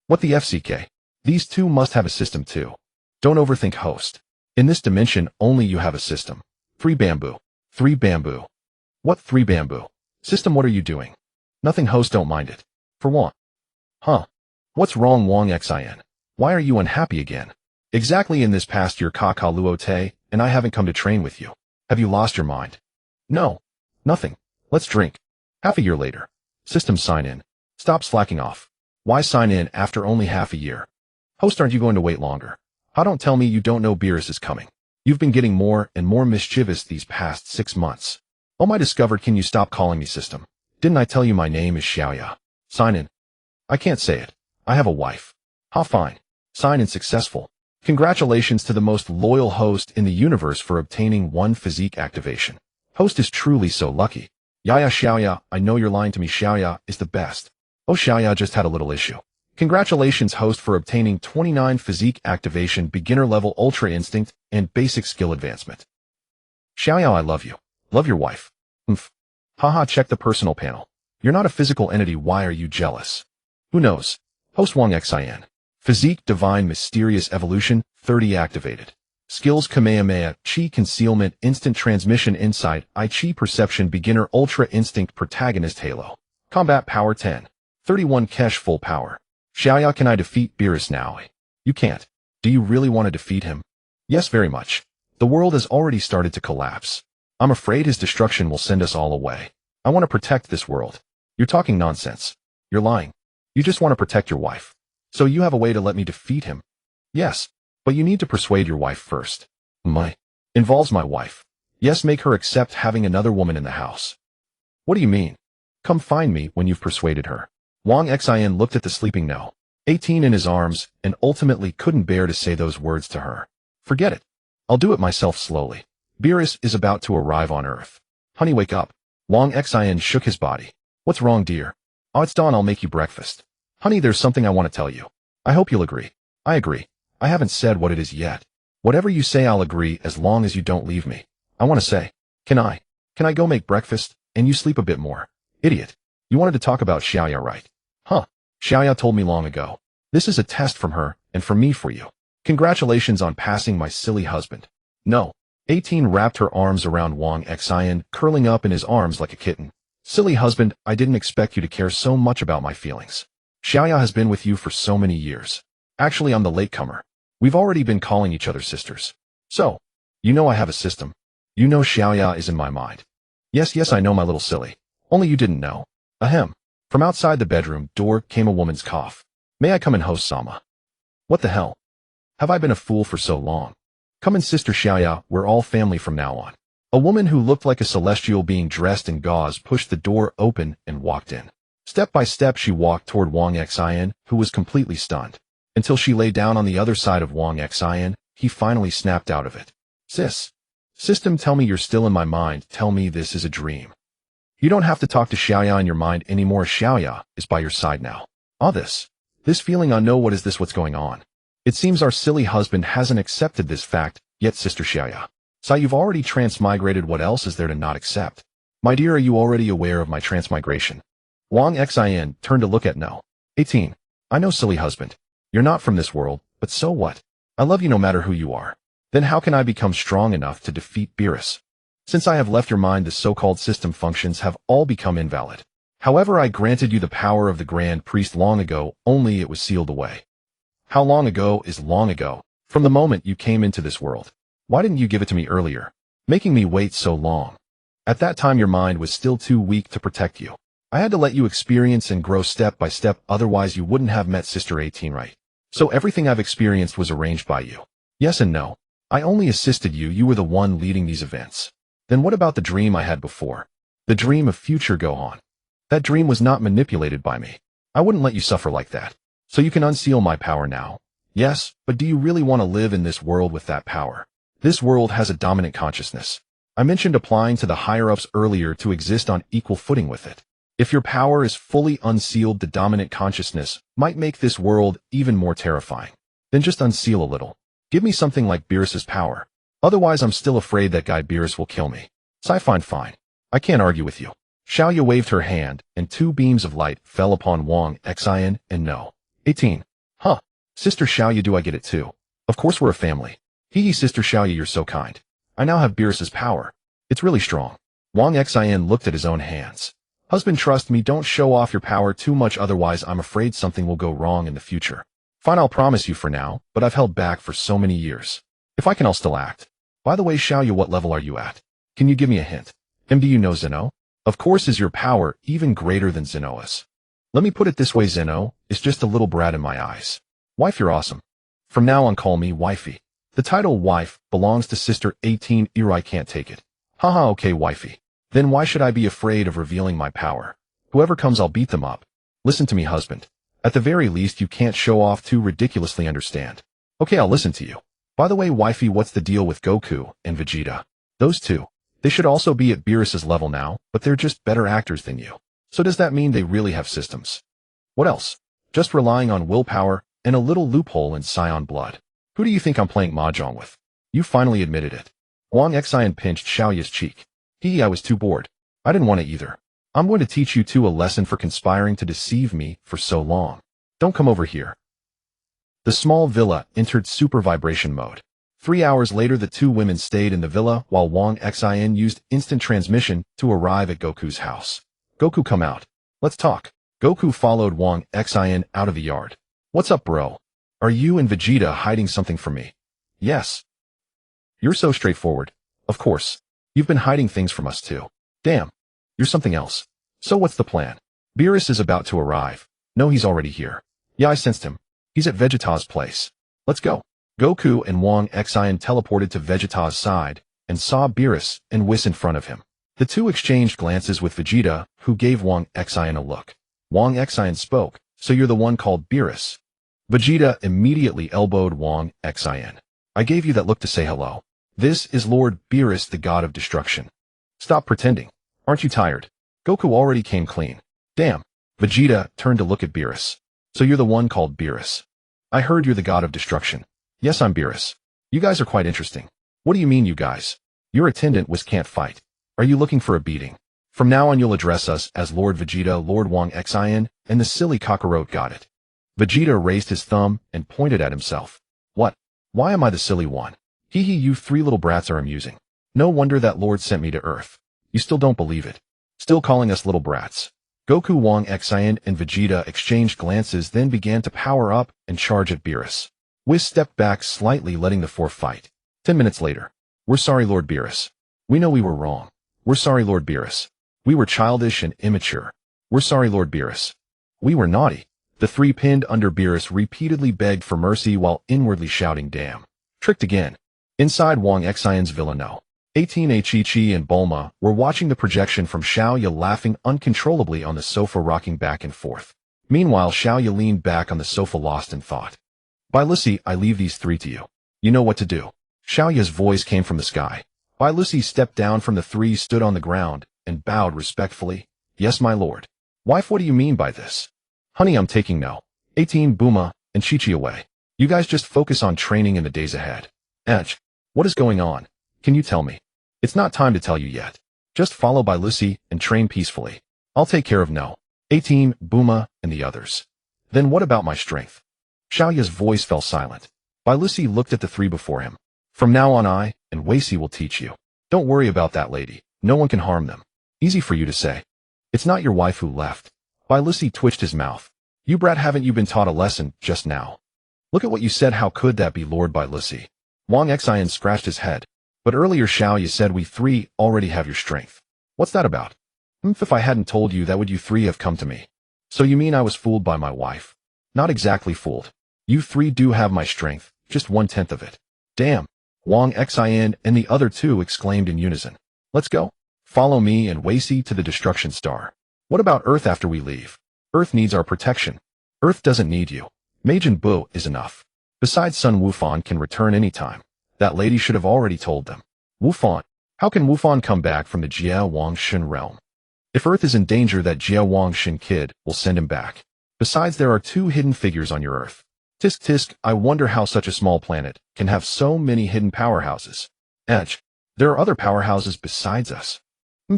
What the FCK? These two must have a system too. Don't overthink, host. In this dimension only you have a system. 3 bamboo. 3 bamboo. What 3 bamboo? System, what are you doing? Nothing, host, don't mind it. For what? Huh? What's wrong, Wang Xin? Why are you unhappy again? Exactly, in this past year Kaka-Luote and I haven't come to train with you. Have you lost your mind? No. Nothing. Let's drink. Half a year later. System, sign in. Stop slacking off. Why sign in after only half a year? Host, aren't you going to wait longer? How, don't tell me you don't know Beerus is coming. You've been getting more and more mischievous these past 6 months. Oh my, discovered, can you stop calling me system? Didn't I tell you my name is Xiaoya? Sign in. I can't say it. I have a wife. Ha, fine. Sign in successful. Congratulations to the most loyal host in the universe for obtaining 1 physique activation. Host is truly so lucky. Yaya Xiaoya, I know you're lying to me. Xiaoya is the best. Oh, Xiaoya just had a little issue. Congratulations, host, for obtaining 29 physique activation, beginner level, ultra instinct, and basic skill advancement. Xiaoyao, I love you. Love your wife. Haha, check the personal panel. You're not a physical entity, why are you jealous? Who knows? Host Wang Xin. Physique Divine Mysterious Evolution, 30 activated. Skills Kamehameha, Chi Concealment, Instant Transmission, Insight, Chi Perception, Beginner, Ultra Instinct, Protagonist, Halo. Combat Power 10. 31 Kesh, Full Power. Xiaoya, can I defeat Beerus now? You can't. Do you really want to defeat him? Yes, very much. The world has already started to collapse. I'm afraid his destruction will send us all away. I want to protect this world. You're talking nonsense. You're lying. You just want to protect your wife. So you have a way to let me defeat him? Yes, but you need to persuade your wife first. Involves my wife. Yes, make her accept having another woman in the house. What do you mean? Come find me when you've persuaded her. Wang Xin looked at the sleeping No. 18 in his arms and ultimately couldn't bear to say those words to her. Forget it. I'll do it myself slowly. Beerus is about to arrive on Earth. Honey, wake up. Wang Xin shook his body. What's wrong, dear? Oh, it's dawn, I'll make you breakfast. Honey, there's something I want to tell you. I hope you'll agree. I agree. I haven't said what it is yet. Whatever you say, I'll agree as long as you don't leave me. I want to say, can I go make breakfast and you sleep a bit more? Idiot. You wanted to talk about Xiaoya, right? Huh. Xiaoya told me long ago. This is a test from her and from me for you. Congratulations on passing, my silly husband. No. 18 wrapped her arms around Wang Xin, curling up in his arms like a kitten. Silly husband, I didn't expect you to care so much about my feelings. Xiaoya has been with you for so many years. Actually, I'm the latecomer. We've already been calling each other sisters. So, you know I have a system. You know Xiaoya is in my mind. Yes, I know, my little silly. Only you didn't know. Ahem. From outside the bedroom door came a woman's cough. May I come in, host Sama? What the hell? Have I been a fool for so long? Come in, Sister Xiaoya, we're all family from now on. A woman who looked like a celestial being dressed in gauze pushed the door open and walked in. Step by step she walked toward Wang Xin, who was completely stunned. Until she lay down on the other side of Wang Xin, he finally snapped out of it. System, tell me you're still in my mind, tell me this is a dream. You don't have to talk to Xiaoya in your mind anymore, Xiaoya is by your side now. This feeling, I know, what is this, what's going on? It seems our silly husband hasn't accepted this fact yet, Sister Xiaoya. So you've already transmigrated, what else is there to not accept? My dear, are you already aware of my transmigration? Wang Xin turned to look at No. 18. I know, silly husband. You're not from this world, but so what? I love you no matter who you are. Then how can I become strong enough to defeat Beerus? Since I have left your mind, the so-called system functions have all become invalid. However, I granted you the power of the Grand Priest long ago, only it was sealed away. How long ago is long ago? From the moment you came into this world. Why didn't you give it to me earlier? Making me wait so long. At that time your mind was still too weak to protect you. I had to let you experience and grow step by step, otherwise you wouldn't have met Sister 18, right? So everything I've experienced was arranged by you. Yes and no. I only assisted you, you were the one leading these events. Then what about the dream I had before? The dream of future Gohan. That dream was not manipulated by me. I wouldn't let you suffer like that. So you can unseal my power now. Yes, but do you really want to live in this world with that power? This world has a dominant consciousness. I mentioned applying to the higher-ups earlier to exist on equal footing with it. If your power is fully unsealed, the dominant consciousness might make this world even more terrifying. Then just unseal a little. Give me something like Beerus's power. Otherwise I'm still afraid that guy Beerus will kill me. Fine. I can't argue with you. Xiaoya waved her hand, and two beams of light fell upon Wang Xin and No. 18. Huh. Sister Xiaoya, do I get it too? Of course we're a family. Hee, Sister Xiaoya, you're so kind. I now have Beerus's power. It's really strong. Wang Xin looked at his own hands. Husband, trust me, don't show off your power too much, otherwise I'm afraid something will go wrong in the future. Fine, I'll promise you for now, but I've held back for so many years. If I can, I'll still act. By the way, Xiaoya, what level are you at? Can you give me a hint? Do you know Zeno? Of course, is your power even greater than Zeno's? Let me put it this way, Zeno is just a little brat in my eyes. Wife, you're awesome. From now on, call me wifey. The title wife belongs to Sister 18. I can't take it. Haha, okay, wifey. Then why should I be afraid of revealing my power? Whoever comes, I'll beat them up. Listen to me, husband. At the very least, you can't show off too ridiculously, understand? Okay, I'll listen to you. By the way, wifey, what's the deal with Goku and Vegeta? Those two. They should also be at Beerus's level now, but they're just better actors than you. So does that mean they really have systems? What else? just relying on willpower and a little loophole in Saiyan blood. Who do you think I'm playing mahjong with? You finally admitted it. Wang Xin pinched Xiaoya's cheek. I was too bored. I didn't want to either. I'm going to teach you two a lesson for conspiring to deceive me for so long. Don't come over here. The small villa entered super vibration mode. 3 hours later, the two women stayed in the villa while Wang Xin used instant transmission to arrive at Goku's house. Goku, come out. Let's talk. Goku followed Wang Xin out of the yard. What's up, bro? Are you and Vegeta hiding something from me? Yes. You're so straightforward. Of course. You've been hiding things from us too. Damn. You're something else. So what's the plan? Beerus is about to arrive. No, he's already here. Yeah, I sensed him. He's at Vegeta's place. Let's go. Goku and Wang Xin teleported to Vegeta's side and saw Beerus and Whis in front of him. The two exchanged glances with Vegeta, who gave Wang Xin a look. Wang Xin spoke, so you're the one called Beerus. Vegeta immediately elbowed Wang Xin. I gave you that look to say hello. This is Lord Beerus, the god of destruction. Stop pretending. Aren't you tired? Goku already came clean. Damn. Vegeta turned to look at Beerus. So you're the one called Beerus. I heard you're the god of destruction. Yes, I'm Beerus. You guys are quite interesting. What do you mean, you guys? Your attendant Whis can't fight. Are you looking for a beating? From now on you'll address us as Lord Vegeta, Lord Wang Xin, and the silly cockroach got it. Vegeta raised his thumb and pointed at himself. What? Why am I the silly one? Hee hee, you three little brats are amusing. No wonder that Lord sent me to Earth. You still don't believe it. Still calling us little brats. Goku, Wang Xin, and Vegeta exchanged glances, then began to power up and charge at Beerus. Whis stepped back slightly, letting the four fight. 10 minutes later. We're sorry, Lord Beerus. We know we were wrong. We're sorry, Lord Beerus. We were childish and immature. We're sorry, Lord Beerus. We were naughty. The three pinned under Beerus repeatedly begged for mercy while inwardly shouting, damn. Tricked again. Inside Wang Xion's villa, no. 18 Chi and Bulma were watching the projection from Xiaoya, laughing uncontrollably on the sofa, rocking back and forth. Meanwhile, Xiaoya leaned back on the sofa, lost in thought. By Lucy, I leave these three to you. You know what to do. Xiaoya's voice came from the sky. By Lucy stepped down from the three, stood on the ground, and bowed respectfully. Yes, my lord. Wife, what do you mean by this? Honey, I'm taking No. 18, Bulma, and Chi away. You guys just focus on training in the days ahead. Edge. What is going on? Can you tell me? It's not time to tell you yet. Just follow by Lucy and train peacefully. I'll take care of No. 18, Bulma, and the others. Then what about my strength? Xiaoya's voice fell silent. By Lucy looked at the three before him. From now on I and Weici will teach you. Don't worry about that lady. No one can harm them. Easy for you to say. It's not your wife who left. By Lucy twitched his mouth. You brat, haven't you been taught a lesson just now? Look at what you said. How could that be, Lord By Lucy? Wang Xian scratched his head. But earlier Xiaoya said we three already have your strength. What's that about? If I hadn't told you that, would you three have come to me? So you mean I was fooled by my wife? Not exactly fooled. You three do have my strength, just 1/10 of it. Damn. Wang Xian and the other two exclaimed in unison. Let's go. Follow me and Weici to the destruction star. What about Earth after we leave? Earth needs our protection. Earth doesn't need you. Majin Buu is enough. Besides, Sun Wufan can return anytime. That lady should have already told them. Wufan. How can Wufan come back from the Jia Wangshin realm? If Earth is in danger, that Jia Wangshin kid will send him back. Besides, there are 2 hidden figures on your Earth. Tisk tisk, I wonder how such a small planet can have so many hidden powerhouses. Edge. There are other powerhouses besides us.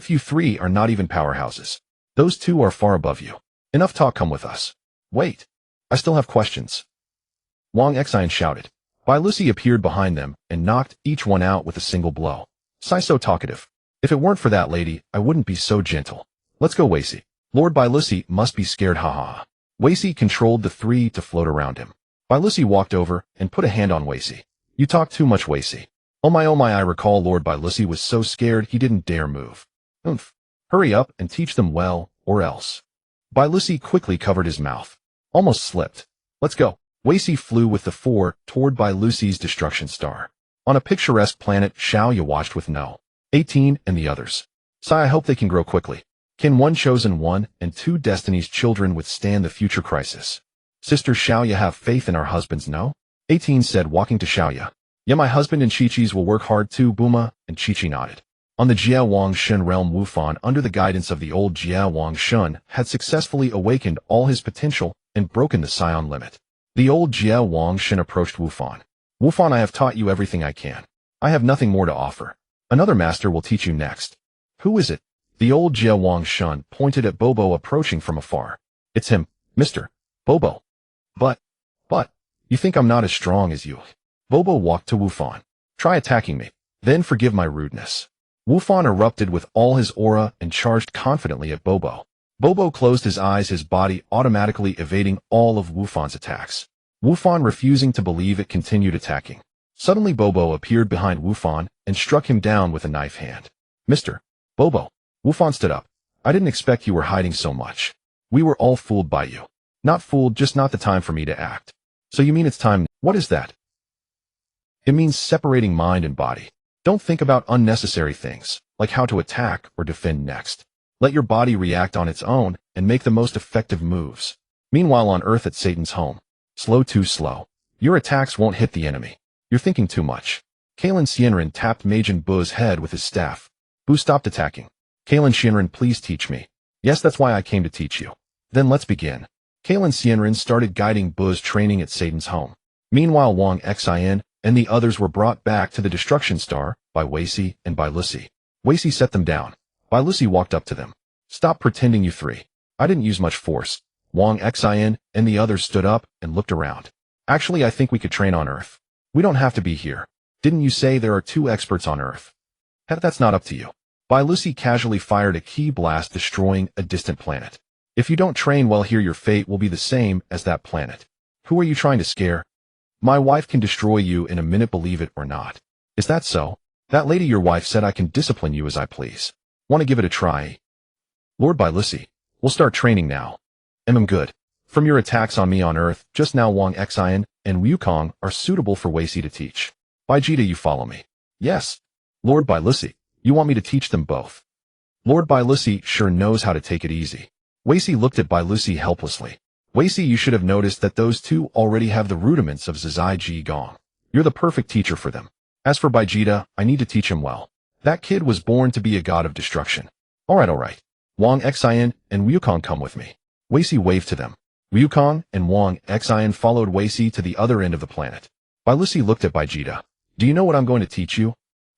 You 3 are not even powerhouses. Those 2 are far above you. Enough talk, come with us. Wait. I still have questions. Wang Xian shouted. Bai Lucy appeared behind them and knocked each one out with a single blow. Sai so talkative. If it weren't for that lady, I wouldn't be so gentle. Let's go, Weici. Lord Bai Lucy must be scared, haha. Weici controlled the 3 to float around him. Bai Lucy walked over and put a hand on Weici. You talk too much, Weici. Oh my, I recall Lord Bai Lucy was so scared he didn't dare move. Hurry up and teach them well, or else. Bai Lucy quickly covered his mouth. Almost slipped. Let's go. Weici flew with the 4 toward Bai Lucy's destruction star. On a picturesque planet, Xiaoya watched with No. 18 and the others. Sai, I hope they can grow quickly. Can one chosen one and 2 Destiny's children withstand the future crisis? Sister Xiaoya, have faith in our husbands, no? 18 said, walking to Xiaoya. Yeah, my husband and Chi-Chi's will work hard too, Bulma, and Chi-Chi nodded. On the Jia Wangshin realm, Wufan, under the guidance of the old Jia Wangshin, had successfully awakened all his potential and broken the Saiyan limit. The old Jie Wang Xin approached Wu Fan. Wu Fan, I have taught you everything I can. I have nothing more to offer. Another master will teach you next. Who is it? The old Jie Wang Xin pointed at Bobo approaching from afar. It's him, Mr. Bobo. But, you think I'm not as strong as you? Bobo walked to Wu Fan. Try attacking me, then forgive my rudeness. Wu Fan erupted with all his aura and charged confidently at Bobo. Bobo closed his eyes, his body automatically evading all of Wu Fan's attacks. Wu Fan, refusing to believe it, continued attacking. Suddenly Bobo appeared behind Wu Fan and struck him down with a knife hand. Mr. Bobo. Wu Fan stood up. I didn't expect you were hiding so much. We were all fooled by you. Not fooled, just not the time for me to act. So you mean it's time? What is that? It means separating mind and body. Don't think about unnecessary things, like how to attack or defend next. Let your body react on its own and make the most effective moves. Meanwhile on Earth at Satan's home. Slow, too slow. Your attacks won't hit the enemy. You're thinking too much. Kalen Xianren tapped Majin Bu's head with his staff. Bu stopped attacking. Kalen Xianren, please teach me. Yes, that's why I came to teach you. Then let's begin. Kalen Xianren started guiding Bu's training at Satan's home. Meanwhile Wang Xin and the others were brought back to the Destruction Star by Wei Si and by Lucy. Wei Si set them down. Bai Lucy walked up to them. Stop pretending, you three. I didn't use much force. Wang Xin and the others stood up and looked around. Actually, I think we could train on Earth. We don't have to be here. Didn't you say there are 2 experts on Earth? That's not up to you. Bai Lucy casually fired a ki blast, destroying a distant planet. If you don't train well here, your fate will be the same as that planet. Who are you trying to scare? My wife can destroy you in a minute, believe it or not. Is that so? That lady, your wife, said I can discipline you as I please. Want to give it a try? Lord Bai Lucy, we'll start training now. Good. From your attacks on me on Earth, just now Wang Xin and Wukong are suitable for Wei Si to teach. Vegeta, you follow me? Yes. Lord Bai Lucy, you want me to teach them both? Lord Bai Lucy sure knows how to take it easy. Wei Si looked at Bai Lucy helplessly. Wei Si, you should have noticed that those 2 already have the rudiments of Zizai Ji Gong. You're the perfect teacher for them. As for Vegeta, I need to teach him well. That kid was born to be a god of destruction. Alright. Wang Xin and Wukong, come with me. Wei Si waved to them. Wukong and Wang Xin followed Wei Si to the other end of the planet. Bai Lucy looked at Vegeta. Do you know what I'm going to teach you?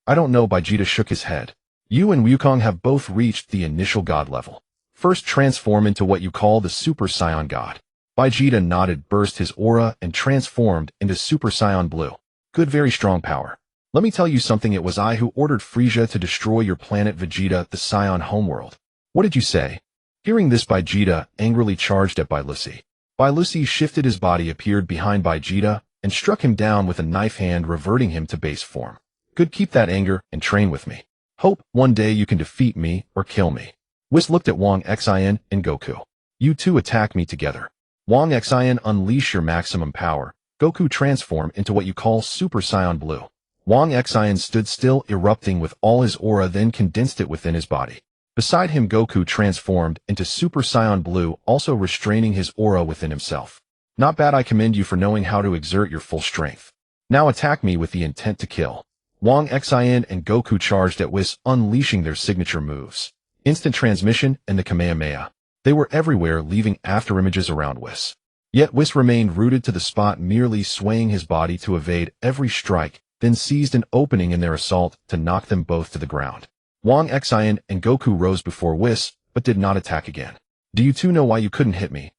I don't know. Vegeta shook his head. You and Wukong have both reached the initial god level. First, transform into what you call the Super Saiyan God. Vegeta nodded, burst his aura, and transformed into Super Saiyan Blue. Good, very strong power. Let me tell you something. It was I who ordered Frieza to destroy your planet Vegeta, the Saiyan homeworld. What did you say? Hearing this, Vegeta angrily charged at Bai Lucy. Bai Lucy shifted his body, appeared behind Vegeta, and struck him down with a knife hand, reverting him to base form. Good, keep that anger and train with me. Hope one day you can defeat me or kill me. Whis looked at Wang Xin and Goku. You 2 attack me together. Wang Xin, unleash your maximum power. Goku, transform into what you call Super Saiyan Blue. Wang Xin stood still, erupting with all his aura, then condensed it within his body. Beside him, Goku transformed into Super Saiyan Blue, also restraining his aura within himself. Not bad, I commend you for knowing how to exert your full strength. Now attack me with the intent to kill. Wang Xin and Goku charged at Whis, unleashing their signature moves. Instant transmission and the Kamehameha. They were everywhere, leaving afterimages around Whis. Yet Whis remained rooted to the spot, merely swaying his body to evade every strike, then seized an opening in their assault to knock them both to the ground. Wang Xin and Goku rose before Whis, but did not attack again. Do you 2 know why you couldn't hit me?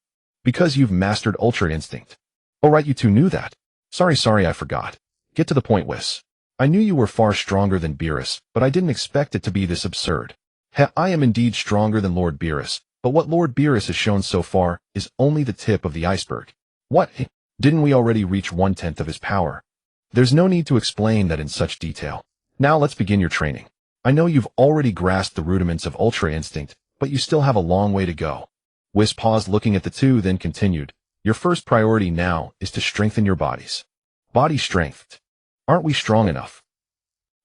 Because you've mastered Ultra Instinct. Oh right, you 2 knew that. Sorry, I forgot. Get to the point, Whis. I knew you were far stronger than Beerus, but I didn't expect it to be this absurd. I am indeed stronger than Lord Beerus, but what Lord Beerus has shown so far is only the tip of the iceberg. What? Didn't we already reach 1/10 of his power? There's no need to explain that in such detail. Now let's begin your training. I know you've already grasped the rudiments of Ultra Instinct, but you still have a long way to go. Whis paused, looking at the 2, then continued. Your first priority now is to strengthen your bodies. Body strength. Aren't we strong enough?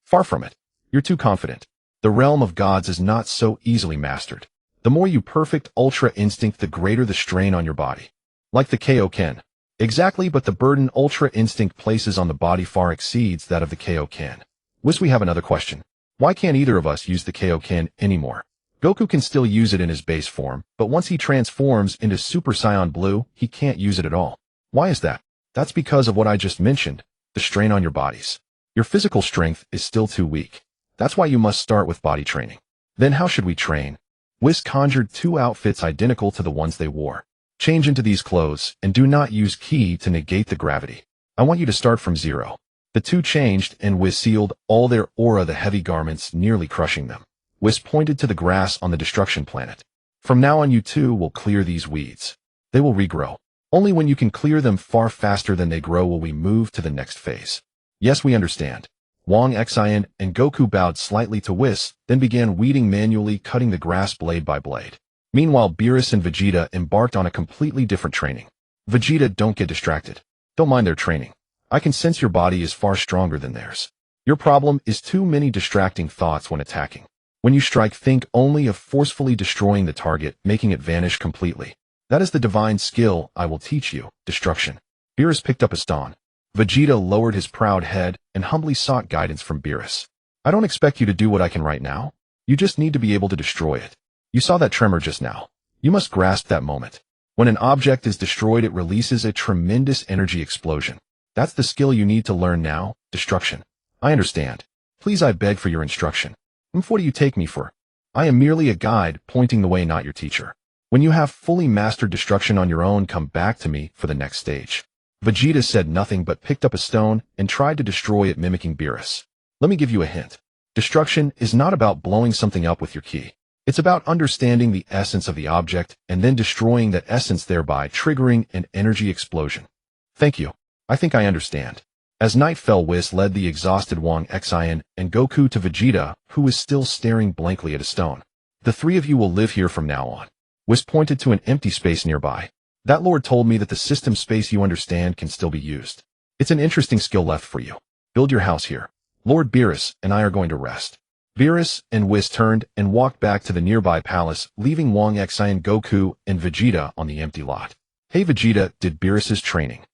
Far from it. You're too confident. The realm of gods is not so easily mastered. The more you perfect Ultra Instinct, the greater the strain on your body. Like the Kaio-ken. Exactly, but the burden Ultra Instinct places on the body far exceeds that of the Kaio-ken. Whis, we have another question. Why can't either of us use the Kaio-ken anymore? Goku can still use it in his base form, but once he transforms into Super Saiyan Blue, he can't use it at all. Why is that? That's because of what I just mentioned, the strain on your bodies. Your physical strength is still too weak. That's why you must start with body training. Then how should we train? Whis conjured 2 outfits identical to the ones they wore. Change into these clothes, and do not use ki to negate the gravity. I want you to start from 0. The 2 changed, and Whis sealed all their aura the heavy garments, nearly crushing them. Whis pointed to the grass on the destruction planet. From now on you two will clear these weeds. They will regrow. Only when you can clear them far faster than they grow will we move to the next phase. Yes, we understand. Wang Xin and Goku bowed slightly to Whis, then began weeding manually, cutting the grass blade by blade. Meanwhile, Beerus and Vegeta embarked on a completely different training. Vegeta, don't get distracted. Don't mind their training. I can sense your body is far stronger than theirs. Your problem is too many distracting thoughts when attacking. When you strike, think only of forcefully destroying the target, making it vanish completely. That is the divine skill I will teach you, destruction. Beerus picked up a stone. Vegeta lowered his proud head and humbly sought guidance from Beerus. I don't expect you to do what I can right now. You just need to be able to destroy it. You saw that tremor just now. You must grasp that moment. When an object is destroyed, it releases a tremendous energy explosion. That's the skill you need to learn now, destruction. I understand. Please, I beg for your instruction. What do you take me for? I am merely a guide, pointing the way, not your teacher. When you have fully mastered destruction on your own, come back to me for the next stage. Vegeta said nothing but picked up a stone and tried to destroy it, mimicking Beerus. Let me give you a hint. Destruction is not about blowing something up with your ki. It's about understanding the essence of the object and then destroying that essence, thereby triggering an energy explosion. Thank you. I think I understand. As night fell, Whis led the exhausted Wang Xin and Goku to Vegeta, who was still staring blankly at a stone. The 3 of you will live here from now on. Whis pointed to an empty space nearby. That lord told me that the system space you understand can still be used. It's an interesting skill left for you. Build your house here. Lord Beerus and I are going to rest. Beerus and Whis turned and walked back to the nearby palace, leaving Wang Xin, Goku, and Vegeta on the empty lot. Hey Vegeta, did Beerus's training?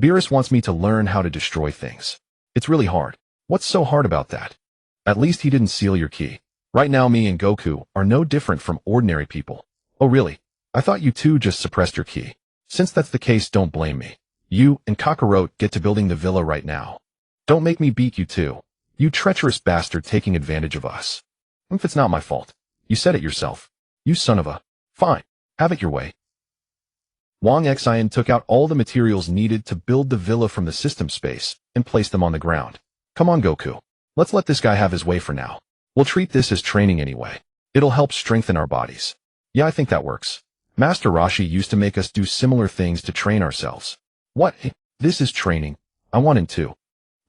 Beerus wants me to learn how to destroy things. It's really hard. What's so hard about that? At least he didn't seal your ki. Right now me and Goku are no different from ordinary people. Oh really? I thought you two just suppressed your ki. Since that's the case, don't blame me. You and Kakarot get to building the villa right now. Don't make me beat you two. You treacherous bastard, taking advantage of us. If it's not my fault. You said it yourself. You son of a... Fine. Have it your way. Wang Xin took out all the materials needed to build the villa from the system space and placed them on the ground. Come on, Goku. Let's let this guy have his way for now. We'll treat this as training anyway. It'll help strengthen our bodies. Yeah, I think that works. Master Roshi used to make us do similar things to train ourselves. What? This is training. I want it too.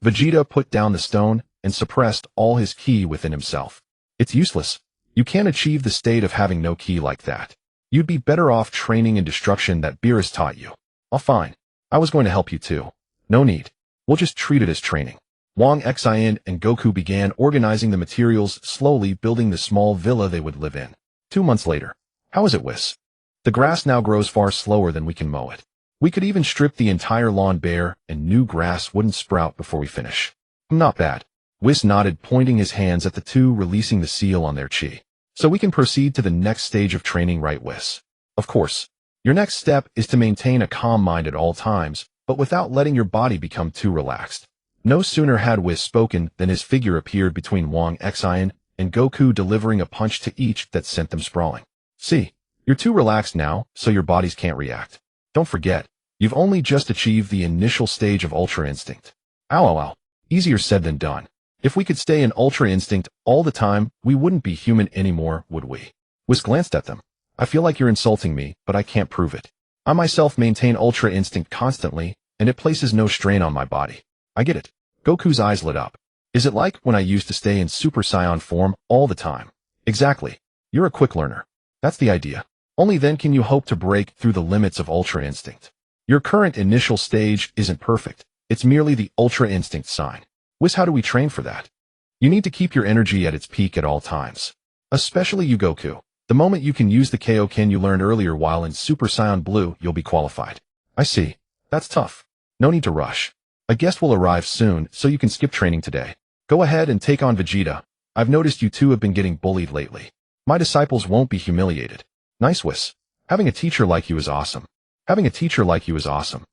Vegeta put down the stone and suppressed all his ki within himself. It's useless. You can't achieve the state of having no ki like that. You'd be better off training in destruction that Beerus taught you. Oh, fine. I was going to help you too. No need. We'll just treat it as training. Wang Xin and Goku began organizing the materials, slowly building the small villa they would live in. 2 months later. How is it, Whis? The grass now grows far slower than we can mow it. We could even strip the entire lawn bare and new grass wouldn't sprout before we finish. Not bad. Whis nodded, pointing his hands at the 2, releasing the seal on their chi. So we can proceed to the next stage of training, right, Whis? Of course. Your next step is to maintain a calm mind at all times, but without letting your body become too relaxed. No sooner had Whis spoken than his figure appeared between Wang Xin and Goku, delivering a punch to each that sent them sprawling. See, you're too relaxed now, so your bodies can't react. Don't forget, you've only just achieved the initial stage of Ultra Instinct. Ow, ow, ow. Easier said than done. If we could stay in Ultra Instinct all the time, we wouldn't be human anymore, would we? Whis glanced at them. I feel like you're insulting me, but I can't prove it. I myself maintain Ultra Instinct constantly, and it places no strain on my body. I get it. Goku's eyes lit up. Is it like when I used to stay in Super Saiyan form all the time? Exactly. You're a quick learner. That's the idea. Only then can you hope to break through the limits of Ultra Instinct. Your current initial stage isn't perfect. It's merely the Ultra Instinct sign. Whis, how do we train for that? You need to keep your energy at its peak at all times. Especially you, Goku. The moment you can use the Kaio-ken you learned earlier while in Super Saiyan Blue, you'll be qualified. I see. That's tough. No need to rush. A guest will arrive soon, so you can skip training today. Go ahead and take on Vegeta. I've noticed you two have been getting bullied lately. My disciples won't be humiliated. Nice Whis. Having a teacher like you is awesome. Having a teacher like you is awesome.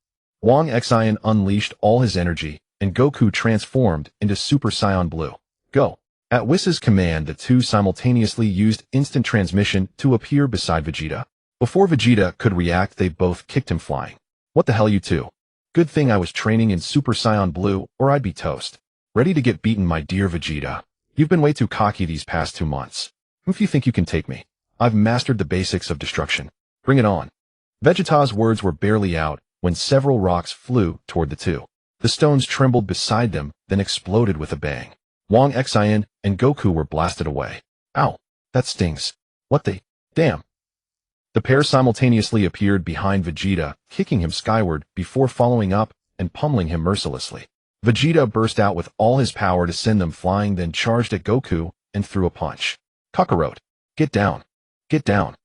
Wang Xin unleashed all his energy, and Goku transformed into Super Saiyan Blue. Go. At Whis' command, the two simultaneously used instant transmission to appear beside Vegeta. Before Vegeta could react, they both kicked him flying. What the hell, you two? Good thing I was training in Super Saiyan Blue, or I'd be toast. Ready to get beaten, my dear Vegeta. You've been way too cocky these past 2 months. If you think you can take me, I've mastered the basics of destruction. Bring it on. Vegeta's words were barely out when several rocks flew toward the two. The stones trembled beside them, then exploded with a bang. Wang Xin and Goku were blasted away. Ow, that stings. What the? Damn. The pair simultaneously appeared behind Vegeta, kicking him skyward before following up and pummeling him mercilessly. Vegeta burst out with all his power to send them flying, then charged at Goku and threw a punch. Kakarot, get down. Get down.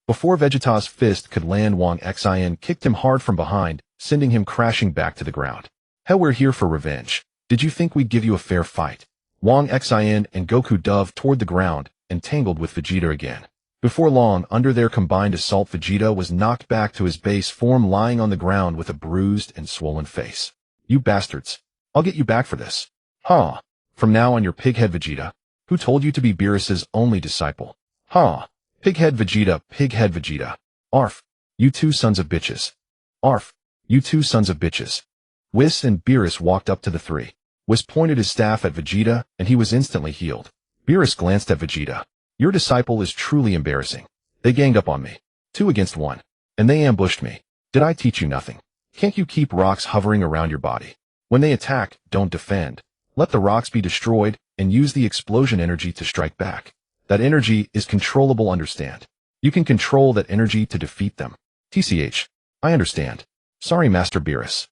Before Vegeta's fist could land, Wang Xin kicked him hard from behind, sending him crashing back to the ground. Hell, we're here for revenge. Did you think we'd give you a fair fight? Wang Xin and Goku dove toward the ground and tangled with Vegeta again. Before long, under their combined assault, Vegeta was knocked back to his base form, lying on the ground with a bruised and swollen face. You bastards. I'll get you back for this. Huh. From now on, you're Pighead Vegeta. Who told you to be Beerus's only disciple? Huh. Pighead Vegeta, Pighead Vegeta. Arf. You two sons of bitches. Arf. You two sons of bitches. Whis and Beerus walked up to the three. Whis pointed his staff at Vegeta, and he was instantly healed. Beerus glanced at Vegeta. Your disciple is truly embarrassing. They ganged up on me. 2 against 1. And they ambushed me. Did I teach you nothing? Can't you keep rocks hovering around your body? When they attack, don't defend. Let the rocks be destroyed, and use the explosion energy to strike back. That energy is controllable, understand? You can control that energy to defeat them. TCH. I understand. Sorry, Master Beerus.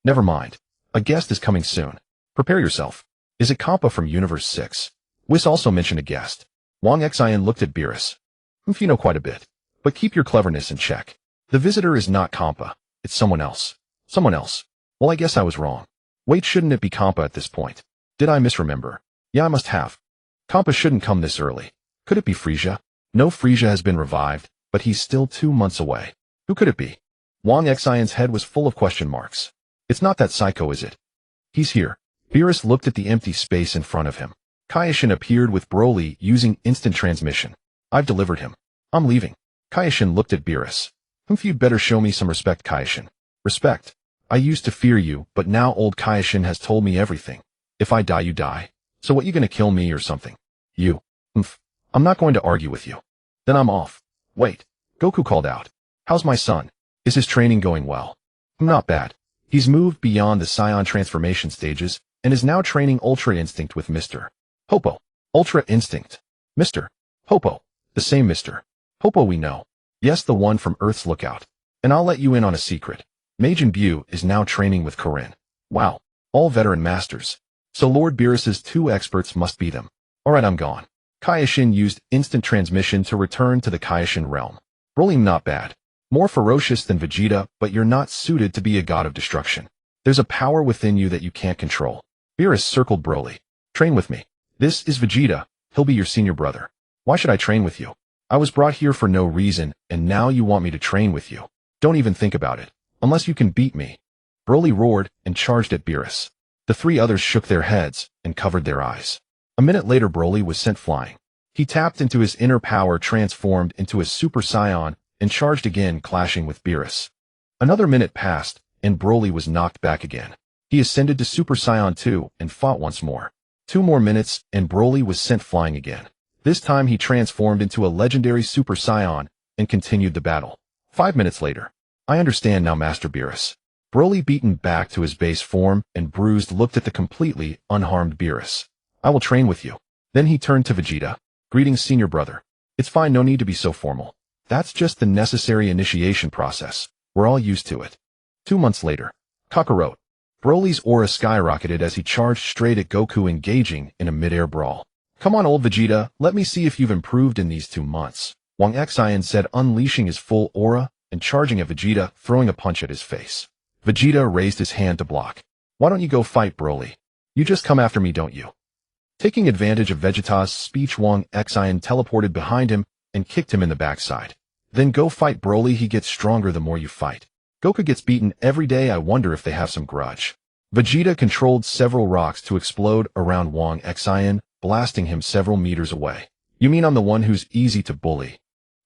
Never mind. A guest is coming soon. Prepare yourself. Is it Kappa from Universe 6? Whis also mentioned a guest. Wang Xin looked at Beerus. You know quite a bit. But keep your cleverness in check. The visitor is not Kampa. It's someone else. Someone else. Well, I guess I was wrong. Wait, shouldn't it be Kampa at this point? Did I misremember? Yeah, I must have. Kampa shouldn't come this early. Could it be Frieza? No, Frieza has been revived, but he's still 2 months away. Who could it be? Wang Xion's head was full of question marks. It's not that psycho, is it? He's here. Beerus looked at the empty space in front of him. Kaio-ken appeared with Broly using instant transmission. I've delivered him. I'm leaving. Kaio-ken looked at Beerus. You'd better show me some respect, Kaio-ken. Respect? I used to fear you, but now old Kaio-ken has told me everything. If I die, you die. So what, you gonna kill me or something? You. I'm not going to argue with you. Then I'm off. Wait. Goku called out. How's my son? Is his training going well? Not bad. He's moved beyond the Saiyan transformation stages and is now training Ultra Instinct with Mr. Popo. Ultra Instinct. Mr. Popo. The same Mr. Popo we know. Yes, the one from Earth's Lookout. And I'll let you in on a secret. Majin Buu is now training with Corinne. Wow. All veteran masters. So Lord Beerus's 2 experts must be them. Alright, I'm gone. Kaio-ken used instant transmission to return to the Kaio-ken realm. Broly, not bad. More ferocious than Vegeta, but you're not suited to be a god of destruction. There's a power within you that you can't control. Beerus circled Broly. Train with me. This is Vegeta. He'll be your senior brother. Why should I train with you? I was brought here for no reason, and now you want me to train with you. Don't even think about it. Unless you can beat me. Broly roared and charged at Beerus. The 3 others shook their heads and covered their eyes. A minute later, Broly was sent flying. He tapped into his inner power, transformed into a Super Saiyan, and charged again, clashing with Beerus. Another minute passed, and Broly was knocked back again. He ascended to Super Saiyan 2 and fought once more. 2 more minutes, and Broly was sent flying again. This time he transformed into a legendary Super Saiyan and continued the battle. 5 minutes later. I understand now, Master Beerus. Broly, beaten back to his base form and bruised, looked at the completely unharmed Beerus. I will train with you. Then he turned to Vegeta. Greetings, senior brother. It's fine, no need to be so formal. That's just the necessary initiation process. We're all used to it. 2 months later. Kakarot. Broly's aura skyrocketed as he charged straight at Goku, engaging in a mid-air brawl. Come on, old Vegeta, let me see if you've improved in these 2 months. Wang Xian said, unleashing his full aura and charging at Vegeta, throwing a punch at his face. Vegeta raised his hand to block. Why don't you go fight Broly? You just come after me, don't you? Taking advantage of Vegeta's speech, Wang Xin teleported behind him and kicked him in the backside. Then go fight Broly, he gets stronger the more you fight. Goku gets beaten every day, I wonder if they have some grudge. Vegeta controlled several rocks to explode around Wang Xin, blasting him several meters away. You mean I'm the one who's easy to bully?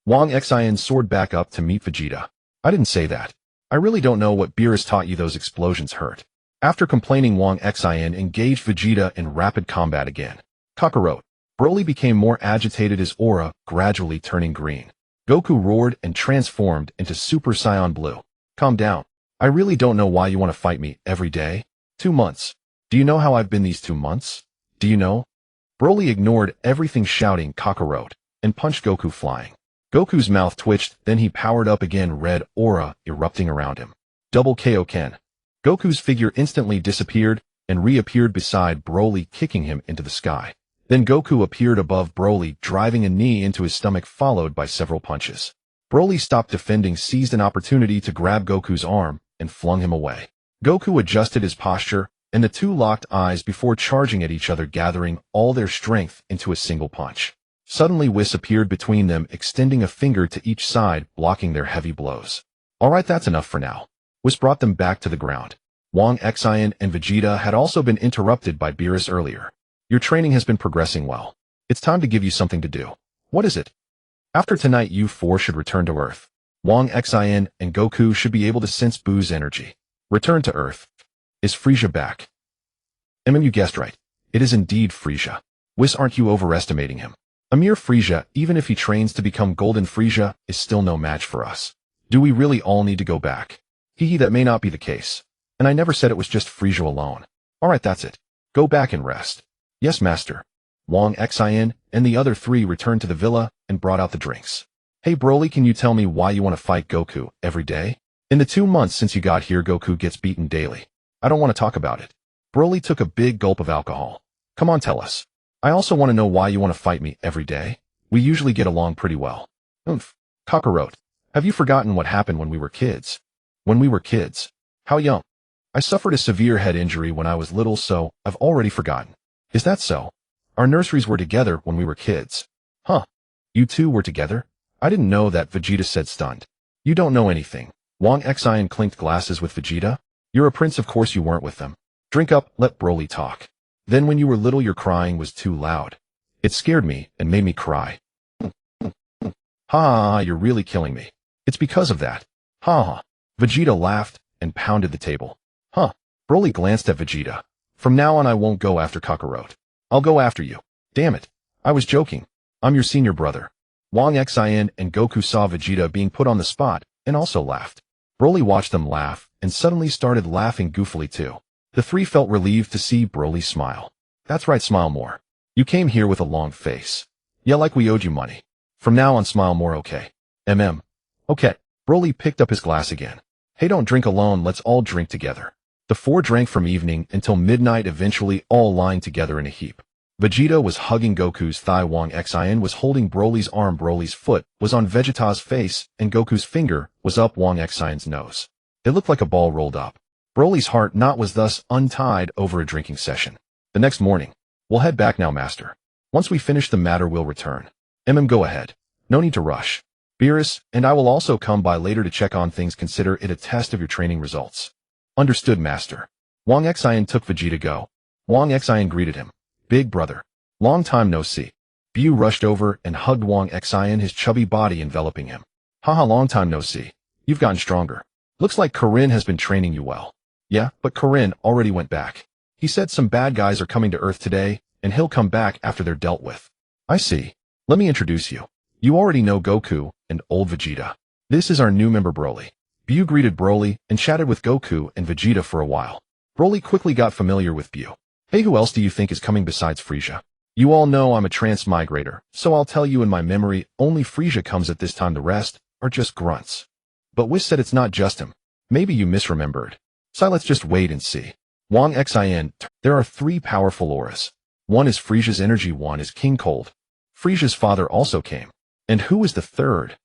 Wang Xin soared back up to meet Vegeta. I didn't say that. I really don't know what Beerus taught you, those explosions hurt. After complaining, Wang Xin engaged Vegeta in rapid combat again. Kakarot. Broly became more agitated, his aura gradually turning green. Goku roared and transformed into Super Saiyan Blue. Calm down. I really don't know why you want to fight me every day. 2 months. Do you know how I've been these 2 months? Do you know? Broly ignored everything, shouting Kakarot, and punched Goku flying. Goku's mouth twitched, then he powered up again, red aura erupting around him. Double Kaio-ken. Goku's figure instantly disappeared and reappeared beside Broly, kicking him into the sky. Then Goku appeared above Broly, driving a knee into his stomach, followed by several punches. Broly stopped defending, seized an opportunity to grab Goku's arm, and flung him away. Goku adjusted his posture, and the two locked eyes before charging at each other, gathering all their strength into a single punch. Suddenly Whis appeared between them, extending a finger to each side, blocking their heavy blows. Alright, that's enough for now. Whis brought them back to the ground. Wang Xin and Vegeta had also been interrupted by Beerus earlier. Your training has been progressing well. It's time to give you something to do. What is it? After tonight, you four should return to Earth. Wang Xin and Goku should be able to sense Boo's energy. Return to Earth. Is Frieza back? You guessed right. It is indeed Frieza. Whis, aren't you overestimating him? A mere Frieza, even if he trains to become Golden Frieza, is still no match for us. Do we really all need to go back? That may not be the case. And I never said it was just Frieza alone. Alright, that's it. Go back and rest. Yes, master. Wang Xin and the other three returned to the villa and brought out the drinks. Hey Broly, can you tell me why you want to fight Goku every day? In the 2 months since you got here, Goku gets beaten daily. I don't want to talk about it. Broly took a big gulp of alcohol. Come on, tell us. I also want to know why you want to fight me every day. We usually get along pretty well. Kakarot, have you forgotten what happened when we were kids? When we were kids? How young? I suffered a severe head injury when I was little, so I've already forgotten. Is that so? Our nurseries were together when we were kids. Huh. You two were together? I didn't know that, Vegeta said, stunned. You don't know anything. Wang Xin clinked glasses with Vegeta. You're a prince, of course you weren't with them. Drink up, let Broly talk. Then when you were little, your crying was too loud. It scared me and made me cry. Ha, you're really killing me. It's because of that. Ha ha. Vegeta laughed and pounded the table. Huh. Broly glanced at Vegeta. From now on I won't go after Kakarot. I'll go after you. Damn it. I was joking. I'm your senior brother. Wang Xin and Goku saw Vegeta being put on the spot and also laughed. Broly watched them laugh and suddenly started laughing goofily too. The three felt relieved to see Broly smile. That's right, smile more. You came here with a long face. Yeah, like we owed you money. From now on, smile more, okay? Okay. Broly picked up his glass again. Hey, don't drink alone, let's all drink together. The four drank from evening until midnight, eventually all lying together in a heap. Vegeta was hugging Goku's thigh, Wang Xin was holding Broly's arm, Broly's foot was on Vegeta's face, and Goku's finger was up Wang Xion's nose. It looked like a ball rolled up. Broly's heart knot was thus untied over a drinking session. The next morning. We'll head back now, master. Once we finish the matter, we'll return. Go ahead. No need to rush. Beerus and I will also come by later to check on things. Consider it a test of your training results. Understood, master. Wang Xian took Vegeta go. Wang Xian greeted him. Big brother. Long time no see. Bu rushed over and hugged Wang Xian, his chubby body enveloping him. Haha, long time no see. You've gotten stronger. Looks like Karin has been training you well. Yeah, but Karin already went back. He said some bad guys are coming to Earth today, and he'll come back after they're dealt with. I see. Let me introduce you. You already know Goku and old Vegeta. This is our new member Broly. Bu greeted Broly and chatted with Goku and Vegeta for a while. Broly quickly got familiar with Bu. Hey, who else do you think is coming besides Frieza? You all know I'm a transmigrator, so I'll tell you in my memory, only Frieza comes at this time. The rest are just grunts. But Whis said it's not just him. Maybe you misremembered. So let's just wait and see. Wang Xin, there are 3 powerful auras. One is Frieza's energy, one is King Cold. Frieza's father also came. And who is the third?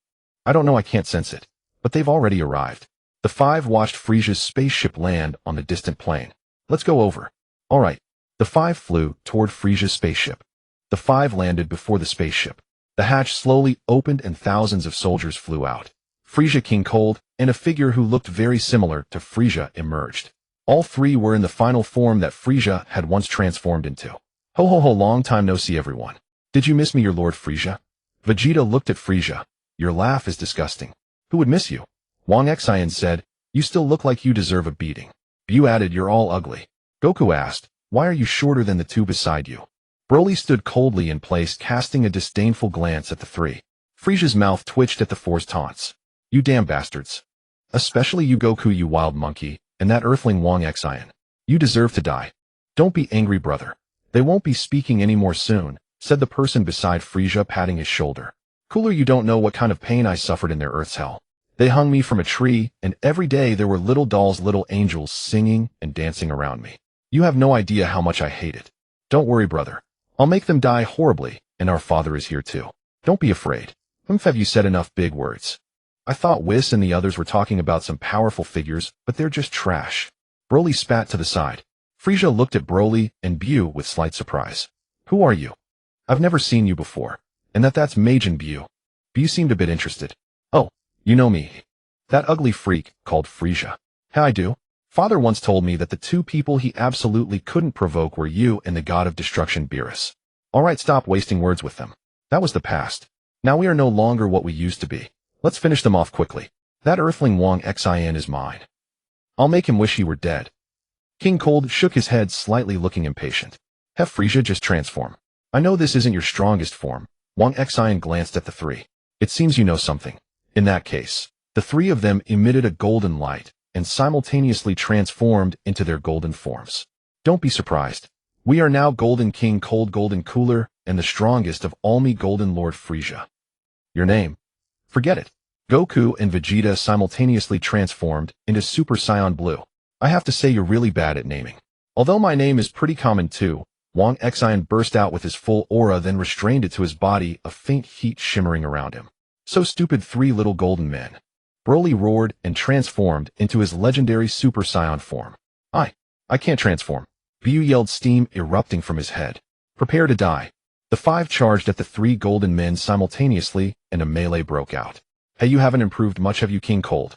I don't know, I can't sense it. But they've already arrived. The 5 watched Frieza's spaceship land on the distant plain. Let's go over. Alright. The five flew toward Frieza's spaceship. The five landed before the spaceship. The hatch slowly opened and thousands of soldiers flew out. Frieza, King Cold, and a figure who looked very similar to Frieza emerged. All three were in the final form that Frieza had once transformed into. Ho ho ho, long time no see everyone. Did you miss me, your Lord Frieza? Vegeta looked at Frieza. Your laugh is disgusting. Who would miss you? Wang Xin said, you still look like you deserve a beating. You added, you're all ugly. Goku asked, why are you shorter than the two beside you? Broly stood coldly in place, casting a disdainful glance at the three. Frieza's mouth twitched at the four's taunts. You damn bastards. Especially you, Goku, you wild monkey, and that Earthling Wang Xin. You deserve to die. Don't be angry, brother. They won't be speaking anymore soon, said the person beside Frieza, patting his shoulder. Cooler, you don't know what kind of pain I suffered in their Earth's hell. They hung me from a tree, and every day there were little dolls, little angels singing and dancing around me. You have no idea how much I hate it. Don't worry, brother. I'll make them die horribly, and our father is here too. Don't be afraid. Have you said enough big words? I thought Whis and the others were talking about some powerful figures, but they're just trash. Broly spat to the side. Frieza looked at Broly and Bu with slight surprise. Who are you? I've never seen you before. And that's Majin Bu. Bu seemed a bit interested. Oh, you know me. That ugly freak called Frieza. I do. Father once told me that the two people he absolutely couldn't provoke were you and the god of destruction, Beerus. Alright, stop wasting words with them. That was the past. Now we are no longer what we used to be. Let's finish them off quickly. That Earthling Wang Xin is mine. I'll make him wish he were dead. King Cold shook his head, slightly looking impatient. Have Frieza just transform. I know this isn't your strongest form. Wang Xin glanced at the three. It seems you know something. In that case, the three of them emitted a golden light and simultaneously transformed into their golden forms. Don't be surprised. We are now Golden King Cold, Golden Cooler, and the strongest of all me, Golden Lord Frieza. Your name? Forget it. Goku and Vegeta simultaneously transformed into Super Saiyan Blue. I have to say you're really bad at naming. Although my name is pretty common too, Wang Xin burst out with his full aura, then restrained it to his body, a faint heat shimmering around him. So stupid, three little golden men. Broly roared and transformed into his legendary Super Saiyan form. I can't transform. Bu yelled, steam erupting from his head. Prepare to die. The five charged at the three golden men simultaneously, and a melee broke out. Hey, you haven't improved much, have you, King Cold?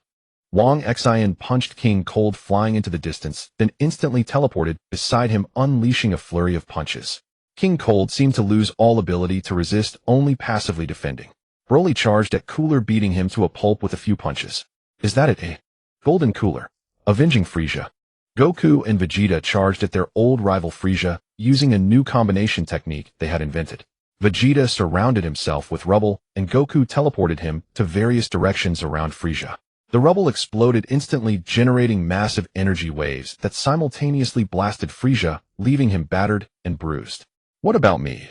Wang Xin punched King Cold flying into the distance, then instantly teleported beside him, unleashing a flurry of punches. King Cold seemed to lose all ability to resist, only passively defending. Broly charged at Cooler, beating him to a pulp with a few punches. Is that it, Golden Cooler? Avenging Frieza. Goku and Vegeta charged at their old rival Frieza, using a new combination technique they had invented. Vegeta surrounded himself with rubble, and Goku teleported him to various directions around Frieza. The rubble exploded instantly, generating massive energy waves that simultaneously blasted Frieza, leaving him battered and bruised. What about me?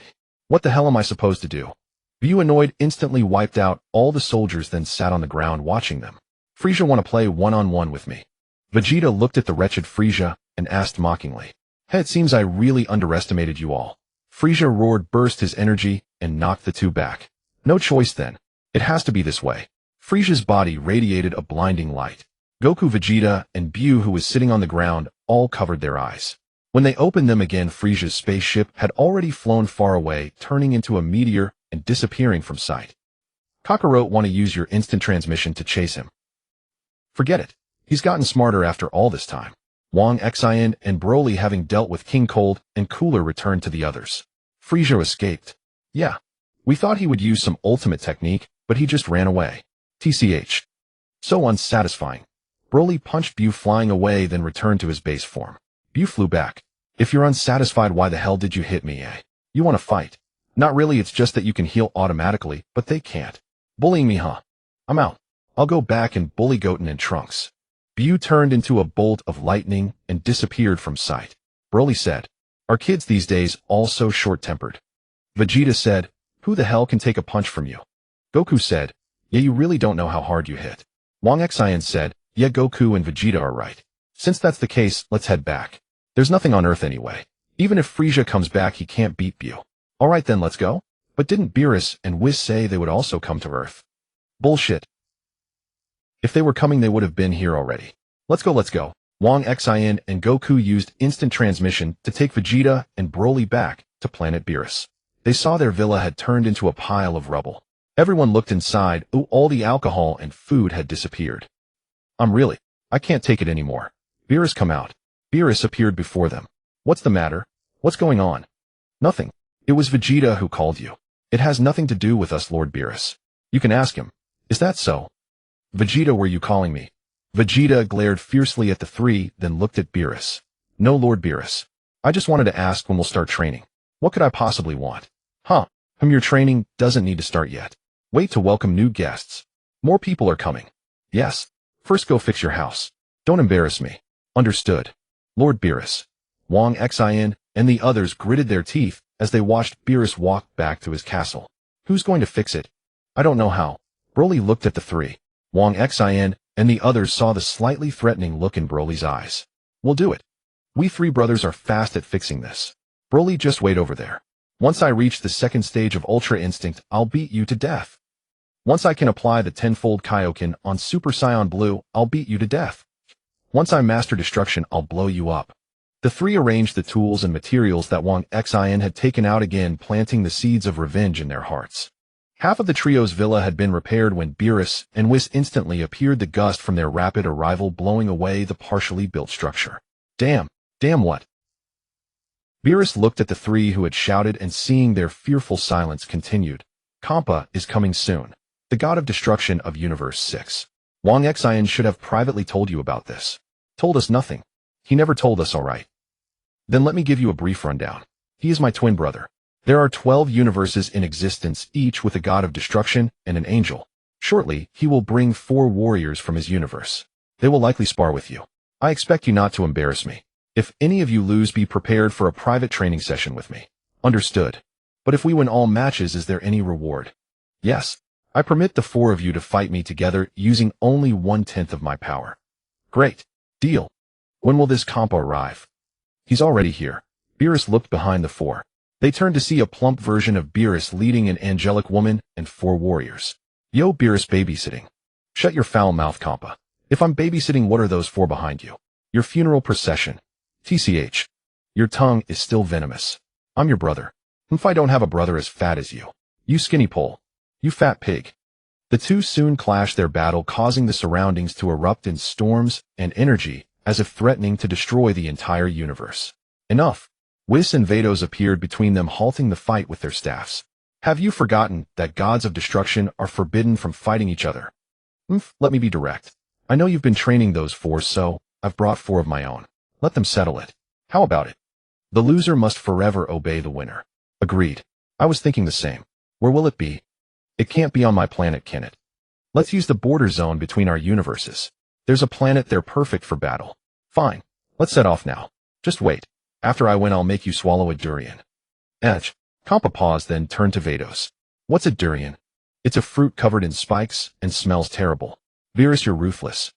What the hell am I supposed to do? Bu, annoyed, instantly wiped out all the soldiers, then sat on the ground watching them. Frieza, want to play one-on-one with me? Vegeta looked at the wretched Frieza and asked mockingly. Hey, it seems I really underestimated you all. Frieza roared, burst his energy, and knocked the two back. No choice then. It has to be this way. Frieza's body radiated a blinding light. Goku, Vegeta, and Bu, who was sitting on the ground, all covered their eyes. When they opened them again, Frieza's spaceship had already flown far away, turning into a meteor and disappearing from sight. Kakarot, want to use your instant transmission to chase him? Forget it. He's gotten smarter after all this time. Wang Xin and Broly, having dealt with King Cold and Cooler, returned to the others. Frieza escaped. Yeah. We thought he would use some ultimate technique, but he just ran away. TCH. So unsatisfying. Broly punched Bu, flying away, then returned to his base form. Bu flew back. If you're unsatisfied, why the hell did you hit me, You want to fight? Not really, it's just that you can heal automatically, but they can't. Bullying me, huh? I'm out. I'll go back and bully Goten and Trunks. Bu turned into a bolt of lightning and disappeared from sight. Broly said, are kids these days all so short-tempered? Vegeta said, who the hell can take a punch from you? Goku said, yeah, you really don't know how hard you hit. Wang Xin said, yeah, Goku and Vegeta are right. Since that's the case, let's head back. There's nothing on Earth anyway. Even if Frieza comes back, he can't beat Bu. Alright then, let's go. But didn't Beerus and Whis say they would also come to Earth? Bullshit. If they were coming, they would have been here already. Let's go, let's go. Wang Xin and Goku used instant transmission to take Vegeta and Broly back to planet Beerus. They saw their villa had turned into a pile of rubble. Everyone looked inside. Ooh, all the alcohol and food had disappeared. I can't take it anymore. Beerus, come out. Beerus appeared before them. What's the matter? What's going on? Nothing. It was Vegeta who called you. It has nothing to do with us, Lord Beerus. You can ask him. Is that so? Vegeta, were you calling me? Vegeta glared fiercely at the three, then looked at Beerus. No, Lord Beerus. I just wanted to ask when we'll start training. What could I possibly want? Your training doesn't need to start yet. Wait to welcome new guests. More people are coming. Yes. First go fix your house. Don't embarrass me. Understood. Lord Beerus. Wang Xin and the others gritted their teeth as they watched Beerus walk back to his castle. Who's going to fix it? I don't know how. Broly looked at the three. Wang Xin and the others saw the slightly threatening look in Broly's eyes. We'll do it. We three brothers are fast at fixing this. Broly, just wait over there. Once I reach the second stage of Ultra Instinct, I'll beat you to death. Once I can apply the tenfold Kaioken on Super Saiyan Blue, I'll beat you to death. Once I master Destruction, I'll blow you up. The three arranged the tools and materials that Wang Xin had taken out again, planting the seeds of revenge in their hearts. Half of the trio's villa had been repaired when Beerus and Whis instantly appeared, the gust from their rapid arrival blowing away the partially built structure. Damn what? Beerus looked at the three who had shouted, and seeing their fearful silence continued. Kampa is coming soon. The god of destruction of Universe 6. Wang Xin should have privately told you about this. Told us nothing. He never told us, alright. Then let me give you a brief rundown. He is my twin brother. There are 12 universes in existence, each with a god of destruction and an angel. Shortly, he will bring 4 warriors from his universe. They will likely spar with you. I expect you not to embarrass me. If any of you lose, be prepared for a private training session with me. Understood. But if we win all matches, is there any reward? Yes. I permit the 4 of you to fight me together using only 1/10 of my power. Great. Deal. When will this Kampa arrive? He's already here. Beerus looked behind the 4. They turned to see a plump version of Beerus leading an angelic woman and 4 warriors. Yo, Beerus, babysitting. Shut your foul mouth, Kampa. If I'm babysitting, what are those 4 behind you? Your funeral procession. TCH. Your tongue is still venomous. I'm your brother. If I don't have a brother as fat as you. You skinny pole. You fat pig. The two soon clashed their battle, causing the surroundings to erupt in storms and energy, as if threatening to destroy the entire universe. Enough. Whis and Vados appeared between them, halting the fight with their staffs. Have you forgotten that gods of destruction are forbidden from fighting each other? Let me be direct. I know you've been training those 4, so I've brought 4 of my own. Let them settle it. How about it? The loser must forever obey the winner. Agreed. I was thinking the same. Where will it be? It can't be on my planet, can it? Let's use the border zone between our universes. There's a planet there perfect for battle. Fine. Let's set off now. Just wait. After I win, I'll make you swallow a durian. Kampa paused, then turned to Vados. What's a durian? It's a fruit covered in spikes and smells terrible. Beerus, you're ruthless.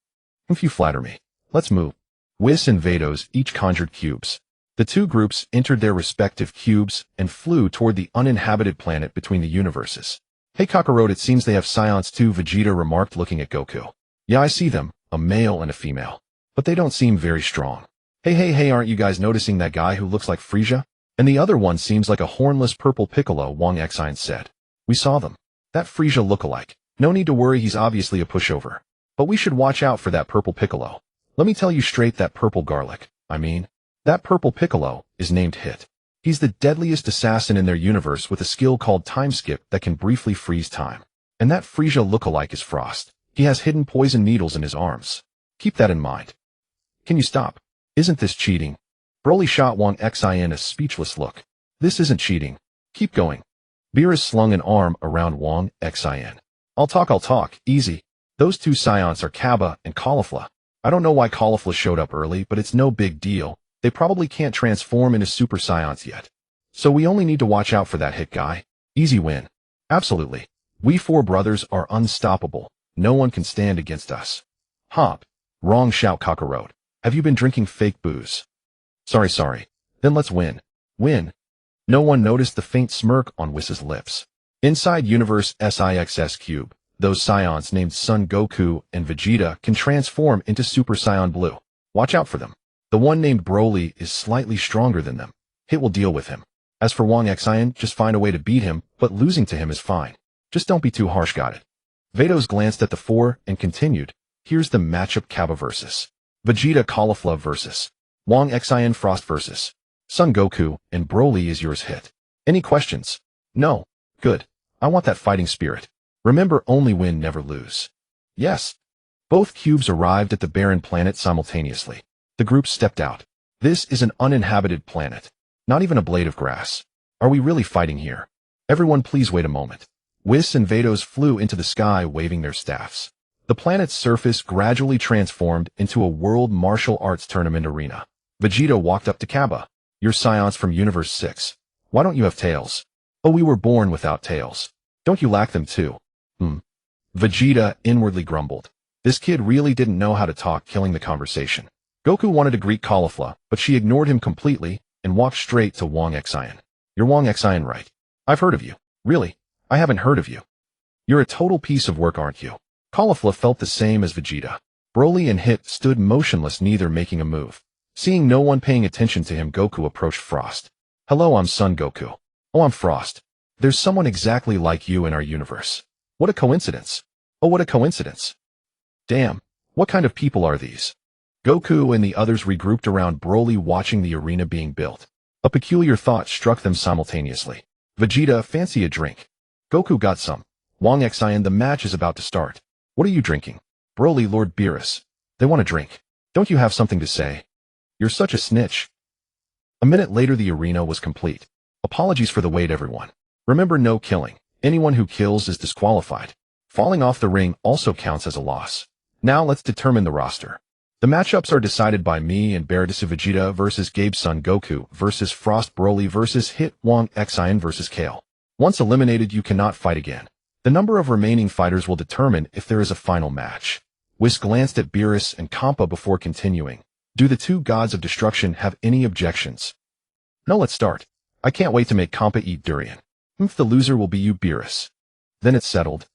If you flatter me. Let's move. Whis and Vados each conjured cubes. The 2 groups entered their respective cubes and flew toward the uninhabited planet between the universes. Hey Kakarot, it seems they have scions too, Vegeta remarked, looking at Goku. Yeah, I see them, a male and a female. But they don't seem very strong. Hey, aren't you guys noticing that guy who looks like Frieza? And the other one seems like a hornless purple Piccolo, Wang Xin said. We saw them. That Frieza lookalike. No need to worry, he's obviously a pushover. But we should watch out for that purple Piccolo. Let me tell you straight, that purple garlic, that purple Piccolo is named Hit. He's the deadliest assassin in their universe with a skill called Time Skip that can briefly freeze time. And that Frieza lookalike is Frost. He has hidden poison needles in his arms. Keep that in mind. Can you stop? Isn't this cheating? Broly shot Wang Xin a speechless look. This isn't cheating. Keep going. Beerus slung an arm around Wang Xin. I'll talk, easy. Those 2 scions are Kaba and Caulifla. I don't know why Caulifla showed up early, but it's no big deal. They probably can't transform into Super Saiyan yet. So we only need to watch out for that Hit guy. Easy win. Absolutely. We 4 brothers are unstoppable. No one can stand against us. Hop. Wrong shout, Kakarot. Have you been drinking fake booze? Sorry. Then let's win. Win. No one noticed the faint smirk on Whis' lips. Inside Universe SIXS Cube, those scions named Son Goku and Vegeta can transform into Super Saiyan Blue. Watch out for them. The one named Broly is slightly stronger than them. Hit will deal with him. As for Wang Xin, just find a way to beat him, but losing to him is fine. Just don't be too harsh, got it? Vados glanced at the four and continued. Here's the matchup: Kappa versus Vegeta, Caulifla versus Wang Xin, Frost versus Son Goku, and Broly is yours. Hit. Any questions? No. Good. I want that fighting spirit. Remember, only win, never lose. Yes. Both cubes arrived at the barren planet simultaneously. The group stepped out. This is an uninhabited planet. Not even a blade of grass. Are we really fighting here? Everyone please wait a moment. Whis and Vados flew into the sky waving their staffs. The planet's surface gradually transformed into a world martial arts tournament arena. Vegeta walked up to Kappa. You're Scions from Universe 6. Why don't you have tails? Oh, we were born without tails. Don't you lack them too? Vegeta inwardly grumbled. This kid really didn't know how to talk, killing the conversation. Goku wanted to greet Caulifla, but she ignored him completely and walked straight to Wang Xin. You're Wang Xin, right? I've heard of you. Really? I haven't heard of you. You're a total piece of work, aren't you? Caulifla felt the same as Vegeta. Broly and Hit stood motionless, neither making a move. Seeing no one paying attention to him, Goku approached Frost. Hello, I'm Son Goku. Oh, I'm Frost. There's someone exactly like you in our universe. What a coincidence. Oh, what a coincidence. Damn, what kind of people are these? Goku and the others regrouped around Broly, watching the arena being built. A peculiar thought struck them simultaneously. Vegeta, fancy a drink? Goku got some. Wang Xin, the match is about to start. What are you drinking? Broly, Lord Beerus. They want a drink. Don't you have something to say? You're such a snitch. A minute later, the arena was complete. Apologies for the wait, everyone. Remember, no killing. Anyone who kills is disqualified. Falling off the ring also counts as a loss. Now let's determine the roster. The matchups are decided by me and Beerus. Vegeta versus Gabe, Son Goku versus Frost, Broly versus Hit, Wang Xin versus Kale. Once eliminated, you cannot fight again. The number of remaining fighters will determine if there is a final match. Whis glanced at Beerus and Kampa before continuing. Do the two gods of destruction have any objections? No, let's start. I can't wait to make Kampa eat durian. The loser will be you, Beerus. Then it's settled.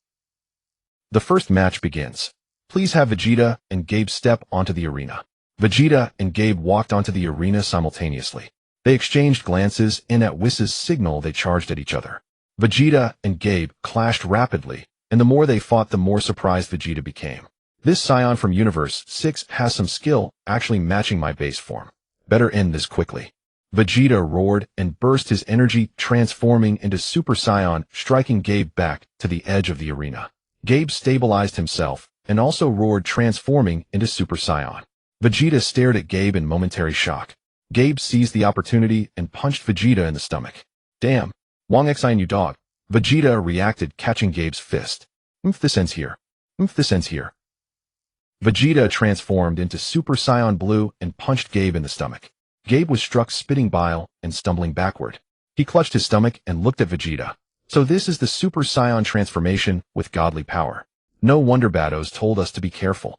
The first match begins. Please have Vegeta and Gabe step onto the arena. Vegeta and Gabe walked onto the arena simultaneously. They exchanged glances, and at Whis' signal they charged at each other. Vegeta and Gabe clashed rapidly, and the more they fought, the more surprised Vegeta became. This Scion from Universe 6 has some skill, actually matching my base form. Better end this quickly. Vegeta roared and burst his energy, transforming into Super Saiyan, striking Gabe back to the edge of the arena. Gabe stabilized himself and also roared, transforming into Super Saiyan. Vegeta stared at Gabe in momentary shock. Gabe seized the opportunity and punched Vegeta in the stomach. Damn, Wang Xin, you dog. Vegeta reacted, catching Gabe's fist. This ends here. This ends here. Vegeta transformed into Super Saiyan Blue and punched Gabe in the stomach. Gabe was struck, spitting bile and stumbling backward. He clutched his stomach and looked at Vegeta. So this is the Super Saiyan transformation with godly power. No wonder Vados told us to be careful.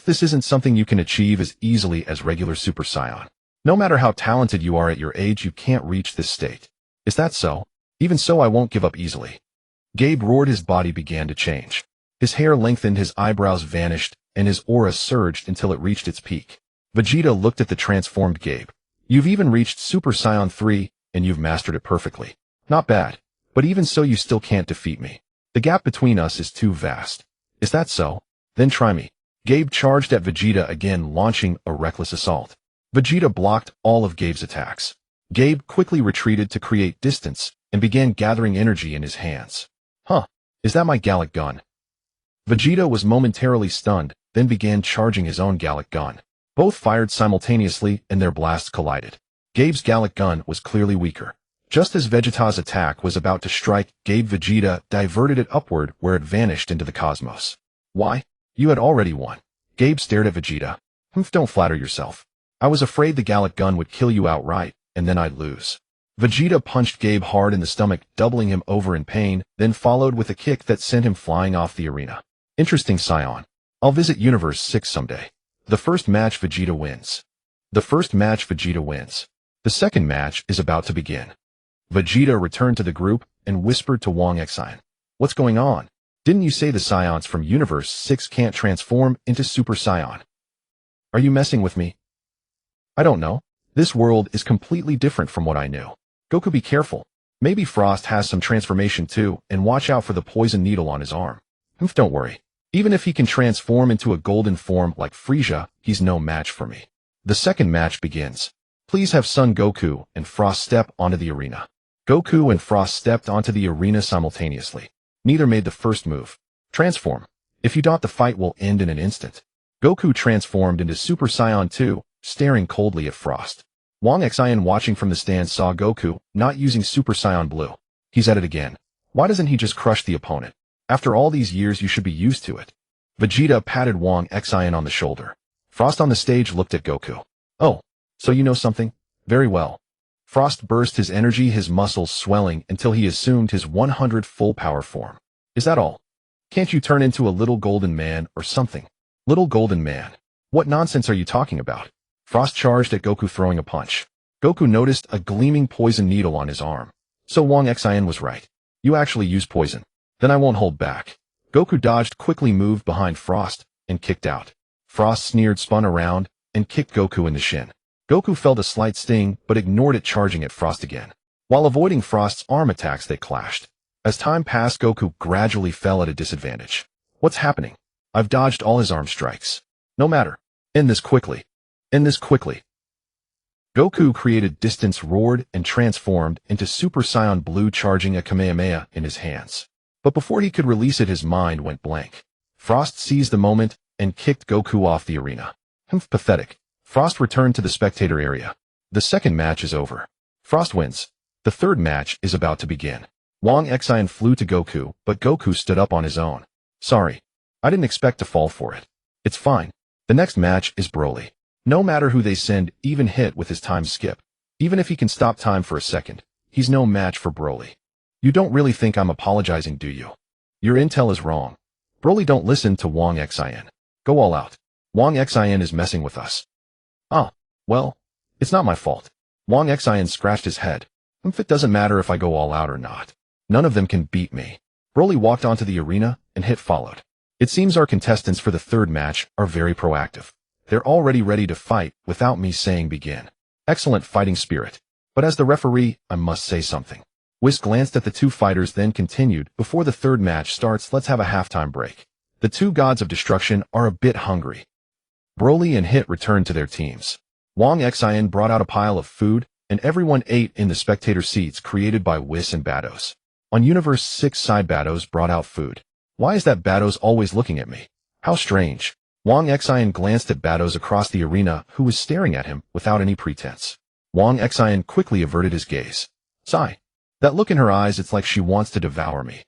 This isn't something you can achieve as easily as regular Super Saiyan. No matter how talented you are at your age, you can't reach this state. Is that so? Even so, I won't give up easily. Gabe roared. His body began to change. His hair lengthened, his eyebrows vanished, and his aura surged until it reached its peak. Vegeta looked at the transformed Gabe. You've even reached Super Saiyan 3, and you've mastered it perfectly. Not bad. But even so, you still can't defeat me. The gap between us is too vast. Is that so? Then try me. Gabe charged at Vegeta again, launching a reckless assault. Vegeta blocked all of Gabe's attacks. Gabe quickly retreated to create distance and began gathering energy in his hands. Huh, is that my Gallic gun? Vegeta was momentarily stunned, then began charging his own Gallic gun. Both fired simultaneously and their blasts collided. Gabe's Gallic gun was clearly weaker. Just as Vegeta's attack was about to strike Gabe, Vegeta diverted it upward, where it vanished into the cosmos. Why? You had already won. Gabe stared at Vegeta. Don't flatter yourself. I was afraid the Gallic gun would kill you outright, and then I'd lose. Vegeta punched Gabe hard in the stomach, doubling him over in pain, then followed with a kick that sent him flying off the arena. Interesting, Scion. I'll visit Universe 6 someday. The first match, Vegeta wins. The first match, Vegeta wins. The second match is about to begin. Vegeta returned to the group and whispered to Wang Xin. What's going on? Didn't you say the Scions from Universe 6 can't transform into Super Saiyan? Are you messing with me? I don't know. This world is completely different from what I knew. Goku, be careful. Maybe Frost has some transformation too, and watch out for the poison needle on his arm. Don't worry. Even if he can transform into a golden form like Frieza, he's no match for me. The second match begins. Please have Son Goku and Frost step onto the arena. Goku and Frost stepped onto the arena simultaneously. Neither made the first move. Transform. If you don't, the fight will end in an instant. Goku transformed into Super Saiyan 2, staring coldly at Frost. Wang Xin, watching from the stand, saw Goku not using Super Saiyan Blue. He's at it again. Why doesn't he just crush the opponent? After all these years, you should be used to it. Vegeta patted Wang Xin on the shoulder. Frost on the stage looked at Goku. Oh, so you know something? Very well. Frost burst his energy, his muscles swelling until he assumed his 100 full power form. Is that all? Can't you turn into a little golden man or something? Little golden man? What nonsense are you talking about? Frost charged at Goku, throwing a punch. Goku noticed a gleaming poison needle on his arm. So Wang Xin was right. You actually use poison. Then I won't hold back. Goku dodged, quickly moved behind Frost, and kicked out. Frost sneered, spun around, and kicked Goku in the shin. Goku felt a slight sting, but ignored it, charging at Frost again. While avoiding Frost's arm attacks, they clashed. As time passed, Goku gradually fell at a disadvantage. What's happening? I've dodged all his arm strikes. No matter. End this quickly. End this quickly. Goku created distance, roared, and transformed into Super Saiyan Blue, charging a Kamehameha in his hands. But before he could release it, his mind went blank. Frost seized the moment and kicked Goku off the arena. Pathetic. Frost returned to the spectator area. The second match is over. Frost wins. The third match is about to begin. Wang Xin flew to Goku, but Goku stood up on his own. Sorry. I didn't expect to fall for it. It's fine. The next match is Broly. No matter who they send, even hit with his time skip. Even if he can stop time for a second, he's no match for Broly. You don't really think I'm apologizing, do you? Your intel is wrong. Broly, don't listen to Wang Xin. Go all out. Wang Xin is messing with us. Ah, well, it's not my fault. Wang Xin scratched his head. It doesn't matter if I go all out or not. None of them can beat me. Broly walked onto the arena, and Hit followed. It seems our contestants for the third match are very proactive. They're already ready to fight without me saying begin. Excellent fighting spirit. But as the referee, I must say something. Whis glanced at the two fighters, then continued, before the third match starts, let's have a halftime break. The two gods of destruction are a bit hungry. Broly and Hit returned to their teams. Wang Xin brought out a pile of food, and everyone ate in the spectator seats created by Whis and Bados. On Universe 6 side, Bados brought out food. Why is that Bados always looking at me? How strange. Wang Xin glanced at Bados across the arena, who was staring at him without any pretense. Wang Xin quickly averted his gaze. Sigh. That look in her eyes, it's like she wants to devour me.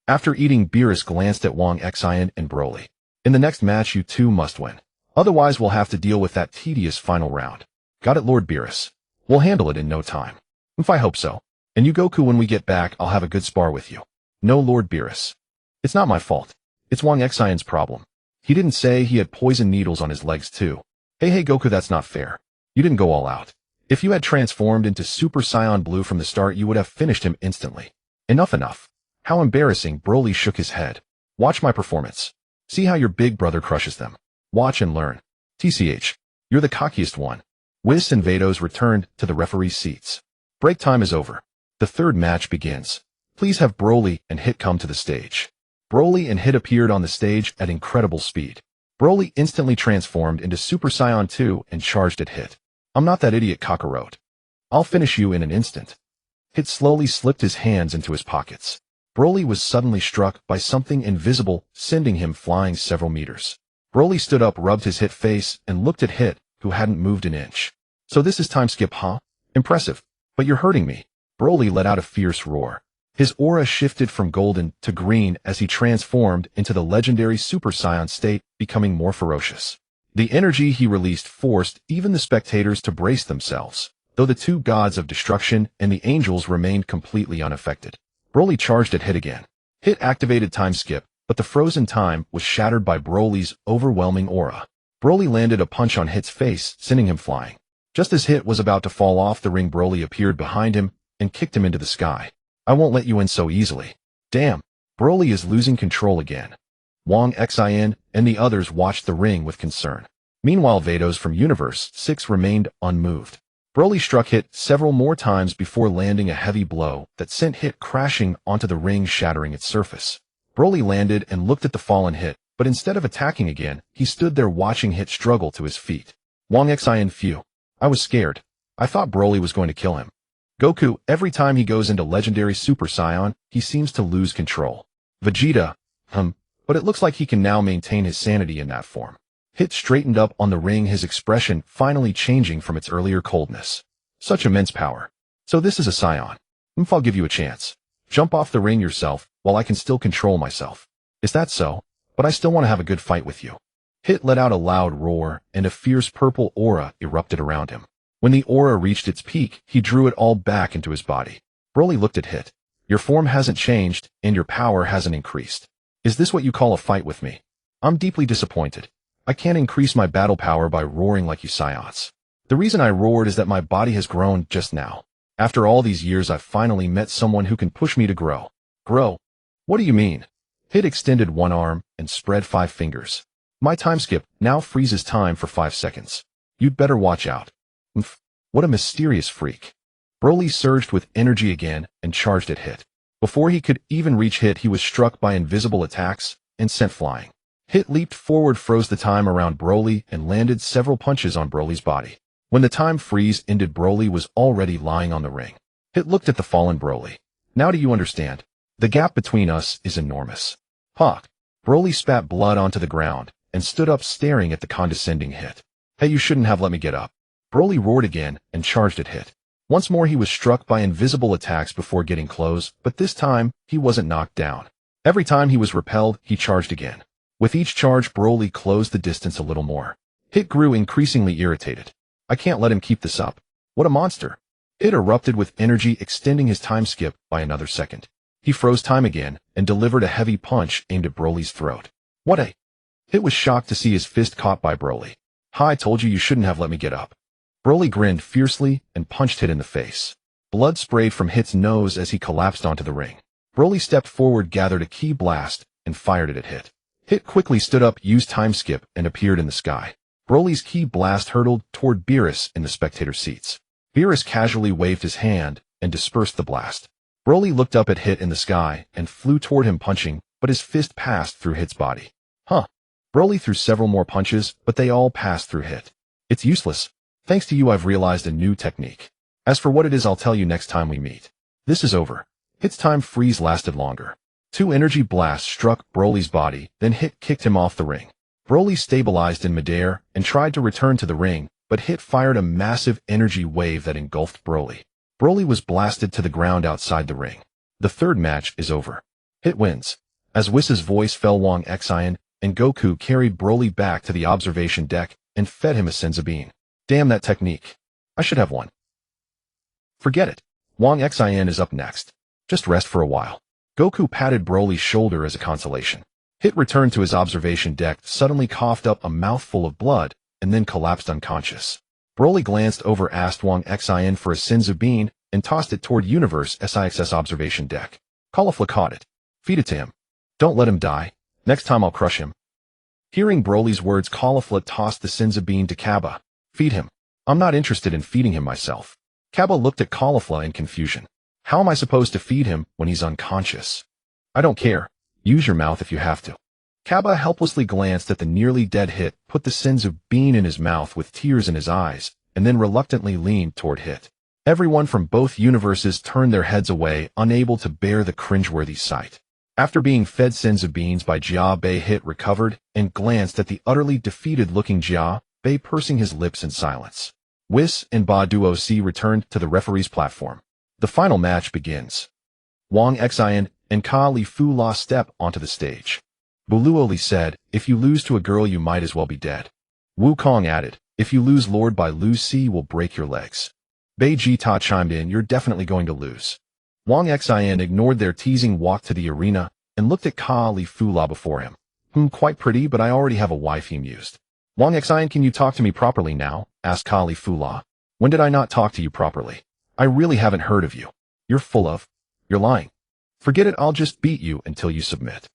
After eating, Beerus glanced at Wang Xin and Broly. In the next match, you two must win. Otherwise, we'll have to deal with that tedious final round. Got it, Lord Beerus. We'll handle it in no time. If I hope so. And you, Goku, when we get back, I'll have a good spar with you. No, Lord Beerus. It's not my fault. It's Wang Xion's problem. He didn't say he had poison needles on his legs too. Hey Goku, that's not fair. You didn't go all out. If you had transformed into Super Saiyan Blue from the start, you would have finished him instantly. Enough. How embarrassing. Broly shook his head. Watch my performance. See how your big brother crushes them. Watch and learn. TCH. You're the cockiest one. Whis and Vados returned to the referee's seats. Break time is over. The third match begins. Please have Broly and Hit come to the stage. Broly and Hit appeared on the stage at incredible speed. Broly instantly transformed into Super Saiyan 2 and charged at Hit. I'm not that idiot, Kakarot. I'll finish you in an instant. Hit slowly slipped his hands into his pockets. Broly was suddenly struck by something invisible, sending him flying several meters. Broly stood up, rubbed his Hit face, and looked at Hit, who hadn't moved an inch. So this is time skip, huh? Impressive. But you're hurting me. Broly let out a fierce roar. His aura shifted from golden to green as he transformed into the legendary Super Saiyan state, becoming more ferocious. The energy he released forced even the spectators to brace themselves, though the two gods of destruction and the angels remained completely unaffected. Broly charged at Hit again. Hit activated time skip, but the frozen time was shattered by Broly's overwhelming aura. Broly landed a punch on Hit's face, sending him flying. Just as Hit was about to fall off the ring, Broly appeared behind him and kicked him into the sky. I won't let you in so easily. Damn, Broly is losing control again. Wang Xin and the others watched the ring with concern. Meanwhile, Vados from Universe 6 remained unmoved. Broly struck Hit several more times before landing a heavy blow that sent Hit crashing onto the ring, shattering its surface. Broly landed and looked at the fallen Hit, but instead of attacking again, he stood there watching Hit struggle to his feet. Wang Xin, phew. I was scared. I thought Broly was going to kill him. Goku, every time he goes into Legendary Super Saiyan, he seems to lose control. Vegeta, but it looks like he can now maintain his sanity in that form. Hit straightened up on the ring, his expression finally changing from its earlier coldness. Such immense power. So this is a Saiyan. I'll give you a chance. Jump off the ring yourself, while I can still control myself. Is that so? But I still want to have a good fight with you. Hit let out a loud roar, and a fierce purple aura erupted around him. When the aura reached its peak, he drew it all back into his body. Broly looked at Hit. Your form hasn't changed, and your power hasn't increased. Is this what you call a fight with me? I'm deeply disappointed. I can't increase my battle power by roaring like you Saiyans. The reason I roared is that my body has grown just now. After all these years, I've finally met someone who can push me to grow. Grow? What do you mean? Hit extended one arm and spread 5 fingers. My time skip, now freezes time for 5 seconds. You'd better watch out. What a mysterious freak. Broly surged with energy again and charged at Hit. Before he could even reach Hit, he was struck by invisible attacks and sent flying. Hit leaped forward, froze the time around Broly, and landed several punches on Broly's body. When the time freeze ended, Broly was already lying on the ring. Hit looked at the fallen Broly. Now do you understand? The gap between us is enormous. Huh. Broly spat blood onto the ground and stood up, staring at the condescending Hit. Hey, you shouldn't have let me get up. Broly roared again and charged at Hit. Once more he was struck by invisible attacks before getting close, but this time he wasn't knocked down. Every time he was repelled, he charged again. With each charge, Broly closed the distance a little more. Hit grew increasingly irritated. I can't let him keep this up. What a monster. Hit erupted with energy, extending his time skip by another second. He froze time again and delivered a heavy punch aimed at Broly's throat. What a... Hit was shocked to see his fist caught by Broly. I told you shouldn't have let me get up. Broly grinned fiercely and punched Hit in the face. Blood sprayed from Hit's nose as he collapsed onto the ring. Broly stepped forward, gathered a ki blast, and fired it at Hit. Hit quickly stood up, used time skip, and appeared in the sky. Broly's ki blast hurtled toward Beerus in the spectator seats. Beerus casually waved his hand and dispersed the blast. Broly looked up at Hit in the sky and flew toward him, punching, but his fist passed through Hit's body. Broly threw several more punches, but they all passed through Hit. It's useless. Thanks to you, I've realized a new technique. As for what it is, I'll tell you next time we meet. This is over. Hit's time freeze lasted longer. 2 energy blasts struck Broly's body, then Hit kicked him off the ring. Broly stabilized in midair and tried to return to the ring, but Hit fired a massive energy wave that engulfed Broly. Broly was blasted to the ground outside the ring. The third match is over. Hit wins. As Whis' voice fell, Wang Xin and Goku carried Broly back to the observation deck and fed him a Senzu Bean. Damn that technique. I should have one. Forget it. Wang Xin is up next. Just rest for a while. Goku patted Broly's shoulder as a consolation. Hit returned to his observation deck, suddenly coughed up a mouthful of blood, and then collapsed unconscious. Broly glanced over, asked Wang Xin for a Senzu Bean, and tossed it toward Universe 6's observation deck. Caulifla caught it. Feed it to him. Don't let him die. Next time I'll crush him. Hearing Broly's words, Caulifla tossed the Senzu Bean to Kaba. Feed him. I'm not interested in feeding him myself. Kaba looked at Caulifla in confusion. How am I supposed to feed him when he's unconscious? I don't care. Use your mouth if you have to. Kaba helplessly glanced at the nearly dead Hit, put the Senzu Bean in his mouth with tears in his eyes, and then reluctantly leaned toward Hit. Everyone from both universes turned their heads away, unable to bear the cringeworthy sight. After being fed Senzu Beans by Jia Bei, Hit recovered and glanced at the utterly defeated-looking Jia Bei, pursing his lips in silence. Whis and Ba Duo C returned to the referee's platform. The final match begins. Wang Xin and Ka Li Fu La step onto the stage. Buluoli said, if you lose to a girl, you might as well be dead. Wu Kong added, if you lose, Lord Bai Lu Si will break your legs. Bei Jita chimed in, you're definitely going to lose. Wang Xin ignored their teasing, walked to the arena, and looked at Ka Li Fu La before him. Quite pretty, but I already have a wife, he mused. Wang Xin, can you talk to me properly now? Asked Ka Li Fu La. When did I not talk to you properly? I really haven't heard of you. You're lying. Forget it, I'll just beat you until you submit.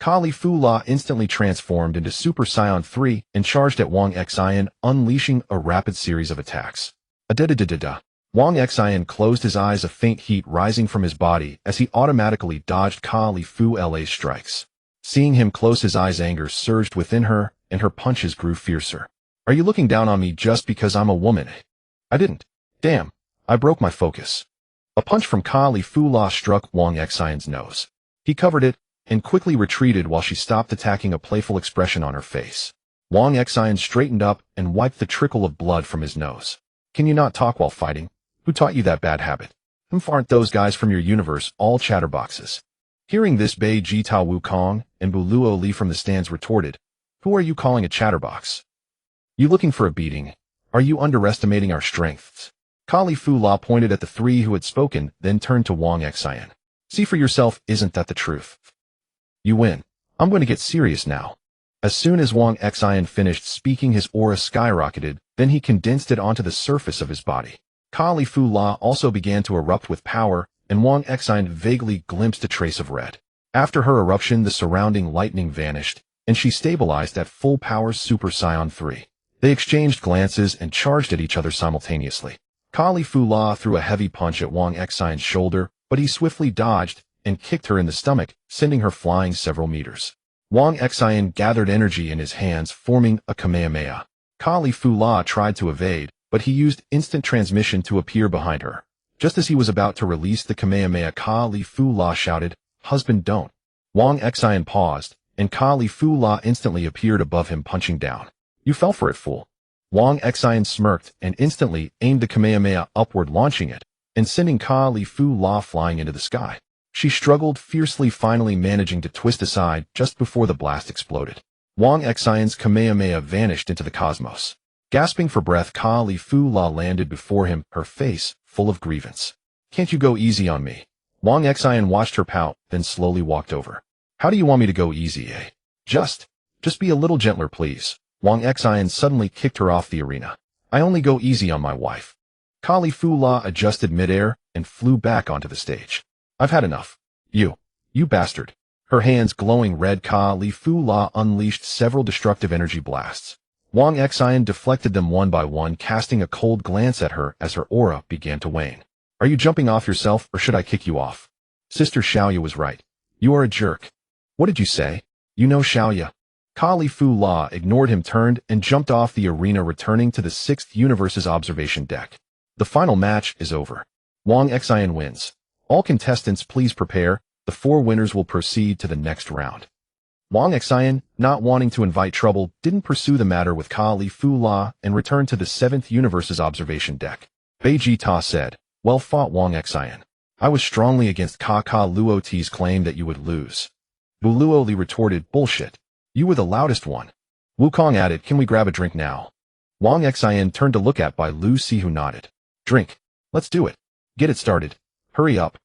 Kali Fu La instantly transformed into Super Saiyan 3 and charged at Wang Xian, unleashing a rapid series of attacks. A-da-da-da-da-da. Wang Xian closed his eyes, a faint heat rising from his body as he automatically dodged Kali Fu La's strikes. Seeing him close his eyes, anger surged within her, and her punches grew fiercer. Are you looking down on me just because I'm a woman? I didn't. Damn, I broke my focus. A punch from Kali Fu La struck Wang Xian's nose. He covered it, and quickly retreated while she stopped attacking, a playful expression on her face. Wang Xian straightened up and wiped the trickle of blood from his nose. Can you not talk while fighting? Who taught you that bad habit? Aren't those guys from your universe all chatterboxes? Hearing this, Vegeta Wukong and Buluo Li from the stands retorted, Who are you calling a chatterbox? You looking for a beating? Are you underestimating our strengths? Kali Fu La pointed at the three who had spoken, then turned to Wang Xian. See for yourself, isn't that the truth? You win. I'm going to get serious now. As soon as Wang Xian finished speaking, his aura skyrocketed, then he condensed it onto the surface of his body. Kali Fu La also began to erupt with power, and Wang Xian vaguely glimpsed a trace of red. After her eruption, the surrounding lightning vanished, and she stabilized at full power Super Saiyan 3. They exchanged glances and charged at each other simultaneously. Kali Fu La threw a heavy punch at Wang Xian's shoulder, but he swiftly dodged and kicked her in the stomach, sending her flying several meters. Wang Xian gathered energy in his hands, forming a Kamehameha. Kali Fu La tried to evade, but he used instant transmission to appear behind her. Just as he was about to release the Kamehameha, Kali Fu La shouted, Husband, don't. Wang Xian paused, and Kali Fu La instantly appeared above him, punching down. You fell for it, fool. Wang Xian smirked and instantly aimed the Kamehameha upward, launching it, and sending Kali Fu La flying into the sky. She struggled fiercely, finally managing to twist aside just before the blast exploded. Wang Xian's Kamehameha vanished into the cosmos. Gasping for breath, Kali Fu La landed before him, her face full of grievance. Can't you go easy on me? Wang Xian watched her pout, then slowly walked over. How do you want me to go easy, eh? Just be a little gentler, please. Wang Xian suddenly kicked her off the arena. I only go easy on my wife. Kali Fu La adjusted midair and flew back onto the stage. I've had enough. You bastard. Her hands glowing red, Kali Fu La unleashed several destructive energy blasts. Wang Xian deflected them one by one, casting a cold glance at her as her aura began to wane. Are you jumping off yourself, or should I kick you off? Sister Xiaoya was right. You are a jerk. What did you say? You know Xiaoya. Kali Fu La ignored him, turned, and jumped off the arena, returning to the 6th universe's observation deck. The final match is over. Wang Xian wins. All contestants, please prepare. The 4 winners will proceed to the next round. Wang Xian, not wanting to invite trouble, didn't pursue the matter with Kali Fu La and returned to the 7th universe's observation deck. Vegeta said, Well fought, Wang Xian. I was strongly against Luoti's claim that you would lose. Buluo Li retorted, Bullshit. You were the loudest one. Wukong added, Can we grab a drink now? Wang Xian turned to look at Bai Lu Si, who nodded. Drink. Let's do it. Get it started. Hurry up.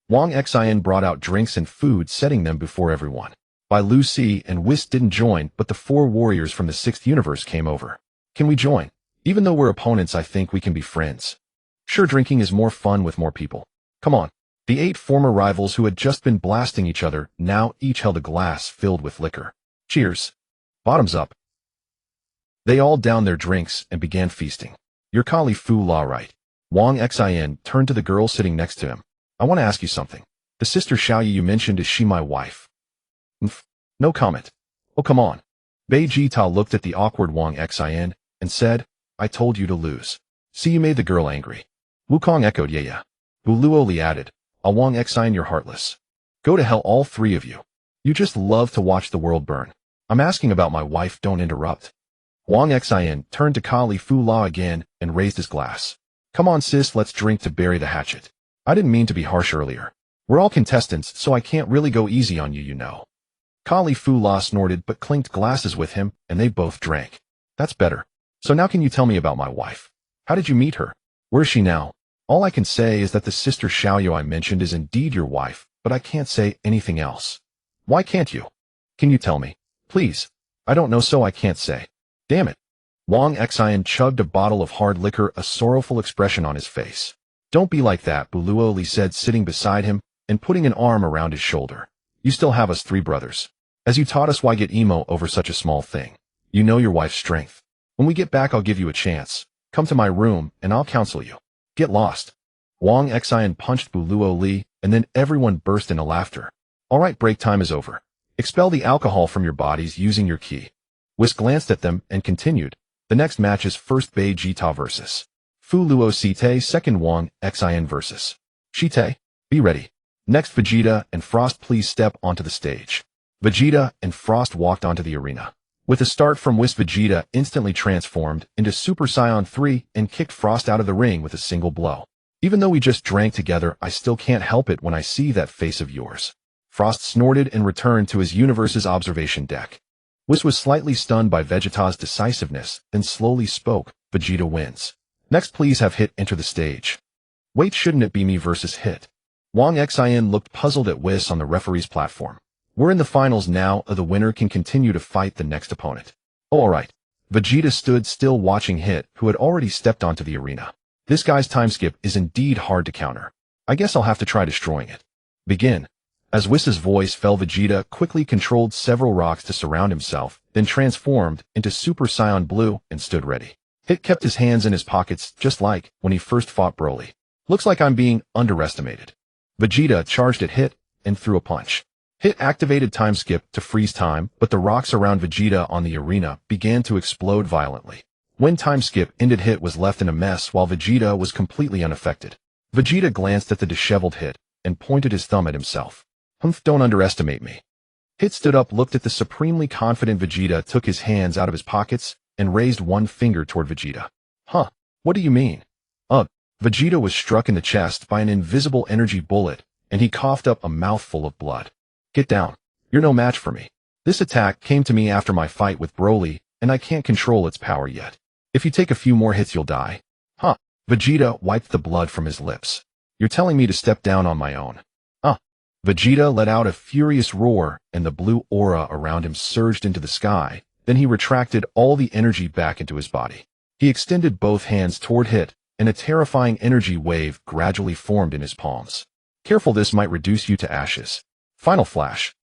Wang Xian brought out drinks and food, setting them before everyone. Bai Lu Si and Whis didn't join, but the 4 warriors from the 6th universe came over. Can we join? Even though we're opponents, I think we can be friends. Sure, drinking is more fun with more people. Come on. The 8 former rivals who had just been blasting each other now each held a glass filled with liquor. Cheers. Bottoms up. They all downed their drinks and began feasting. You're Kali Fu La, right? Wang Xian turned to the girl sitting next to him. I want to ask you something. The sister Xiaoya you mentioned, is she my wife? No comment. Oh, come on. Vegeta looked at the awkward Wang Xian and said, I told you to lose. See, you made the girl angry. Wukong echoed, yeah. Buluo Li added, Wang Xian, you're heartless. Go to hell, all 3 of you. You just love to watch the world burn. I'm asking about my wife, don't interrupt. Wang Xian turned to Kali Fu La again and raised his glass. Come on, sis, let's drink to bury the hatchet. I didn't mean to be harsh earlier. We're all contestants, so I can't really go easy on you, you know. Kali Fu La snorted but clinked glasses with him, and they both drank. That's better. So now can you tell me about my wife? How did you meet her? Where is she now? All I can say is that the sister Xiaoya I mentioned is indeed your wife, but I can't say anything else. Why can't you? Can you tell me? Please. I don't know, so I can't say. Damn it. Wang Xian chugged a bottle of hard liquor, a sorrowful expression on his face. Don't be like that, Buluo Li said, sitting beside him and putting an arm around his shoulder. You still have us 3 brothers. As you taught us why get emo over such a small thing. You know your wife's strength. When we get back I'll give you a chance. Come to my room, and I'll counsel you. Get lost. Wang Xin punched Buluo Li, and then everyone burst into laughter. Alright, break time is over. Expel the alcohol from your bodies using your ki. Whis glanced at them and continued. The next match is first Bei Jita versus Fu Luo Site, second Wang Xin versus Shite. Be ready. Next Vegeta and Frost, please step onto the stage. Vegeta and Frost walked onto the arena. With a start from Whis, Vegeta instantly transformed into Super Saiyan 3 and kicked Frost out of the ring with a single blow. Even though we just drank together, I still can't help it when I see that face of yours. Frost snorted and returned to his universe's observation deck. Whis was slightly stunned by Vegeta's decisiveness, then slowly spoke. Vegeta wins. Next, please have Hit enter the stage. Wait, shouldn't it be me versus Hit? Wang Xin looked puzzled at Whis on the referee's platform. We're in the finals now, the winner can continue to fight the next opponent. Oh, alright. Vegeta stood still watching Hit, who had already stepped onto the arena. This guy's time skip is indeed hard to counter. I guess I'll have to try destroying it. Begin. As Whis' voice fell, Vegeta quickly controlled several rocks to surround himself, then transformed into Super Saiyan Blue and stood ready. Hit kept his hands in his pockets, just like when he first fought Broly. Looks like I'm being underestimated. Vegeta charged at Hit and threw a punch. Hit activated time skip to freeze time, but the rocks around Vegeta on the arena began to explode violently. When time skip ended, Hit was left in a mess while Vegeta was completely unaffected. Vegeta glanced at the disheveled Hit and pointed his thumb at himself. Don't underestimate me. Hit stood up, looked at the supremely confident Vegeta, took his hands out of his pockets, and raised one finger toward Vegeta. Huh, what do you mean? Vegeta was struck in the chest by an invisible energy bullet, and he coughed up a mouthful of blood. Get down. You're no match for me. This attack came to me after my fight with Broly, and I can't control its power yet. If you take a few more hits you'll die. Vegeta wiped the blood from his lips. You're telling me to step down on my own. Vegeta let out a furious roar, and the blue aura around him surged into the sky. Then he retracted all the energy back into his body. He extended both hands toward Hit, and a terrifying energy wave gradually formed in his palms. Careful, this might reduce you to ashes. Final Flash.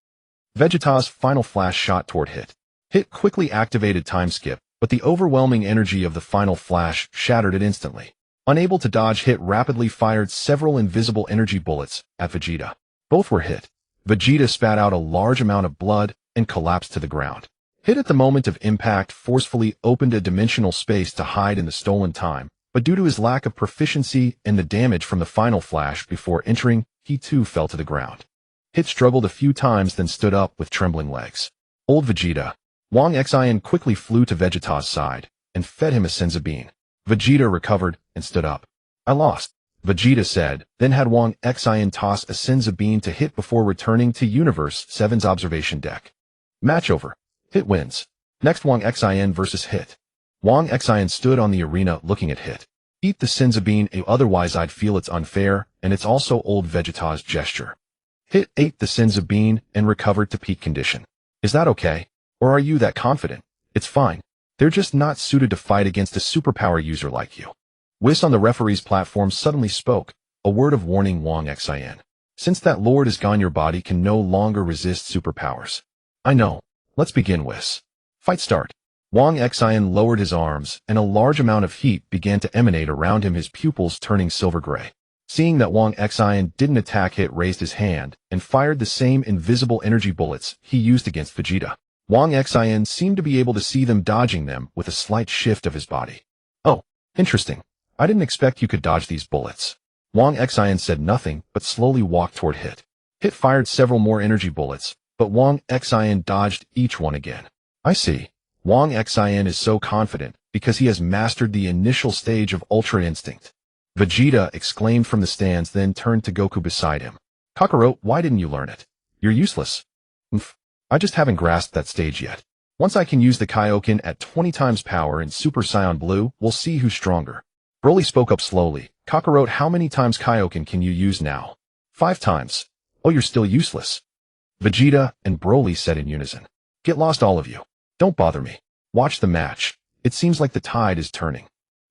Vegeta's Final Flash shot toward Hit. Hit quickly activated time skip, but the overwhelming energy of the Final Flash shattered it instantly. Unable to dodge, Hit rapidly fired several invisible energy bullets at Vegeta. Both were hit. Vegeta spat out a large amount of blood and collapsed to the ground. Hit at the moment of impact forcefully opened a dimensional space to hide in the stolen time, but due to his lack of proficiency and the damage from the Final Flash before entering, he too fell to the ground. Hit struggled a few times, then stood up with trembling legs. Old Vegeta. Wang Xin quickly flew to Vegeta's side and fed him a Senzu Bean. Vegeta recovered and stood up. I lost, Vegeta said, then had Wang Xin toss a Senzu Bean to Hit before returning to Universe 7's observation deck. Match over. Hit wins. Next, Wang Xin versus Hit. Wang Xin stood on the arena looking at Hit. Eat the Senzu Bean, otherwise I'd feel it's unfair, and it's also old Vegeta's gesture. Hit ate the Senzu Bean and recovered to peak condition. Is that okay? Or are you that confident? It's fine. They're just not suited to fight against a superpower user like you. Whis on the referee's platform suddenly spoke, a word of warning Wang Xin. Since that lord is gone, your body can no longer resist superpowers. I know. Let's begin, Whis. Fight start. Wang Xin lowered his arms, and a large amount of heat began to emanate around him, his pupils turning silver gray. Seeing that Wang Xin didn't attack, Hit raised his hand and fired the same invisible energy bullets he used against Vegeta. Wang Xin seemed to be able to see them, dodging them with a slight shift of his body. Oh, interesting. I didn't expect you could dodge these bullets. Wang Xin said nothing, but slowly walked toward Hit. Hit fired several more energy bullets, but Wang Xin dodged each one again. I see. Wang Xin is so confident because he has mastered the initial stage of Ultra Instinct. Vegeta exclaimed from the stands, then turned to Goku beside him. Kakarot, why didn't you learn it? You're useless. I just haven't grasped that stage yet. Once I can use the Kaioken at 20 times power in Super Saiyan Blue, we'll see who's stronger. Broly spoke up slowly. Kakarot, how many times Kaioken can you use now? 5 times. Oh, you're still useless. Vegeta and Broly said in unison. Get lost, all of you. Don't bother me. Watch the match. It seems like the tide is turning.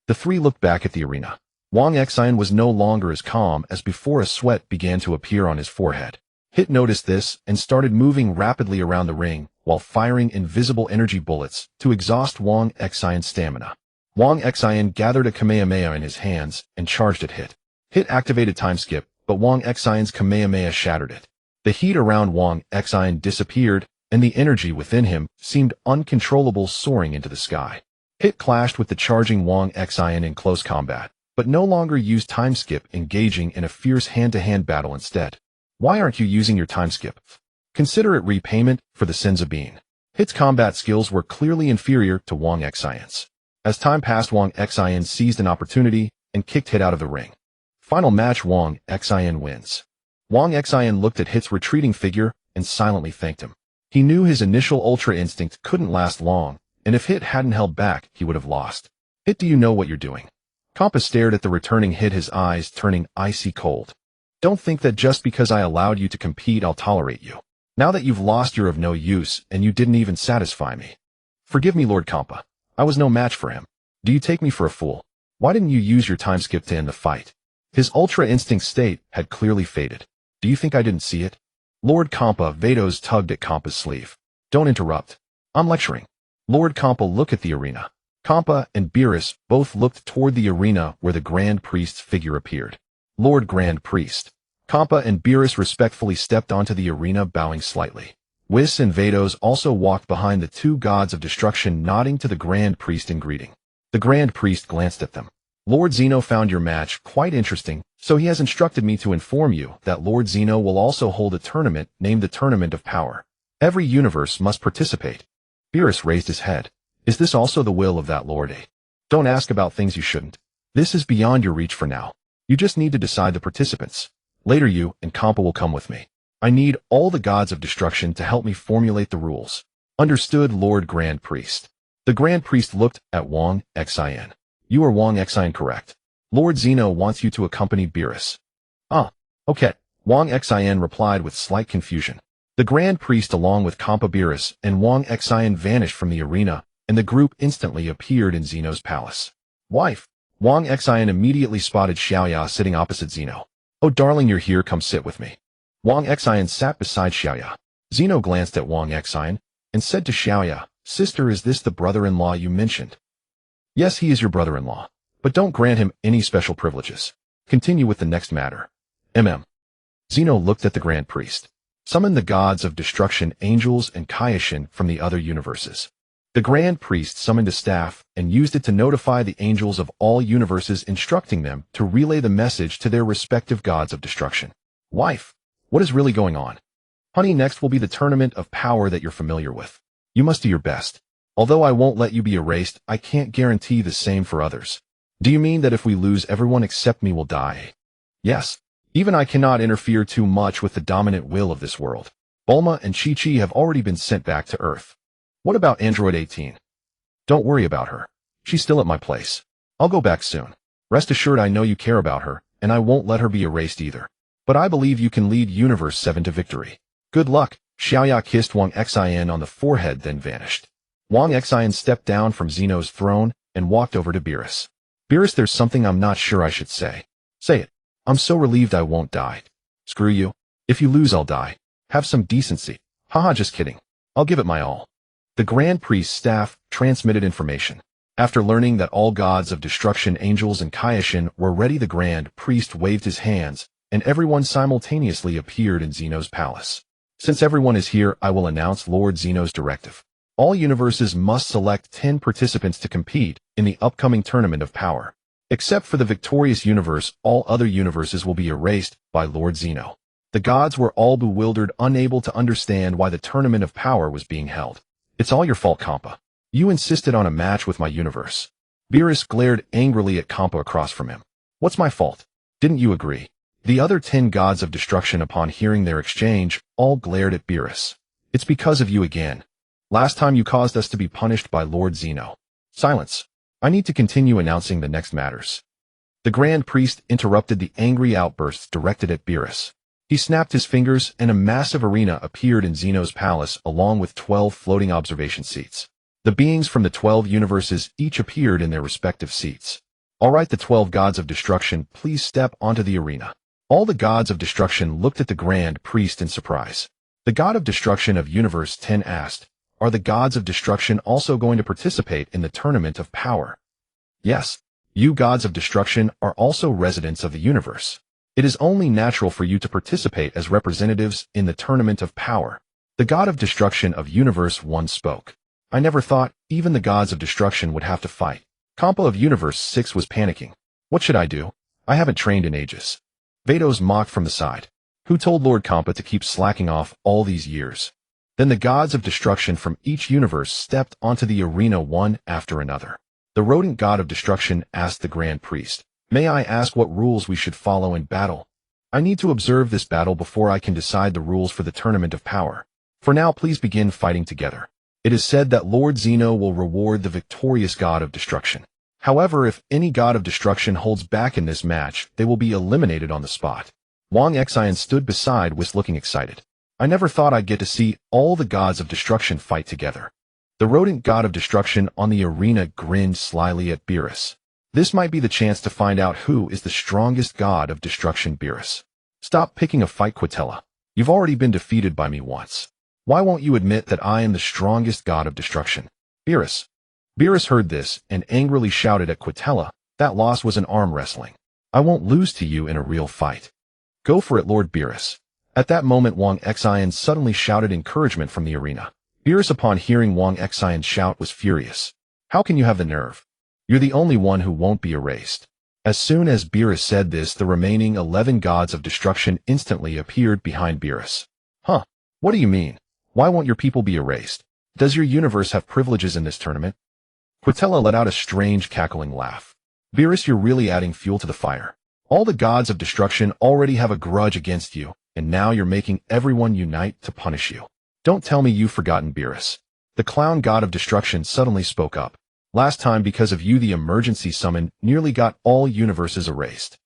The three looked back at the arena. Wang Xin was no longer as calm as before. A sweat began to appear on his forehead. Hit noticed this and started moving rapidly around the ring while firing invisible energy bullets to exhaust Wang Xian's stamina. Wang Xian gathered a Kamehameha in his hands and charged at Hit. Hit activated time skip, but Wang Xian's Kamehameha shattered it. The heat around Wang Xian disappeared, and the energy within him seemed uncontrollable, soaring into the sky. Hit clashed with the charging Wang Xian in close combat, but no longer used time skip, engaging in a fierce hand-to-hand battle instead. Why aren't you using your time skip? Consider it repayment for the Senzu Bean. Hit's combat skills were clearly inferior to Wang Xian's. As time passed, Wang Xian seized an opportunity and kicked Hit out of the ring. Final match, Wang Xian wins. Wang Xian looked at Hit's retreating figure and silently thanked him. He knew his initial Ultra Instinct couldn't last long, and if Hit hadn't held back, he would have lost. Hit, do you know what you're doing? Kappa stared at the returning Hit, his eyes turning icy cold. Don't think that just because I allowed you to compete, I'll tolerate you. Now that you've lost, you're of no use, and you didn't even satisfy me. Forgive me, Lord Kappa. I was no match for him. Do you take me for a fool? Why didn't you use your time skip to end the fight? His Ultra Instinct state had clearly faded. Do you think I didn't see it? Lord Kampa, Vados tugged at Kampa's sleeve. Don't interrupt. I'm lecturing. Lord Kampa, look at the arena. Kampa and Beerus both looked toward the arena where the Grand Priest's figure appeared. Lord Grand Priest. Kampa and Beerus respectfully stepped onto the arena, bowing slightly. Whis and Vados also walked behind the two gods of destruction, nodding to the Grand Priest in greeting. The Grand Priest glanced at them. Lord Zeno found your match quite interesting, so he has instructed me to inform you that Lord Zeno will also hold a tournament named the Tournament of Power. Every universe must participate. Beerus raised his head. Is this also the will of that Lord A? Don't ask about things you shouldn't. This is beyond your reach for now. You just need to decide the participants. Later you and Kampa will come with me. I need all the gods of destruction to help me formulate the rules. Understood, Lord Grand Priest. The Grand Priest looked at Wang Xian. You are Wang Xian, correct? Lord Zeno wants you to accompany Beerus. Ah, okay. Wang Xian replied with slight confusion. The Grand Priest along with Kampa, Beerus, and Wang Xian vanished from the arena, and the group instantly appeared in Zeno's palace. Wife. Wang Xian immediately spotted Xiaoya sitting opposite Zeno. Oh darling, you're here, come sit with me. Wang Xian sat beside Xiaoya. Zeno glanced at Wang Xian and said to Xiaoya, Sister, is this the brother-in-law you mentioned? Yes, he is your brother-in-law, but don't grant him any special privileges. Continue with the next matter. Zeno looked at the Grand Priest. Summon the gods of destruction, angels, and Kaioken from the other universes. The Grand Priest summoned a staff and used it to notify the angels of all universes, instructing them to relay the message to their respective gods of destruction. Wife, what is really going on? Honey, next will be the Tournament of Power that you're familiar with. You must do your best. Although I won't let you be erased, I can't guarantee the same for others. Do you mean that if we lose, everyone except me will die? Yes. Even I cannot interfere too much with the dominant will of this world. Bulma and Chi-Chi have already been sent back to Earth. What about Android 18? Don't worry about her. She's still at my place. I'll go back soon. Rest assured, I know you care about her, and I won't let her be erased either. But I believe you can lead Universe 7 to victory. Good luck. Xiaoya kissed Wang Xian on the forehead, then vanished. Wang Xian stepped down from Zeno's throne and walked over to Beerus. Beerus, there's something I'm not sure I should say. Say it. I'm so relieved I won't die. Screw you. If you lose, I'll die. Have some decency. Haha, just kidding. I'll give it my all. The Grand Priest's staff transmitted information. After learning that all gods of destruction, angels, and Kaioken were ready, the Grand Priest waved his hands, and everyone simultaneously appeared in Zeno's palace. Since everyone is here, I will announce Lord Zeno's directive. All universes must select 10 participants to compete in the upcoming Tournament of Power. Except for the victorious universe, all other universes will be erased by Lord Zeno. The gods were all bewildered, unable to understand why the Tournament of Power was being held. It's all your fault, Kampa. You insisted on a match with my universe. Beerus glared angrily at Kampa across from him. What's my fault? Didn't you agree? The other 10 gods of destruction, upon hearing their exchange, all glared at Beerus. It's because of you again. Last time you caused us to be punished by Lord Zeno. Silence. I need to continue announcing the next matters. The Grand Priest interrupted the angry outbursts directed at Beerus. He snapped his fingers and a massive arena appeared in Zeno's palace along with 12 floating observation seats. The beings from the 12 universes each appeared in their respective seats. All right, the 12 gods of destruction, please step onto the arena. All the gods of destruction looked at the Grand Priest in surprise. The god of destruction of Universe 10 asked, "Are the gods of destruction also going to participate in the Tournament of Power?" "Yes. You gods of destruction are also residents of the universe. It is only natural for you to participate as representatives in the Tournament of Power." The god of destruction of Universe 1 spoke. "I never thought even the gods of destruction would have to fight." Compa of Universe 6 was panicking. "What should I do? I haven't trained in ages." Vados mocked from the side. "Who told Lord Compa to keep slacking off all these years?" Then the gods of destruction from each universe stepped onto the arena one after another. The rodent god of destruction asked the Grand Priest, "May I ask what rules we should follow in battle? I need to observe this battle before I can decide the rules for the Tournament of Power. For now, please begin fighting together. It is said that Lord Zeno will reward the victorious god of destruction. However, if any god of destruction holds back in this match, they will be eliminated on the spot." Wang Xin stood beside Whis looking excited. "I never thought I'd get to see all the gods of destruction fight together." The rodent god of destruction on the arena grinned slyly at Beerus. "This might be the chance to find out who is the strongest god of destruction, Beerus. Stop picking a fight, Quitella. You've already been defeated by me once. Why won't you admit that I am the strongest god of destruction?" Beerus. Beerus heard this and angrily shouted at Quitella, "That loss was an arm wrestling. I won't lose to you in a real fight. Go for it, Lord Beerus." At that moment, Wang Xin suddenly shouted encouragement from the arena. Beerus, upon hearing Wang Xion's shout, was furious. "How can you have the nerve? You're the only one who won't be erased." As soon as Beerus said this, the remaining 11 gods of destruction instantly appeared behind Beerus. "Huh? What do you mean? Why won't your people be erased? Does your universe have privileges in this tournament?" Quitella let out a strange cackling laugh. "Beerus, you're really adding fuel to the fire. All the gods of destruction already have a grudge against you, and now you're making everyone unite to punish you. Don't tell me you've forgotten, Beerus." The clown god of destruction suddenly spoke up. "Last time, because of you, the emergency summon nearly got all universes erased."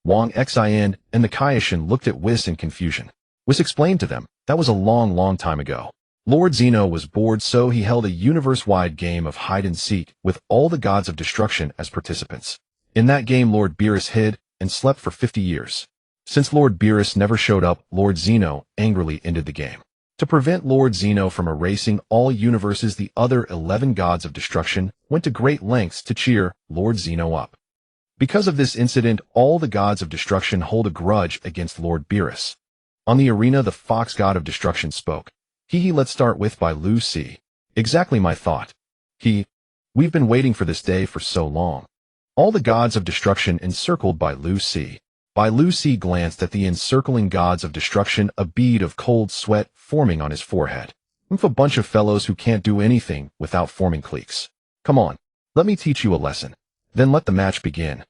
Wang Xin and the Kaioken looked at Whis in confusion. Whis explained to them, "That was a long time ago. Lord Zeno was bored, so he held a universe-wide game of hide-and-seek with all the gods of destruction as participants. In that game, Lord Beerus hid and slept for 50 years. Since Lord Beerus never showed up, Lord Zeno angrily ended the game. To prevent Lord Zeno from erasing all universes, the other 11 gods of destruction went to great lengths to cheer Lord Zeno up. Because of this incident, all the gods of destruction hold a grudge against Lord Beerus." On the arena, the fox god of destruction spoke. Let's start with Bai Lu Si." "Exactly my thought. We've been waiting for this day for so long." All the gods of destruction encircled Bai Lu Si. Bai Lu Si glanced at the encircling gods of destruction, a bead of cold sweat forming on his forehead. "A bunch of fellows who can't do anything without forming cliques. Come on, let me teach you a lesson. Then let the match begin."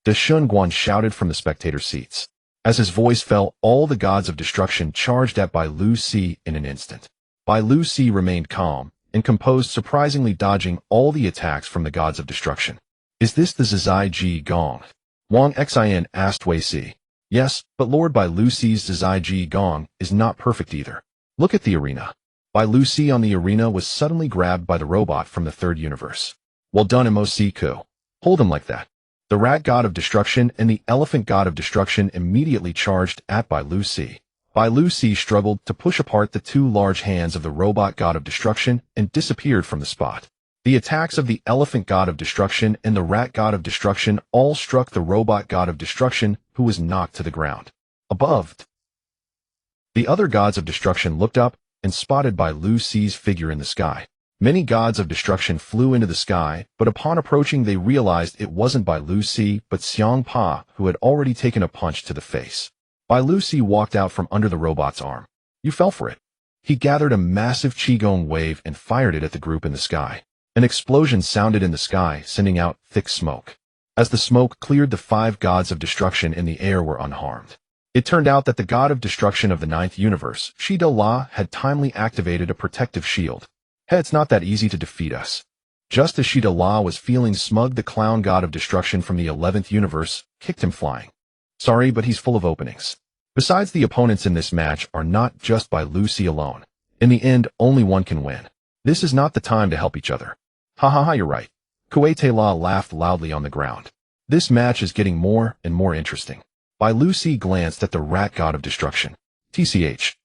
De Shun Guan shouted from the spectator seats. As his voice fell, all the gods of destruction charged at Bai Lu Si in an instant. Bai Lu Si remained calm and composed, surprisingly dodging all the attacks from the gods of destruction. "Is this the Zizai Ji Gong?" Wang Xin asked Wei Si. "Yes, but Lord Bai Lu Si's Zizai Ji Gong is not perfect either. Look at the arena." Bai Lu Si on the arena was suddenly grabbed by the robot from the third universe. "Well done, Mo-Si-Ku. Hold him like that." The rat god of destruction and the elephant god of destruction immediately charged at Bai Lu Si. Bai Lu Si struggled to push apart the two large hands of the robot god of destruction and disappeared from the spot. The attacks of the elephant god of destruction and the rat god of destruction all struck the robot god of destruction, who was knocked to the ground. Above, the other gods of destruction looked up and spotted Bai Lu Si's figure in the sky. Many gods of destruction flew into the sky, but upon approaching they realized it wasn't Bai Lu Si but Xiang Pa, who had already taken a punch to the face. Bai Lu Si walked out from under the robot's arm. "You fell for it." He gathered a massive Qigong wave and fired it at the group in the sky. An explosion sounded in the sky, sending out thick smoke. As the smoke cleared, the 5 gods of destruction in the air were unharmed. It turned out that the god of destruction of the 9th universe, Shi-Do-La, had timely activated a protective shield. "Hey, it's not that easy to defeat us." Just as Shi-Do-La was feeling smug, the clown god of destruction from the 11th universe kicked him flying. "Sorry, but he's full of openings." Besides, the opponents in this match are not just Bai Lu Si alone. In the end, only one can win. This is not the time to help each other. "Ha ha ha, you're right." Kuei-Te-La laughed loudly on the ground. "This match is getting more and more interesting. Bai Lucy glanced at the rat god of destruction. TCH.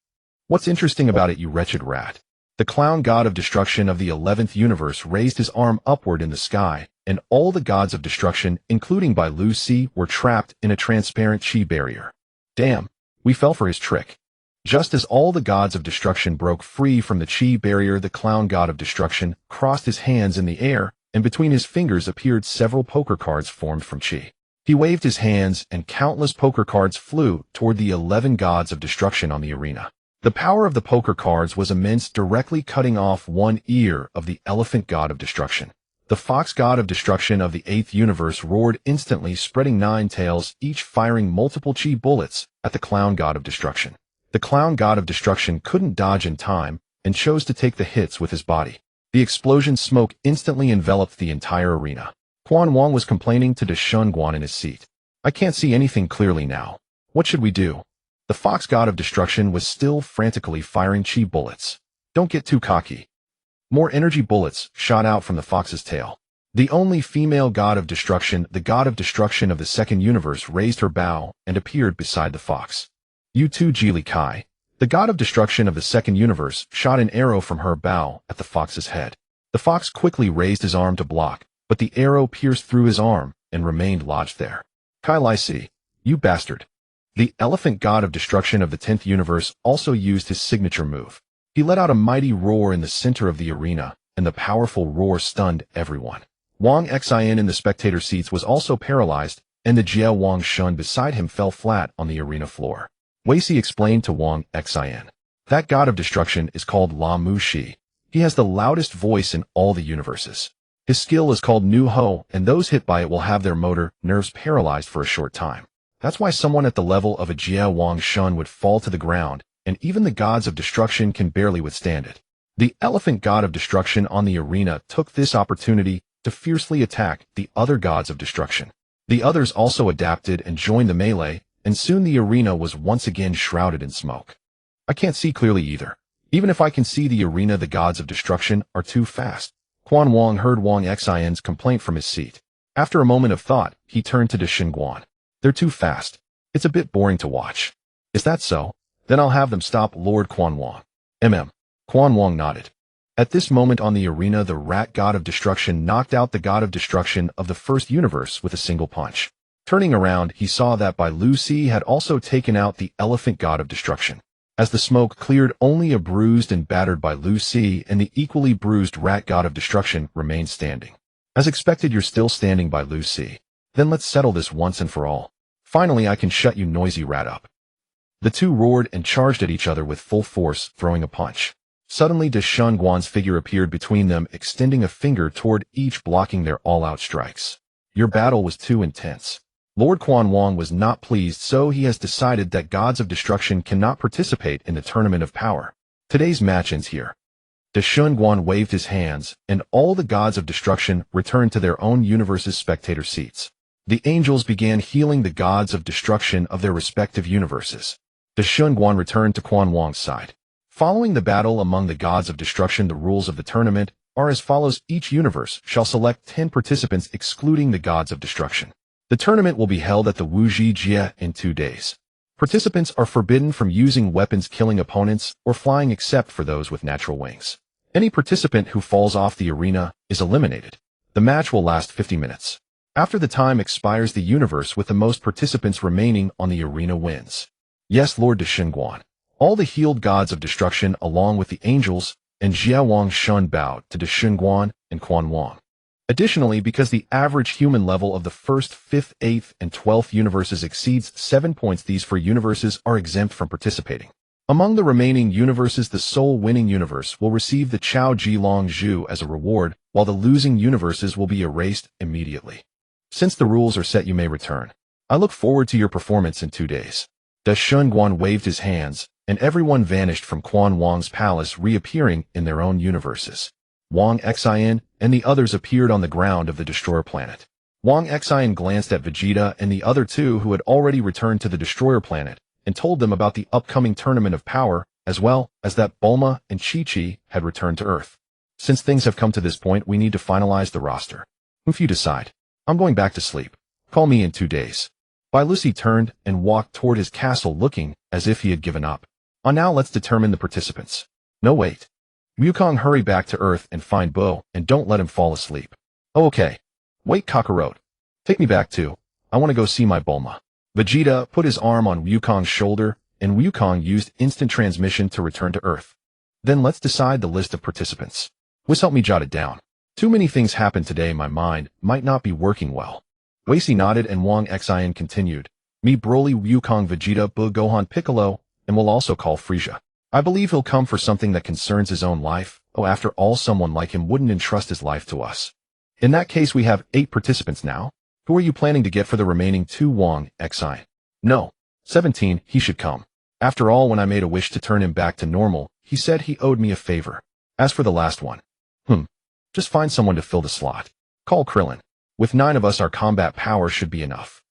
What's interesting about it, you wretched rat? The clown god of destruction of the 11th universe raised his arm upward in the sky, and all the gods of destruction, including Bai Lucy, were trapped in a transparent chi barrier. Damn, we fell for his trick. Just as all the gods of destruction broke free from the chi barrier, the clown god of destruction crossed his hands in the air, and between his fingers appeared several poker cards formed from chi. He waved his hands, and countless poker cards flew toward the 11 gods of destruction on the arena. The power of the poker cards was immense, directly cutting off one ear of the elephant god of destruction. The fox god of destruction of the 8th universe roared instantly, spreading 9 tails, each firing multiple chi bullets at the clown god of destruction. The clown god of destruction couldn't dodge in time and chose to take the hits with his body. The explosion smoke instantly enveloped the entire arena. Quan Wang was complaining to Deshunguan in his seat. I can't see anything clearly now. What should we do? The fox god of destruction was still frantically firing chi bullets. Don't get too cocky. More energy bullets shot out from the fox's tail. The only female god of destruction, the god of destruction of the 2nd universe, raised her bow and appeared beside the fox. You too, Jili Kai. The god of destruction of the 2nd universe shot an arrow from her bow at the fox's head. The fox quickly raised his arm to block, but the arrow pierced through his arm and remained lodged there. Kai Lai Si, you bastard. The elephant god of destruction of the 10th universe also used his signature move. He let out a mighty roar in the center of the arena, and the powerful roar stunned everyone. Wang Xin in the spectator seats was also paralyzed, and the Jia Wang Shun beside him fell flat on the arena floor. Wei Si explained to Wang Xin. That god of destruction is called La Mu Shi. He has the loudest voice in all the universes. His skill is called Nu Ho, and those hit by it will have their motor nerves paralyzed for a short time. That's why someone at the level of a Jia Wang Shun would fall to the ground, and even the gods of destruction can barely withstand it. The elephant god of destruction on the arena took this opportunity to fiercely attack the other gods of destruction. The others also adapted and joined the melee, and soon the arena was once again shrouded in smoke. I can't see clearly either. Even if I can see the arena, the gods of destruction are too fast. Quan Wang heard Wang Xin's complaint from his seat. After a moment of thought, he turned to Deshunguan. They're too fast. It's a bit boring to watch. Is that so? Then I'll have them stop, Lord Quan Wang. Quan Wang nodded. At this moment on the arena, the rat god of destruction knocked out the god of destruction of the 1st universe with a single punch. Turning around, he saw that Bai Lucy had also taken out the elephant god of destruction. As the smoke cleared, only a bruised and battered Bai Lucy and the equally bruised rat god of destruction remained standing. As expected, you're still standing, Bai Lucy. Then let's settle this once and for all. Finally, I can shut you noisy rat up. The two roared and charged at each other with full force, throwing a punch. Suddenly, Deshunguan's figure appeared between them, extending a finger toward each, blocking their all-out strikes. Your battle was too intense. Lord Quan Wang was not pleased, so he has decided that gods of destruction cannot participate in the tournament of power. Today's match ends here. Deshunguan waved his hands, and all the gods of destruction returned to their own universe's spectator seats. The angels began healing the gods of destruction of their respective universes. Deshunguan returned to Quan Wang's side. Following the battle among the gods of destruction, the rules of the tournament are as follows. Each universe shall select 10 participants excluding the gods of destruction. The tournament will be held at the Wuji Jia in 2 days. Participants are forbidden from using weapons, killing opponents, or flying except for those with natural wings. Any participant who falls off the arena is eliminated. The match will last 50 minutes. After the time expires, the universe with the most participants remaining on the arena wins. Yes, Lord Deshunguan. All the healed gods of destruction along with the angels and Jia Wang Shun bowed to Deshunguan and Quan Wang. Additionally, because the average human level of the 1st, 5th, 8th, and 12th universes exceeds 7 points, these 4 universes are exempt from participating. Among the remaining universes, the sole winning universe will receive the Chao Ji Long Zhu as a reward, while the losing universes will be erased immediately. Since the rules are set, you may return. I look forward to your performance in 2 days. Deshunguan waved his hands, and everyone vanished from Quan Wang's palace, reappearing in their own universes. Wang Xin and the others appeared on the ground of the Destroyer planet. Wang Xin glanced at Vegeta and the other 2 who had already returned to the Destroyer planet and told them about the upcoming tournament of power, as well as that Bulma and Chi-Chi had returned to Earth. Since things have come to this point, we need to finalize the roster. If you decide, I'm going back to sleep. Call me in 2 days. Lucy turned and walked toward his castle looking as if he had given up. Now let's determine the participants. No wait. Wukong, hurry back to Earth and find Bo, and don't let him fall asleep. Oh, okay. Wait, Kakarot. Take me back too. I want to go see my Bulma. Vegeta put his arm on Wukong's shoulder, and Wukong used instant transmission to return to Earth. Then let's decide the list of participants. Wiss, help me jot it down. Too many things happened today, my mind might not be working well. Wacey nodded and Wang Xin continued. Me, Broly, Wukong, Vegeta, Bu, Gohan, Piccolo, and we'll also call Frieza. I believe he'll come for something that concerns his own life. Oh, after all, someone like him wouldn't entrust his life to us. In that case, we have 8 participants now. Who are you planning to get for the remaining 2, Wang Xin? No. 17, he should come. After all, when I made a wish to turn him back to normal, he said he owed me a favor. As for the last one, just find someone to fill the slot. Call Krillin. With 9 of us, our combat power should be enough.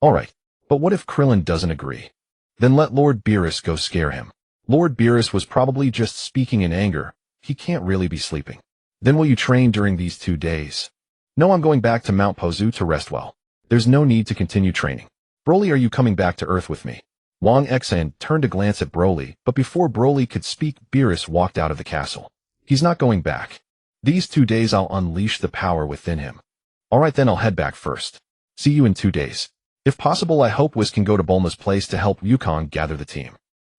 Alright, but what if Krillin doesn't agree? Then let Lord Beerus go scare him. Lord Beerus was probably just speaking in anger. He can't really be sleeping. Then will you train during these 2 days? No, I'm going back to Mount Pozu to rest well. There's no need to continue training. Broly, are you coming back to Earth with me? Wang Xin turned to glance at Broly, but before Broly could speak, Beerus walked out of the castle. He's not going back. These 2 days I'll unleash the power within him. Alright, then I'll head back first. See you in 2 days. If possible, I hope Whis can go to Bulma's place to help Wukong gather the team.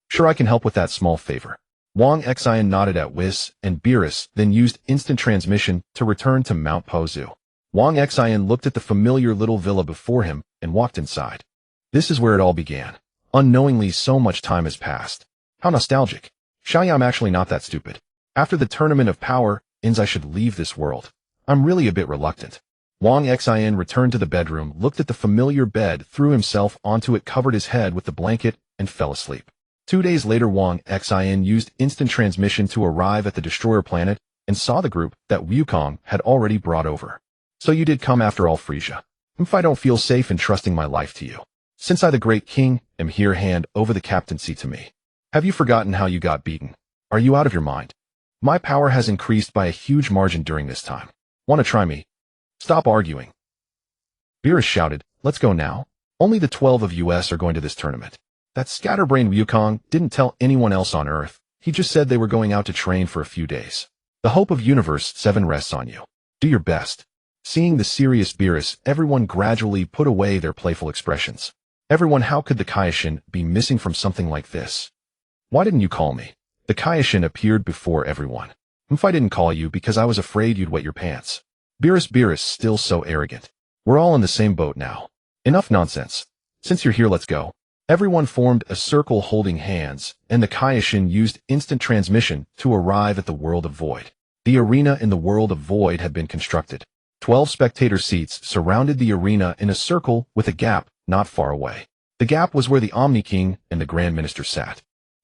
Sure, I can help with that small favor. Wang Xin nodded at Whis, and Beerus then used instant transmission to return to Mount Pozu. Wang Xin looked at the familiar little villa before him and walked inside. This is where it all began. Unknowingly, so much time has passed. How nostalgic. Shy, I'm actually not that stupid. After the Tournament of Power ends, I should leave this world. I'm really a bit reluctant. Wang Xin returned to the bedroom, looked at the familiar bed, threw himself onto it, covered his head with the blanket, and fell asleep. 2 days later, Wang Xin used instant transmission to arrive at the Destroyer planet and saw the group that Wukong had already brought over. So you did come after all, Frieza. If I don't feel safe in trusting my life to you. Since I, the Great King, am here, hand over the captaincy to me. Have you forgotten how you got beaten? Are you out of your mind? My power has increased by a huge margin during this time. Want to try me? Stop arguing. Beerus shouted, let's go now. Only the 12 of us are going to this tournament. That scatterbrained Wukong didn't tell anyone else on Earth. He just said they were going out to train for a few days. The hope of Universe 7 rests on you. Do your best. Seeing the serious Beerus, everyone gradually put away their playful expressions. Everyone, how could the Kaioken be missing from something like this? Why didn't you call me? The Kaioken appeared before everyone. I didn't call you because I was afraid you'd wet your pants. Beerus, still so arrogant. We're all in the same boat now. Enough nonsense. Since you're here, let's go. Everyone formed a circle holding hands, and the Kaioken used instant transmission to arrive at the World of Void. The arena in the World of Void had been constructed. 12 spectator seats surrounded the arena in a circle with a gap not far away. The gap was where the Omni King and the Grand Minister sat.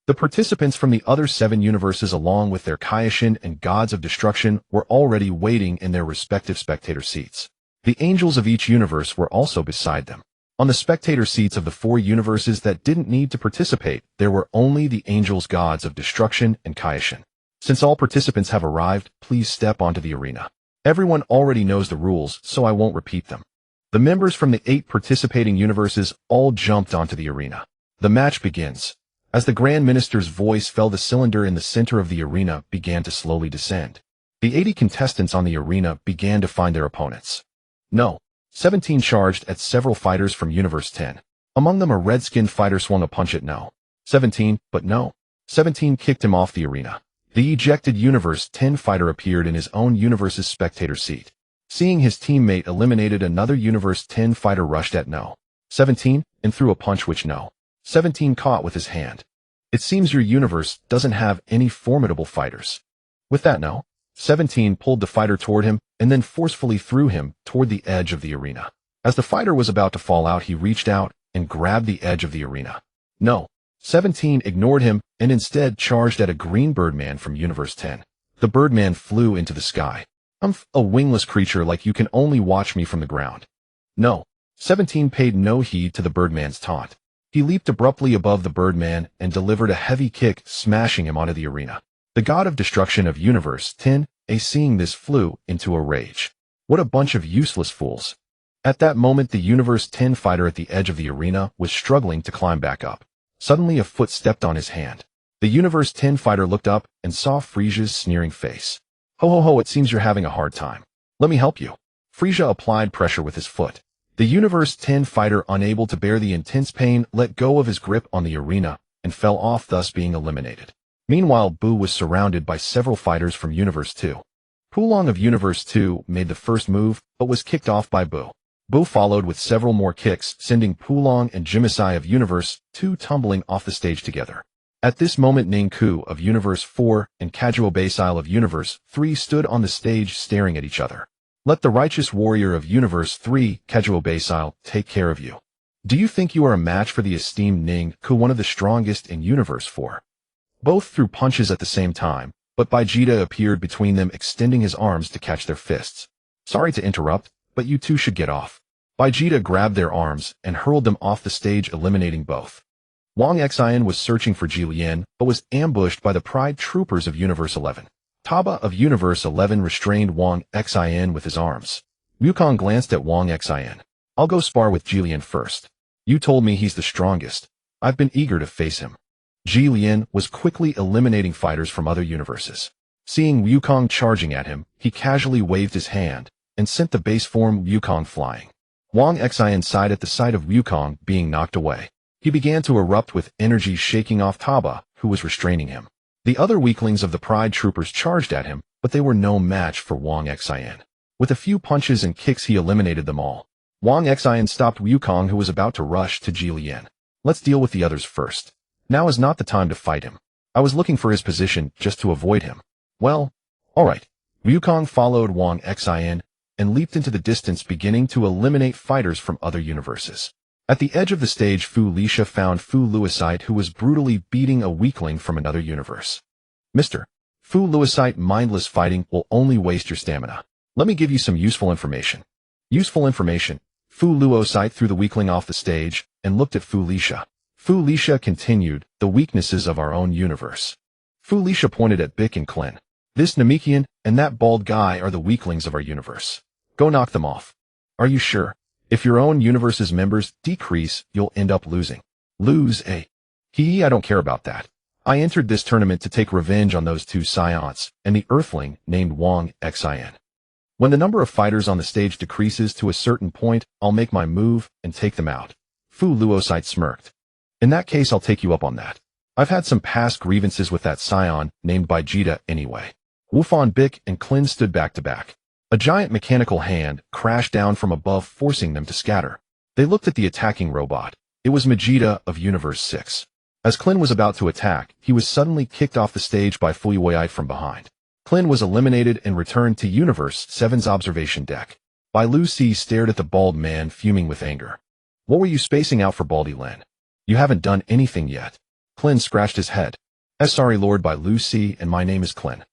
The participants from the other 7 universes, along with their Kaioken and Gods of Destruction, were already waiting in their respective spectator seats. The angels of each universe were also beside them. On the spectator seats of the 4 universes that didn't need to participate, there were only the angels, Gods of Destruction, and Kaioken. Since all participants have arrived, please step onto the arena. Everyone already knows the rules, so I won't repeat them. The members from the 8 participating universes all jumped onto the arena. The match begins. As the Grand Minister's voice fell, the cylinder in the center of the arena began to slowly descend. The 80 contestants on the arena began to find their opponents. No. 17 charged at several fighters from Universe 10. Among them, a red-skinned fighter swung a punch at No. 17, but No. 17 kicked him off the arena. The ejected Universe 10 fighter appeared in his own universe's spectator seat. Seeing his teammate eliminated, another Universe 10 fighter rushed at No. 17 and threw a punch which No. 17 caught with his hand. It seems your universe doesn't have any formidable fighters. With that, No. 17 pulled the fighter toward him and then forcefully threw him toward the edge of the arena. As the fighter was about to fall out, he reached out and grabbed the edge of the arena. No. 17 ignored him and instead charged at a green Birdman from Universe 10. The Birdman flew into the sky. I'm a wingless creature, like you can only watch me from the ground. No. 17 paid no heed to the Birdman's taunt. He leaped abruptly above the Birdman and delivered a heavy kick, smashing him onto the arena. The God of Destruction of Universe 10, seeing this, flew into a rage. What a bunch of useless fools. At that moment, the Universe 10 fighter at the edge of the arena was struggling to climb back up. Suddenly, a foot stepped on his hand. The Universe 10 fighter looked up and saw Frieza's sneering face. Ho ho ho, it seems you're having a hard time. Let me help you. Frieza applied pressure with his foot. The Universe 10 fighter, unable to bear the intense pain, let go of his grip on the arena and fell off, thus being eliminated. Meanwhile, Boo was surrounded by several fighters from Universe 2. Poolong of Universe 2 made the first move, but was kicked off by Boo. Boo followed with several more kicks, sending Poolong and Jimisai of Universe 2 tumbling off the stage together. At this moment, Ningku of Universe 4 and Kajuo Basil of Universe 3 stood on the stage staring at each other. Let the righteous warrior of Universe 3, Kajuo Basil, take care of you. Do you think you are a match for the esteemed Ningku, one of the strongest in Universe 4? Both threw punches at the same time, but Vegeta appeared between them, extending his arms to catch their fists. Sorry to interrupt, but you two should get off. Vegeta grabbed their arms and hurled them off the stage, eliminating both. Wang Xin was searching for Jillian, but was ambushed by the Pride Troopers of Universe 11. Taba of Universe 11 restrained Wang Xin with his arms. Wukong glanced at Wang Xin. I'll go spar with Jillian first. You told me he's the strongest. I've been eager to face him. Jillian was quickly eliminating fighters from other universes. Seeing Wukong charging at him, he casually waved his hand and sent the base form Wukong flying. Wang Xin sighed at the sight of Wukong being knocked away. He began to erupt with energy, shaking off Taba, who was restraining him. The other weaklings of the Pride Troopers charged at him, but they were no match for Wang Xin. With a few punches and kicks, he eliminated them all. Wang Xin stopped Wukong, who was about to rush to Jillian. Let's deal with the others first. Now is not the time to fight him. I was looking for his position just to avoid him. Well, alright. Wukong followed Wang Xin and leaped into the distance, beginning to eliminate fighters from other universes. At the edge of the stage, Fu Lisha found Fu Luisite, who was brutally beating a weakling from another universe. Mister, Fu Luisite, mindless fighting will only waste your stamina. Let me give you some useful information. Useful information. Fu Luisite threw the weakling off the stage and looked at Fu Lisha. Fu Lisha continued, the weaknesses of our own universe. Fu Lisha pointed at Bick and Klin. This Namekian and that bald guy are the weaklings of our universe. Go knock them off. Are you sure? If your own universe's members decrease, you'll end up losing. Lose, eh? I don't care about that. I entered this tournament to take revenge on those two Saiyans and the Earthling named Wang Xin. When the number of fighters on the stage decreases to a certain point, I'll make my move and take them out. Fu Luisite smirked. In that case, I'll take you up on that. I've had some past grievances with that Saiyan named Vegeta anyway. Wufan, Bick, and Klin stood back to back. A giant mechanical hand crashed down from above, forcing them to scatter. They looked at the attacking robot. It was Vegeta of Universe 6. As Klin was about to attack, he was suddenly kicked off the stage by Fu Luisite from behind. Klin was eliminated and returned to Universe 7's observation deck. Bai Lu Si stared at the bald man, fuming with anger. What were you spacing out for, Baldy Len? You haven't done anything yet. Klin scratched his head. Sorry, Lord Bai Lu Si, and my name is Klin.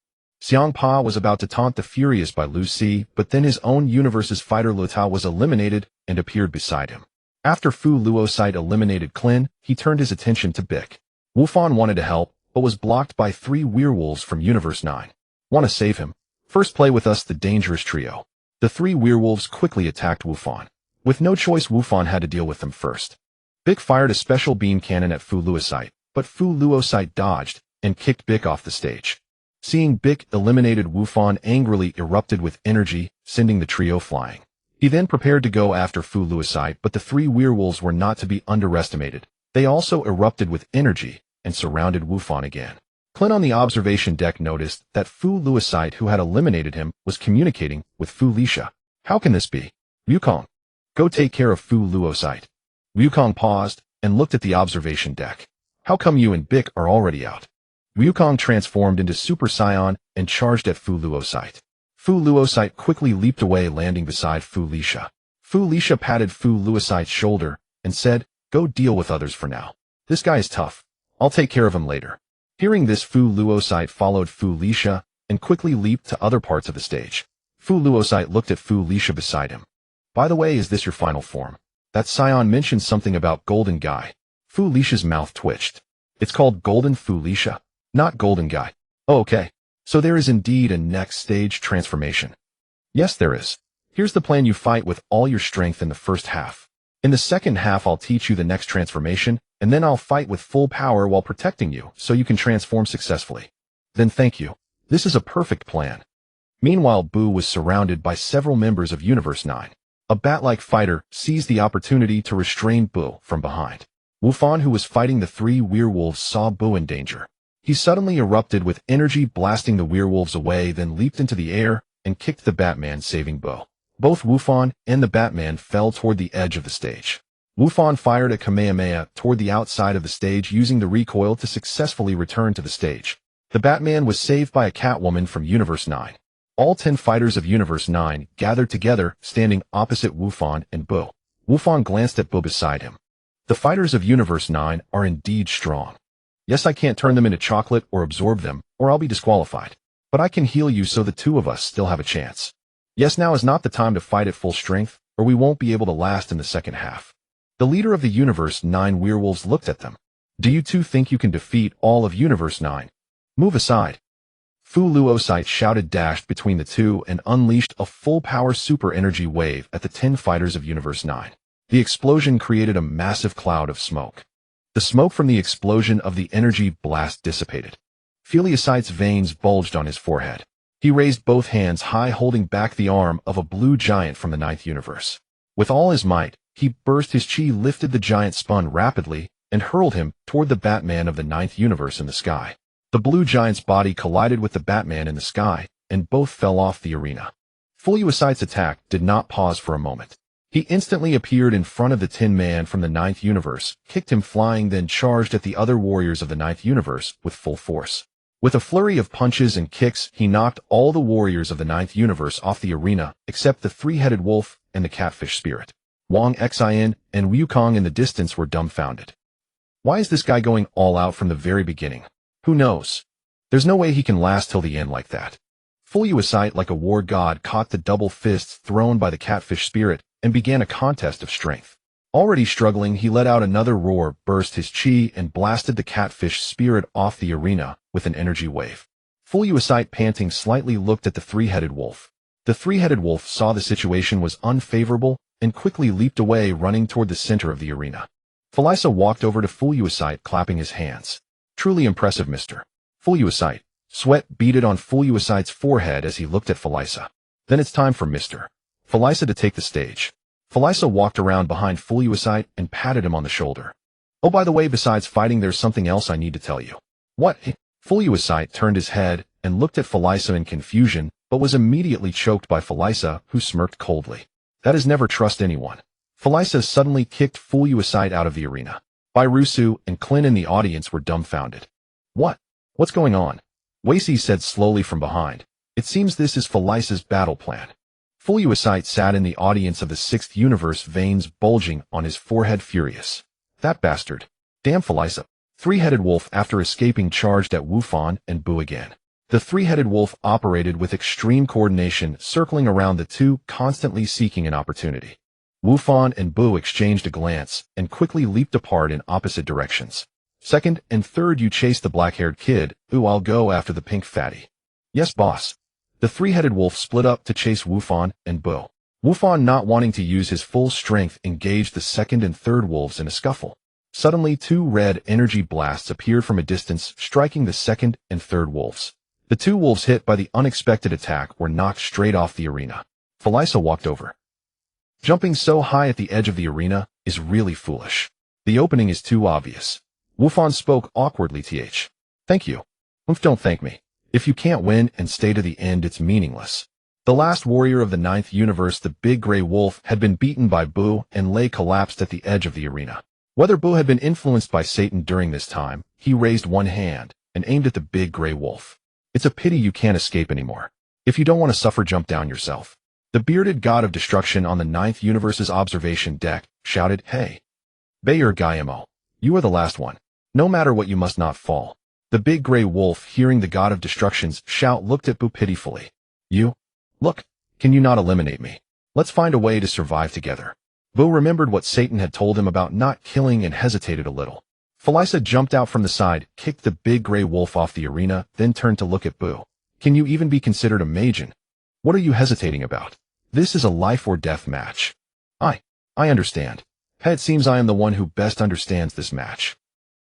Xiang Pa was about to taunt the furious Bai Lu Si, but then his own universe's fighter Lu Tao was eliminated and appeared beside him. After Fu Luisite eliminated Klin, he turned his attention to Bick. Wufan wanted to help, but was blocked by 3 werewolves from Universe 9. Want to save him? First play with us, the dangerous trio. The 3 werewolves quickly attacked Wufan. With no choice, Wufan had to deal with them first. Bick fired a special beam cannon at Fu Luisite, but Fu Luisite dodged and kicked Bick off the stage. Seeing Bick eliminated, Wufan angrily erupted with energy, sending the trio flying. He then prepared to go after Fu Luisite, but the 3 werewolves were not to be underestimated. They also erupted with energy and surrounded Wufan again. Klin on the observation deck noticed that Fu Luisite, who had eliminated him, was communicating with Fu Lisha. How can this be? Wukong, go take care of Fu Luisite. Wukong paused and looked at the observation deck. How come you and Bick are already out? Wukong transformed into Super Saiyan and charged at Fu Luisite. Fu Luisite quickly leaped away, landing beside Fu Lisha. Fu Lisha patted Fu Luisite's shoulder and said, go deal with others for now. This guy is tough. I'll take care of him later. Hearing this, Fu Luisite followed Fu Lisha and quickly leaped to other parts of the stage. Fu Luisite looked at Fu Lisha beside him. By the way, is this your final form? That Saiyan mentioned something about Golden Guy. Fu Lisha's mouth twitched. It's called Golden Fu Lisha, not Golden Guy. Oh, okay. So there is indeed a next stage transformation. Yes, there is. Here's the plan: you fight with all your strength in the first half. In the second half, I'll teach you the next transformation, and then I'll fight with full power while protecting you so you can transform successfully. Then thank you. This is a perfect plan. Meanwhile, Boo was surrounded by several members of Universe 9. A bat-like fighter seized the opportunity to restrain Boo from behind. Wufan, who was fighting the three werewolves, saw Boo in danger. He suddenly erupted with energy, blasting the werewolves away, then leaped into the air and kicked the Batman, saving Boo. Both Wufan and the Batman fell toward the edge of the stage. Wufan fired a Kamehameha toward the outside of the stage, using the recoil to successfully return to the stage. The Batman was saved by a Catwoman from Universe 9. All 10 fighters of Universe 9 gathered together, standing opposite Wufan and Boo. Wufan glanced at Boo beside him. The fighters of Universe 9 are indeed strong. Yes, I can't turn them into chocolate or absorb them, or I'll be disqualified. But I can heal you so the two of us still have a chance. Yes, now is not the time to fight at full strength, or we won't be able to last in the second half. The leader of the Universe 9 werewolves looked at them. Do you two think you can defeat all of Universe 9? Move aside. Fu Luosite shouted, dashed between the two, and unleashed a full-power super energy wave at the 10 fighters of Universe 9. The explosion created a massive cloud of smoke. The smoke from the explosion of the energy blast dissipated. Feliosite's veins bulged on his forehead. He raised both hands high, holding back the arm of a blue giant from the 9th universe. With all his might, he burst his chi, lifted the giant, spun rapidly, and hurled him toward the Batman of the 9th universe in the sky. The blue giant's body collided with the Batman in the sky, and both fell off the arena. Feliosite's attack did not pause for a moment. He instantly appeared in front of the Tin Man from the 9th universe, kicked him flying, then charged at the other warriors of the 9th universe with full force. With a flurry of punches and kicks, he knocked all the warriors of the 9th universe off the arena, except the three-headed wolf and the catfish spirit. Wang Xin and Wukong in the distance were dumbfounded. Why is this guy going all out from the very beginning? Who knows? There's no way he can last till the end like that. Feliosite, like a war god, caught the double fists thrown by the catfish spirit and began a contest of strength. Already struggling, he let out another roar, burst his chi, and blasted the catfish spirit off the arena with an energy wave. Feliosite, panting slightly, looked at the three-headed wolf. The three-headed wolf saw the situation was unfavorable and quickly leaped away, running toward the center of the arena. Feliosite walked over to Feliosite, clapping his hands. Truly impressive, Mr. Feliosite. Sweat beaded on Feliosite's forehead as he looked at Feliosite. Then it's time for Mr. Feliosite to take the stage. Feliosite walked around behind Feliosite and patted him on the shoulder. Oh, by the way, besides fighting, there's something else I need to tell you. What? Feliosite turned his head and looked at Feliosite in confusion, but was immediately choked by Feliosite, who smirked coldly. That is, never trust anyone. Feliosite suddenly kicked Feliosite out of the arena. Bairusu and Clint in the audience were dumbfounded. What's going on? Wacy said slowly from behind. It seems this is Feliosite's battle plan. Feliosite sat in the audience of the 6th universe, veins bulging on his forehead, furious. That bastard. Damn Feliosite. Three-headed wolf, after escaping, charged at Wufan and Boo again. The three-headed wolf operated with extreme coordination, circling around the two, constantly seeking an opportunity. Wufan and Boo exchanged a glance and quickly leaped apart in opposite directions. Second and third, you chase the black-haired kid. Ooh, I'll go after the pink fatty. Yes, boss. The three-headed wolf split up to chase Wufan and Boo. Wufan, not wanting to use his full strength, engaged the second and third wolves in a scuffle. Suddenly, two red energy blasts appeared from a distance, striking the second and third wolves. The two wolves, hit by the unexpected attack, were knocked straight off the arena. Feliosite walked over. Jumping so high at the edge of the arena is really foolish. The opening is too obvious. Wufan spoke awkwardly. Thank you. Don't thank me. If you can't win and stay to the end, it's meaningless. The last warrior of the 9th universe, the big gray wolf, had been beaten by Boo and lay collapsed at the edge of the arena. Whether Boo had been influenced by Satan during this time, he raised one hand and aimed at the big gray wolf. It's a pity you can't escape anymore. If you don't want to suffer, jump down yourself. The bearded god of destruction on the 9th universe's observation deck shouted, Hey, Bayer Guillermo, you are the last one. No matter what, you must not fall. The big gray wolf, hearing the god of destruction's shout, looked at Boo pitifully. You? Look, can you not eliminate me? Let's find a way to survive together. Boo remembered what Satan had told him about not killing and hesitated a little. Feliosite jumped out from the side, kicked the big gray wolf off the arena, then turned to look at Boo. Can you even be considered a magen? What are you hesitating about? This is a life or death match. I understand. It seems I am the one who best understands this match.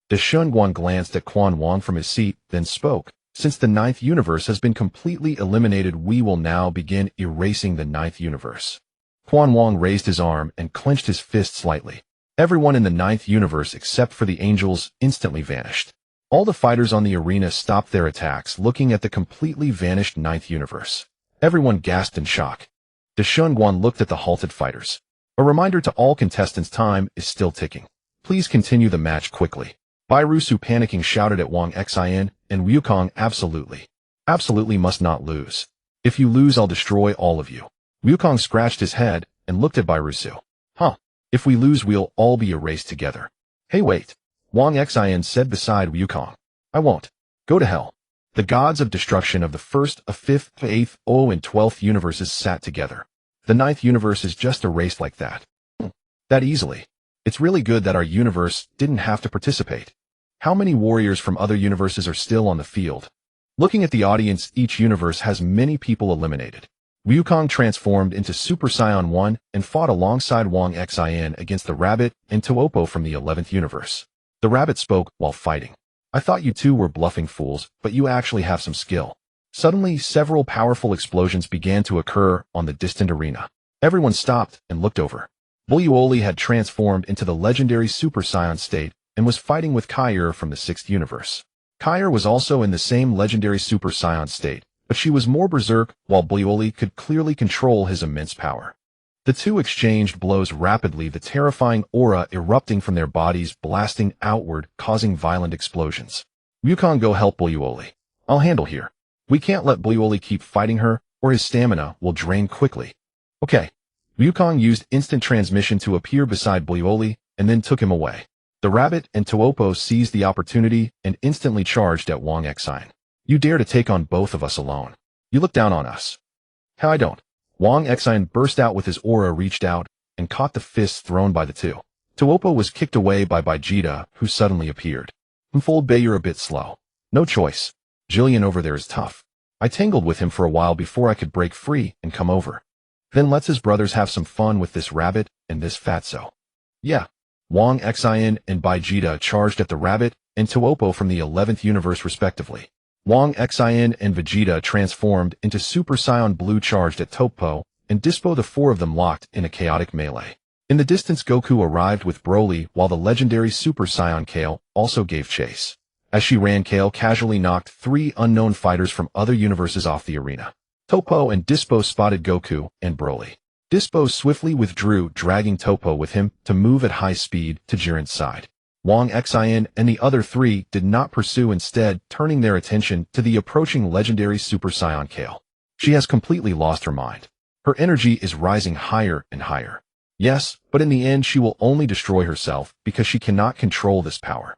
De Shunguan glanced at Quan Wang from his seat, then spoke. Since the ninth universe has been completely eliminated, we will now begin erasing the ninth universe. Quan Wang raised his arm and clenched his fist slightly. Everyone in the ninth universe except for the angels instantly vanished. All the fighters on the arena stopped their attacks, looking at the completely vanished ninth universe. Everyone gasped in shock. De Shunguan looked at the halted fighters. A reminder to all contestants, time is still ticking. Please continue the match quickly. Bairusu panicking shouted at Wang Xin and Wukong, absolutely must not lose. If you lose, I'll destroy all of you. Wukong scratched his head and looked at Bairusu. If we lose, we'll all be erased together. Hey, wait. Wang Xin said beside Wukong. I won't. Go to hell. The gods of destruction of the first, fifth, eighth, and 12th universes sat together. The ninth universe is just erased like that. That easily. It's really good that our universe didn't have to participate. How many warriors from other universes are still on the field? Looking at the audience, each universe has many people eliminated. Wukong transformed into Super Saiyan 1 and fought alongside Wang Xin against the rabbit and Toopo from the 11th universe. The rabbit spoke while fighting. I thought you two were bluffing fools, but you actually have some skill. Suddenly, several powerful explosions began to occur on the distant arena. Everyone stopped and looked over. Bully had transformed into the legendary Super Saiyan state and was fighting with Kaio from the 6th universe. Kaio was also in the same legendary Super Saiyan state, but she was more berserk, while Bully could clearly control his immense power. The two exchanged blows rapidly, the terrifying aura erupting from their bodies, blasting outward, causing violent explosions. Wukong, go help Bully. I'll handle here. We can't let Bully keep fighting her, or his stamina will drain quickly. Okay. Wukong used instant transmission to appear beside Bully, and then took him away. The rabbit and Toopo seized the opportunity and instantly charged at Wang Xin. You dare to take on both of us alone. You look down on us. I don't. Wang Xin burst out with his aura, reached out, and caught the fists thrown by the two. Toopo was kicked away by Vegeta, who suddenly appeared. Fold Bay, you're a bit slow. No choice. Jillian over there is tough. I tangled with him for a while before I could break free and come over. Then let's his brothers have some fun with this rabbit and this fatso. Yeah. Wang Xin and Vegeta charged at the rabbit and Toopo from the 11th universe respectively. Wang Xin and Vegeta transformed into Super Saiyan Blue, charged at Toopo and Dispo. The four of them locked in a chaotic melee. In the distance, Goku arrived with Broly, while the legendary Super Saiyan Kale also gave chase. As she ran, Kale casually knocked 3 unknown fighters from other universes off the arena. Toopo and Dispo spotted Goku and Broly. Dispo swiftly withdrew, dragging Toopo with him to move at high speed to Jiren's side. Wang Xin and the other 3 did not pursue, instead turning their attention to the approaching legendary Super Saiyan Kale. She has completely lost her mind. Her energy is rising higher and higher. Yes, but in the end she will only destroy herself because she cannot control this power.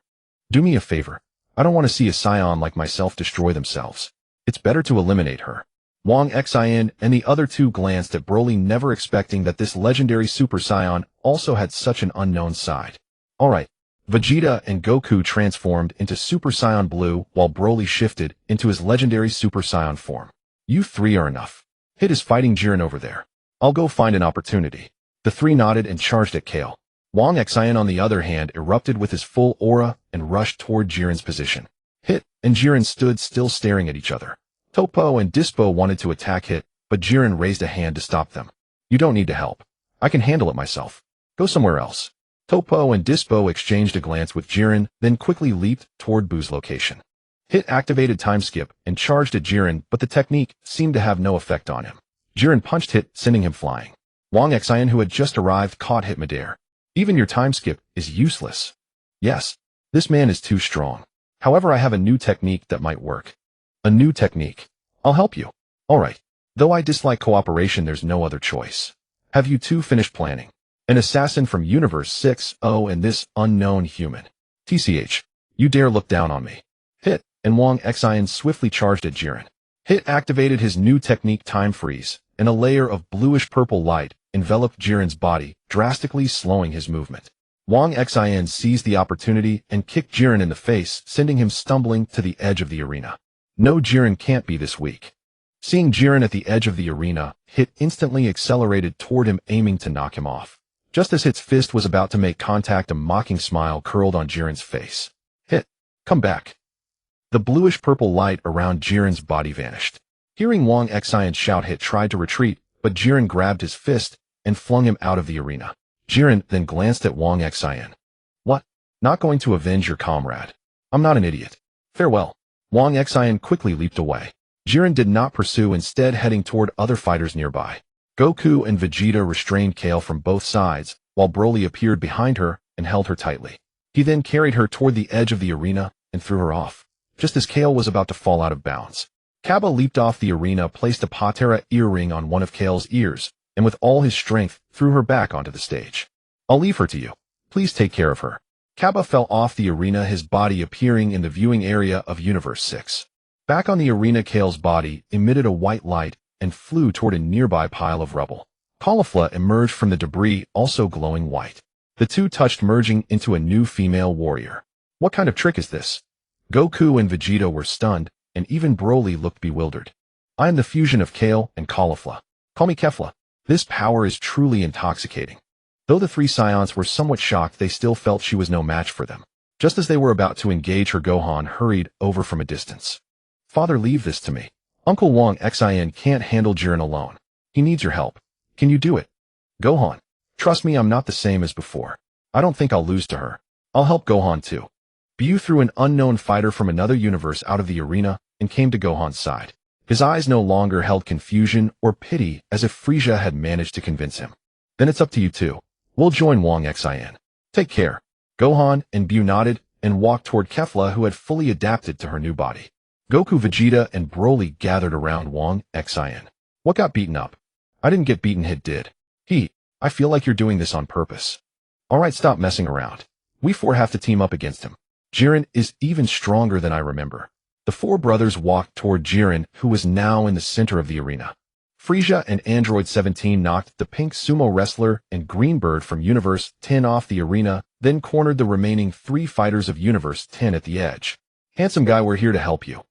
Do me a favor. I don't want to see a Saiyan like myself destroy themselves. It's better to eliminate her. Wang Xin and the other 2 glanced at Broly, never expecting that this legendary Super Saiyan also had such an unknown side. Alright. Vegeta and Goku transformed into Super Saiyan Blue, while Broly shifted into his legendary Super Saiyan form. You 3 are enough. Hit is fighting Jiren over there. I'll go find an opportunity. The 3 nodded and charged at Kale. Wang Xin, on the other hand, erupted with his full aura and rushed toward Jiren's position. Hit and Jiren stood still, staring at each other. Toopo and Dispo wanted to attack Hit, but Jiren raised a hand to stop them. You don't need to help. I can handle it myself. Go somewhere else. Toopo and Dispo exchanged a glance with Jiren, then quickly leaped toward Boo's location. Hit activated time skip and charged at Jiren, but the technique seemed to have no effect on him. Jiren punched Hit, sending him flying. Wang Xin, who had just arrived, caught Hit midair. Even your time skip is useless. Yes, this man is too strong. However, I have a new technique that might work. A new technique. I'll help you. Alright. Though I dislike cooperation, there's no other choice. Have you 2 finished planning? An assassin from Universe 6, and this unknown human. TCH. You dare look down on me. Hit, and Wang Xin swiftly charged at Jiren. Hit activated his new technique, Time Freeze, and a layer of bluish-purple light enveloped Jiren's body, drastically slowing his movement. Wang Xin seized the opportunity and kicked Jiren in the face, sending him stumbling to the edge of the arena. No, Jiren can't be this weak. Seeing Jiren at the edge of the arena, Hit instantly accelerated toward him, aiming to knock him off. Just as Hit's fist was about to make contact, a mocking smile curled on Jiren's face. Hit, come back. The bluish-purple light around Jiren's body vanished. Hearing Wang Xin shout, Hit tried to retreat, but Jiren grabbed his fist and flung him out of the arena. Jiren then glanced at Wang Xin. What? Not going to avenge your comrade? I'm not an idiot. Farewell. Wang Xin quickly leaped away. Jiren did not pursue, instead heading toward other fighters nearby. Goku and Vegeta restrained Kale from both sides, while Broly appeared behind her and held her tightly. He then carried her toward the edge of the arena and threw her off. Just as Kale was about to fall out of bounds, Kaba leaped off the arena, placed a Patera earring on one of Kale's ears, and with all his strength, threw her back onto the stage. I'll leave her to you. Please take care of her. Kaba fell off the arena, his body appearing in the viewing area of Universe 6. Back on the arena, Kale's body emitted a white light and flew toward a nearby pile of rubble. Caulifla emerged from the debris, also glowing white. The two touched, merging into a new female warrior. What kind of trick is this? Goku and Vegeta were stunned, and even Broly looked bewildered. I am the fusion of Kale and Caulifla. Call me Kefla. This power is truly intoxicating. Though the three Saiyans were somewhat shocked, they still felt she was no match for them. Just as they were about to engage her, Gohan hurried over from a distance. Father, leave this to me. Uncle Wang Xin can't handle Jiren alone. He needs your help. Can you do it? Gohan, trust me, I'm not the same as before. I don't think I'll lose to her. I'll help Gohan too. Bu threw an unknown fighter from another universe out of the arena and came to Gohan's side. His eyes no longer held confusion or pity, as if Frieza had managed to convince him. Then it's up to you two. We'll join Wang Xin. Take care. Gohan and Bu nodded and walked toward Kefla, who had fully adapted to her new body. Goku, Vegeta, and Broly gathered around Wang Xin. What got beaten up? I didn't get beaten, Hit did. I feel like you're doing this on purpose. Alright, stop messing around. We four have to team up against him. Jiren is even stronger than I remember. The four brothers walked toward Jiren, who was now in the center of the arena. Frieza and Android 17 knocked the pink sumo wrestler and Greenbird from Universe 10 off the arena, then cornered the remaining three fighters of Universe 10 at the edge. Handsome guy, we're here to help you.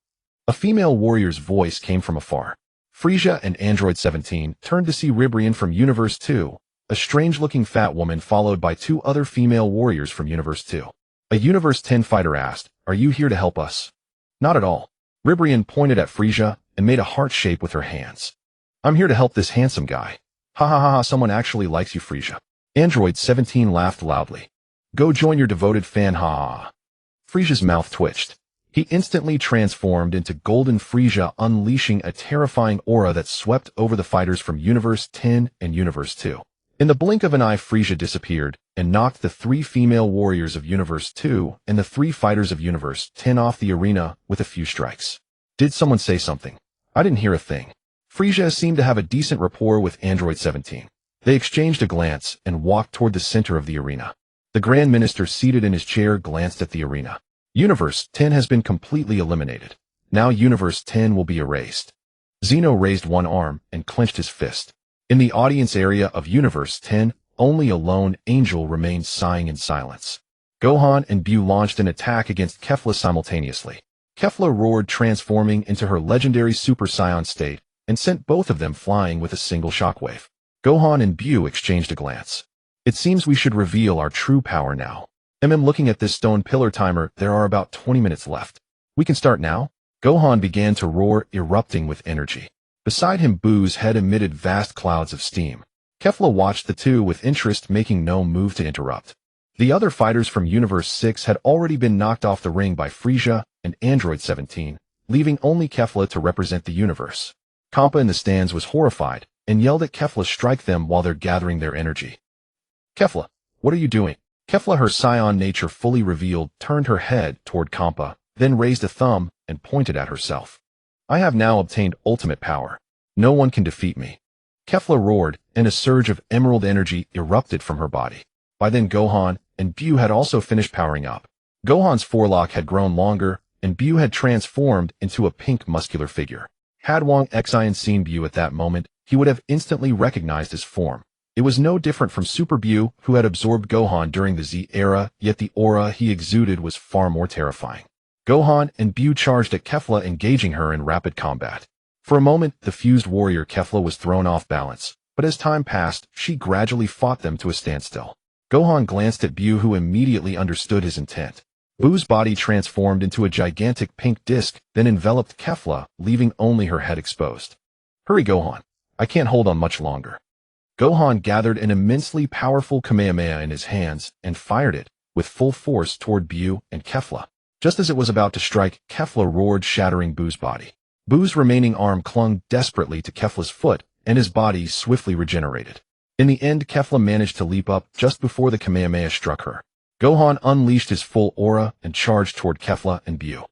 A female warrior's voice came from afar. Frieza and Android 17 turned to see Ribrian from Universe 2, a strange-looking fat woman followed by two other female warriors from Universe 2. A Universe 10 fighter asked, "Are you here to help us?" Not at all. Ribrian pointed at Frieza and made a heart shape with her hands. I'm here to help this handsome guy. Ha ha ha ha, someone actually likes you, Frieza. Android 17 laughed loudly. Go join your devoted fan, ha ha ha. Frieza's mouth twitched. He instantly transformed into Golden Frieza, unleashing a terrifying aura that swept over the fighters from Universe 10 and Universe 2. In the blink of an eye, Frieza disappeared and knocked the three female warriors of Universe 2 and the three fighters of Universe 10 off the arena with a few strikes. Did someone say something? I didn't hear a thing. Frieza seemed to have a decent rapport with Android 17. They exchanged a glance and walked toward the center of the arena. The Grand Minister, seated in his chair, glanced at the arena. Universe 10 has been completely eliminated. Now Universe 10 will be erased. Zeno raised one arm and clenched his fist. In the audience area of Universe 10, only a lone angel remained, sighing in silence. Gohan and Bu launched an attack against Kefla simultaneously. Kefla roared, transforming into her legendary Super Saiyan state, and sent both of them flying with a single shockwave. Gohan and Bu exchanged a glance. It seems we should reveal our true power now. Looking at this stone pillar timer, there are about 20 minutes left. We can start now? Gohan began to roar, erupting with energy. Beside him, Bu's head emitted vast clouds of steam. Kefla watched the two with interest, making no move to interrupt. The other fighters from Universe 6 had already been knocked off the ring by Frieza and Android 17, leaving only Kefla to represent the universe. Kampa in the stands was horrified and yelled at Kefla, strike them while they're gathering their energy. Kefla, what are you doing? Kefla, her Saiyan nature fully revealed, turned her head toward Kampa, then raised a thumb and pointed at herself. I have now obtained ultimate power. No one can defeat me. Kefla roared, and a surge of emerald energy erupted from her body. By then Gohan and Bu had also finished powering up. Gohan's forelock had grown longer, and Bu had transformed into a pink muscular figure. Had Wang Xin seen Bu at that moment, he would have instantly recognized his form. It was no different from Super Bu, who had absorbed Gohan during the Z era, yet the aura he exuded was far more terrifying. Gohan and Bu charged at Kefla, engaging her in rapid combat. For a moment, the fused warrior Kefla was thrown off balance, but as time passed, she gradually fought them to a standstill. Gohan glanced at Bu, who immediately understood his intent. Bu's body transformed into a gigantic pink disc, then enveloped Kefla, leaving only her head exposed. Hurry, Gohan. I can't hold on much longer. Gohan gathered an immensely powerful Kamehameha in his hands and fired it with full force toward Bu and Kefla. Just as it was about to strike, Kefla roared, shattering Bu's body. Bu's remaining arm clung desperately to Kefla's foot, and his body swiftly regenerated. In the end, Kefla managed to leap up just before the Kamehameha struck her. Gohan unleashed his full aura and charged toward Kefla and Bu.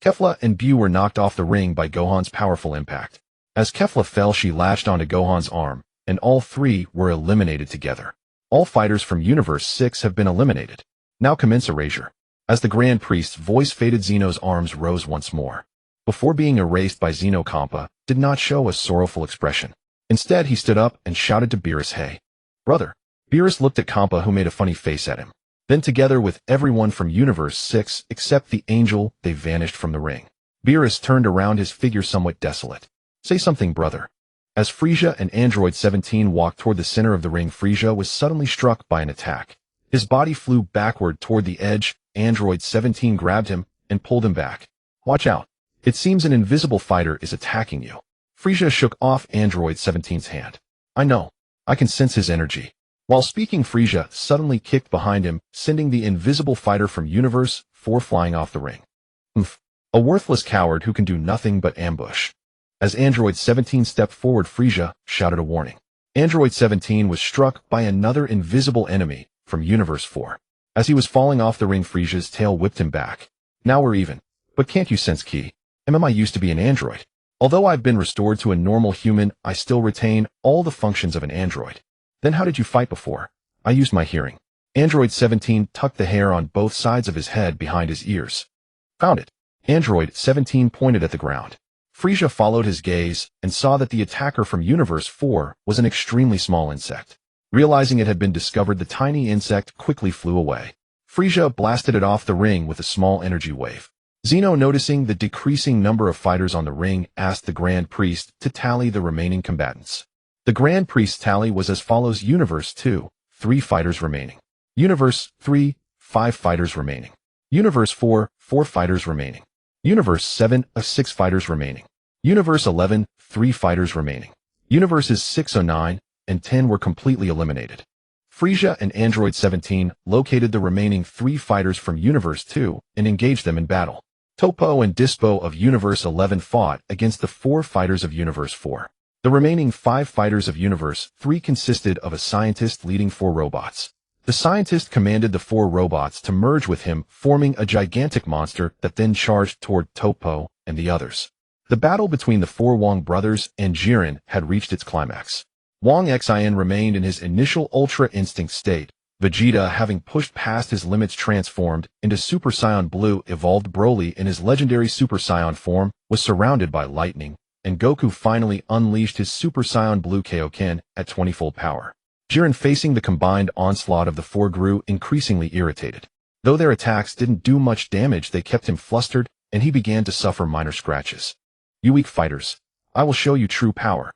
Kefla and Bu were knocked off the ring by Gohan's powerful impact. As Kefla fell, she latched onto Gohan's arm, and all three were eliminated together. All fighters from Universe 6 have been eliminated. Now commence erasure. As the Grand Priest's voice faded, Zeno's arms rose once more. Before being erased by Zeno, Kampa did not show a sorrowful expression. Instead, he stood up and shouted to Beerus, "Hey, brother." Beerus looked at Kampa, who made a funny face at him. Then, together with everyone from Universe 6 except the angel, they vanished from the ring. Beerus turned around, his figure somewhat desolate. "Say something, brother." As Frieza and Android 17 walked toward the center of the ring, Frieza was suddenly struck by an attack. His body flew backward toward the edge. Android 17 grabbed him and pulled him back. "Watch out. It seems an invisible fighter is attacking you." Frieza shook off Android 17's hand. "I know. I can sense his energy." While speaking, Frieza suddenly kicked behind him, sending the invisible fighter from Universe 4 flying off the ring. "Oomph. A worthless coward who can do nothing but ambush." As Android 17 stepped forward, Frieza shouted a warning. Android 17 was struck by another invisible enemy from Universe 4. As he was falling off the ring, Frieza's tail whipped him back. "Now we're even. But can't you sense Ki? I used to be an android. Although I've been restored to a normal human, I still retain all the functions of an android." "Then how did you fight before?" "I used my hearing." Android 17 tucked the hair on both sides of his head behind his ears. "Found it." Android 17 pointed at the ground. Frieza followed his gaze and saw that the attacker from Universe 4 was an extremely small insect. Realizing it had been discovered, the tiny insect quickly flew away. Frieza blasted it off the ring with a small energy wave. Zeno, noticing the decreasing number of fighters on the ring, asked the Grand Priest to tally the remaining combatants. The Grand Priest's tally was as follows: Universe 2, 3 fighters remaining. Universe 3, 5 fighters remaining. Universe 4, 4 fighters remaining. Universe 7, 6 fighters remaining. Universe 11, 3 fighters remaining. Universes 6, 9, and 10 were completely eliminated. Frieza and Android 17 located the remaining 3 fighters from Universe 2 and engaged them in battle. Topo and Dispo of Universe 11 fought against the 4 fighters of Universe 4. The remaining 5 fighters of Universe 3 consisted of a scientist leading 4 robots. The scientist commanded the 4 robots to merge with him, forming a gigantic monster that then charged toward Topo and the others. The battle between the 4 Wang brothers and Jiren had reached its climax. Wang Xin remained in his initial Ultra Instinct state. Vegeta, having pushed past his limits, transformed into Super Saiyan Blue. Evolved Broly in his legendary Super Saiyan form was surrounded by lightning, and Goku finally unleashed his Super Saiyan Blue Kaio-ken at 20-fold power. Jiren, facing the combined onslaught of the 4, grew increasingly irritated. Though their attacks didn't do much damage, they kept him flustered, and he began to suffer minor scratches. "You weak fighters. I will show you true power."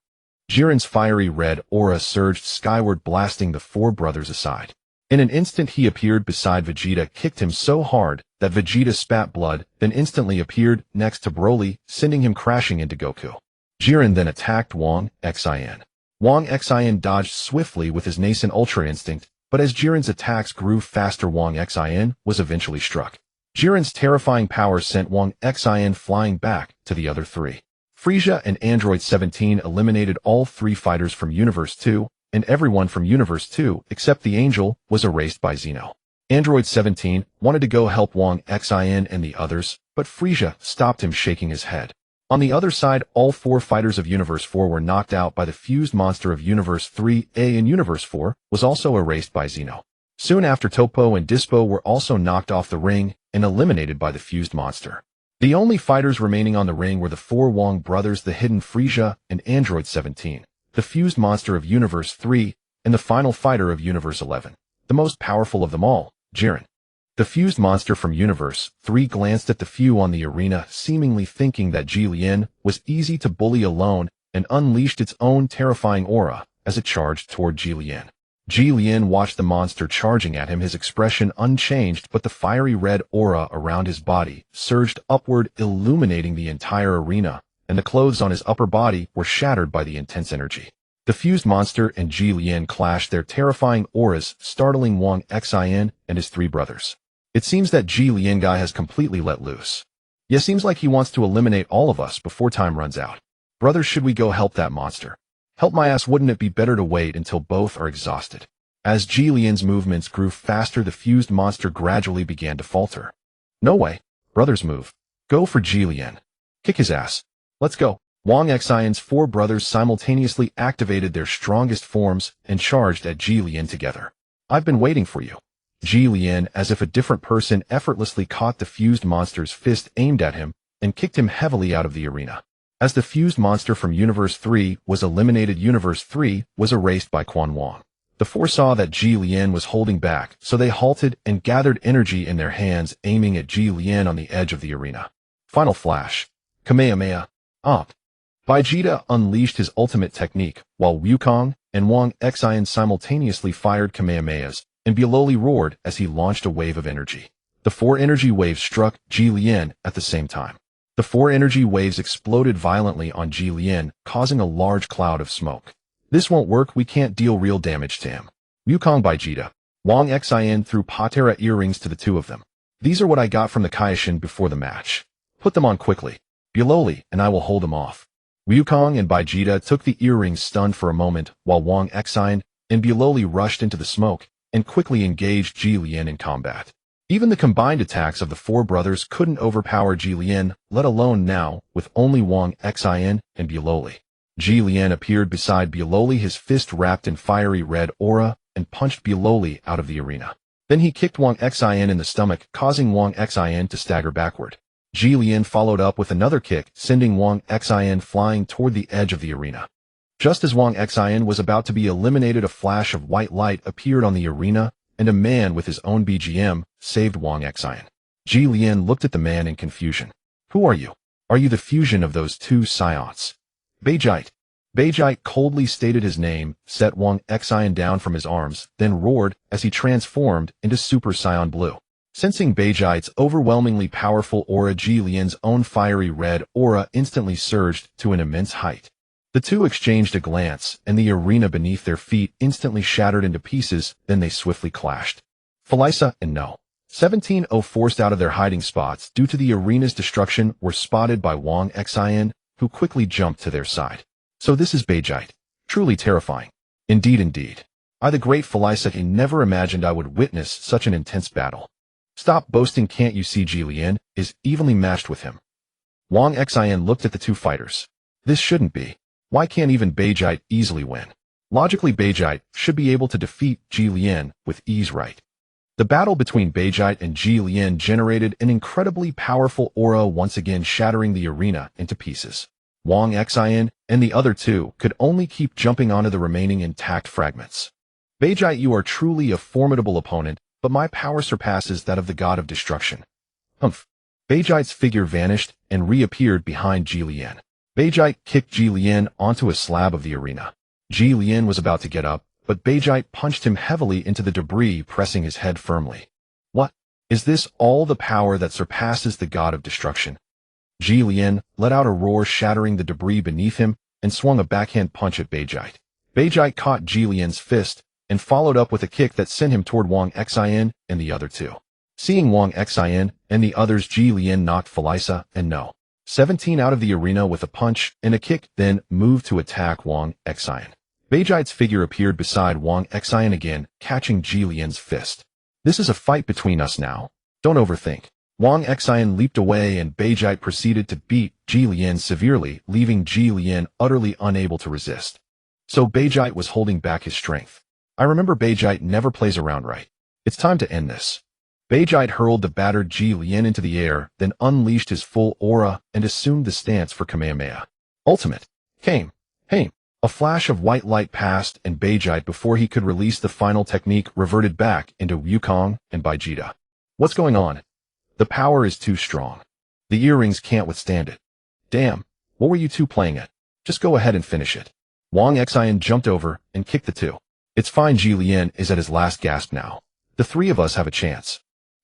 Jiren's fiery red aura surged skyward, blasting the 4 brothers aside. In an instant, he appeared beside Vegeta, kicked him so hard that Vegeta spat blood, then instantly appeared next to Broly, sending him crashing into Goku. Jiren then attacked Wang Xin. Wang Xin dodged swiftly with his nascent Ultra Instinct, but as Jiren's attacks grew faster, Wang Xin was eventually struck. Jiren's terrifying power sent Wang Xin flying back to the other 3. Frieza and Android 17 eliminated all 3 fighters from Universe 2, and everyone from Universe 2 except the Angel was erased by Zeno. Android 17 wanted to go help Wang Xin and the others, but Frieza stopped him, shaking his head. On the other side, all 4 fighters of Universe 4 were knocked out by the fused monster of Universe 3A, and Universe 4 was also erased by Zeno. Soon after, Topo and Dispo were also knocked off the ring and eliminated by the fused monster. The only fighters remaining on the ring were the 4 Wang brothers, the hidden Frieza and Android 17, the fused monster of Universe 3, and the final fighter of Universe 11, the most powerful of them all, Jiren. The fused monster from Universe 3 glanced at the few on the arena, seemingly thinking that Ji Lian was easy to bully alone, and unleashed its own terrifying aura as it charged toward Ji Lian. Ji Lian watched the monster charging at him, his expression unchanged, but the fiery red aura around his body surged upward, illuminating the entire arena, and the clothes on his upper body were shattered by the intense energy. The fused monster and Ji Lian clashed their terrifying auras, startling Wang Xin and his 3 brothers. It seems that Ji Lian guy has completely let loose. Yeah, seems like he wants to eliminate all of us before time runs out. Brothers, should we go help that monster? Help my ass, wouldn't it be better to wait until both are exhausted? As Ji Lian's movements grew faster, the fused monster gradually began to falter. No way. Brothers, move. Go for Ji Lian. Kick his ass. Let's go. Wang Xin's 4 brothers simultaneously activated their strongest forms and charged at Ji Lian together. I've been waiting for you. Ji Lian, as if a different person, effortlessly caught the fused monster's fist aimed at him and kicked him heavily out of the arena. As the fused monster from Universe 3 was eliminated, Universe 3 was erased by Quan Wang. The 4 saw that Ji Lian was holding back, so they halted and gathered energy in their hands, aiming at Ji Lian on the edge of the arena. Final flash. Kamehameha. Up. Vegeta unleashed his ultimate technique, while Wukong and Wang Xin simultaneously fired Kamehamehas, and Biloli roared as he launched a wave of energy. The 4 energy waves struck Ji Lian at the same time. The 4 energy waves exploded violently on Ji Lian, causing a large cloud of smoke. This won't work, we can't deal real damage to him. Wukong Vegeta. Wang Xin threw Patera earrings to the 2 of them. These are what I got from the Kaioken before the match. Put them on quickly. Biloli and I will hold them off. Wukong and Vegeta took the earrings, stunned for a moment, while Wang Xin and Biloli rushed into the smoke and quickly engaged Ji Lian in combat. Even the combined attacks of the 4 brothers couldn't overpower Ji Lian, let alone now, with only Wang Xin and Biloli. Ji Lian appeared beside Biloli, his fist wrapped in fiery red aura, and punched Biloli out of the arena. Then he kicked Wang Xin in the stomach, causing Wang Xin to stagger backward. Ji Lian followed up with another kick, sending Wang Xin flying toward the edge of the arena. Just as Wang Xin was about to be eliminated, a flash of white light appeared on the arena, and a man with his own BGM saved Wang Xin. Ji Lian looked at the man in confusion. Who are you? Are you the fusion of those 2 Saiyans? Vegeta. Vegeta coldly stated his name, set Wang Xin down from his arms, then roared as he transformed into Super Saiyan Blue. Sensing Vegeta's overwhelmingly powerful aura, Ji Lian's own fiery red aura instantly surged to an immense height. The 2 exchanged a glance, and the arena beneath their feet instantly shattered into pieces, then they swiftly clashed. Frieza and No. 17-0 forced out of their hiding spots due to the arena's destruction were spotted by Wang Xin, who quickly jumped to their side. So this is Vegeta. Truly terrifying. Indeed. I, the great Frieza, never imagined I would witness such an intense battle. Stop boasting, can't you see Ji Lian is evenly matched with him? Wang Xin looked at the 2 fighters. This shouldn't be. Why can't even Vegeta easily win? Logically, Vegeta should be able to defeat Ji Lian with ease, right? The battle between Vegeta and Ji Lian generated an incredibly powerful aura, once again shattering the arena into pieces. Wang Xin and the other 2 could only keep jumping onto the remaining intact fragments. Vegeta, you are truly a formidable opponent, but my power surpasses that of the god of destruction. Humph. Vegeta's figure vanished and reappeared behind Ji Lian. Vegeta kicked Ji Lian onto a slab of the arena. Ji Lian was about to get up, but Vegeta punched him heavily into the debris, pressing his head firmly. What? Is this all the power that surpasses the god of destruction? Ji Lian let out a roar, shattering the debris beneath him, and swung a backhand punch at Vegeta. Vegeta caught Ji Lian's fist and followed up with a kick that sent him toward Wang Xin and the other 2. Seeing Wang Xin and the others, Ji Lian knocked Frieza and No. 17 out of the arena with a punch and a kick, then moved to attack Wang Xin. Vegeta's figure appeared beside Wang Xin again, catching Ji Lian's fist. This is a fight between us now. Don't overthink. Wang Xin leaped away and Vegeta proceeded to beat Ji Lian severely, leaving Ji Lian utterly unable to resist. So Vegeta was holding back his strength. I remember Vegeta never plays around, right? It's time to end this. Vegeta hurled the battered Ji Lian into the air, then unleashed his full aura and assumed the stance for Kamehameha. Ultimate. Came. Hey. A flash of white light passed, and Vegeta, before he could release the final technique, reverted back into Wukong and Vegeta. What's going on? The power is too strong. The earrings can't withstand it. Damn, what were you two playing at? Just go ahead and finish it. Wang Xian jumped over and kicked the two. It's fine, Ji Lian is at his last gasp now. The three of us have a chance.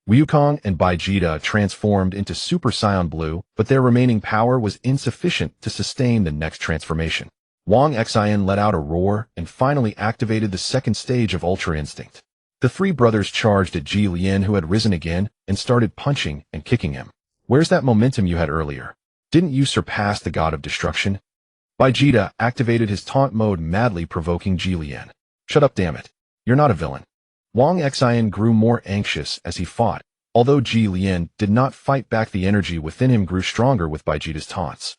Wukong and Vegeta transformed into Super Saiyan Blue, but their remaining power was insufficient to sustain the next transformation. Wang Xian let out a roar and finally activated the second stage of Ultra Instinct. The three brothers charged at Ji Lian, who had risen again, and started punching and kicking him. Where's that momentum you had earlier? Didn't you surpass the god of destruction? Vegeta activated his taunt mode, madly provoking Ji Lian. Shut up, damn it. You're not a villain. Wang Xian grew more anxious as he fought. Although Ji Lian did not fight back, the energy within him grew stronger with Vegeta's taunts.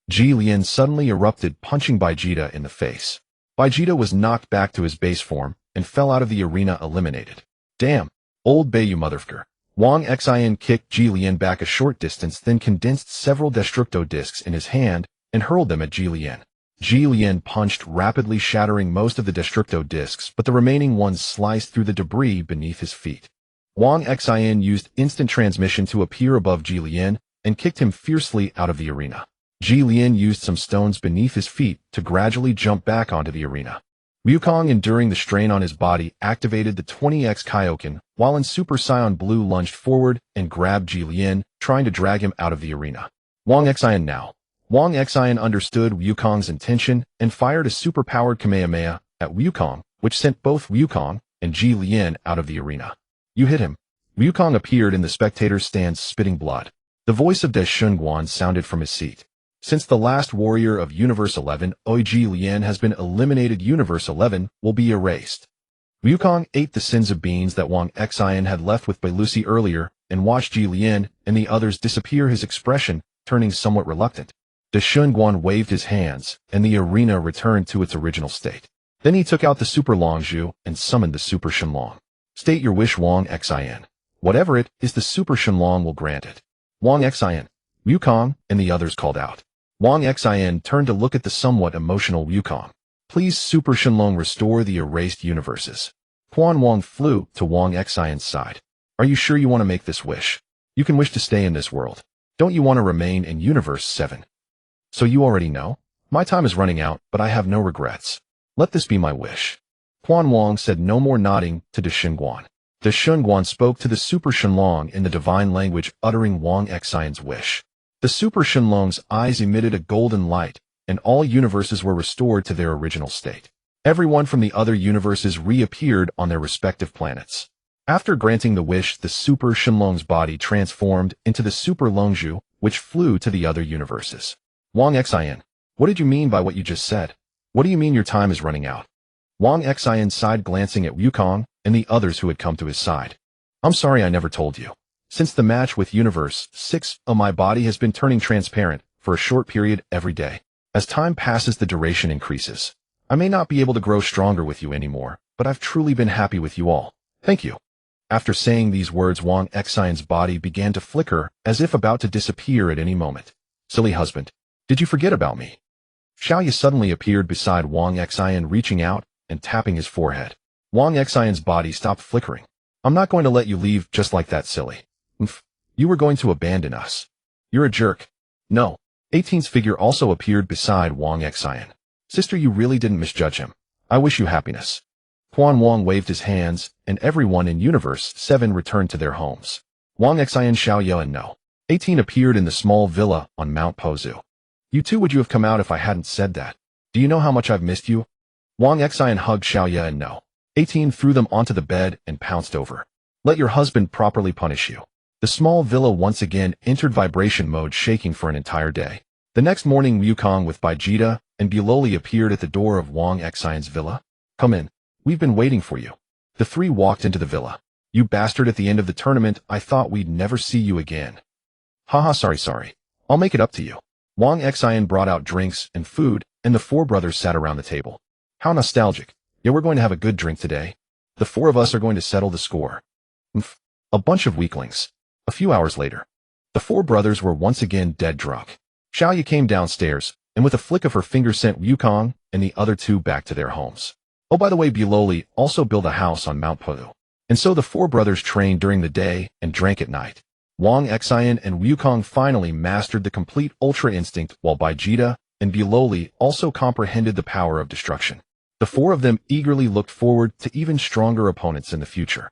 Ji Lian suddenly erupted, punching Vegeta in the face. Vegeta was knocked back to his base form and fell out of the arena, eliminated. Damn, old bay, you motherfucker. Wang Xian kicked Ji Lian back a short distance, then condensed several Destructo discs in his hand and hurled them at Ji Lian. Ji Lian punched rapidly, shattering most of the Destructo discs, but the remaining ones sliced through the debris beneath his feet. Wang Xian used instant transmission to appear above Ji Lian and kicked him fiercely out of the arena. Ji Lian used some stones beneath his feet to gradually jump back onto the arena. Wukong, enduring the strain on his body, activated the 20x Kaioken, while in Super Saiyan Blue lunged forward and grabbed Ji Lian, trying to drag him out of the arena. Wang Xian now. Wang Xian understood Wukong's intention and fired a super-powered Kamehameha at Wukong, which sent both Wukong and Ji Lian out of the arena. You hit him. Wukong appeared in the spectator's stands, spitting blood. The voice of De Shunguan sounded from his seat. Since the last warrior of Universe 11, Ji Lian has been eliminated, Universe 11 will be erased. Wukong ate the Senzu Beans that Wang Xian had left with Lucy earlier and watched Ji Lian and the others disappear, his expression turning somewhat reluctant. De Shunguan waved his hands, and the arena returned to its original state. Then he took out the Super Longzhu and summoned the Super Shenlong. State your wish, Wang Xian. Whatever it is, the Super Shenlong will grant it. Wang Xian, Wukong, and the others called out. Wang Xian turned to look at the somewhat emotional Wukong. Please, Super Shenlong, restore the erased universes. Quan Wang flew to Wang Xian's side. Are you sure you want to make this wish? You can wish to stay in this world. Don't you want to remain in Universe 7? So you already know? My time is running out, but I have no regrets. Let this be my wish. Quan Wang said no more, nodding to De Shunguan. De Shunguan spoke to the Super Shenlong in the divine language, uttering Wang Xian's wish. The Super Shenlong's eyes emitted a golden light, and all universes were restored to their original state. Everyone from the other universes reappeared on their respective planets. After granting the wish, the Super Shenlong's body transformed into the Super Longzhu, which flew to the other universes. Wang Xian, what did you mean by what you just said? What do you mean your time is running out? Wang Xian sighed, glancing at Wukong and the others who had come to his side. I'm sorry I never told you. Since the match with Universe 6, my body has been turning transparent for a short period every day. As time passes, the duration increases. I may not be able to grow stronger with you anymore, but I've truly been happy with you all. Thank you. After saying these words, Wang Xian's body began to flicker as if about to disappear at any moment. Silly husband. Did you forget about me? Xiaoyu suddenly appeared beside Wang Xian, reaching out and tapping his forehead. Wang Xian's body stopped flickering. I'm not going to let you leave just like that, silly. You were going to abandon us. You're a jerk. No. 18's figure also appeared beside Wang Xian. Sister, you really didn't misjudge him. I wish you happiness. Quan Wang waved his hands, and everyone in Universe 7 returned to their homes. Wang Xian, Xiaoyu, and No. 18 appeared in the small villa on Mount Pozu. You two, would you have come out if I hadn't said that? Do you know how much I've missed you? Wang Xian hugged Xiaoyu and No. 18 threw them onto the bed and pounced over. Let your husband properly punish you. The small villa once again entered vibration mode, shaking for an entire day. The next morning, Wukong with Vegeta and Buloli appeared at the door of Wang Xian's villa. Come in. We've been waiting for you. The three walked into the villa. You bastard, at the end of the tournament, I thought we'd never see you again. Haha, sorry. I'll make it up to you. Wang Xian brought out drinks and food, and the four brothers sat around the table. How nostalgic. Yeah, we're going to have a good drink today. The four of us are going to settle the score. A bunch of weaklings. A few hours later, the four brothers were once again dead drunk. Xiaoyu came downstairs, and with a flick of her finger sent Wukong and the other two back to their homes. Oh, by the way, Buloli also built a house on Mount Podu. And so the four brothers trained during the day and drank at night. Wang Xian and Wukong finally mastered the complete Ultra Instinct, while Vegeta and Buloli also comprehended the power of destruction. The four of them eagerly looked forward to even stronger opponents in the future.